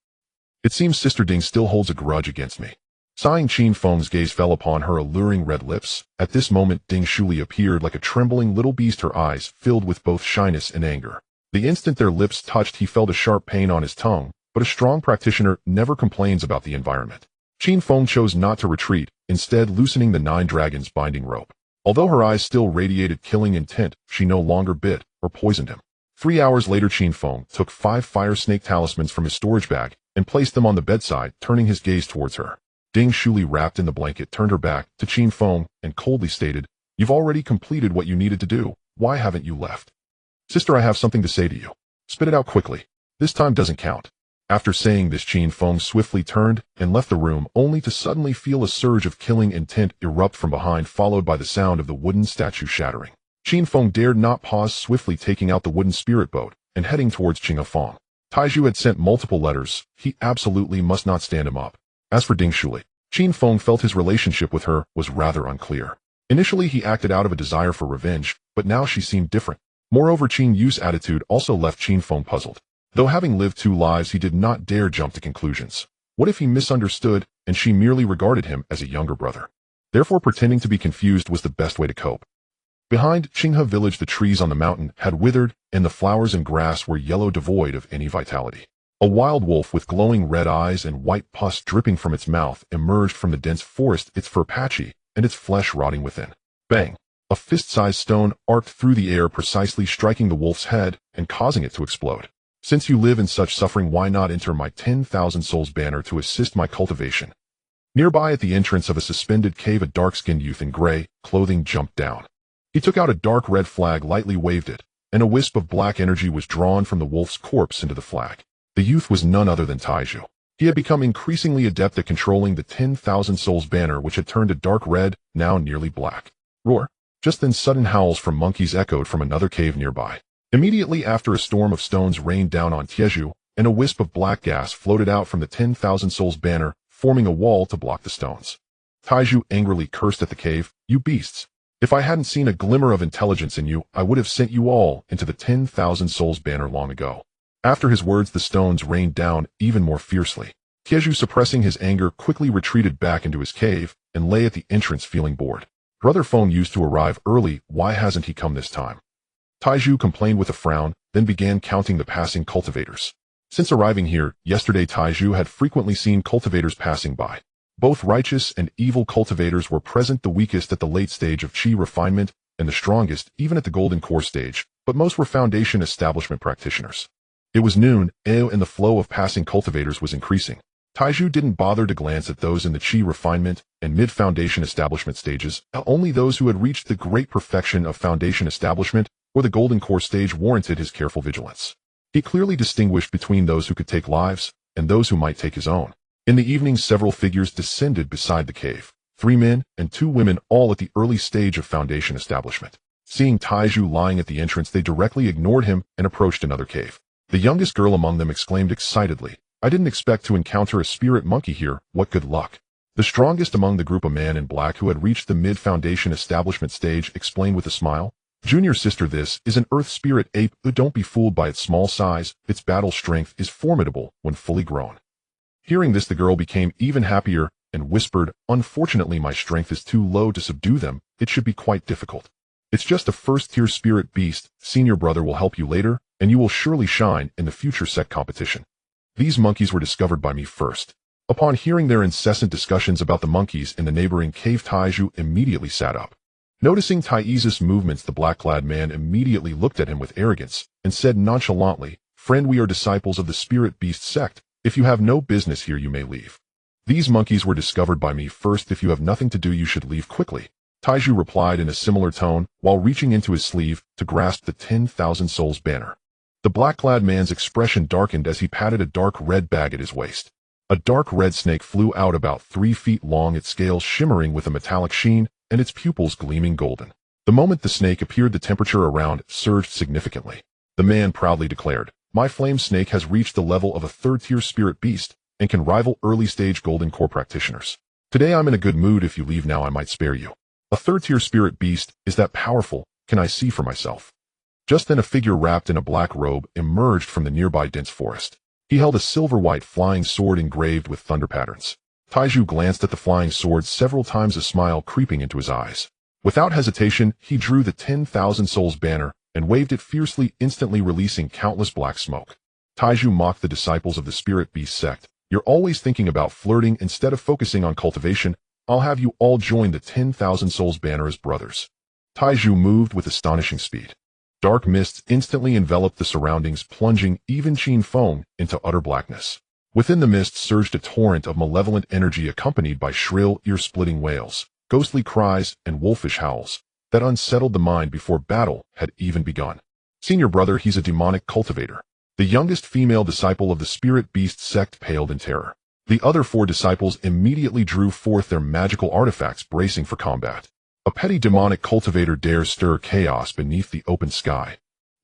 "It seems Sister Ding still holds a grudge against me." Sighing, Qin Feng's gaze fell upon her alluring red lips. At this moment, Ding Shuli appeared like a trembling little beast, her eyes filled with both shyness and anger. The instant their lips touched, he felt a sharp pain on his tongue, but a strong practitioner never complains about the environment. Qin Feng chose not to retreat, instead loosening the 9 dragons binding rope. Although her eyes still radiated killing intent, she no longer bit or poisoned him. 3 hours later, Qin Feng took 5 fire snake talismans from his storage bag and placed them on the bedside, turning his gaze towards her. Ding Shuli, wrapped in the blanket, turned her back to Qin Feng and coldly stated, "You've already completed what you needed to do. Why haven't you left?" "Sister, I have something to say to you." "Spit it out quickly. This time doesn't count." After saying this, Qin Feng swiftly turned and left the room, only to suddenly feel a surge of killing intent erupt from behind, followed by the sound of the wooden statue shattering. Qin Feng dared not pause, swiftly taking out the wooden spirit boat and heading towards Qin Feng. Taiju had sent multiple letters. He absolutely must not stand him up. As for Ding Shuli, Qin Feng felt his relationship with her was rather unclear. Initially, he acted out of a desire for revenge, but now she seemed different. Moreover, Qin Yu's attitude also left Qin Feng puzzled. Though having lived 2 lives, he did not dare jump to conclusions. What if he misunderstood and she merely regarded him as a younger brother? Therefore, pretending to be confused was the best way to cope. Behind Qinghe village, the trees on the mountain had withered, and the flowers and grass were yellow, devoid of any vitality. A wild wolf with glowing red eyes and white pus dripping from its mouth emerged from the dense forest, its fur patchy and its flesh rotting within. Bang! A fist-sized stone arced through the air, precisely striking the wolf's head and causing it to explode. "Since you live in such suffering, why not enter my 10,000 souls banner to assist my cultivation?" Nearby, at the entrance of a suspended cave, a dark-skinned youth in gray clothing jumped down. He took out a dark red flag, lightly waved it, and a wisp of black energy was drawn from the wolf's corpse into the flag. The youth was none other than Taiju. He had become increasingly adept at controlling the 10,000 souls banner, which had turned a dark red, now nearly black. Roar! Just then, sudden howls from monkeys echoed from another cave nearby. Immediately after, a storm of stones rained down on Taiju, and a wisp of black gas floated out from the 10,000 souls banner, forming a wall to block the stones. Taiju angrily cursed at the cave. "You beasts! If I hadn't seen a glimmer of intelligence in you, I would have sent you all into the 10,000 souls banner long ago." After his words, the stones rained down even more fiercely. Taiju, suppressing his anger, quickly retreated back into his cave and lay at the entrance, feeling bored. "Brother Feng used to arrive early. Why hasn't he come this time?" Taiju complained with a frown, then began counting the passing cultivators. Since arriving here yesterday, Taiju had frequently seen cultivators passing by. Both righteous and evil cultivators were present, the weakest at the late stage of Qi refinement, and the strongest even at the golden core stage, but most were foundation establishment practitioners. It was noon, and the flow of passing cultivators was increasing. Taiju didn't bother to glance at those in the Qi refinement and mid-foundation establishment stages. Only those who had reached the great perfection of foundation establishment or the golden core stage warranted his careful vigilance. He clearly distinguished between those who could take lives and those who might take his own. In the evening, several figures descended beside the cave. 3 men and 2 women, all at the early stage of foundation establishment. Seeing Taiju lying at the entrance, they directly ignored him and approached another cave. The youngest girl among them exclaimed excitedly, "I didn't expect to encounter a spirit monkey here. What good luck." The strongest among the group, a man in black who had reached the mid-foundation establishment stage, explained with a smile, "Junior sister, this is an earth spirit ape. Don't be fooled by its small size. Its battle strength is formidable when fully grown." Hearing this, the girl became even happier and whispered, "Unfortunately, my strength is too low to subdue them. It should be quite difficult. It's just a first-tier spirit beast. Senior brother will help you later, and you will surely shine in the future sect competition." These monkeys were discovered by me first. Upon hearing their incessant discussions about the monkeys in the neighboring cave, Taiju immediately sat up. Noticing Taizu's movements, the black-clad man immediately looked at him with arrogance and said nonchalantly, "Friend, we are disciples of the spirit beast sect. If you have no business here, you may leave." "These monkeys were discovered by me first. If you have nothing to do, you should leave quickly," Taiju replied in a similar tone while reaching into his sleeve to grasp the 10,000 souls banner. The black-clad man's expression darkened as he patted a dark red bag at his waist. A dark red snake flew out about 3 feet long, its scales shimmering with a metallic sheen and its pupils gleaming golden. The moment the snake appeared, the temperature around surged significantly. The man proudly declared, "My flame snake has reached the level of a 3rd-tier spirit beast and can rival early-stage golden core practitioners. Today I'm in a good mood. If you leave now, I might spare you." "A 3rd-tier spirit beast is that powerful? Can I see for myself?" Just then, a figure wrapped in a black robe emerged from the nearby dense forest. He held a silver-white flying sword engraved with thunder patterns. Taiju glanced at the flying sword several times, a smile creeping into his eyes. Without hesitation, he drew the 10,000 souls banner and waved it fiercely, instantly releasing countless black smoke. Taiju mocked the disciples of the spirit beast sect, You're always thinking about flirting instead of focusing on cultivation. I'll have you all join the 10,000 Souls banner as brothers." Taiju moved with astonishing speed. Dark mists instantly enveloped the surroundings, plunging even Qin Feng into utter blackness. Within the mist surged a torrent of malevolent energy accompanied by shrill, ear-splitting wails, ghostly cries, and wolfish howls that unsettled the mind before battle had even begun. "Senior brother, he's a demonic cultivator." The youngest female disciple of the spirit beast sect paled in terror. The other 4 disciples immediately drew forth their magical artifacts, bracing for combat. A petty demonic cultivator dares stir chaos beneath the open sky.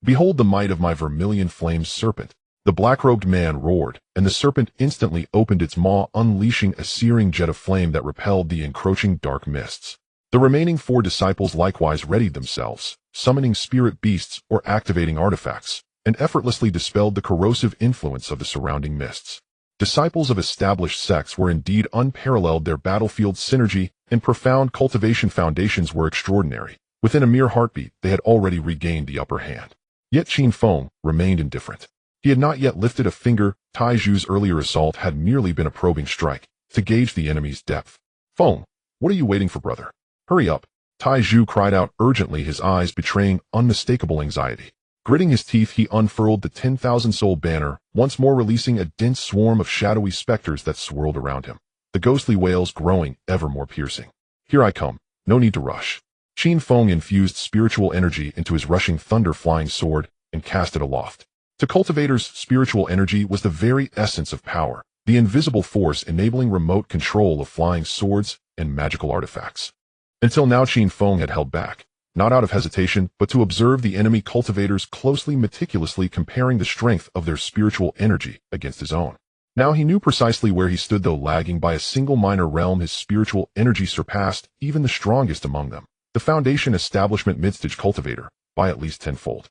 "Behold the might of my vermilion flames serpent," the black-robed man roared, and the serpent instantly opened its maw, unleashing a searing jet of flame that repelled the encroaching dark mists. The remaining 4 disciples likewise readied themselves, summoning spirit beasts or activating artifacts, and effortlessly dispelled the corrosive influence of the surrounding mists. Disciples of established sects were indeed unparalleled. Their battlefield synergy and profound cultivation foundations were extraordinary. Within a mere heartbeat, they had already regained the upper hand. Yet Qin Feng remained indifferent. He had not yet lifted a finger. Taiju's earlier assault had merely been a probing strike to gauge the enemy's depth. "Feng, what are you waiting for, brother? Hurry up!" Taiju cried out urgently, his eyes betraying unmistakable anxiety. Gritting his teeth, he unfurled the 10,000 Soul banner, once more releasing a dense swarm of shadowy specters that swirled around him, the ghostly wails growing ever more piercing. "Here I come. No need to rush." Qin Feng infused spiritual energy into his rushing thunder-flying sword and cast it aloft. To cultivators, spiritual energy was the very essence of power, the invisible force enabling remote control of flying swords and magical artifacts. Until now, Qin Feng had held back, not out of hesitation, but to observe the enemy cultivators closely, meticulously comparing the strength of their spiritual energy against his own. Now he knew precisely where he stood, though lagging by a single minor realm. His spiritual energy surpassed even the strongest among them, the Foundation Establishment Midstage cultivator, by at least tenfold.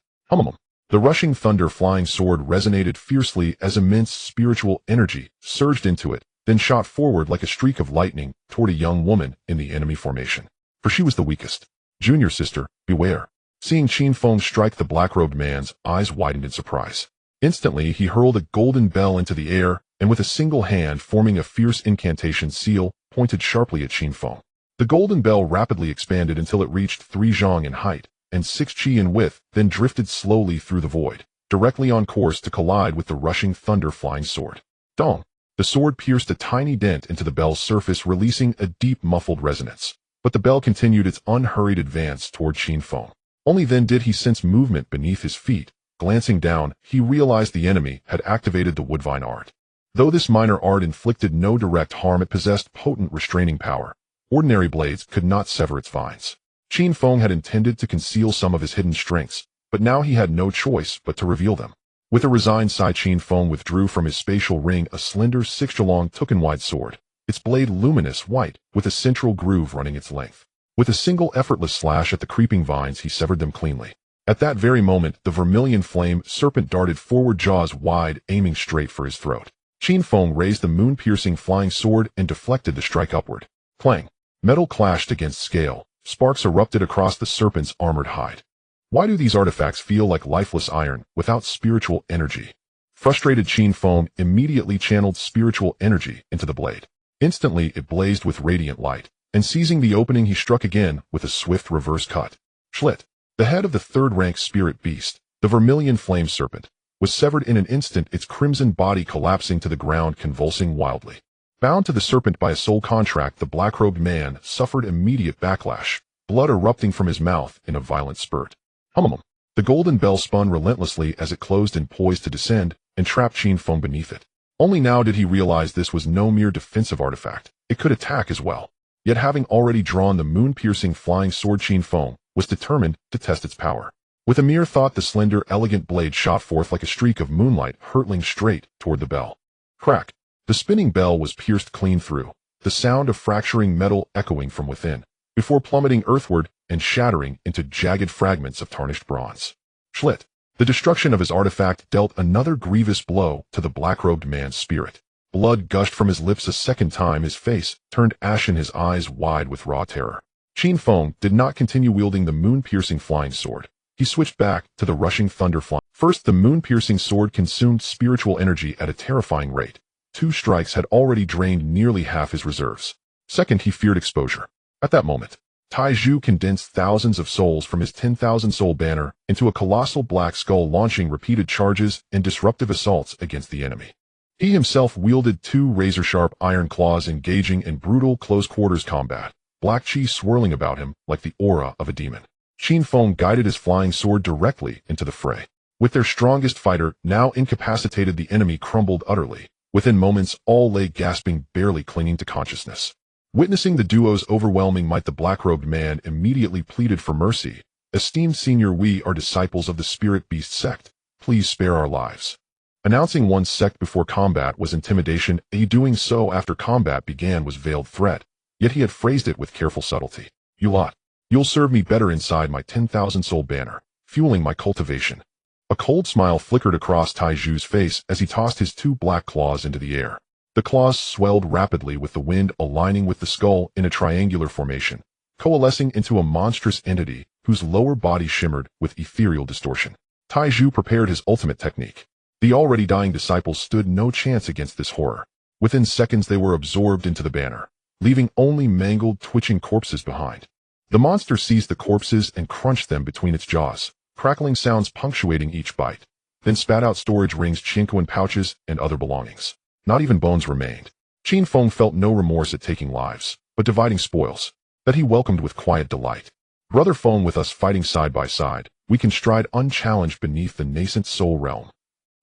The rushing thunder-flying sword resonated fiercely as immense spiritual energy surged into it, then shot forward like a streak of lightning toward a young woman in the enemy formation. For she was the weakest. "Junior sister, beware." Seeing Qin Feng strike, the black-robed man's eyes widened in surprise. Instantly, he hurled a golden bell into the air, and with a single hand forming a fierce incantation seal, pointed sharply at Qin Feng. The golden bell rapidly expanded until it reached 3 zhang in height and 6 qi in width, then drifted slowly through the void, directly on course to collide with the rushing thunder-flying sword. Dong! The sword pierced a tiny dent into the bell's surface, releasing a deep muffled resonance. But the bell continued its unhurried advance toward Qin Feng. Only then did he sense movement beneath his feet. Glancing down, he realized the enemy had activated the woodvine art. Though this minor art inflicted no direct harm, it possessed potent restraining power. Ordinary blades could not sever its vines. Qin Feng had intended to conceal some of his hidden strengths, but now he had no choice but to reveal them. With a resigned sigh, Qin Feng withdrew from his spatial ring a slender 6-long token-wide sword, its blade luminous white, with a central groove running its length. With a single effortless slash at the creeping vines, he severed them cleanly. At that very moment, the vermilion flame serpent darted forward, jaws wide, aiming straight for his throat. Qin Feng raised the moon-piercing flying sword and deflected the strike upward. Clang! Metal clashed against scale. Sparks erupted across the serpent's armored hide. Why do these artifacts feel like lifeless iron, without spiritual energy? Frustrated, Qin Feng immediately channeled spiritual energy into the blade. Instantly, it blazed with radiant light, and seizing the opening, he struck again with a swift reverse cut. Schlit! The head of the third-rank spirit beast, the vermilion flame serpent, was severed in an instant, its crimson body collapsing to the ground, convulsing wildly. Bound to the serpent by a soul contract, the black-robed man suffered immediate backlash, blood erupting from his mouth in a violent spurt. The golden bell spun relentlessly as it closed and poised to descend, and trapped Qin Feng beneath it. Only now did he realize this was no mere defensive artifact. It could attack as well. Yet having already drawn the moon-piercing flying sword, Qin Feng was determined to test its power. With a mere thought, the slender, elegant blade shot forth like a streak of moonlight, hurtling straight toward the bell. Crack! The spinning bell was pierced clean through, the sound of fracturing metal echoing from within, before plummeting earthward and shattering into jagged fragments of tarnished bronze. Schlit! The destruction of his artifact dealt another grievous blow to the black-robed man's spirit. Blood gushed from his lips a second time, his face turned ashen, his eyes wide with raw terror. Qin Feng did not continue wielding the moon-piercing flying sword. He switched back to the rushing thunder flying. First, the moon-piercing sword consumed spiritual energy at a terrifying rate, 2 strikes had already drained nearly half his reserves. Second, he feared exposure. At that moment, Taiju condensed thousands of souls from his 10,000-soul banner into a colossal black skull, launching repeated charges and disruptive assaults against the enemy. He himself wielded 2 razor-sharp iron claws, engaging in brutal close-quarters combat, black chi swirling about him like the aura of a demon. Qin Feng guided his flying sword directly into the fray. With their strongest fighter now incapacitated, the enemy crumbled utterly. Within moments, all lay gasping, barely clinging to consciousness. Witnessing the duo's overwhelming might, the black-robed man immediately pleaded for mercy. "Esteemed senior, we are disciples of the Spirit Beast sect. Please spare our lives." Announcing one's sect before combat was intimidation. Doing so after combat began was veiled threat, yet he had phrased it with careful subtlety. You'll serve me better inside my 10,000-soul banner, fueling my cultivation." A cold smile flickered across Taiju's face as he tossed his 2 black claws into the air. The claws swelled rapidly, with the wind aligning with the skull in a triangular formation, coalescing into a monstrous entity whose lower body shimmered with ethereal distortion. Taiju prepared his ultimate technique. The already dying disciples stood no chance against this horror. Within seconds, they were absorbed into the banner, leaving only mangled, twitching corpses behind. The monster seized the corpses and crunched them between its jaws, crackling sounds punctuating each bite, then spat out storage rings, chinko pouches, and other belongings. Not even bones remained. Qin Feng felt no remorse at taking lives, but dividing spoils that he welcomed with quiet delight. "Brother Feng, with us fighting side by side, we can stride unchallenged beneath the nascent soul realm."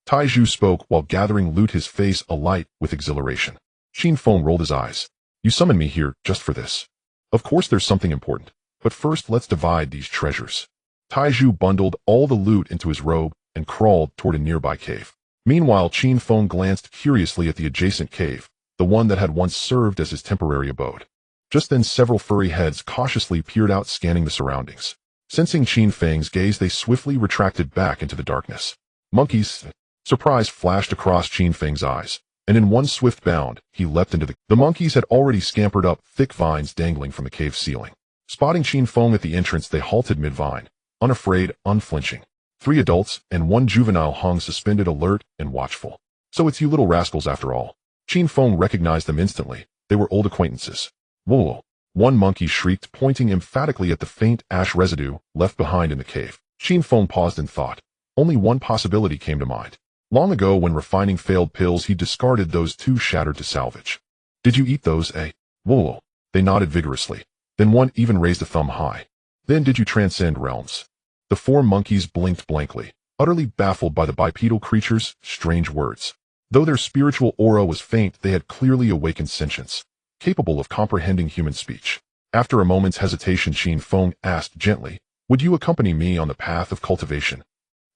Taiju spoke while gathering loot, his face alight with exhilaration. Qin Feng rolled his eyes. "You summoned me here just for this. Of course there's something important, but first let's divide these treasures." Taiju bundled all the loot into his robe and crawled toward a nearby cave. Meanwhile, Qin Feng glanced curiously at the adjacent cave, the one that had once served as his temporary abode. Just then, several furry heads cautiously peered out, scanning the surroundings. Sensing Qin Feng's gaze, they swiftly retracted back into the darkness. "Monkeys!" Surprise flashed across Qin Feng's eyes, and in one swift bound, he leapt into the monkeys had already scampered up, thick vines dangling from the cave ceiling. Spotting Qin Feng at the entrance, they halted mid-vine, unafraid, unflinching. 3 adults and 1 juvenile hung suspended, alert and watchful. "So it's you little rascals after all." Qin Feng recognized them instantly. They were old acquaintances. "Whoa!" One monkey shrieked, pointing emphatically at the faint ash residue left behind in the cave. Qin Feng paused in thought. Only one possibility came to mind. Long ago, when refining failed pills, he discarded those 2 shattered to salvage. "Did you eat those, eh?" "Whoa!" They nodded vigorously. Then one even raised a thumb high. "Then did you transcend realms?" The 4 monkeys blinked blankly, utterly baffled by the bipedal creature's strange words. Though their spiritual aura was faint, they had clearly awakened sentience, capable of comprehending human speech. After a moment's hesitation, Qin Feng asked gently, "Would you accompany me on the path of cultivation?"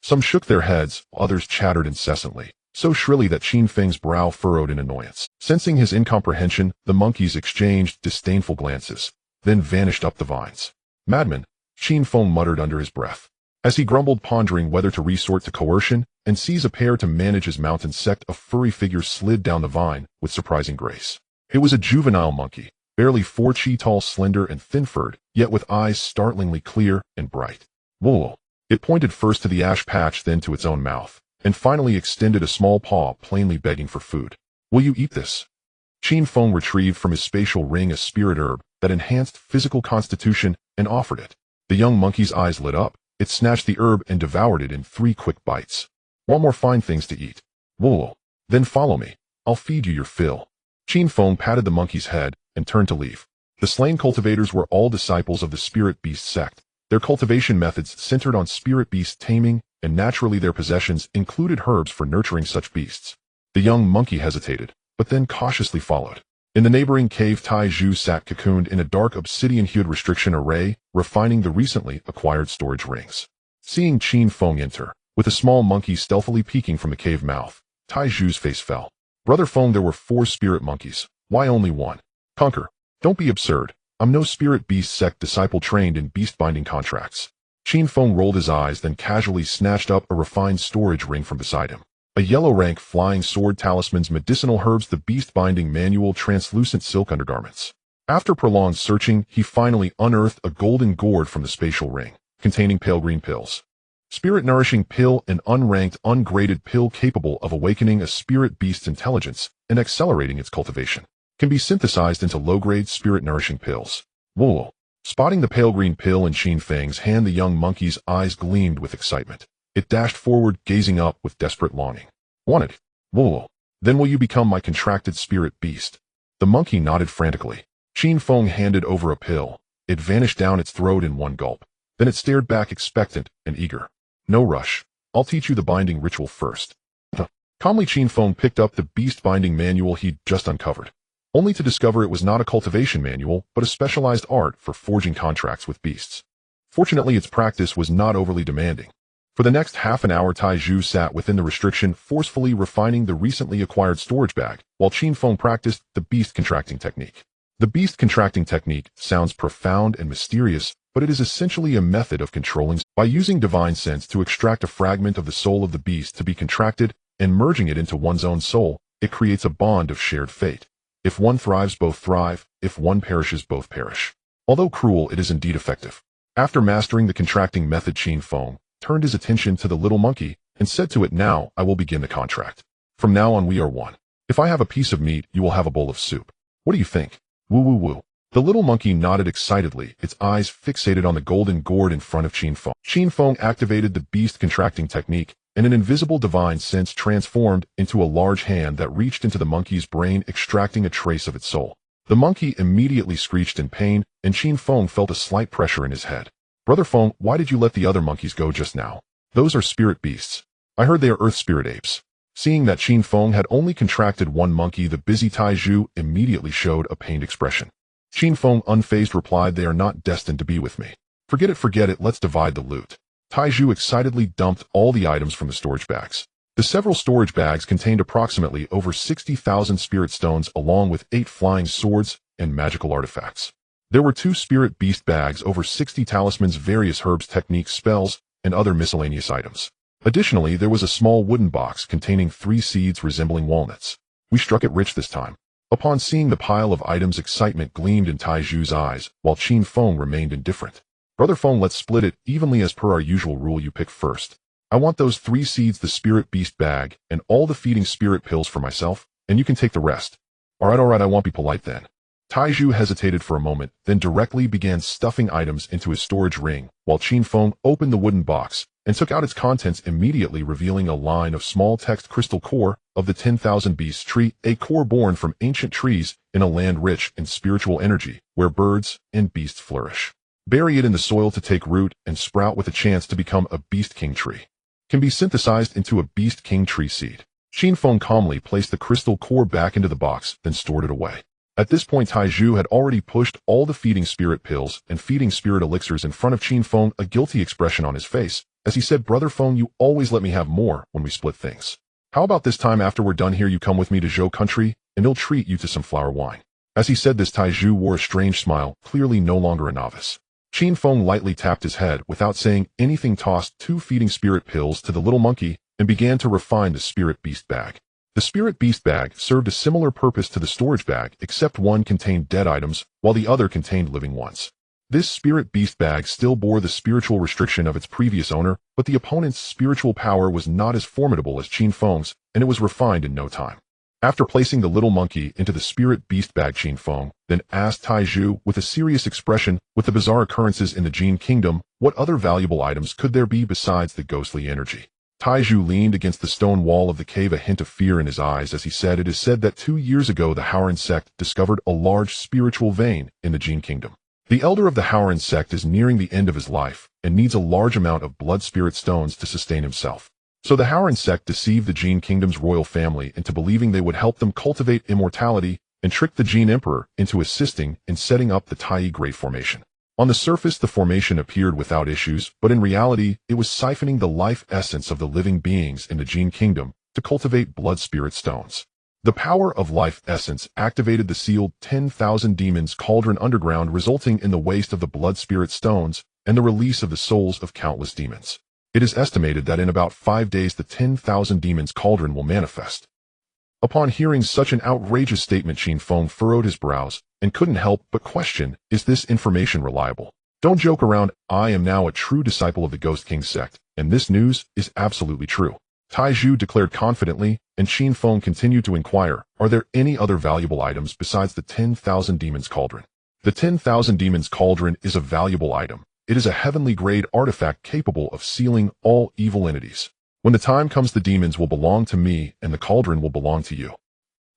Some shook their heads, while others chattered incessantly, so shrilly that Qin Feng's brow furrowed in annoyance. Sensing his incomprehension, the monkeys exchanged disdainful glances, then vanished up the vines. "Madman," Qin Feng muttered under his breath. As he grumbled, pondering whether to resort to coercion and seize a pair to manage his mountain sect, a furry figure slid down the vine with surprising grace. It was a juvenile monkey, barely 4 chi tall, slender and thin-furred, yet with eyes startlingly clear and bright. "Whoa!" It pointed first to the ash patch, then to its own mouth, and finally extended a small paw, plainly begging for food. "Will you eat this?" Qin Feng retrieved from his spatial ring a spirit herb that enhanced physical constitution and offered it. The young monkey's eyes lit up. It snatched the herb and devoured it in 3 quick bites. "Want more fine things to eat?" "Whoa! Then follow me. I'll feed you your fill." Qin Feng patted the monkey's head and turned to leave. The slain cultivators were all disciples of the Spirit Beast sect. Their cultivation methods centered on spirit beast taming, and naturally their possessions included herbs for nurturing such beasts. The young monkey hesitated, but then cautiously followed. In the neighboring cave, Taiju sat cocooned in a dark obsidian-hued restriction array, refining the recently acquired storage rings. Seeing Qin Feng enter, with a small monkey stealthily peeking from the cave mouth, Taiju's face fell. "Brother Feng, there were 4 spirit monkeys. Why only 1? Conquer. Don't be absurd. I'm no spirit beast sect disciple trained in beast-binding contracts." Qin Feng rolled his eyes, then casually snatched up a refined storage ring from beside him. A yellow rank flying sword, talismans, medicinal herbs, the beast-binding manual, translucent silk undergarments. After prolonged searching, he finally unearthed a golden gourd from the spatial ring, containing pale green pills. Spirit Nourishing Pill, an unranked, ungraded pill capable of awakening a spirit beast's intelligence and accelerating its cultivation. Can be synthesized into low-grade spirit nourishing pills. Whoa. Spotting the pale green pill in Qin Feng's hand, the young monkey's eyes gleamed with excitement. It dashed forward, gazing up with desperate longing. Want it? Whoa. Then will you become my contracted spirit beast? The monkey nodded frantically. Qin Feng handed over a pill. It vanished down its throat in one gulp. Then it stared back, expectant and eager. No rush. I'll teach you the binding ritual first. Calmly, Qin Feng picked up the beast binding manual he'd just uncovered, only to discover it was not a cultivation manual, but a specialized art for forging contracts with beasts. Fortunately, its practice was not overly demanding. For the next half an hour, Taiju sat within the restriction, forcefully refining the recently acquired storage bag, while Qin Feng practiced the beast contracting technique. The beast contracting technique sounds profound and mysterious, but it is essentially a method of controlling by using divine sense to extract a fragment of the soul of the beast to be contracted and merging it into one's own soul. It creates a bond of shared fate. If one thrives, both thrive. If one perishes, both perish. Although cruel, it is indeed effective. After mastering the contracting method, Qin Feng turned his attention to the little monkey and said to it, "Now, I will begin the contract. From now on, we are one. If I have a piece of meat, you will have a bowl of soup. What do you think?" Woo woo woo. The little monkey nodded excitedly, its eyes fixated on the golden gourd in front of Qin Feng. Qin Feng activated the beast contracting technique, and an invisible divine sense transformed into a large hand that reached into the monkey's brain, extracting a trace of its soul. The monkey immediately screeched in pain, and Qin Feng felt a slight pressure in his head. "Brother Feng, why did you let the other monkeys go just now? Those are spirit beasts. I heard they are earth spirit apes." Seeing that Qin Feng had only contracted one monkey, the busy Taiju immediately showed a pained expression. Qin Feng, unfazed, replied, "They are not destined to be with me. Forget it, let's divide the loot." Taiju excitedly dumped all the items from the storage bags. The several storage bags contained approximately over 60,000 spirit stones, along with 8 flying swords and magical artifacts. There were 2 spirit beast bags, over 60 talismans, various herbs, techniques, spells, and other miscellaneous items. Additionally, there was a small wooden box containing 3 seeds resembling walnuts. We struck it rich this time. Upon seeing the pile of items, excitement gleamed in Taiju's eyes, while Qin Feng remained indifferent. "Brother Feng, let's split it evenly as per our usual rule. You pick first. I want those 3 seeds, the spirit beast bag, and all the feeding spirit pills for myself, and you can take the rest." Alright, I won't be polite then." Taiju hesitated for a moment, then directly began stuffing items into his storage ring, while Qin Feng opened the wooden box and took out its contents, immediately revealing a line of small text: "Crystal core of the 10,000 beasts tree, a core born from ancient trees in a land rich in spiritual energy, where birds and beasts flourish. Bury it in the soil to take root and sprout with a chance to become a beast king tree. Can be synthesized into a beast king tree seed." Qin Feng calmly placed the crystal core back into the box, then stored it away. At this point, Taiju had already pushed all the feeding spirit pills and feeding spirit elixirs in front of Qin Feng, a guilty expression on his face, as he said, "Brother Feng, you always let me have more when we split things. How about this time, after we're done here, you come with me to Zhou country, and he'll treat you to some flower wine." As he said this, Taiju wore a strange smile, clearly no longer a novice. Qin Feng lightly tapped his head without saying anything, tossed 2 feeding spirit pills to the little monkey, and began to refine the spirit beast bag. The spirit beast bag served a similar purpose to the storage bag, except one contained dead items, while the other contained living ones. This spirit beast bag still bore the spiritual restriction of its previous owner, but the opponent's spiritual power was not as formidable as Qin Feng's, and it was refined in no time. After placing the little monkey into the spirit beast bag, Qin Feng then asked Taiju with a serious expression, "With the bizarre occurrences in the Jin kingdom, what other valuable items could there be besides the ghostly energy?" Taiju leaned against the stone wall of the cave, a hint of fear in his eyes as he said, "It is said that 2 years ago the Haoran sect discovered a large spiritual vein in the Jin kingdom. The elder of the Haoran sect is nearing the end of his life and needs a large amount of blood spirit stones to sustain himself. So the Haoran sect deceived the Jin kingdom's royal family into believing they would help them cultivate immortality and tricked the Jin emperor into assisting in setting up the Tai Great Formation. On the surface, the formation appeared without issues, but in reality, it was siphoning the life essence of the living beings in the Jin kingdom to cultivate blood spirit stones. The power of life essence activated the sealed 10,000 demons cauldron underground, resulting in the waste of the blood spirit stones and the release of the souls of countless demons. It is estimated that in about 5 days the 10,000 demons cauldron will manifest. Upon hearing such an outrageous statement, Qin Feng furrowed his brows and couldn't help but question, is this information reliable? Don't joke around. I am now a true disciple of the Ghost King sect, and this news is absolutely true. Taiju declared confidently, and Qin Feng continued to inquire, are there any other valuable items besides the 10,000 Demons Cauldron? The 10,000 Demons Cauldron is a valuable item. It is a heavenly-grade artifact capable of sealing all evil entities. When the time comes, the demons will belong to me, and the cauldron will belong to you.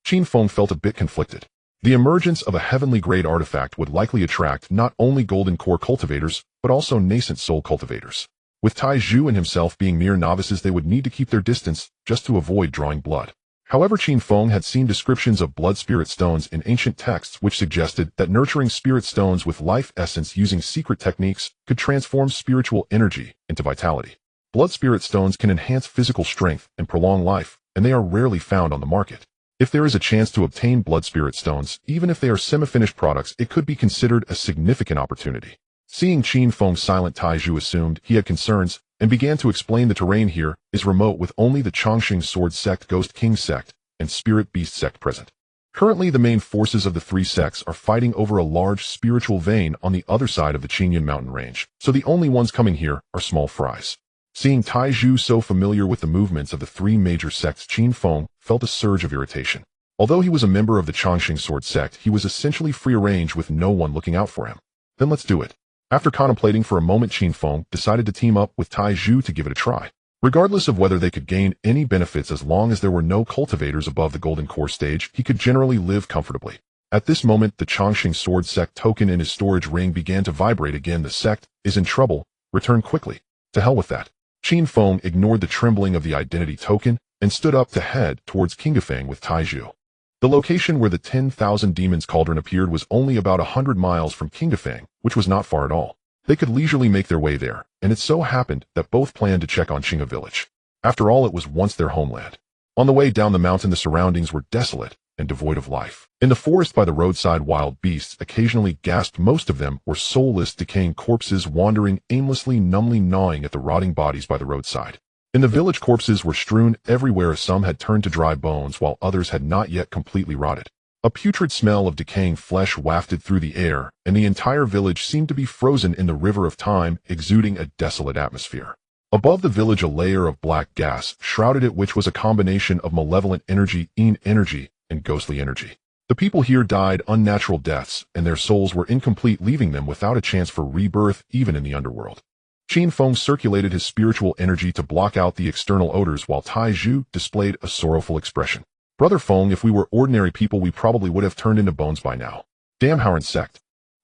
Qin Feng felt a bit conflicted. The emergence of a heavenly-grade artifact would likely attract not only golden core cultivators, but also nascent soul cultivators. With Taiju and himself being mere novices, they would need to keep their distance just to avoid drawing blood. However, Qin Feng had seen descriptions of blood spirit stones in ancient texts which suggested that nurturing spirit stones with life essence using secret techniques could transform spiritual energy into vitality. Blood spirit stones can enhance physical strength and prolong life, and they are rarely found on the market. If there is a chance to obtain blood spirit stones, even if they are semi-finished products, it could be considered a significant opportunity. Seeing Qin Feng's silent, Taiju assumed he had concerns and began to explain the terrain here is remote, with only the Chongqing Sword Sect, Ghost King Sect, and Spirit Beast Sect present. Currently, the main forces of the three sects are fighting over a large spiritual vein on the other side of the Qingyun mountain range, so the only ones coming here are small fries. Seeing Taiju so familiar with the movements of the three major sects, Qin Feng felt a surge of irritation. Although he was a member of the Chongqing Sword Sect, he was essentially free-range with no one looking out for him. Then let's do it. After contemplating for a moment, Qin Feng decided to team up with Taiju to give it a try. Regardless of whether they could gain any benefits, as long as there were no cultivators above the Golden Core stage, he could generally live comfortably. At this moment, the Chongqing Sword Sect token in his storage ring began to vibrate again. The sect is in trouble. Return quickly. To hell with that. Qin Feng ignored the trembling of the identity token and stood up to head towards Qin Feng with Taiju. The location where the 10,000 Demons Cauldron appeared was only about 100 miles from Qin Feng, which was not far at all. They could leisurely make their way there, and it so happened that both planned to check on Qinghe village. After all, it was once their homeland. On the way down the mountain, the surroundings were desolate and devoid of life. In the forest by the roadside, wild beasts occasionally gasped. Most of them were soulless, decaying corpses wandering aimlessly, numbly gnawing at the rotting bodies by the roadside. In the village, corpses were strewn everywhere. Some had turned to dry bones, while others had not yet completely rotted. A putrid smell of decaying flesh wafted through the air, and the entire village seemed to be frozen in the river of time, exuding a desolate atmosphere. Above the village, a layer of black gas shrouded it, which was a combination of malevolent energy, energy, and ghostly energy. The people here died unnatural deaths, and their souls were incomplete, leaving them without a chance for rebirth, even in the underworld. Qin Feng circulated his spiritual energy to block out the external odors, while Taiju displayed a sorrowful expression. Brother Feng, if we were ordinary people, we probably would have turned into bones by now. Damn Howard sect.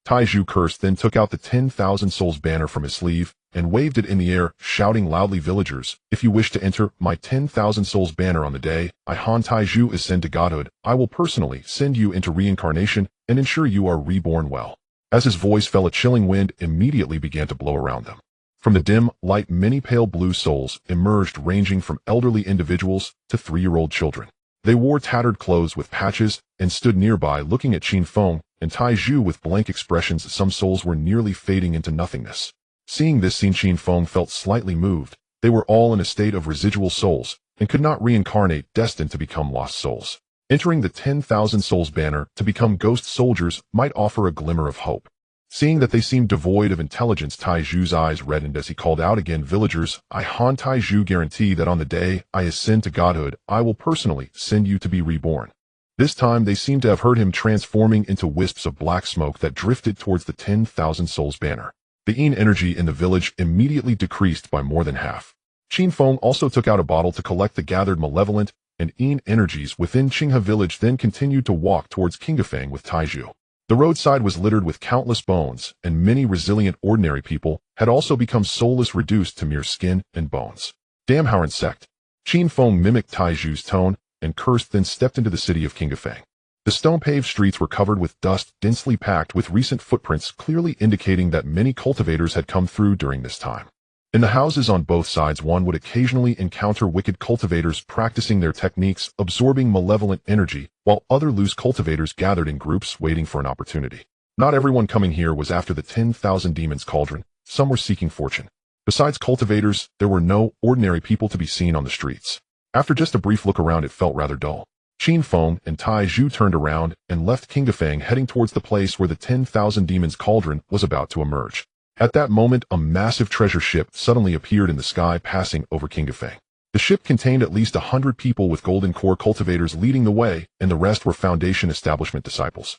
Taiju cursed, then took out the 10,000 souls banner from his sleeve and waved it in the air, shouting loudly, villagers, if you wish to enter my 10,000 souls banner on the day I, Han Taiju, ascend to godhood, I will personally send you into reincarnation and ensure you are reborn well. As his voice fell, a chilling wind immediately began to blow around them. From the dim light, many pale blue souls emerged, ranging from elderly individuals to 3-year-old children. They wore tattered clothes with patches and stood nearby looking at Qin Feng and Taiju with blank expressions. Some souls were nearly fading into nothingness. Seeing this scene, Qin Feng felt slightly moved. They were all in a state of residual souls and could not reincarnate, destined to become lost souls. Entering the 10,000 souls banner to become ghost soldiers might offer a glimmer of hope. Seeing that they seemed devoid of intelligence, Taiju's eyes reddened as he called out again, villagers, I, Han Taiju, guarantee that on the day I ascend to godhood, I will personally send you to be reborn. This time they seemed to have heard him, transforming into wisps of black smoke that drifted towards the 10,000 souls banner. The energy in the village immediately decreased by more than half. Qin Feng also took out a bottle to collect the gathered malevolent and energies within Qinghe village, then continued to walk towards Qin Feng with Taiju. The roadside was littered with countless bones, and many resilient ordinary people had also become soulless, reduced to mere skin and bones. Damn Howard sect. Qin Feng mimicked Taiju's tone and cursed, then stepped into the city of Qin Feng. The stone-paved streets were covered with dust, densely packed with recent footprints, clearly indicating that many cultivators had come through during this time. In the houses on both sides, one would occasionally encounter wicked cultivators practicing their techniques, absorbing malevolent energy, while other loose cultivators gathered in groups waiting for an opportunity. Not everyone coming here was after the 10,000 Demons Cauldron. Some were seeking fortune. Besides cultivators, there were no ordinary people to be seen on the streets. After just a brief look around, it felt rather dull. Qin Feng and Taiju turned around and left Qin Feng, heading towards the place where the 10,000 Demons Cauldron was about to emerge. At that moment, a massive treasure ship suddenly appeared in the sky passing over Qin Feng. The ship contained at least 100 people with golden core cultivators leading the way, and the rest were Foundation establishment disciples.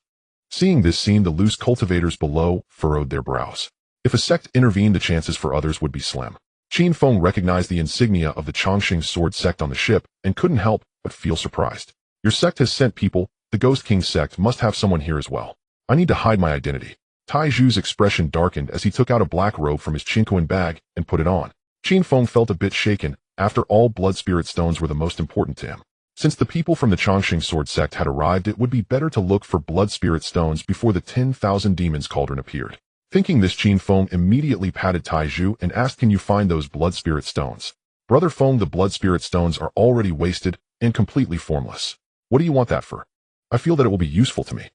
Seeing this scene, the loose cultivators below furrowed their brows. If a sect intervened, the chances for others would be slim. Qin Feng recognized the insignia of the Chongqing sword sect on the ship and couldn't help but feel surprised. Your sect has sent people. The Ghost King sect must have someone here as well. I need to hide my identity. Tai Zhu's expression darkened as he took out a black robe from his Qinquan bag and put it on. Qin Feng felt a bit shaken. After all, blood spirit stones were the most important to him. Since the people from the Chongqing sword sect had arrived, it would be better to look for blood spirit stones before the 10,000 demons cauldron appeared. Thinking this, Qin Feng immediately patted Tai Zhu and asked, "Can you find those blood spirit stones?" "Brother Feng, the blood spirit stones are already wasted and completely formless." "What do you want that for?" "I feel that it will be useful to me."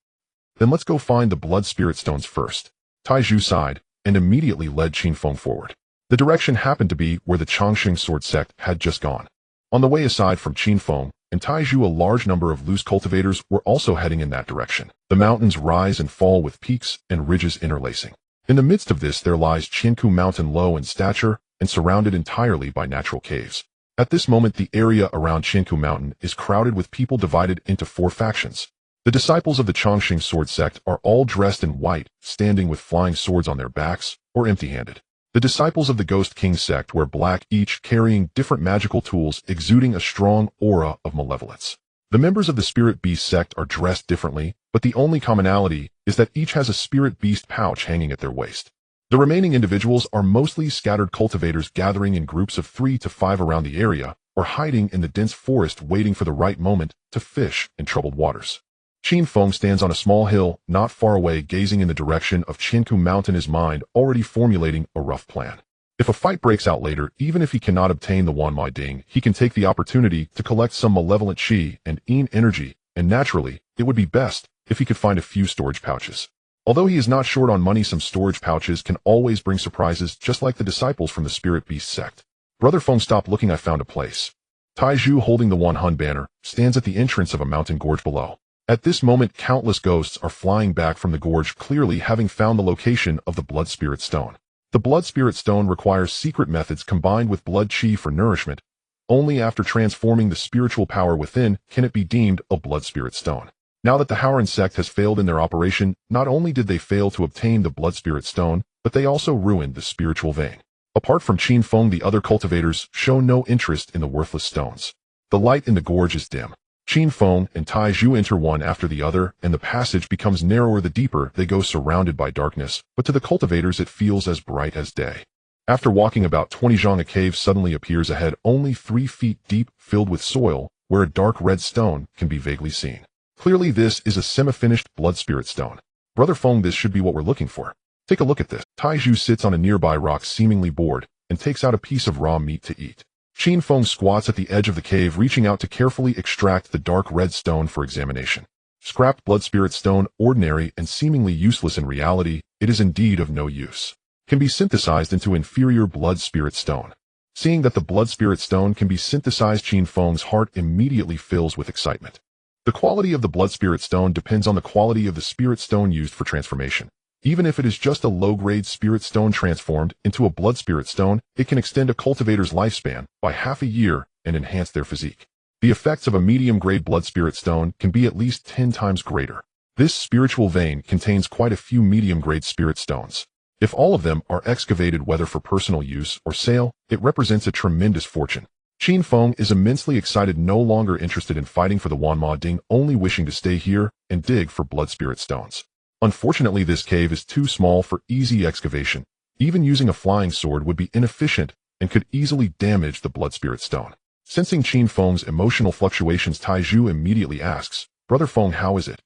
"Then let's go find the blood spirit stones first." Tai Zhu sighed and immediately led Qin Feng forward. The direction happened to be where the Chongqing sword sect had just gone. On the way, aside from Qin Feng and Tai Zhu, a large number of loose cultivators were also heading in that direction. The mountains rise and fall with peaks and ridges interlacing. In the midst of this, there lies Qinku Mountain, low in stature and surrounded entirely by natural caves. At this moment, the area around Qinku Mountain is crowded with people divided into 4 factions. The disciples of the Chongqing sword sect are all dressed in white, standing with flying swords on their backs or empty-handed. The disciples of the Ghost King sect wear black, each carrying different magical tools, exuding a strong aura of malevolence. The members of the Spirit Beast sect are dressed differently, but the only commonality is that each has a Spirit Beast pouch hanging at their waist. The remaining individuals are mostly scattered cultivators gathering in groups of 3 to 5 around the area, or hiding in the dense forest waiting for the right moment to fish in troubled waters. Qin Feng stands on a small hill not far away, gazing in the direction of Qinku Mountain, his mind already formulating a rough plan. If a fight breaks out later, even if he cannot obtain the Wanmai Ding, he can take the opportunity to collect some malevolent qi and yin energy, and naturally, it would be best if he could find a few storage pouches. Although he is not short on money, some storage pouches can always bring surprises, just like the disciples from the Spirit Beast sect. "Brother Feng, stop looking, I found a place." Tai Zhu, holding the Wanhun banner, stands at the entrance of a mountain gorge below. At this moment, countless ghosts are flying back from the gorge, clearly having found the location of the Blood Spirit Stone. The Blood Spirit Stone requires secret methods combined with blood qi for nourishment. Only after transforming the spiritual power within can it be deemed a Blood Spirit Stone. Now that the Howren sect has failed in their operation, not only did they fail to obtain the Blood Spirit Stone, but they also ruined the spiritual vein. Apart from Qin Feng, the other cultivators show no interest in the worthless stones. The light in the gorge is dim. Qin Feng and Tai Zhu enter one after the other, and the passage becomes narrower the deeper they go, surrounded by darkness, but to the cultivators it feels as bright as day. After walking about 20 zhang, a cave suddenly appears ahead, only 3 feet deep, filled with soil, where a dark red stone can be vaguely seen. Clearly this is a semi-finished Blood Spirit Stone. "Brother Feng, this should be what we're looking for. Take a look at this." Tai Zhu sits on a nearby rock, seemingly bored, and takes out a piece of raw meat to eat. Qin Feng squats at the edge of the cave, reaching out to carefully extract the dark red stone for examination. Scrapped Blood Spirit Stone, ordinary and seemingly useless in reality, it is indeed of no use. Can be synthesized into inferior Blood Spirit Stone. Seeing that the Blood Spirit Stone can be synthesized, Qin Feng's heart immediately fills with excitement. The quality of the Blood Spirit Stone depends on the quality of the Spirit Stone used for transformation. Even if it is just a low-grade Spirit Stone transformed into a Blood Spirit Stone, it can extend a cultivator's lifespan by half a year and enhance their physique. The effects of a medium-grade Blood Spirit Stone can be at least 10 times greater. This spiritual vein contains quite a few medium-grade Spirit Stones. If all of them are excavated, whether for personal use or sale, it represents a tremendous fortune. Qin Feng is immensely excited, no longer interested in fighting for the Wanma Ding, only wishing to stay here and dig for Blood Spirit Stones. Unfortunately, this cave is too small for easy excavation. Even using a flying sword would be inefficient and could easily damage the Blood Spirit Stone. Sensing Qin Feng's emotional fluctuations, Tai Zhu immediately asks, "Brother Feng, how is it?"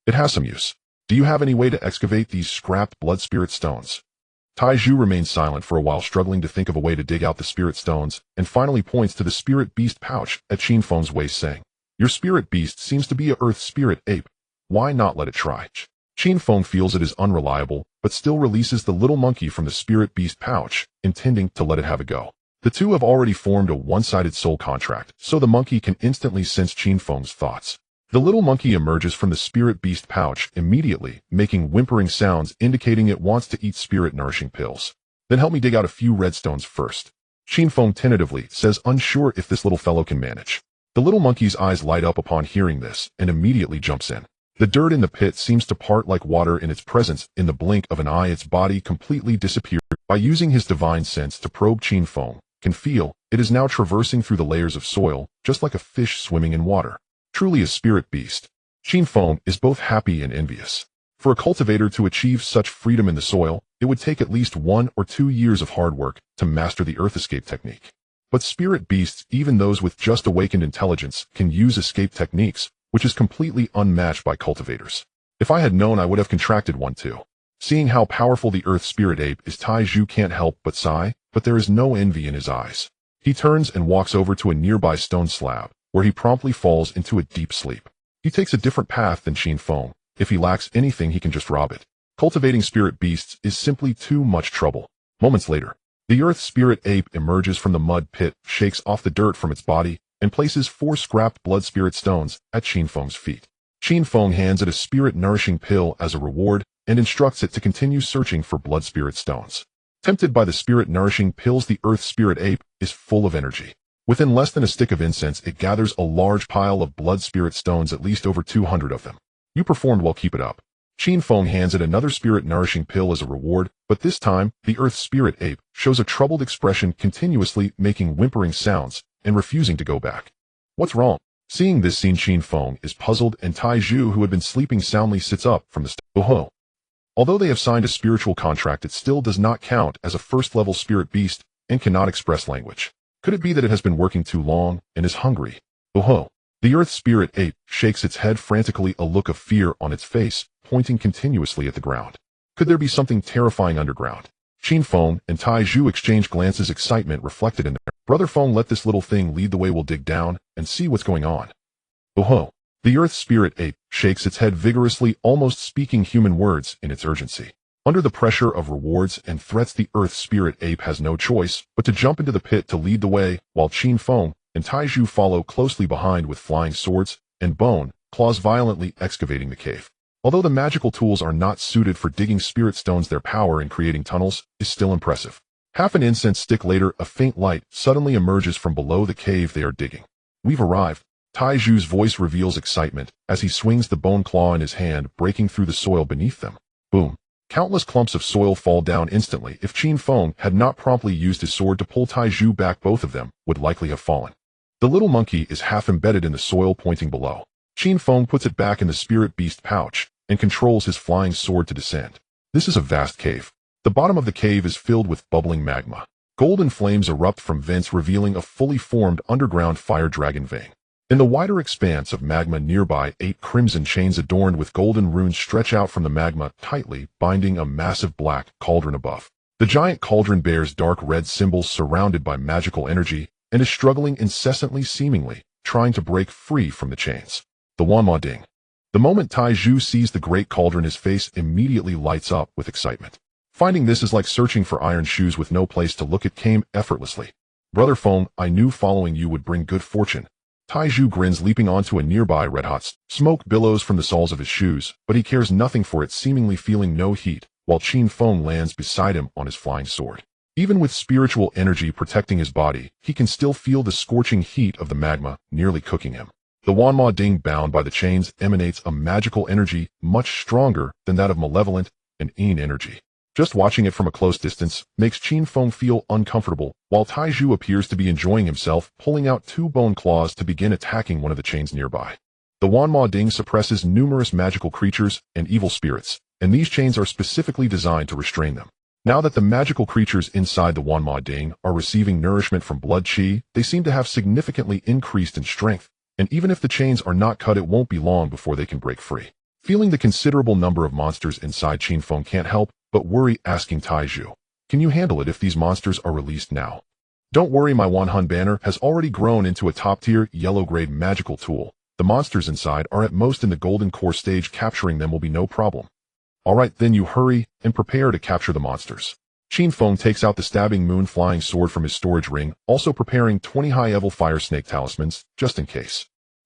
"It has some use. Do you have any way to excavate these scrapped Blood Spirit Stones?" Tai Zhu remains silent for a while, struggling to think of a way to dig out the Spirit Stones, and finally points to the Spirit Beast pouch at Qin Feng's waist, saying, "Your Spirit Beast seems to be a Earth Spirit ape. Why not let it try?" Qin Feng feels it is unreliable, but still releases the little monkey from the Spirit Beast pouch, intending to let it have a go. The two have already formed a one-sided soul contract, so the monkey can instantly sense Qin Feng's thoughts. The little monkey emerges from the spirit beast pouch immediately, making whimpering sounds indicating it wants to eat spirit-nourishing pills. Then help me dig out a few redstones first. Qin Feng tentatively says, unsure if this little fellow can manage. The little monkey's eyes light up upon hearing this and immediately jumps in. The dirt in the pit seems to part like water in its presence. In the blink of an eye, its body completely disappeared. By using his divine sense to probe, Qin Feng can feel it is now traversing through the layers of soil, just like a fish swimming in water. Truly a spirit beast. Qin Feng is both happy and envious. For a cultivator to achieve such freedom in the soil, it would take at least 1 or 2 years of hard work to master the earth escape technique. But spirit beasts, even those with just awakened intelligence, can use escape techniques, which is completely unmatched by cultivators. If I had known, I would have contracted one too. Seeing how powerful the earth spirit ape is, Taiju can't help but sigh, but there is no envy in his eyes. He turns and walks over to a nearby stone slab, where he promptly falls into a deep sleep. He takes a different path than Qin Feng. If he lacks anything, he can just rob it. Cultivating spirit beasts is simply too much trouble. Moments later, the earth spirit ape emerges from the mud pit, shakes off the dirt from its body, and places 4 scrapped blood spirit stones at Qin Feng's feet. Qin Feng hands it a spirit-nourishing pill as a reward and instructs it to continue searching for blood spirit stones. Tempted by the spirit-nourishing pills, the earth spirit ape is full of energy. Within less than a stick of incense, it gathers a large pile of blood spirit stones, at least over 200 of them. You performed well, keep it up. Qin Feng hands it another spirit-nourishing pill as a reward, but this time, the earth spirit ape shows a troubled expression, continuously making whimpering sounds and refusing to go back. What's wrong? Seeing this scene, Qin Feng is puzzled, and Taiju, who had been sleeping soundly, sits up from the Oh. Although they have signed a spiritual contract, it still does not count as a first-level spirit beast and cannot express language. Could it be that it has been working too long and is hungry? Oh. The earth spirit ape shakes its head frantically, a look of fear on its face, pointing continuously at the ground. Could there be something terrifying underground? Qin Feng and Taiju exchange glances, excitement reflected in their brother Feng. Let this little thing lead the way, we'll dig down and see what's going on. Oh. The earth spirit ape shakes its head vigorously, almost speaking human words in its urgency. Under the pressure of rewards and threats, the earth spirit ape has no choice but to jump into the pit to lead the way, while Qin Feng and Taiju follow closely behind with flying swords and bone claws, violently excavating the cave. Although the magical tools are not suited for digging spirit stones, their power in creating tunnels is still impressive. Half an incense stick later, a faint light suddenly emerges from below the cave they are digging. We've arrived. Taiju's voice reveals excitement as he swings the bone claw in his hand, breaking through the soil beneath them. Boom. Countless clumps of soil fall down instantly. If Qin Feng had not promptly used his sword to pull Taiju back, both of them would likely have fallen. The little monkey is half embedded in the soil, pointing below. Qin Feng puts it back in the spirit beast pouch and controls his flying sword to descend. This is a vast cave. The bottom of the cave is filled with bubbling magma. Golden flames erupt from vents, revealing a fully formed underground fire dragon vein. In the wider expanse of magma nearby, 8 crimson chains adorned with golden runes stretch out from the magma, tightly binding a massive black cauldron above. The giant cauldron bears dark red symbols surrounded by magical energy and is struggling incessantly, seemingly trying to break free from the chains. The Wanma Ding. The moment Taiju sees the great cauldron, his face immediately lights up with excitement. Finding this is like searching for iron shoes with no place to look. It came effortlessly. Brother Feng, I knew following you would bring good fortune. Taiju grins, leaping onto a nearby red-hot smoke billows from the soles of his shoes, but he cares nothing for it, seemingly feeling no heat, while Qin Feng lands beside him on his flying sword. Even with spiritual energy protecting his body, he can still feel the scorching heat of the magma nearly cooking him. The Wanma Ding, bound by the chains, emanates a magical energy much stronger than that of malevolent and Yin energy. Just watching it from a close distance makes Qin Feng feel uncomfortable, while Taiju appears to be enjoying himself, pulling out 2 bone claws to begin attacking one of the chains nearby. The Wanma Ding suppresses numerous magical creatures and evil spirits, and these chains are specifically designed to restrain them. Now that the magical creatures inside the Wanma Ding are receiving nourishment from blood qi, they seem to have significantly increased in strength, and even if the chains are not cut, it won't be long before they can break free. Feeling the considerable number of monsters inside, Qin Feng can't help but worry, asking Taiju, can you handle it if these monsters are released now? Don't worry, my Wanhun banner has already grown into a top-tier, yellow-grade magical tool. The monsters inside are at most in the golden core stage. Capturing them will be no problem. Alright, then you hurry and prepare to capture the monsters. Qin Feng takes out the stabbing moon flying sword from his storage ring, also preparing 20 high-level fire snake talismans, just in case.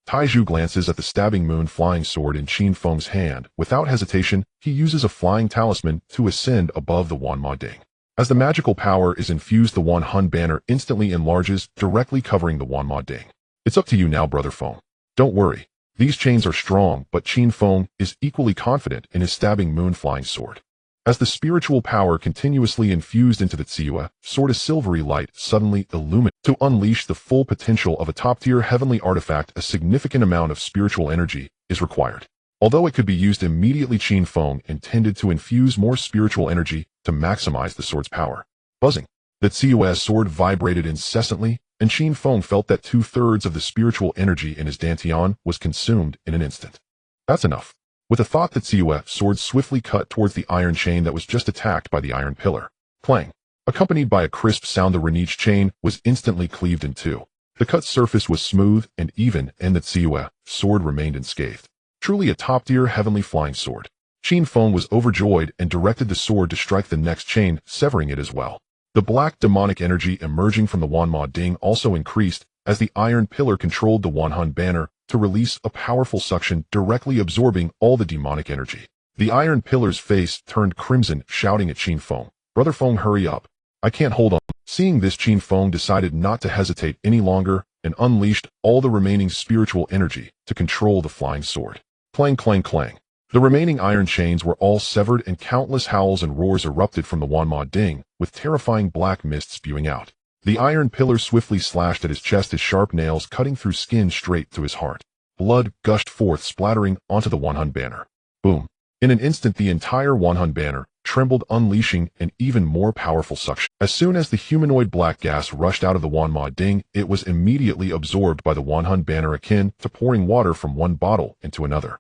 Taiju glances at the stabbing moon flying sword in Qin Feng's hand. Without hesitation, he uses a flying talisman to ascend above the Wanma Ding. As the magical power is infused, the Wan Hun banner instantly enlarges, directly covering the Wanma Ding. It's up to you now, Brother Feng. Don't worry. These chains are strong, but Qin Feng is equally confident in his stabbing moon flying sword. As the spiritual power continuously infused into the Tsiyue sword, a silvery light suddenly illuminates. To unleash the full potential of a top-tier heavenly artifact, a significant amount of spiritual energy is required. Although it could be used immediately, Qin Feng intended to infuse more spiritual energy to maximize the sword's power. Buzzing. The Tsiyue sword vibrated incessantly, and Qin Feng felt that 2/3 of the spiritual energy in his dantian was consumed in an instant. That's enough. With a thought, the Tsiyue sword swiftly cut towards the iron chain that was just attacked by the iron pillar. Clang. Accompanied by a crisp sound, the Renich chain was instantly cleaved in two. The cut surface was smooth and even, and the Tsiyue sword remained unscathed. Truly a top-tier heavenly flying sword. Qin Feng was overjoyed and directed the sword to strike the next chain, severing it as well. The black demonic energy emerging from the Wanma Ding also increased as the iron pillar controlled the Wanhun banner to release a powerful suction, directly absorbing all the demonic energy. The iron pillar's face turned crimson, shouting at Qin Feng, "Brother Feng, hurry up. I can't hold on." Seeing this, Qin Feng decided not to hesitate any longer and unleashed all the remaining spiritual energy to control the flying sword. Clang, clang, clang. The remaining iron chains were all severed and countless howls and roars erupted from the Wanma Ding, with terrifying black mist spewing out. The iron pillar swiftly slashed at his chest, his sharp nails cutting through skin straight to his heart. Blood gushed forth, splattering onto the Wanhun banner. Boom. In an instant, the entire Wanhun banner trembled, unleashing an even more powerful suction. As soon as the humanoid black gas rushed out of the Wanma Ding, it was immediately absorbed by the Wanhun banner, akin to pouring water from one bottle into another.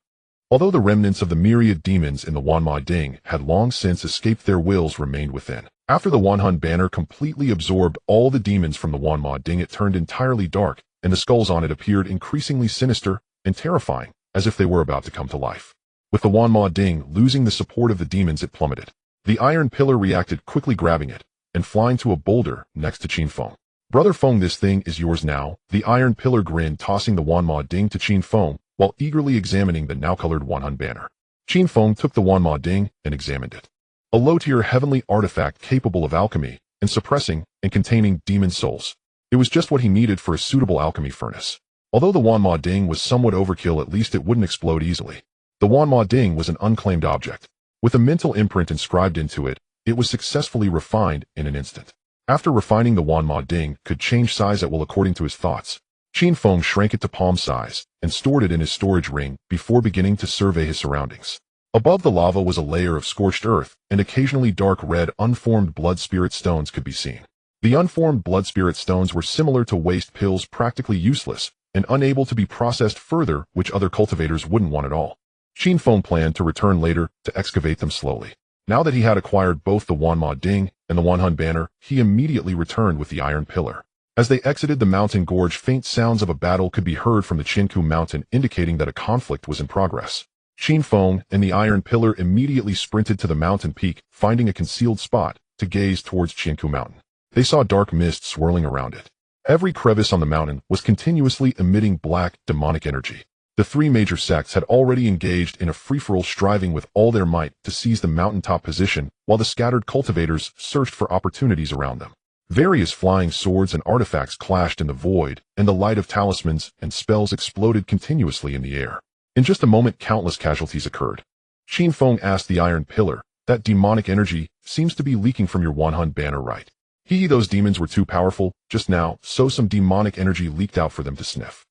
Although the remnants of the myriad demons in the Wanma Ding had long since escaped, their wills remained within. After the Wanhun banner completely absorbed all the demons from the Wanma Ding, it turned entirely dark, and the skulls on it appeared increasingly sinister and terrifying, as if they were about to come to life. With the Wanma Ding losing the support of the demons, it plummeted. The iron pillar reacted, quickly grabbing it and flying to a boulder next to Qin Feng. "Brother Feng, this thing is yours now." The iron pillar grinned, tossing the Wanma Ding to Qin Feng while eagerly examining the now-colored Wanhun banner. Qin Feng took the Wanma Ding and examined it. A low-tier heavenly artifact capable of alchemy and suppressing and containing demon souls. It was just what he needed for a suitable alchemy furnace. Although the Wanma Ding was somewhat overkill, at least it wouldn't explode easily. The Wanma Ding was an unclaimed object. With a mental imprint inscribed into it, it was successfully refined in an instant. After refining, the Wanma Ding could change size at will according to his thoughts. Qin Feng shrank it to palm size and stored it in his storage ring before beginning to survey his surroundings. Above the lava was a layer of scorched earth, and occasionally dark red unformed blood spirit stones could be seen. The unformed blood spirit stones were similar to waste pills, practically useless and unable to be processed further, which other cultivators wouldn't want at all. Qin Feng planned to return later to excavate them slowly. Now that he had acquired both the Wanma Ding and the Wanhun banner, he immediately returned with the iron pillar. As they exited the mountain gorge, faint sounds of a battle could be heard from the Qinku mountain, indicating that a conflict was in progress. Qin Feng and the iron pillar immediately sprinted to the mountain peak, finding a concealed spot to gaze towards Qinku mountain. They saw dark mist swirling around it. Every crevice on the mountain was continuously emitting black, demonic energy. The three major sects had already engaged in a free-for-all, striving with all their might to seize the mountaintop position, while the scattered cultivators searched for opportunities around them. Various flying swords and artifacts clashed in the void, and the light of talismans and spells exploded continuously in the air. In just a moment, countless casualties occurred. Qin Feng asked the iron pillar, "That demonic energy seems to be leaking from your Wanhun banner, right?" Those demons were too powerful just now, so some demonic energy leaked out for them to sniff.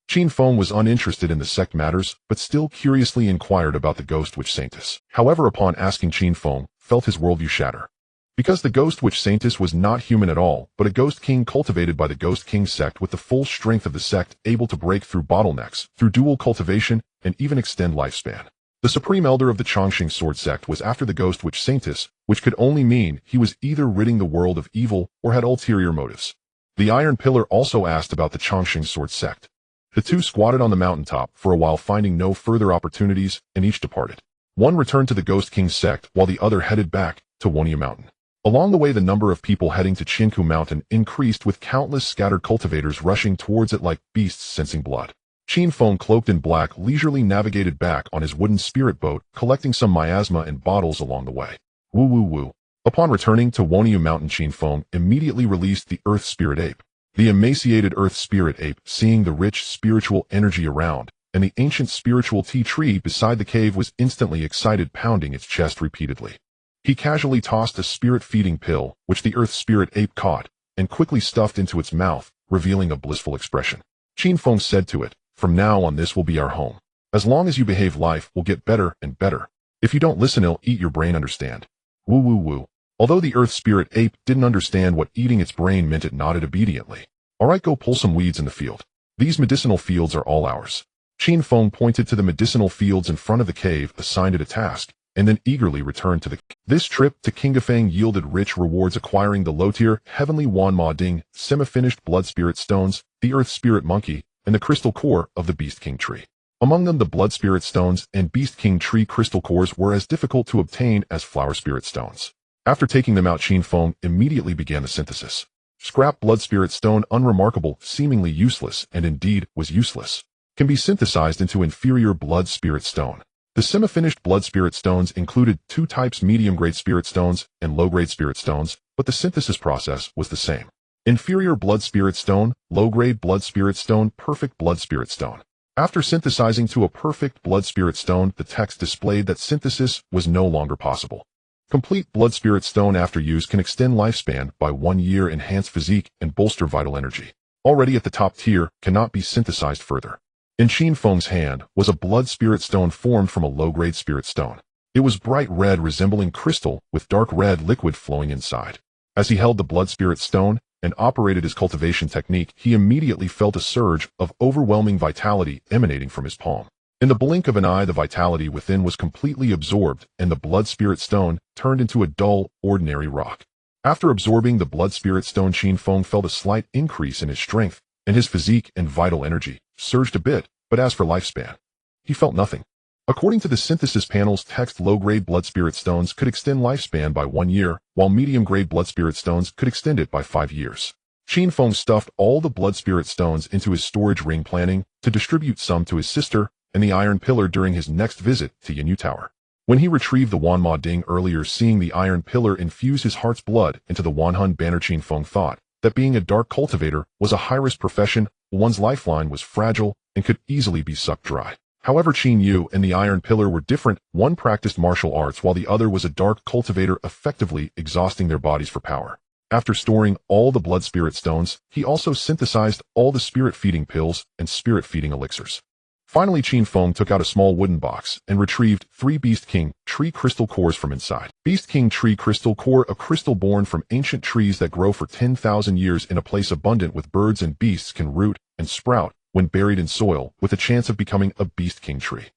Qin Feng was uninterested in the sect matters, but still curiously inquired about the Ghost Witch Saintess. However, upon asking, Qin Feng felt his worldview shatter. Because the Ghost Witch Saintess was not human at all, but a Ghost King cultivated by the Ghost King sect, with the full strength of the sect, able to break through bottlenecks, through dual cultivation, and even extend lifespan. The Supreme Elder of the Chongqing Sword sect was after the Ghost Witch Saintess, which could only mean he was either ridding the world of evil or had ulterior motives. The Iron Pillar also asked about the Chongqing Sword sect. The two squatted on the mountaintop for a while, finding no further opportunities, and each departed. One returned to the Ghost King sect, while the other headed back to Wonia Mountain. Along the way, the number of people heading to Qinku Mountain increased, with countless scattered cultivators rushing towards it like beasts sensing blood. Qin Feng, cloaked in black, leisurely navigated back on his wooden spirit boat, collecting some miasma and bottles along the way. Woo woo woo. Upon returning to Woniu Mountain, Qin Feng immediately released the Earth Spirit Ape. The emaciated Earth Spirit Ape, seeing the rich spiritual energy around, and the ancient spiritual tea tree beside the cave, was instantly excited, pounding its chest repeatedly. He casually tossed a spirit-feeding pill, which the Earth Spirit Ape caught, and quickly stuffed into its mouth, revealing a blissful expression. Qin Feng said to it, "From now on, this will be our home. As long as you behave, life will get better and better. If you don't listen, it'll eat your brain, understand?" Woo woo woo. Although the Earth Spirit Ape didn't understand what eating its brain meant, it nodded obediently. "Alright, go pull some weeds in the field. These medicinal fields are all ours." Qin Feng pointed to the medicinal fields in front of the cave, assigned it a task, and then eagerly returned to the cave. This trip to Qin Feng yielded rich rewards, acquiring the low-tier Heavenly Wanma Ding, semi-finished Blood Spirit Stones, the Earth Spirit Monkey, and the crystal core of the Beast King Tree. Among them, the Blood Spirit Stones and Beast King Tree crystal cores were as difficult to obtain as Flower Spirit Stones. After taking them out, Qin Feng immediately began the synthesis. Scrap Blood Spirit Stone, unremarkable, seemingly useless, and indeed was useless, can be synthesized into inferior Blood Spirit Stone. The semi-finished Blood Spirit Stones included two types: medium-grade Spirit Stones and low-grade Spirit Stones, but the synthesis process was the same. Inferior Blood Spirit Stone, low-grade Blood Spirit Stone, perfect Blood Spirit Stone. After synthesizing to a perfect Blood Spirit Stone, the text displayed that synthesis was no longer possible. Complete Blood Spirit Stone after use can extend lifespan by 1 year, enhance physique, and bolster vital energy. Already at the top tier, cannot be synthesized further. In Qin Feng's hand was a Blood Spirit Stone formed from a low-grade Spirit Stone. It was bright red, resembling crystal, with dark red liquid flowing inside. As he held the Blood Spirit Stone and operated his cultivation technique, he immediately felt a surge of overwhelming vitality emanating from his palm. In the blink of an eye, the vitality within was completely absorbed, and the Blood Spirit Stone turned into a dull, ordinary rock. After absorbing the Blood Spirit Stone, Qin Feng felt a slight increase in his strength, and his physique and vital energy surged a bit, but as for lifespan, he felt nothing. According to the synthesis panel's text, low-grade Blood Spirit Stones could extend lifespan by 1 year, while medium-grade Blood Spirit Stones could extend it by 5 years. Qin Feng stuffed all the Blood Spirit Stones into his storage ring, planning to distribute some to his sister and the Iron Pillar during his next visit to Yanyu Tower. When he retrieved the Wanma Ding earlier, seeing the Iron Pillar infuse his heart's blood into the Wanhun banner, Qin Feng thought that being a dark cultivator was a high-risk profession. One's lifeline was fragile and could easily be sucked dry. However, Qin Yu and the Iron Pillar were different. One practiced martial arts while the other was a dark cultivator, effectively exhausting their bodies for power. After storing all the Blood Spirit Stones, he also synthesized all the spirit-feeding pills and spirit-feeding elixirs. Finally, Qin Feng took out a small wooden box and retrieved 3 Beast King Tree crystal cores from inside. Beast King Tree crystal core, a crystal born from ancient trees that grow for 10,000 years in a place abundant with birds and beasts, can root and sprout when buried in soil, with a chance of becoming a Beast King tree.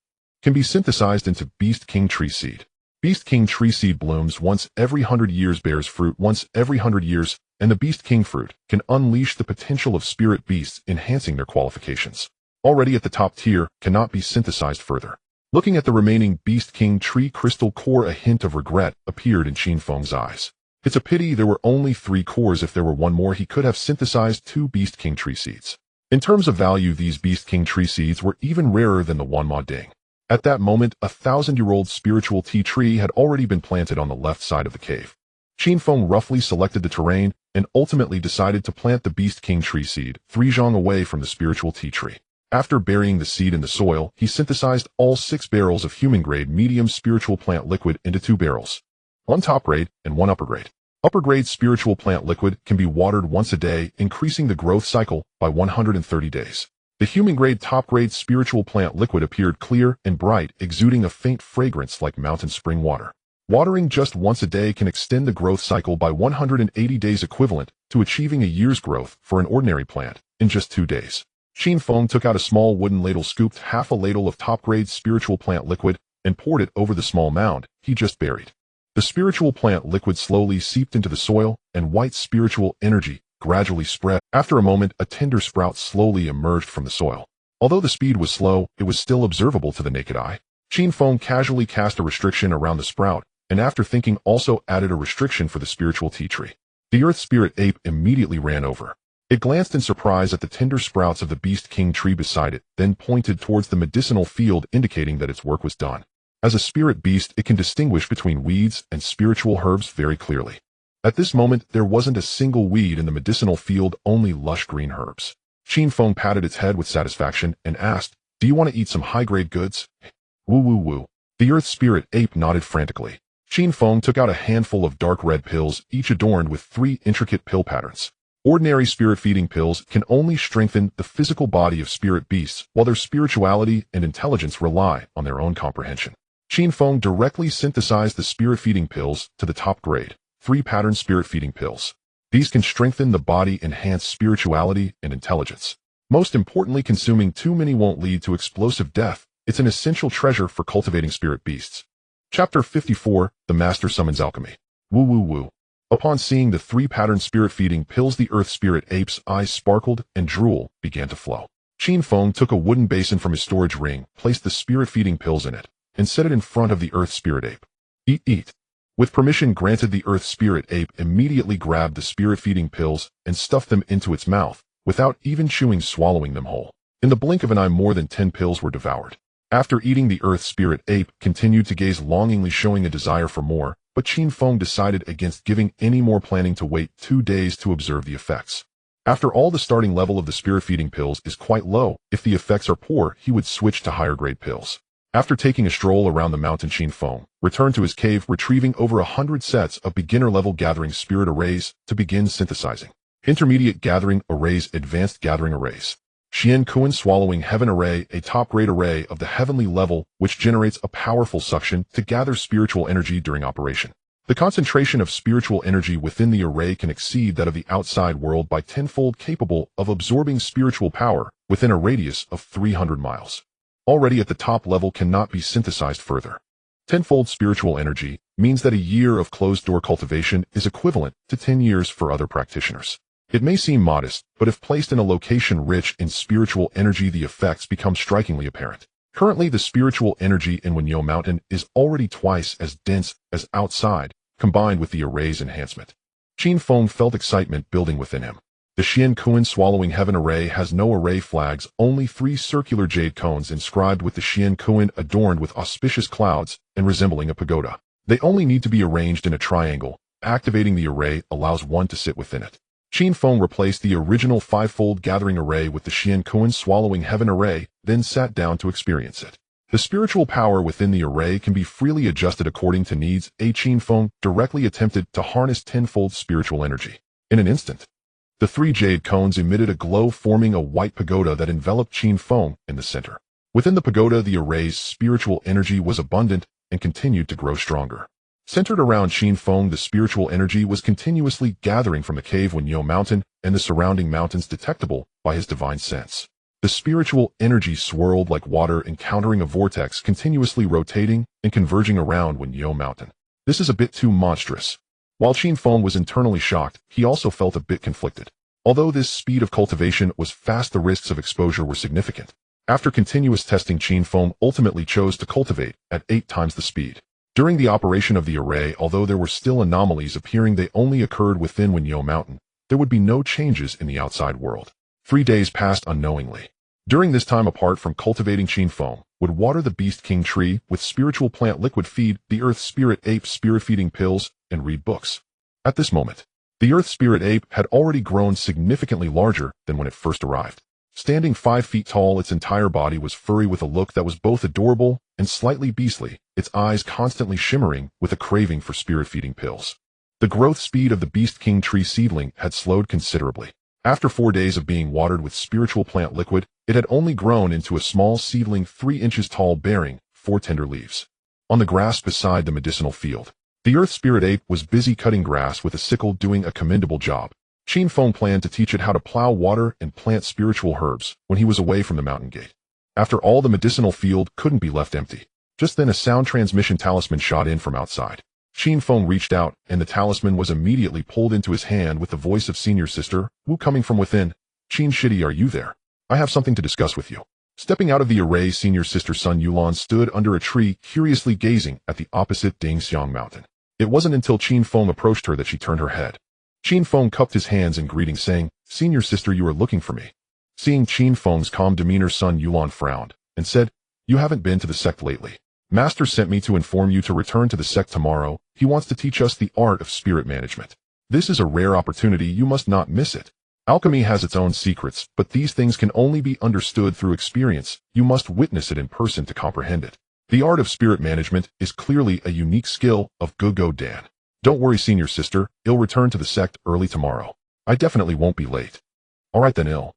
Can be synthesized into Beast King tree seed. Beast King tree seed blooms once every 100 years, bears fruit once every 100 years, and the Beast King fruit can unleash the potential of spirit beasts, enhancing their qualifications. Already at the top tier, cannot be synthesized further. Looking at the remaining Beast King tree crystal core, a hint of regret appeared in Qin Feng's eyes. It's a pity there were only 3 cores. If there were one more, he could have synthesized 2 Beast King tree seeds. In terms of value, these Beast King tree seeds were even rarer than the Wanma Ding. At that moment, a 1,000-year-old spiritual tea tree had already been planted on the left side of the cave. Qin Feng roughly selected the terrain and ultimately decided to plant the Beast King tree seed 3 zhang away from the spiritual tea tree. After burying the seed in the soil, he synthesized all 6 barrels of human-grade medium spiritual plant liquid into 2 barrels, 1 top-grade and 1 upper-grade. Upper-grade spiritual plant liquid can be watered once a day, increasing the growth cycle by 130 days. The human-grade top-grade spiritual plant liquid appeared clear and bright, exuding a faint fragrance like mountain spring water. Watering just once a day can extend the growth cycle by 180 days, equivalent to achieving a year's growth for an ordinary plant in just 2 days. Qin Feng took out a small wooden ladle, scooped half a ladle of top-grade spiritual plant liquid, and poured it over the small mound he just buried. The spiritual plant liquid slowly seeped into the soil, and white spiritual energy gradually spread. After a moment, a tender sprout slowly emerged from the soil. Although the speed was slow, it was still observable to the naked eye. Qin Feng casually cast a restriction around the sprout, and after thinking also added a restriction for the spiritual tea tree. The Earth Spirit Ape immediately ran over. It glanced in surprise at the tender sprouts of the Beast King tree beside it, then pointed towards the medicinal field, indicating that its work was done. As a spirit beast, it can distinguish between weeds and spiritual herbs very clearly. At this moment, there wasn't a single weed in the medicinal field, only lush green herbs. Qin Feng patted its head with satisfaction and asked, "Do you want to eat some high-grade goods?" Woo woo woo. The earth spirit ape nodded frantically. Qin Feng took out a handful of dark red pills, each adorned with 3 intricate pill patterns. Ordinary spirit-feeding pills can only strengthen the physical body of spirit beasts, while their spirituality and intelligence rely on their own comprehension. Qin Feng directly synthesized the spirit-feeding pills to the top grade, 3-pattern spirit-feeding pills. These can strengthen the body, enhance spirituality and intelligence. Most importantly, consuming too many won't lead to explosive death. It's an essential treasure for cultivating spirit beasts. Chapter 54, The Master Summons Alchemy. Woo woo woo. Upon seeing the 3-pattern spirit-feeding pills, the earth spirit ape's eyes sparkled and drool began to flow. Qin Feng took a wooden basin from his storage ring, placed the spirit-feeding pills in it, and set it in front of the earth spirit ape. Eat, eat. With permission granted, the earth spirit ape immediately grabbed the spirit-feeding pills and stuffed them into its mouth, without even swallowing them whole. In the blink of an eye, more than 10 pills were devoured. After eating, the earth spirit ape continued to gaze longingly, showing a desire for more, but Qin Feng decided against giving any more, planning to wait 2 days to observe the effects. After all, the starting level of the spirit-feeding pills is quite low. If the effects are poor, he would switch to higher-grade pills. After taking a stroll around the mountain, Qin Feng returned to his cave, retrieving over 100 sets of beginner-level gathering spirit arrays to begin synthesizing. Intermediate gathering arrays, advanced gathering arrays. Xian Kuan swallowing heaven array, a top-grade array of the heavenly level, which generates a powerful suction to gather spiritual energy during operation. The concentration of spiritual energy within the array can exceed that of the outside world by 10-fold, capable of absorbing spiritual power within a radius of 300 miles. Already at the top level, cannot be synthesized further. 10-fold spiritual energy means that a year of closed-door cultivation is equivalent to 10 years for other practitioners. It may seem modest, but if placed in a location rich in spiritual energy, the effects become strikingly apparent. Currently, the spiritual energy in Wenyo Mountain is already twice as dense as outside, combined with the array's enhancement. Qin Feng felt excitement building within him. The Xian Kuan swallowing heaven array has no array flags, only 3 circular jade cones inscribed with the Xian Kuan, adorned with auspicious clouds and resembling a pagoda. They only need to be arranged in a triangle. Activating the array allows one to sit within it. Qin Feng replaced the original 5-fold gathering array with the Xian Kuan swallowing heaven array, then sat down to experience it. The spiritual power within the array can be freely adjusted according to needs. Qin Feng directly attempted to harness 10-fold spiritual energy. In an instant, the 3 jade cones emitted a glow, forming a white pagoda that enveloped Qin Feng in the center. Within the pagoda, the array's spiritual energy was abundant and continued to grow stronger. Centered around Qin Feng, the spiritual energy was continuously gathering from the cave Wenyo Mountain and the surrounding mountains, detectable by his divine sense. The spiritual energy swirled like water, encountering a vortex, continuously rotating and converging around Wenyo Mountain. This is a bit too monstrous. While Qin Feng was internally shocked, he also felt a bit conflicted. Although this speed of cultivation was fast, the risks of exposure were significant. After continuous testing, Qin Feng ultimately chose to cultivate at 8 times the speed. During the operation of the array, although there were still anomalies appearing, they only occurred within Wenyo Mountain. There would be no changes in the outside world. 3 days passed unknowingly. During this time, apart from cultivating, Qin Feng would water the Beast King tree with spiritual plant liquid, feed the Earth Spirit Ape spirit-feeding pills, and read books. At this moment, the Earth Spirit Ape had already grown significantly larger than when it first arrived. Standing 5 feet tall, its entire body was furry with a look that was both adorable and slightly beastly, its eyes constantly shimmering with a craving for spirit-feeding pills. The growth speed of the Beast King tree seedling had slowed considerably. After 4 days of being watered with spiritual plant liquid, it had only grown into a small seedling 3 inches tall, bearing 4 tender leaves. On the grass beside the medicinal field, the Earth Spirit Ape was busy cutting grass with a sickle, doing a commendable job. Qin Feng planned to teach it how to plow, water, and plant spiritual herbs when he was away from the mountain gate. After all, the medicinal field couldn't be left empty. Just then, a sound transmission talisman shot in from outside. Qin Feng reached out, and the talisman was immediately pulled into his hand with the voice of Senior Sister Wu coming from within. "Qin Shidi, are you there? I have something to discuss with you." Stepping out of the array, Senior Sister Sun Yulan stood under a tree, curiously gazing at the opposite Dingxiang Mountain. It wasn't until Qin Feng approached her that she turned her head. Qin Feng cupped his hands in greeting, saying, "Senior sister, you are looking for me." Seeing Qin Feng's calm demeanor, Sun Yulan frowned and said, "You haven't been to the sect lately. Master sent me to inform you to return to the sect tomorrow. He wants to teach us the art of spirit management. This is a rare opportunity, you must not miss it. Alchemy has its own secrets, but these things can only be understood through experience. You must witness it in person to comprehend it. The art of spirit management is clearly a unique skill of Gugo Dan. Don't worry, senior sister, I'll return to the sect early tomorrow. I definitely won't be late." "Alright then, I'll."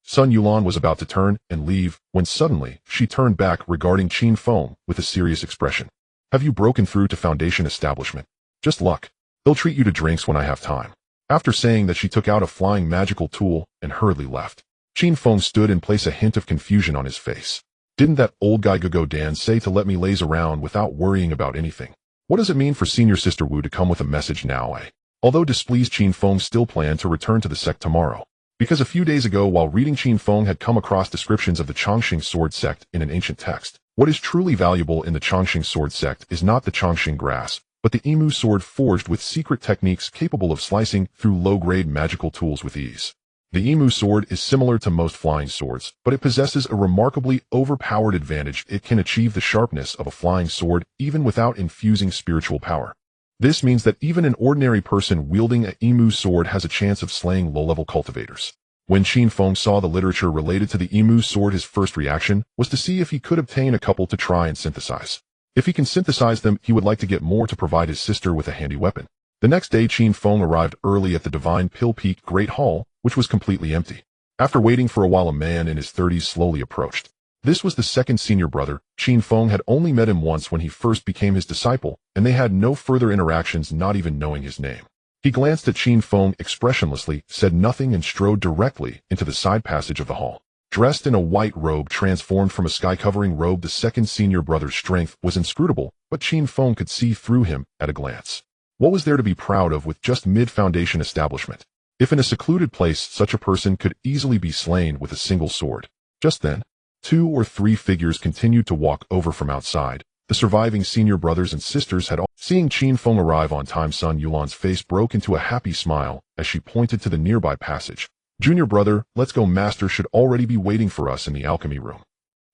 Sun Yulan was about to turn and leave when suddenly she turned back regarding Qin Feng with a serious expression. "Have you broken through to Foundation establishment? Just luck. They'll treat you to drinks when I have time." After saying that, she took out a flying magical tool and hurriedly left. Qin Feng stood in place, a hint of confusion on his face. "Didn't that old guy Gugo Dan say to let me laze around without worrying about anything? What does it mean for senior sister Wu to come with a message now, eh?" Although displeased, Qin Feng still planned to return to the sect tomorrow. Because a few days ago, while reading, Qin Feng had come across descriptions of the Chongqing sword sect in an ancient text. What is truly valuable in the Chongqing sword sect is not the Chongqing grass, but the Imu sword forged with secret techniques capable of slicing through low-grade magical tools with ease. The Imu sword is similar to most flying swords, but it possesses a remarkably overpowered advantage. It can achieve the sharpness of a flying sword even without infusing spiritual power. This means that even an ordinary person wielding a Imu sword has a chance of slaying low-level cultivators. When Qin Feng saw the literature related to the Imu sword, his first reaction was to see if he could obtain a couple to try and synthesize. If he can synthesize them, he would like to get more to provide his sister with a handy weapon. The next day, Qin Feng arrived early at the Divine Pill Peak Great Hall, which was completely empty. After waiting for a while, a man in his 30s slowly approached. This was the second senior brother. Qin Feng had only met him once when he first became his disciple, and they had no further interactions, not even knowing his name. He glanced at Qin Feng expressionlessly, said nothing, and strode directly into the side passage of the hall. Dressed in a white robe transformed from a sky-covering robe, the second senior brother's strength was inscrutable, but Qin Feng could see through him at a glance. What was there to be proud of with just mid-foundation establishment? If in a secluded place, such a person could easily be slain with a single sword. Just then, 2 or 3 figures continued to walk over from outside. The surviving senior brothers and sisters had all. Seeing Qin Feng arrive on time, Sun Yulan's face broke into a happy smile as she pointed to the nearby passage. "Junior brother, let's go. Master should already be waiting for us in the alchemy room."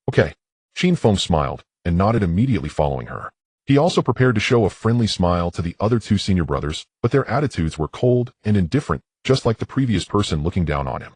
"Okay." Qin Feng smiled and nodded, immediately following her. He also prepared to show a friendly smile to the other 2 senior brothers, but their attitudes were cold and indifferent, just like the previous person looking down on him.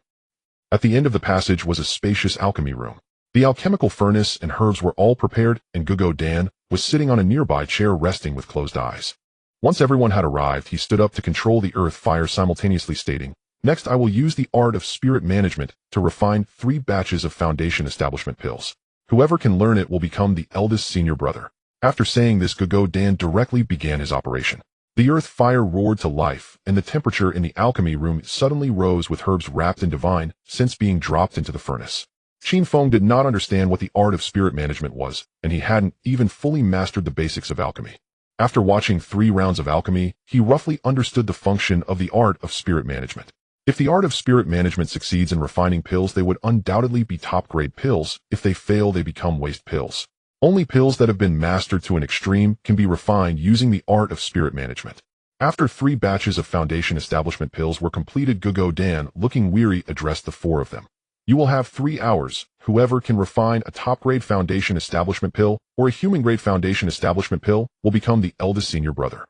At the end of the passage was a spacious alchemy room. The alchemical furnace and herbs were all prepared, and Gugo Dan was sitting on a nearby chair, resting with closed eyes. Once everyone had arrived, he stood up to control the earth fire, simultaneously stating, "Next, I will use the art of spirit management to refine 3 batches of Foundation establishment pills. Whoever can learn it will become the eldest senior brother." After saying this, Gugo Dan directly began his operation. The earth fire roared to life, and the temperature in the alchemy room suddenly rose, with herbs wrapped in divine scents being dropped into the furnace. Qin Feng did not understand what the art of spirit management was, and he hadn't even fully mastered the basics of alchemy. After watching 3 rounds of alchemy, he roughly understood the function of the art of spirit management. If the art of spirit management succeeds in refining pills, they would undoubtedly be top-grade pills. If they fail, they become waste pills. Only pills that have been mastered to an extreme can be refined using the art of spirit management. After 3 batches of Foundation establishment pills were completed, Gugo Dan, looking weary, addressed the 4 of them. "You will have 3 hours. Whoever can refine a top-grade Foundation establishment pill or a human-grade Foundation establishment pill will become the eldest senior brother."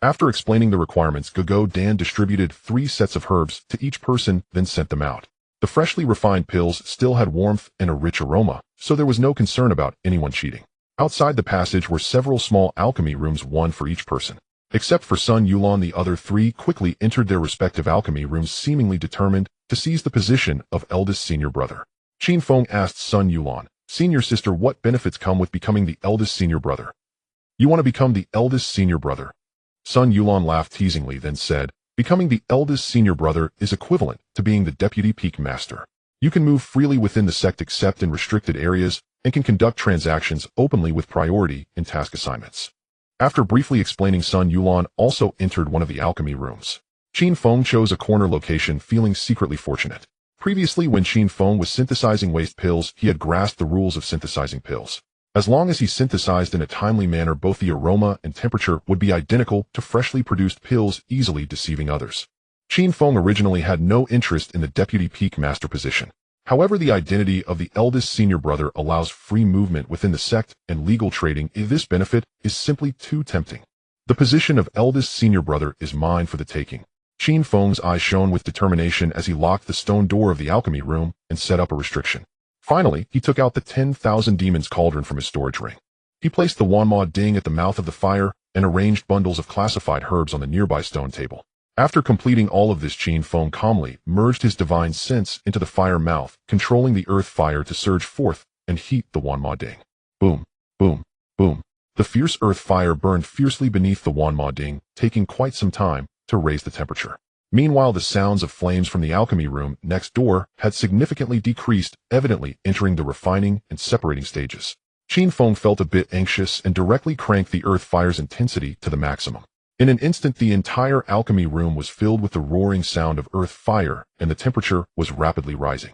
After explaining the requirements, Gugo Dan distributed 3 sets of herbs to each person, then sent them out. The freshly refined pills still had warmth and a rich aroma, so there was no concern about anyone cheating. Outside the passage were several small alchemy rooms, 1 for each person. Except for Sun Yulan, the other 3 quickly entered their respective alchemy rooms, seemingly determined to seize the position of eldest senior brother. Qin Feng asked Sun Yulan, "Senior sister, what benefits come with becoming the eldest senior brother?" "You want to become the eldest senior brother?" Sun Yulan laughed teasingly, then said, "Becoming the eldest senior brother is equivalent to being the deputy peak master. You can move freely within the sect except in restricted areas, and can conduct transactions openly with priority in task assignments." After briefly explaining, Sun Yulan also entered one of the alchemy rooms. Qin Feng chose a corner location, feeling secretly fortunate. Previously, when Qin Feng was synthesizing waste pills, he had grasped the rules of synthesizing pills. As long as he synthesized in a timely manner, both the aroma and temperature would be identical to freshly produced pills, easily deceiving others. Qin Feng originally had no interest in the deputy peak master position. However, the identity of the eldest senior brother allows free movement within the sect and legal trading. This benefit is simply too tempting. The position of eldest senior brother is mine for the taking. Qin Feng's eyes shone with determination as he locked the stone door of the alchemy room and set up a restriction. Finally, he took out the 10,000 demons cauldron from his storage ring. He placed the Wanma Ding at the mouth of the fire and arranged bundles of classified herbs on the nearby stone table. After completing all of this, Qin Feng calmly merged his divine sense into the fire mouth, controlling the earth fire to surge forth and heat the Wanma Ding. Boom, boom, boom. The fierce earth fire burned fiercely beneath the Wanma Ding, taking quite some time to raise the temperature. Meanwhile, the sounds of flames from the alchemy room next door had significantly decreased, evidently entering the refining and separating stages. Qin Feng felt a bit anxious and directly cranked the earth fire's intensity to the maximum. In an instant, the entire alchemy room was filled with the roaring sound of earth fire, and the temperature was rapidly rising.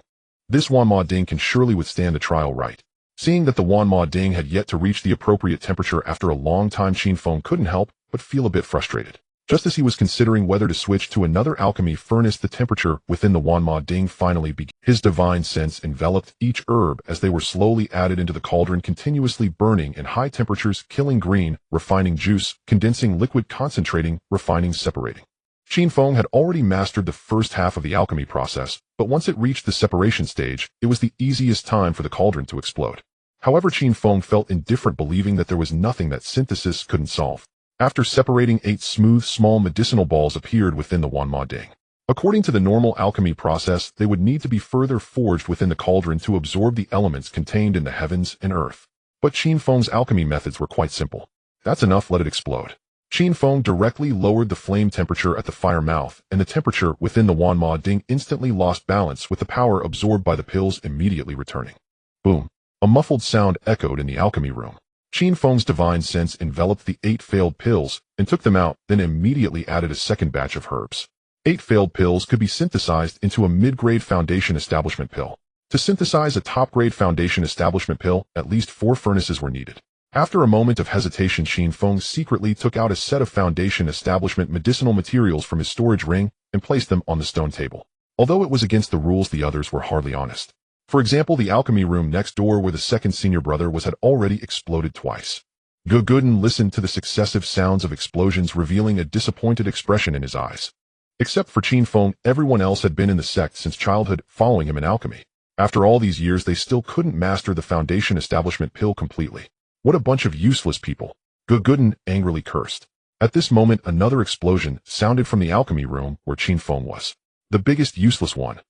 This Wanma Ding can surely withstand the trial, right? Seeing that the Wanma Ding had yet to reach the appropriate temperature after a long time, Qin Feng couldn't help but feel a bit frustrated. Just as he was considering whether to switch to another alchemy furnace, the temperature within the Wanma Ding finally began. His divine sense enveloped each herb as they were slowly added into the cauldron, continuously burning in high temperatures, killing green, refining juice, condensing liquid, concentrating, refining, separating. Qin Feng had already mastered the first half of the alchemy process, but once it reached the separation stage, it was the easiest time for the cauldron to explode. However, Qin Feng felt indifferent, believing that there was nothing that synthesis couldn't solve. After separating, 8 smooth, small medicinal balls appeared within the Wanma Ding. According to the normal alchemy process, they would need to be further forged within the cauldron to absorb the elements contained in the heavens and earth. But Qin Feng's alchemy methods were quite simple. That's enough, let it explode. Qin Feng directly lowered the flame temperature at the fire mouth, and the temperature within the Wanma Ding instantly lost balance, with the power absorbed by the pills immediately returning. Boom! A muffled sound echoed in the alchemy room. Qin Feng's divine sense enveloped the 8 failed pills and took them out, then immediately added a second batch of herbs. 8 failed pills could be synthesized into a mid-grade foundation establishment pill. To synthesize a top-grade foundation establishment pill, at least 4 furnaces were needed. After a moment of hesitation, Qin Feng secretly took out a set of foundation establishment medicinal materials from his storage ring and placed them on the stone table. Although it was against the rules, the others were hardly honest. For example, the alchemy room next door, where the second senior brother was, had already exploded twice. Gugudin listened to the successive sounds of explosions, revealing a disappointed expression in his eyes. Except for Qin Feng, everyone else had been in the sect since childhood, following him in alchemy. After all these years, they still couldn't master the foundation establishment pill completely. What a bunch of useless people! Gugudin angrily cursed. At this moment, another explosion sounded from the alchemy room where Qin Feng was. The biggest useless one.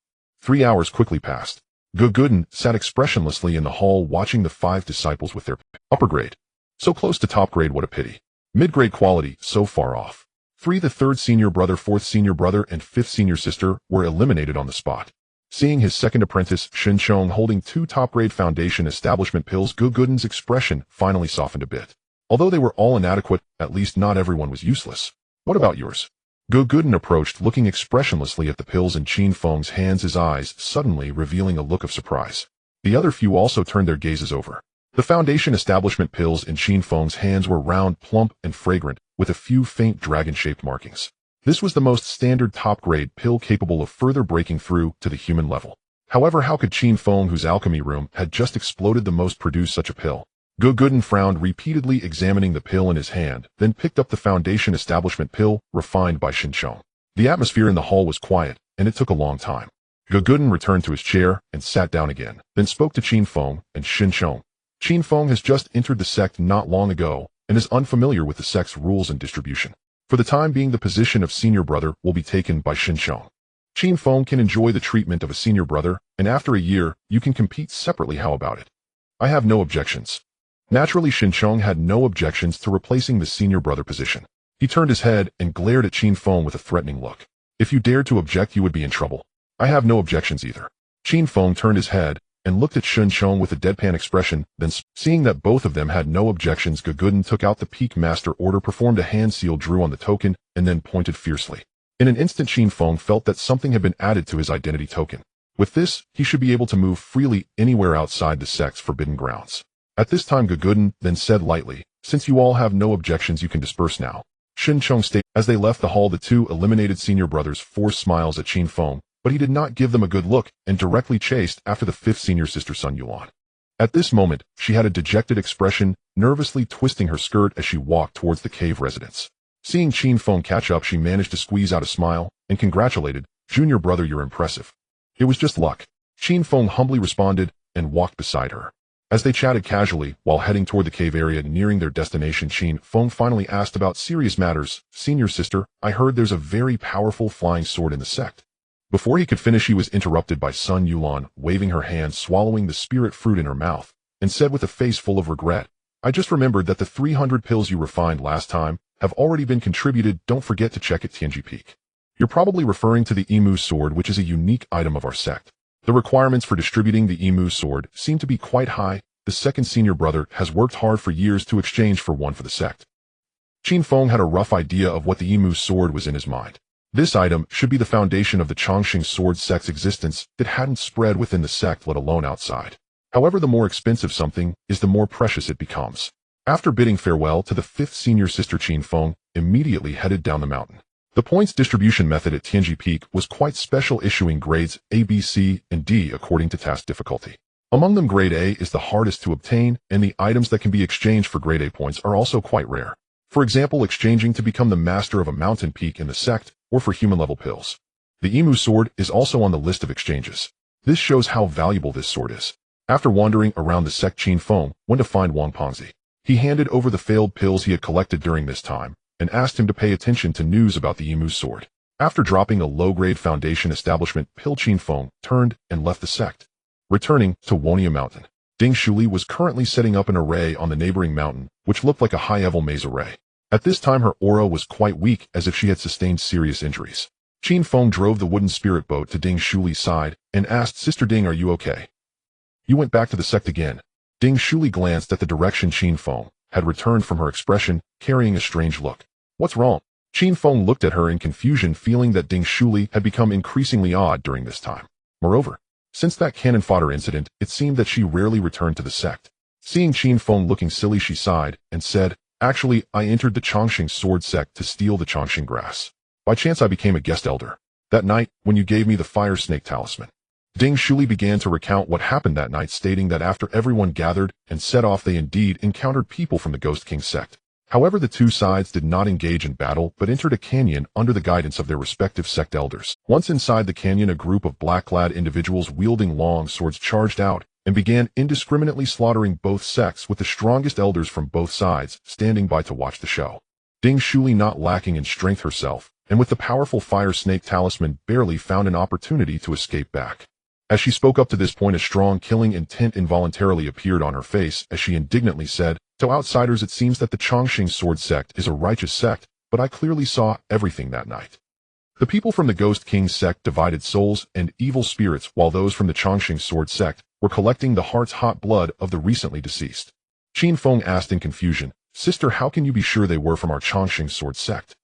3 hours quickly passed. Gugudin sat expressionlessly in the hall, watching the 5 disciples with their upper grade. So close to top grade, what a pity. Mid-grade quality, so far off. 3. The 3rd senior brother, 4th senior brother, and 5th senior sister were eliminated on the spot. Seeing his second apprentice, Shinchong, holding 2 top-grade foundation establishment pills, Gugudin's expression finally softened a bit. Although they were all inadequate, at least not everyone was useless. What about yours? Gugudin approached, looking expressionlessly at the pills in Qin Feng's hands, his eyes suddenly revealing a look of surprise. The other few also turned their gazes over. The foundation establishment pills in Qin Feng's hands were round, plump, and fragrant, with a few faint dragon-shaped markings. This was the most standard top-grade pill capable of further breaking through to the human level. However, how could Qin Feng, whose alchemy room had just exploded the most, produce such a pill? Gugudin frowned, repeatedly examining the pill in his hand, then picked up the foundation establishment pill, refined by Shinchong. The atmosphere in the hall was quiet, and it took a long time. Gugudin returned to his chair and sat down again, then spoke to Qin Feng and Shinchong. Qin Feng has just entered the sect not long ago, and is unfamiliar with the sect's rules and distribution. For the time being, the position of senior brother will be taken by Shinchong. Qin Feng can enjoy the treatment of a senior brother, and after a year, you can compete separately. How about it? I have no objections. Naturally, Shinchong had no objections to replacing the senior brother position. He turned his head and glared at Qin Feng with a threatening look. If you dared to object, you would be in trouble. I have no objections either. Qin Feng turned his head and looked at Shinchong with a deadpan expression, then, seeing that both of them had no objections, Gugudin took out the Peak Master Order, performed a hand seal, drew on the token, and then pointed fiercely. In an instant, Qin Feng felt that something had been added to his identity token. With this, he should be able to move freely anywhere outside the sect's forbidden grounds. At this time Gaguden then said lightly, "Since you all have no objections you can disperse now." Shin Chong stated. As they left the hall the two eliminated senior brothers forced smiles at Qin Feng, but he did not give them a good look and directly chased after the fifth senior sister Sun Yuan. At this moment, she had a dejected expression, nervously twisting her skirt as she walked towards the cave residence. Seeing Qin Feng catch up, she managed to squeeze out a smile and congratulated, "Junior brother, you're impressive." "It was just luck," Qin Feng humbly responded and walked beside her. As they chatted casually while heading toward the cave area nearing their destination, Qin Feng finally asked about serious matters. "Senior sister, I heard there's a very powerful flying sword in the sect." Before he could finish, he was interrupted by Sun Yuan waving her hand, swallowing the spirit fruit in her mouth, and said with a face full of regret, "I just remembered that the 300 pills you refined last time have already been contributed. Don't forget to check at Tianji Peak." "You're probably referring to the Emu sword, which is a unique item of our sect. The requirements for distributing the Emu sword seem to be quite high. The second senior brother has worked hard for years to exchange for one for the sect." Qin Feng had a rough idea of what the Emu sword was in his mind. This item should be the foundation of the Chongqing sword sect's existence that hadn't spread within the sect, let alone outside. However, the more expensive something is, the more precious it becomes. After bidding farewell to the fifth senior sister, Qin Feng immediately headed down the mountain. The points distribution method at Tianji Peak was quite special, issuing grades A, B, C, and D according to task difficulty. Among them, grade A is the hardest to obtain, and the items that can be exchanged for grade A points are also quite rare. For example, exchanging to become the master of a mountain peak in the sect, or for human-level pills. The Emu sword is also on the list of exchanges. This shows how valuable this sword is. After wandering around the sect, Qin Feng went to find Wang Pengzi. He handed over the failed pills he had collected during this time, and asked him to pay attention to news about the Emu sword. After dropping a low-grade foundation establishment pill, Qin Feng turned and left the sect. Returning to Wonia Mountain, Ding Shuli was currently setting up an array on the neighboring mountain, which looked like a high-level maze array. At this time her aura was quite weak, as if she had sustained serious injuries. Qin Feng drove the wooden spirit boat to Ding Shuli's side and asked, "Sister Ding, are you okay? You went back to the sect again." Ding Shuli glanced at the direction Qin Feng had returned from, her expression carrying a strange look. "What's wrong?" Qin Feng looked at her in confusion, feeling that Ding Shuli had become increasingly odd during this time. Moreover, since that cannon fodder incident, it seemed that she rarely returned to the sect. Seeing Qin Feng looking silly, she sighed and said, "Actually, I entered the Chongqing sword sect to steal the Chongqing grass. By chance I became a guest elder. That night, when you gave me the fire snake talisman." Ding Shuli began to recount what happened that night, stating that after everyone gathered and set off, they indeed encountered people from the Ghost King sect. However, the two sides did not engage in battle, but entered a canyon under the guidance of their respective sect elders. Once inside the canyon, a group of black-clad individuals wielding long swords charged out and began indiscriminately slaughtering both sects, with the strongest elders from both sides standing by to watch the show. Ding Shuli, not lacking in strength herself, and with the powerful fire snake talisman, barely found an opportunity to escape back. As she spoke up to this point, a strong killing intent involuntarily appeared on her face as she indignantly said, "To outsiders it seems that the Chongqing sword sect is a righteous sect, but I clearly saw everything that night. The people from the Ghost King sect divided souls and evil spirits, while those from the Chongqing sword sect were collecting the heart's hot blood of the recently deceased." Qin Feng asked in confusion, "Sister, how can you be sure they were from our Chongqing sword sect?"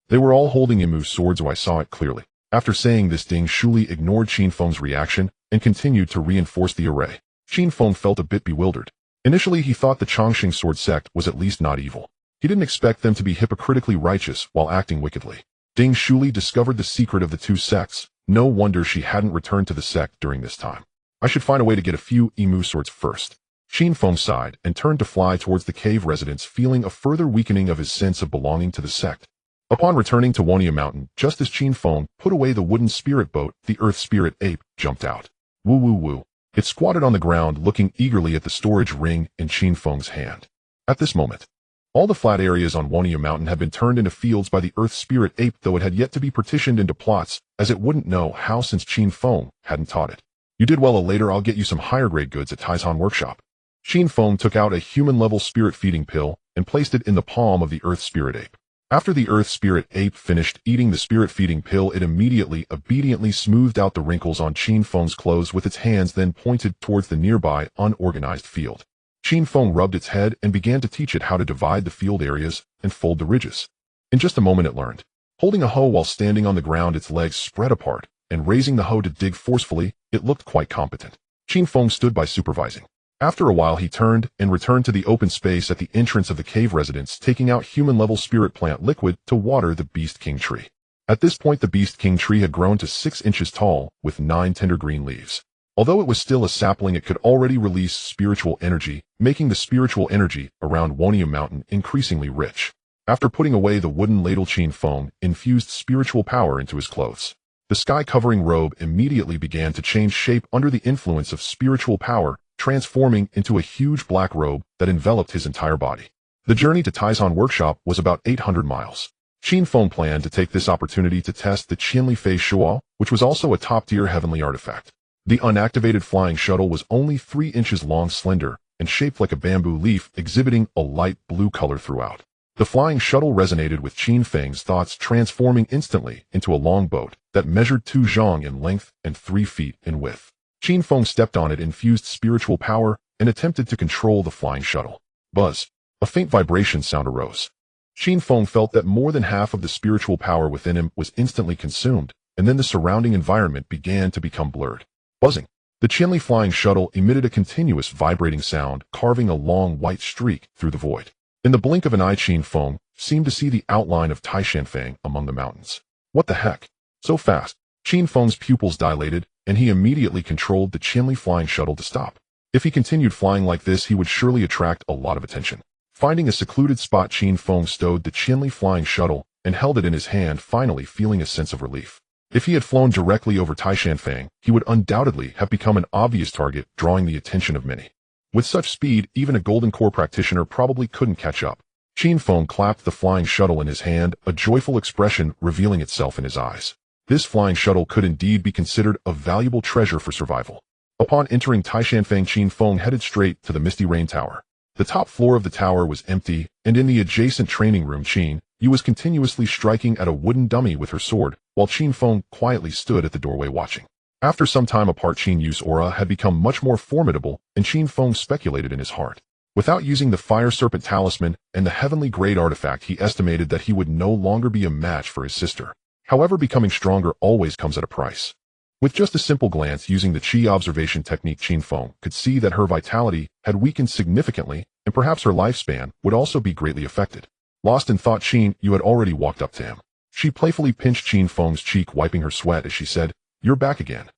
"They were all holding Emu swords, so I saw it clearly." After saying this, Ding Shuli ignored Qin Feng's reaction and continued to reinforce the array. Qin Feng felt a bit bewildered. Initially, he thought the Chongqing sword sect was at least not evil. He didn't expect them to be hypocritically righteous while acting wickedly. Ding Shuli discovered the secret of the two sects. No wonder she hadn't returned to the sect during this time. "I should find a way to get a few Emu swords first." Qin Feng sighed and turned to fly towards the cave residence, feeling a further weakening of his sense of belonging to the sect. Upon returning to Wonia Mountain, just as Qin Feng put away the wooden spirit boat, the earth spirit ape jumped out. Woo woo woo. It squatted on the ground, looking eagerly at the storage ring in Qin Feng's hand. At this moment, all the flat areas on Wonia Mountain had been turned into fields by the earth spirit ape, though it had yet to be partitioned into plots, as it wouldn't know how since Qin Feng hadn't taught it. "You did well. Later I'll get you some higher grade goods at Taizhan workshop." Qin Feng took out a human-level spirit feeding pill and placed it in the palm of the earth spirit ape. After the earth spirit ape finished eating the spirit feeding pill, it immediately obediently smoothed out the wrinkles on Qin Feng's clothes with its hands, then pointed towards the nearby unorganized field. Qin Feng rubbed its head and began to teach it how to divide the field areas and fold the ridges. In just a moment it learned. Holding a hoe while standing on the ground, its legs spread apart, and raising the hoe to dig forcefully, it looked quite competent. Qin Feng stood by supervising. After a while he turned and returned to the open space at the entrance of the cave residence, taking out human-level spirit plant liquid to water the Beast King tree. At this point the Beast King tree had grown to 6 inches tall, with 9 tender green leaves. Although it was still a sapling, it could already release spiritual energy, making the spiritual energy around Wonium Mountain increasingly rich. After putting away the wooden ladle, Qin Feng infused spiritual power into his clothes. The sky-covering robe immediately began to change shape under the influence of spiritual power, transforming into a huge black robe that enveloped his entire body. The journey to Taizhan workshop was about 800 miles. Qin Feng planned to take this opportunity to test the Qianli Fei Shuo, which was also a top-tier heavenly artifact. The unactivated flying shuttle was only 3 inches long, slender, and shaped like a bamboo leaf, exhibiting a light blue color throughout. The flying shuttle resonated with Qin Feng's thoughts, transforming instantly into a long boat that measured 2 zhang in length and 3 feet in width. Qin Feng stepped on it, infused spiritual power, and attempted to control the flying shuttle. Buzz! A faint vibration sound arose. Qin Feng felt that more than half of the spiritual power within him was instantly consumed, and then the surrounding environment began to become blurred. Buzzing! The Qianli flying shuttle emitted a continuous vibrating sound, carving a long white streak through the void. In the blink of an eye, Qin Feng seemed to see the outline of Feng among the mountains. What the heck? So fast! Qin Feng's pupils dilated, and he immediately controlled the Qianli flying shuttle to stop. If he continued flying like this, he would surely attract a lot of attention. Finding a secluded spot, Qin Feng stowed the Qianli flying shuttle and held it in his hand, finally feeling a sense of relief. If he had flown directly over Feng, he would undoubtedly have become an obvious target, drawing the attention of many. With such speed, even a Golden Core practitioner probably couldn't catch up. Qin Feng clapped the flying shuttle in his hand, a joyful expression revealing itself in his eyes. This flying shuttle could indeed be considered a valuable treasure for survival. Upon entering Feng, Qin Feng headed straight to the Misty Rain Tower. The top floor of the tower was empty, and in the adjacent training room, Qin Yu was continuously striking at a wooden dummy with her sword, while Qin Feng quietly stood at the doorway watching. After some time apart, Qin Yu's aura had become much more formidable, and Qin Feng speculated in his heart. Without using the Fire Serpent Talisman and the heavenly grade artifact, he estimated that he would no longer be a match for his sister. However, becoming stronger always comes at a price. With just a simple glance using the Qi observation technique, Qin Feng could see that her vitality had weakened significantly, and perhaps her lifespan would also be greatly affected. Lost in thought, Qin Yu had already walked up to him. She playfully pinched Qin Feng's cheek, wiping her sweat as she said, "You're back again."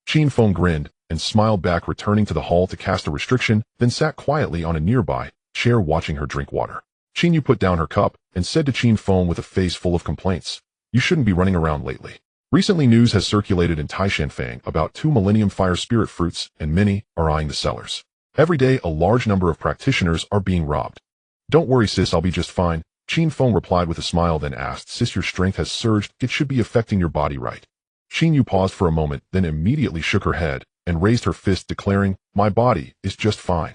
Qin Feng grinned and smiled back, returning to the hall to cast a restriction, then sat quietly on a nearby chair watching her drink water. Qin Yu put down her cup and said to Qin Feng with a face full of complaints, "You shouldn't be running around lately. Recently news has circulated in Feng about 2 Millennium Fire Spirit fruits, and many are eyeing the sellers. Every day a large number of practitioners are being robbed." "Don't worry, sis, I'll be just fine," Qin Feng replied with a smile, then asked, "Sis, your strength has surged. It should be affecting your body, right?" Qin Yu paused for a moment, then immediately shook her head and raised her fist, declaring, "My body is just fine.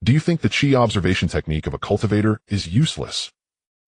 Do you think the Qi observation technique of a cultivator is useless?"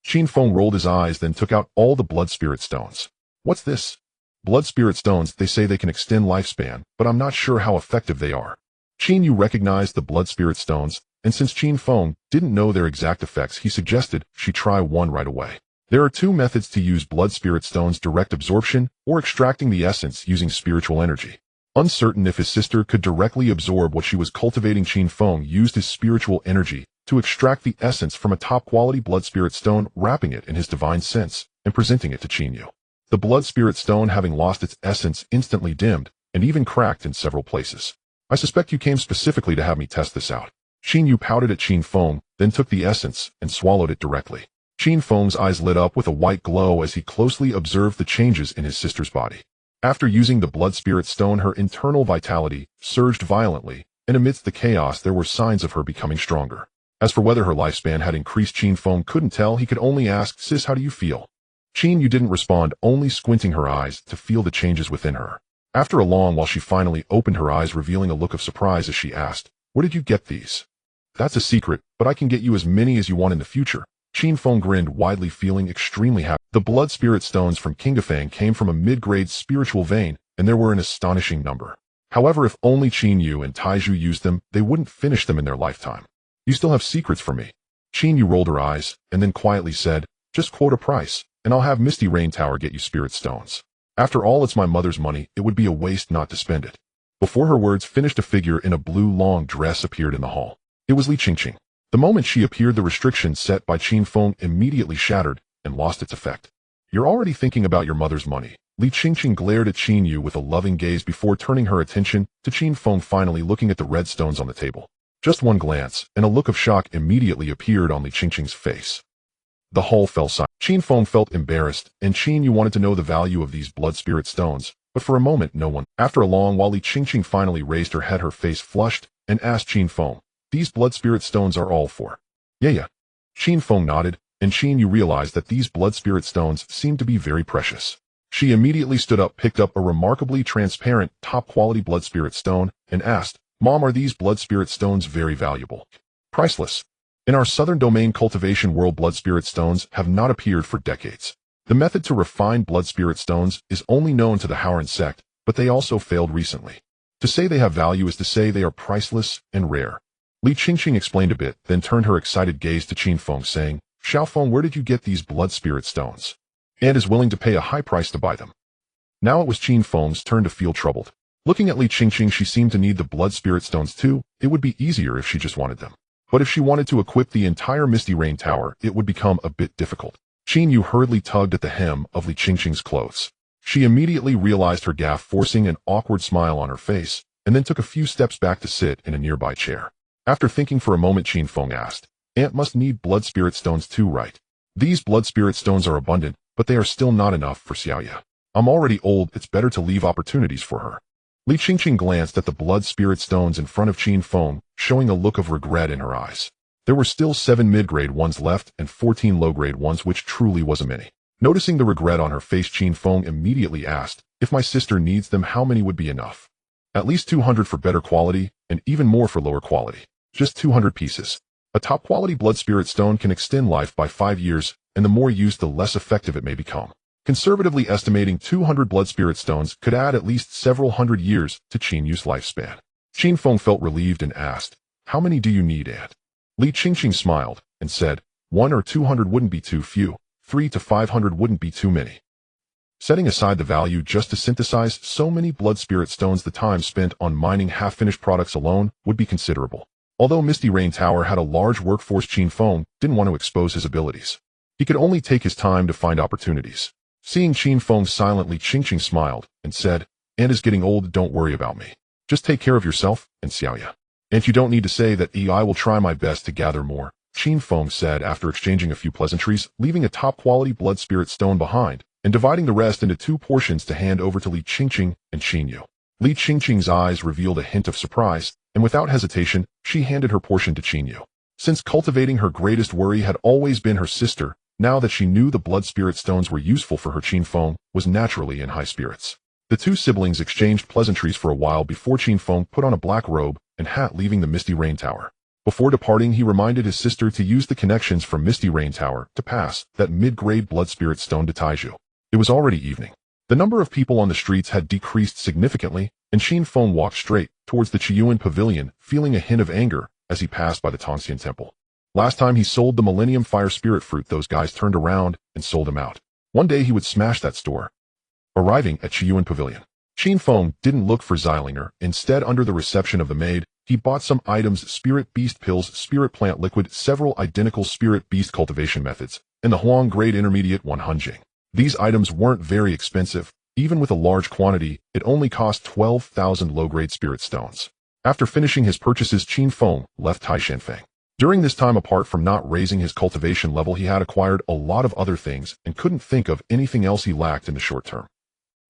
Qin Feng rolled his eyes, then took out all the blood spirit stones. "What's this?" "Blood spirit stones. They say they can extend lifespan, but I'm not sure how effective they are." Qin Yu recognized the blood spirit stones, and since Qin Feng didn't know their exact effects, he suggested she try one right away. There are 2 methods to use blood spirit stones: direct absorption or extracting the essence using spiritual energy. Uncertain if his sister could directly absorb what she was cultivating, Qin Feng used his spiritual energy to extract the essence from a top-quality blood spirit stone, wrapping it in his divine sense and presenting it to Qin Yu. The blood spirit stone, having lost its essence, instantly dimmed and even cracked in several places. "I suspect you came specifically to have me test this out." Qin Yu pouted at Qin Feng, then took the essence and swallowed it directly. Qin Feng's eyes lit up with a white glow as he closely observed the changes in his sister's body. After using the blood spirit stone, her internal vitality surged violently, and amidst the chaos there were signs of her becoming stronger. As for whether her lifespan had increased, Qin Feng couldn't tell. He could only ask, "Sis, how do you feel?" Qin Yu didn't respond, only squinting her eyes to feel the changes within her. After a long while she finally opened her eyes, revealing a look of surprise as she asked, "Where did you get these?" "That's a secret, but I can get you as many as you want in the future." Qin Feng grinned widely, feeling extremely happy. The blood spirit stones from Qin Feng came from a mid-grade spiritual vein, and there were an astonishing number. However, if only Qin Yu and Taizhu used them, they wouldn't finish them in their lifetime. "You still have secrets for me?" Qin Yu rolled her eyes, and then quietly said, "Just quote a price, and I'll have Misty Rain Tower get you spirit stones. After all, it's my mother's money. It would be a waste not to spend it." Before her words finished, a figure in a blue long dress appeared in the hall. It was Li Qingqing. The moment she appeared, the restrictions set by Qin Feng immediately shattered and lost its effect. You're already thinking about your mother's money. Li Qingqing glared at Qin Yu with a loving gaze before turning her attention to Qin Feng, finally looking at the red stones on the table. Just one glance, and a look of shock immediately appeared on Li Qingqing's face. The hall fell silent. Qin Feng felt embarrassed, and Qin Yu wanted to know the value of these blood spirit stones, but for a moment no one. After a long while, Li Qingqing finally raised her head, her face flushed, and asked Qin Feng, "These blood spirit stones are all for?" Yeah. Qin Feng nodded, and Qin Yu realized that these blood spirit stones seemed to be very precious. She immediately stood up, picked up a remarkably transparent, top-quality blood spirit stone, and asked, "Mom, are these blood spirit stones very valuable?" "Priceless. In our southern domain cultivation world, blood spirit stones have not appeared for decades. The method to refine blood spirit stones is only known to the Howren sect, but they also failed recently. To say they have value is to say they are priceless and rare." Li Qingqing explained a bit, then turned her excited gaze to Qin Feng, saying, "Xiao Feng, where did you get these blood spirit stones?" And is willing to pay a high price to buy them. Now it was Qin Feng's turn to feel troubled. Looking at Li Qingqing, she seemed to need the blood spirit stones too. It would be easier if she just wanted them. But if she wanted to equip the entire Misty Rain Tower, it would become a bit difficult. Qin Yu hurriedly tugged at the hem of Li Qingqing's clothes. She immediately realized her gaffe, forcing an awkward smile on her face, and then took a few steps back to sit in a nearby chair. After thinking for a moment, Qin Feng asked, "Aunt must need blood spirit stones too, right?" "These blood spirit stones are abundant, but they are still not enough for Xiaoya. I'm already old, it's better to leave opportunities for her." Li Qingqing glanced at the blood spirit stones in front of Qin Feng, showing a look of regret in her eyes. There were still 7 mid-grade ones left and 14 low-grade ones, which truly was a many. Noticing the regret on her face, Qin Feng immediately asked, "If my sister needs them, how many would be enough?" "At least 200 for better quality, and even more for lower quality. Just 200 pieces. A top-quality blood spirit stone can extend life by 5 years, and the more used, the less effective it may become. Conservatively estimating 200 blood spirit stones could add at least several hundred years to Qin Yu's lifespan." Qin Feng felt relieved and asked, "How many do you need, Aunt?" Li Qingqing smiled and said, 1 or 200 wouldn't be too few, 3 to 500 wouldn't be too many." Setting aside the value just to synthesize so many blood spirit stones, the time spent on mining half-finished products alone would be considerable. Although Misty Rain Tower had a large workforce, Qin Feng didn't want to expose his abilities. He could only take his time to find opportunities. Seeing Qin Feng silent, Li Qingqing smiled and said, "Aunt is getting old, don't worry about me. Just take care of yourself and Xiaoya. And you don't need to say that. I will try my best to gather more," Qin Feng said after exchanging a few pleasantries, leaving a top-quality blood spirit stone behind, and dividing the rest into 2 portions to hand over to Li Qingqing and Qin Yu. Li Qingqing's eyes revealed a hint of surprise, and without hesitation, she handed her portion to Qin Yu. Since cultivating, her greatest worry had always been her sister, now that she knew the blood spirit stones were useful for her, Qin Feng was naturally in high spirits. The 2 siblings exchanged pleasantries for a while before Qin Feng put on a black robe and hat, leaving the Misty Rain Tower. Before departing, he reminded his sister to use the connections from Misty Rain Tower to pass that mid-grade blood spirit stone to Taiju. It was already evening. The number of people on the streets had decreased significantly, and Qin Feng walked straight towards the Qiyuan Pavilion, feeling a hint of anger as he passed by the Tongxian Temple. Last time he sold the Millennium Fire Spirit Fruit, those guys turned around and sold him out. One day he would smash that store. Arriving at Qiyuan Pavilion, Qin Feng didn't look for Xilinger. Instead, under the reception of the maid, he bought some items: spirit beast pills, spirit plant liquid, several identical spirit beast cultivation methods, and the Huang grade intermediate 1 Hunjing. These items weren't very expensive. Even with a large quantity, it only cost 12,000 low-grade spirit stones. After finishing his purchases, Qin Feng left Taishanfeng. During this time, apart from not raising his cultivation level, he had acquired a lot of other things and couldn't think of anything else he lacked in the short term.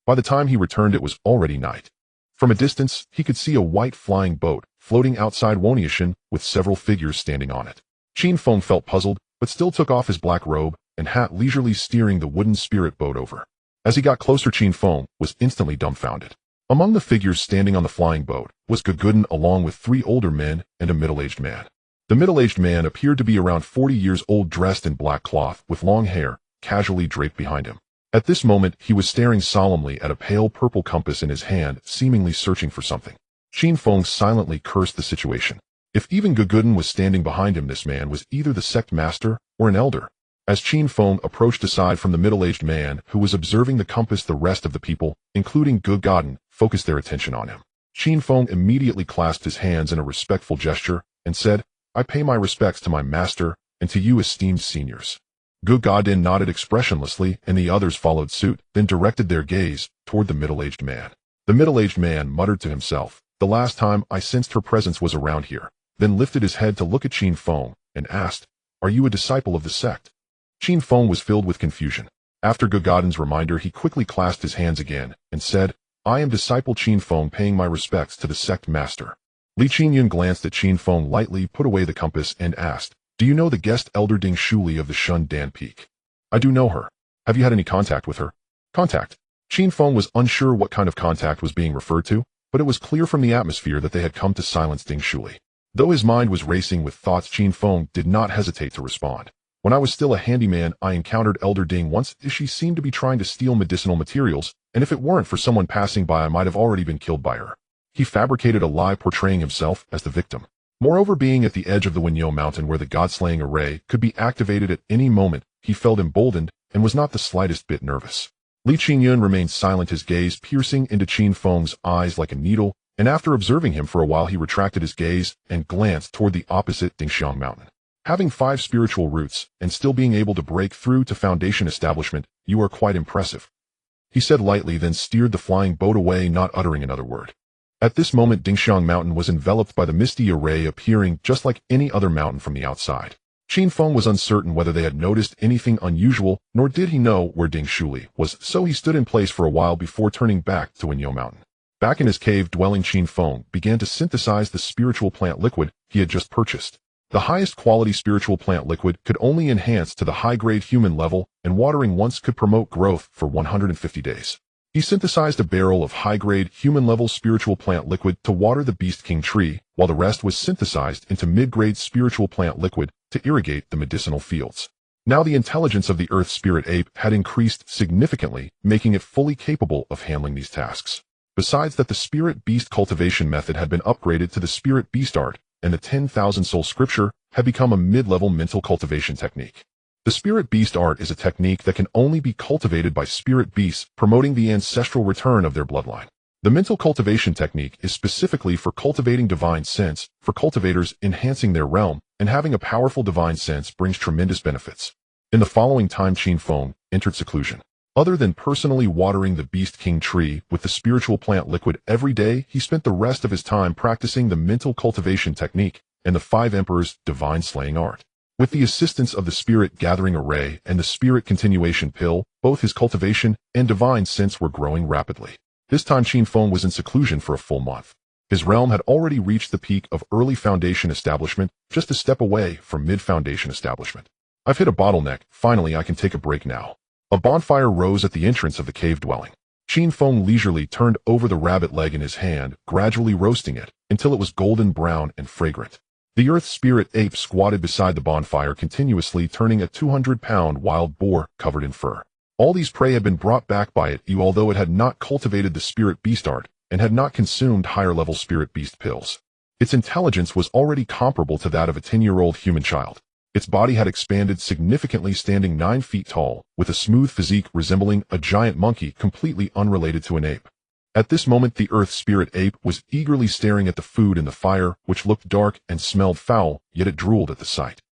By the time he returned, it was already night. From a distance, he could see a white flying boat floating outside Woniashan with several figures standing on it. Qin Feng felt puzzled, but still took off his black robe and hat, leisurely steering the wooden spirit boat over. As he got closer, Qin Feng was instantly dumbfounded. Among the figures standing on the flying boat was Guguden, along with 3 older men and a middle-aged man. The middle-aged man appeared to be around 40 years old, dressed in black cloth with long hair casually draped behind him. At this moment, he was staring solemnly at a pale purple compass in his hand, seemingly searching for something. Qin Feng silently cursed the situation. If even Guguden was standing behind him, this man was either the sect master or an elder. As Qin Feng approached aside from the middle-aged man who was observing the compass, the rest of the people, including Guguden, focused their attention on him. Qin Feng immediately clasped his hands in a respectful gesture and said, "I pay my respects to my master and to you esteemed seniors." Gu Gadin nodded expressionlessly, and the others followed suit, then directed their gaze toward the middle-aged man. The middle-aged man muttered to himself, "The last time I sensed her presence was around here," then lifted his head to look at Qin Feng and asked, "Are you a disciple of the sect?" Qin Feng was filled with confusion. After Gu Gadin's reminder, he quickly clasped his hands again and said, "I am disciple Qin Feng, paying my respects to the sect master." Li Qingyun glanced at Qin Feng, lightly put away the compass, and asked, "Do you know the guest elder Ding Shuli of the Shun Dan Peak?" "I do know her. Have you had any contact with her?" "Contact?" Qin Feng was unsure what kind of contact was being referred to, but it was clear from the atmosphere that they had come to silence Ding Shuli. Though his mind was racing with thoughts, Qin Feng did not hesitate to respond. "When I was still a handyman, I encountered Elder Ding once. She seemed to be trying to steal medicinal materials, and if it weren't for someone passing by, I might have already been killed by her." He fabricated a lie portraying himself as the victim. Moreover, being at the edge of the Wenyo mountain where the god-slaying array could be activated at any moment, he felt emboldened and was not the slightest bit nervous. Li Qingyun remained silent, his gaze piercing into Qin Feng's eyes like a needle, and after observing him for a while, he retracted his gaze and glanced toward the opposite Dingxiang mountain. "Having 5 spiritual roots and still being able to break through to foundation establishment, you are quite impressive," he said lightly, then steered the flying boat away, not uttering another word. At this moment, Dingxiang Mountain was enveloped by the misty array, appearing just like any other mountain from the outside. Qin Feng was uncertain whether they had noticed anything unusual, nor did he know where Ding Shuli was, so he stood in place for a while before turning back to Wenyo Mountain. Back in his cave dwelling, Qin Feng began to synthesize the spiritual plant liquid he had just purchased. The highest quality spiritual plant liquid could only enhance to the high-grade human level, and watering once could promote growth for 150 days. He synthesized a barrel of high-grade human-level spiritual plant liquid to water the Beast King tree, while the rest was synthesized into mid-grade spiritual plant liquid to irrigate the medicinal fields. Now the intelligence of the Earth Spirit Ape had increased significantly, making it fully capable of handling these tasks. Besides that, the Spirit Beast cultivation method had been upgraded to the Spirit Beast art, and the 10,000 soul scripture had become a mid-level mental cultivation technique. The Spirit Beast art is a technique that can only be cultivated by Spirit Beasts, promoting the ancestral return of their bloodline. The mental cultivation technique is specifically for cultivating divine sense, for cultivators enhancing their realm, and having a powerful divine sense brings tremendous benefits. In the following time, Qin Feng entered seclusion. Other than personally watering the Beast King tree with the spiritual plant liquid every day, he spent the rest of his time practicing the mental cultivation technique and the 5 Emperors' divine slaying art. With the assistance of the Spirit Gathering Array and the Spirit Continuation Pill, both his cultivation and divine sense were growing rapidly. This time Qin Feng was in seclusion for a full month. His realm had already reached the peak of early foundation establishment, just a step away from mid-foundation establishment. "I've hit a bottleneck. Finally, I can take a break now." A bonfire rose at the entrance of the cave dwelling. Qin Feng leisurely turned over the rabbit leg in his hand, gradually roasting it until it was golden brown and fragrant. The Earth Spirit Ape squatted beside the bonfire, continuously turning a 200-pound wild boar covered in fur. All these prey had been brought back by it, although it had not cultivated the Spirit Beast art and had not consumed higher-level Spirit Beast pills. Its intelligence was already comparable to that of a 10-year-old human child. Its body had expanded significantly, standing 9 feet tall, with a smooth physique resembling a giant monkey, completely unrelated to an ape. At this moment, the Earth Spirit Ape was eagerly staring at the food in the fire, which looked dark and smelled foul, yet it drooled at the sight.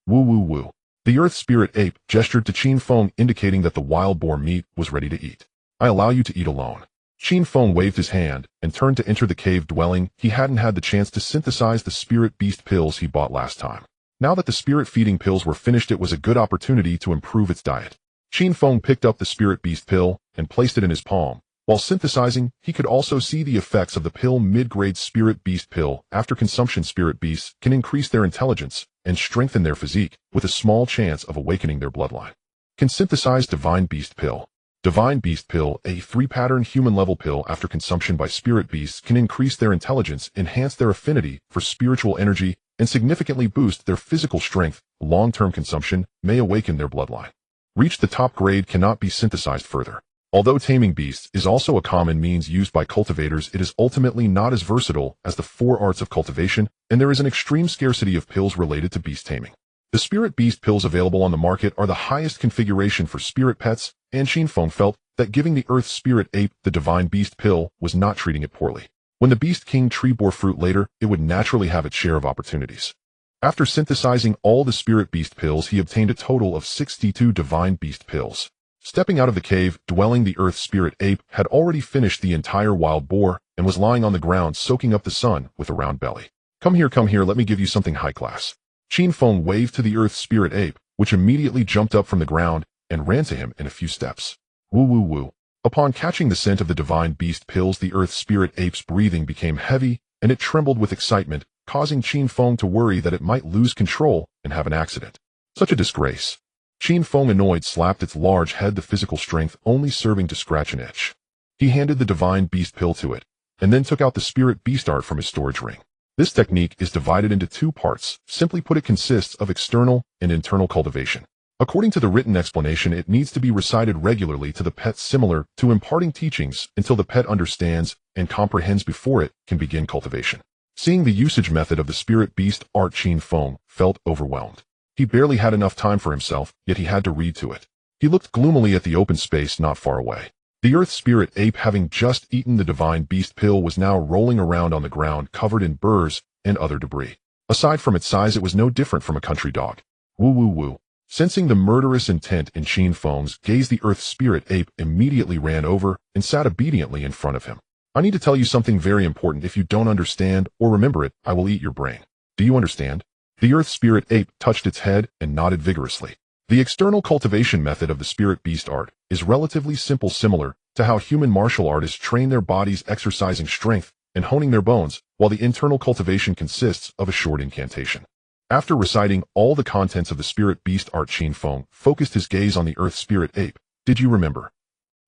"Woo woo woo." The Earth Spirit Ape gestured to Qin Feng, indicating that the wild boar meat was ready to eat. "I allow you to eat alone." Qin Feng waved his hand and turned to enter the cave dwelling. He hadn't had the chance to synthesize the Spirit Beast pills he bought last time. Now that the Spirit Feeding pills were finished, it was a good opportunity to improve its diet. Qin Feng picked up the Spirit Beast pill and placed it in his palm. While synthesizing, he could also see the effects of the pill. Mid-grade Spirit Beast pill. After consumption, Spirit Beasts can increase their intelligence and strengthen their physique, with a small chance of awakening their bloodline. Can synthesize Divine Beast pill. Divine Beast pill, a 3-pattern human-level pill. After consumption by Spirit Beasts, can increase their intelligence, enhance their affinity for spiritual energy, and significantly boost their physical strength. Long-term consumption may awaken their bloodline. Reach the top grade, cannot be synthesized further. Although taming beasts is also a common means used by cultivators, it is ultimately not as versatile as the 4 arts of cultivation, and there is an extreme scarcity of pills related to beast taming. The Spirit Beast pills available on the market are the highest configuration for spirit pets, and Qin Feng felt that giving the Earth Spirit Ape the Divine Beast pill was not treating it poorly. When the Beast King tree bore fruit later, it would naturally have its share of opportunities. After synthesizing all the Spirit Beast pills, he obtained a total of 62 Divine Beast pills. Stepping out of the cave, dwelling the Earth Spirit Ape had already finished the entire wild boar and was lying on the ground soaking up the sun with a round belly. Come here, let me give you something high class. Qin Feng waved to the Earth Spirit Ape, which immediately jumped up from the ground and ran to him in a few steps. Woo woo woo. Upon catching the scent of the Divine Beast pills, the Earth Spirit Ape's breathing became heavy and it trembled with excitement, causing Qin Feng to worry that it might lose control and have an accident. Such a disgrace. Qin Feng, annoyed, slapped its large head, the physical strength only serving to scratch an itch. He handed the Divine Beast pill to it, and then took out the Spirit Beast art from his storage ring. This technique is divided into two parts. Simply put, it consists of external and internal cultivation. According to the written explanation, it needs to be recited regularly to the pet, similar to imparting teachings, until the pet understands and comprehends before it can begin cultivation. Seeing the usage method of the Spirit Beast art, Qin Feng felt overwhelmed. He barely had enough time for himself, yet he had to read to it. He looked gloomily at the open space not far away. The Earth Spirit Ape, having just eaten the Divine Beast pill, was now rolling around on the ground covered in burrs and other debris. Aside from its size, it was no different from a country dog. Woo woo woo. Sensing the murderous intent in Qin Feng's gaze, the Earth Spirit Ape immediately ran over and sat obediently in front of him. I need to tell you something very important. If you don't understand or remember it, I will eat your brain. Do you understand? The Earth Spirit Ape touched its head and nodded vigorously. The external cultivation method of the Spirit Beast art is relatively simple, similar to how human martial artists train their bodies, exercising strength and honing their bones, while the internal cultivation consists of a short incantation. After reciting all the contents of the Spirit Beast art, Qin Feng focused his gaze on the Earth Spirit Ape. Did you remember?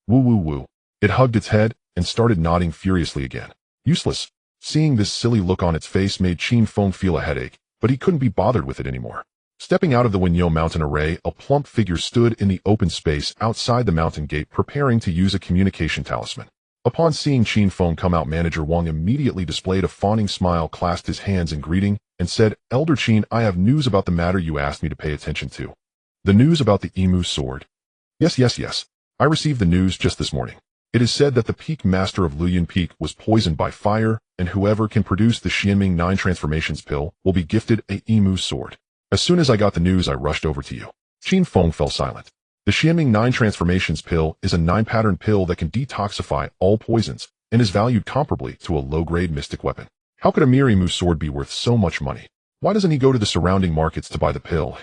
Woo woo woo. It hugged its head and started nodding furiously again. Useless. Seeing this silly look on its face made Qin Feng feel a headache, but he couldn't be bothered with it anymore. Stepping out of the Wenyo mountain array, a plump figure stood in the open space outside the mountain gate, preparing to use a communication talisman. Upon seeing Qin Feng come out, Manager Wang immediately displayed a fawning smile, clasped his hands in greeting, and said, "Elder Qin, I have news about the matter you asked me to pay attention to." The news about the emu sword? Yes. I received the news just this morning. It is said that the peak master of Luoyuan Peak was poisoned by fire, and whoever can produce the Xianming 9 transformations pill will be gifted a emu sword. As soon as I got the news, I rushed over to you. Qin Feng fell silent. The Xianming 9 transformations pill is a 9-pattern pill that can detoxify all poisons and is valued comparably to a low-grade mystic weapon. How could a mere emu sword be worth so much money? Why doesn't he go to the surrounding markets to buy the pill?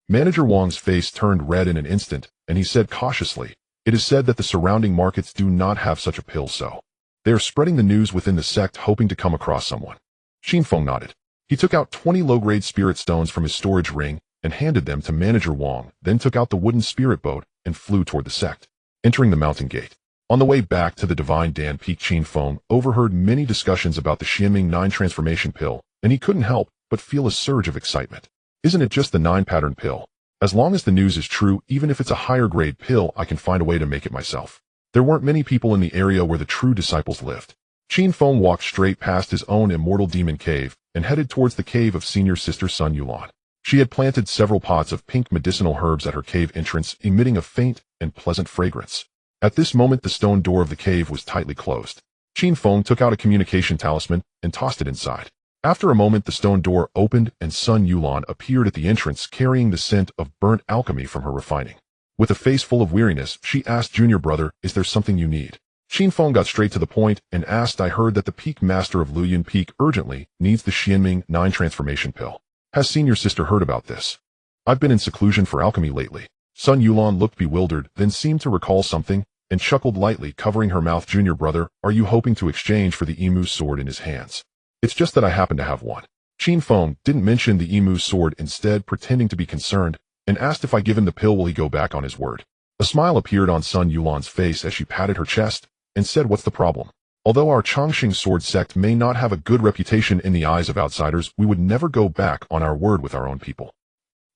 Manager Wang's face turned red in an instant, and he said cautiously, "It is said that the surrounding markets do not have such a pill, so they are spreading the news within the sect, hoping to come across someone." Qin Feng nodded. He took out 20 low-grade spirit stones from his storage ring and handed them to Manager Wang, then took out the wooden spirit boat and flew toward the sect, entering the mountain gate. On the way back to the Divine Dan Peak, Qin Feng overheard many discussions about the Xianming 9 transformation pill, and he couldn't help but feel a surge of excitement. Isn't it just the 9-pattern pill? As long as the news is true, even if it's a higher-grade pill, I can find a way to make it myself. There weren't many people in the area where the true disciples lived. Qin Feng walked straight past his own immortal demon cave and headed towards the cave of senior sister Sun Yulan. She had planted several pots of pink medicinal herbs at her cave entrance, emitting a faint and pleasant fragrance. At this moment, the stone door of the cave was tightly closed. Qin Feng took out a communication talisman and tossed it inside. After a moment, the stone door opened and Sun Yulan appeared at the entrance, carrying the scent of burnt alchemy from her refining. With a face full of weariness, she asked, "Junior brother, is there something you need?" Qin Feng got straight to the point and asked, "I heard that the peak master of Luoyuan Peak urgently needs the Xianming 9 transformation pill. Has senior sister heard about this? I've been in seclusion for alchemy lately." Sun Yulan looked bewildered, then seemed to recall something, and chuckled lightly, covering her mouth. "Junior brother, are you hoping to exchange for the emu sword in his hands?" "It's just that I happen to have one." Qin Feng didn't mention the emu sword, instead pretending to be concerned, and asked, "If I give him the pill, will he go back on his word?" A smile appeared on Sun Yulan's face as she patted her chest and said, "What's the problem? Although our Chongqing sword sect may not have a good reputation in the eyes of outsiders, we would never go back on our word with our own people."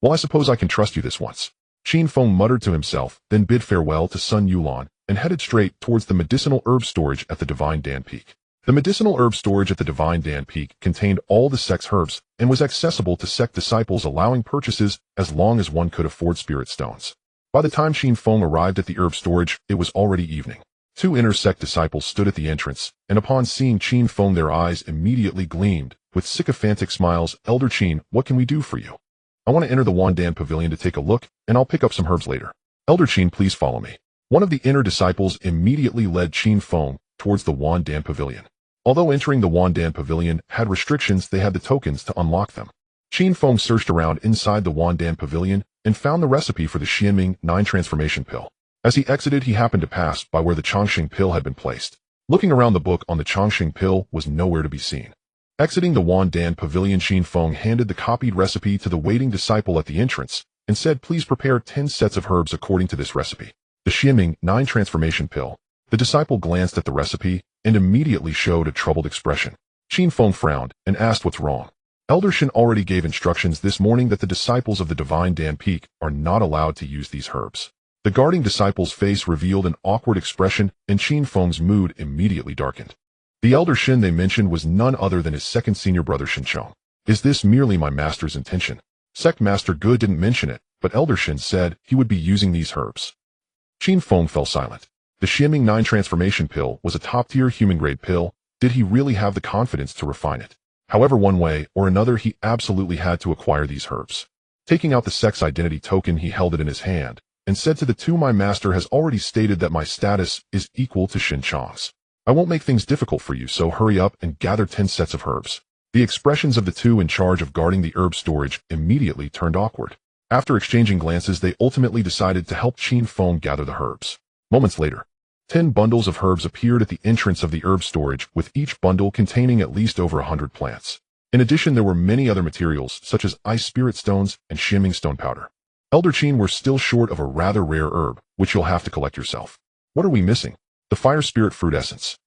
"Well, I suppose I can trust you this once." Qin Feng muttered to himself, then bid farewell to Sun Yulan and headed straight towards the medicinal herb storage at the Divine Dan Peak. The medicinal herb storage at the Divine Dan Peak contained all the sect's herbs and was accessible to sect disciples, allowing purchases as long as one could afford spirit stones. By the time Qin Feng arrived at the herb storage, it was already evening. Two inner sect disciples stood at the entrance, and upon seeing Qin Feng their eyes immediately gleamed. With sycophantic smiles, Elder Qin, what can we do for you? I want to enter the Wandan Pavilion to take a look, and I'll pick up some herbs later. Elder Qin, please follow me. One of the inner disciples immediately led Qin Feng towards the Wandan Pavilion. Although entering the Wandan Pavilion had restrictions, they had the tokens to unlock them. Qin Feng searched around inside the Wandan Pavilion and found the recipe for the Xianming 9 transformation pill. As he exited, he happened to pass by where the Chongqing pill had been placed. Looking around, the book on the Chongqing pill was nowhere to be seen. Exiting the Wandan Pavilion, Qin Feng handed the copied recipe to the waiting disciple at the entrance and said, please prepare 10 sets of herbs according to this recipe. The Xianming 9 transformation pill. The disciple glanced at the recipe and immediately showed a troubled expression. Qin Feng frowned and asked what's wrong. Elder Qin already gave instructions this morning that the disciples of the Divine Dan Peak are not allowed to use these herbs. The guarding disciple's face revealed an awkward expression, and Qin Feng's mood immediately darkened. The Elder Qin they mentioned was none other than his second senior brother Xinchong. Is this merely my master's intention? Sect Master Good didn't mention it, but Elder Qin said he would be using these herbs. Qin Feng fell silent. The Xianming 9 transformation pill was a top-tier human-grade pill. Did he really have the confidence to refine it? However, one way or another, he absolutely had to acquire these herbs. Taking out the sect's identity token, he held it in his hand and said to the two, my master has already stated that my status is equal to Xinchong's. I won't make things difficult for you, so hurry up and gather 10 sets of herbs. The expressions of the two in charge of guarding the herb storage immediately turned awkward. After exchanging glances, they ultimately decided to help Qin Feng gather the herbs. Moments later, 10 bundles of herbs appeared at the entrance of the herb storage, with each bundle containing at least over 100 plants. In addition, there were many other materials, such as ice spirit stones and Xianming stone powder. Elder Qin, were still short of a rather rare herb, which you'll have to collect yourself. What are we missing? The fire spirit fruit essence.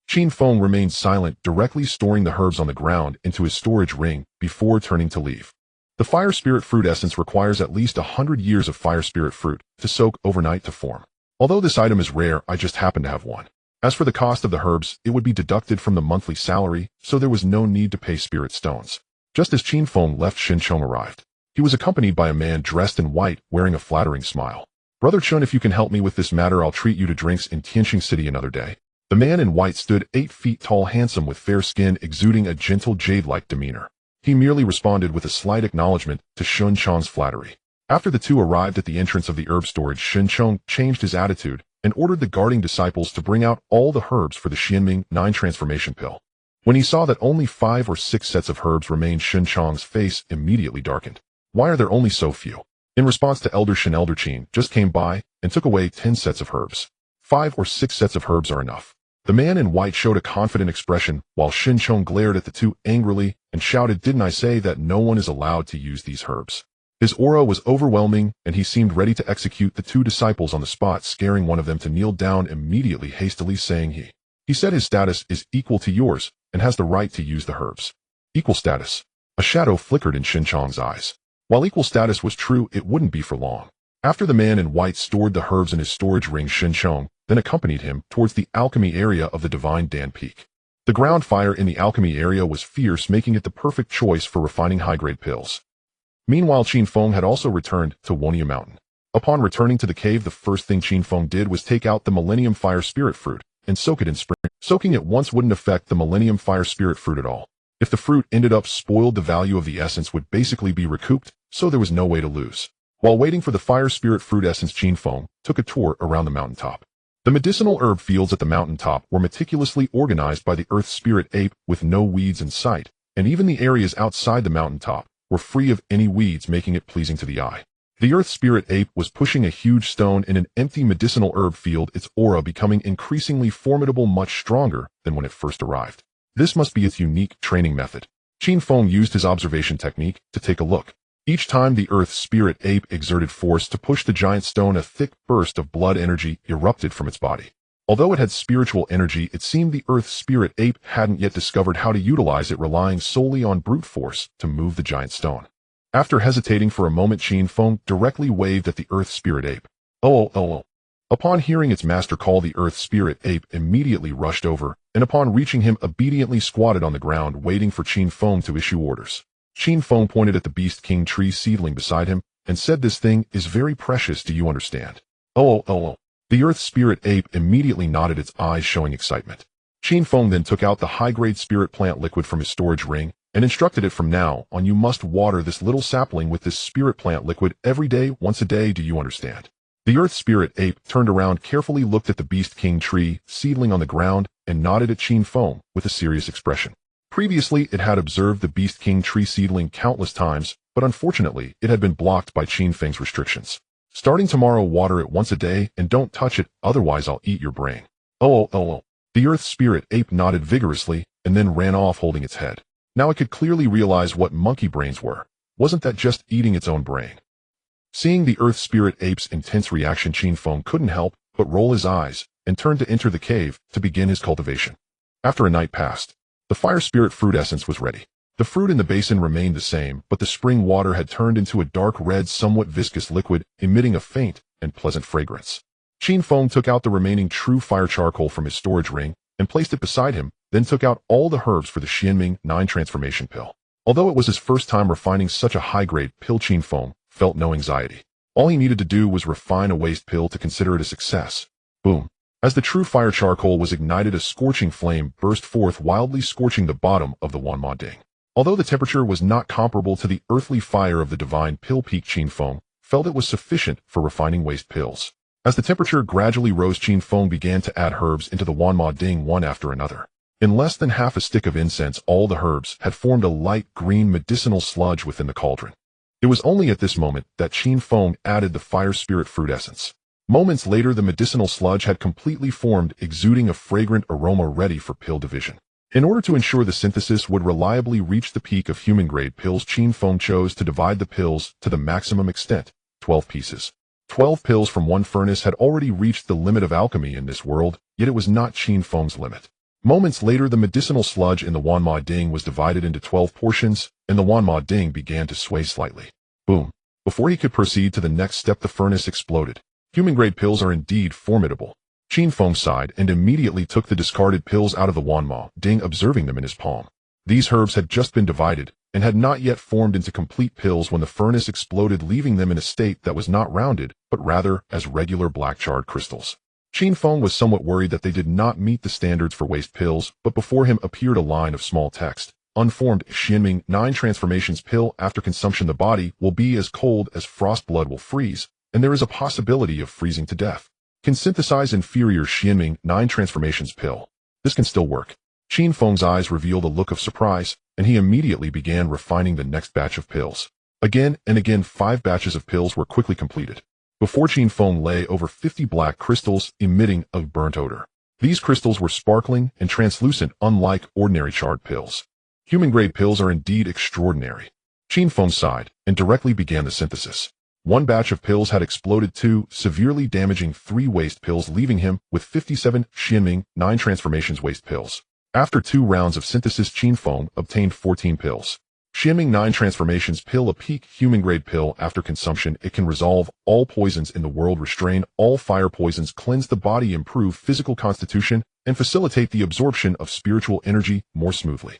Qin Feng remained silent, directly storing the herbs on the ground into his storage ring before turning to leave. The fire spirit fruit essence requires at least 100 years of fire spirit fruit to soak overnight to form. Although this item is rare, I just happen to have one. As for the cost of the herbs, it would be deducted from the monthly salary, so there was no need to pay spirit stones. Just as Qin Feng left, Xinchong arrived. He was accompanied by a man dressed in white, wearing a flattering smile. Brother Chun, if you can help me with this matter, I'll treat you to drinks in Tianqing City another day. The man in white stood 8 feet tall, handsome with fair skin, exuding a gentle jade-like demeanor. He merely responded with a slight acknowledgement to Xinchong's flattery. After the two arrived at the entrance of the herb storage, Xinchong changed his attitude and ordered the guarding disciples to bring out all the herbs for the Xianming 9 transformation pill. When he saw that only 5 or 6 sets of herbs remained, Xinchong's face immediately darkened. Why are there only so few? In response to Elder Qin just came by and took away 10 sets of herbs. 5 or 6 sets of herbs are enough. The man in white showed a confident expression, while Xinchong glared at the two angrily and shouted, didn't I say that no one is allowed to use these herbs? His aura was overwhelming, and he seemed ready to execute the two disciples on the spot, scaring one of them to kneel down immediately, hastily saying he said his status is equal to yours and has the right to use the herbs. Equal status. A shadow flickered in Xinchong's eyes. While equal status was true, it wouldn't be for long. After the man in white stored the herbs in his storage ring, Xinchong then accompanied him towards the alchemy area of the Divine Dan Peak. The ground fire in the alchemy area was fierce, making it the perfect choice for refining high-grade pills. Meanwhile, Qin Feng had also returned to Wonia Mountain. Upon returning to the cave, the first thing Qin Feng did was take out the Millennium Fire Spirit Fruit and soak it in spring. Soaking it once wouldn't affect the Millennium Fire Spirit Fruit at all. If the fruit ended up spoiled, the value of the essence would basically be recouped, so there was no way to lose. While waiting for the Fire Spirit Fruit essence, Qin Feng took a tour around the mountaintop. The medicinal herb fields at the mountaintop were meticulously organized by the Earth Spirit Ape, with no weeds in sight, and even the areas outside the mountaintop were free of any weeds, making it pleasing to the eye. The Earth Spirit Ape was pushing a huge stone in an empty medicinal herb field, its aura becoming increasingly formidable, much stronger than when it first arrived. This must be its unique training method. Qin Feng used his observation technique to take a look. Each time the Earth Spirit Ape exerted force to push the giant stone, a thick burst of blood energy erupted from its body. Although it had spiritual energy, it seemed the Earth Spirit Ape hadn't yet discovered how to utilize it, relying solely on brute force to move the giant stone. After hesitating for a moment, Qin Feng directly waved at the Earth Spirit Ape. Oh. Upon hearing its master call, the Earth Spirit Ape immediately rushed over, and upon reaching him, obediently squatted on the ground, waiting for Qin Feng to issue orders. Qin Feng pointed at the Beast King tree seedling beside him and said, this thing is very precious, do you understand? Oh. The earth spirit ape immediately nodded, its eyes showing excitement. Qin Feng then took out the high-grade spirit plant liquid from his storage ring and instructed it, from now on you must water this little sapling with this spirit plant liquid every day, once a day, do you understand? The earth spirit ape turned around, carefully looked at the beast king tree seedling on the ground, and nodded at Qin Feng with a serious expression. Previously, it had observed the beast king tree seedling countless times, but unfortunately, it had been blocked by Qin Feng's restrictions. Starting tomorrow, water it once a day and don't touch it, otherwise I'll eat your brain. Oh. The earth spirit ape nodded vigorously and then ran off holding its head. Now it could clearly realize what monkey brains were. Wasn't that just eating its own brain? Seeing the earth spirit ape's intense reaction, Qin Feng couldn't help but roll his eyes and turned to enter the cave to begin his cultivation. After a night passed, the fire spirit fruit essence was ready. The fruit in the basin remained the same, but the spring water had turned into a dark red, somewhat viscous liquid, emitting a faint and pleasant fragrance. Qin Feng took out the remaining true fire charcoal from his storage ring and placed it beside him, then took out all the herbs for the Xianming 9 transformation pill. Although it was his first time refining such a high-grade pill, Qin Feng felt no anxiety. All he needed to do was refine a waste pill to consider it a success. Boom. As the true fire charcoal was ignited, a scorching flame burst forth, wildly scorching the bottom of the Wanma Ding. Although the temperature was not comparable to the earthly fire of the divine pill peak, Qin Feng felt it was sufficient for refining waste pills. As the temperature gradually rose, Qin Feng began to add herbs into the Wanma Ding one after another. In less than half a stick of incense, all the herbs had formed a light green medicinal sludge within the cauldron. It was only at this moment that Qin Feng added the fire spirit fruit essence. Moments later, the medicinal sludge had completely formed, exuding a fragrant aroma ready for pill division. In order to ensure the synthesis would reliably reach the peak of human-grade pills, Qin Feng chose to divide the pills to the maximum extent, 12 pieces. 12 pills from one furnace had already reached the limit of alchemy in this world, yet it was not Qin Feng's limit. Moments later, the medicinal sludge in the Wanma Ding was divided into 12 portions, and the Wanma Ding began to sway slightly. Boom. Before he could proceed to the next step, the furnace exploded. Human-grade pills are indeed formidable. Qin Feng sighed and immediately took the discarded pills out of the Wanma Ding, observing them in his palm. These herbs had just been divided and had not yet formed into complete pills when the furnace exploded, leaving them in a state that was not rounded, but rather as regular black charred crystals. Qin Feng was somewhat worried that they did not meet the standards for waste pills, but before him appeared a line of small text. Unformed Xianming 9 transformations pill. After consumption, the body will be as cold as frost, blood will freeze, and there is a possibility of freezing to death. Can synthesize inferior Xianming 9 transformations pill. This can still work. Qin Feng's eyes revealed a look of surprise, and he immediately began refining the next batch of pills. Again and again, 5 batches of pills were quickly completed. Before Qin Feng lay over 50 black crystals emitting a burnt odor. These crystals were sparkling and translucent, unlike ordinary charred pills. Human-grade pills are indeed extraordinary. Qin Feng sighed and directly began the synthesis. One batch of pills had exploded, 2, severely damaging 3 waste pills, leaving him with 57 Xianming 9 transformations waste pills. After 2 rounds of synthesis, Qin Feng obtained 14 pills. Xianming 9 transformations pill, a peak human-grade pill. After consumption, it can resolve all poisons in the world, restrain all fire poisons, cleanse the body, improve physical constitution, and facilitate the absorption of spiritual energy more smoothly.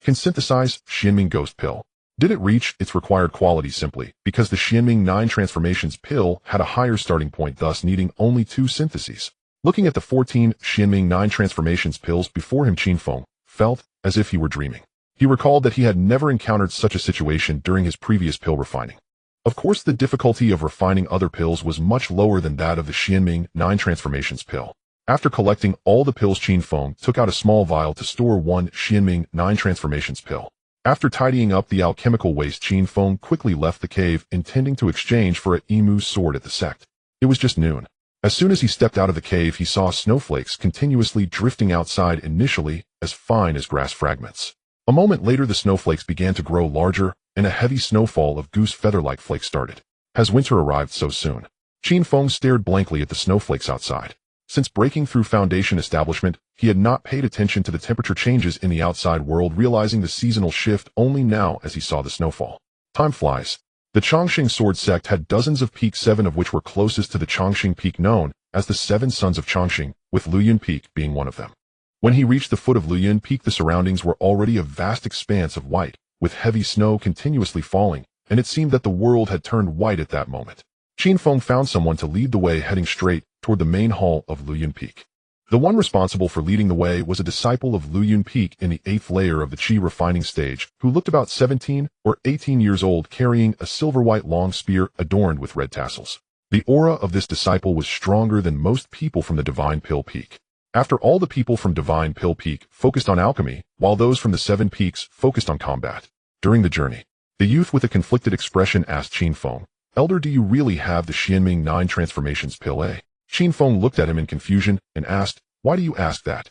Can synthesize Xianming ghost pill. Did it reach its required quality simply because the Xianming 9 transformations pill had a higher starting point, thus needing only 2 syntheses? Looking at the 14 Xianming 9 transformations pills before him, Qin Feng felt as if he were dreaming. He recalled that he had never encountered such a situation during his previous pill refining. Of course, the difficulty of refining other pills was much lower than that of the Xianming 9 transformations pill. After collecting all the pills, Qin Feng took out a small vial to store 1 Xianming 9 transformations pill. After tidying up the alchemical waste, Qin Feng quickly left the cave, intending to exchange for a emu's sword at the sect. It was just noon. As soon as he stepped out of the cave, he saw snowflakes continuously drifting outside, initially as fine as grass fragments. A moment later, the snowflakes began to grow larger, and a heavy snowfall of goose feather-like flakes started. Has winter arrived so soon? Qin Feng stared blankly at the snowflakes outside. Since breaking through Foundation establishment, he had not paid attention to the temperature changes in the outside world, realizing the seasonal shift only now as he saw the snowfall. Time flies. The Chongqing Sword Sect had dozens of peaks, 7 of which were closest to the Chongqing Peak, known as the 7 Sons of Chongqing, with Luyan Peak being one of them. When he reached the foot of Luyan Peak, the surroundings were already a vast expanse of white, with heavy snow continuously falling, and it seemed that the world had turned white at that moment. Qin Feng found someone to lead the way, heading straight toward the main hall of Luyun Peak. The one responsible for leading the way was a disciple of Luyun Peak in the 8th layer of the Qi refining stage, who looked about 17 or 18 years old, carrying a silver-white long spear adorned with red tassels. The aura of this disciple was stronger than most people from the Divine Pill Peak. After all, the people from Divine Pill Peak focused on alchemy, while those from the 7 peaks focused on combat. During the journey, the youth with a conflicted expression asked Qin Feng, "Elder, do you really have the Xianming 9 transformations pill, eh?" Qin Feng looked at him in confusion and asked, "Why do you ask that?"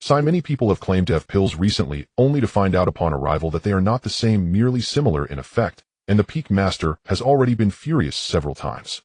Many people have claimed to have pills recently, only to find out upon arrival that they are not the same, merely similar in effect, and the Peak Master has already been furious several times.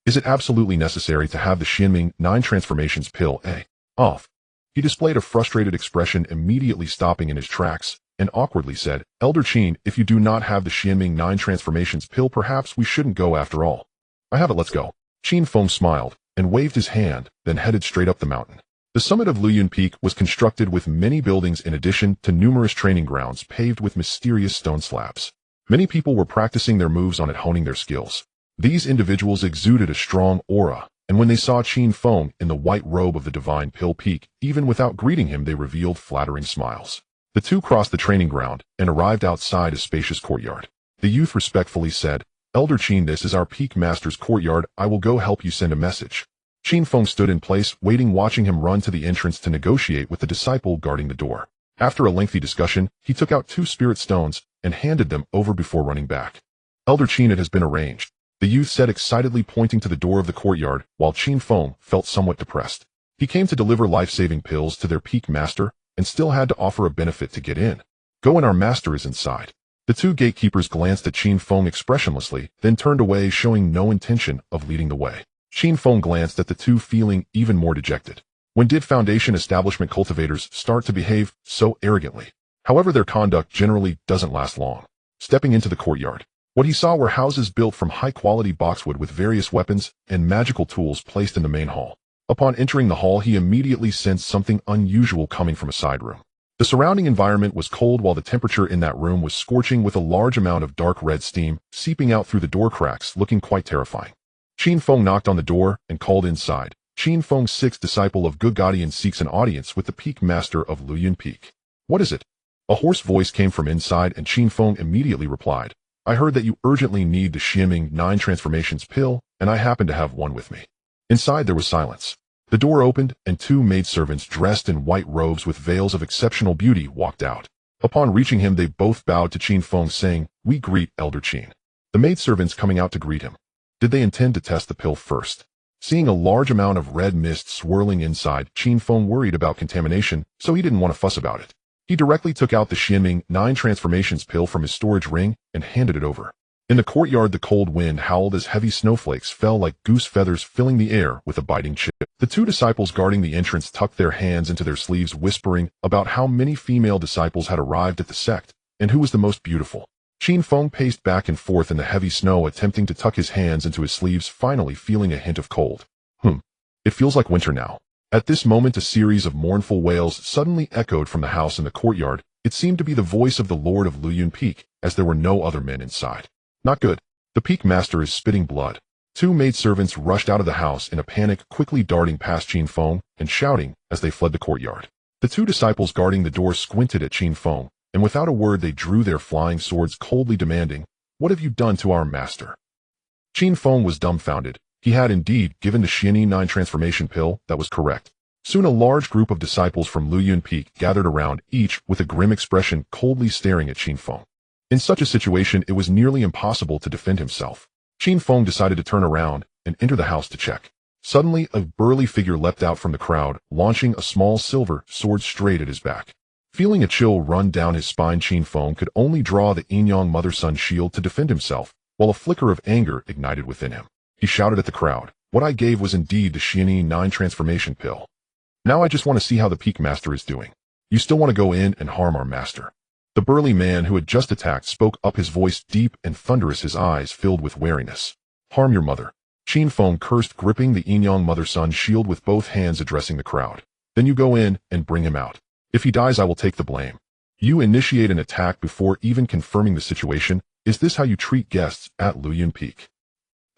Is it absolutely necessary to have the Xianming 9 transformations pill, eh? Off. He displayed a frustrated expression, immediately stopping in his tracks, and awkwardly said, "Elder Qin, if you do not have the Xianming 9 transformations pill, perhaps we shouldn't go after all." "I have it, let's go." Qin Feng smiled and waved his hand, then headed straight up the mountain. The summit of Luyun Peak was constructed with many buildings in addition to numerous training grounds paved with mysterious stone slabs. Many people were practicing their moves on it, honing their skills. These individuals exuded a strong aura, and when they saw Qin Feng in the white robe of the Divine Pill Peak, even without greeting him, they revealed flattering smiles. The two crossed the training ground and arrived outside a spacious courtyard. The youth respectfully said, "Elder Qin, this is our Peak Master's courtyard. I will go help you send a message." Qin Feng stood in place, waiting, watching him run to the entrance to negotiate with the disciple guarding the door. After a lengthy discussion, he took out 2 spirit stones and handed them over before running back. "Elder Qin, it has been arranged," the youth said excitedly, pointing to the door of the courtyard, while Qin Feng felt somewhat depressed. He came to deliver life-saving pills to their Peak Master, and still had to offer a benefit to get in. "Go in, our master is inside." The 2 gatekeepers glanced at Qin Feng expressionlessly, then turned away, showing no intention of leading the way. Qin Feng glanced at the 2, feeling even more dejected. When did Foundation establishment cultivators start to behave so arrogantly? However, their conduct generally doesn't last long. Stepping into the courtyard, what he saw were houses built from high-quality boxwood with various weapons and magical tools placed in the main hall. Upon entering the hall, he immediately sensed something unusual coming from a side room. The surrounding environment was cold, while the temperature in that room was scorching, with a large amount of dark red steam seeping out through the door cracks, looking quite terrifying. Qin Feng knocked on the door and called inside. Qin Feng's 6th disciple of Good Guardian seeks an audience with the Peak Master of Luyun Peak. "What is it?" A hoarse voice came from inside, and Qin Feng immediately replied, "I heard that you urgently need the Xianming 9 transformations pill, and I happen to have one with me." Inside there was silence. The door opened, and 2 maidservants dressed in white robes with veils of exceptional beauty walked out. Upon reaching him, they both bowed to Qin Feng, saying, "We greet Elder Qin." The maidservants coming out to greet him. Did they intend to test the pill first? Seeing a large amount of red mist swirling inside, Qin Feng worried about contamination, so he didn't want to fuss about it. He directly took out the Xianming 9 transformations pill from his storage ring and handed it over. In the courtyard, the cold wind howled as heavy snowflakes fell like goose feathers, filling the air with a biting chill. The 2 disciples guarding the entrance tucked their hands into their sleeves, whispering about how many female disciples had arrived at the sect and who was the most beautiful. Qin Feng paced back and forth in the heavy snow, attempting to tuck his hands into his sleeves, finally feeling a hint of cold. It feels like winter now. At this moment, a series of mournful wails suddenly echoed from the house in the courtyard. It seemed to be the voice of the Lord of Luyun Peak, as there were no other men inside. "Not good. The Peak Master is spitting blood." 2 maidservants rushed out of the house in a panic, quickly darting past Qin Feng and shouting as they fled the courtyard. The 2 disciples guarding the door squinted at Qin Feng, and without a word they drew their flying swords, coldly demanding, "What have you done to our master?" Qin Feng was dumbfounded. He had indeed given the Xianming 9 transformation pill, that was correct. Soon a large group of disciples from Luyun Peak gathered around, each with a grim expression, coldly staring at Qin Feng. In such a situation, it was nearly impossible to defend himself. Qin Feng decided to turn around and enter the house to check. Suddenly, a burly figure leapt out from the crowd, launching a small silver sword straight at his back. Feeling a chill run down his spine, Qin Feng could only draw the Yin-Yang Mother-Sun shield to defend himself, while a flicker of anger ignited within him. He shouted at the crowd, "What I gave was indeed the Xianming 9 transformation pill. Now I just want to see how the Peak Master is doing. You still want to go in and harm our master?" The burly man who had just attacked spoke up, his voice deep and thunderous, his eyes filled with wariness. "Harm your mother." Qin Feng cursed, gripping the Yin-Yang Mother-Sun shield with both hands, addressing the crowd. "Then you go in and bring him out. If he dies, I will take the blame. You initiate an attack before even confirming the situation. Is this how you treat guests at Luyun Peak?"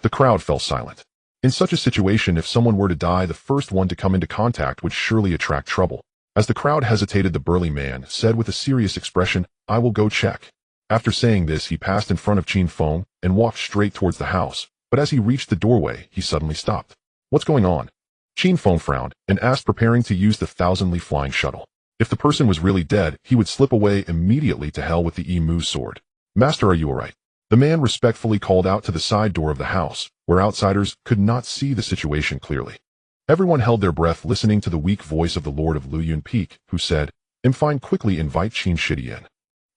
The crowd fell silent. In such a situation, if someone were to die, the first one to come into contact would surely attract trouble. As the crowd hesitated, the burly man said with a serious expression, "I will go check." After saying this, he passed in front of Qin Feng and walked straight towards the house, but as he reached the doorway, he suddenly stopped. "What's going on?" Qin Feng frowned and asked, preparing to use the thousandly flying shuttle. If the person was really dead, he would slip away immediately. To hell with the Emu sword. "Master, are you alright?" The man respectfully called out to the side door of the house, where outsiders could not see the situation clearly. Everyone held their breath, listening to the weak voice of the Lord of Luyun Peak, who said, "I'm fine, quickly invite Qin Shidi in."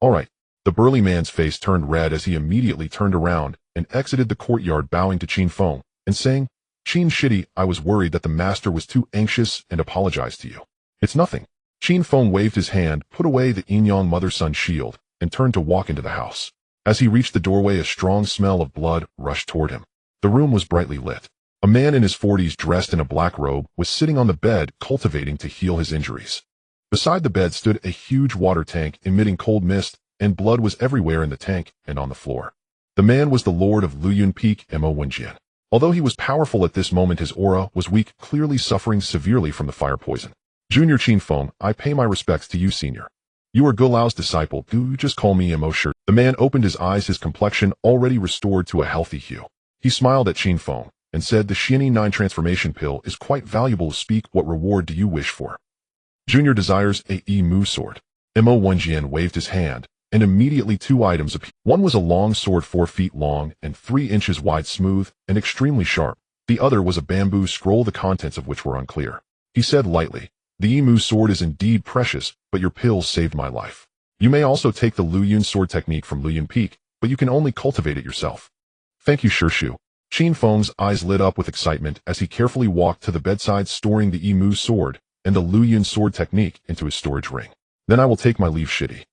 "Alright." The burly man's face turned red as he immediately turned around and exited the courtyard, bowing to Qin Feng and saying, "Qin Shidi, I was worried that the master was too anxious and apologized to you." "It's nothing." Qin Feng waved his hand, put away the Inyang mother-son shield, and turned to walk into the house. As he reached the doorway, a strong smell of blood rushed toward him. The room was brightly lit. A man in his 40s, dressed in a black robe, was sitting on the bed, cultivating to heal his injuries. Beside the bed stood a huge water tank emitting cold mist, and blood was everywhere in the tank and on the floor. The man was the Lord of Luyun Peak, Mo Wenjian. Although he was powerful at this moment, his aura was weak, clearly suffering severely from the fire poison. "Junior Qin Feng, I pay my respects to you, senior. You are Gulao's disciple. Do you just call me Mo?" Sure. The man opened his eyes, his complexion already restored to a healthy hue. He smiled at Qin Feng and said, "The Xianyi 9 transformation pill is quite valuable. Speak, what reward do you wish for?" "Junior desires a Emu sword." Mo Wenjian waved his hand, and immediately two items appeared. One was a long sword 4 feet long and 3 inches wide, smooth and extremely sharp. The other was a bamboo scroll, the contents of which were unclear. He said lightly, "The Emu sword is indeed precious, but your pills saved my life. You may also take the Luyun sword technique from Luyun Peak, but you can only cultivate it yourself." "Thank you, Shirshu." Qin Feng's eyes lit up with excitement as he carefully walked to the bedside, storing the Emu sword and the Luyun sword technique into his storage ring. "Then I will take my leave, Shidi.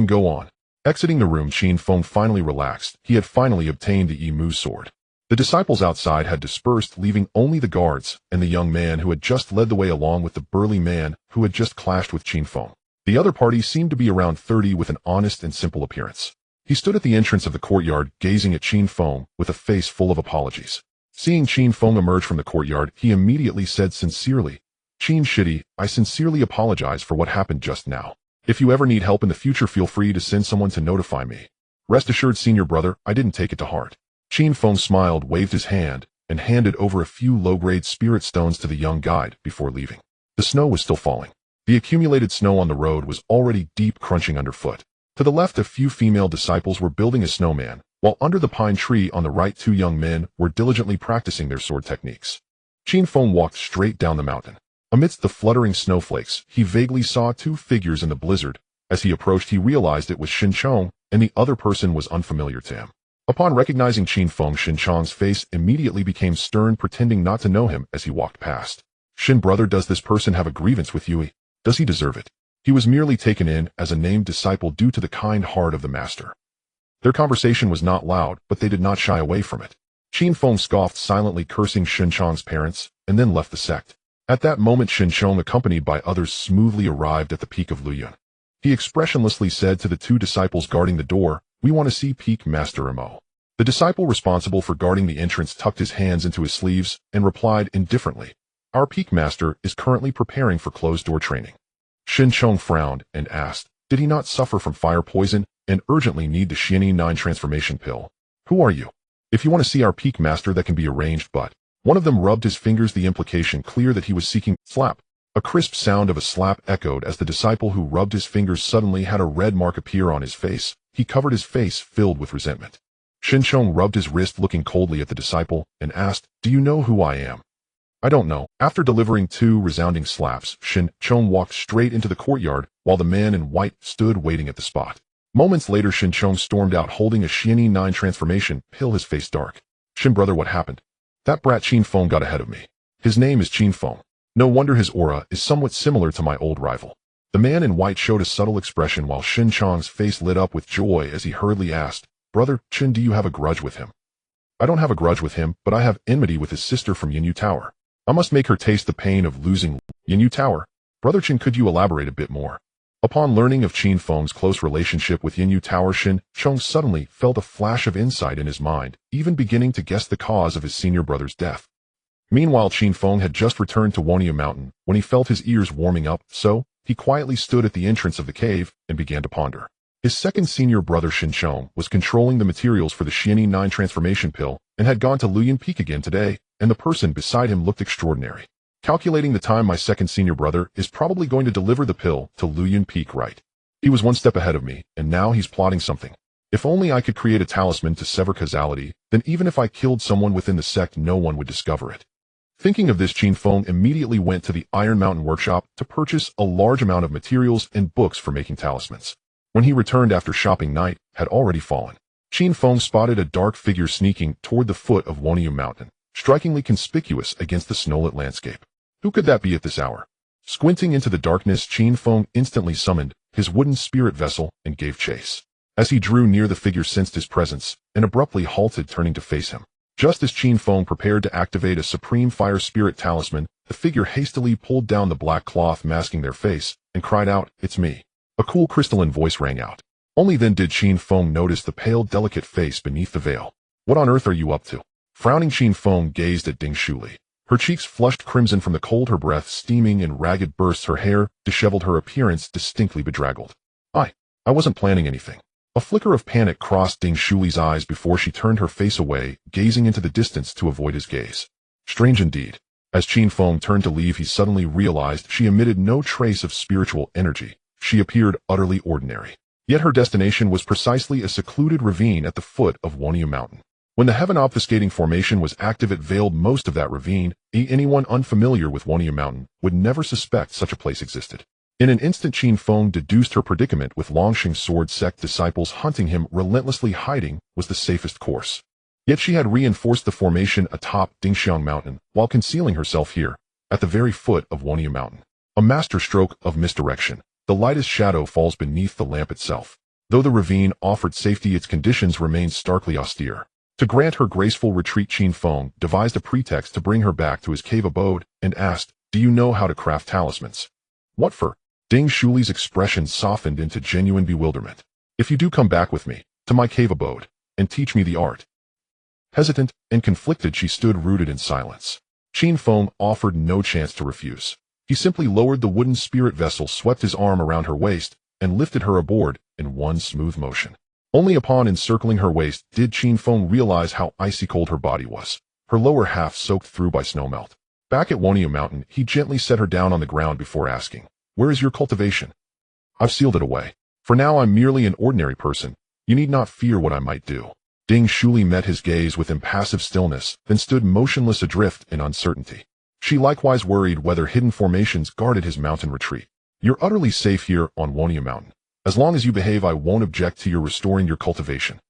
Go on." Exiting the room, Qin Feng finally relaxed. He had finally obtained the Emu sword. The disciples outside had dispersed, leaving only the guards and the young man who had just led the way, along with the burly man who had just clashed with Qin Feng. The other party seemed to be around 30, with an honest and simple appearance. He stood at the entrance of the courtyard, gazing at Qin Feng with a face full of apologies. Seeing Qin Feng emerge from the courtyard, he immediately said sincerely, "Qin Shidi, I sincerely apologize for what happened just now. If you ever need help in the future, feel free to send someone to notify me. Rest assured, senior brother, I didn't take it to heart." Qin Feng smiled, waved his hand, and handed over a few low-grade spirit stones to the young guide before leaving. The snow was still falling. The accumulated snow on the road was already deep, crunching underfoot. To the left, a few female disciples were building a snowman, while under the pine tree on the right, 2 young men were diligently practicing their sword techniques. Qin Feng walked straight down the mountain. Amidst the fluttering snowflakes, he vaguely saw 2 figures in the blizzard. As he approached, he realized it was Xinchong, and the other person was unfamiliar to him. Upon recognizing Qin Feng, Xinchong's face immediately became stern, pretending not to know him as he walked past. "Xin brother, does this person have a grievance with you? Does he deserve it?" He was merely taken in as a named disciple due to the kind heart of the master. Their conversation was not loud, but they did not shy away from it. Qin Feng scoffed silently, cursing Xinchong's parents, and then left the sect. At that moment, Xinchong, accompanied by others, smoothly arrived at the peak of Luyun. He expressionlessly said to the 2 disciples guarding the door, "We want to see Peak Master Mo." The disciple responsible for guarding the entrance tucked his hands into his sleeves and replied indifferently, "Our Peak Master is currently preparing for closed-door training." Xinchong frowned and asked, "Did he not suffer from fire poison and urgently need the Xianyi 9 transformation pill? Who are you? If you want to see our Peak Master, that can be arranged, but..." One of them rubbed his fingers, the implication clear that he was seeking slap. A crisp sound of a slap echoed as the disciple who rubbed his fingers suddenly had a red mark appear on his face. He covered his face, filled with resentment. Xinchong rubbed his wrist, looking coldly at the disciple, and asked, "Do you know who I am?" "I don't know." After delivering 2 resounding slaps, Xinchong walked straight into the courtyard, while the man in white stood waiting at the spot. Moments later, Xinchong stormed out holding a Xianyi 9 transformation pill, his face dark. "Xin brother, what happened?" "That brat Qin Feng got ahead of me. His name is Qin Feng. No wonder his aura is somewhat similar to my old rival." The man in white showed a subtle expression while Xinchong's face lit up with joy as he hurriedly asked, "Brother Qin, do you have a grudge with him?" "I don't have a grudge with him, but I have enmity with his sister from Yinyu Tower. I must make her taste the pain of losing." "Yinyu Tower? Brother Qin, could you elaborate a bit more?" Upon learning of Qin Feng's close relationship with Yinyu Tower, Xinchong suddenly felt a flash of insight in his mind, even beginning to guess the cause of his senior brother's death. Meanwhile, Qin Feng had just returned to Wanya Mountain when he felt his ears warming up, so he quietly stood at the entrance of the cave and began to ponder. His second senior brother Xinchong was controlling the materials for the Xianyi 9 transformation pill and had gone to Luyan Peak again today, and the person beside him looked extraordinary. Calculating the time, my second senior brother is probably going to deliver the pill to Luyan Peak, right? He was one step ahead of me, and now he's plotting something. If only I could create a talisman to sever causality, then even if I killed someone within the sect, no one would discover it. Thinking of this, Qin Feng immediately went to the Iron Mountain workshop to purchase a large amount of materials and books for making talismans. When he returned after shopping, night had already fallen. Qin Feng spotted a dark figure sneaking toward the foot of Wanya Mountain, strikingly conspicuous against the snowlit landscape. Who could that be at this hour? Squinting into the darkness, Qin Feng instantly summoned his wooden spirit vessel and gave chase. As he drew near, the figure sensed his presence and abruptly halted, turning to face him. Just as Qin Feng prepared to activate a supreme fire spirit talisman, the figure hastily pulled down the black cloth masking their face and cried out, "It's me." A cool crystalline voice rang out. Only then did Qin Feng notice the pale, delicate face beneath the veil. "What on earth are you up to?" Frowning, Qin Feng gazed at Ding Shuli. Her cheeks flushed crimson from the cold, her breath steaming in ragged bursts, her hair disheveled, her appearance distinctly bedraggled. I wasn't planning anything." A flicker of panic crossed Ding Shuli's eyes before she turned her face away, gazing into the distance to avoid his gaze. Strange indeed. As Qin Feng turned to leave, he suddenly realized she emitted no trace of spiritual energy. She appeared utterly ordinary. Yet her destination was precisely a secluded ravine at the foot of Wanya Mountain. When the heaven-obfuscating formation was active, it veiled most of that ravine. Anyone unfamiliar with Wanya Mountain would never suspect such a place existed. In an instant, Qin Feng deduced her predicament. With Longxing sword sect disciples hunting him relentlessly, hiding was the safest course. Yet she had reinforced the formation atop Dingxiang Mountain while concealing herself here, at the very foot of Wanya Mountain. A masterstroke of misdirection. The lightest shadow falls beneath the lamp itself. Though the ravine offered safety, its conditions remained starkly austere. To grant her graceful retreat, Qin Feng devised a pretext to bring her back to his cave abode and asked, "Do you know how to craft talismans?" "What for?" Ding Shuli's expression softened into genuine bewilderment. "If you do come back with me to my cave abode and teach me the art." Hesitant and conflicted, she stood rooted in silence. Qin Feng offered no chance to refuse. He simply lowered the wooden spirit vessel, swept his arm around her waist, and lifted her aboard in one smooth motion. Only upon encircling her waist did Qin Feng realize how icy cold her body was, her lower half soaked through by snowmelt. Back at Wanya Mountain, he gently set her down on the ground before asking, "Where is your cultivation?" "I've sealed it away. For now I'm merely an ordinary person. You need not fear what I might do." Ding Shuli met his gaze with impassive stillness, then stood motionless, adrift in uncertainty. She likewise worried whether hidden formations guarded his mountain retreat. "You're utterly safe here on Wanya Mountain. As long as you behave, I won't object to your restoring your cultivation.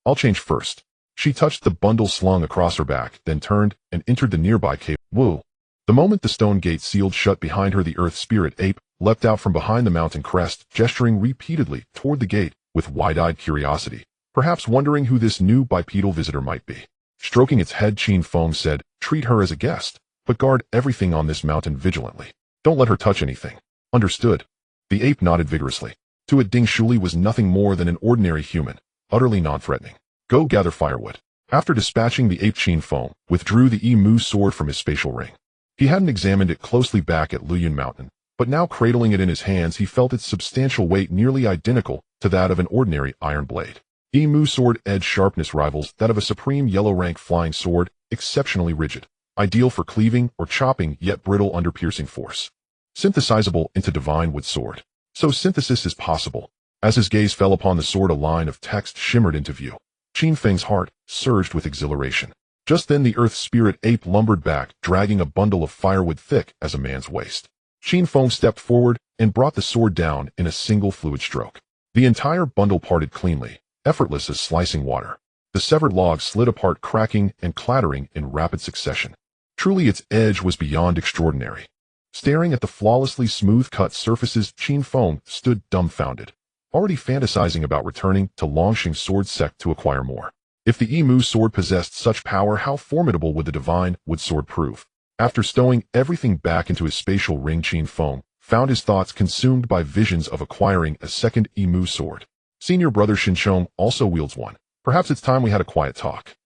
I'll change first." She touched the bundle slung across her back, then turned and entered the nearby cave. Woo! The moment the stone gate sealed shut behind her, the earth spirit ape leapt out from behind the mountain crest, gesturing repeatedly toward the gate with wide-eyed curiosity, perhaps wondering who this new bipedal visitor might be. Stroking its head, Qin Feng said, "Treat her as a guest, but guard everything on this mountain vigilantly. Don't let her touch anything." "Understood." The ape nodded vigorously. To it, Ding Shuli was nothing more than an ordinary human, utterly non-threatening. "Go gather firewood." After dispatching the ape, Qin Feng withdrew the Emu sword from his spatial ring. He hadn't examined it closely back at Luyan Mountain, but now cradling it in his hands, he felt its substantial weight nearly identical to that of an ordinary iron blade. Emu sword edge sharpness rivals that of a supreme yellow rank flying sword, exceptionally rigid, ideal for cleaving or chopping, yet brittle under piercing force. Synthesizable into divine wood sword. So synthesis is possible. As his gaze fell upon the sword, a line of text shimmered into view. Qin Feng's heart surged with exhilaration. Just then the earth spirit ape lumbered back, dragging a bundle of firewood thick as a man's waist. Qin Feng stepped forward and brought the sword down in a single fluid stroke. The entire bundle parted cleanly, effortless as slicing water. The severed logs slid apart, cracking and clattering in rapid succession. Truly, its edge was beyond extraordinary. Staring at the flawlessly smooth-cut surfaces, Qin Feng stood dumbfounded, already fantasizing about returning to Longxing sword sect to acquire more. If the Emu sword possessed such power, how formidable would the divine wood sword prove? After stowing everything back into his spatial ring, Qin Feng found his thoughts consumed by visions of acquiring a second Emu sword. Senior brother Xinchong also wields one. Perhaps it's time we had a quiet talk.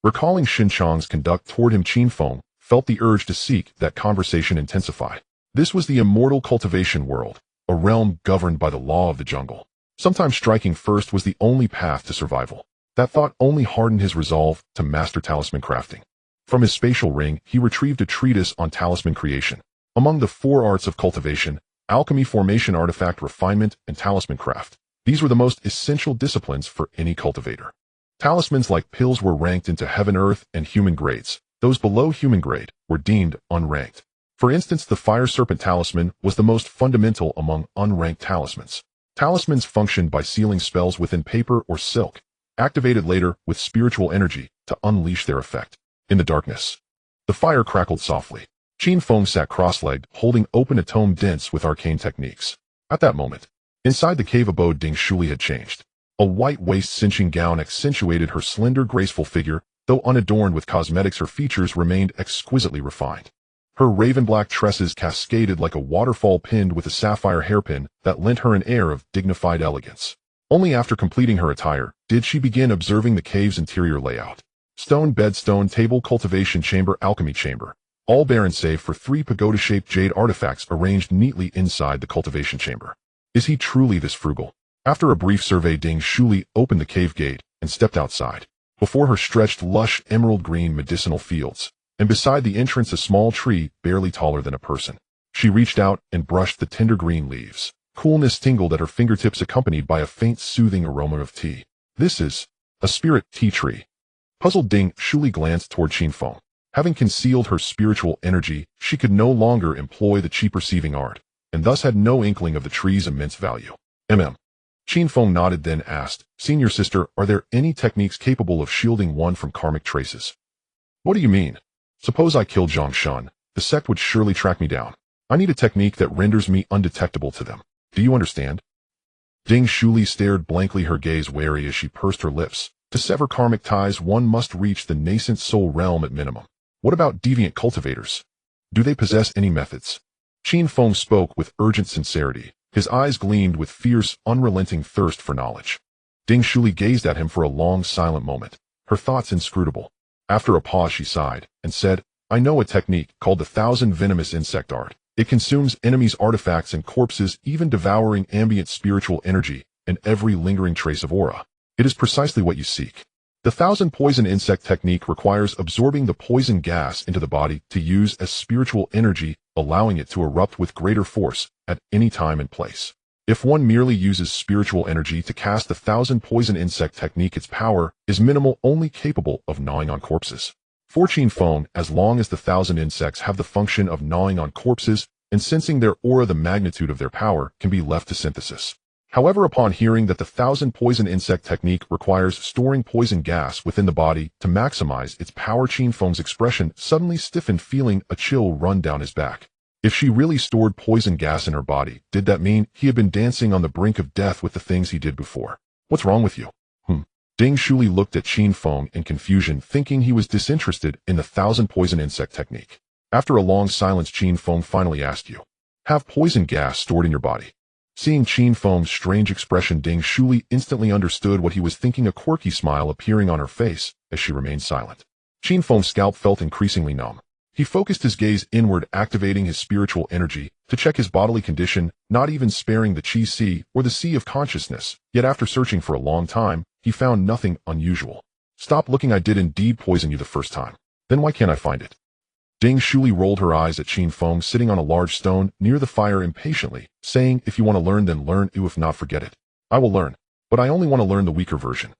Recalling Xinchong's conduct toward him, Qin Feng felt the urge to seek that conversation intensify. This was the immortal cultivation world, a realm governed by the law of the jungle. Sometimes striking first was the only path to survival. That thought only hardened his resolve to master talisman crafting. From his spatial ring, he retrieved a treatise on talisman creation. Among the 4 arts of cultivation, alchemy, formation, artifact, refinement, and talisman craft, these were the most essential disciplines for any cultivator. Talismans like pills were ranked into heaven, earth, and human grades. Those below human grade were deemed unranked. For instance, the fire serpent talisman was the most fundamental among unranked talismans. Talismans functioned by sealing spells within paper or silk, activated later with spiritual energy to unleash their effect. In the darkness, the fire crackled softly. Qin Feng sat cross-legged, holding open a tome dense with arcane techniques. At that moment, inside the cave abode, Ding Shuli had changed. A white waist-cinching gown accentuated her slender, graceful figure. Though unadorned with cosmetics, her features remained exquisitely refined. Her raven-black tresses cascaded like a waterfall pinned with a sapphire hairpin that lent her an air of dignified elegance. Only after completing her attire did she begin observing the cave's interior layout. Stone bed, stone table, cultivation chamber, alchemy chamber, all barren save for 3 pagoda-shaped jade artifacts arranged neatly inside the cultivation chamber. Is he truly this frugal? After a brief survey, Ding Shuli opened the cave gate and stepped outside. Before her stretched lush emerald-green medicinal fields, and beside the entrance a small tree barely taller than a person. She reached out and brushed the tender green leaves. Coolness tingled at her fingertips, accompanied by a faint soothing aroma of tea. This is a spirit tea tree. Puzzled, Ding Shuli glanced toward Qin Feng. Having concealed her spiritual energy, she could no longer employ the cheap receiving art, and thus had no inkling of the tree's immense value. Qin Feng nodded, then asked, "Senior sister, are there any techniques capable of shielding one from karmic traces?" "What do you mean? Suppose I killed Zhang Shun, the sect would surely track me down. I need a technique that renders me undetectable to them. Do you understand?" Ding Shuli stared blankly, her gaze wary as she pursed her lips. To sever karmic ties, one must reach the nascent soul realm at minimum. What about deviant cultivators? Do they possess any methods? Qin Feng spoke with urgent sincerity. His eyes gleamed with fierce, unrelenting thirst for knowledge. Ding Shuli gazed at him for a long, silent moment, her thoughts inscrutable. After a pause, she sighed and said, "I know a technique called the 1,000 venomous insect art. It consumes enemies' artifacts and corpses, even devouring ambient spiritual energy and every lingering trace of aura. It is precisely what you seek. The 1,000 poison insect technique requires absorbing the poison gas into the body to use as spiritual energy, allowing it to erupt with greater force at any time and place. If one merely uses spiritual energy to cast the 1,000 poison insect technique, its power is minimal, only capable of gnawing on corpses. For Qin Feng, as long as the 1,000 insects have the function of gnawing on corpses and sensing their aura, the magnitude of their power can be left to synthesis. However, upon hearing that the 1,000 poison insect technique requires storing poison gas within the body to maximize its power, Qin Feng's expression suddenly stiffened, feeling a chill run down his back. If she really stored poison gas in her body, did that mean he had been dancing on the brink of death with the things he did before? What's wrong with you? Ding Shuli looked at Qin Feng in confusion, thinking he was disinterested in the 1,000 poison insect technique. After a long silence, Qin Feng finally asked, "You have poison gas stored in your body?" Seeing Qin Feng's strange expression, Ding Shuli instantly understood what he was thinking, a quirky smile appearing on her face as she remained silent. Qin Feng's scalp felt increasingly numb. He focused his gaze inward, activating his spiritual energy to check his bodily condition, not even sparing the Qi Sea or the Sea of Consciousness. Yet after searching for a long time, he found nothing unusual. "Stop looking, I did indeed poison you the first time. Then why can't I find it?" Ding Shuli rolled her eyes at Qin Feng sitting on a large stone near the fire impatiently, saying, "If you want to learn, then learn. If not, forget it. I will learn, but I only want to learn the weaker version."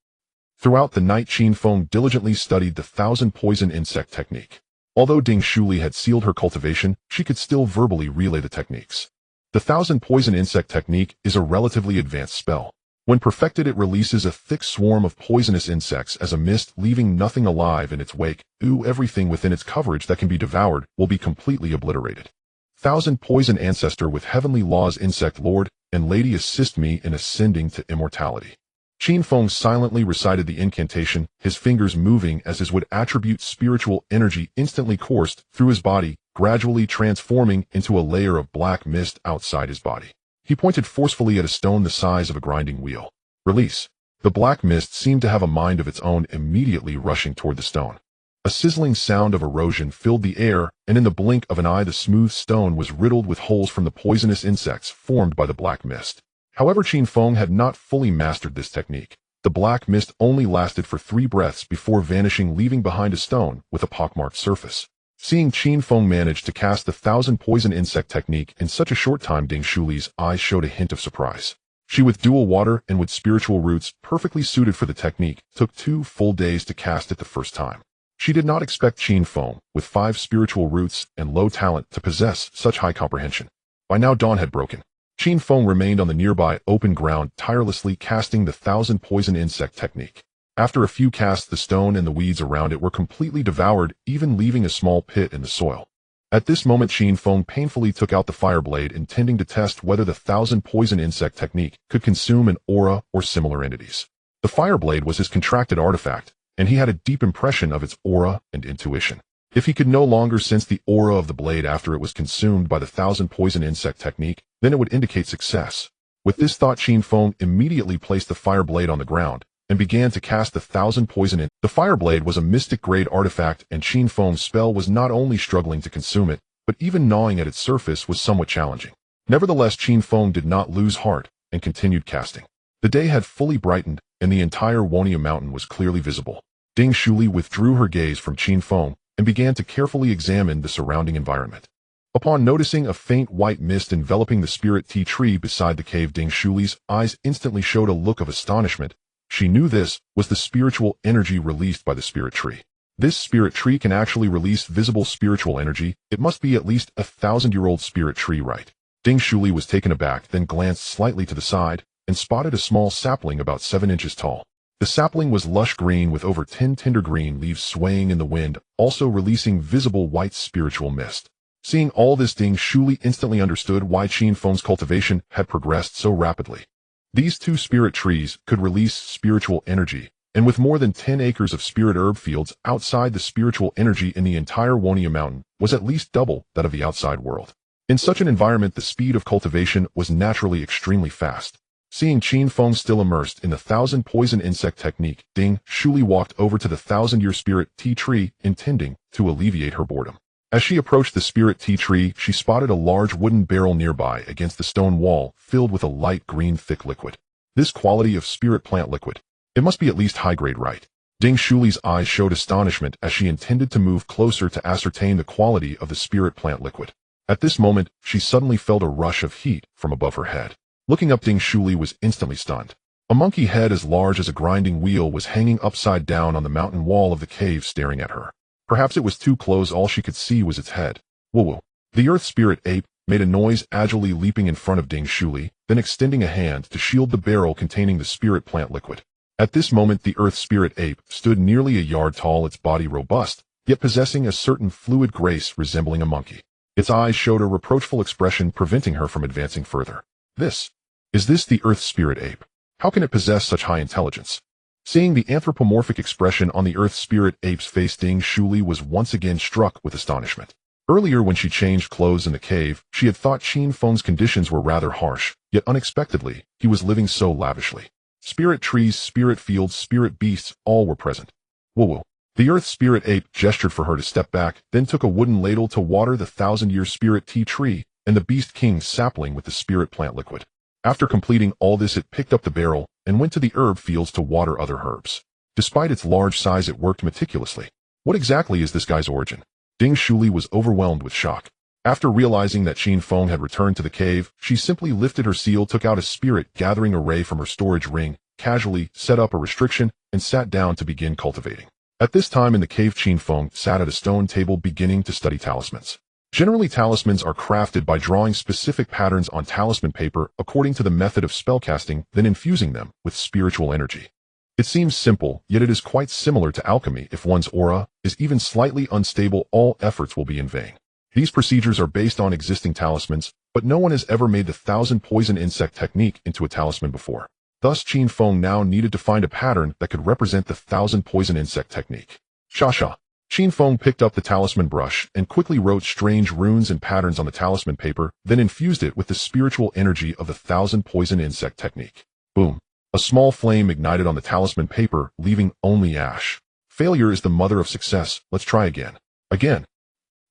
Throughout the night, Qin Feng diligently studied the 1,000 poison insect technique. Although Ding Shuli had sealed her cultivation, she could still verbally relay the techniques. The 1,000 poison insect technique is a relatively advanced spell. When perfected, it releases a thick swarm of poisonous insects as a mist, leaving nothing alive in its wake. Everything within its coverage that can be devoured will be completely obliterated. 1,000 poison ancestor with heavenly laws, insect lord and lady, assist me in ascending to immortality. Qin Feng silently recited the incantation, his fingers moving as his would attribute spiritual energy instantly coursed through his body, gradually transforming into a layer of black mist outside his body. He pointed forcefully at a stone the size of a grinding wheel. "Release." The black mist seemed to have a mind of its own, immediately rushing toward the stone. A sizzling sound of erosion filled the air, and in the blink of an eye the smooth stone was riddled with holes from the poisonous insects formed by the black mist. However, Qin Feng had not fully mastered this technique. The black mist only lasted for 3 breaths before vanishing, leaving behind a stone with a pockmarked surface. Seeing Qin Feng manage to cast the 1,000 poison insect technique in such a short time, Ding Shuli's eyes showed a hint of surprise. She, with dual water and with spiritual roots perfectly suited for the technique, took 2 full days to cast it the first time. She did not expect Qin Feng, with 5 spiritual roots and low talent, to possess such high comprehension. By now dawn had broken. Qin Feng remained on the nearby open ground, tirelessly casting the 1,000 poison insect technique. After a few casts, the stone and the weeds around it were completely devoured, even leaving a small pit in the soil. At this moment, Qin Feng painfully took out the fire blade, intending to test whether the 1,000 poison insect technique could consume an aura or similar entities. The fire blade was his contracted artifact, and he had a deep impression of its aura and intuition. If he could no longer sense the aura of the blade after it was consumed by the 1,000 poison insect technique, then it would indicate success. With this thought, Qin Feng immediately placed the fire blade on the ground and began to cast the 1,000 poison. The fire blade was a mystic-grade artifact, and Qin Feng's spell was not only struggling to consume it, but even gnawing at its surface was somewhat challenging. Nevertheless, Qin Feng did not lose heart and continued casting. The day had fully brightened, and the entire Wonia mountain was clearly visible. Ding Shuli withdrew her gaze from Qin Feng and began to carefully examine the surrounding environment. Upon noticing a faint white mist enveloping the spirit tea tree beside the cave, Ding Shuli's eyes instantly showed a look of astonishment. She knew this was the spiritual energy released by the spirit tree. This spirit tree can actually release visible spiritual energy. It must be at least a 1,000-year-old spirit tree, right? Ding Shuli was taken aback, then glanced slightly to the side and spotted a small sapling about 7 inches tall. The sapling was lush green with over 10 tender green leaves swaying in the wind, also releasing visible white spiritual mist. Seeing all this, Ding Shuli instantly understood why Qin Feng's cultivation had progressed so rapidly. These 2 spirit trees could release spiritual energy, and with more than 10 acres of spirit herb fields outside, the spiritual energy in the entire Wonia mountain was at least double that of the outside world. In such an environment, the speed of cultivation was naturally extremely fast. Seeing Qin Feng still immersed in the 1,000 poison insect technique, Ding Shuli walked over to the 1,000-year spirit tea tree, intending to alleviate her boredom. As she approached the spirit tea tree, she spotted a large wooden barrel nearby against the stone wall, filled with a light green thick liquid. This quality of spirit plant liquid. It must be at least high-grade, right? Ding Shuli's eyes showed astonishment as she intended to move closer to ascertain the quality of the spirit plant liquid. At this moment, she suddenly felt a rush of heat from above her head. Looking up, Ding Shuli was instantly stunned. A monkey head as large as a grinding wheel was hanging upside down on the mountain wall of the cave, staring at her. Perhaps it was too close, all she could see was its head. Woo-woo. The earth spirit ape made a noise, agilely leaping in front of Ding Shuli, then extending a hand to shield the barrel containing the spirit plant liquid. At this moment, the earth spirit ape stood nearly a yard tall, its body robust, yet possessing a certain fluid grace resembling a monkey. Its eyes showed a reproachful expression, preventing her from advancing further. Is this the earth spirit ape? How can it possess such high intelligence? Seeing the anthropomorphic expression on the earth spirit ape's face, Ding Shuli was once again struck with astonishment. Earlier, when she changed clothes in the cave, she had thought Qin Feng's conditions were rather harsh, yet unexpectedly, he was living so lavishly. Spirit trees, spirit fields, spirit beasts, all were present. Woo-woo. The earth spirit ape gestured for her to step back, then took a wooden ladle to water the 1,000-year spirit tea tree and the beast king's sapling with the spirit plant liquid. After completing all this, it picked up the barrel and went to the herb fields to water other herbs. Despite its large size, it worked meticulously. What exactly is this guy's origin? Ding Shuli was overwhelmed with shock. After realizing that Qin Feng had returned to the cave, she simply lifted her seal, took out a spirit-gathering array from her storage ring, casually set up a restriction, and sat down to begin cultivating. At this time in the cave, Qin Feng sat at a stone table beginning to study talismans. Generally, talismans are crafted by drawing specific patterns on talisman paper according to the method of spellcasting, then infusing them with spiritual energy. It seems simple, yet it is quite similar to alchemy. If one's aura is even slightly unstable, all efforts will be in vain. These procedures are based on existing talismans, but no one has ever made the 1,000 poison insect technique into a talisman before. Thus, Qin Feng now needed to find a pattern that could represent the 1,000 poison insect technique. Sha. Qin Feng picked up the talisman brush and quickly wrote strange runes and patterns on the talisman paper, then infused it with the spiritual energy of the 1,000 poison insect technique. Boom. A small flame ignited on the talisman paper, leaving only ash. Failure is the mother of success. Let's try again. Again.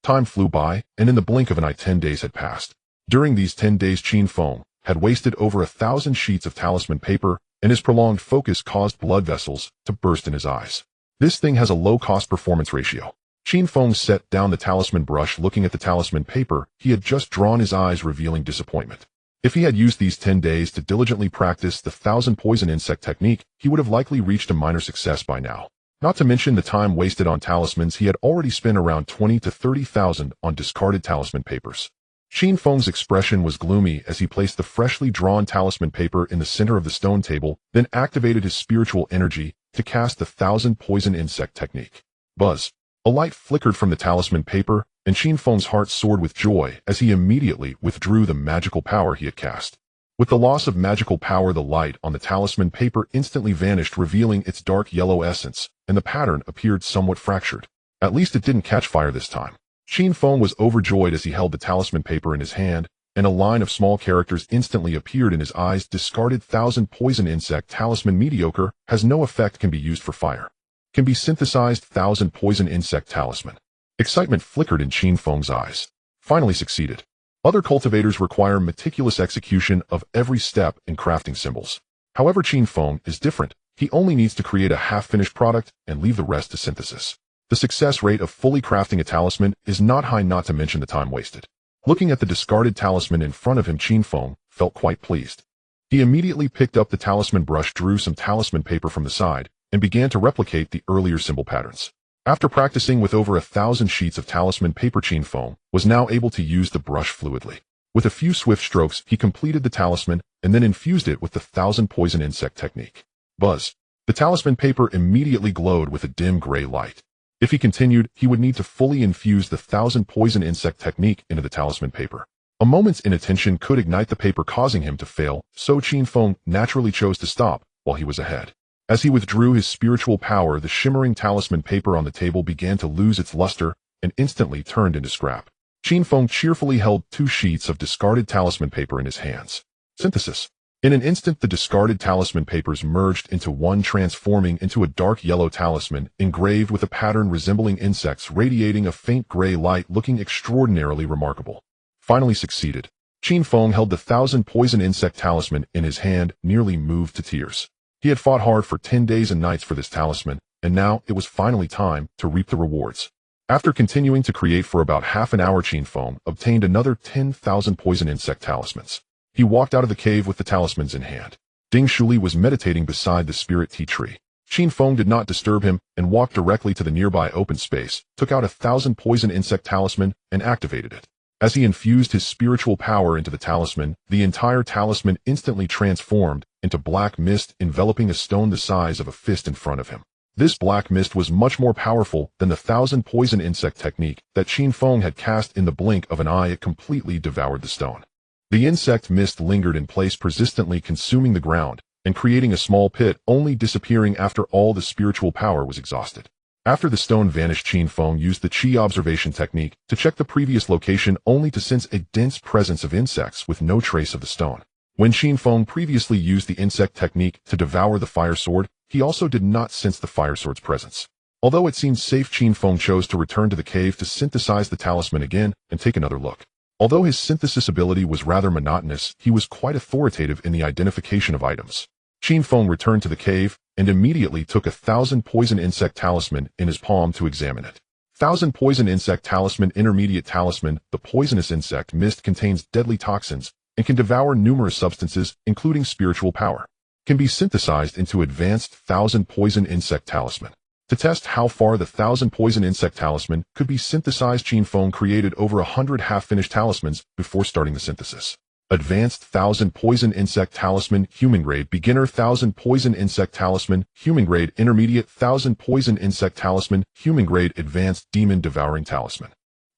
Time flew by, and in the blink of an eye 10 days had passed. During these 10 days Qin Feng had wasted over 1,000 sheets of talisman paper, and his prolonged focus caused blood vessels to burst in his eyes. This thing has a low-cost performance ratio. Qin Feng set down the talisman brush. Looking at the talisman paper he had just drawn, his eyes revealing disappointment. If he had used these 10 days to diligently practice the 1,000 poison insect technique, he would have likely reached a minor success by now. Not to mention the time wasted on talismans. He had already spent around 20 to 30,000 on discarded talisman papers. Qin Feng's expression was gloomy as he placed the freshly drawn talisman paper in the center of the stone table, then activated his spiritual energy to cast the 1,000 poison insect technique. Buzz. A light flickered from the talisman paper, and Qin Feng's heart soared with joy as he immediately withdrew the magical power he had cast. With the loss of magical power, the light on the talisman paper instantly vanished, revealing its dark yellow essence, and the pattern appeared somewhat fractured. At least it didn't catch fire this time. Qin Feng was overjoyed as he held the talisman paper in his hand, and a line of small characters instantly appeared in his eyes. Discarded 1,000 poison insect talisman. Mediocre, has no effect, can be used for fire. Can be synthesized. 1,000 poison insect talisman. Excitement flickered in Qin Feng's eyes. Finally succeeded. Other cultivators require meticulous execution of every step in crafting symbols. However, Qin Feng is different. He only needs to create a half-finished product and leave the rest to synthesis. The success rate of fully crafting a talisman is not high, not to mention the time wasted. Looking at the discarded talisman in front of him, Qin Feng felt quite pleased. He immediately picked up the talisman brush, drew some talisman paper from the side, and began to replicate the earlier symbol patterns. After practicing with over 1,000 sheets of talisman paper, Qin Feng was now able to use the brush fluidly. With a few swift strokes, he completed the talisman and then infused it with the 1,000 poison insect technique. Buzz. The talisman paper immediately glowed with a dim gray light. If he continued, he would need to fully infuse the 1,000 poison insect technique into the talisman paper. A moment's inattention could ignite the paper, causing him to fail, so Qin Feng naturally chose to stop while he was ahead. As he withdrew his spiritual power, the shimmering talisman paper on the table began to lose its luster and instantly turned into scrap. Qin Feng cheerfully held 2 sheets of discarded talisman paper in his hands. Synthesis. In an instant, the discarded talisman papers merged into one, transforming into a dark yellow talisman engraved with a pattern resembling insects, radiating a faint gray light, looking extraordinarily remarkable. Finally succeeded. Qin Feng held the 1,000 poison insect talisman in his hand, nearly moved to tears. He had fought hard for 10 days and nights for this talisman, and now it was finally time to reap the rewards. After continuing to create for about half an hour, Qin Feng obtained another 10,000 poison insect talismans. He walked out of the cave with the talismans in hand. Ding Shuli was meditating beside the spirit tea tree. Qin Feng did not disturb him and walked directly to the nearby open space, took out 1,000 poison insect talisman, and activated it. As he infused his spiritual power into the talisman, the entire talisman instantly transformed into black mist, enveloping a stone the size of a fist in front of him. This black mist was much more powerful than the 1,000 poison insect technique that Qin Feng had cast. In the blink of an eye, it completely devoured the stone. The insect mist lingered in place, persistently consuming the ground and creating a small pit, only disappearing after all the spiritual power was exhausted. After the stone vanished, Qin Feng used the Qi observation technique to check the previous location, only to sense a dense presence of insects with no trace of the stone. When Qin Feng previously used the insect technique to devour the fire sword, he also did not sense the fire sword's presence. Although it seemed safe, Qin Feng chose to return to the cave to synthesize the talisman again and take another look. Although his synthesis ability was rather monotonous, he was quite authoritative in the identification of items. Qin Feng returned to the cave and immediately took 1,000 poison insect talisman in his palm to examine it. 1,000 poison insect talisman. Intermediate talisman. The poisonous insect mist contains deadly toxins and can devour numerous substances, including spiritual power. Can be synthesized into advanced 1,000 poison insect talisman. To test how far the 1,000 poison insect talisman could be synthesized, Qin Feng created over 100 half-finished talismans before starting the synthesis. Advanced 1,000 poison insect talisman. Human grade. Beginner. 1,000 poison insect talisman. Human grade. Intermediate. 1,000 poison insect talisman. Human grade. Advanced demon devouring talisman.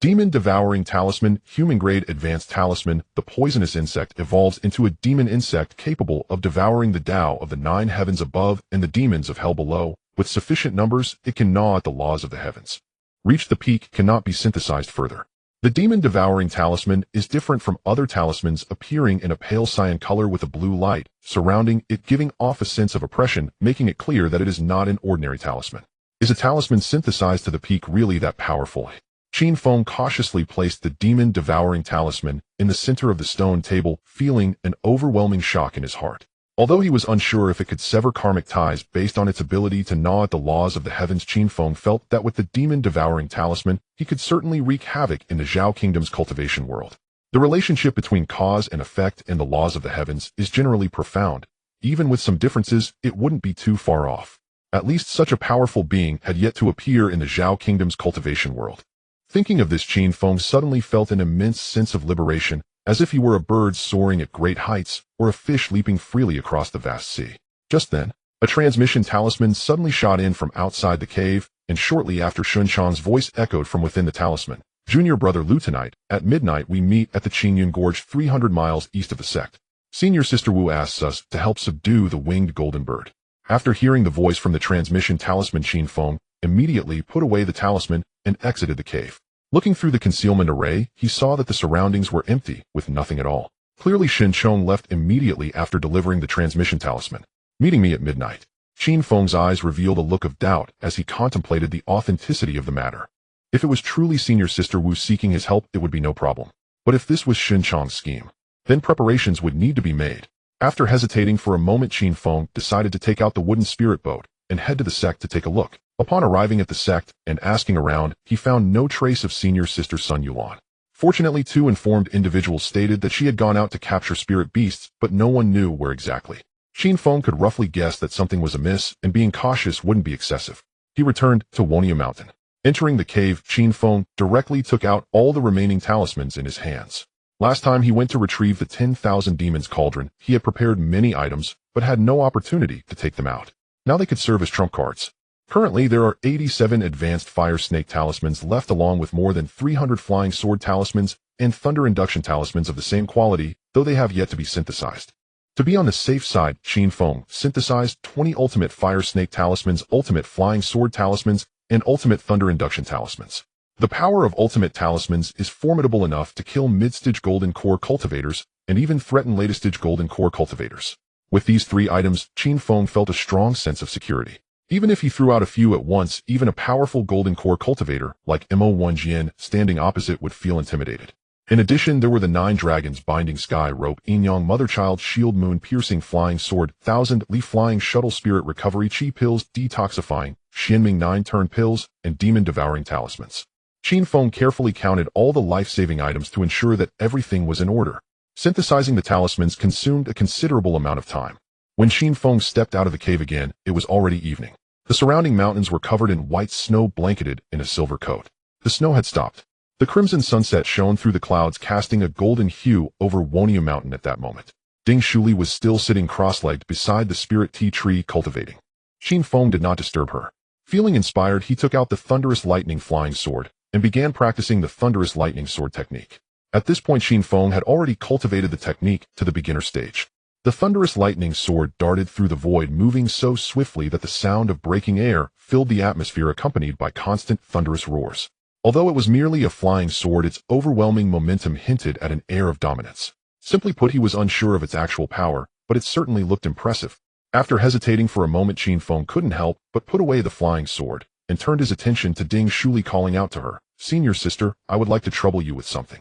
Demon devouring talisman. Human grade. Advanced talisman. The poisonous insect evolves into a demon insect capable of devouring the Tao of the 9 heavens above and the demons of hell below. With sufficient numbers, it can gnaw at the laws of the heavens. Reach the peak, cannot be synthesized further. The demon devouring talisman is different from other talismans, appearing in a pale cyan color with a blue light surrounding it, giving off a sense of oppression, making it clear that it is not an ordinary talisman. Is a talisman synthesized to the peak really that powerful? Qin Feng cautiously placed the demon-devouring talisman in the center of the stone table, feeling an overwhelming shock in his heart. Although he was unsure if it could sever karmic ties based on its ability to gnaw at the laws of the heavens, Qin Feng felt that with the demon-devouring talisman, he could certainly wreak havoc in the Zhao Kingdom's cultivation world. The relationship between cause and effect in the laws of the heavens is generally profound. Even with some differences, it wouldn't be too far off. At least such a powerful being had yet to appear in the Zhao Kingdom's cultivation world. Thinking of this, Qin Feng suddenly felt an immense sense of liberation, as if he were a bird soaring at great heights or a fish leaping freely across the vast sea. Just then, a transmission talisman suddenly shot in from outside the cave, and shortly after Shun Chang's voice echoed from within the talisman. Junior brother Lu, tonight, at midnight we meet at the Qingyun Gorge 300 miles east of the sect. Senior Sister Wu asks us to help subdue the winged golden bird. After hearing the voice from the transmission talisman, Qin Feng immediately put away the talisman and exited the cave. Looking through the concealment array, he saw that the surroundings were empty, with nothing at all. Clearly Shin Chong left immediately after delivering the transmission talisman. Meeting me at midnight. Qin Feng's eyes revealed a look of doubt as he contemplated the authenticity of the matter. If it was truly Senior Sister Wu seeking his help, it would be no problem. But if this was Shin Chong's scheme, then preparations would need to be made. After hesitating for a moment, Qin Feng decided to take out the wooden spirit boat and head to the sect to take a look. Upon arriving at the sect and asking around, he found no trace of Senior Sister Sun Yuan. Fortunately, two informed individuals stated that she had gone out to capture spirit beasts, but no one knew where exactly. Qin Feng could roughly guess that something was amiss, and being cautious wouldn't be excessive. He returned to Wonia Mountain. Entering the cave, Qin Feng directly took out all the remaining talismans in his hands. Last time he went to retrieve the 10,000 demons cauldron, he had prepared many items, but had no opportunity to take them out. Now they could serve as trump cards. Currently, there are 87 advanced fire snake talismans left, along with more than 300 flying sword talismans and thunder induction talismans of the same quality, though they have yet to be synthesized. To be on the safe side, Qin Feng synthesized 20 ultimate fire snake talismans, ultimate flying sword talismans, and ultimate thunder induction talismans. The power of ultimate talismans is formidable enough to kill mid-stage golden core cultivators and even threaten later-stage golden core cultivators. With these three items, Qin Feng felt a strong sense of security. Even if he threw out a few at once, even a powerful golden core cultivator like Mo1 Jian standing opposite would feel intimidated. In addition, there were the 9 dragons binding sky rope, Inyang motherchild shield, moon piercing flying sword, 1000-leaf flying shuttle, spirit recovery chi pills, detoxifying, Xianming 9-turn pills, and demon devouring talismans. Qin Feng carefully counted all the life-saving items to ensure that everything was in order. Synthesizing the talismans consumed a considerable amount of time. When Qin Feng stepped out of the cave again, it was already evening. The surrounding mountains were covered in white snow, blanketed in a silver coat. The snow had stopped. The crimson sunset shone through the clouds, casting a golden hue over Wonia Mountain at that moment. Ding Shuli was still sitting cross-legged beside the spirit tea tree, cultivating. Qin Feng did not disturb her. Feeling inspired, he took out the thunderous lightning flying sword and began practicing the thunderous lightning sword technique. At this point, Qin Feng had already cultivated the technique to the beginner stage. The thunderous lightning sword darted through the void, moving so swiftly that the sound of breaking air filled the atmosphere, accompanied by constant thunderous roars. Although it was merely a flying sword, its overwhelming momentum hinted at an air of dominance. Simply put, he was unsure of its actual power, but it certainly looked impressive. After hesitating for a moment, Qin Feng couldn't help but put away the flying sword and turned his attention to Ding Shuli, calling out to her, "Senior sister, I would like to trouble you with something."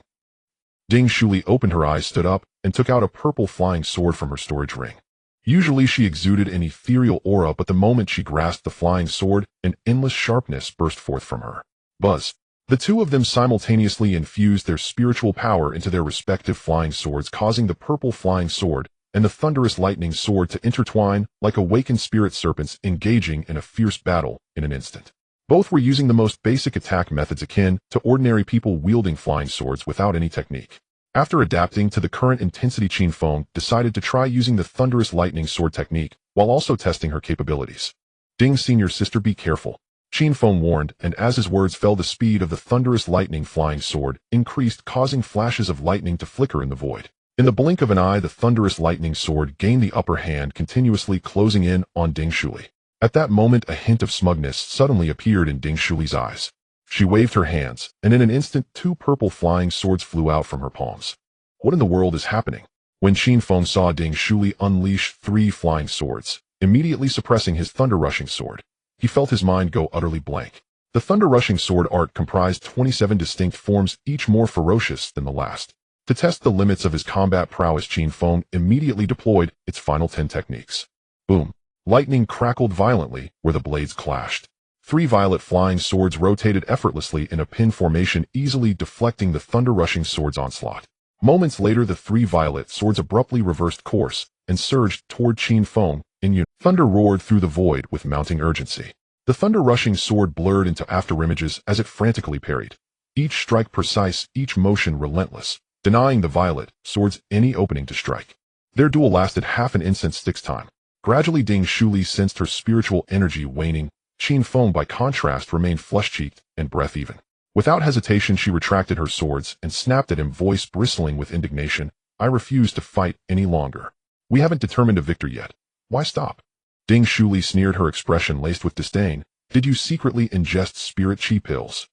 Ding Shuli opened her eyes, stood up, and took out a purple flying sword from her storage ring. Usually she exuded an ethereal aura, but the moment she grasped the flying sword, an endless sharpness burst forth from her. Buzz. The two of them simultaneously infused their spiritual power into their respective flying swords, causing the purple flying sword and the thunderous lightning sword to intertwine like awakened spirit serpents, engaging in a fierce battle in an instant. Both were using the most basic attack methods akin to ordinary people wielding flying swords without any technique. After adapting to the current intensity, Qin Feng decided to try using the thunderous lightning sword technique while also testing her capabilities. Ding, senior sister, be careful, Qin Feng warned, and as his words fell, the speed of the thunderous lightning flying sword increased, causing flashes of lightning to flicker in the void. In the blink of an eye, the thunderous lightning sword gained the upper hand, continuously closing in on Ding Shuli. At that moment, a hint of smugness suddenly appeared in Ding Shuli's eyes. She waved her hands, and in an instant 2 purple flying swords flew out from her palms. What in the world is happening? When Qin Feng saw Ding Shuli unleash 3 flying swords, immediately suppressing his thunder-rushing sword, he felt his mind go utterly blank. The thunder-rushing sword art comprised 27 distinct forms, each more ferocious than the last. To test the limits of his combat prowess, Qin Feng immediately deployed its final 10 techniques. Boom! Lightning crackled violently where the blades clashed. 3 violet flying swords rotated effortlessly in a pin formation, easily deflecting the thunder-rushing sword's onslaught. Moments later, the 3 violet swords abruptly reversed course and surged toward Qin Feng in unison. Thunder roared through the void with mounting urgency. The thunder-rushing sword blurred into afterimages as it frantically parried. Each strike precise, each motion relentless, denying the violet swords any opening to strike. Their duel lasted half an instant's 6 time. Gradually, Ding Shuli sensed her spiritual energy waning. Qin Feng, by contrast, remained flesh-cheeked and breath-even. Without hesitation, she retracted her swords and snapped at him, voice bristling with indignation. I refuse to fight any longer. We haven't determined a victor yet. Why stop? Ding Shuli sneered, her expression laced with disdain. Did you secretly ingest spirit chi pills?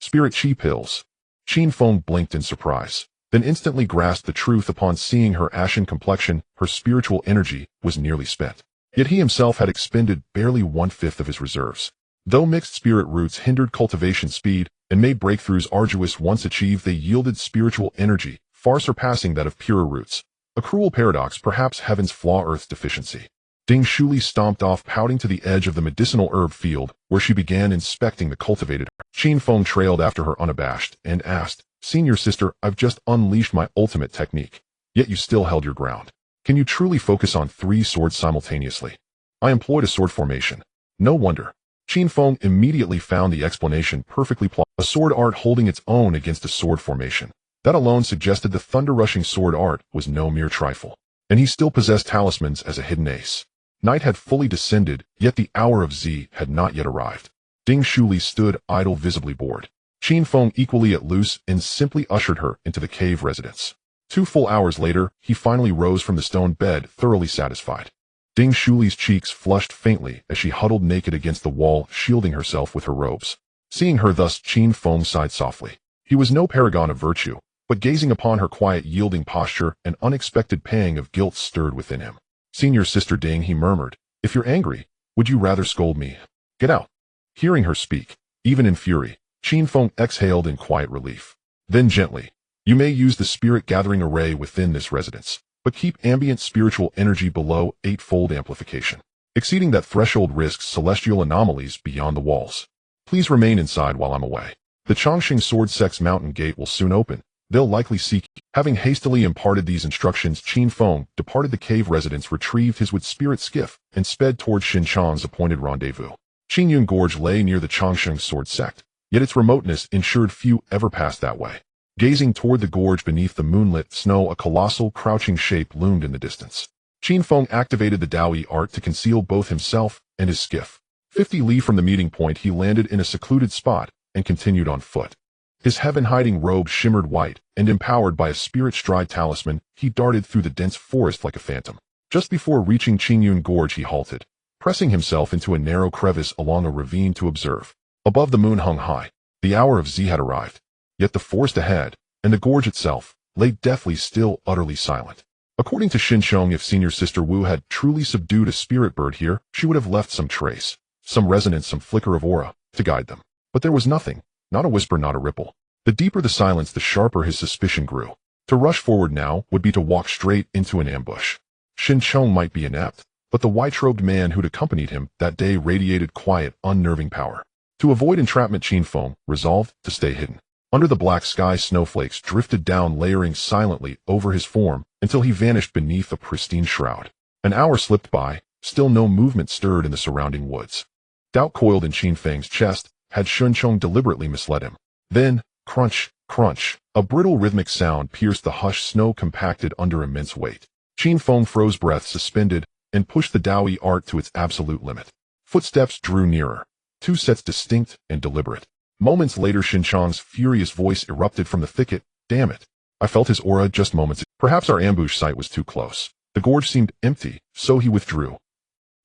Spirit chi pills? Qin Feng blinked in surprise, then instantly grasped the truth upon seeing her ashen complexion. Her spiritual energy was nearly spent. Yet he himself had expended barely 1/5 of his reserves. Though mixed spirit roots hindered cultivation speed and made breakthroughs arduous, once achieved they yielded spiritual energy far surpassing that of purer roots. A cruel paradox, perhaps heaven's flaw, Earth's deficiency. Ding Shuli stomped off, pouting to the edge of the medicinal herb field, where she began inspecting the cultivated herb. Qin Feng trailed after her unabashed and asked, Senior sister, I've just unleashed my ultimate technique. Yet you still held your ground. Can you truly focus on 3 swords simultaneously? I employed a sword formation. No wonder. Qin Feng immediately found the explanation perfectly plausible. A sword art holding its own against a sword formation. That alone suggested the thunder-rushing sword art was no mere trifle. And he still possessed talismans as a hidden ace. Night had fully descended, yet the hour of Z had not yet arrived. Ding Shuli stood idle, visibly bored. Qin Feng, equally at loose, and simply ushered her into the cave residence. 2 full hours later, he finally rose from the stone bed, thoroughly satisfied. Ding Shuli's cheeks flushed faintly as she huddled naked against the wall, shielding herself with her robes. Seeing her thus, Qin Feng sighed softly. He was no paragon of virtue, but gazing upon her quiet, yielding posture, an unexpected pang of guilt stirred within him. Senior sister Ding, he murmured, if you're angry, would you rather scold me? Get out. Hearing her speak, even in fury, Qin Feng exhaled in quiet relief. Then gently, you may use the spirit gathering array within this residence, but keep ambient spiritual energy below 8-fold amplification. Exceeding that threshold risks celestial anomalies beyond the walls. Please remain inside while I'm away. The Chongqing Sword Sect's mountain gate will soon open. They'll likely seek you. Having hastily imparted these instructions, Qin Feng departed the cave residence, retrieved his wood spirit skiff, and sped toward Xinchang's appointed rendezvous. Qingyun Gorge lay near the Chongqing Sword Sect, yet its remoteness ensured few ever passed that way. Gazing toward the gorge beneath the moonlit snow, a colossal, crouching shape loomed in the distance. Qin Feng activated the Daoi art to conceal both himself and his skiff. 50 li from the meeting point, he landed in a secluded spot and continued on foot. His heaven-hiding robe shimmered white, and empowered by a spirit stride talisman, he darted through the dense forest like a phantom. Just before reaching Qingyun Gorge, he halted, pressing himself into a narrow crevice along a ravine to observe. Above, the moon hung high. The hour of Z had arrived. Yet the forest ahead, and the gorge itself, lay deathly still, utterly silent. According to Xinchong, if Senior Sister Wu had truly subdued a spirit bird here, she would have left some trace, some resonance, some flicker of aura, to guide them. But there was nothing. Not a whisper, not a ripple. The deeper the silence, the sharper his suspicion grew. To rush forward now would be to walk straight into an ambush. Xinchong might be inept, but the white-robed man who'd accompanied him that day radiated quiet, unnerving power. To avoid entrapment, Qin Feng resolved to stay hidden. Under the black sky, snowflakes drifted down, layering silently over his form until he vanished beneath a pristine shroud. An hour slipped by, still no movement stirred in the surrounding woods. Doubt coiled in Qin Feng's chest. Had Xinchong deliberately misled him? Then, crunch, crunch, a brittle rhythmic sound pierced the hushed snow, compacted under immense weight. Qin Feng froze, breath suspended, and pushed the Daoi art to its absolute limit. Footsteps drew nearer, 2 sets distinct and deliberate. Moments later, Xinchang's furious voice erupted from the thicket. Damn it. I felt his aura just moments ago. Perhaps our ambush site was too close. The gorge seemed empty, so he withdrew.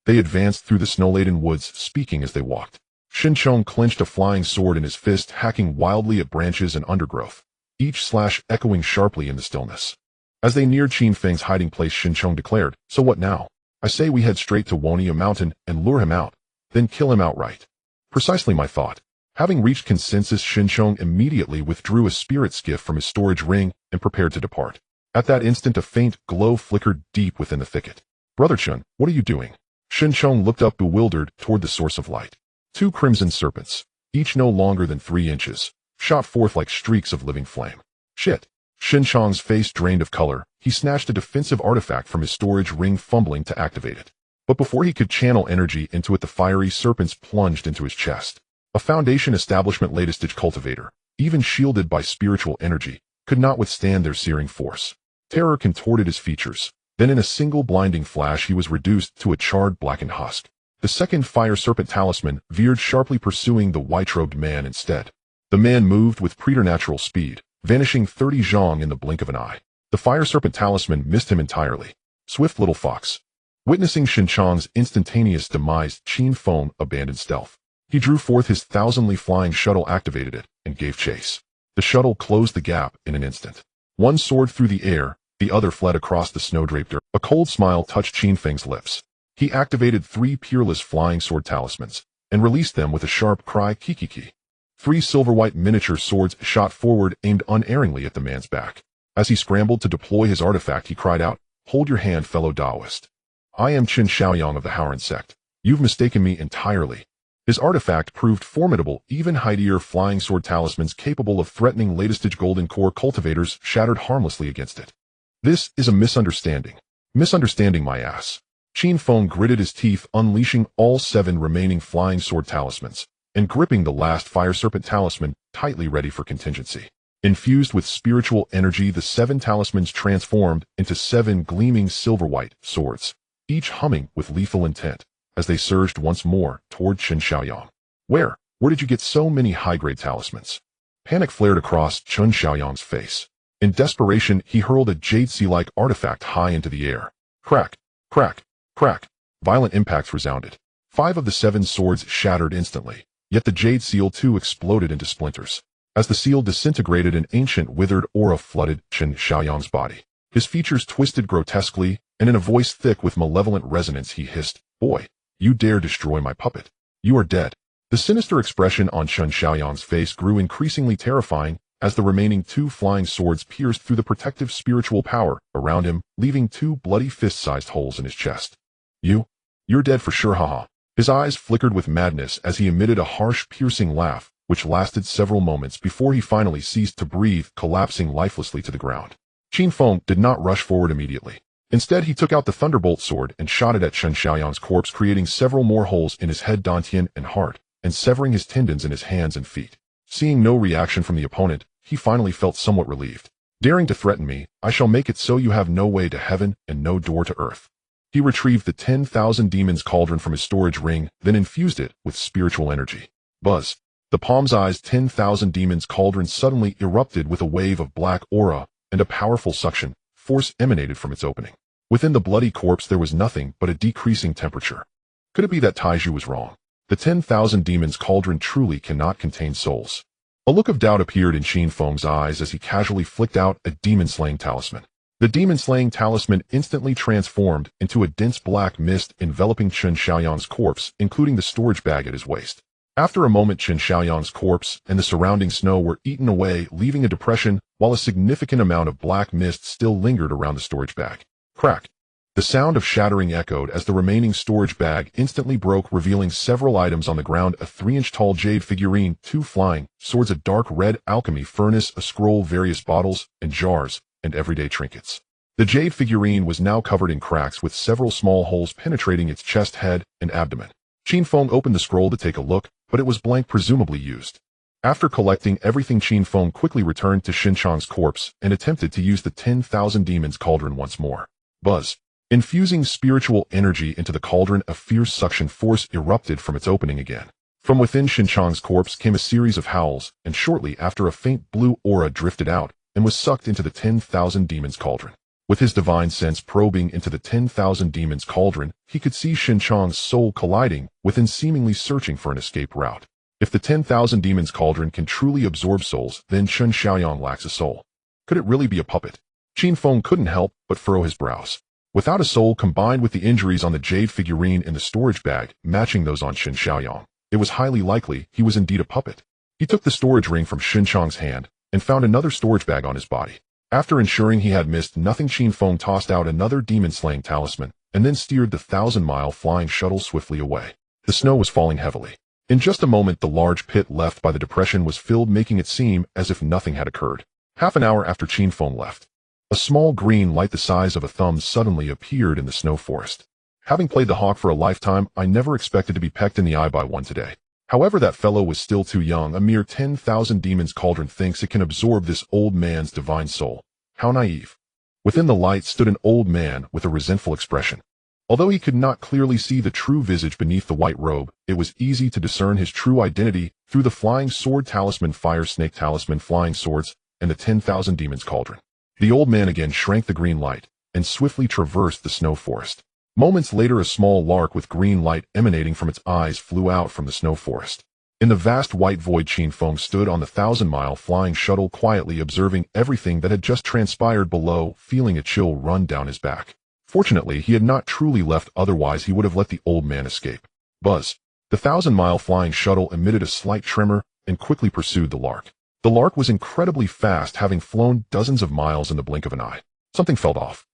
They advanced through the snow-laden woods, speaking as they walked. Xinchong clenched a flying sword in his fist, hacking wildly at branches and undergrowth, each slash echoing sharply in the stillness. As they neared Qin Feng's hiding place, Xinchong declared, So what now? I say we head straight to Wonia Mountain and lure him out. then kill him outright. Precisely my thought. Having reached consensus, Xinqiang immediately withdrew a spirit skiff from his storage ring and prepared to depart. At that instant, a faint glow flickered deep within the thicket. Brother Chun, what are you doing? Xinqiang looked up bewildered toward the source of light. Two crimson serpents, each no longer than 3 inches, shot forth like streaks of living flame. Shit! Xinqiang's face drained of color. He snatched a defensive artifact from his storage ring, fumbling to activate it. But before he could channel energy into it, the fiery serpents plunged into his chest. A Foundation establishment latest-stage cultivator, even shielded by spiritual energy, could not withstand their searing force. Terror contorted his features. Then in a single blinding flash, he was reduced to a charred, blackened husk. The second fire serpent talisman veered sharply, pursuing the white-robed man instead. The man moved with preternatural speed, vanishing 30 zhang in the blink of an eye. The fire serpent talisman missed him entirely. Swift little fox. Witnessing Xinqiang's instantaneous demise, Qin Feng abandoned stealth. He drew forth his thousandly flying shuttle, activated it, and gave chase. The shuttle closed the gap in an instant. One soared through the air, the other fled across the snow-draped earth. A cold smile touched Qin Feng's lips. He activated 3 peerless flying sword talismans, and released them with a sharp cry, kikiki. 3 silver-white miniature swords shot forward, aimed unerringly at the man's back. As he scrambled to deploy his artifact, he cried out, "Hold your hand, fellow Taoist. I am Qin Shaoyang of the Haoran sect. You've mistaken me entirely." His artifact proved formidable. Even mightier flying sword talismans capable of threatening latest-stage golden core cultivators shattered harmlessly against it. This is a misunderstanding. Misunderstanding my ass. Qin Feng gritted his teeth, unleashing all 7 remaining flying sword talismans, and gripping the last fire serpent talisman tightly, ready for contingency. Infused with spiritual energy, the 7 talismans transformed into 7 gleaming silver-white swords, each humming with lethal intent, as they surged once more toward Qin Shaoyang. Where did you get so many high-grade talismans? Panic flared across Qin Shaoyang's face. In desperation, he hurled a jade sea-like artifact high into the air. Crack, crack, crack. Violent impacts resounded. 5 of the 7 swords shattered instantly, yet the jade seal too exploded into splinters. As the seal disintegrated, an ancient withered aura flooded Qin Shaoyang's body. His features twisted grotesquely, and in a voice thick with malevolent resonance, he hissed, "Boy, you dare destroy my puppet. You are dead." The sinister expression on Qin Shaoyang's face grew increasingly terrifying as the remaining 2 flying swords pierced through the protective spiritual power around him, leaving 2 bloody fist-sized holes in his chest. You're dead for sure, haha. His eyes flickered with madness as he emitted a harsh, piercing laugh, which lasted several moments before he finally ceased to breathe, collapsing lifelessly to the ground. Qin Feng did not rush forward immediately. Instead, he took out the Thunderbolt sword and shot it at Qin Shaoyang's corpse, creating several more holes in his head, dantian, and heart, and severing his tendons in his hands and feet. Seeing no reaction from the opponent, he finally felt somewhat relieved. "Daring to threaten me, I shall make it so you have no way to heaven and no door to earth." He retrieved the 10,000 demons cauldron from his storage ring, then infused it with spiritual energy. Buzz. The palm-sized 10,000 demons cauldron suddenly erupted with a wave of black aura, and a powerful suction force emanated from its opening. Within the bloody corpse there was nothing but a decreasing temperature. Could it be that Taiju was wrong? The 10,000 demons cauldron truly cannot contain souls. A look of doubt appeared in Qin Feng's eyes as he casually flicked out a demon-slaying talisman. The demon-slaying talisman instantly transformed into a dense black mist enveloping Qin Shaoyang's corpse, including the storage bag at his waist. After a moment, Qin Shaoyang's corpse and the surrounding snow were eaten away, leaving a depression, while a significant amount of black mist still lingered around the storage bag. Crack. The sound of shattering echoed as the remaining storage bag instantly broke, revealing several items on the ground: a 3-inch tall jade figurine, 2 flying swords, a dark red alchemy furnace, a scroll, various bottles and jars, and everyday trinkets. The jade figurine was now covered in cracks, with several small holes penetrating its chest, head, and abdomen. Qin Feng opened the scroll to take a look, but it was blank, presumably used. After collecting everything, Qin Feng quickly returned to Xinqiang's corpse and attempted to use the 10,000 demons cauldron once more. Buzz. Infusing spiritual energy into the cauldron, a fierce suction force erupted from its opening again. From within Xinqiang's corpse came a series of howls, and shortly after, a faint blue aura drifted out and was sucked into the 10,000 demons cauldron. With his divine sense probing into the 10,000 demons cauldron, he could see Xinqiang's soul colliding within, seemingly searching for an escape route. If the 10,000 demons cauldron can truly absorb souls, then Qin Shaoyang lacks a soul. Could it really be a puppet? Qin Feng couldn't help but furrow his brows. Without a soul, combined with the injuries on the jade figurine in the storage bag, matching those on Qin Xiaoyang, it was highly likely he was indeed a puppet. He took the storage ring from Qin Chang's hand and found another storage bag on his body. After ensuring he had missed nothing, Qin Feng tossed out another demon-slaying talisman and then steered the 1,000-mile flying shuttle swiftly away. The snow was falling heavily. In just a moment, the large pit left by the depression was filled, making it seem as if nothing had occurred. Half an hour after Qin Feng left, a small green light the size of a thumb suddenly appeared in the snow forest. Having played the hawk for a lifetime, I never expected to be pecked in the eye by one today. However, that fellow was still too young. A mere 10,000 demons cauldron thinks it can absorb this old man's divine soul. How naive. Within the light stood an old man with a resentful expression. Although he could not clearly see the true visage beneath the white robe, it was easy to discern his true identity through the flying sword talisman, fire snake talisman, flying swords, and the 10,000 demons cauldron. The old man again shrank the green light and swiftly traversed the snow forest. Moments later, a small lark with green light emanating from its eyes flew out from the snow forest. In the vast white void, Qin Feng stood on the 1,000-mile flying shuttle, quietly observing everything that had just transpired below, feeling a chill run down his back. Fortunately, he had not truly left, otherwise he would have let the old man escape. Buzz. The 1,000-mile flying shuttle emitted a slight tremor and quickly pursued the lark. The lark was incredibly fast, having flown dozens of miles in the blink of an eye. Something felt off.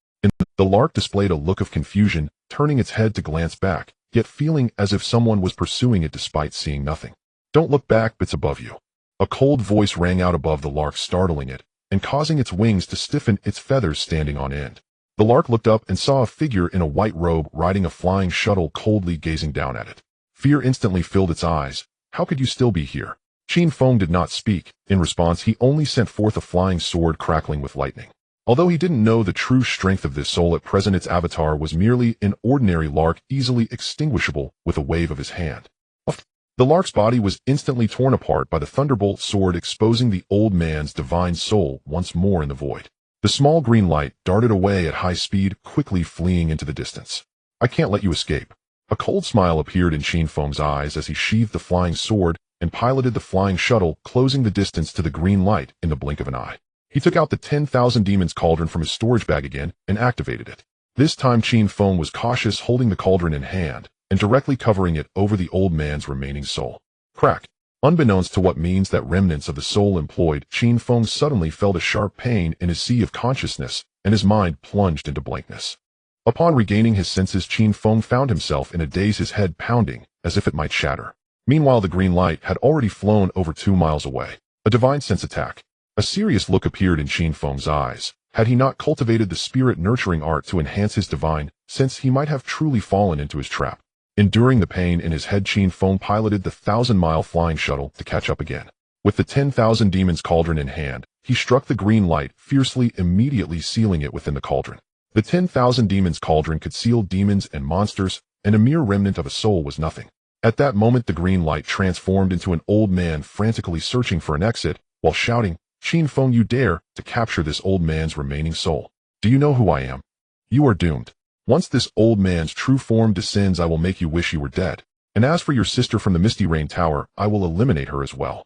The lark displayed a look of confusion, turning its head to glance back, yet feeling as if someone was pursuing it despite seeing nothing. "Don't look back, it's above you." A cold voice rang out above the lark, startling it and causing its wings to stiffen, its feathers standing on end. The lark looked up and saw a figure in a white robe riding a flying shuttle, coldly gazing down at it. Fear instantly filled its eyes. "How could you still be here?" Qin Feng did not speak. In response, he only sent forth a flying sword crackling with lightning. Although he didn't know the true strength of this soul at present, its avatar was merely an ordinary lark, easily extinguishable with a wave of his hand. The lark's body was instantly torn apart by the thunderbolt sword, exposing the old man's divine soul once more in the void. The small green light darted away at high speed, quickly fleeing into the distance. "I can't let you escape." A cold smile appeared in Qin Feng's eyes as he sheathed the flying sword and piloted the flying shuttle, closing the distance to the green light in the blink of an eye. He took out the 10,000 demons cauldron from his storage bag again and activated it. This time Qin Feng was cautious, holding the cauldron in hand and directly covering it over the old man's remaining soul. Crack. Unbeknownst to what means that remnants of the soul employed, Qin Feng suddenly felt a sharp pain in his sea of consciousness, and his mind plunged into blankness. Upon regaining his senses, Qin Feng found himself in a daze, his head pounding as if it might shatter. Meanwhile, the green light had already flown over 2 miles away. A divine sense attack. A serious look appeared in Qin Feng's eyes. Had he not cultivated the spirit-nurturing art to enhance his divine sense, he might have truly fallen into his trap. Enduring the pain in his head, Qin Feng piloted the 1,000-mile flying shuttle to catch up again. With the 10,000 demons cauldron in hand, he struck the green light fiercely, immediately sealing it within the cauldron. The 10,000 demons cauldron could seal demons and monsters, and a mere remnant of a soul was nothing. At that moment, the green light transformed into an old man frantically searching for an exit, while shouting, "Qin Feng, you dare to capture this old man's remaining soul. Do you know who I am? You are doomed. Once this old man's true form descends, I will make you wish you were dead. And as for your sister from the Misty Rain Tower, I will eliminate her as well."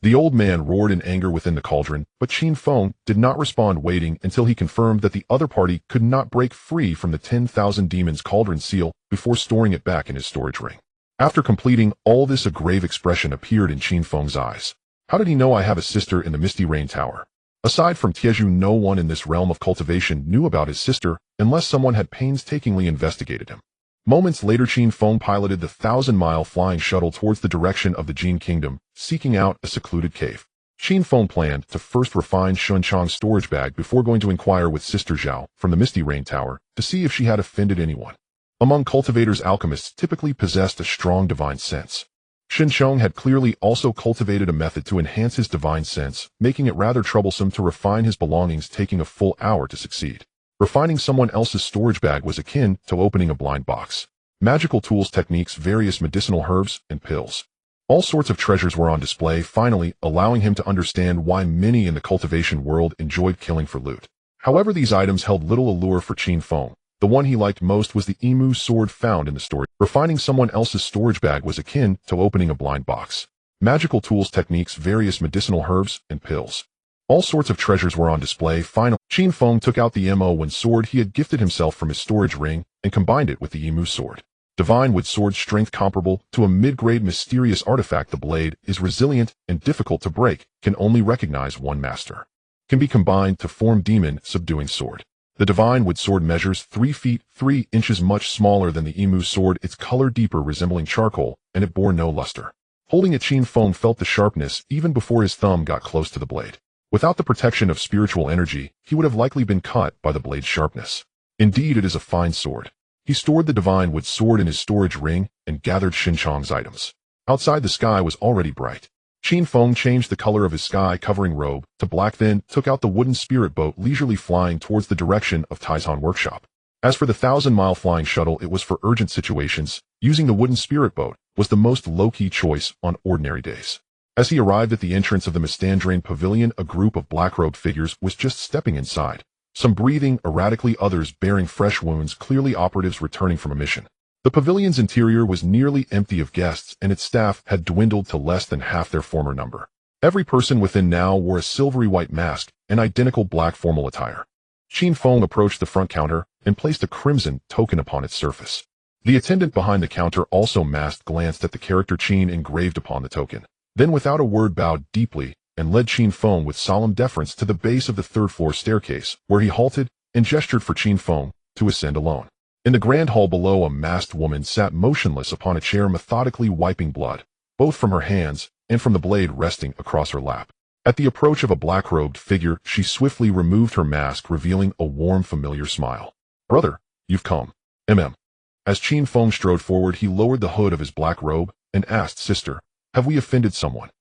The old man roared in anger within the cauldron, but Qin Feng did not respond, waiting until he confirmed that the other party could not break free from the 10,000 demons cauldron seal before storing it back in his storage ring. After completing all this, a grave expression appeared in Qin Feng's eyes. How did he know I have a sister in the Misty Rain Tower? Aside from Tieju, no one in this realm of cultivation knew about his sister, unless someone had painstakingly investigated him. Moments later, Qin Feng piloted the 1,000-mile flying shuttle towards the direction of the Jin Kingdom, seeking out a secluded cave. Qin Feng planned to first refine Shun Chang's storage bag before going to inquire with Sister Zhao from the Misty Rain Tower to see if she had offended anyone. Among cultivators, alchemists typically possessed a strong divine sense. Shin Chong had clearly also cultivated a method to enhance his divine sense, making it rather troublesome to refine his belongings, taking a full hour to succeed. Refining someone else's storage bag was akin to opening a blind box. Magical tools, techniques, various medicinal herbs, and pills. All sorts of treasures were on display, finally allowing him to understand why many in the cultivation world enjoyed killing for loot. However, these items held little allure for Qin Feng. The one he liked most was the emu sword found in the storage. Refining someone else's storage bag was akin to opening a blind box. Magical tools, techniques, various medicinal herbs, and pills. All sorts of treasures were on display. Finally, Qin Feng took out the Mo1 sword he had gifted himself from his storage ring and combined it with the Emu sword. Divine with sword strength comparable to a mid-grade mysterious artifact. The blade is resilient and difficult to break, can only recognize one master. Can be combined to form demon subduing sword. The divine wood sword measures 3 feet 3 inches, much smaller than the Emu sword, its color deeper resembling charcoal, and it bore no luster. Holding it, Qin Feng felt the sharpness even before his thumb got close to the blade. Without the protection of spiritual energy, he would have likely been cut by the blade's sharpness. Indeed, it is a fine sword. He stored the divine wood sword in his storage ring and gathered Xinchang's items. Outside, the sky was already bright. Qin Feng changed the color of his sky-covering robe to black, then took out the wooden spirit boat, leisurely flying towards the direction of Taizhan workshop. As for the 1,000-mile flying shuttle, it was for urgent situations. Using the wooden spirit boat was the most low-key choice on ordinary days. As he arrived at the entrance of the Mistandrain Pavilion, a group of black-robed figures was just stepping inside. Some breathing erratically, others bearing fresh wounds, clearly operatives returning from a mission. The pavilion's interior was nearly empty of guests, and its staff had dwindled to less than half their former number. Every person within now wore a silvery white mask and identical black formal attire. Qin Feng approached the front counter and placed a crimson token upon its surface. The attendant behind the counter, also masked, glanced at the character Qin engraved upon the token, then without a word bowed deeply and led Qin Feng with solemn deference to the base of the third-floor staircase, where he halted and gestured for Qin Feng to ascend alone. In the grand hall below, a masked woman sat motionless upon a chair, methodically wiping blood, both from her hands and from the blade resting across her lap. At the approach of a black-robed figure, she swiftly removed her mask, revealing a warm, familiar smile. "Brother, you've come." As Qin Feng strode forward, he lowered the hood of his black robe and asked, "Sister, have we offended someone?"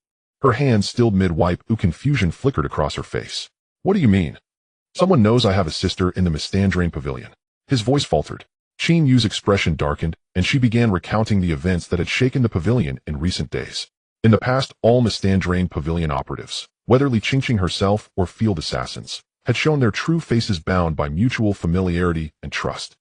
Her hand stilled mid-wipe. Confusion flickered across her face. "What do you mean?" "Someone knows I have a sister in the Mistandrain Pavilion." His voice faltered. Qin Yu's expression darkened, and she began recounting the events that had shaken the pavilion in recent days. In the past, all Mistandrain Pavilion operatives, whether Li Qingqing herself or field assassins, had shown their true faces, bound by mutual familiarity and trust.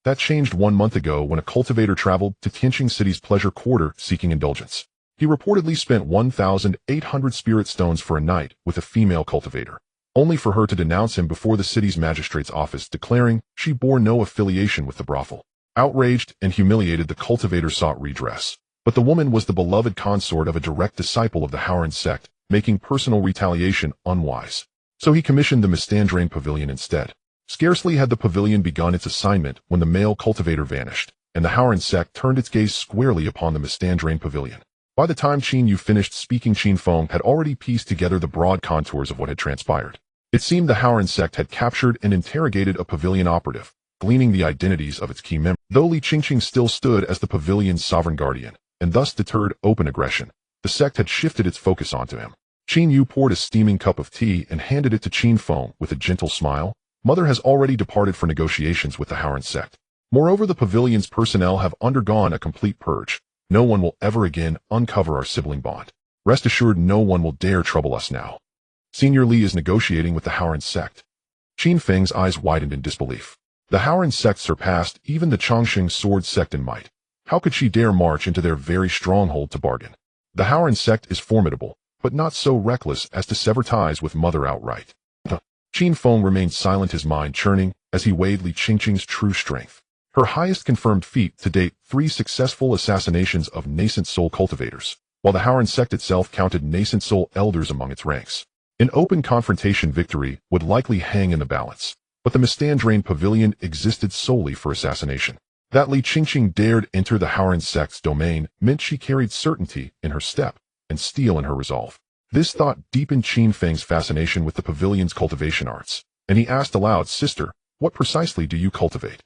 That changed 1 month ago when a cultivator traveled to Tianqing City's pleasure quarter seeking indulgence. He reportedly spent 1,800 spirit stones for a night with a female cultivator, only for her to denounce him before the city's magistrate's office, declaring she bore no affiliation with the brothel. Outraged and humiliated, the cultivator sought redress. But the woman was the beloved consort of a direct disciple of the Howren sect, making personal retaliation unwise. So he commissioned the Mistandrain Pavilion instead. Scarcely had the pavilion begun its assignment when the male cultivator vanished, and the Howren sect turned its gaze squarely upon the Mistandrain Pavilion. By the time Qin Yu finished speaking, Qin Feng had already pieced together the broad contours of what had transpired. It seemed the Howren sect had captured and interrogated a pavilion operative, gleaning the identities of its key members. Though Li Qingqing still stood as the pavilion's sovereign guardian, and thus deterred open aggression, the sect had shifted its focus onto him. Qin Yu poured a steaming cup of tea and handed it to Qin Feng with a gentle smile. "Mother has already departed for negotiations with the Howren sect. Moreover, the pavilion's personnel have undergone a complete purge. No one will ever again uncover our sibling bond. Rest assured, no one will dare trouble us now. Senior Li is negotiating with the Howren sect." Qin Feng's eyes widened in disbelief. The Howren sect surpassed even the Chongqing sword sect in might. How could she dare march into their very stronghold to bargain? The Howren sect is formidable, but not so reckless as to sever ties with Mother outright. Qin Feng remained silent, his mind churning, as he weighed Li Qingqing's true strength. Her highest confirmed feat to date, 3 successful assassinations of nascent soul cultivators, while the Howren sect itself counted nascent soul elders among its ranks. An open confrontation victory would likely hang in the balance, but the Mistandrain Pavilion existed solely for assassination. That Li Qingqing dared enter the Howren sect's domain meant she carried certainty in her step and steel in her resolve. This thought deepened Qin Feng's fascination with the pavilion's cultivation arts, and he asked aloud, "Sister, what precisely do you cultivate?"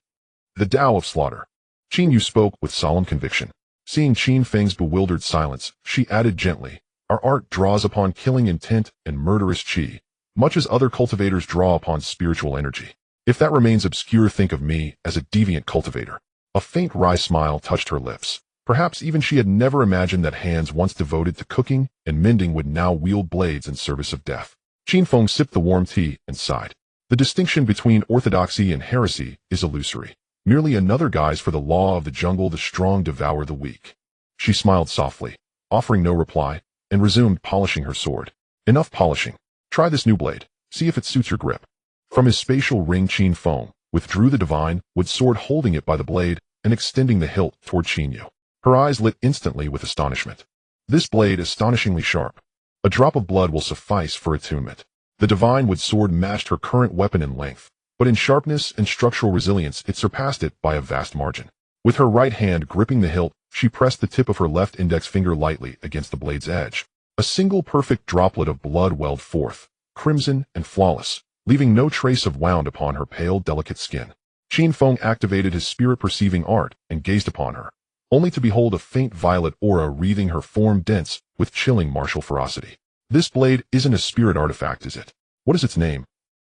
"The Tao of Slaughter." Qin Yu spoke with solemn conviction. Seeing Qin Feng's bewildered silence, she added gently, "Our art draws upon killing intent and murderous qi, much as other cultivators draw upon spiritual energy. If that remains obscure, think of me as a deviant cultivator." A faint wry smile touched her lips. Perhaps even she had never imagined that hands once devoted to cooking and mending would now wield blades in service of death. Qin Feng sipped the warm tea and sighed. The distinction between orthodoxy and heresy is illusory, merely another guise for the law of the jungle: the strong devour the weak. She smiled softly, offering no reply, and resumed polishing her sword. "Enough polishing. Try this new blade. See if it suits your grip. From his spatial ring, Qin Feng withdrew the divine wood sword, holding it by the blade and extending the hilt toward Qin Yu. Her eyes lit instantly with astonishment. This blade is astonishingly sharp. A drop of blood will suffice for attunement. The divine wood sword matched her current weapon in length, but in sharpness and structural resilience it surpassed it by a vast margin. With her right hand gripping the hilt, she pressed the tip of her left index finger lightly against the blade's edge. A single perfect droplet of blood welled forth, crimson and flawless, leaving no trace of wound upon her pale, delicate skin. Qin Feng activated his spirit-perceiving art and gazed upon her, only to behold a faint violet aura wreathing her form, dense with chilling martial ferocity. This blade isn't a spirit artifact, is it? What is its name?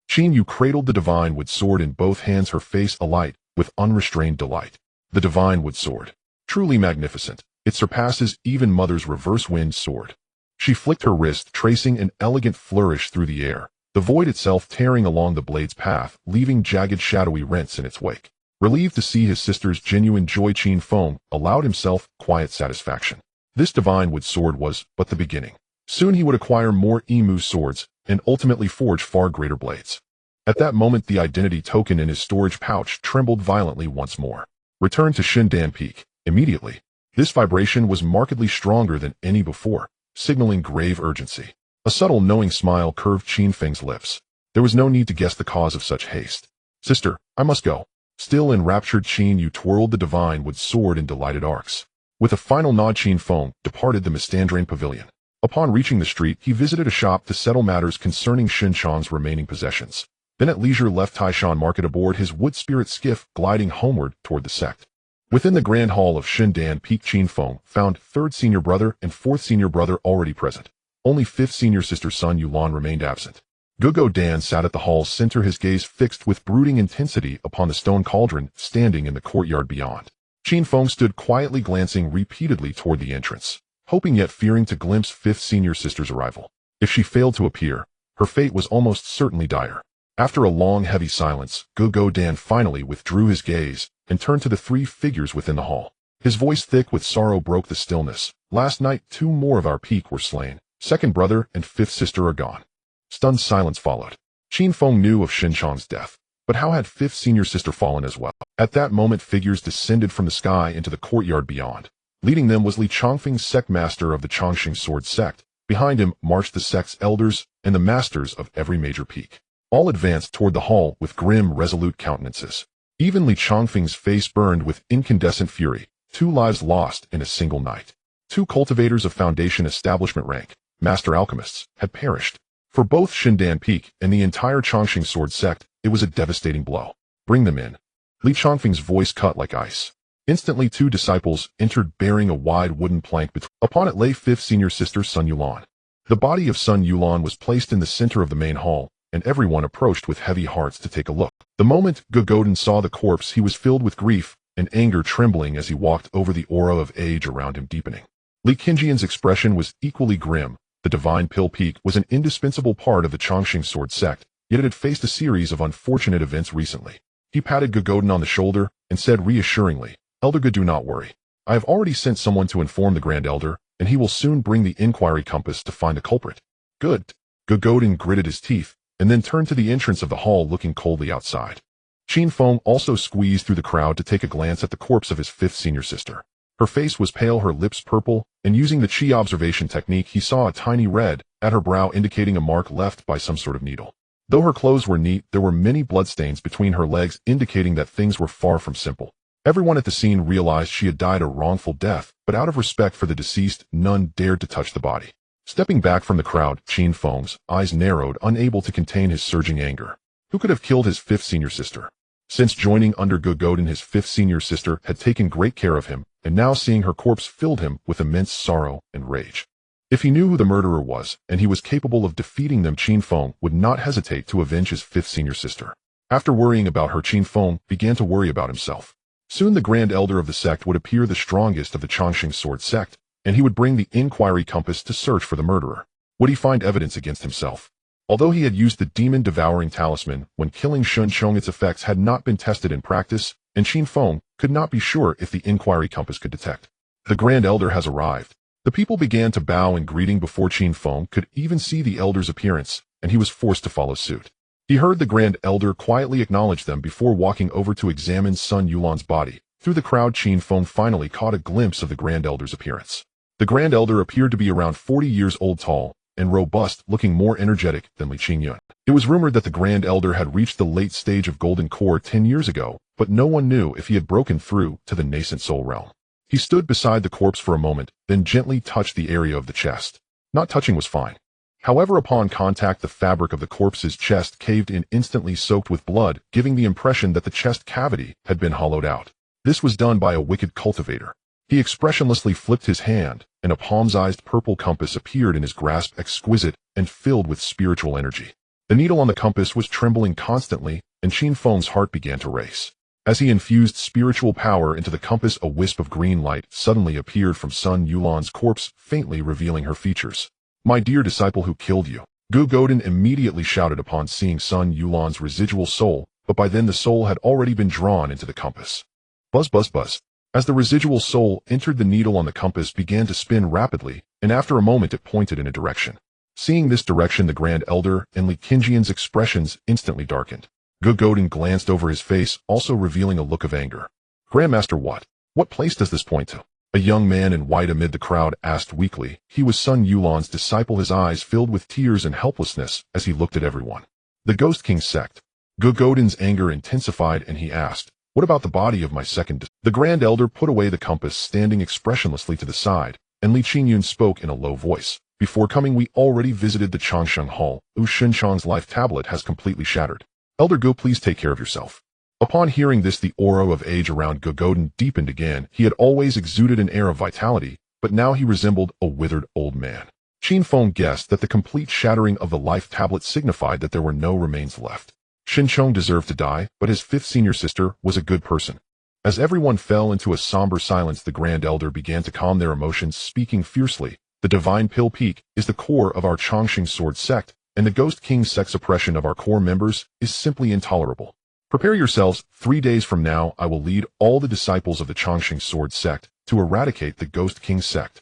Qin Yu cradled the divine wood sword in both hands, her face alight with unrestrained delight. The divine wood sword. Truly magnificent. It surpasses even Mother's reverse wind sword. She flicked her wrist, tracing an elegant flourish through the air, the void itself tearing along the blade's path, leaving jagged shadowy rents in its wake. Relieved to see his sister's genuine joy, Qin Feng allowed himself quiet satisfaction. This divine wood sword was but the beginning. Soon he would acquire more emu swords and ultimately forge far greater blades. At that moment, the identity token in his storage pouch trembled violently once more. Return to Shindan Peak immediately. This vibration was markedly stronger than any before, signaling grave urgency. A subtle, knowing smile curved Qin Feng's lips. There was no need to guess the cause of such haste. Sister, I must go. Still enraptured, Qin Yu twirled the divine wood sword in delighted arcs. With a final nod, Qin Feng departed the Mistandrain Pavilion. Upon reaching the street, he visited a shop to settle matters concerning Shin Chang's remaining possessions. Then at leisure left Taishan Market aboard his wood spirit skiff, gliding homeward toward the sect. Within the grand hall of Shindan Peak, Qin Feng found 3rd senior brother and 4th senior brother already present. Only 5th senior sister Sun Yulan remained absent. Gugo Dan sat at the hall's center, his gaze fixed with brooding intensity upon the stone cauldron standing in the courtyard beyond. Qin Feng stood quietly, glancing repeatedly toward the entrance, hoping yet fearing to glimpse 5th senior sister's arrival. If she failed to appear, her fate was almost certainly dire. After a long, heavy silence, Gugo Dan finally withdrew his gaze and turned to the 3 figures within the hall. His voice, thick with sorrow, broke the stillness. Last night, 2 more of our peak were slain. 2nd brother and 5th sister are gone. Stunned silence followed. Qin Feng knew of Shin Chang's death, but how had 5th senior sister fallen as well? At that moment, figures descended from the sky into the courtyard beyond. Leading them was Li Chongfeng's sect master of the Chongqing Sword sect. Behind him marched the sect's elders and the masters of every major peak. All advanced toward the hall with grim, resolute countenances. Even Li Chongfeng's face burned with incandescent fury. 2 lives lost in a single night. 2 cultivators of Foundation establishment rank, master alchemists, had perished. For both Shindan Peak and the entire Chongqing Sword sect, it was a devastating blow. Bring them in. Li Chongfeng's voice cut like ice. Instantly 2 disciples entered bearing a wide wooden plank between. Upon it lay 5th senior sister Sun Yulan. The body of Sun Yulan was placed in the center of the main hall, and everyone approached with heavy hearts to take a look. The moment Gugodan saw the corpse, he was filled with grief and anger, trembling as he walked over the aura of age around him deepening. Li Qingjian's expression was equally grim. The Divine Pill Peak was an indispensable part of the Chongqing Sword sect, yet it had faced a series of unfortunate events recently. He patted Gugodan on the shoulder and said reassuringly, Elder Gu, do not worry. I have already sent someone to inform the Grand Elder, and he will soon bring the inquiry compass to find the culprit. Good. Gugodan gritted his teeth, and then turned to the entrance of the hall, looking coldly outside. Qin Feng also squeezed through the crowd to take a glance at the corpse of his 5th senior sister. Her face was pale, her lips purple, and using the Qi observation technique, he saw a tiny red at her brow, indicating a mark left by some sort of needle. Though her clothes were neat, there were many bloodstains between her legs, indicating that things were far from simple. Everyone at the scene realized she had died a wrongful death, but out of respect for the deceased, none dared to touch the body. Stepping back from the crowd, Qin Feng's eyes narrowed, unable to contain his surging anger. Who could have killed his 5th senior sister? Since joining under Gugodan, his 5th senior sister had taken great care of him, and now seeing her corpse filled him with immense sorrow and rage. If he knew who the murderer was, and he was capable of defeating them, Qin Feng would not hesitate to avenge his 5th senior sister. After worrying about her, Qin Feng began to worry about himself. Soon the Grand Elder of the sect would appear, the strongest of the Chongqing Sword sect, and he would bring the inquiry compass to search for the murderer. Would he find evidence against himself? Although he had used the demon-devouring talisman when killing Shun Chong, its effects had not been tested in practice, and Qin Feng could not be sure if the inquiry compass could detect. The Grand Elder has arrived. The people began to bow in greeting before Qin Feng could even see the elder's appearance. and he was forced to follow suit. He heard the Grand Elder quietly acknowledge them before walking over to examine Sun Yulan's body. Through the crowd, Qin Feng finally caught a glimpse of the Grand Elder's appearance. The Grand Elder appeared to be around 40 years old, tall and robust, looking more energetic than Li Qingyun. It was rumored that the Grand Elder had reached the late stage of Golden Core 10 years ago, but no one knew if he had broken through to the nascent soul realm. He stood beside the corpse for a moment, then gently touched the area of the chest. Not touching was fine. However, upon contact, the fabric of the corpse's chest caved in, instantly soaked with blood, giving the impression that the chest cavity had been hollowed out. This was done by a wicked cultivator. He expressionlessly flipped his hand, and a palm-sized purple compass appeared in his grasp, exquisite and filled with spiritual energy. The needle on the compass was trembling constantly, and Qin Feng's heart began to race. As he infused spiritual power into the compass, a wisp of green light suddenly appeared from Sun Yulan's corpse, faintly revealing her features. "My dear disciple, who killed you?" Gu Godin immediately shouted upon seeing Sun Yulan's residual soul, but by then the soul had already been drawn into the compass. Buzz, buzz, buzz. As the residual soul entered, the needle on the compass began to spin rapidly, and after a moment it pointed in a direction. Seeing this direction, the Grand Elder and Li Qingyun's expressions instantly darkened. Gu Godin glanced over his face, also revealing a look of anger. "Grandmaster, what place does this point to?" A young man in white amid the crowd asked weakly. He was Sun Yulan's disciple, his eyes filled with tears and helplessness as he looked at everyone. "The Ghost King sect." Gu Godin's anger intensified, and he asked, "What about the body of my second?" The Grand Elder put away the compass, standing expressionlessly to the side, and Li Qingyun spoke in a low voice. "Before coming, we already visited the Changsheng Hall. Wu Shenchang's life tablet has completely shattered. Elder Gu, please take care of yourself." Upon hearing this, the aura of age around Gu Godin deepened again. He had always exuded an air of vitality, but now he resembled a withered old man. Qin Feng guessed that the complete shattering of the life tablet signified that there were no remains left. Shenchong deserved to die, but his fifth senior sister was a good person. As everyone fell into a somber silence, the Grand Elder began to calm their emotions, speaking fiercely. "The Divine Pill Peak is the core of our Changsheng Sword sect, and the Ghost King sect's oppression of our core members is simply intolerable. Prepare yourselves. 3 days from now, I will lead all the disciples of the Changsheng Sword sect to eradicate the Ghost King sect."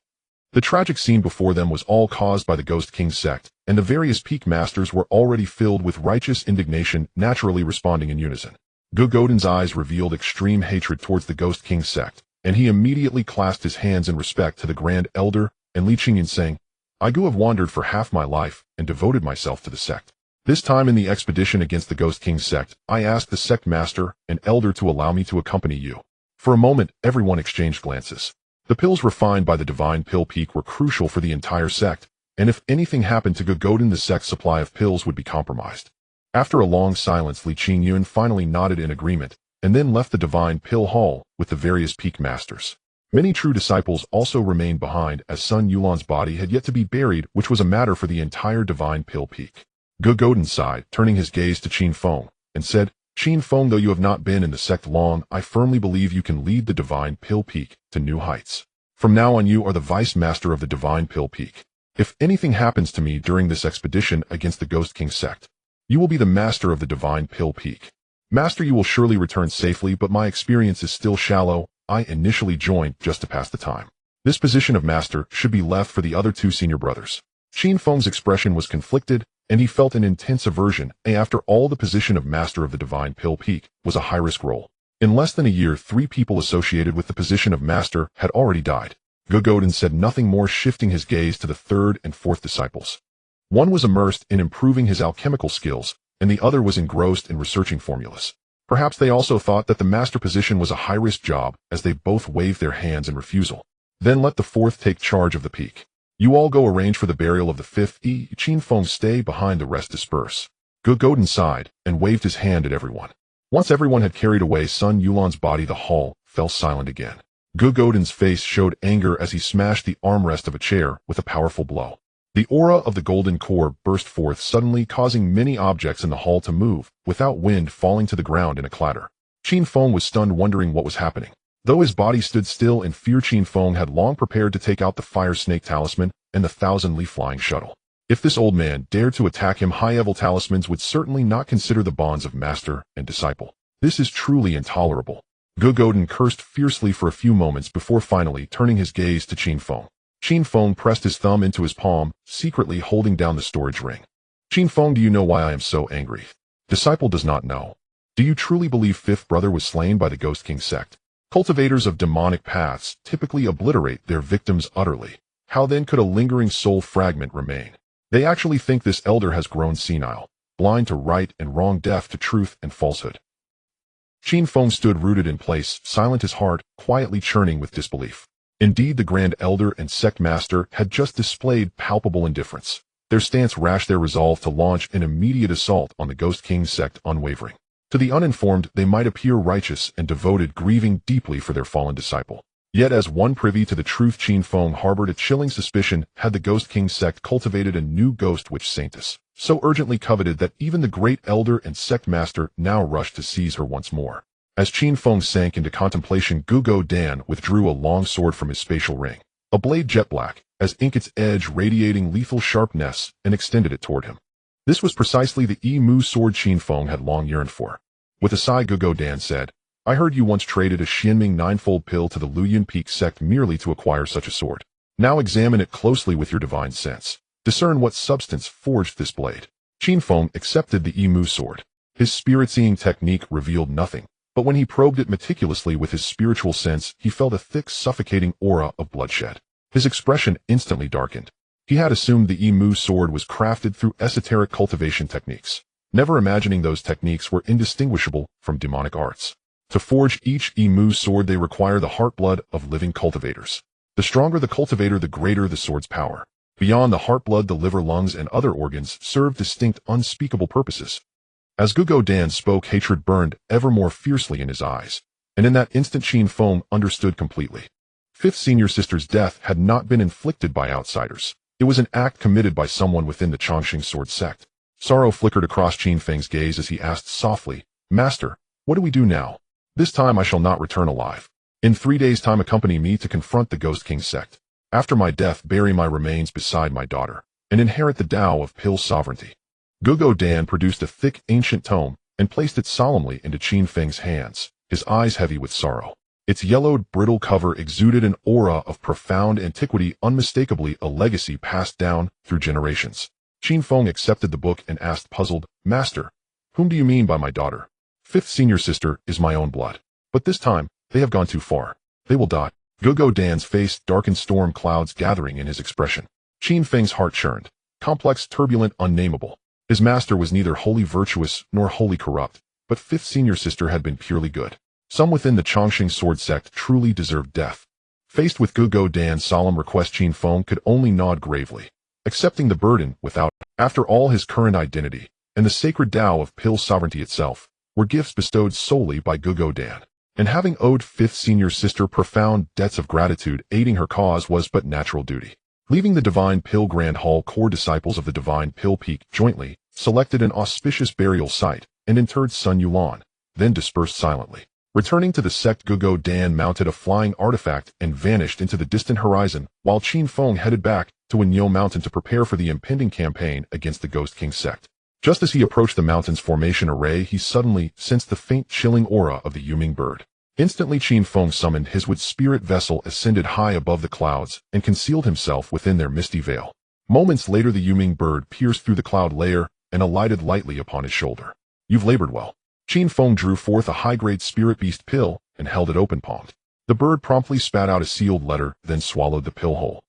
The tragic scene before them was all caused by the Ghost King sect, and the various peak masters were already filled with righteous indignation, naturally responding in unison. Gu Godin's eyes revealed extreme hatred towards the Ghost King sect, and he immediately clasped his hands in respect to the Grand Elder and Li Qingyun, saying, "I Gu have wandered for half my life and devoted myself to the sect. This time in the expedition against the Ghost King sect, I asked the sect master and elder to allow me to accompany you." For a moment, everyone exchanged glances. The pills refined by the Divine Pill Peak were crucial for the entire sect, and if anything happened to Gu Godin, the sect's supply of pills would be compromised. After a long silence, Li Qingyun finally nodded in agreement, and then left the Divine Pill Hall with the various peak masters. Many true disciples also remained behind, as Sun Yulan's body had yet to be buried, which was a matter for the entire Divine Pill Peak. Gu Godin sighed, turning his gaze to Qin Feng, and said, "Qin Feng, though you have not been in the sect long, I firmly believe you can lead the Divine Pill Peak to new heights. From now on, you are the Vice Master of the Divine Pill Peak. If anything happens to me during this expedition against the Ghost King sect, you will be the Master of the Divine Pill Peak. Master, you will surely return safely, but my experience is still shallow. I initially joined just to pass the time. This position of Master should be left for the other two senior brothers." Qin Feng's expression was conflicted, and he felt an intense aversion. After all, the position of Master of the Divine Pill Peak was a high-risk role. In less than a year, 3 people associated with the position of Master had already died. Gu Godin said nothing more, shifting his gaze to the 3rd and 4th disciples. One was immersed in improving his alchemical skills, and the other was engrossed in researching formulas. Perhaps they also thought that the Master position was a high-risk job, as they both waved their hands in refusal. "Then let the 4th take charge of the peak. You all go arrange for the burial of the 5th. Qin Feng, stay behind, the rest disperse." Gu Godin sighed and waved his hand at everyone. Once everyone had carried away Sun Yulan's body, the hall fell silent again. Gu Godin's face showed anger as he smashed the armrest of a chair with a powerful blow. The aura of the golden core burst forth suddenly, causing many objects in the hall to move, without wind, falling to the ground in a clatter. Qin Feng was stunned, wondering what was happening. Though his body stood still in fear, Qin Feng had long prepared to take out the fire snake talisman and the 1,000-leaf flying shuttle. If this old man dared to attack him, high-level talismans would certainly not consider the bonds of master and disciple. This is truly intolerable. Gu Godin cursed fiercely for a few moments before finally turning his gaze to Qin Feng. Qin Feng pressed his thumb into his palm, secretly holding down the storage ring. Qin Feng, do you know why I am so angry? Disciple does not know. Do you truly believe fifth brother was slain by the Ghost King sect? Cultivators of demonic paths typically obliterate their victims utterly. How then could a lingering soul fragment remain? They actually think this elder has grown senile, blind to right and wrong, deaf to truth and falsehood. Qin Feng stood rooted in place, silent, his heart quietly churning with disbelief. Indeed, the Grand Elder and Sect Master had just displayed palpable indifference. Their stance rash, their resolve to launch an immediate assault on the Ghost King sect unwavering. To the uninformed, they might appear righteous and devoted, grieving deeply for their fallen disciple. Yet as one privy to the truth, Qin Feng harbored a chilling suspicion: had the Ghost King sect cultivated a new ghost witch saintess, so urgently coveted that even the Great Elder and Sect Master now rushed to seize her once more. As Qin Feng sank into contemplation, Gugo Dan withdrew a long sword from his spatial ring, a blade jet black, as ink, its edge radiating lethal sharpness, and extended it toward him. This was precisely the Mu sword Qin Feng had long yearned for. With a sigh, Gugo Dan said, I heard you once traded a Xianming ninefold pill to the Luyan Peak sect merely to acquire such a sword. Now examine it closely with your divine sense. Discern what substance forged this blade. Qin Feng accepted the Mu sword. His spirit-seeing technique revealed nothing, but when he probed it meticulously with his spiritual sense, he felt a thick, suffocating aura of bloodshed. His expression instantly darkened. He had assumed the Mu sword was crafted through esoteric cultivation techniques, never imagining those techniques were indistinguishable from demonic arts. To forge each Mu sword, they require the heartblood of living cultivators. The stronger the cultivator, the greater the sword's power. Beyond the heartblood, the liver, lungs, and other organs serve distinct, unspeakable purposes. As Gugo Dan spoke, hatred burned ever more fiercely in his eyes, and in that instant Qin Feng understood completely. Fifth senior sister's death had not been inflicted by outsiders. It was an act committed by someone within the Chongqing sword sect. Sorrow flickered across Qin Feng's gaze as he asked softly, Master, what do we do now? This time I shall not return alive. In 3 days' time accompany me to confront the Ghost King sect. After my death, bury my remains beside my daughter, and inherit the Tao of Pill sovereignty. Gugo Dan produced a thick, ancient tome and placed it solemnly into Qin Feng's hands, his eyes heavy with sorrow. Its yellowed, brittle cover exuded an aura of profound antiquity, unmistakably a legacy passed down through generations. Qin Feng accepted the book and asked, puzzled, Master, whom do you mean by my daughter? Fifth senior sister is my own blood. But this time, they have gone too far. They will die. Gugo Dan's face darkened, storm clouds gathering in his expression. Qin Feng's heart churned. Complex, turbulent, unnameable. His master was neither wholly virtuous nor wholly corrupt, but fifth senior sister had been purely good. Some within the Chongqing sword sect truly deserved death. Faced with Gugo Dan's solemn request, Qin Feng could only nod gravely, accepting the burden without. After all, his current identity and the sacred Tao of Pill sovereignty itself were gifts bestowed solely by Gugo Dan, and having owed fifth senior sister profound debts of gratitude, aiding her cause was but natural duty. Leaving the Divine Pill Grand Hall, core disciples of the Divine Pill Peak jointly selected an auspicious burial site and interred Sun Yulan, then dispersed silently. Returning to the sect, Gugo Dan mounted a flying artifact and vanished into the distant horizon, while Qin Feng headed back to Wenyo Mountain to prepare for the impending campaign against the Ghost King sect. Just as he approached the mountain's formation array, he suddenly sensed the faint, chilling aura of the Yuming bird. Instantly, Qin Feng summoned his wood spirit vessel, ascended high above the clouds, and concealed himself within their misty veil. Moments later, the Yuming bird pierced through the cloud layer and alighted lightly upon his shoulder. You've labored well. Qin Feng drew forth a high-grade spirit beast pill and held it open-palmed. The bird promptly spat out a sealed letter, then swallowed the pill whole.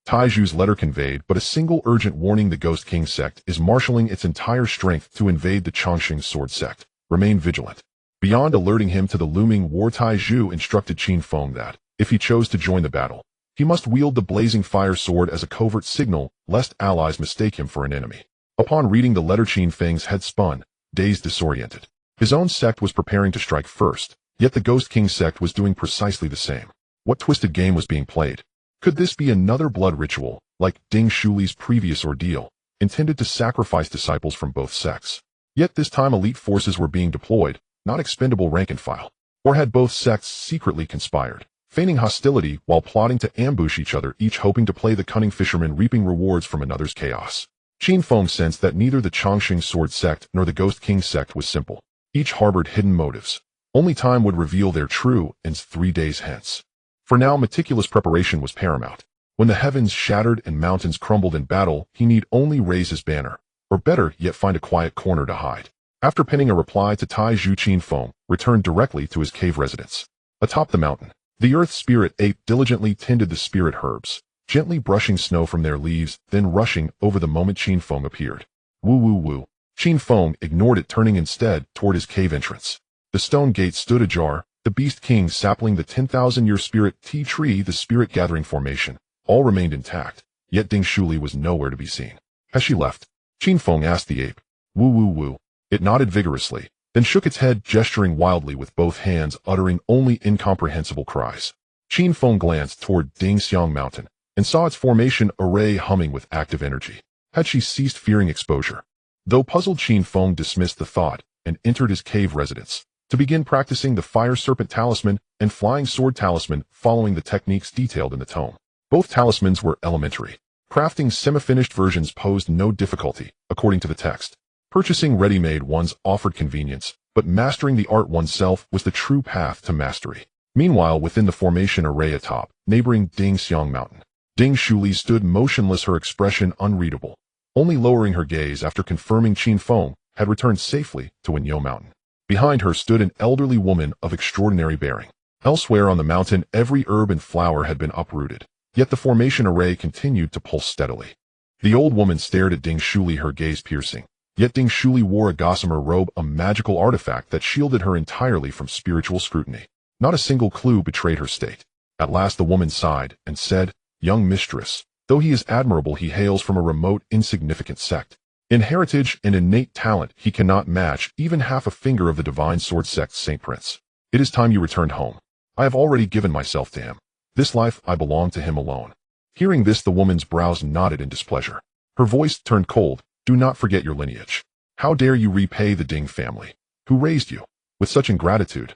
Taiju's letter conveyed but a single urgent warning: the Ghost King sect is marshaling its entire strength to invade the Chongqing sword sect. Remain vigilant. Beyond alerting him to the looming war, Taiju instructed Qin Feng that, if he chose to join the battle, he must wield the blazing fire sword as a covert signal, lest allies mistake him for an enemy. Upon reading the letter, Qin Feng's head spun, dazed, disoriented. His own sect was preparing to strike first, yet the Ghost King sect was doing precisely the same. What twisted game was being played? Could this be another blood ritual, like Ding Shuli's previous ordeal, intended to sacrifice disciples from both sects? Yet this time elite forces were being deployed, not expendable rank and file. Or had both sects secretly conspired, feigning hostility while plotting to ambush each other, each hoping to play the cunning fisherman, reaping rewards from another's chaos? Qin Feng sensed that neither the Chongqing sword sect nor the Ghost King sect was simple. Each harbored hidden motives. Only time would reveal their true ends 3 days hence. For now, meticulous preparation was paramount. When the heavens shattered and mountains crumbled in battle, he need only raise his banner, or better yet find a quiet corner to hide. After penning a reply to Tai Zhu, Qin Feng returned directly to his cave residence. Atop the mountain, the earth spirit ape diligently tended the spirit herbs, gently brushing snow from their leaves, then rushing over the moment Qin Feng appeared. Woo woo woo. Qin Feng ignored it, turning instead toward his cave entrance. The stone gate stood ajar, the Beast King sapling, the 10,000-year spirit tea tree, the spirit gathering formation, all remained intact, yet Ding Shuli was nowhere to be seen. Has she left? Qin Feng asked the ape. Woo woo woo. It nodded vigorously, then shook its head, gesturing wildly with both hands, uttering only incomprehensible cries. Qin Feng glanced toward Ding Xiang Mountain and saw its formation array humming with active energy. Had she ceased fearing exposure? Though puzzled, Qin Feng dismissed the thought and entered his cave residence to begin practicing the Fire Serpent Talisman and Flying Sword Talisman, following the techniques detailed in the tome. Both talismans were elementary. Crafting semi-finished versions posed no difficulty, according to the text. Purchasing ready-made ones offered convenience, but mastering the art oneself was the true path to mastery. Meanwhile, within the formation array atop, neighboring Ding Xiang Mountain, Ding Shuli stood motionless, her expression unreadable, only lowering her gaze after confirming Qin Feng had returned safely to Wenyo Mountain. Behind her stood an elderly woman of extraordinary bearing. Elsewhere on the mountain, every herb and flower had been uprooted, yet the formation array continued to pulse steadily. The old woman stared at Ding Shuli, her gaze piercing. Yet Ding Shuli wore a gossamer robe, a magical artifact that shielded her entirely from spiritual scrutiny. Not a single clue betrayed her state. At last the woman sighed and said, "Young mistress, though he is admirable, he hails from a remote, insignificant sect. In heritage and innate talent, he cannot match even half a finger of the divine sword sect's Saint Prince. It is time you returned home. I have already given myself to him. This life I belong to him alone." Hearing this, the woman's brows knotted in displeasure. Her voice turned cold. "Do not forget your lineage. How dare you repay the Ding family, who raised you, with such ingratitude?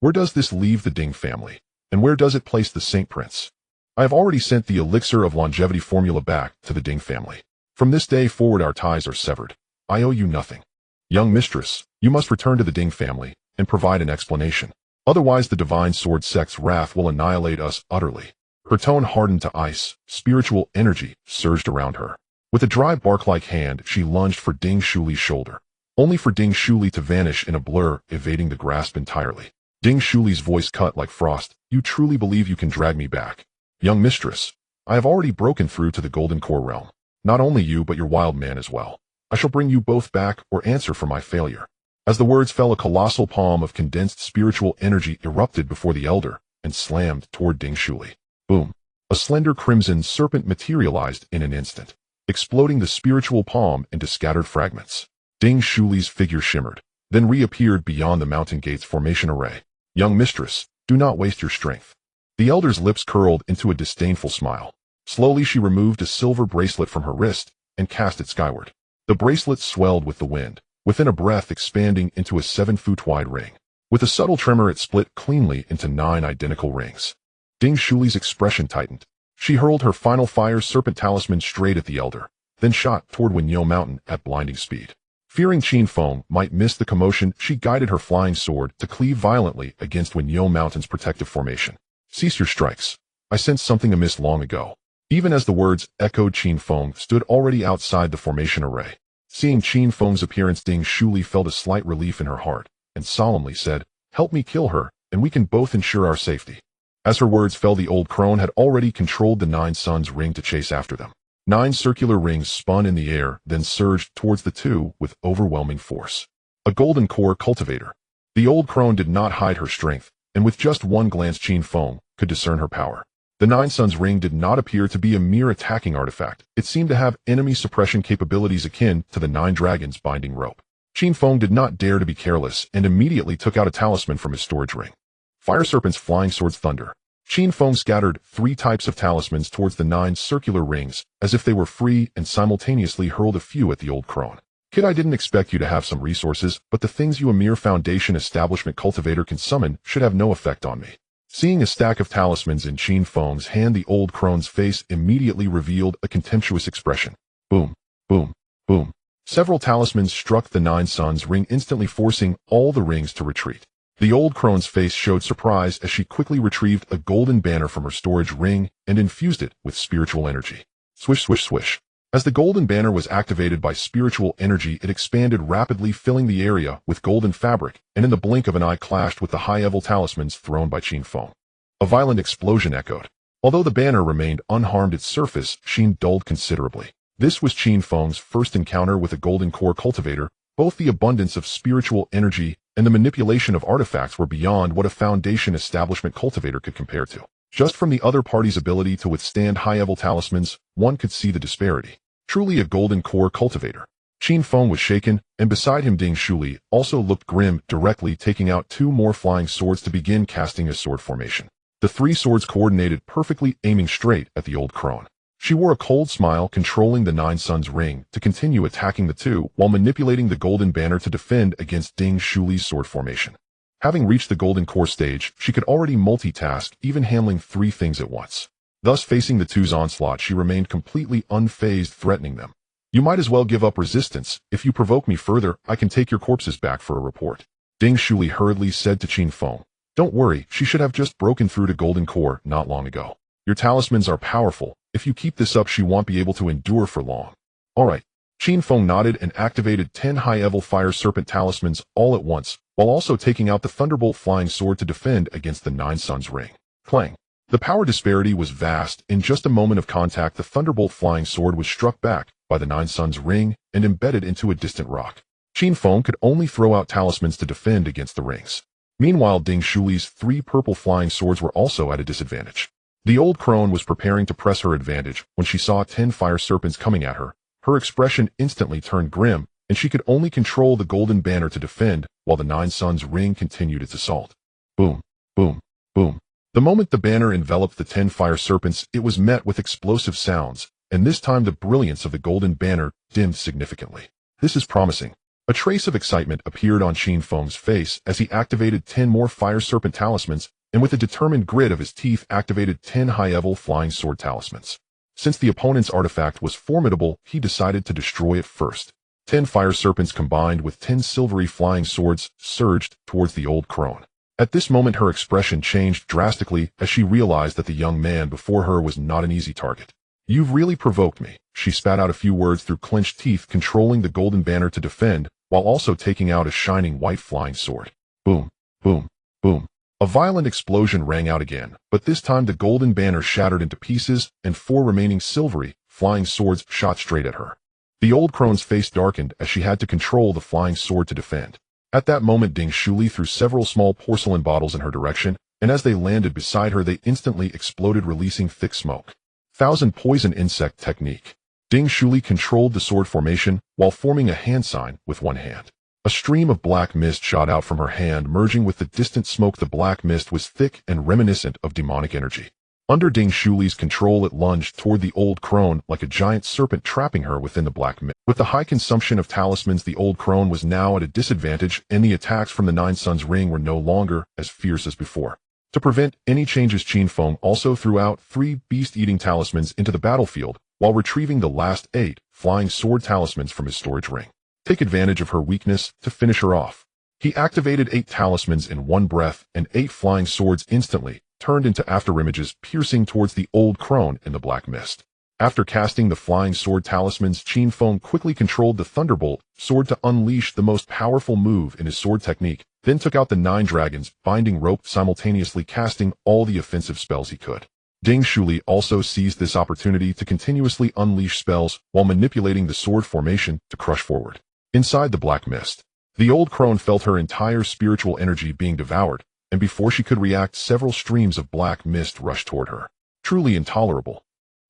Where does this leave the Ding family, and where does it place the Saint Prince? I have already sent the elixir of longevity formula back to the Ding family. From this day forward our ties are severed. I owe you nothing. Young mistress, you must return to the Ding family and provide an explanation. Otherwise the divine sword sect's wrath will annihilate us utterly." Her tone hardened to ice. Spiritual energy surged around her. With a dry bark-like hand, she lunged for Ding Shuli's shoulder, only for Ding Shuli to vanish in a blur, evading the grasp entirely. Ding Shuli's voice cut like frost. "You truly believe you can drag me back? Young mistress, I have already broken through to the Golden Core realm. Not only you, but your wild man as well. I shall bring you both back or answer for my failure." As the words fell, a colossal palm of condensed spiritual energy erupted before the elder and slammed toward Ding Shuli. Boom! A slender crimson serpent materialized in an instant, exploding the spiritual palm into scattered fragments. Ding Shuli's figure shimmered, then reappeared beyond the mountain gate's formation array. "Young mistress, do not waste your strength." The elder's lips curled into a disdainful smile. Slowly she removed a silver bracelet from her wrist and cast it skyward. The bracelet swelled with the wind, within a breath expanding into a 7-foot-wide ring. With a subtle tremor it split cleanly into 9 identical rings. Ding Shuli's expression tightened. She hurled her final Fire Serpent Talisman straight at the elder, then shot toward Wenyo Mountain at blinding speed. Fearing Qin Feng might miss the commotion, she guided her flying sword to cleave violently against Wenyo Mountain's protective formation. "Cease your strikes. I sensed something amiss long ago." Even as the words echoed, Qin Feng stood already outside the formation array. Seeing Qin Feng's appearance, Ding Shuli felt a slight relief in her heart and solemnly said, "Help me kill her, and we can both ensure our safety." As her words fell, the old crone had already controlled the 9 suns ring to chase after them. 9 circular rings spun in the air, then surged towards the two with overwhelming force. A golden core cultivator. The old crone did not hide her strength, and with just one glance Qin Feng could discern her power. The 9 suns ring did not appear to be a mere attacking artifact. It seemed to have enemy suppression capabilities akin to the 9 dragons binding rope. Qin Feng did not dare to be careless and immediately took out a talisman from his storage ring. Fire Serpent's Flying Sword's Thunder. Qin Feng scattered 3 types of talismans towards the 9 circular rings, as if they were free, and simultaneously hurled a few at the old crone. "Kid, I didn't expect you to have some resources, but the things you, a mere foundation establishment cultivator, can summon should have no effect on me." Seeing a stack of talismans in Qin Feng's hand, the old crone's face immediately revealed a contemptuous expression. Boom, boom, boom. Several talismans struck the 9 suns ring, instantly forcing all the rings to retreat. The old crone's face showed surprise as she quickly retrieved a golden banner from her storage ring and infused it with spiritual energy. Swish, swish, swish. As the golden banner was activated by spiritual energy, it expanded rapidly, filling the area with golden fabric, and in the blink of an eye clashed with the high-level talismans thrown by Qin Feng. A violent explosion echoed. Although the banner remained unharmed, its surface sheen dulled considerably. This was Qin Feng's first encounter with a golden core cultivator. Both the abundance of spiritual energy and the manipulation of artifacts were beyond what a foundation establishment cultivator could compare to. Just from the other party's ability to withstand high-level talismans, one could see the disparity. Truly a golden core cultivator. Qin Feng was shaken, and beside him Ding Shuli also looked grim, directly taking out 2 more flying swords to begin casting a sword formation. The 3 swords coordinated perfectly, aiming straight at the old crone. She wore a cold smile, controlling the 9 Suns ring to continue attacking the 2 while manipulating the golden banner to defend against Ding Shuli's sword formation. Having reached the golden core stage, she could already multitask, even handling 3 things at once. Thus, facing the 2's onslaught, she remained completely unfazed, threatening them. "You might as well give up resistance. If you provoke me further, I can take your corpses back for a report." Ding Shuli hurriedly said to Qin Feng. "Don't worry, she should have just broken through to golden core not long ago. Your talismans are powerful. If you keep this up, she won't be able to endure for long." "All right." Qin Feng nodded and activated 10 high-level fire serpent talismans all at once, while also taking out the thunderbolt flying sword to defend against the 9 Suns ring. Clang. The power disparity was vast. In just a moment of contact, the thunderbolt flying sword was struck back by the 9 Suns ring and embedded into a distant rock. Qin Feng could only throw out talismans to defend against the rings. Meanwhile, Ding Shuli's 3 purple flying swords were also at a disadvantage. The old crone was preparing to press her advantage when she saw 10 fire serpents coming at her. Her expression instantly turned grim, and she could only control the golden banner to defend, while the 9 Suns ring continued its assault. Boom, boom, boom. The moment the banner enveloped the 10 fire serpents, it was met with explosive sounds, and this time the brilliance of the golden banner dimmed significantly. "This is promising." A trace of excitement appeared on Qin Feng's face as he activated 10 more fire serpent talismans, and with a determined grit of his teeth activated 10 high-level flying sword talismans. Since the opponent's artifact was formidable, he decided to destroy it first. 10 fire serpents combined with 10 silvery flying swords surged towards the old crone. At this moment her expression changed drastically as she realized that the young man before her was not an easy target. "You've really provoked me." She spat out a few words through clenched teeth, controlling the golden banner to defend, while also taking out a shining white flying sword. Boom, boom, boom. A violent explosion rang out again, but this time the golden banner shattered into pieces, and 4 remaining silvery, flying swords shot straight at her. The old crone's face darkened as she had to control the flying sword to defend. At that moment Ding Shuli threw several small porcelain bottles in her direction, and as they landed beside her they instantly exploded, releasing thick smoke. Thousand poison insect technique. Ding Shuli controlled the sword formation while forming a hand sign with one hand. A stream of black mist shot out from her hand, merging with the distant smoke. The black mist was thick and reminiscent of demonic energy. Under Ding Shuli's control, it lunged toward the old crone like a giant serpent, trapping her within the black mist. With the high consumption of talismans, the old crone was now at a disadvantage, and the attacks from the 9 Suns ring were no longer as fierce as before. To prevent any changes, Qin Feng also threw out 3 beast-eating talismans into the battlefield, while retrieving the last 8 flying sword talismans from his storage ring. Take advantage of her weakness to finish her off. He activated 8 talismans in one breath, and 8 flying swords instantly turned into afterimages, piercing towards the old crone in the black mist. After casting the flying sword talismans, Qin Feng quickly controlled the thunderbolt sword to unleash the most powerful move in his sword technique, then took out the 9 dragons binding rope, simultaneously casting all the offensive spells he could. Ding Shuli also seized this opportunity to continuously unleash spells while manipulating the sword formation to crush forward. Inside the black mist, the old crone felt her entire spiritual energy being devoured, and before she could react, several streams of black mist rushed toward her. Truly intolerable.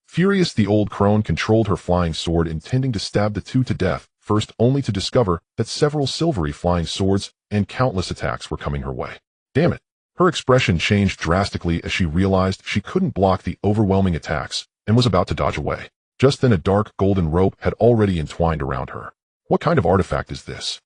Furious, the old crone controlled her flying sword, intending to stab the 2 to death, first only to discover that several silvery flying swords and countless attacks were coming her way. Damn it! Her expression changed drastically as she realized she couldn't block the overwhelming attacks and was about to dodge away. Just then a dark golden rope had already entwined around her. What kind of artifact is this?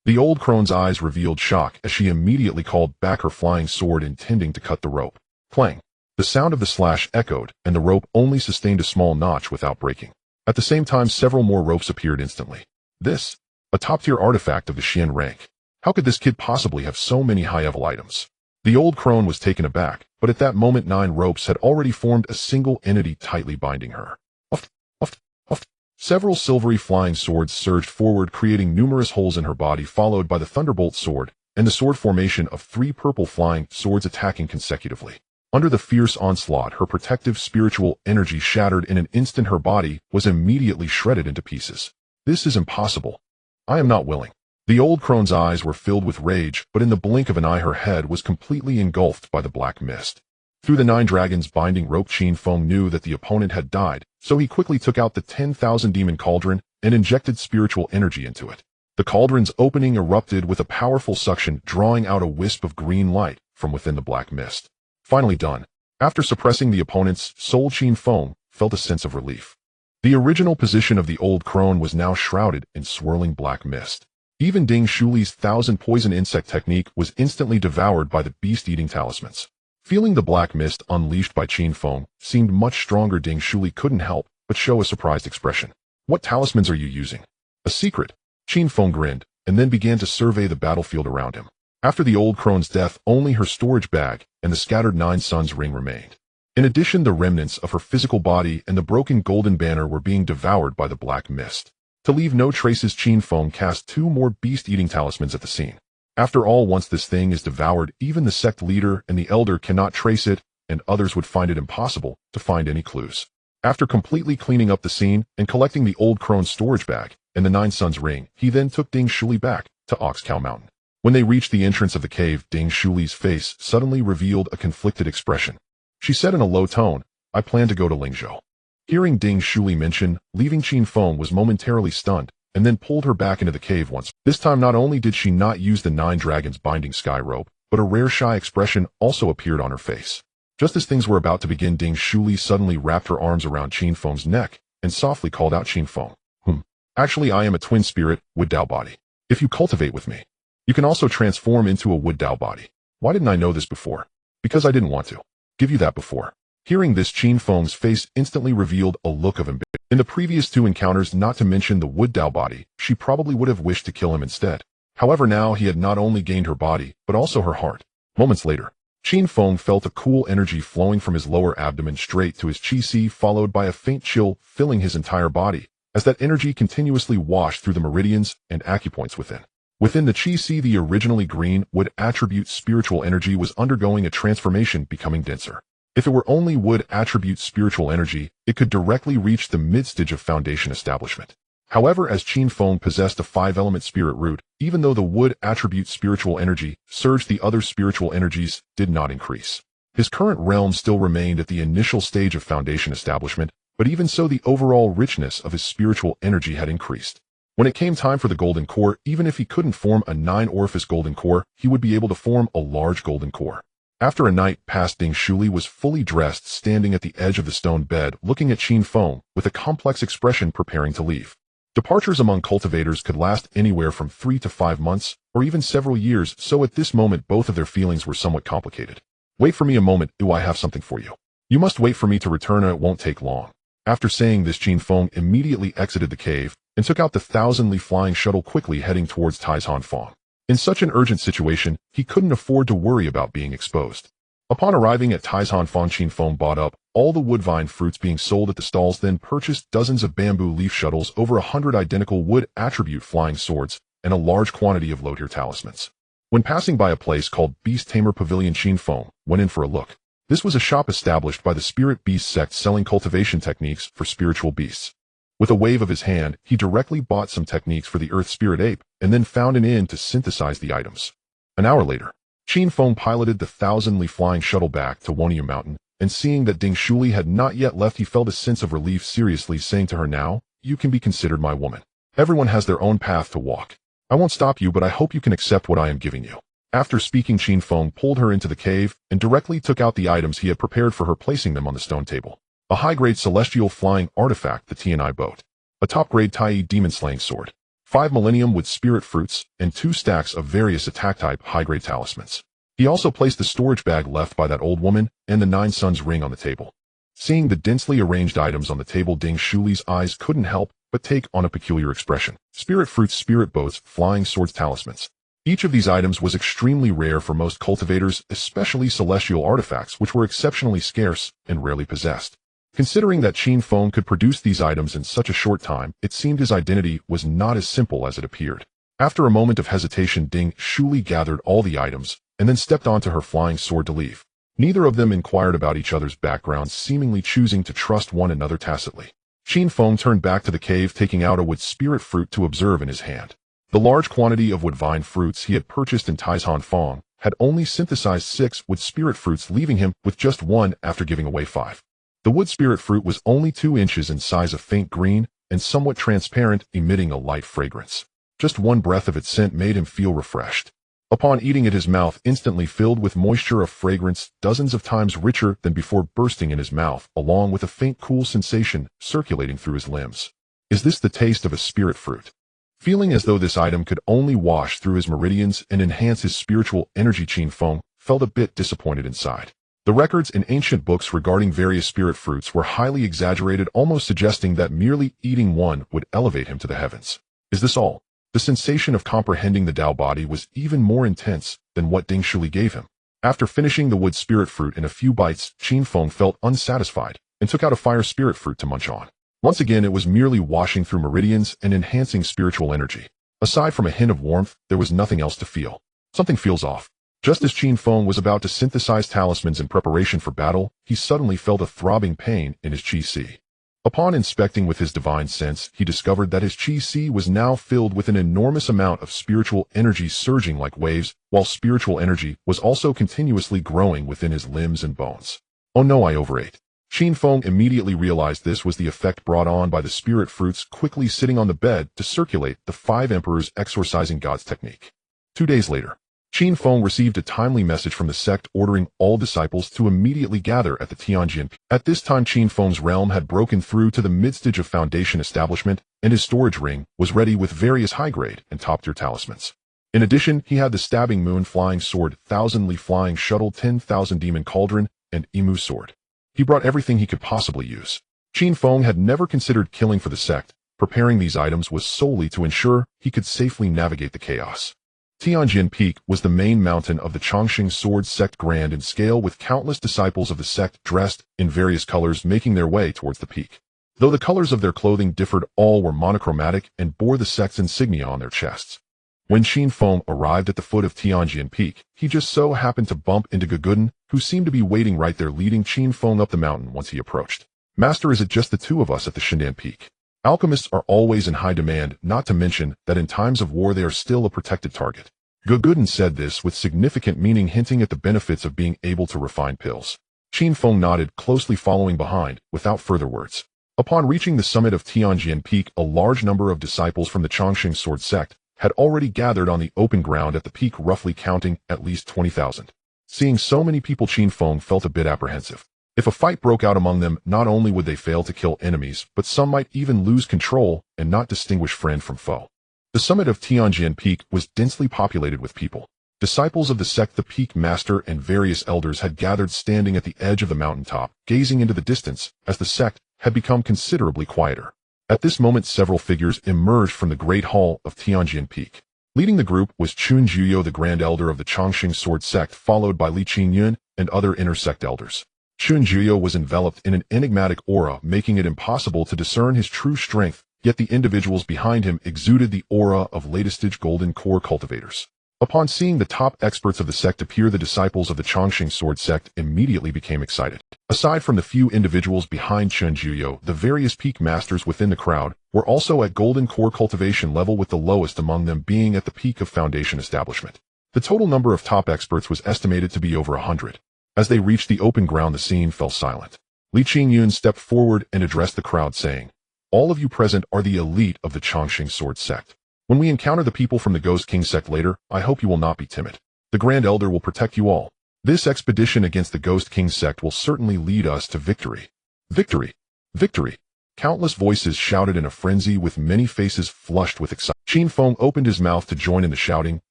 The old crone's eyes revealed shock as she immediately called back her flying sword, intending to cut the rope. Clang! The sound of the slash echoed, and the rope only sustained a small notch without breaking. At the same time, several more ropes appeared instantly. This, a top-tier artifact of the Xian rank. How could this kid possibly have so many high-level items? The old crone was taken aback, but at that moment 9 ropes had already formed a single entity, tightly binding her. Uft, uft, uft. Several silvery flying swords surged forward, creating numerous holes in her body, followed by the thunderbolt sword, and the sword formation of 3 purple flying swords attacking consecutively. Under the fierce onslaught, her protective spiritual energy shattered in an instant. Her body was immediately shredded into pieces. This is impossible. I am not willing. The old crone's eyes were filled with rage, but in the blink of an eye her head was completely engulfed by the black mist. Through the 9 dragons binding rope, Qin Feng knew that the opponent had died, so he quickly took out the 10,000 demon cauldron and injected spiritual energy into it. The cauldron's opening erupted with a powerful suction, drawing out a wisp of green light from within the black mist. Finally done. After suppressing the opponent's soul, Qin Feng felt a sense of relief. The original position of the old crone was now shrouded in swirling black mist. Even Ding Shuli's 1,000 poison insect technique was instantly devoured by the beast-eating talismans. Feeling the black mist unleashed by Qin Feng seemed much stronger, Ding Shuli couldn't help but show a surprised expression. What talismans are you using? A secret. Qin Feng grinned, and then began to survey the battlefield around him. After the old crone's death, only her storage bag and the scattered 9 suns ring remained. In addition, the remnants of her physical body and the broken golden banner were being devoured by the black mist. To leave no traces, Qin Feng cast 2 more beast-eating talismans at the scene. After all, once this thing is devoured, even the sect leader and the elder cannot trace it, and others would find it impossible to find any clues. After completely cleaning up the scene and collecting the old crone's storage bag and the 9 suns ring, he then took Ding Shuli back to Oxcow Mountain. When they reached the entrance of the cave, Ding Shuli's face suddenly revealed a conflicted expression. She said in a low tone, "I plan to go to Lingzhou." Hearing Ding Shuli mention leaving, Qin Feng was momentarily stunned, and then pulled her back into the cave once. This time, not only did she not use the 9 dragons binding sky rope, but a rare shy expression also appeared on her face. Just as things were about to begin, Ding Shuli suddenly wrapped her arms around Qin Feng's neck and softly called out, "Qin Feng. Actually, I am a twin spirit, wood Dao body. If you cultivate with me, you can also transform into a wood Dao body." Why didn't I know this before? Because I didn't want to give you that before. Hearing this, Qin Feng's face instantly revealed a look of ambition. In the previous 2 encounters, not to mention the wood Dao body, she probably would have wished to kill him instead. However, now he had not only gained her body, but also her heart. Moments later, Qin Feng felt a cool energy flowing from his lower abdomen straight to his chi-si, followed by a faint chill filling his entire body, as that energy continuously washed through the meridians and acupoints within. Within the chi-si, the originally green wood attribute spiritual energy was undergoing a transformation, becoming denser. If it were only wood attribute spiritual energy, it could directly reach the mid-stage of foundation establishment. However, as Qin Feng possessed a 5-element spirit root, even though the wood attribute spiritual energy surged, the other spiritual energies did not increase. His current realm still remained at the initial stage of foundation establishment, but even so, the overall richness of his spiritual energy had increased. When it came time for the golden core, even if he couldn't form a 9-orifice golden core, he would be able to form a large golden core. After a night passed, Ding Shuli was fully dressed, standing at the edge of the stone bed, looking at Qin Feng with a complex expression, preparing to leave. Departures among cultivators could last anywhere from 3 to 5 months, or even several years, so at this moment both of their feelings were somewhat complicated. "Wait for me a moment, do I have something for you? You must wait for me to return and it won't take long." After saying this, Qin Feng immediately exited the cave and took out the 1,000-li flying shuttle, quickly heading towards Taishan Feng. In such an urgent situation, he couldn't afford to worry about being exposed. Upon arriving at Taishan Feng, Qin Feng bought up all the woodvine fruits being sold at the stalls, then purchased dozens of bamboo leaf shuttles, over 100 identical wood attribute flying swords, and a large quantity of low-tier talismans. When passing by a place called Beast Tamer Pavilion, Qin Feng went in for a look. This was a shop established by the Spirit Beast sect selling cultivation techniques for spiritual beasts. With a wave of his hand, he directly bought some techniques for the Earth Spirit Ape, and then found an inn to synthesize the items. An hour later, Qin Feng piloted the 1,000-li flying shuttle back to Woniu Mountain, and seeing that Ding Shuli had not yet left, he felt a sense of relief, seriously saying to her, "Now, you can be considered my woman. Everyone has their own path to walk. I won't stop you, but I hope you can accept what I am giving you." After speaking, Qin Feng pulled her into the cave and directly took out the items he had prepared for her, placing them on the stone table. A high-grade celestial flying artifact, the Tianai boat. A top-grade Tai demon-slaying sword. 5 millennium wood spirit fruits, and 2 stacks of various attack-type high-grade talismans. He also placed the storage bag left by that old woman and the 9 suns ring on the table. Seeing the densely arranged items on the table, Ding Shuli's eyes couldn't help but take on a peculiar expression. Spirit fruits, spirit boats, flying swords, talismans. Each of these items was extremely rare for most cultivators, especially celestial artifacts, which were exceptionally scarce and rarely possessed. Considering that Qin Feng could produce these items in such a short time, it seemed his identity was not as simple as it appeared. After a moment of hesitation, Ding Shuli gathered all the items and then stepped onto her flying sword to leave. Neither of them inquired about each other's backgrounds, seemingly choosing to trust one another tacitly. Qin Feng turned back to the cave, taking out a wood spirit fruit to observe in his hand. The large quantity of woodvine fruits he had purchased in Taihan Feng had only synthesized 6 wood spirit fruits, leaving him with just 1 after giving away 5. The wood spirit fruit was only 2 inches in size, of faint green and somewhat transparent, emitting a light fragrance. Just one breath of its scent made him feel refreshed. Upon eating it, his mouth instantly filled with moisture, of fragrance dozens of times richer than before, bursting in his mouth, along with a faint cool sensation circulating through his limbs. Is this the taste of a spirit fruit? Feeling as though this item could only wash through his meridians and enhance his spiritual energy, Qin Feng felt a bit disappointed inside. The records in ancient books regarding various spirit fruits were highly exaggerated, almost suggesting that merely eating one would elevate him to the heavens. Is this all? The sensation of comprehending the Tao body was even more intense than what Ding Shuli gave him. After finishing the wood spirit fruit in a few bites, Qin Feng felt unsatisfied and took out a fire spirit fruit to munch on. Once again, it was merely washing through meridians and enhancing spiritual energy. Aside from a hint of warmth, there was nothing else to feel. Something feels off. Just as Qin Feng was about to synthesize talismans in preparation for battle, he suddenly felt a throbbing pain in his qi. Upon inspecting with his divine sense, he discovered that his qi was now filled with an enormous amount of spiritual energy surging like waves, while spiritual energy was also continuously growing within his limbs and bones. Oh no, I overate. Qin Feng immediately realized this was the effect brought on by the spirit fruits quickly sitting on the bed to circulate the 5 emperors exorcising gods technique. 2 days later, Qin Feng received a timely message from the sect ordering all disciples to immediately gather at the Tianjin. At this time, Qin Feng's realm had broken through to the mid-stage of foundation establishment, and his storage ring was ready with various high-grade and top-tier talismans. In addition, he had the stabbing moon flying sword, 1,000-li flying shuttle, 10,000 demon cauldron, and Imu sword. He brought everything he could possibly use. Qin Feng had never considered killing for the sect. Preparing these items was solely to ensure he could safely navigate the chaos. Tianjin Peak was the main mountain of the Chongqing Sword Sect, grand in scale, with countless disciples of the sect dressed in various colors making their way towards the peak. Though the colors of their clothing differed, all were monochromatic and bore the sect's insignia on their chests. When Qin Feng arrived at the foot of Tianjin Peak, he just so happened to bump into Gugudun, who seemed to be waiting right there, leading Qin Feng up the mountain. Once he approached, "Master, is it just the 2 of us at the Shindan Peak? Alchemists are always in high demand, not to mention that in times of war they are still a protected target." Gugudun said this with significant meaning, hinting at the benefits of being able to refine pills. Qin Feng nodded, closely following behind, without further words. Upon reaching the summit of Tianjin Peak, a large number of disciples from the Chongqing Sword Sect had already gathered on the open ground at the peak, roughly counting at least 20,000. Seeing so many people, Qin Feng felt a bit apprehensive. If a fight broke out among them, not only would they fail to kill enemies, but some might even lose control and not distinguish friend from foe. The summit of Tianjin Peak was densely populated with people. Disciples of the sect, the peak master, and various elders had gathered, standing at the edge of the mountaintop, gazing into the distance, as the sect had become considerably quieter. At this moment, several figures emerged from the great hall of Tianjin Peak. Leading the group was Chun Juyo, the grand elder of the Chongqing Sword Sect, followed by Li Qingyun and other inter-sect elders. Chun Juyo was enveloped in an enigmatic aura, making it impossible to discern his true strength, yet the individuals behind him exuded the aura of latest-stage golden core cultivators. Upon seeing the top experts of the sect appear, the disciples of the Chongqing Sword Sect immediately became excited. Aside from the few individuals behind Chun Juyo, the various peak masters within the crowd were also at golden core cultivation level, with the lowest among them being at the peak of foundation establishment. The total number of top experts was estimated to be over 100. As they reached the open ground, the scene fell silent. Li Qingyun stepped forward and addressed the crowd, saying, "All of you present are the elite of the Chongqing Sword Sect. When we encounter the people from the Ghost King sect later, I hope you will not be timid. The Grand Elder will protect you all. This expedition against the Ghost King sect will certainly lead us to victory. Victory! Victory!" Countless voices shouted in a frenzy, with many faces flushed with excitement. Qin Feng opened his mouth to join in the shouting,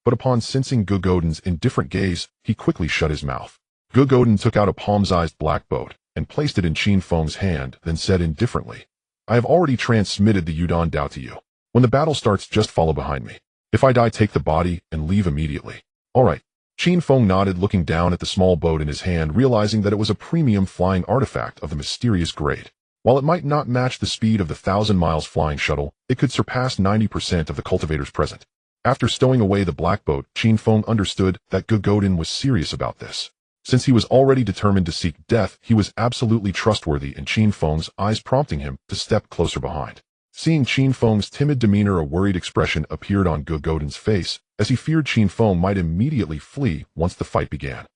but upon sensing Gugudun's indifferent gaze, he quickly shut his mouth. Gugudun took out a palm-sized black boat and placed it in Qin Feng's hand, then said indifferently, "I have already transmitted the Yudon Dao to you. When the battle starts, just follow behind me. If I die, take the body and leave immediately." "All right." Qin Feng nodded, looking down at the small boat in his hand, realizing that it was a premium flying artifact of the mysterious grade. While it might not match the speed of the 1,000 miles flying shuttle, it could surpass 90% of the cultivators present. After stowing away the black boat, Qin Feng understood that Gogodin was serious about this. Since he was already determined to seek death, he was absolutely trustworthy in Qin Feng's eyes, prompting him to step closer behind. Seeing Qin Feng's timid demeanor, a worried expression appeared on Gogodin's face, as he feared Qin Feng might immediately flee once the fight began.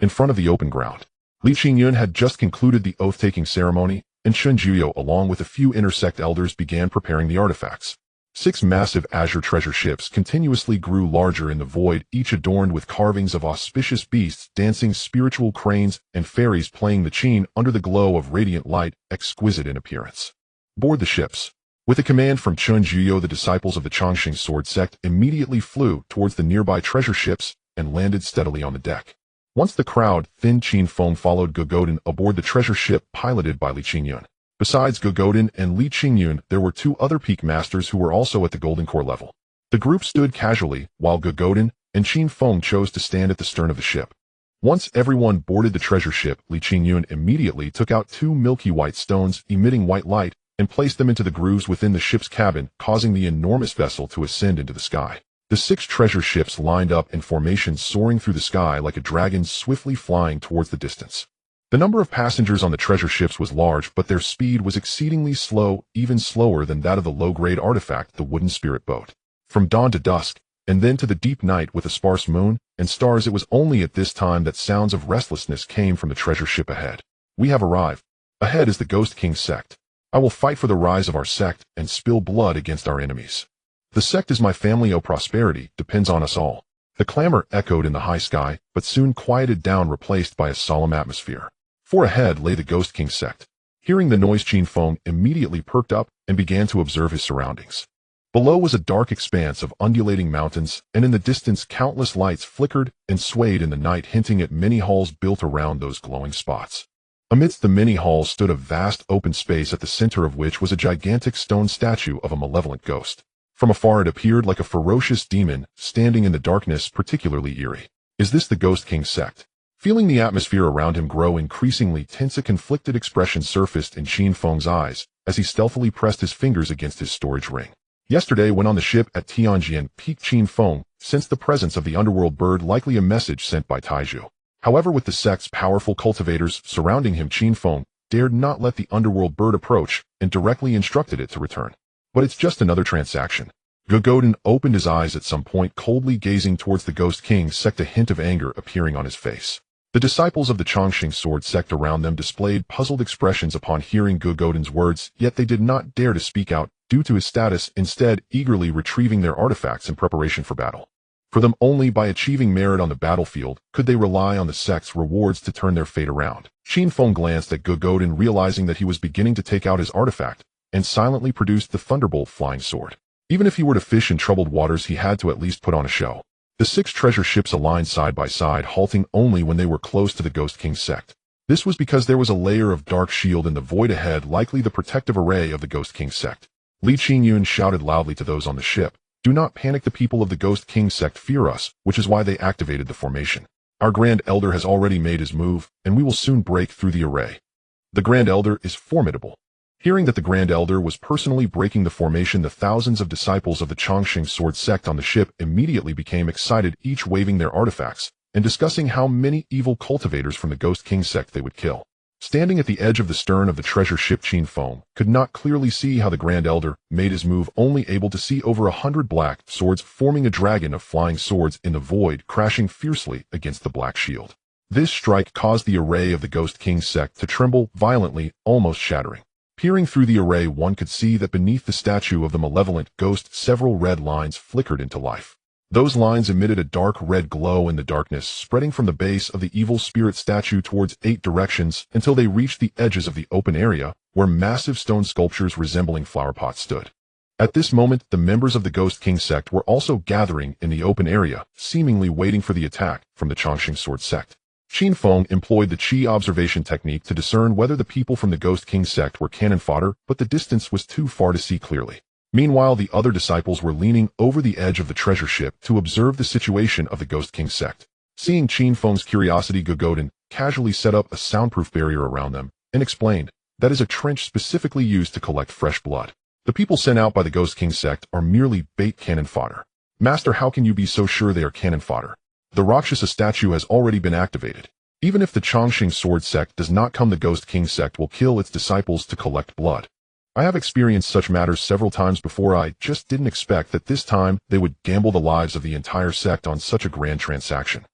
In front of the open ground, Li Qingyun had just concluded the oath-taking ceremony, and Shun Juyo, along with a few intersect elders, began preparing the artifacts. 6 massive azure treasure ships continuously grew larger in the void, each adorned with carvings of auspicious beasts, dancing spiritual cranes, and fairies playing the qin under the glow of radiant light, exquisite in appearance. Board the ships. With a command from Shun Juyo, the disciples of the Chongqing sword sect immediately flew towards the nearby treasure ships and landed steadily on the deck. Once the crowd thinned, Qin Feng followed Gogodin aboard the treasure ship piloted by Li Qingyun. Besides Gogodin and Li Qingyun, there were 2 other peak masters who were also at the golden core level. The group stood casually, while Gogodin and Qin Feng chose to stand at the stern of the ship. Once everyone boarded the treasure ship, Li Qingyun immediately took out 2 milky white stones emitting white light and placed them into the grooves within the ship's cabin, causing the enormous vessel to ascend into the sky. The 6 treasure ships lined up in formation, soaring through the sky like a dragon swiftly flying towards the distance. The number of passengers on the treasure ships was large, but their speed was exceedingly slow, even slower than that of the low-grade artifact, the wooden spirit boat. From dawn to dusk, and then to the deep night with a sparse moon and stars, it was only at this time that sounds of restlessness came from the treasure ship ahead. We have arrived. Ahead is the Ghost King sect. I will fight for the rise of our sect and spill blood against our enemies. The sect is my family, prosperity depends on us all. The clamor echoed in the high sky, but soon quieted down, replaced by a solemn atmosphere. For ahead lay the Ghost King sect. Hearing the noise, Qin Feng immediately perked up and began to observe his surroundings. Below was a dark expanse of undulating mountains, and in the distance countless lights flickered and swayed in the night, hinting at many halls built around those glowing spots. Amidst the many halls stood a vast open space, at the center of which was a gigantic stone statue of a malevolent ghost. From afar it appeared like a ferocious demon, standing in the darkness, particularly eerie. Is this the Ghost King sect? Feeling the atmosphere around him grow increasingly tense, a conflicted expression surfaced in Qin Feng's eyes as he stealthily pressed his fingers against his storage ring. Yesterday, when on the ship at Tianjian Peak, Qin Feng sensed the presence of the underworld bird, likely a message sent by Taiju. However, with the sect's powerful cultivators surrounding him, Qin Feng dared not let the underworld bird approach and directly instructed it to return. But it's just another transaction. Gogodin opened his eyes at some point, coldly gazing towards the Ghost King sect, a hint of anger appearing on his face. The disciples of the Chongqing sword sect around them displayed puzzled expressions upon hearing Gogodin's words, yet they did not dare to speak out due to his status, instead eagerly retrieving their artifacts in preparation for battle. For them, only by achieving merit on the battlefield could they rely on the sect's rewards to turn their fate around. Qin Feng glanced at Gogodin, realizing that he was beginning to take out his artifact, and silently produced the Thunderbolt flying sword. Even if he were to fish in troubled waters, he had to at least put on a show. The 6 treasure ships aligned side by side, halting only when they were close to the Ghost King sect. This was because there was a layer of dark shield in the void ahead, likely the protective array of the Ghost King sect. Li Qingyun shouted loudly to those on the ship, "Do not panic, the people of the Ghost King sect fear us," which is why they activated the formation. Our Grand Elder has already made his move, and we will soon break through the array. The Grand Elder is formidable. Hearing that the Grand Elder was personally breaking the formation, the thousands of disciples of the Chongqing sword sect on the ship immediately became excited, each waving their artifacts and discussing how many evil cultivators from the Ghost King sect they would kill. Standing at the edge of the stern of the treasure ship, Qin Feng could not clearly see how the Grand Elder made his move, only able to see over 100 black swords forming a dragon of flying swords in the void, crashing fiercely against the black shield. This strike caused the array of the Ghost King sect to tremble violently, almost shattering. Peering through the array, one could see that beneath the statue of the malevolent ghost, several red lines flickered into life. Those lines emitted a dark red glow in the darkness, spreading from the base of the evil spirit statue towards 8 directions until they reached the edges of the open area, where massive stone sculptures resembling flower pots stood. At this moment, the members of the Ghost King sect were also gathering in the open area, seemingly waiting for the attack from the Chongqing sword sect. Qin Feng employed the Qi observation technique to discern whether the people from the Ghost King sect were cannon fodder, but the distance was too far to see clearly. Meanwhile, the other disciples were leaning over the edge of the treasure ship to observe the situation of the Ghost King sect. Seeing Qin Feng's curiosity, Gogodin casually set up a soundproof barrier around them and explained, that is a trench specifically used to collect fresh blood. The people sent out by the Ghost King sect are merely bait cannon fodder. Master, how can you be so sure they are cannon fodder? The Rakshasa statue has already been activated. Even if the Chongqing sword sect does not come, the Ghost King sect will kill its disciples to collect blood. I have experienced such matters several times before. I just didn't expect that this time they would gamble the lives of the entire sect on such a grand transaction.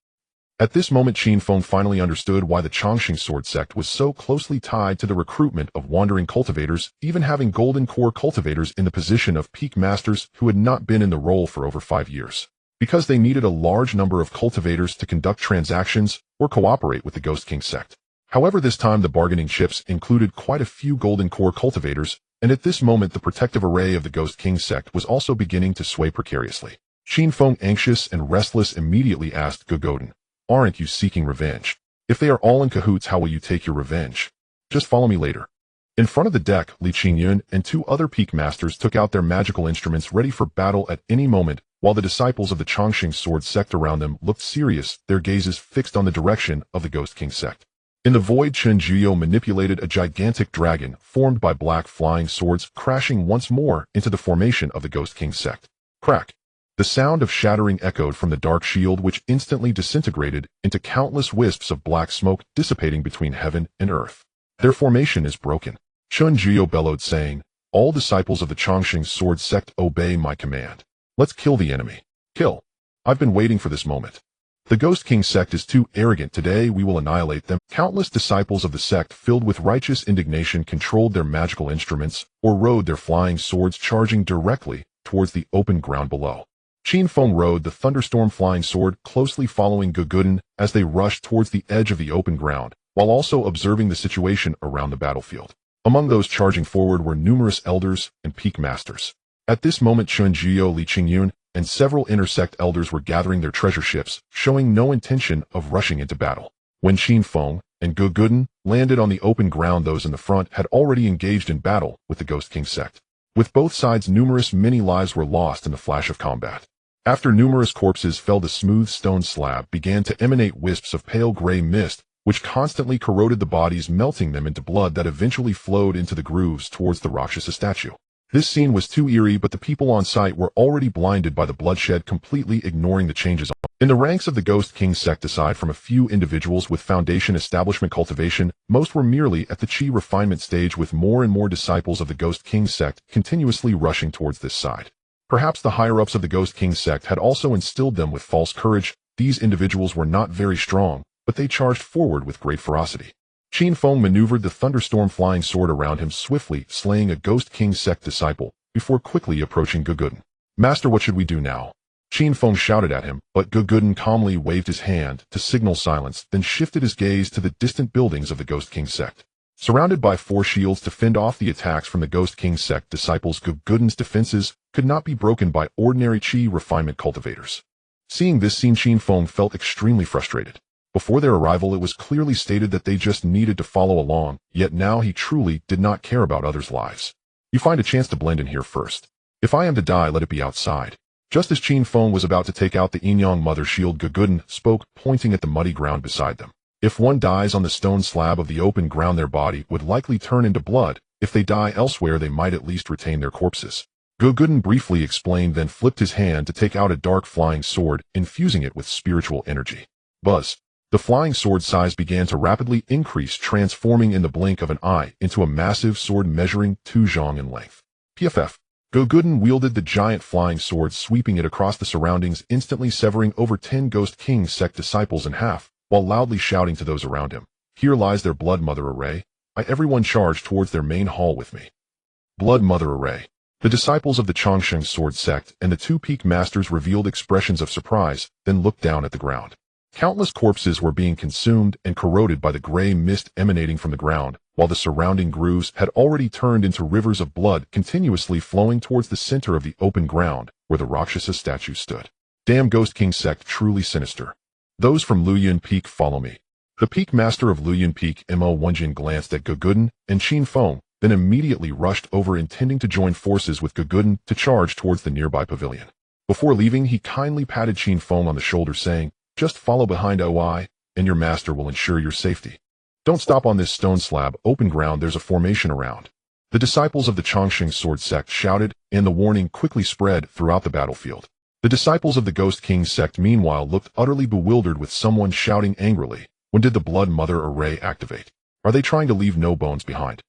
At this moment, Qin Feng finally understood why the Chongqing sword sect was so closely tied to the recruitment of wandering cultivators, even having golden core cultivators in the position of peak masters who had not been in the role for over 5 years. Because they needed a large number of cultivators to conduct transactions or cooperate with the Ghost King sect. However, this time the bargaining chips included quite a few golden core cultivators, and at this moment the protective array of the Ghost King sect was also beginning to sway precariously. Qin Feng, anxious and restless, immediately asked Gogodin, "Aren't you seeking revenge? If they are all in cahoots, how will you take your revenge? Just follow me later." In front of the deck, Li Qingyun and 2 other peak masters took out their magical instruments ready for battle at any moment, while the disciples of the Chongqing sword sect around them looked serious, their gazes fixed on the direction of the Ghost King sect. In the void, Chen Jiyo manipulated a gigantic dragon formed by black flying swords, crashing once more into the formation of the Ghost King sect. Crack! The sound of shattering echoed from the dark shield, which instantly disintegrated into countless wisps of black smoke dissipating between heaven and earth. Their formation is broken. Chen Jiyo bellowed, saying, "All disciples of the Chongqing sword sect, obey my command. Let's kill the enemy. Kill. I've been waiting for this moment. The Ghost King sect is too arrogant. Today we will annihilate them." Countless disciples of the sect, filled with righteous indignation, controlled their magical instruments or rode their flying swords, charging directly towards the open ground below. Qin Feng rode the thunderstorm flying sword, closely following Gogodin as they rushed towards the edge of the open ground, while also observing the situation around the battlefield. Among those charging forward were numerous elders and peak masters. At this moment, Chen Jiyo, Li Qingyun, and several intersect elders were gathering their treasure ships, showing no intention of rushing into battle. When Qin Feng and Gogodin landed on the open ground, those in the front had already engaged in battle with the Ghost King sect. With both sides, many lives were lost in the flash of combat. After numerous corpses fell, the smooth stone slab began to emanate wisps of pale gray mist, which constantly corroded the bodies, melting them into blood that eventually flowed into the grooves towards the Rakshasa statue. This scene was too eerie, but the people on site were already blinded by the bloodshed, completely ignoring the changes. In the ranks of the Ghost King sect, aside from a few individuals with foundation establishment cultivation, most were merely at the chi refinement stage, with more and more disciples of the Ghost King sect continuously rushing towards this side. Perhaps the higher-ups of the Ghost King sect had also instilled them with false courage. These individuals were not very strong, but they charged forward with great ferocity. Qin Feng maneuvered the thunderstorm flying sword around him, swiftly slaying a Ghost King sect disciple, before quickly approaching Gogodin. "Master, what should we do now?" Qin Feng shouted at him, but Gogodin calmly waved his hand to signal silence, then shifted his gaze to the distant buildings of the Ghost King sect. Surrounded by 4 shields to fend off the attacks from the Ghost King sect disciples, Gogodin's defenses could not be broken by ordinary chi refinement cultivators. Seeing this scene, Qin Feng felt extremely frustrated. Before their arrival, it was clearly stated that they just needed to follow along, yet now he truly did not care about others' lives. "You find a chance to blend in here first. If I am to die, let it be outside." Just as Qin Feng was about to take out the Inyang Mother shield, Gogodin spoke, pointing at the muddy ground beside them. "If one dies on the stone slab of the open ground, their body would likely turn into blood. If they die elsewhere, they might at least retain their corpses." Gogodin briefly explained, then flipped his hand to take out a dark flying sword, infusing it with spiritual energy. Buzz! The flying sword size began to rapidly increase, transforming in the blink of an eye into a massive sword measuring 2 zhang in length. PFF. Gogodin wielded the giant flying sword, sweeping it across the surroundings, instantly severing over 10 Ghost King sect disciples in half, while loudly shouting to those around him, "Here lies their Blood Mother array. Everyone charge towards their main hall with me." Blood Mother array. The disciples of the Chongqing sword sect and the 2 peak masters revealed expressions of surprise, then looked down at the ground. Countless corpses were being consumed and corroded by the gray mist emanating from the ground, while the surrounding grooves had already turned into rivers of blood, continuously flowing towards the center of the open ground where the Rakshasa statue stood. "Damn Ghost King sect, truly sinister. Those from Luyun Peak, follow me." The peak master of Luyun Peak, Mo Wenjin, glanced at Gogodin and Qin Feng, then immediately rushed over, intending to join forces with Gogodin to charge towards the nearby pavilion. Before leaving, he kindly patted Qin Feng on the shoulder, saying, Just follow behind OI, and your master will ensure your safety. Don't stop on this stone slab, open ground, there's a formation around. The disciples of the Chongqing sword sect shouted, and the warning quickly spread throughout the battlefield. The disciples of the Ghost King sect meanwhile looked utterly bewildered with someone shouting angrily, when did the Blood Mother array activate? Are they trying to leave no bones behind?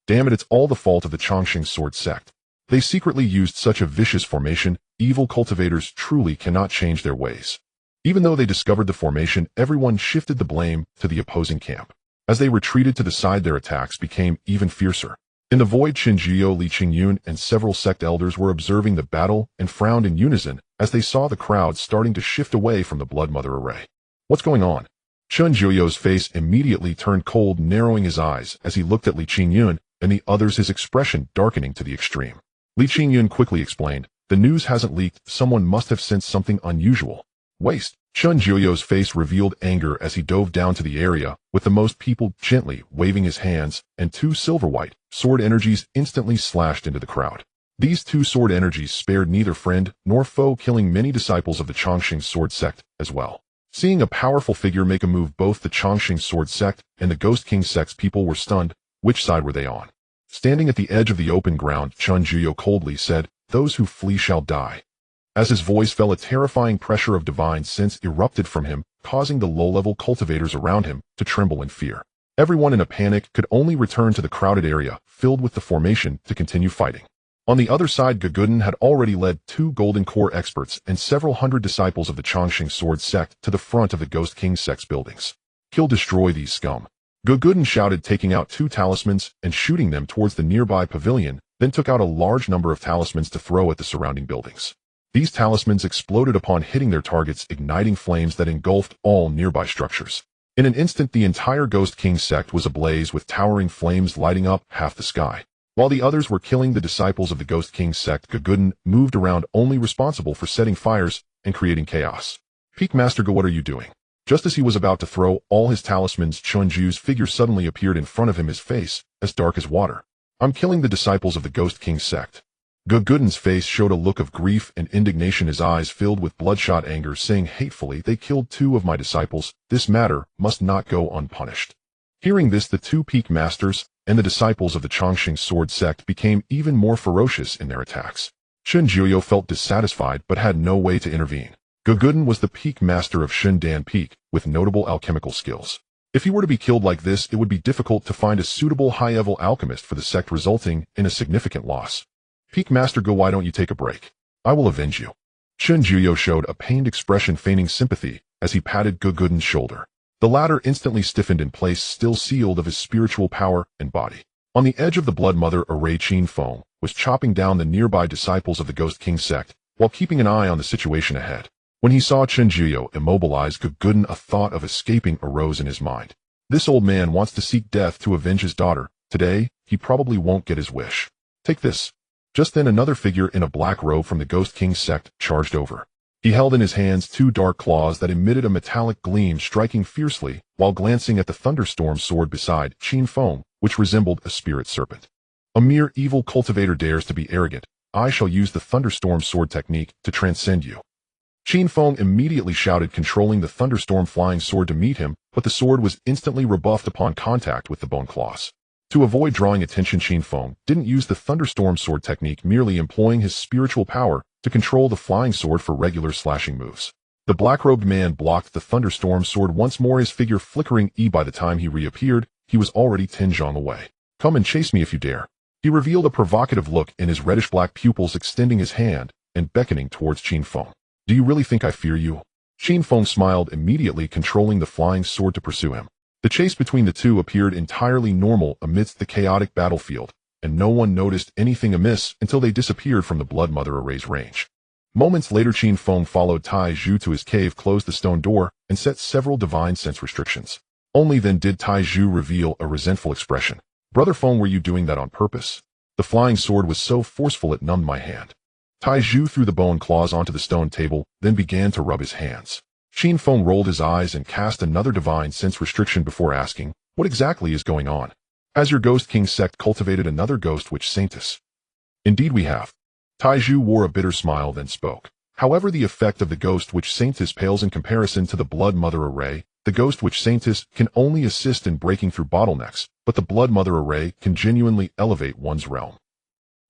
Damn it, it's all the fault of the Chongqing sword sect. They secretly used such a vicious formation, evil cultivators truly cannot change their ways. Even though they discovered the formation, everyone shifted the blame to the opposing camp. As they retreated to the side, their attacks became even fiercer. In the void, Qin Jiao, Li Qingyun, and several sect elders were observing the battle and frowned in unison as they saw the crowd starting to shift away from the Blood Mother array. What's going on? Qin Jiao's face immediately turned cold, narrowing his eyes as he looked at Li Qingyun and the others, his expression darkening to the extreme. Li Qingyun quickly explained, the news hasn't leaked, someone must have sensed something unusual. Waste. Qin Jiao's face revealed anger as he dove down to the area, with the most people gently waving his hands, and two silver-white sword energies instantly slashed into the crowd. These two sword energies spared neither friend nor foe, killing many disciples of the Chongqing sword sect as well. Seeing a powerful figure make a move, both the Chongqing sword sect and the Ghost King sect's people were stunned. Which side were they on? Standing at the edge of the open ground, Qin Jiao coldly said, those who flee shall die. As his voice fell, a terrifying pressure of divine sense erupted from him, causing the low-level cultivators around him to tremble in fear. Everyone in a panic could only return to the crowded area, filled with the formation, to continue fighting. On the other side, Guguden had already led 2 Golden Core experts and several hundred disciples of the Chongqing sword sect to the front of the Ghost King sect's buildings. Kill, destroy these scum. Guguden shouted, taking out 2 talismans and shooting them towards the nearby pavilion, then took out a large number of talismans to throw at the surrounding buildings. These talismans exploded upon hitting their targets, igniting flames that engulfed all nearby structures. In an instant, the entire Ghost King sect was ablaze, with towering flames lighting up half the sky. While the others were killing the disciples of the Ghost King sect, Guguden moved around, only responsible for setting fires and creating chaos. Peak Master Go, what are you doing? Just as he was about to throw all his talismans, Chunju's figure suddenly appeared in front of him, his face as dark as water. I'm killing the disciples of the Ghost King sect. Guguden's face showed a look of grief and indignation, his eyes filled with bloodshot anger, saying hatefully, they killed 2 of my disciples. This matter must not go unpunished. Hearing this, the 2 peak masters and the disciples of the Chongqing sword sect became even more ferocious in their attacks. Qin Jiao felt dissatisfied but had no way to intervene. Guguden was the peak master of Xundan Peak, with notable alchemical skills. If he were to be killed like this, it would be difficult to find a suitable high-level alchemist for the sect, resulting in a significant loss. Peak Master Go, why don't you take a break? I will avenge you. Qin Jiao showed a pained expression, feigning sympathy, as he patted Guguden's shoulder. The latter instantly stiffened in place, still sealed of his spiritual power and body. On the edge of the Blood Mother array, Qin Feng was chopping down the nearby disciples of the Ghost King sect, while keeping an eye on the situation ahead. When he saw Qin Jiao immobilized Guguden, a thought of escaping arose in his mind. This old man wants to seek death to avenge his daughter. Today, he probably won't get his wish. Take this. Just then, another figure in a black robe from the Ghost King sect charged over. He held in his hands 2 dark claws that emitted a metallic gleam, striking fiercely while glancing at the thunderstorm sword beside Qin Feng, which resembled a spirit serpent. A mere evil cultivator dares to be arrogant. I shall use the thunderstorm sword technique to transcend you. Qin Feng immediately shouted, controlling the thunderstorm flying sword to meet him, but the sword was instantly rebuffed upon contact with the bone claws. To avoid drawing attention, Qin Feng didn't use the thunderstorm sword technique, merely employing his spiritual power to control the flying sword for regular slashing moves. The black-robed man blocked the thunderstorm sword once more, his figure flickering. By the time he reappeared, he was already 10 zhang away. Come and chase me if you dare. He revealed a provocative look in his reddish-black pupils, extending his hand and beckoning towards Qin Feng. Do you really think I fear you? Qin Feng smiled, immediately controlling the flying sword to pursue him. The chase between the two appeared entirely normal amidst the chaotic battlefield, and no one noticed anything amiss until they disappeared from the Blood Mother array's range. Moments later, Qin Feng followed Tai Zhu to his cave, closed the stone door, and set several divine sense restrictions. Only then did Tai Zhu reveal a resentful expression. Brother Feng, were you doing that on purpose? The flying sword was so forceful it numbed my hand. Tai Zhu threw the bone claws onto the stone table, then began to rub his hands. Qin Feng rolled his eyes and cast another divine sense restriction before asking, what exactly is going on? Has your Ghost King sect cultivated another ghost witch saintess? Indeed we have. Tai Zhu wore a bitter smile, then spoke. However, the effect of the Ghost Witch Saintess pales in comparison to the Blood Mother Array. The Ghost Witch Saintess can only assist in breaking through bottlenecks, but the Blood Mother Array can genuinely elevate one's realm.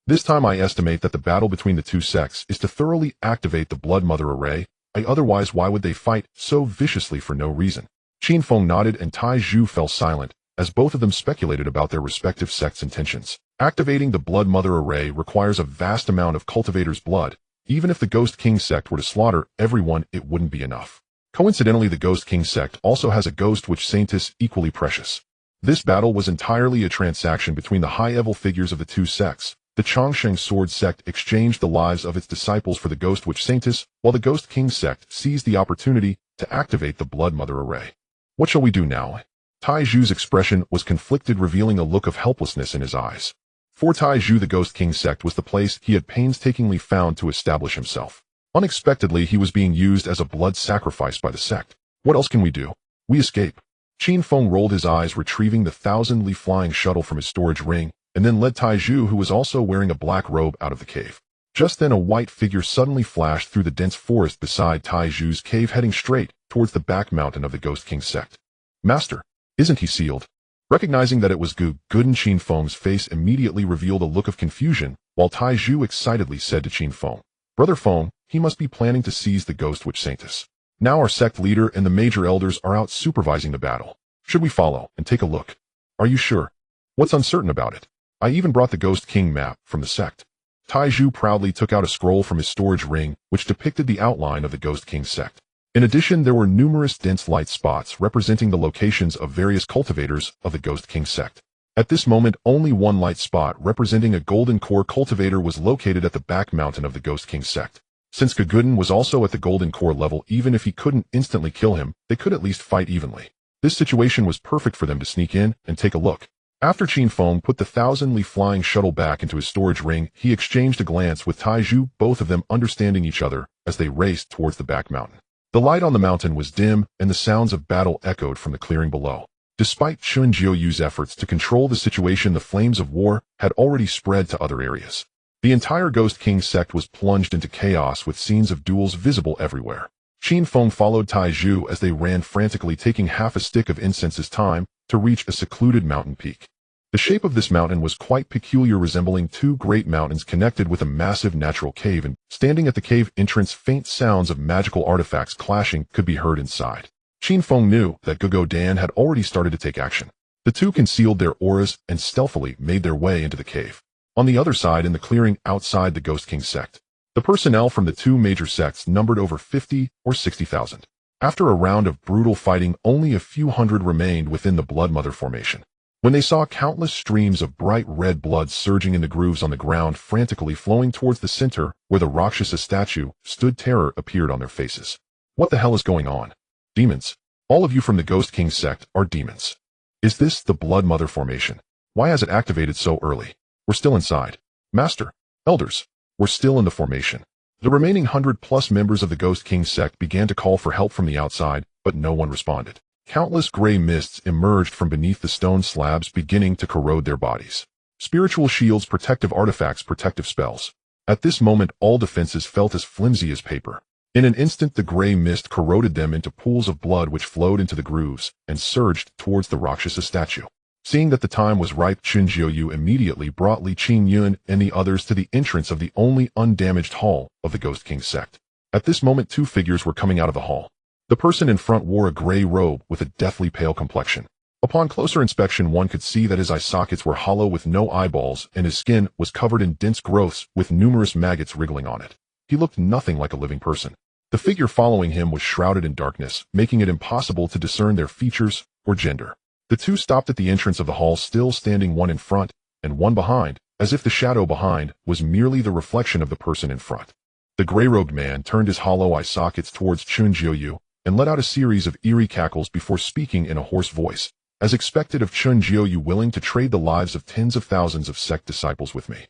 This time I estimate that the battle between the two sects is to thoroughly activate the Blood Mother Array. Otherwise, why would they fight so viciously for no reason? Qin Feng nodded and Tai Zhu fell silent, as both of them speculated about their respective sects' intentions. Activating the Blood Mother Array requires a vast amount of cultivators' blood. Even if the Ghost King sect were to slaughter everyone, it wouldn't be enough. Coincidentally, the Ghost King sect also has a Ghost Witch Saintess equally precious. This battle was entirely a transaction between the high-level figures of the two sects. The Chongsheng Sword sect exchanged the lives of its disciples for the Ghost Witch Saintess, while the Ghost King sect seized the opportunity to activate the Blood Mother Array. What shall we do now? Tai Zhu's expression was conflicted, revealing a look of helplessness in his eyes. For Tai Zhu, the Ghost King sect was the place he had painstakingly found to establish himself. Unexpectedly, he was being used as a blood sacrifice by the sect. What else can we do? We escape. Qin Feng rolled his eyes, retrieving the 1,000-li flying shuttle from his storage ring, and then led Tai Zhu, who was also wearing a black robe, out of the cave. Just then a white figure suddenly flashed through the dense forest beside Tai Zhu's cave, heading straight towards the back mountain of the Ghost King sect. Master, isn't he sealed? Recognizing that it was Gooden, Qin Feng's face immediately revealed a look of confusion, while Tai Zhu excitedly said to Qin Feng, Brother Feng, he must be planning to seize the Ghost Witch Saintess. Now our sect leader and the major elders are out supervising the battle. Should we follow and take a look? Are you sure? What's uncertain about it? I even brought the Ghost King map from the sect. Tai Zhu proudly took out a scroll from his storage ring, which depicted the outline of the Ghost King sect. In addition, there were numerous dense light spots representing the locations of various cultivators of the Ghost King sect. At this moment, only one light spot representing a golden core cultivator was located at the back mountain of the Ghost King sect. Since Gooden was also at the golden core level, even if he couldn't instantly kill him, they could at least fight evenly. This situation was perfect for them to sneak in and take a look. After Qin Feng put the 1,000-li flying shuttle back into his storage ring, he exchanged a glance with Tai Zhu, both of them understanding each other as they raced towards the back mountain. The light on the mountain was dim, and the sounds of battle echoed from the clearing below. Despite Chun Jiuyu's efforts to control the situation, the flames of war had already spread to other areas. The entire Ghost King sect was plunged into chaos, with scenes of duels visible everywhere. Qin Feng followed Tai Zhu as they ran frantically, taking half a stick of incense's time to reach a secluded mountain peak. The shape of this mountain was quite peculiar, resembling two great mountains connected with a massive natural cave, and standing at the cave entrance, faint sounds of magical artifacts clashing could be heard inside. Qin Feng knew that Godan had already started to take action. The two concealed their auras and stealthily made their way into the cave. On the other side, in the clearing outside the Ghost King sect, the personnel from the two major sects numbered over 50 or 60,000. After a round of brutal fighting, only a few hundred remained within the Blood Mother formation. When they saw countless streams of bright red blood surging in the grooves on the ground, frantically flowing towards the center where the Rakshasa statue stood, terror appeared on their faces. What the hell is going on? Demons. All of you from the Ghost King sect are demons. Is this the Blood Mother formation? Why has it activated so early? We're still inside. Master, elders, we're still in the formation. The remaining 100+ members of the Ghost King sect began to call for help from the outside, but no one responded. Countless gray mists emerged from beneath the stone slabs, beginning to corrode their bodies. Spiritual shields, protective artifacts, protective spells. At this moment, all defenses felt as flimsy as paper. In an instant, the gray mist corroded them into pools of blood which flowed into the grooves and surged towards the Rakshasa statue. Seeing that the time was ripe, Chun Jiuyu immediately brought Li Qingyun and the others to the entrance of the only undamaged hall of the Ghost King sect. At this moment, two figures were coming out of the hall. The person in front wore a gray robe with a deathly pale complexion. Upon closer inspection, one could see that his eye sockets were hollow with no eyeballs, and his skin was covered in dense growths with numerous maggots wriggling on it. He looked nothing like a living person. The figure following him was shrouded in darkness, making it impossible to discern their features or gender. The two stopped at the entrance of the hall, still standing, one in front and one behind, as if the shadow behind was merely the reflection of the person in front. The gray-robed man turned his hollow eye sockets towards Chun Jiuyu and let out a series of eerie cackles before speaking in a hoarse voice, as expected of Chun Jiuyu, willing to trade the lives of tens of thousands of sect disciples with me.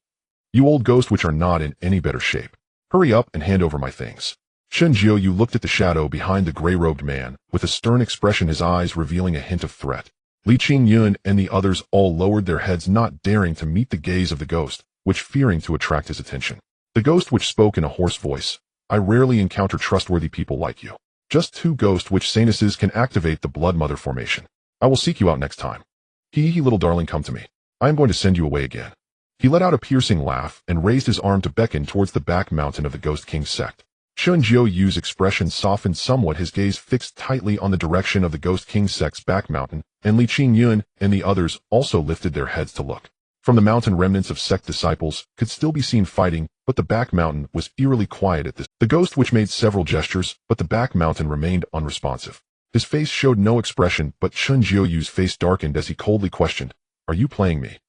You old ghosts which are not in any better shape. Hurry up and hand over my things. Chun Jiuyu looked at the shadow behind the gray-robed man with a stern expression, his eyes revealing a hint of threat. Li Qingyun and the others all lowered their heads, not daring to meet the gaze of the ghost, which fearing to attract his attention. The ghost which spoke in a hoarse voice, I rarely encounter trustworthy people like you. Just 2 ghost witch saintesses can activate the Blood Mother formation. I will seek you out next time. Hee little darling, come to me. I am going to send you away again. He let out a piercing laugh and raised his arm to beckon towards the back mountain of the Ghost King sect. Shun Jiuyu's expression softened somewhat, his gaze fixed tightly on the direction of the Ghost King sect's back mountain, and Li Qingyun and the others also lifted their heads to look. From the mountain, remnants of sect disciples could still be seen fighting, but the back mountain was eerily quiet at this. The ghost witch made several gestures, but the back mountain remained unresponsive. His face showed no expression, but Shun Jiuyu's face darkened as he coldly questioned, "Are you playing me?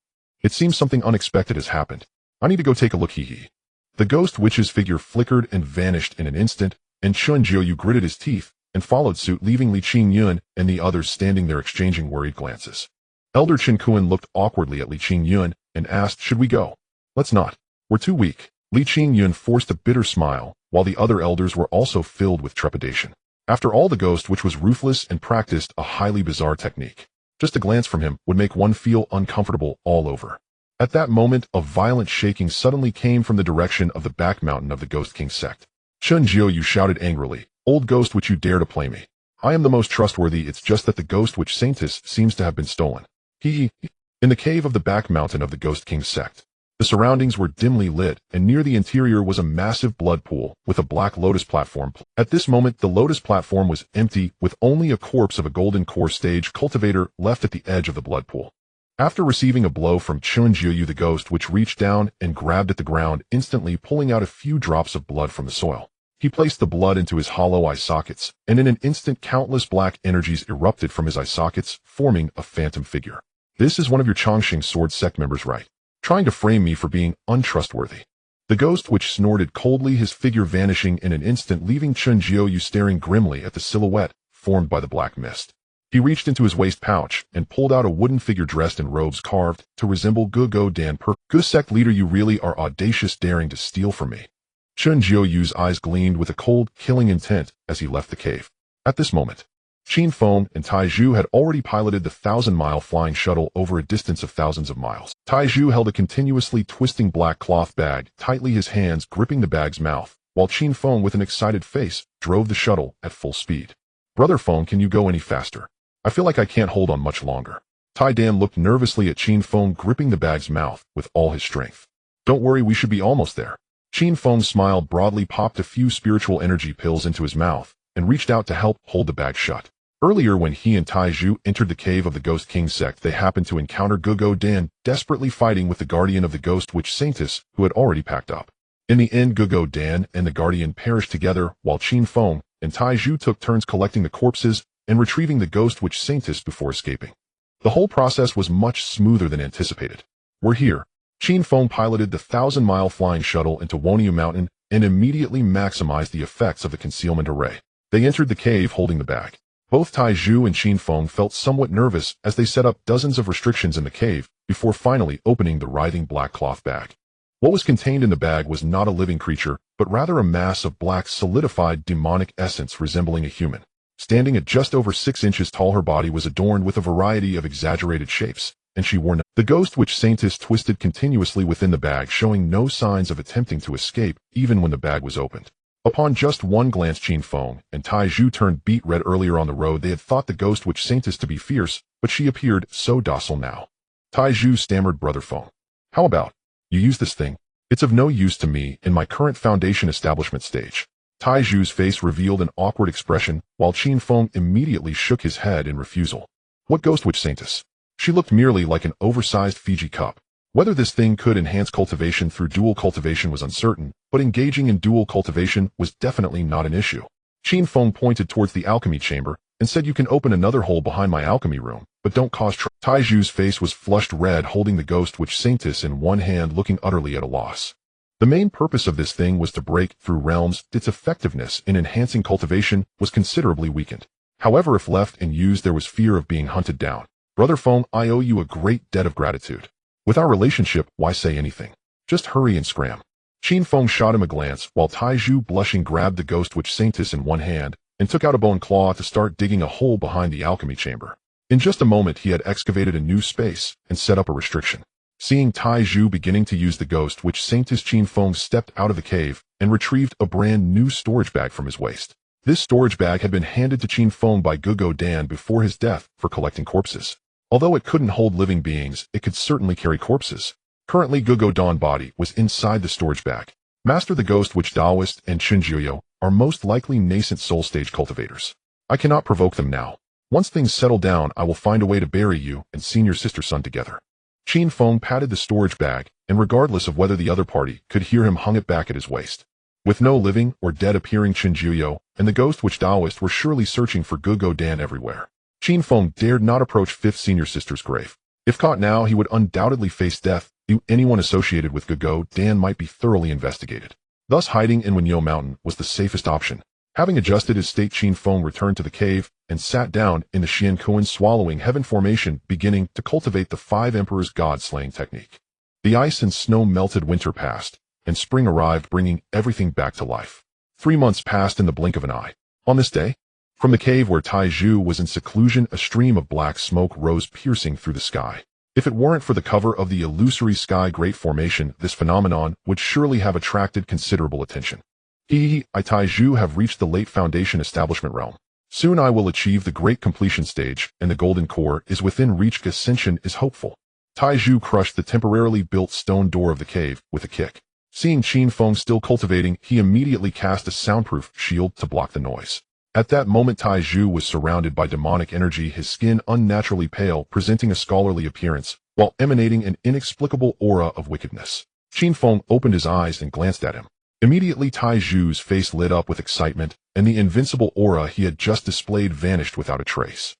It seems something unexpected has happened. I need to go take a look, hee." The ghost witch's figure flickered and vanished in an instant, and Shun Jiuyu gritted his teeth and followed suit, leaving Li Qingyun and the others standing there exchanging worried glances. Elder Qin Kuan looked awkwardly at Li Qingyun and asked, "Should we go?" "Let's not. We're too weak." Li Qingyun forced a bitter smile, while the other elders were also filled with trepidation. After all, the ghost witch was ruthless and practiced a highly bizarre technique. Just a glance from him would make one feel uncomfortable all over. At that moment, a violent shaking suddenly came from the direction of the back mountain of the Ghost King sect. Shun Jiuyu shouted angrily, "Old ghost witch, you dare to play me? I am the most trustworthy, it's just that the ghost witch saintess seems to have been stolen." In the cave of the back mountain of the Ghost King sect, the surroundings were dimly lit, and near the interior was a massive blood pool with a black lotus platform. At this moment, the lotus platform was empty, with only a corpse of a golden core stage cultivator left at the edge of the blood pool. After receiving a blow from Shun Jiuyu, the ghost witch reached down and grabbed at the ground, instantly pulling out a few drops of blood from the soil. He placed the blood into his hollow eye sockets, and in an instant countless black energies erupted from his eye sockets, forming a phantom figure. "This is one of your Chongqing Sword sect members, right? Trying to frame me for being untrustworthy." The ghost witch snorted coldly, his figure vanishing in an instant, leaving Shun Jiuyu staring grimly at the silhouette formed by the black mist. He reached into his waist pouch and pulled out a wooden figure dressed in robes carved to resemble Gugo Dan Per. "Good sect leader, you really are audacious, daring to steal from me." Shun Jiuyu's eyes gleamed with a cold, killing intent as he left the cave. At this moment, Qin Feng and Taizhu had already piloted the 1,000-mile flying shuttle over a distance of thousands of miles. Taizhu held a continuously twisting black cloth bag, tightly, his hands gripping the bag's mouth, while Qin Feng, with an excited face, drove the shuttle at full speed. "Brother Feng, can you go any faster? I feel like I can't hold on much longer." Tai Dan looked nervously at Qin Feng, gripping the bag's mouth with all his strength. "Don't worry, we should be almost there." Qin Feng smiled broadly, popped a few spiritual energy pills into his mouth, and reached out to help hold the bag shut. Earlier, when he and Taizhu entered the cave of the Ghost King sect, they happened to encounter Gugo Dan desperately fighting with the guardian of the Ghost Witch Saintess, who had already packed up. In the end, Gugo Dan and the guardian perished together, while Qin Feng and Taizhu took turns collecting the corpses and retrieving the Ghost Witch Saintess before escaping. The whole process was much smoother than anticipated. "We're here." Qin Feng piloted the 1,000-mile flying shuttle into Woniu Mountain and immediately maximized the effects of the concealment array. They entered the cave holding the bag. Both Taizhu and Qin Feng felt somewhat nervous as they set up dozens of restrictions in the cave before finally opening the writhing black cloth bag. What was contained in the bag was not a living creature, but rather a mass of black solidified demonic essence resembling a human. Standing at just over 6 inches tall, her body was adorned with a variety of exaggerated shapes, and she wore no. The Ghost Witch Saintess twisted continuously within the bag, showing no signs of attempting to escape even when the bag was opened. Upon just one glance, Qin Feng and Taizhu turned beet red. Earlier on the road, they had thought the Ghost Witch Saintess to be fierce, but she appeared so docile now. Taizhu stammered, "Brother Feng, how about you use this thing? It's of no use to me in my current foundation establishment stage." Taizhu's face revealed an awkward expression, while Qin Feng immediately shook his head in refusal. "What Ghost Witch Saintess? She looked merely like an oversized Fiji cup. Whether this thing could enhance cultivation through dual cultivation was uncertain, but engaging in dual cultivation was definitely not an issue." Qin Feng pointed towards the alchemy chamber and said, "You can open another hole behind my alchemy room, but don't cause trouble." Taizhu's face was flushed red, holding the Ghost Witch Saintess in one hand, looking utterly at a loss. The main purpose of this thing was to break through realms. Its effectiveness in enhancing cultivation was considerably weakened. However, if left and used, there was fear of being hunted down. "Brother Feng, I owe you a great debt of gratitude. With our relationship, why say anything? Just hurry and scram." Qin Feng shot him a glance, while Taizhu, blushing, grabbed the Ghost Witch Saintess in one hand and took out a bone claw to start digging a hole behind the alchemy chamber. In just a moment, he had excavated a new space and set up a restriction. Seeing Tai Zhu beginning to use the ghost witch saintess, Qin Feng stepped out of the cave and retrieved a brand new storage bag from his waist. This storage bag had been handed to Qin Feng by Gugo Dan before his death for collecting corpses. Although it couldn't hold living beings, it could certainly carry corpses. Currently, Gugo Dan's body was inside the storage bag. Master the Ghost Witch Taoist and Chunjiuyo are most likely nascent soul stage cultivators. I cannot provoke them now. Once things settle down, I will find a way to bury you and senior sister son together. Qin Feng patted the storage bag, and regardless of whether the other party could hear him, hung it back at his waist. With no living or dead appearing, Chunjiuyo and the Ghost Witch Taoist were surely searching for Gugo Dan everywhere. Qin Feng dared not approach fifth senior sister's grave. If caught now, he would undoubtedly face death. Anyone associated with Gugo Dan might be thoroughly investigated. Thus, hiding in Wenyo Mountain was the safest option. Having adjusted his state, Qin Feng returned to the cave and sat down in the Xiankuan swallowing heaven formation, beginning to cultivate the 5 Emperors God-slaying technique. The ice and snow melted, winter passed, and spring arrived, bringing everything back to life. 3 months passed in the blink of an eye. On this day, from the cave where Tai Zhu was in seclusion, a stream of black smoke rose, piercing through the sky. If it weren't for the cover of the illusory sky great formation, this phenomenon would surely have attracted considerable attention. Tai Zhu have reached the late foundation establishment realm. Soon I will achieve the great completion stage, and the golden core is within reach. Ascension is hopeful. Tai Zhu crushed the temporarily built stone door of the cave with a kick. Seeing Qin Feng still cultivating, he immediately cast a soundproof shield to block the noise. At that moment, Tai Zhu was surrounded by demonic energy, his skin unnaturally pale, presenting a scholarly appearance, while emanating an inexplicable aura of wickedness. Qin Feng opened his eyes and glanced at him. Immediately, Tai Zhu's face lit up with excitement, and the invincible aura he had just displayed vanished without a trace.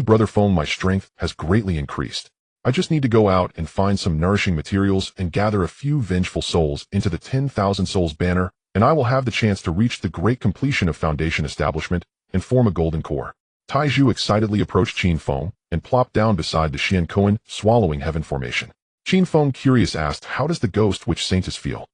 Brother Feng, my strength has greatly increased. I just need to go out and find some nourishing materials and gather a few vengeful souls into the 10,000 souls banner, and I will have the chance to reach the great completion of foundation establishment and form a golden core. Tai Zhu excitedly approached Qin Feng and plopped down beside the Xiankuan swallowing heaven formation. Qin Feng, curious, asked, "How does the Ghost Witch Saintess feel?"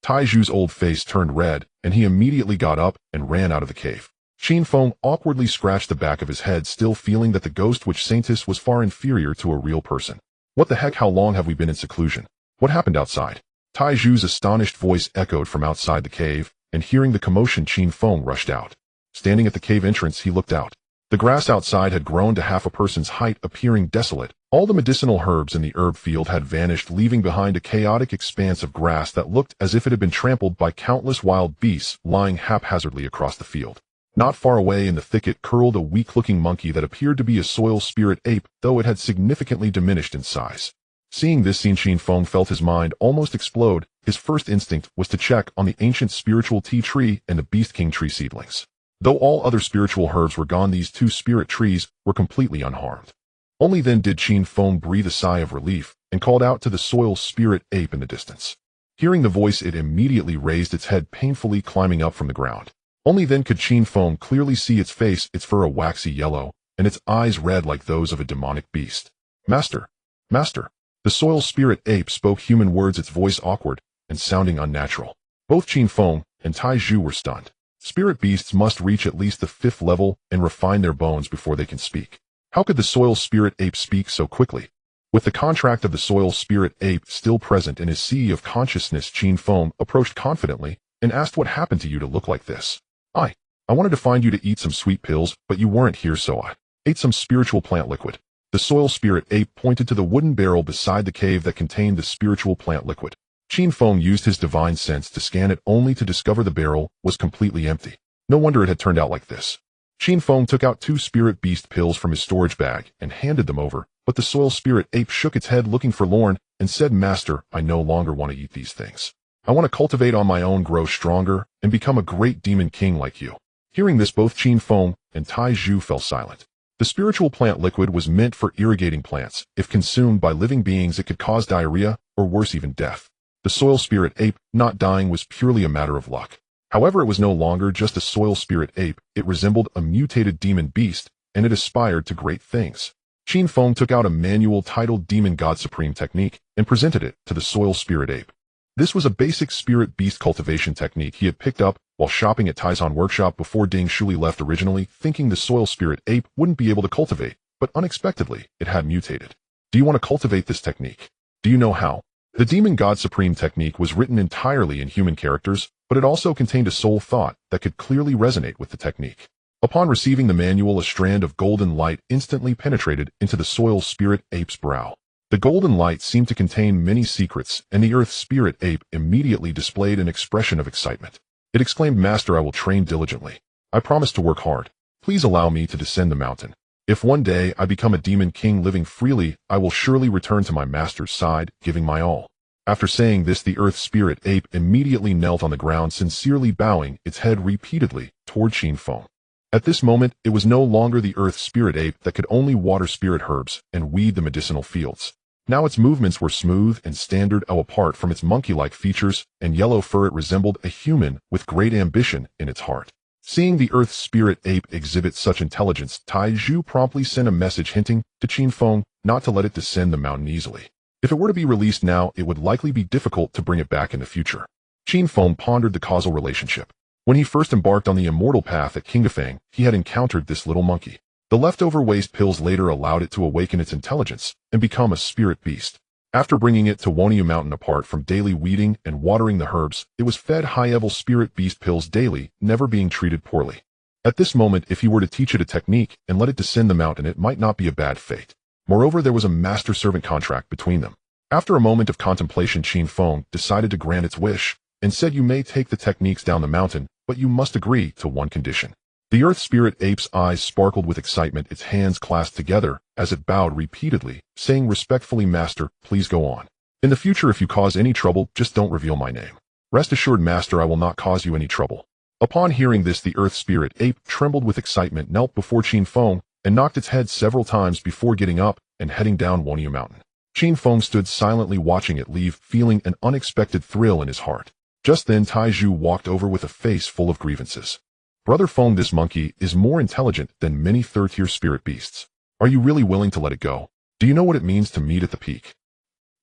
Tai Zhu's old face turned red, and he immediately got up and ran out of the cave. Qin Feng awkwardly scratched the back of his head, still feeling that the Ghost Witch Saintess was far inferior to a real person. What the heck? How long have we been in seclusion? What happened outside? Tai Zhu's astonished voice echoed from outside the cave, and hearing the commotion, Qin Feng rushed out. Standing at the cave entrance, he looked out. The grass outside had grown to half a person's height, appearing desolate. All the medicinal herbs in the herb field had vanished, leaving behind a chaotic expanse of grass that looked as if it had been trampled by countless wild beasts lying haphazardly across the field. Not far away in the thicket curled a weak-looking monkey that appeared to be a soil spirit ape, though it had significantly diminished in size. Seeing this scene, Qin Feng felt his mind almost explode. His first instinct was to check on the ancient spiritual tea tree and the beast king tree seedlings. Though all other spiritual herbs were gone, these 2 spirit trees were completely unharmed. Only then did Qin Feng breathe a sigh of relief and called out to the soil spirit ape in the distance. Hearing the voice, it immediately raised its head, painfully climbing up from the ground. Only then could Qin Feng clearly see its face, its fur a waxy yellow, and its eyes red like those of a demonic beast. "Master! Master!" The soil spirit ape spoke human words, its voice awkward and sounding unnatural. Both Qin Feng and Tai Zhu were stunned. Spirit beasts must reach at least the 5th level and refine their bones before they can speak. How could the soil spirit ape speak so quickly? With the contract of the soil spirit ape still present in his sea of consciousness, Qin Feng approached confidently and asked, "What happened to you to look like this?" I wanted to find you to eat some sweet pills, but you weren't here, so I ate some spiritual plant liquid." The soil spirit ape pointed to the wooden barrel beside the cave that contained the spiritual plant liquid. Qin Feng used his divine sense to scan it, only to discover the barrel was completely empty. No wonder it had turned out like this. Qin Feng took out 2 spirit beast pills from his storage bag and handed them over, but the soil spirit ape shook its head, looking forlorn, and said, "Master, I no longer want to eat these things. I want to cultivate on my own, grow stronger, and become a great demon king like you." Hearing this, both Qin Feng and Tai Zhu fell silent. The spiritual plant liquid was meant for irrigating plants. If consumed by living beings, it could cause diarrhea, or worse, even death. The soil spirit ape not dying was purely a matter of luck. However, it was no longer just a soil spirit ape. It resembled a mutated demon beast, and it aspired to great things. Qin Feng took out a manual titled Demon God Supreme Technique and presented it to the soil spirit ape. This was a basic spirit beast cultivation technique he had picked up while shopping at Taizan Workshop before Ding Shuli left, originally thinking the soil spirit ape wouldn't be able to cultivate, but unexpectedly, it had mutated. "Do you want to cultivate this technique? Do you know how? The Demon God Supreme technique was written entirely in human characters, but it also contained a soul thought that could clearly resonate with the technique. Upon receiving the manual, a strand of golden light instantly penetrated into the soil spirit ape's brow. The golden light seemed to contain many secrets, and the earth spirit ape immediately displayed an expression of excitement. It exclaimed, "Master, I will train diligently. I promise to work hard. Please allow me to descend the mountain. If one day I become a demon king living freely, I will surely return to my master's side, giving my all." After saying this, the earth spirit ape immediately knelt on the ground, sincerely bowing its head repeatedly toward Qin Feng. At this moment, it was no longer the earth spirit ape that could only water spirit herbs and weed the medicinal fields. Now its movements were smooth and standard. Apart from its monkey-like features and yellow fur, it resembled a human with great ambition in its heart. Seeing the earth spirit ape exhibit such intelligence, Taiju promptly sent a message hinting to Qin Feng not to let it descend the mountain easily. If it were to be released now, it would likely be difficult to bring it back in the future. Qin Feng pondered the causal relationship. When he first embarked on the immortal path at Qin Feng, he had encountered this little monkey. The leftover waste pills later allowed it to awaken its intelligence and become a spirit beast. After bringing it to Woniu Mountain, apart from daily weeding and watering the herbs, it was fed high-level spirit beast pills daily, never being treated poorly. At this moment, if he were to teach it a technique and let it descend the mountain, it might not be a bad fate. Moreover, there was a master-servant contract between them. After a moment of contemplation, Qin Feng decided to grant its wish and said, "You may take the techniques down the mountain, but you must agree to one condition." The earth spirit ape's eyes sparkled with excitement, its hands clasped together as it bowed repeatedly, saying respectfully, "Master, please go on. In the future, if you cause any trouble, just don't reveal my name. Rest assured, Master, I will not cause you any trouble." Upon hearing this, the earth spirit ape trembled with excitement, knelt before Qin Feng, and knocked its head several times before getting up and heading down Woniu Mountain. Qin Feng stood silently watching it leave, feeling an unexpected thrill in his heart. Just then, Taiju walked over with a face full of grievances. "Brother Feng, this monkey is more intelligent than many third-tier spirit beasts. Are you really willing to let it go? Do you know what it means to meet at the peak?"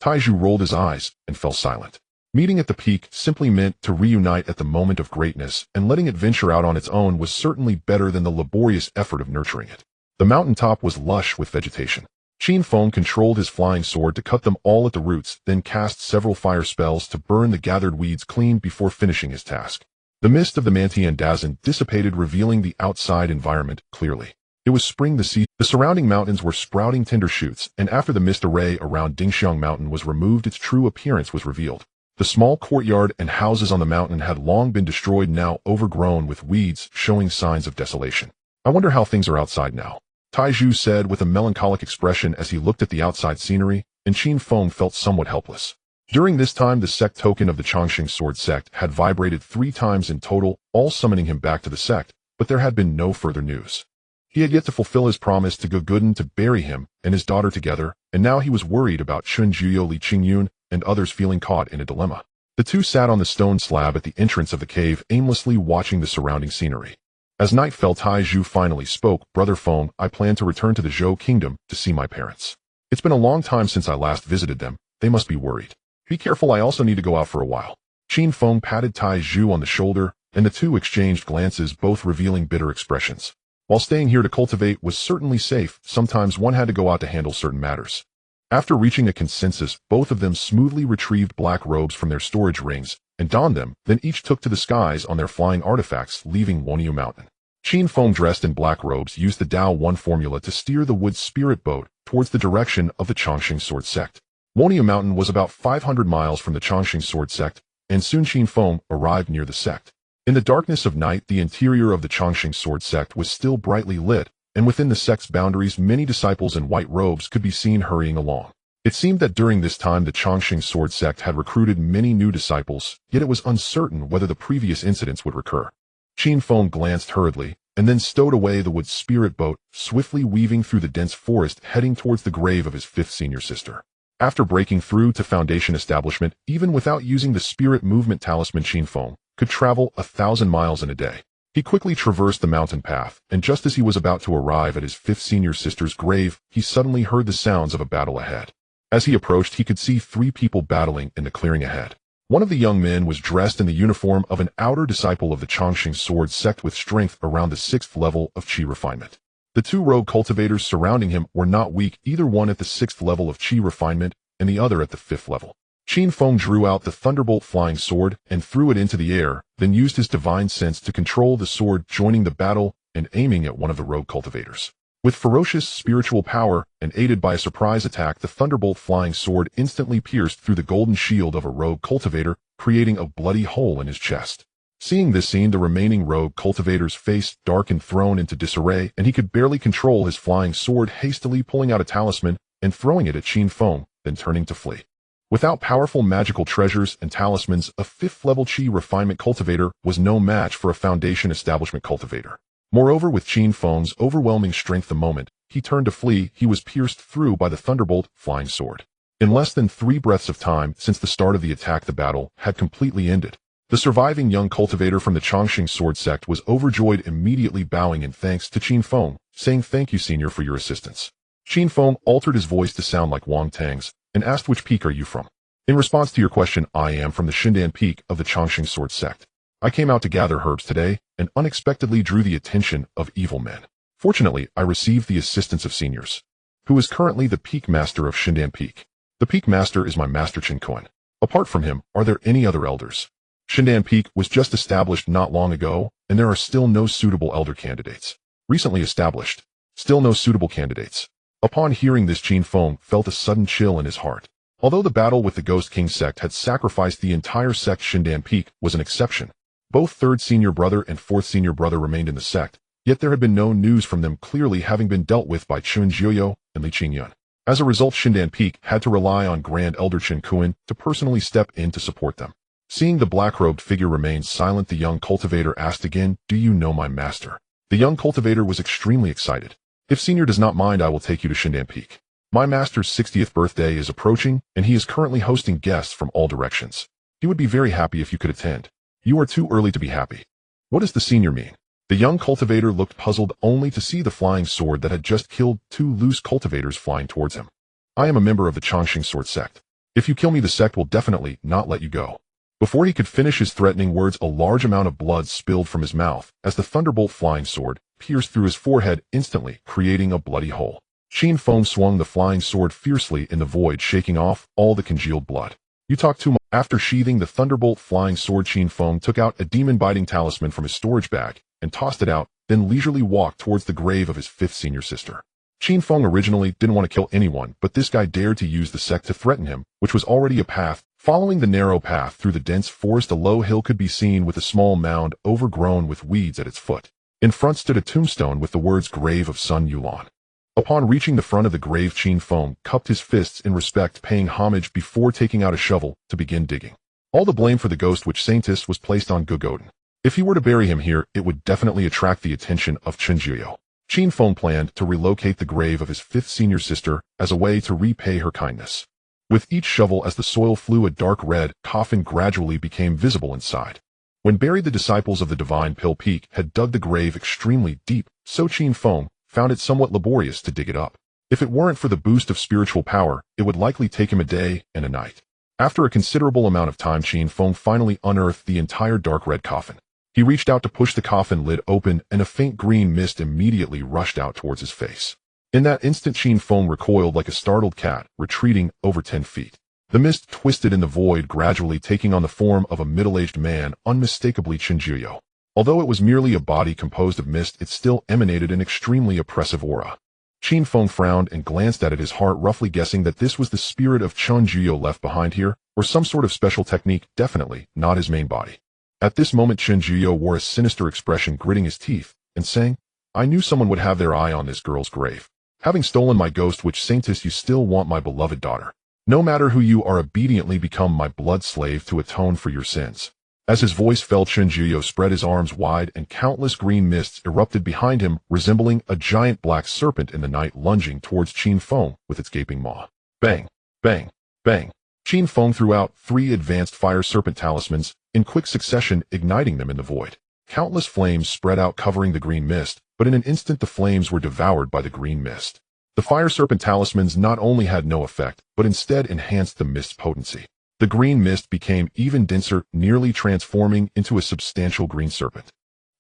Taiju rolled his eyes and fell silent. Meeting at the peak simply meant to reunite at the moment of greatness, and letting it venture out on its own was certainly better than the laborious effort of nurturing it. The mountaintop was lush with vegetation. Qin Feng controlled his flying sword to cut them all at the roots, then cast several fire spells to burn the gathered weeds clean before finishing his task. The mist of the Mantian Dazan dissipated, revealing the outside environment clearly. It was spring. The surrounding mountains were sprouting tender shoots, and after the mist array around Dingxiang Mountain was removed, its true appearance was revealed. The small courtyard and houses on the mountain had long been destroyed, now overgrown with weeds, showing signs of desolation. "I wonder how things are outside now," Taiju said with a melancholic expression as he looked at the outside scenery, and Qin Feng felt somewhat helpless. During this time, the sect token of the Chongqing Sword sect had vibrated 3 times in total, all summoning him back to the sect, but there had been no further news. He had yet to fulfill his promise to Guguden to bury him and his daughter together, and now he was worried about Chunjuyo, Li Qingyun, and others, feeling caught in a dilemma. The two sat on the stone slab at the entrance of the cave, aimlessly watching the surrounding scenery. As night fell, Taiju finally spoke. "Brother Feng, I plan to return to the Zhou Kingdom to see my parents. It's been a long time since I last visited them. They must be worried. Be careful, I also need to go out for a while." Qin Feng patted Taiju on the shoulder, and the two exchanged glances, both revealing bitter expressions. While staying here to cultivate was certainly safe, sometimes one had to go out to handle certain matters. After reaching a consensus, both of them smoothly retrieved black robes from their storage rings and donned them, then each took to the skies on their flying artifacts, leaving Woniu Mountain. Qin Feng, dressed in black robes, used the Dao 1 formula to steer the wood spirit boat towards the direction of the Chongqing Sword sect. Woniu Mountain was about 500 miles from the Chongqing Sword sect, and soon Qin Feng arrived near the sect. In the darkness of night, the interior of the Chongqing Sword sect was still brightly lit, and within the sect's boundaries, many disciples in white robes could be seen hurrying along. It seemed that during this time the Chongqing Sword sect had recruited many new disciples, yet it was uncertain whether the previous incidents would recur. Qin Feng glanced hurriedly, and then stowed away the wood spirit boat, swiftly weaving through the dense forest, heading towards the grave of his 5th senior sister. After breaking through to Foundation establishment, even without using the spirit movement talisman, Qin Feng could travel 1,000 miles in a day. He quickly traversed the mountain path, and just as he was about to arrive at his 5th senior sister's grave, he suddenly heard the sounds of a battle ahead. As he approached, he could see 3 people battling in the clearing ahead. One of the young men was dressed in the uniform of an outer disciple of the Chongqing Sword sect with strength around the 6th level of Qi refinement. The 2 rogue cultivators surrounding him were not weak, either one at the 6th level of Qi refinement and the other at the 5th level. Qin Feng drew out the thunderbolt flying sword and threw it into the air, then used his divine sense to control the sword, joining the battle and aiming at one of the rogue cultivators. With ferocious spiritual power and aided by a surprise attack, the thunderbolt flying sword instantly pierced through the golden shield of a rogue cultivator, creating a bloody hole in his chest. Seeing this scene, the remaining rogue cultivator's face darkened, thrown into disarray, and he could barely control his flying sword, hastily pulling out a talisman and throwing it at Qin Feng, then turning to flee. Without powerful magical treasures and talismans, a 5th-level Qi refinement cultivator was no match for a foundation establishment cultivator. Moreover, with Qin Feng's overwhelming strength the moment he turned to flee, he was pierced through by the thunderbolt flying sword. In less than 3 breaths of time since the start of the attack, the battle had completely ended. The surviving young cultivator from the Chongqing sword sect was overjoyed, immediately bowing in thanks to Qin Feng, saying, "Thank you, senior, for your assistance." Qin Feng altered his voice to sound like Wang Tang's and asked, "Which peak are you from?" "In response to your question, I am from the Xindan peak of the Chongqing sword sect. I came out to gather herbs today and unexpectedly drew the attention of evil men. Fortunately, I received the assistance of seniors, who is currently the peak master of Xindan Peak. The peak master is my master Qin Feng. Apart from him, are there any other elders? Xindan Peak was just established not long ago, and there are still no suitable elder candidates. Recently established. Still no suitable candidates." Upon hearing this, Qin Feng felt a sudden chill in his heart. Although the battle with the Ghost King sect had sacrificed the entire sect, Xindan Peak was an exception. Both 3rd senior brother and 4th senior brother remained in the sect, yet there had been no news from them, clearly having been dealt with by Chun Jiuyo and Li Qingyun. As a result, Xindan Peak had to rely on Grand Elder Chen Kuan to personally step in to support them. Seeing the black-robed figure remain silent, the young cultivator asked again, "Do you know my master?" The young cultivator was extremely excited. "If senior does not mind, I will take you to Xindan Peak. My master's 60th birthday is approaching, and he is currently hosting guests from all directions. He would be very happy if you could attend. You are too early to be happy." "What does the senior mean?" The young cultivator looked puzzled, only to see the flying sword that had just killed 2 loose cultivators flying towards him. "I am a member of the Chongqing sword sect. If you kill me, the sect will definitely not let you go." Before he could finish his threatening words, a large amount of blood spilled from his mouth as the thunderbolt flying sword pierced through his forehead, instantly creating a bloody hole. Qin Feng swung the flying sword fiercely in the void, shaking off all the congealed blood. "You talk too much." After sheathing the thunderbolt flying sword, Qin Feng took out a demon-biting talisman from his storage bag and tossed it out, then leisurely walked towards the grave of his 5th senior sister. Qin Feng originally didn't want to kill anyone, but this guy dared to use the sect to threaten him, which was already a path. Following the narrow path through the dense forest, a low hill could be seen with a small mound overgrown with weeds at its foot. In front stood a tombstone with the words "Grave of Sun Yulan." Upon reaching the front of the grave, Qin Feng cupped his fists in respect, paying homage before taking out a shovel to begin digging. All the blame for the ghost witch scientist was placed on Gugoden. If he were to bury him here, it would definitely attract the attention of Chun Jiuyo. Qin Feng planned to relocate the grave of his 5th senior sister as a way to repay her kindness. With each shovel, as the soil flew, a dark red coffin gradually became visible inside. When buried, the disciples of the Divine Pill Peak had dug the grave extremely deep, so Qin Feng found it somewhat laborious to dig it up. If it weren't for the boost of spiritual power, it would likely take him a day and a night. After a considerable amount of time, Qin Feng finally unearthed the entire dark red coffin. He reached out to push the coffin lid open, and a faint green mist immediately rushed out towards his face. In that instant, Qin Feng recoiled like a startled cat, retreating over 10 feet. The mist twisted in the void, gradually taking on the form of a middle-aged man, unmistakably Chun Jiuyo. Although it was merely a body composed of mist, it still emanated an extremely oppressive aura. Qin Feng frowned and glanced at it, his heart roughly guessing that this was the spirit of Chun Jiuyo left behind here, or some sort of special technique, definitely not his main body. At this moment, Chun Jiuyo wore a sinister expression, gritting his teeth and saying, "I knew someone would have their eye on this girl's grave. Having stolen my ghost witch saintess, you still want my beloved daughter. No matter who you are, obediently become my blood slave to atone for your sins." As his voice fell, Chun Jiuyo spread his arms wide, and countless green mists erupted behind him, resembling a giant black serpent in the night, lunging towards Qin Feng with its gaping maw. Bang! Bang! Bang! Qin Feng threw out 3 advanced fire serpent talismans, in quick succession, igniting them in the void. Countless flames spread out, covering the green mist, but in an instant the flames were devoured by the green mist. The fire serpent talismans not only had no effect, but instead enhanced the mist's potency. The green mist became even denser, nearly transforming into a substantial green serpent.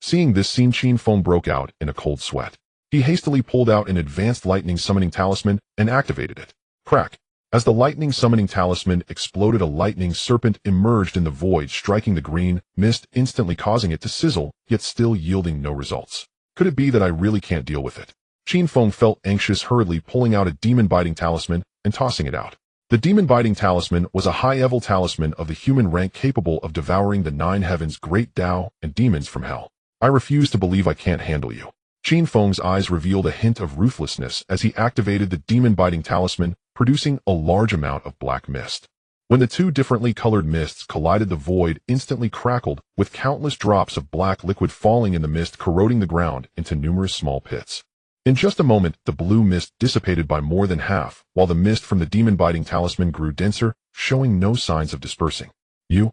Seeing this scene, Qin Feng broke out in a cold sweat. He hastily pulled out an advanced lightning summoning talisman and activated it. Crack! As the lightning summoning talisman exploded, a lightning serpent emerged in the void, striking the green mist, instantly causing it to sizzle, yet still yielding no results. Could it be that I really can't deal with it? Qin Feng felt anxious, hurriedly pulling out a demon-biting talisman and tossing it out. The demon-biting talisman was a high-level talisman of the human rank capable of devouring the 9 heavens, great Tao, and demons from hell. I refuse to believe I can't handle you. Qin Feng's eyes revealed a hint of ruthlessness as he activated the demon-biting talisman, producing a large amount of black mist. When the two differently colored mists collided, the void instantly crackled, with countless drops of black liquid falling in the mist, corroding the ground into numerous small pits. In just a moment, the blue mist dissipated by more than half, while the mist from the demon-biting talisman grew denser, showing no signs of dispersing. You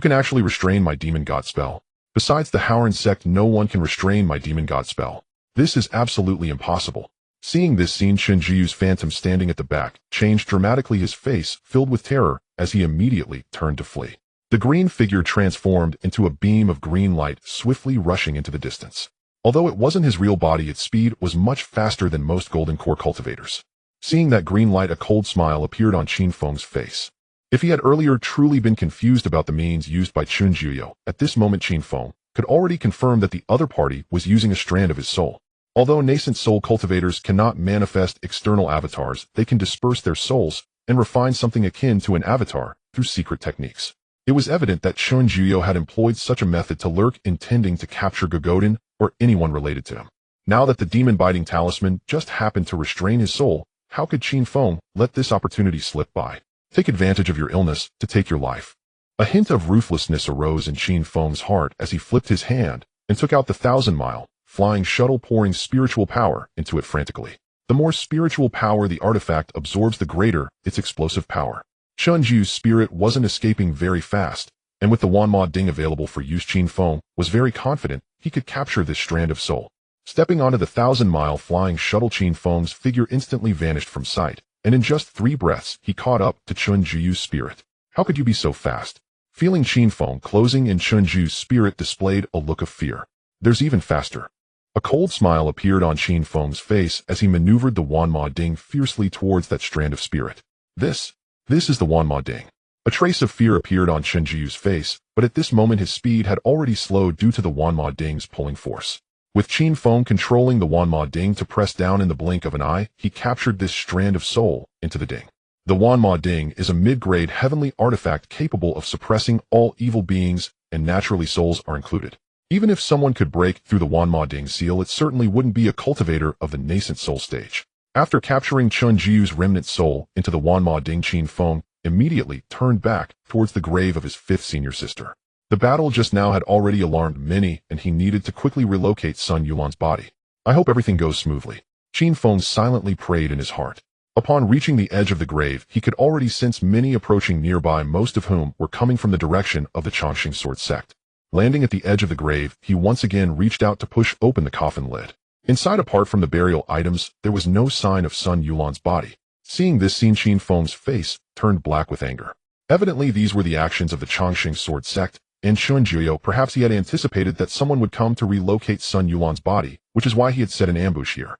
can actually restrain my demon god spell. Besides the Howren sect, no one can restrain my demon god spell. This is absolutely impossible. Seeing this scene, Shenjiu's phantom standing at the back changed dramatically, his face filled with terror as he immediately turned to flee. The green figure transformed into a beam of green light, swiftly rushing into the distance. Although it wasn't his real body, its speed was much faster than most golden core cultivators. Seeing that green light, a cold smile appeared on Qin Feng's face. If he had earlier truly been confused about the means used by Shenjiu, at this moment Qin Feng could already confirm that the other party was using a strand of his soul. Although nascent soul cultivators cannot manifest external avatars, they can disperse their souls and refine something akin to an avatar through secret techniques. It was evident that Shenjiu had employed such a method to lurk, intending to capture Gogodin or anyone related to him. Now that the demon-biting talisman just happened to restrain his soul, how could Qin Feng let this opportunity slip by? Take advantage of your illness to take your life. A hint of ruthlessness arose in Qin Feng's heart as he flipped his hand and took out the 1,000-mile flying shuttle, pouring spiritual power into it frantically. The more spiritual power the artifact absorbs, the greater its explosive power. Shenjiu's spirit wasn't escaping very fast, and with the Wanma Ding available for use, Qin Feng was very confident he could capture this strand of soul. Stepping onto the 1,000-mile flying shuttle, Qin Feng's figure instantly vanished from sight, and in just 3 breaths he caught up to Shenjiu's spirit. How could you be so fast? Feeling Qin Feng closing in, Shenjiu's spirit displayed a look of fear. There's even faster. A cold smile appeared on Qin Feng's face as he maneuvered the Wanma Ding fiercely towards that strand of spirit. This is the Wanma Ding. A trace of fear appeared on Shenjiu's face, but at this moment his speed had already slowed due to the Wanma Ding's pulling force. With Qin Feng controlling the Wanma Ding to press down in the blink of an eye, he captured this strand of soul into the ding. The Wanma Ding is a mid-grade heavenly artifact capable of suppressing all evil beings, and naturally souls are included. Even if someone could break through the Wanma Ding seal, it certainly wouldn't be a cultivator of the nascent soul stage. After capturing Shenjiu's remnant soul into the Wanma Ding, Qin Feng immediately turned back towards the grave of his 5th senior sister. The battle just now had already alarmed many, and he needed to quickly relocate Sun Yulan's body. I hope everything goes smoothly. Qin Feng silently prayed in his heart. Upon reaching the edge of the grave, he could already sense many approaching nearby, most of whom were coming from the direction of the Chongqing sword sect. Landing at the edge of the grave, he once again reached out to push open the coffin lid. Inside, apart from the burial items, there was no sign of Sun Yulan's body. Seeing this scene, Qin Feng's face turned black with anger. Evidently, these were the actions of the Chongqing sword sect, and Shenjiu, perhaps he had anticipated that someone would come to relocate Sun Yulan's body, which is why he had set an ambush here.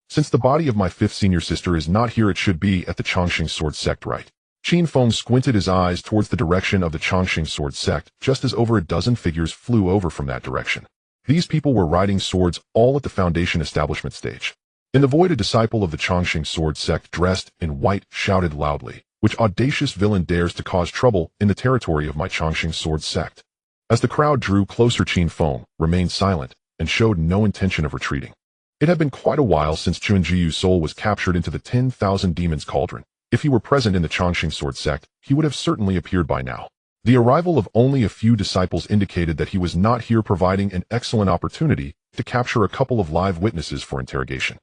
Since the body of my 5th senior sister is not here, it should be at the Chongqing sword sect, right? Qin Feng squinted his eyes towards the direction of the Chongqing sword sect, just as over a dozen figures flew over from that direction. These people were riding swords, all at the foundation establishment stage. In the void, a disciple of the Chongqing sword sect dressed in white shouted loudly, "Which audacious villain dares to cause trouble in the territory of my Chongqing sword sect?" As the crowd drew closer, Qin Feng remained silent and showed no intention of retreating. It had been quite a while since Shenjiu's soul was captured into the 10,000 demons cauldron. If he were present in the Chongqing sword sect, he would have certainly appeared by now. The arrival of only a few disciples indicated that he was not here, providing an excellent opportunity to capture a couple of live witnesses for interrogation.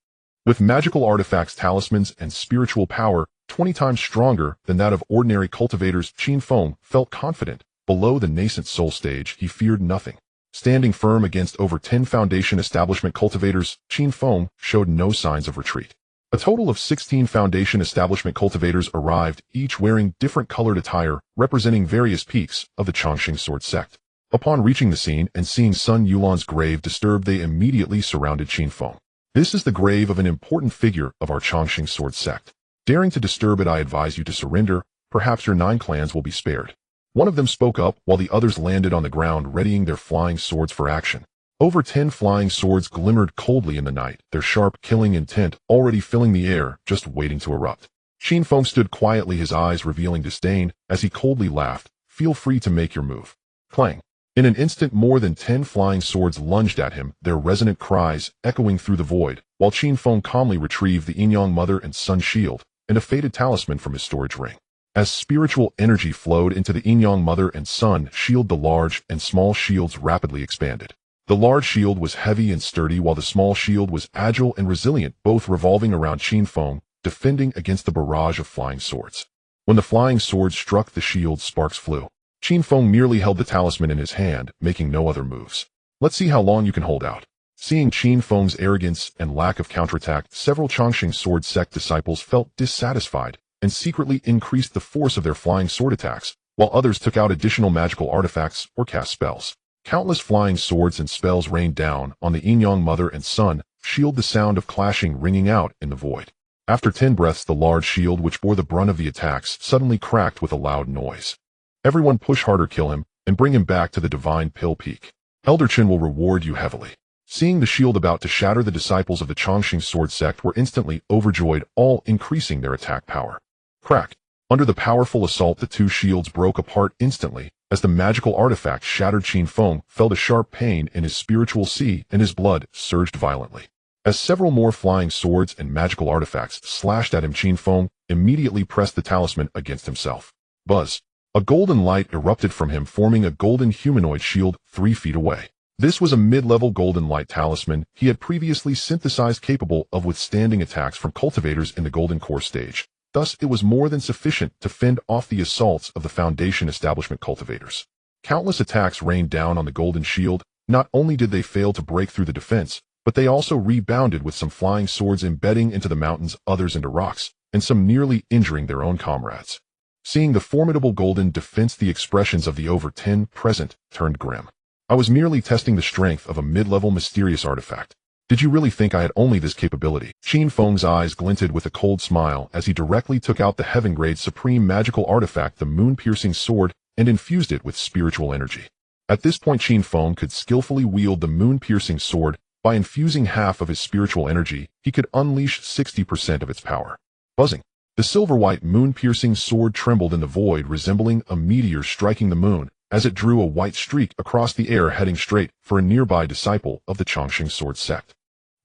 With magical artifacts, talismans, and spiritual power 20 times stronger than that of ordinary cultivators, Qin Feng felt confident. Below the nascent soul stage, he feared nothing. Standing firm against over 10 foundation establishment cultivators, Qin Feng showed no signs of retreat. A total of 16 foundation establishment cultivators arrived, each wearing different colored attire, representing various peaks of the Chongqing sword sect. Upon reaching the scene and seeing Sun Yulan's grave disturbed, they immediately surrounded Qin Feng. This is the grave of an important figure of our Chongqing sword sect. Daring to disturb it, I advise you to surrender. Perhaps your 9 clans will be spared. One of them spoke up, while the others landed on the ground readying their flying swords for action. Over 10 flying swords glimmered coldly in the night, their sharp killing intent already filling the air, just waiting to erupt. Qin Feng stood quietly, his eyes revealing disdain, as he coldly laughed. Feel free to make your move. Clang. In an instant, more than 10 flying swords lunged at him, their resonant cries echoing through the void, while Qin Feng calmly retrieved the Yin-Yang Mother and Sun shield and a faded talisman from his storage ring. As spiritual energy flowed into the Yin-Yang Mother and Sun shield, the large and small shields rapidly expanded. The large shield was heavy and sturdy, while the small shield was agile and resilient, both revolving around Qin Feng, defending against the barrage of flying swords. When the flying swords struck the shield, sparks flew. Qin Feng merely held the talisman in his hand, making no other moves. Let's see how long you can hold out. Seeing Qin Feng's arrogance and lack of counterattack, several Chongqing sword sect disciples felt dissatisfied and secretly increased the force of their flying sword attacks, while others took out additional magical artifacts or cast spells. Countless flying swords and spells rained down on the Yin-Yang Mother and Sun shield, the sound of clashing ringing out in the void. After 10 breaths, the large shield, which bore the brunt of the attacks, suddenly cracked with a loud noise. Everyone push harder, kill him, and bring him back to the Divine Pill Peak. Elder Qin will reward you heavily. Seeing the shield about to shatter, the disciples of the Chongqing sword sect were instantly overjoyed, all increasing their attack power. Crack. Under the powerful assault, the 2 shields broke apart instantly. As the magical artifact shattered, Qin Feng felt a sharp pain in his spiritual sea, and his blood surged violently. As several more flying swords and magical artifacts slashed at him, Qin Feng immediately pressed the talisman against himself. Buzz. A golden light erupted from him, forming a golden humanoid shield 3 feet away. This was a mid-level golden light talisman he had previously synthesized, capable of withstanding attacks from cultivators in the golden core stage. Thus, it was more than sufficient to fend off the assaults of the Foundation establishment cultivators. Countless attacks rained down on the golden shield. Not only did they fail to break through the defense, but they also rebounded, with some flying swords embedding into the mountains, others into rocks, and some nearly injuring their own comrades. Seeing the formidable golden defense, the expressions of the over 10 present turned grim. I was merely testing the strength of a mid-level mysterious artifact. Did you really think I had only this capability? Qin Feng's eyes glinted with a cold smile as he directly took out the heaven-grade supreme magical artifact, the moon-piercing sword, and infused it with spiritual energy. At this point, Qin Feng could skillfully wield the moon-piercing sword. By infusing half of his spiritual energy, he could unleash 60% of its power. Buzzing. The silver-white moon-piercing sword trembled in the void, resembling a meteor striking the moon, as it drew a white streak across the air, heading straight for a nearby disciple of the Chongqing sword sect.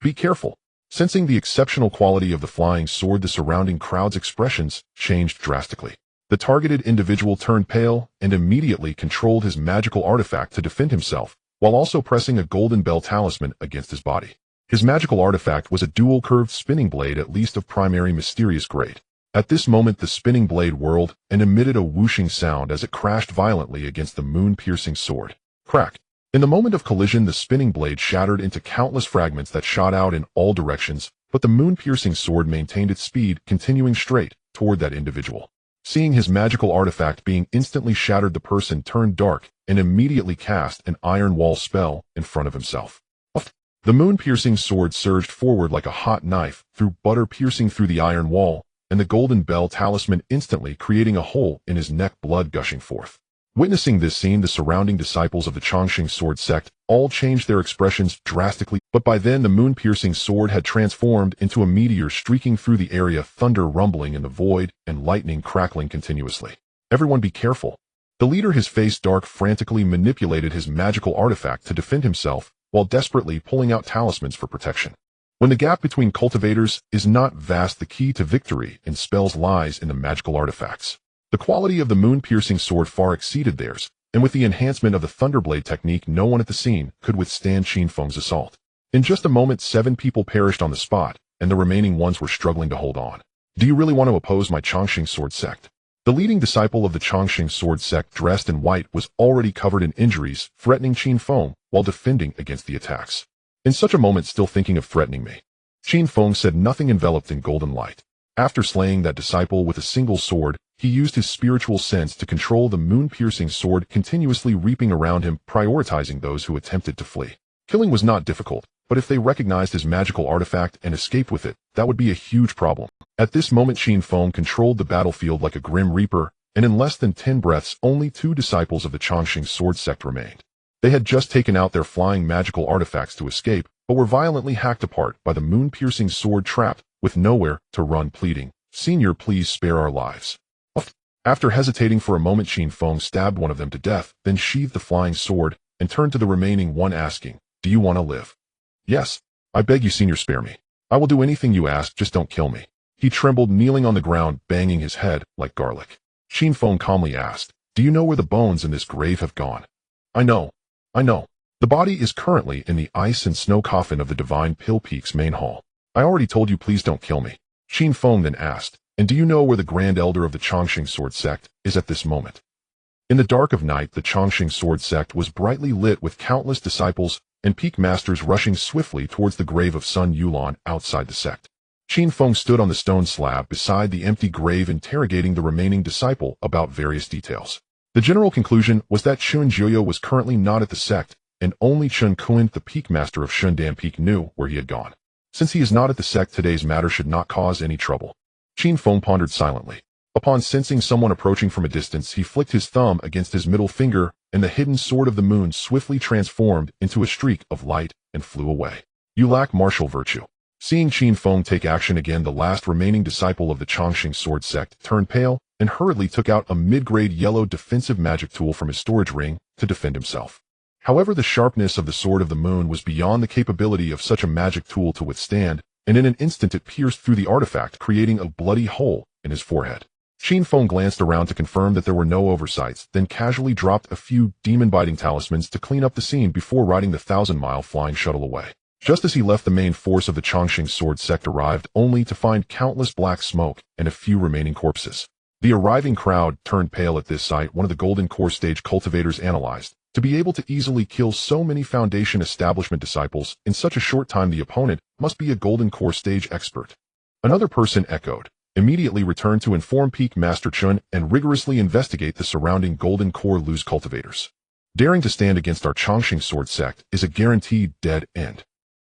Be careful. Sensing the exceptional quality of the flying sword, the surrounding crowd's expressions changed drastically. The targeted individual turned pale and immediately controlled his magical artifact to defend himself, while also pressing a golden bell talisman against his body. His magical artifact was a dual-curved spinning blade, at least of primary mysterious grade. At this moment, the spinning blade whirled and emitted a whooshing sound as it crashed violently against the moon-piercing sword. Crack. In the moment of collision, the spinning blade shattered into countless fragments that shot out in all directions, but the moon-piercing sword maintained its speed, continuing straight toward that individual. Seeing his magical artifact being instantly shattered, the person turned dark and immediately cast an iron wall spell in front of himself. The moon-piercing sword surged forward like a hot knife through butter, piercing through the iron wall, and the golden bell talisman instantly creating a hole in his neck, blood gushing forth. Witnessing this scene, the surrounding disciples of the Chongqing sword sect all changed their expressions drastically, but by then the moon-piercing sword had transformed into a meteor streaking through the area, thunder rumbling in the void and lightning crackling continuously. Everyone be careful. The leader, his face dark, frantically manipulated his magical artifact to defend himself, while desperately pulling out talismans for protection. When the gap between cultivators is not vast, the key to victory in spells lies in the magical artifacts. The quality of the moon-piercing sword far exceeded theirs, and with the enhancement of the Thunderblade technique, no one at the scene could withstand Qin Feng's assault. In just a moment, 7 people perished on the spot, and the remaining ones were struggling to hold on. Do you really want to oppose my Chongqing sword sect? The leading disciple of the Chongqing sword sect, dressed in white, was already covered in injuries, threatening Qin Feng while defending against the attacks. In such a moment, still thinking of threatening me? Qin Feng said, nothing enveloped in golden light. After slaying that disciple with a single sword, he used his spiritual sense to control the moon-piercing sword, continuously reaping around him, prioritizing those who attempted to flee. Killing was not difficult, but if they recognized his magical artifact and escaped with it, that would be a huge problem. At this moment Qin Feng controlled the battlefield like a grim reaper, and in less than 10 breaths only 2 disciples of the Chongqing sword sect remained. They had just taken out their flying magical artifacts to escape, but were violently hacked apart by the moon-piercing sword trapped, with nowhere to run, pleading, "Senior, please spare our lives." After hesitating for a moment, Qin Feng stabbed one of them to death, then sheathed the flying sword, and turned to the remaining one asking, "Do you want to live?" "Yes. I beg you, Senior, spare me. I will do anything you ask, just don't kill me." He trembled, kneeling on the ground, banging his head like garlic. Qin Feng calmly asked, "Do you know where the bones in this grave have gone?" I know. The body is currently in the ice and snow coffin of the Divine Pill Peak's main hall. I already told you, please don't kill me." Qin Feng then asked, "And do you know where the Grand Elder of the Chongqing sword sect is at this moment?" In the dark of night, the Chongqing sword sect was brightly lit with countless disciples and peak masters rushing swiftly towards the grave of Sun Yulan outside the sect. Qin Feng stood on the stone slab beside the empty grave, interrogating the remaining disciple about various details. The general conclusion was that Chun Jiuyo was currently not at the sect, and only Chun Kuan, the peak master of Shundan Peak, knew where he had gone. Since he is not at the sect, today's matter should not cause any trouble. Qin Feng pondered silently. Upon sensing someone approaching from a distance, he flicked his thumb against his middle finger, and the hidden sword of the moon swiftly transformed into a streak of light and flew away. "You lack martial virtue." Seeing Qin Feng take action again, the last remaining disciple of the Chongqing sword sect turned pale and hurriedly took out a mid-grade yellow defensive magic tool from his storage ring to defend himself. However, the sharpness of the sword of the moon was beyond the capability of such a magic tool to withstand, and in an instant it pierced through the artifact, creating a bloody hole in his forehead. Qin Feng glanced around to confirm that there were no oversights, then casually dropped a few demon-biting talismans to clean up the scene before riding the 1,000-mile flying shuttle away. Just as he left, the main force of the Chongqing sword sect arrived, only to find countless black smoke and a few remaining corpses. The arriving crowd turned pale at this sight. One of the golden core stage cultivators analyzed, to be able to easily kill so many Foundation establishment disciples in such a short time, the opponent must be a golden core stage expert. Another person echoed, "Immediately return to inform Peak Master Chun and rigorously investigate the surrounding golden core loose cultivators. Daring to stand against our Chongqing sword sect is a guaranteed dead end."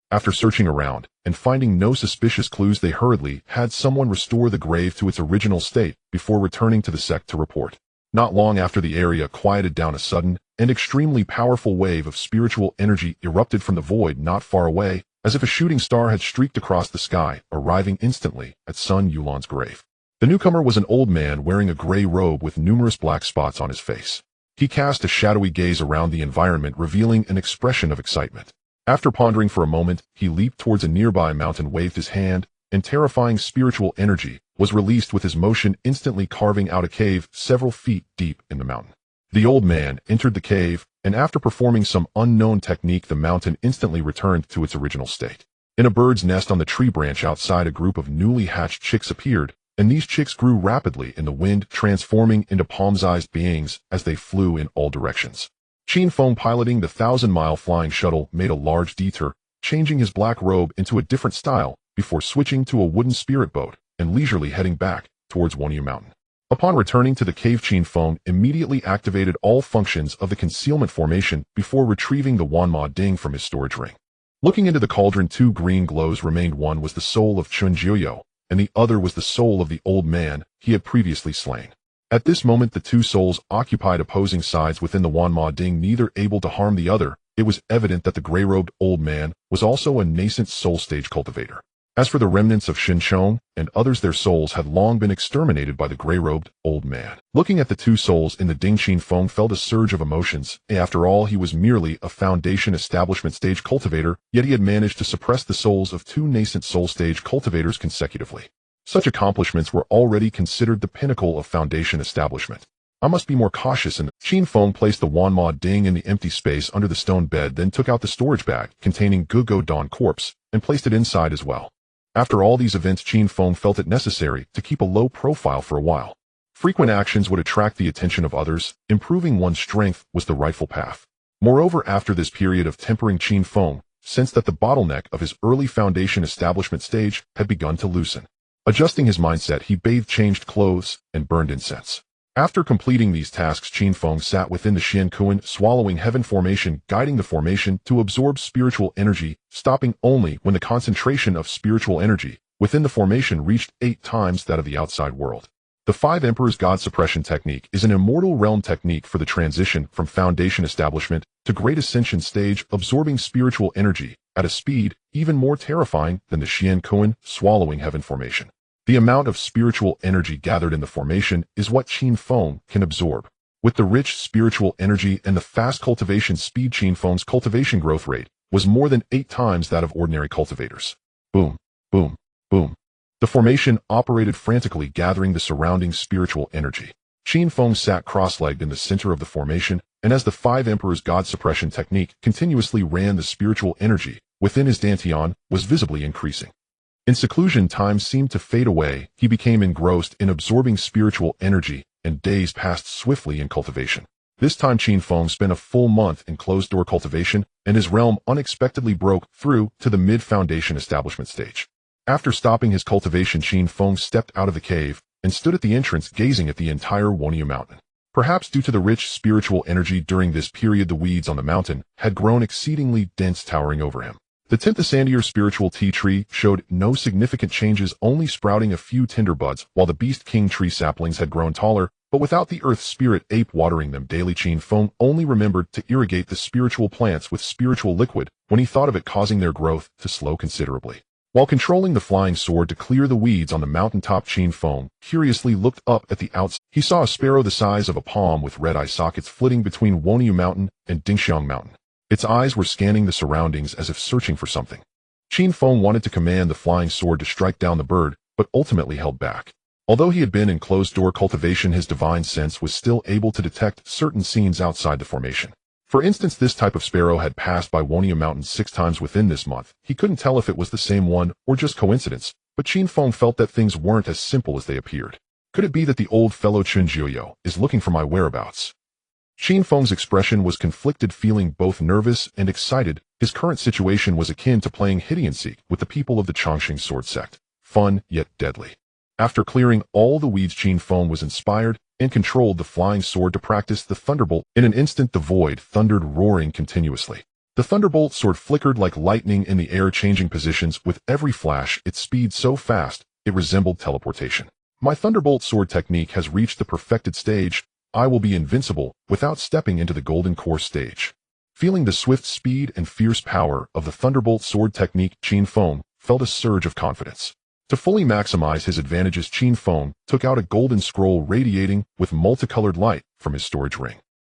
After searching around and finding no suspicious clues, they hurriedly had someone restore the grave to its original state before returning to the sect to report. Not long after, the area quieted down. A sudden and extremely powerful wave of spiritual energy erupted from the void not far away, as if a shooting star had streaked across the sky, arriving instantly at Sun Yulan's grave. The newcomer was an old man wearing a gray robe with numerous black spots on his face. He cast a shadowy gaze around the environment, revealing an expression of excitement. After pondering for a moment, he leaped towards a nearby mountain, waved his hand, and terrifying spiritual energy was released with his motion, instantly carving out a cave several feet deep in the mountain. The old man entered the cave, and after performing some unknown technique, the mountain instantly returned to its original state. In a bird's nest on the tree branch outside, a group of newly hatched chicks appeared, and these chicks grew rapidly in the wind, transforming into palm-sized beings as they flew in all directions. Qin Feng, piloting the 1,000-mile flying shuttle, made a large detour, changing his black robe into a different style before switching to a wooden spirit boat and leisurely heading back towards Wanyu Mountain. Upon returning to the cave, Qin Feng immediately activated all functions of the concealment formation before retrieving the Wanma Ding from his storage ring. Looking into the cauldron, 2 green glows remained. One was the soul of Chun Jiuyo, and the other was the soul of the old man he had previously slain. At this moment, the 2 souls occupied opposing sides within the Wanma Ding, neither able to harm the other. It was evident that the gray-robed old man was also a nascent soul stage cultivator. As for the remnants of Shin Chong and others, their souls had long been exterminated by the gray-robed old man. Looking at the 2 souls in the Ding, Qin Feng felt a surge of emotions. After all, he was merely a Foundation establishment stage cultivator, yet he had managed to suppress the souls of 2 nascent soul stage cultivators consecutively. Such accomplishments were already considered the pinnacle of Foundation establishment. I must be more cautious. And Qin Feng placed the Wanma Ding in the empty space under the stone bed, then took out the storage bag containing Gugo Don corpse and placed it inside as well. After all these events, Qin Feng felt it necessary to keep a low profile for a while. Frequent actions would attract the attention of others. Improving one's strength was the rightful path. Moreover, after this period of tempering, Qin Feng sensed that the bottleneck of his early Foundation establishment stage had begun to loosen. Adjusting his mindset, he bathed, changed clothes, and burned incense. After completing these tasks, Qin Feng sat within the Xian Kuan, swallowing heaven formation, guiding the formation to absorb spiritual energy, stopping only when the concentration of spiritual energy within the formation reached 8 times that of the outside world. The Five Emperors God Suppression Technique is an immortal realm technique for the transition from foundation establishment to great ascension stage, absorbing spiritual energy at a speed even more terrifying than the Xian Kuan swallowing heaven formation. The amount of spiritual energy gathered in the formation is what Qin Feng can absorb. With the rich spiritual energy and the fast cultivation speed, Qin Feng's cultivation growth rate was more than 8 times that of ordinary cultivators. Boom, boom, boom. The formation operated frantically, gathering the surrounding spiritual energy. Qin Feng sat cross-legged in the center of the formation, and as the Five Emperors God Suppression Technique continuously ran, the spiritual energy within his dantian was visibly increasing. In seclusion, time seemed to fade away. He became engrossed in absorbing spiritual energy, and days passed swiftly in cultivation. This time Qin Feng spent a full month in closed-door cultivation, and his realm unexpectedly broke through to the mid-foundation establishment stage. After stopping his cultivation, Qin Feng stepped out of the cave and stood at the entrance, gazing at the entire Wonyu mountain. Perhaps due to the rich spiritual energy during this period, the weeds on the mountain had grown exceedingly dense, towering over him. The 10th Ascendier spiritual tea tree showed no significant changes, only sprouting a few tender buds, while the Beast King tree saplings had grown taller, but without the earth spirit ape watering them daily. Qin Feng only remembered to irrigate the spiritual plants with spiritual liquid when he thought of it, causing their growth to slow considerably. While controlling the flying sword to clear the weeds on the mountaintop, Qin Feng curiously looked up at the outside. He saw a sparrow the size of a palm with red eye sockets flitting between Wonyu Mountain and Dingxiang Mountain. Its eyes were scanning the surroundings as if searching for something. Qin Feng wanted to command the flying sword to strike down the bird, but ultimately held back. Although he had been in closed-door cultivation, his divine sense was still able to detect certain scenes outside the formation. For instance, this type of sparrow had passed by Wonyu Mountain 6 times within this month. He couldn't tell if it was the same one or just coincidence, but Qin Feng felt that things weren't as simple as they appeared. Could it be that the old fellow Chunjiuyo is looking for my whereabouts? Qin Feng's expression was conflicted, feeling both nervous and excited. His current situation was akin to playing hide-and-seek with the people of the Chongqing sword sect. Fun, yet deadly. After clearing all the weeds, Qin Feng was inspired and controlled the flying sword to practice the thunderbolt. In an instant, the void thundered, roaring continuously. The thunderbolt sword flickered like lightning in the air, changing positions with every flash, its speed so fast it resembled teleportation. My thunderbolt sword technique has reached the perfected stage. I will be invincible without stepping into the golden core stage. Feeling the swift speed and fierce power of the thunderbolt sword technique, Qin Feng felt a surge of confidence. To fully maximize his advantages, Qin Feng took out a golden scroll radiating with multicolored light from his storage ring.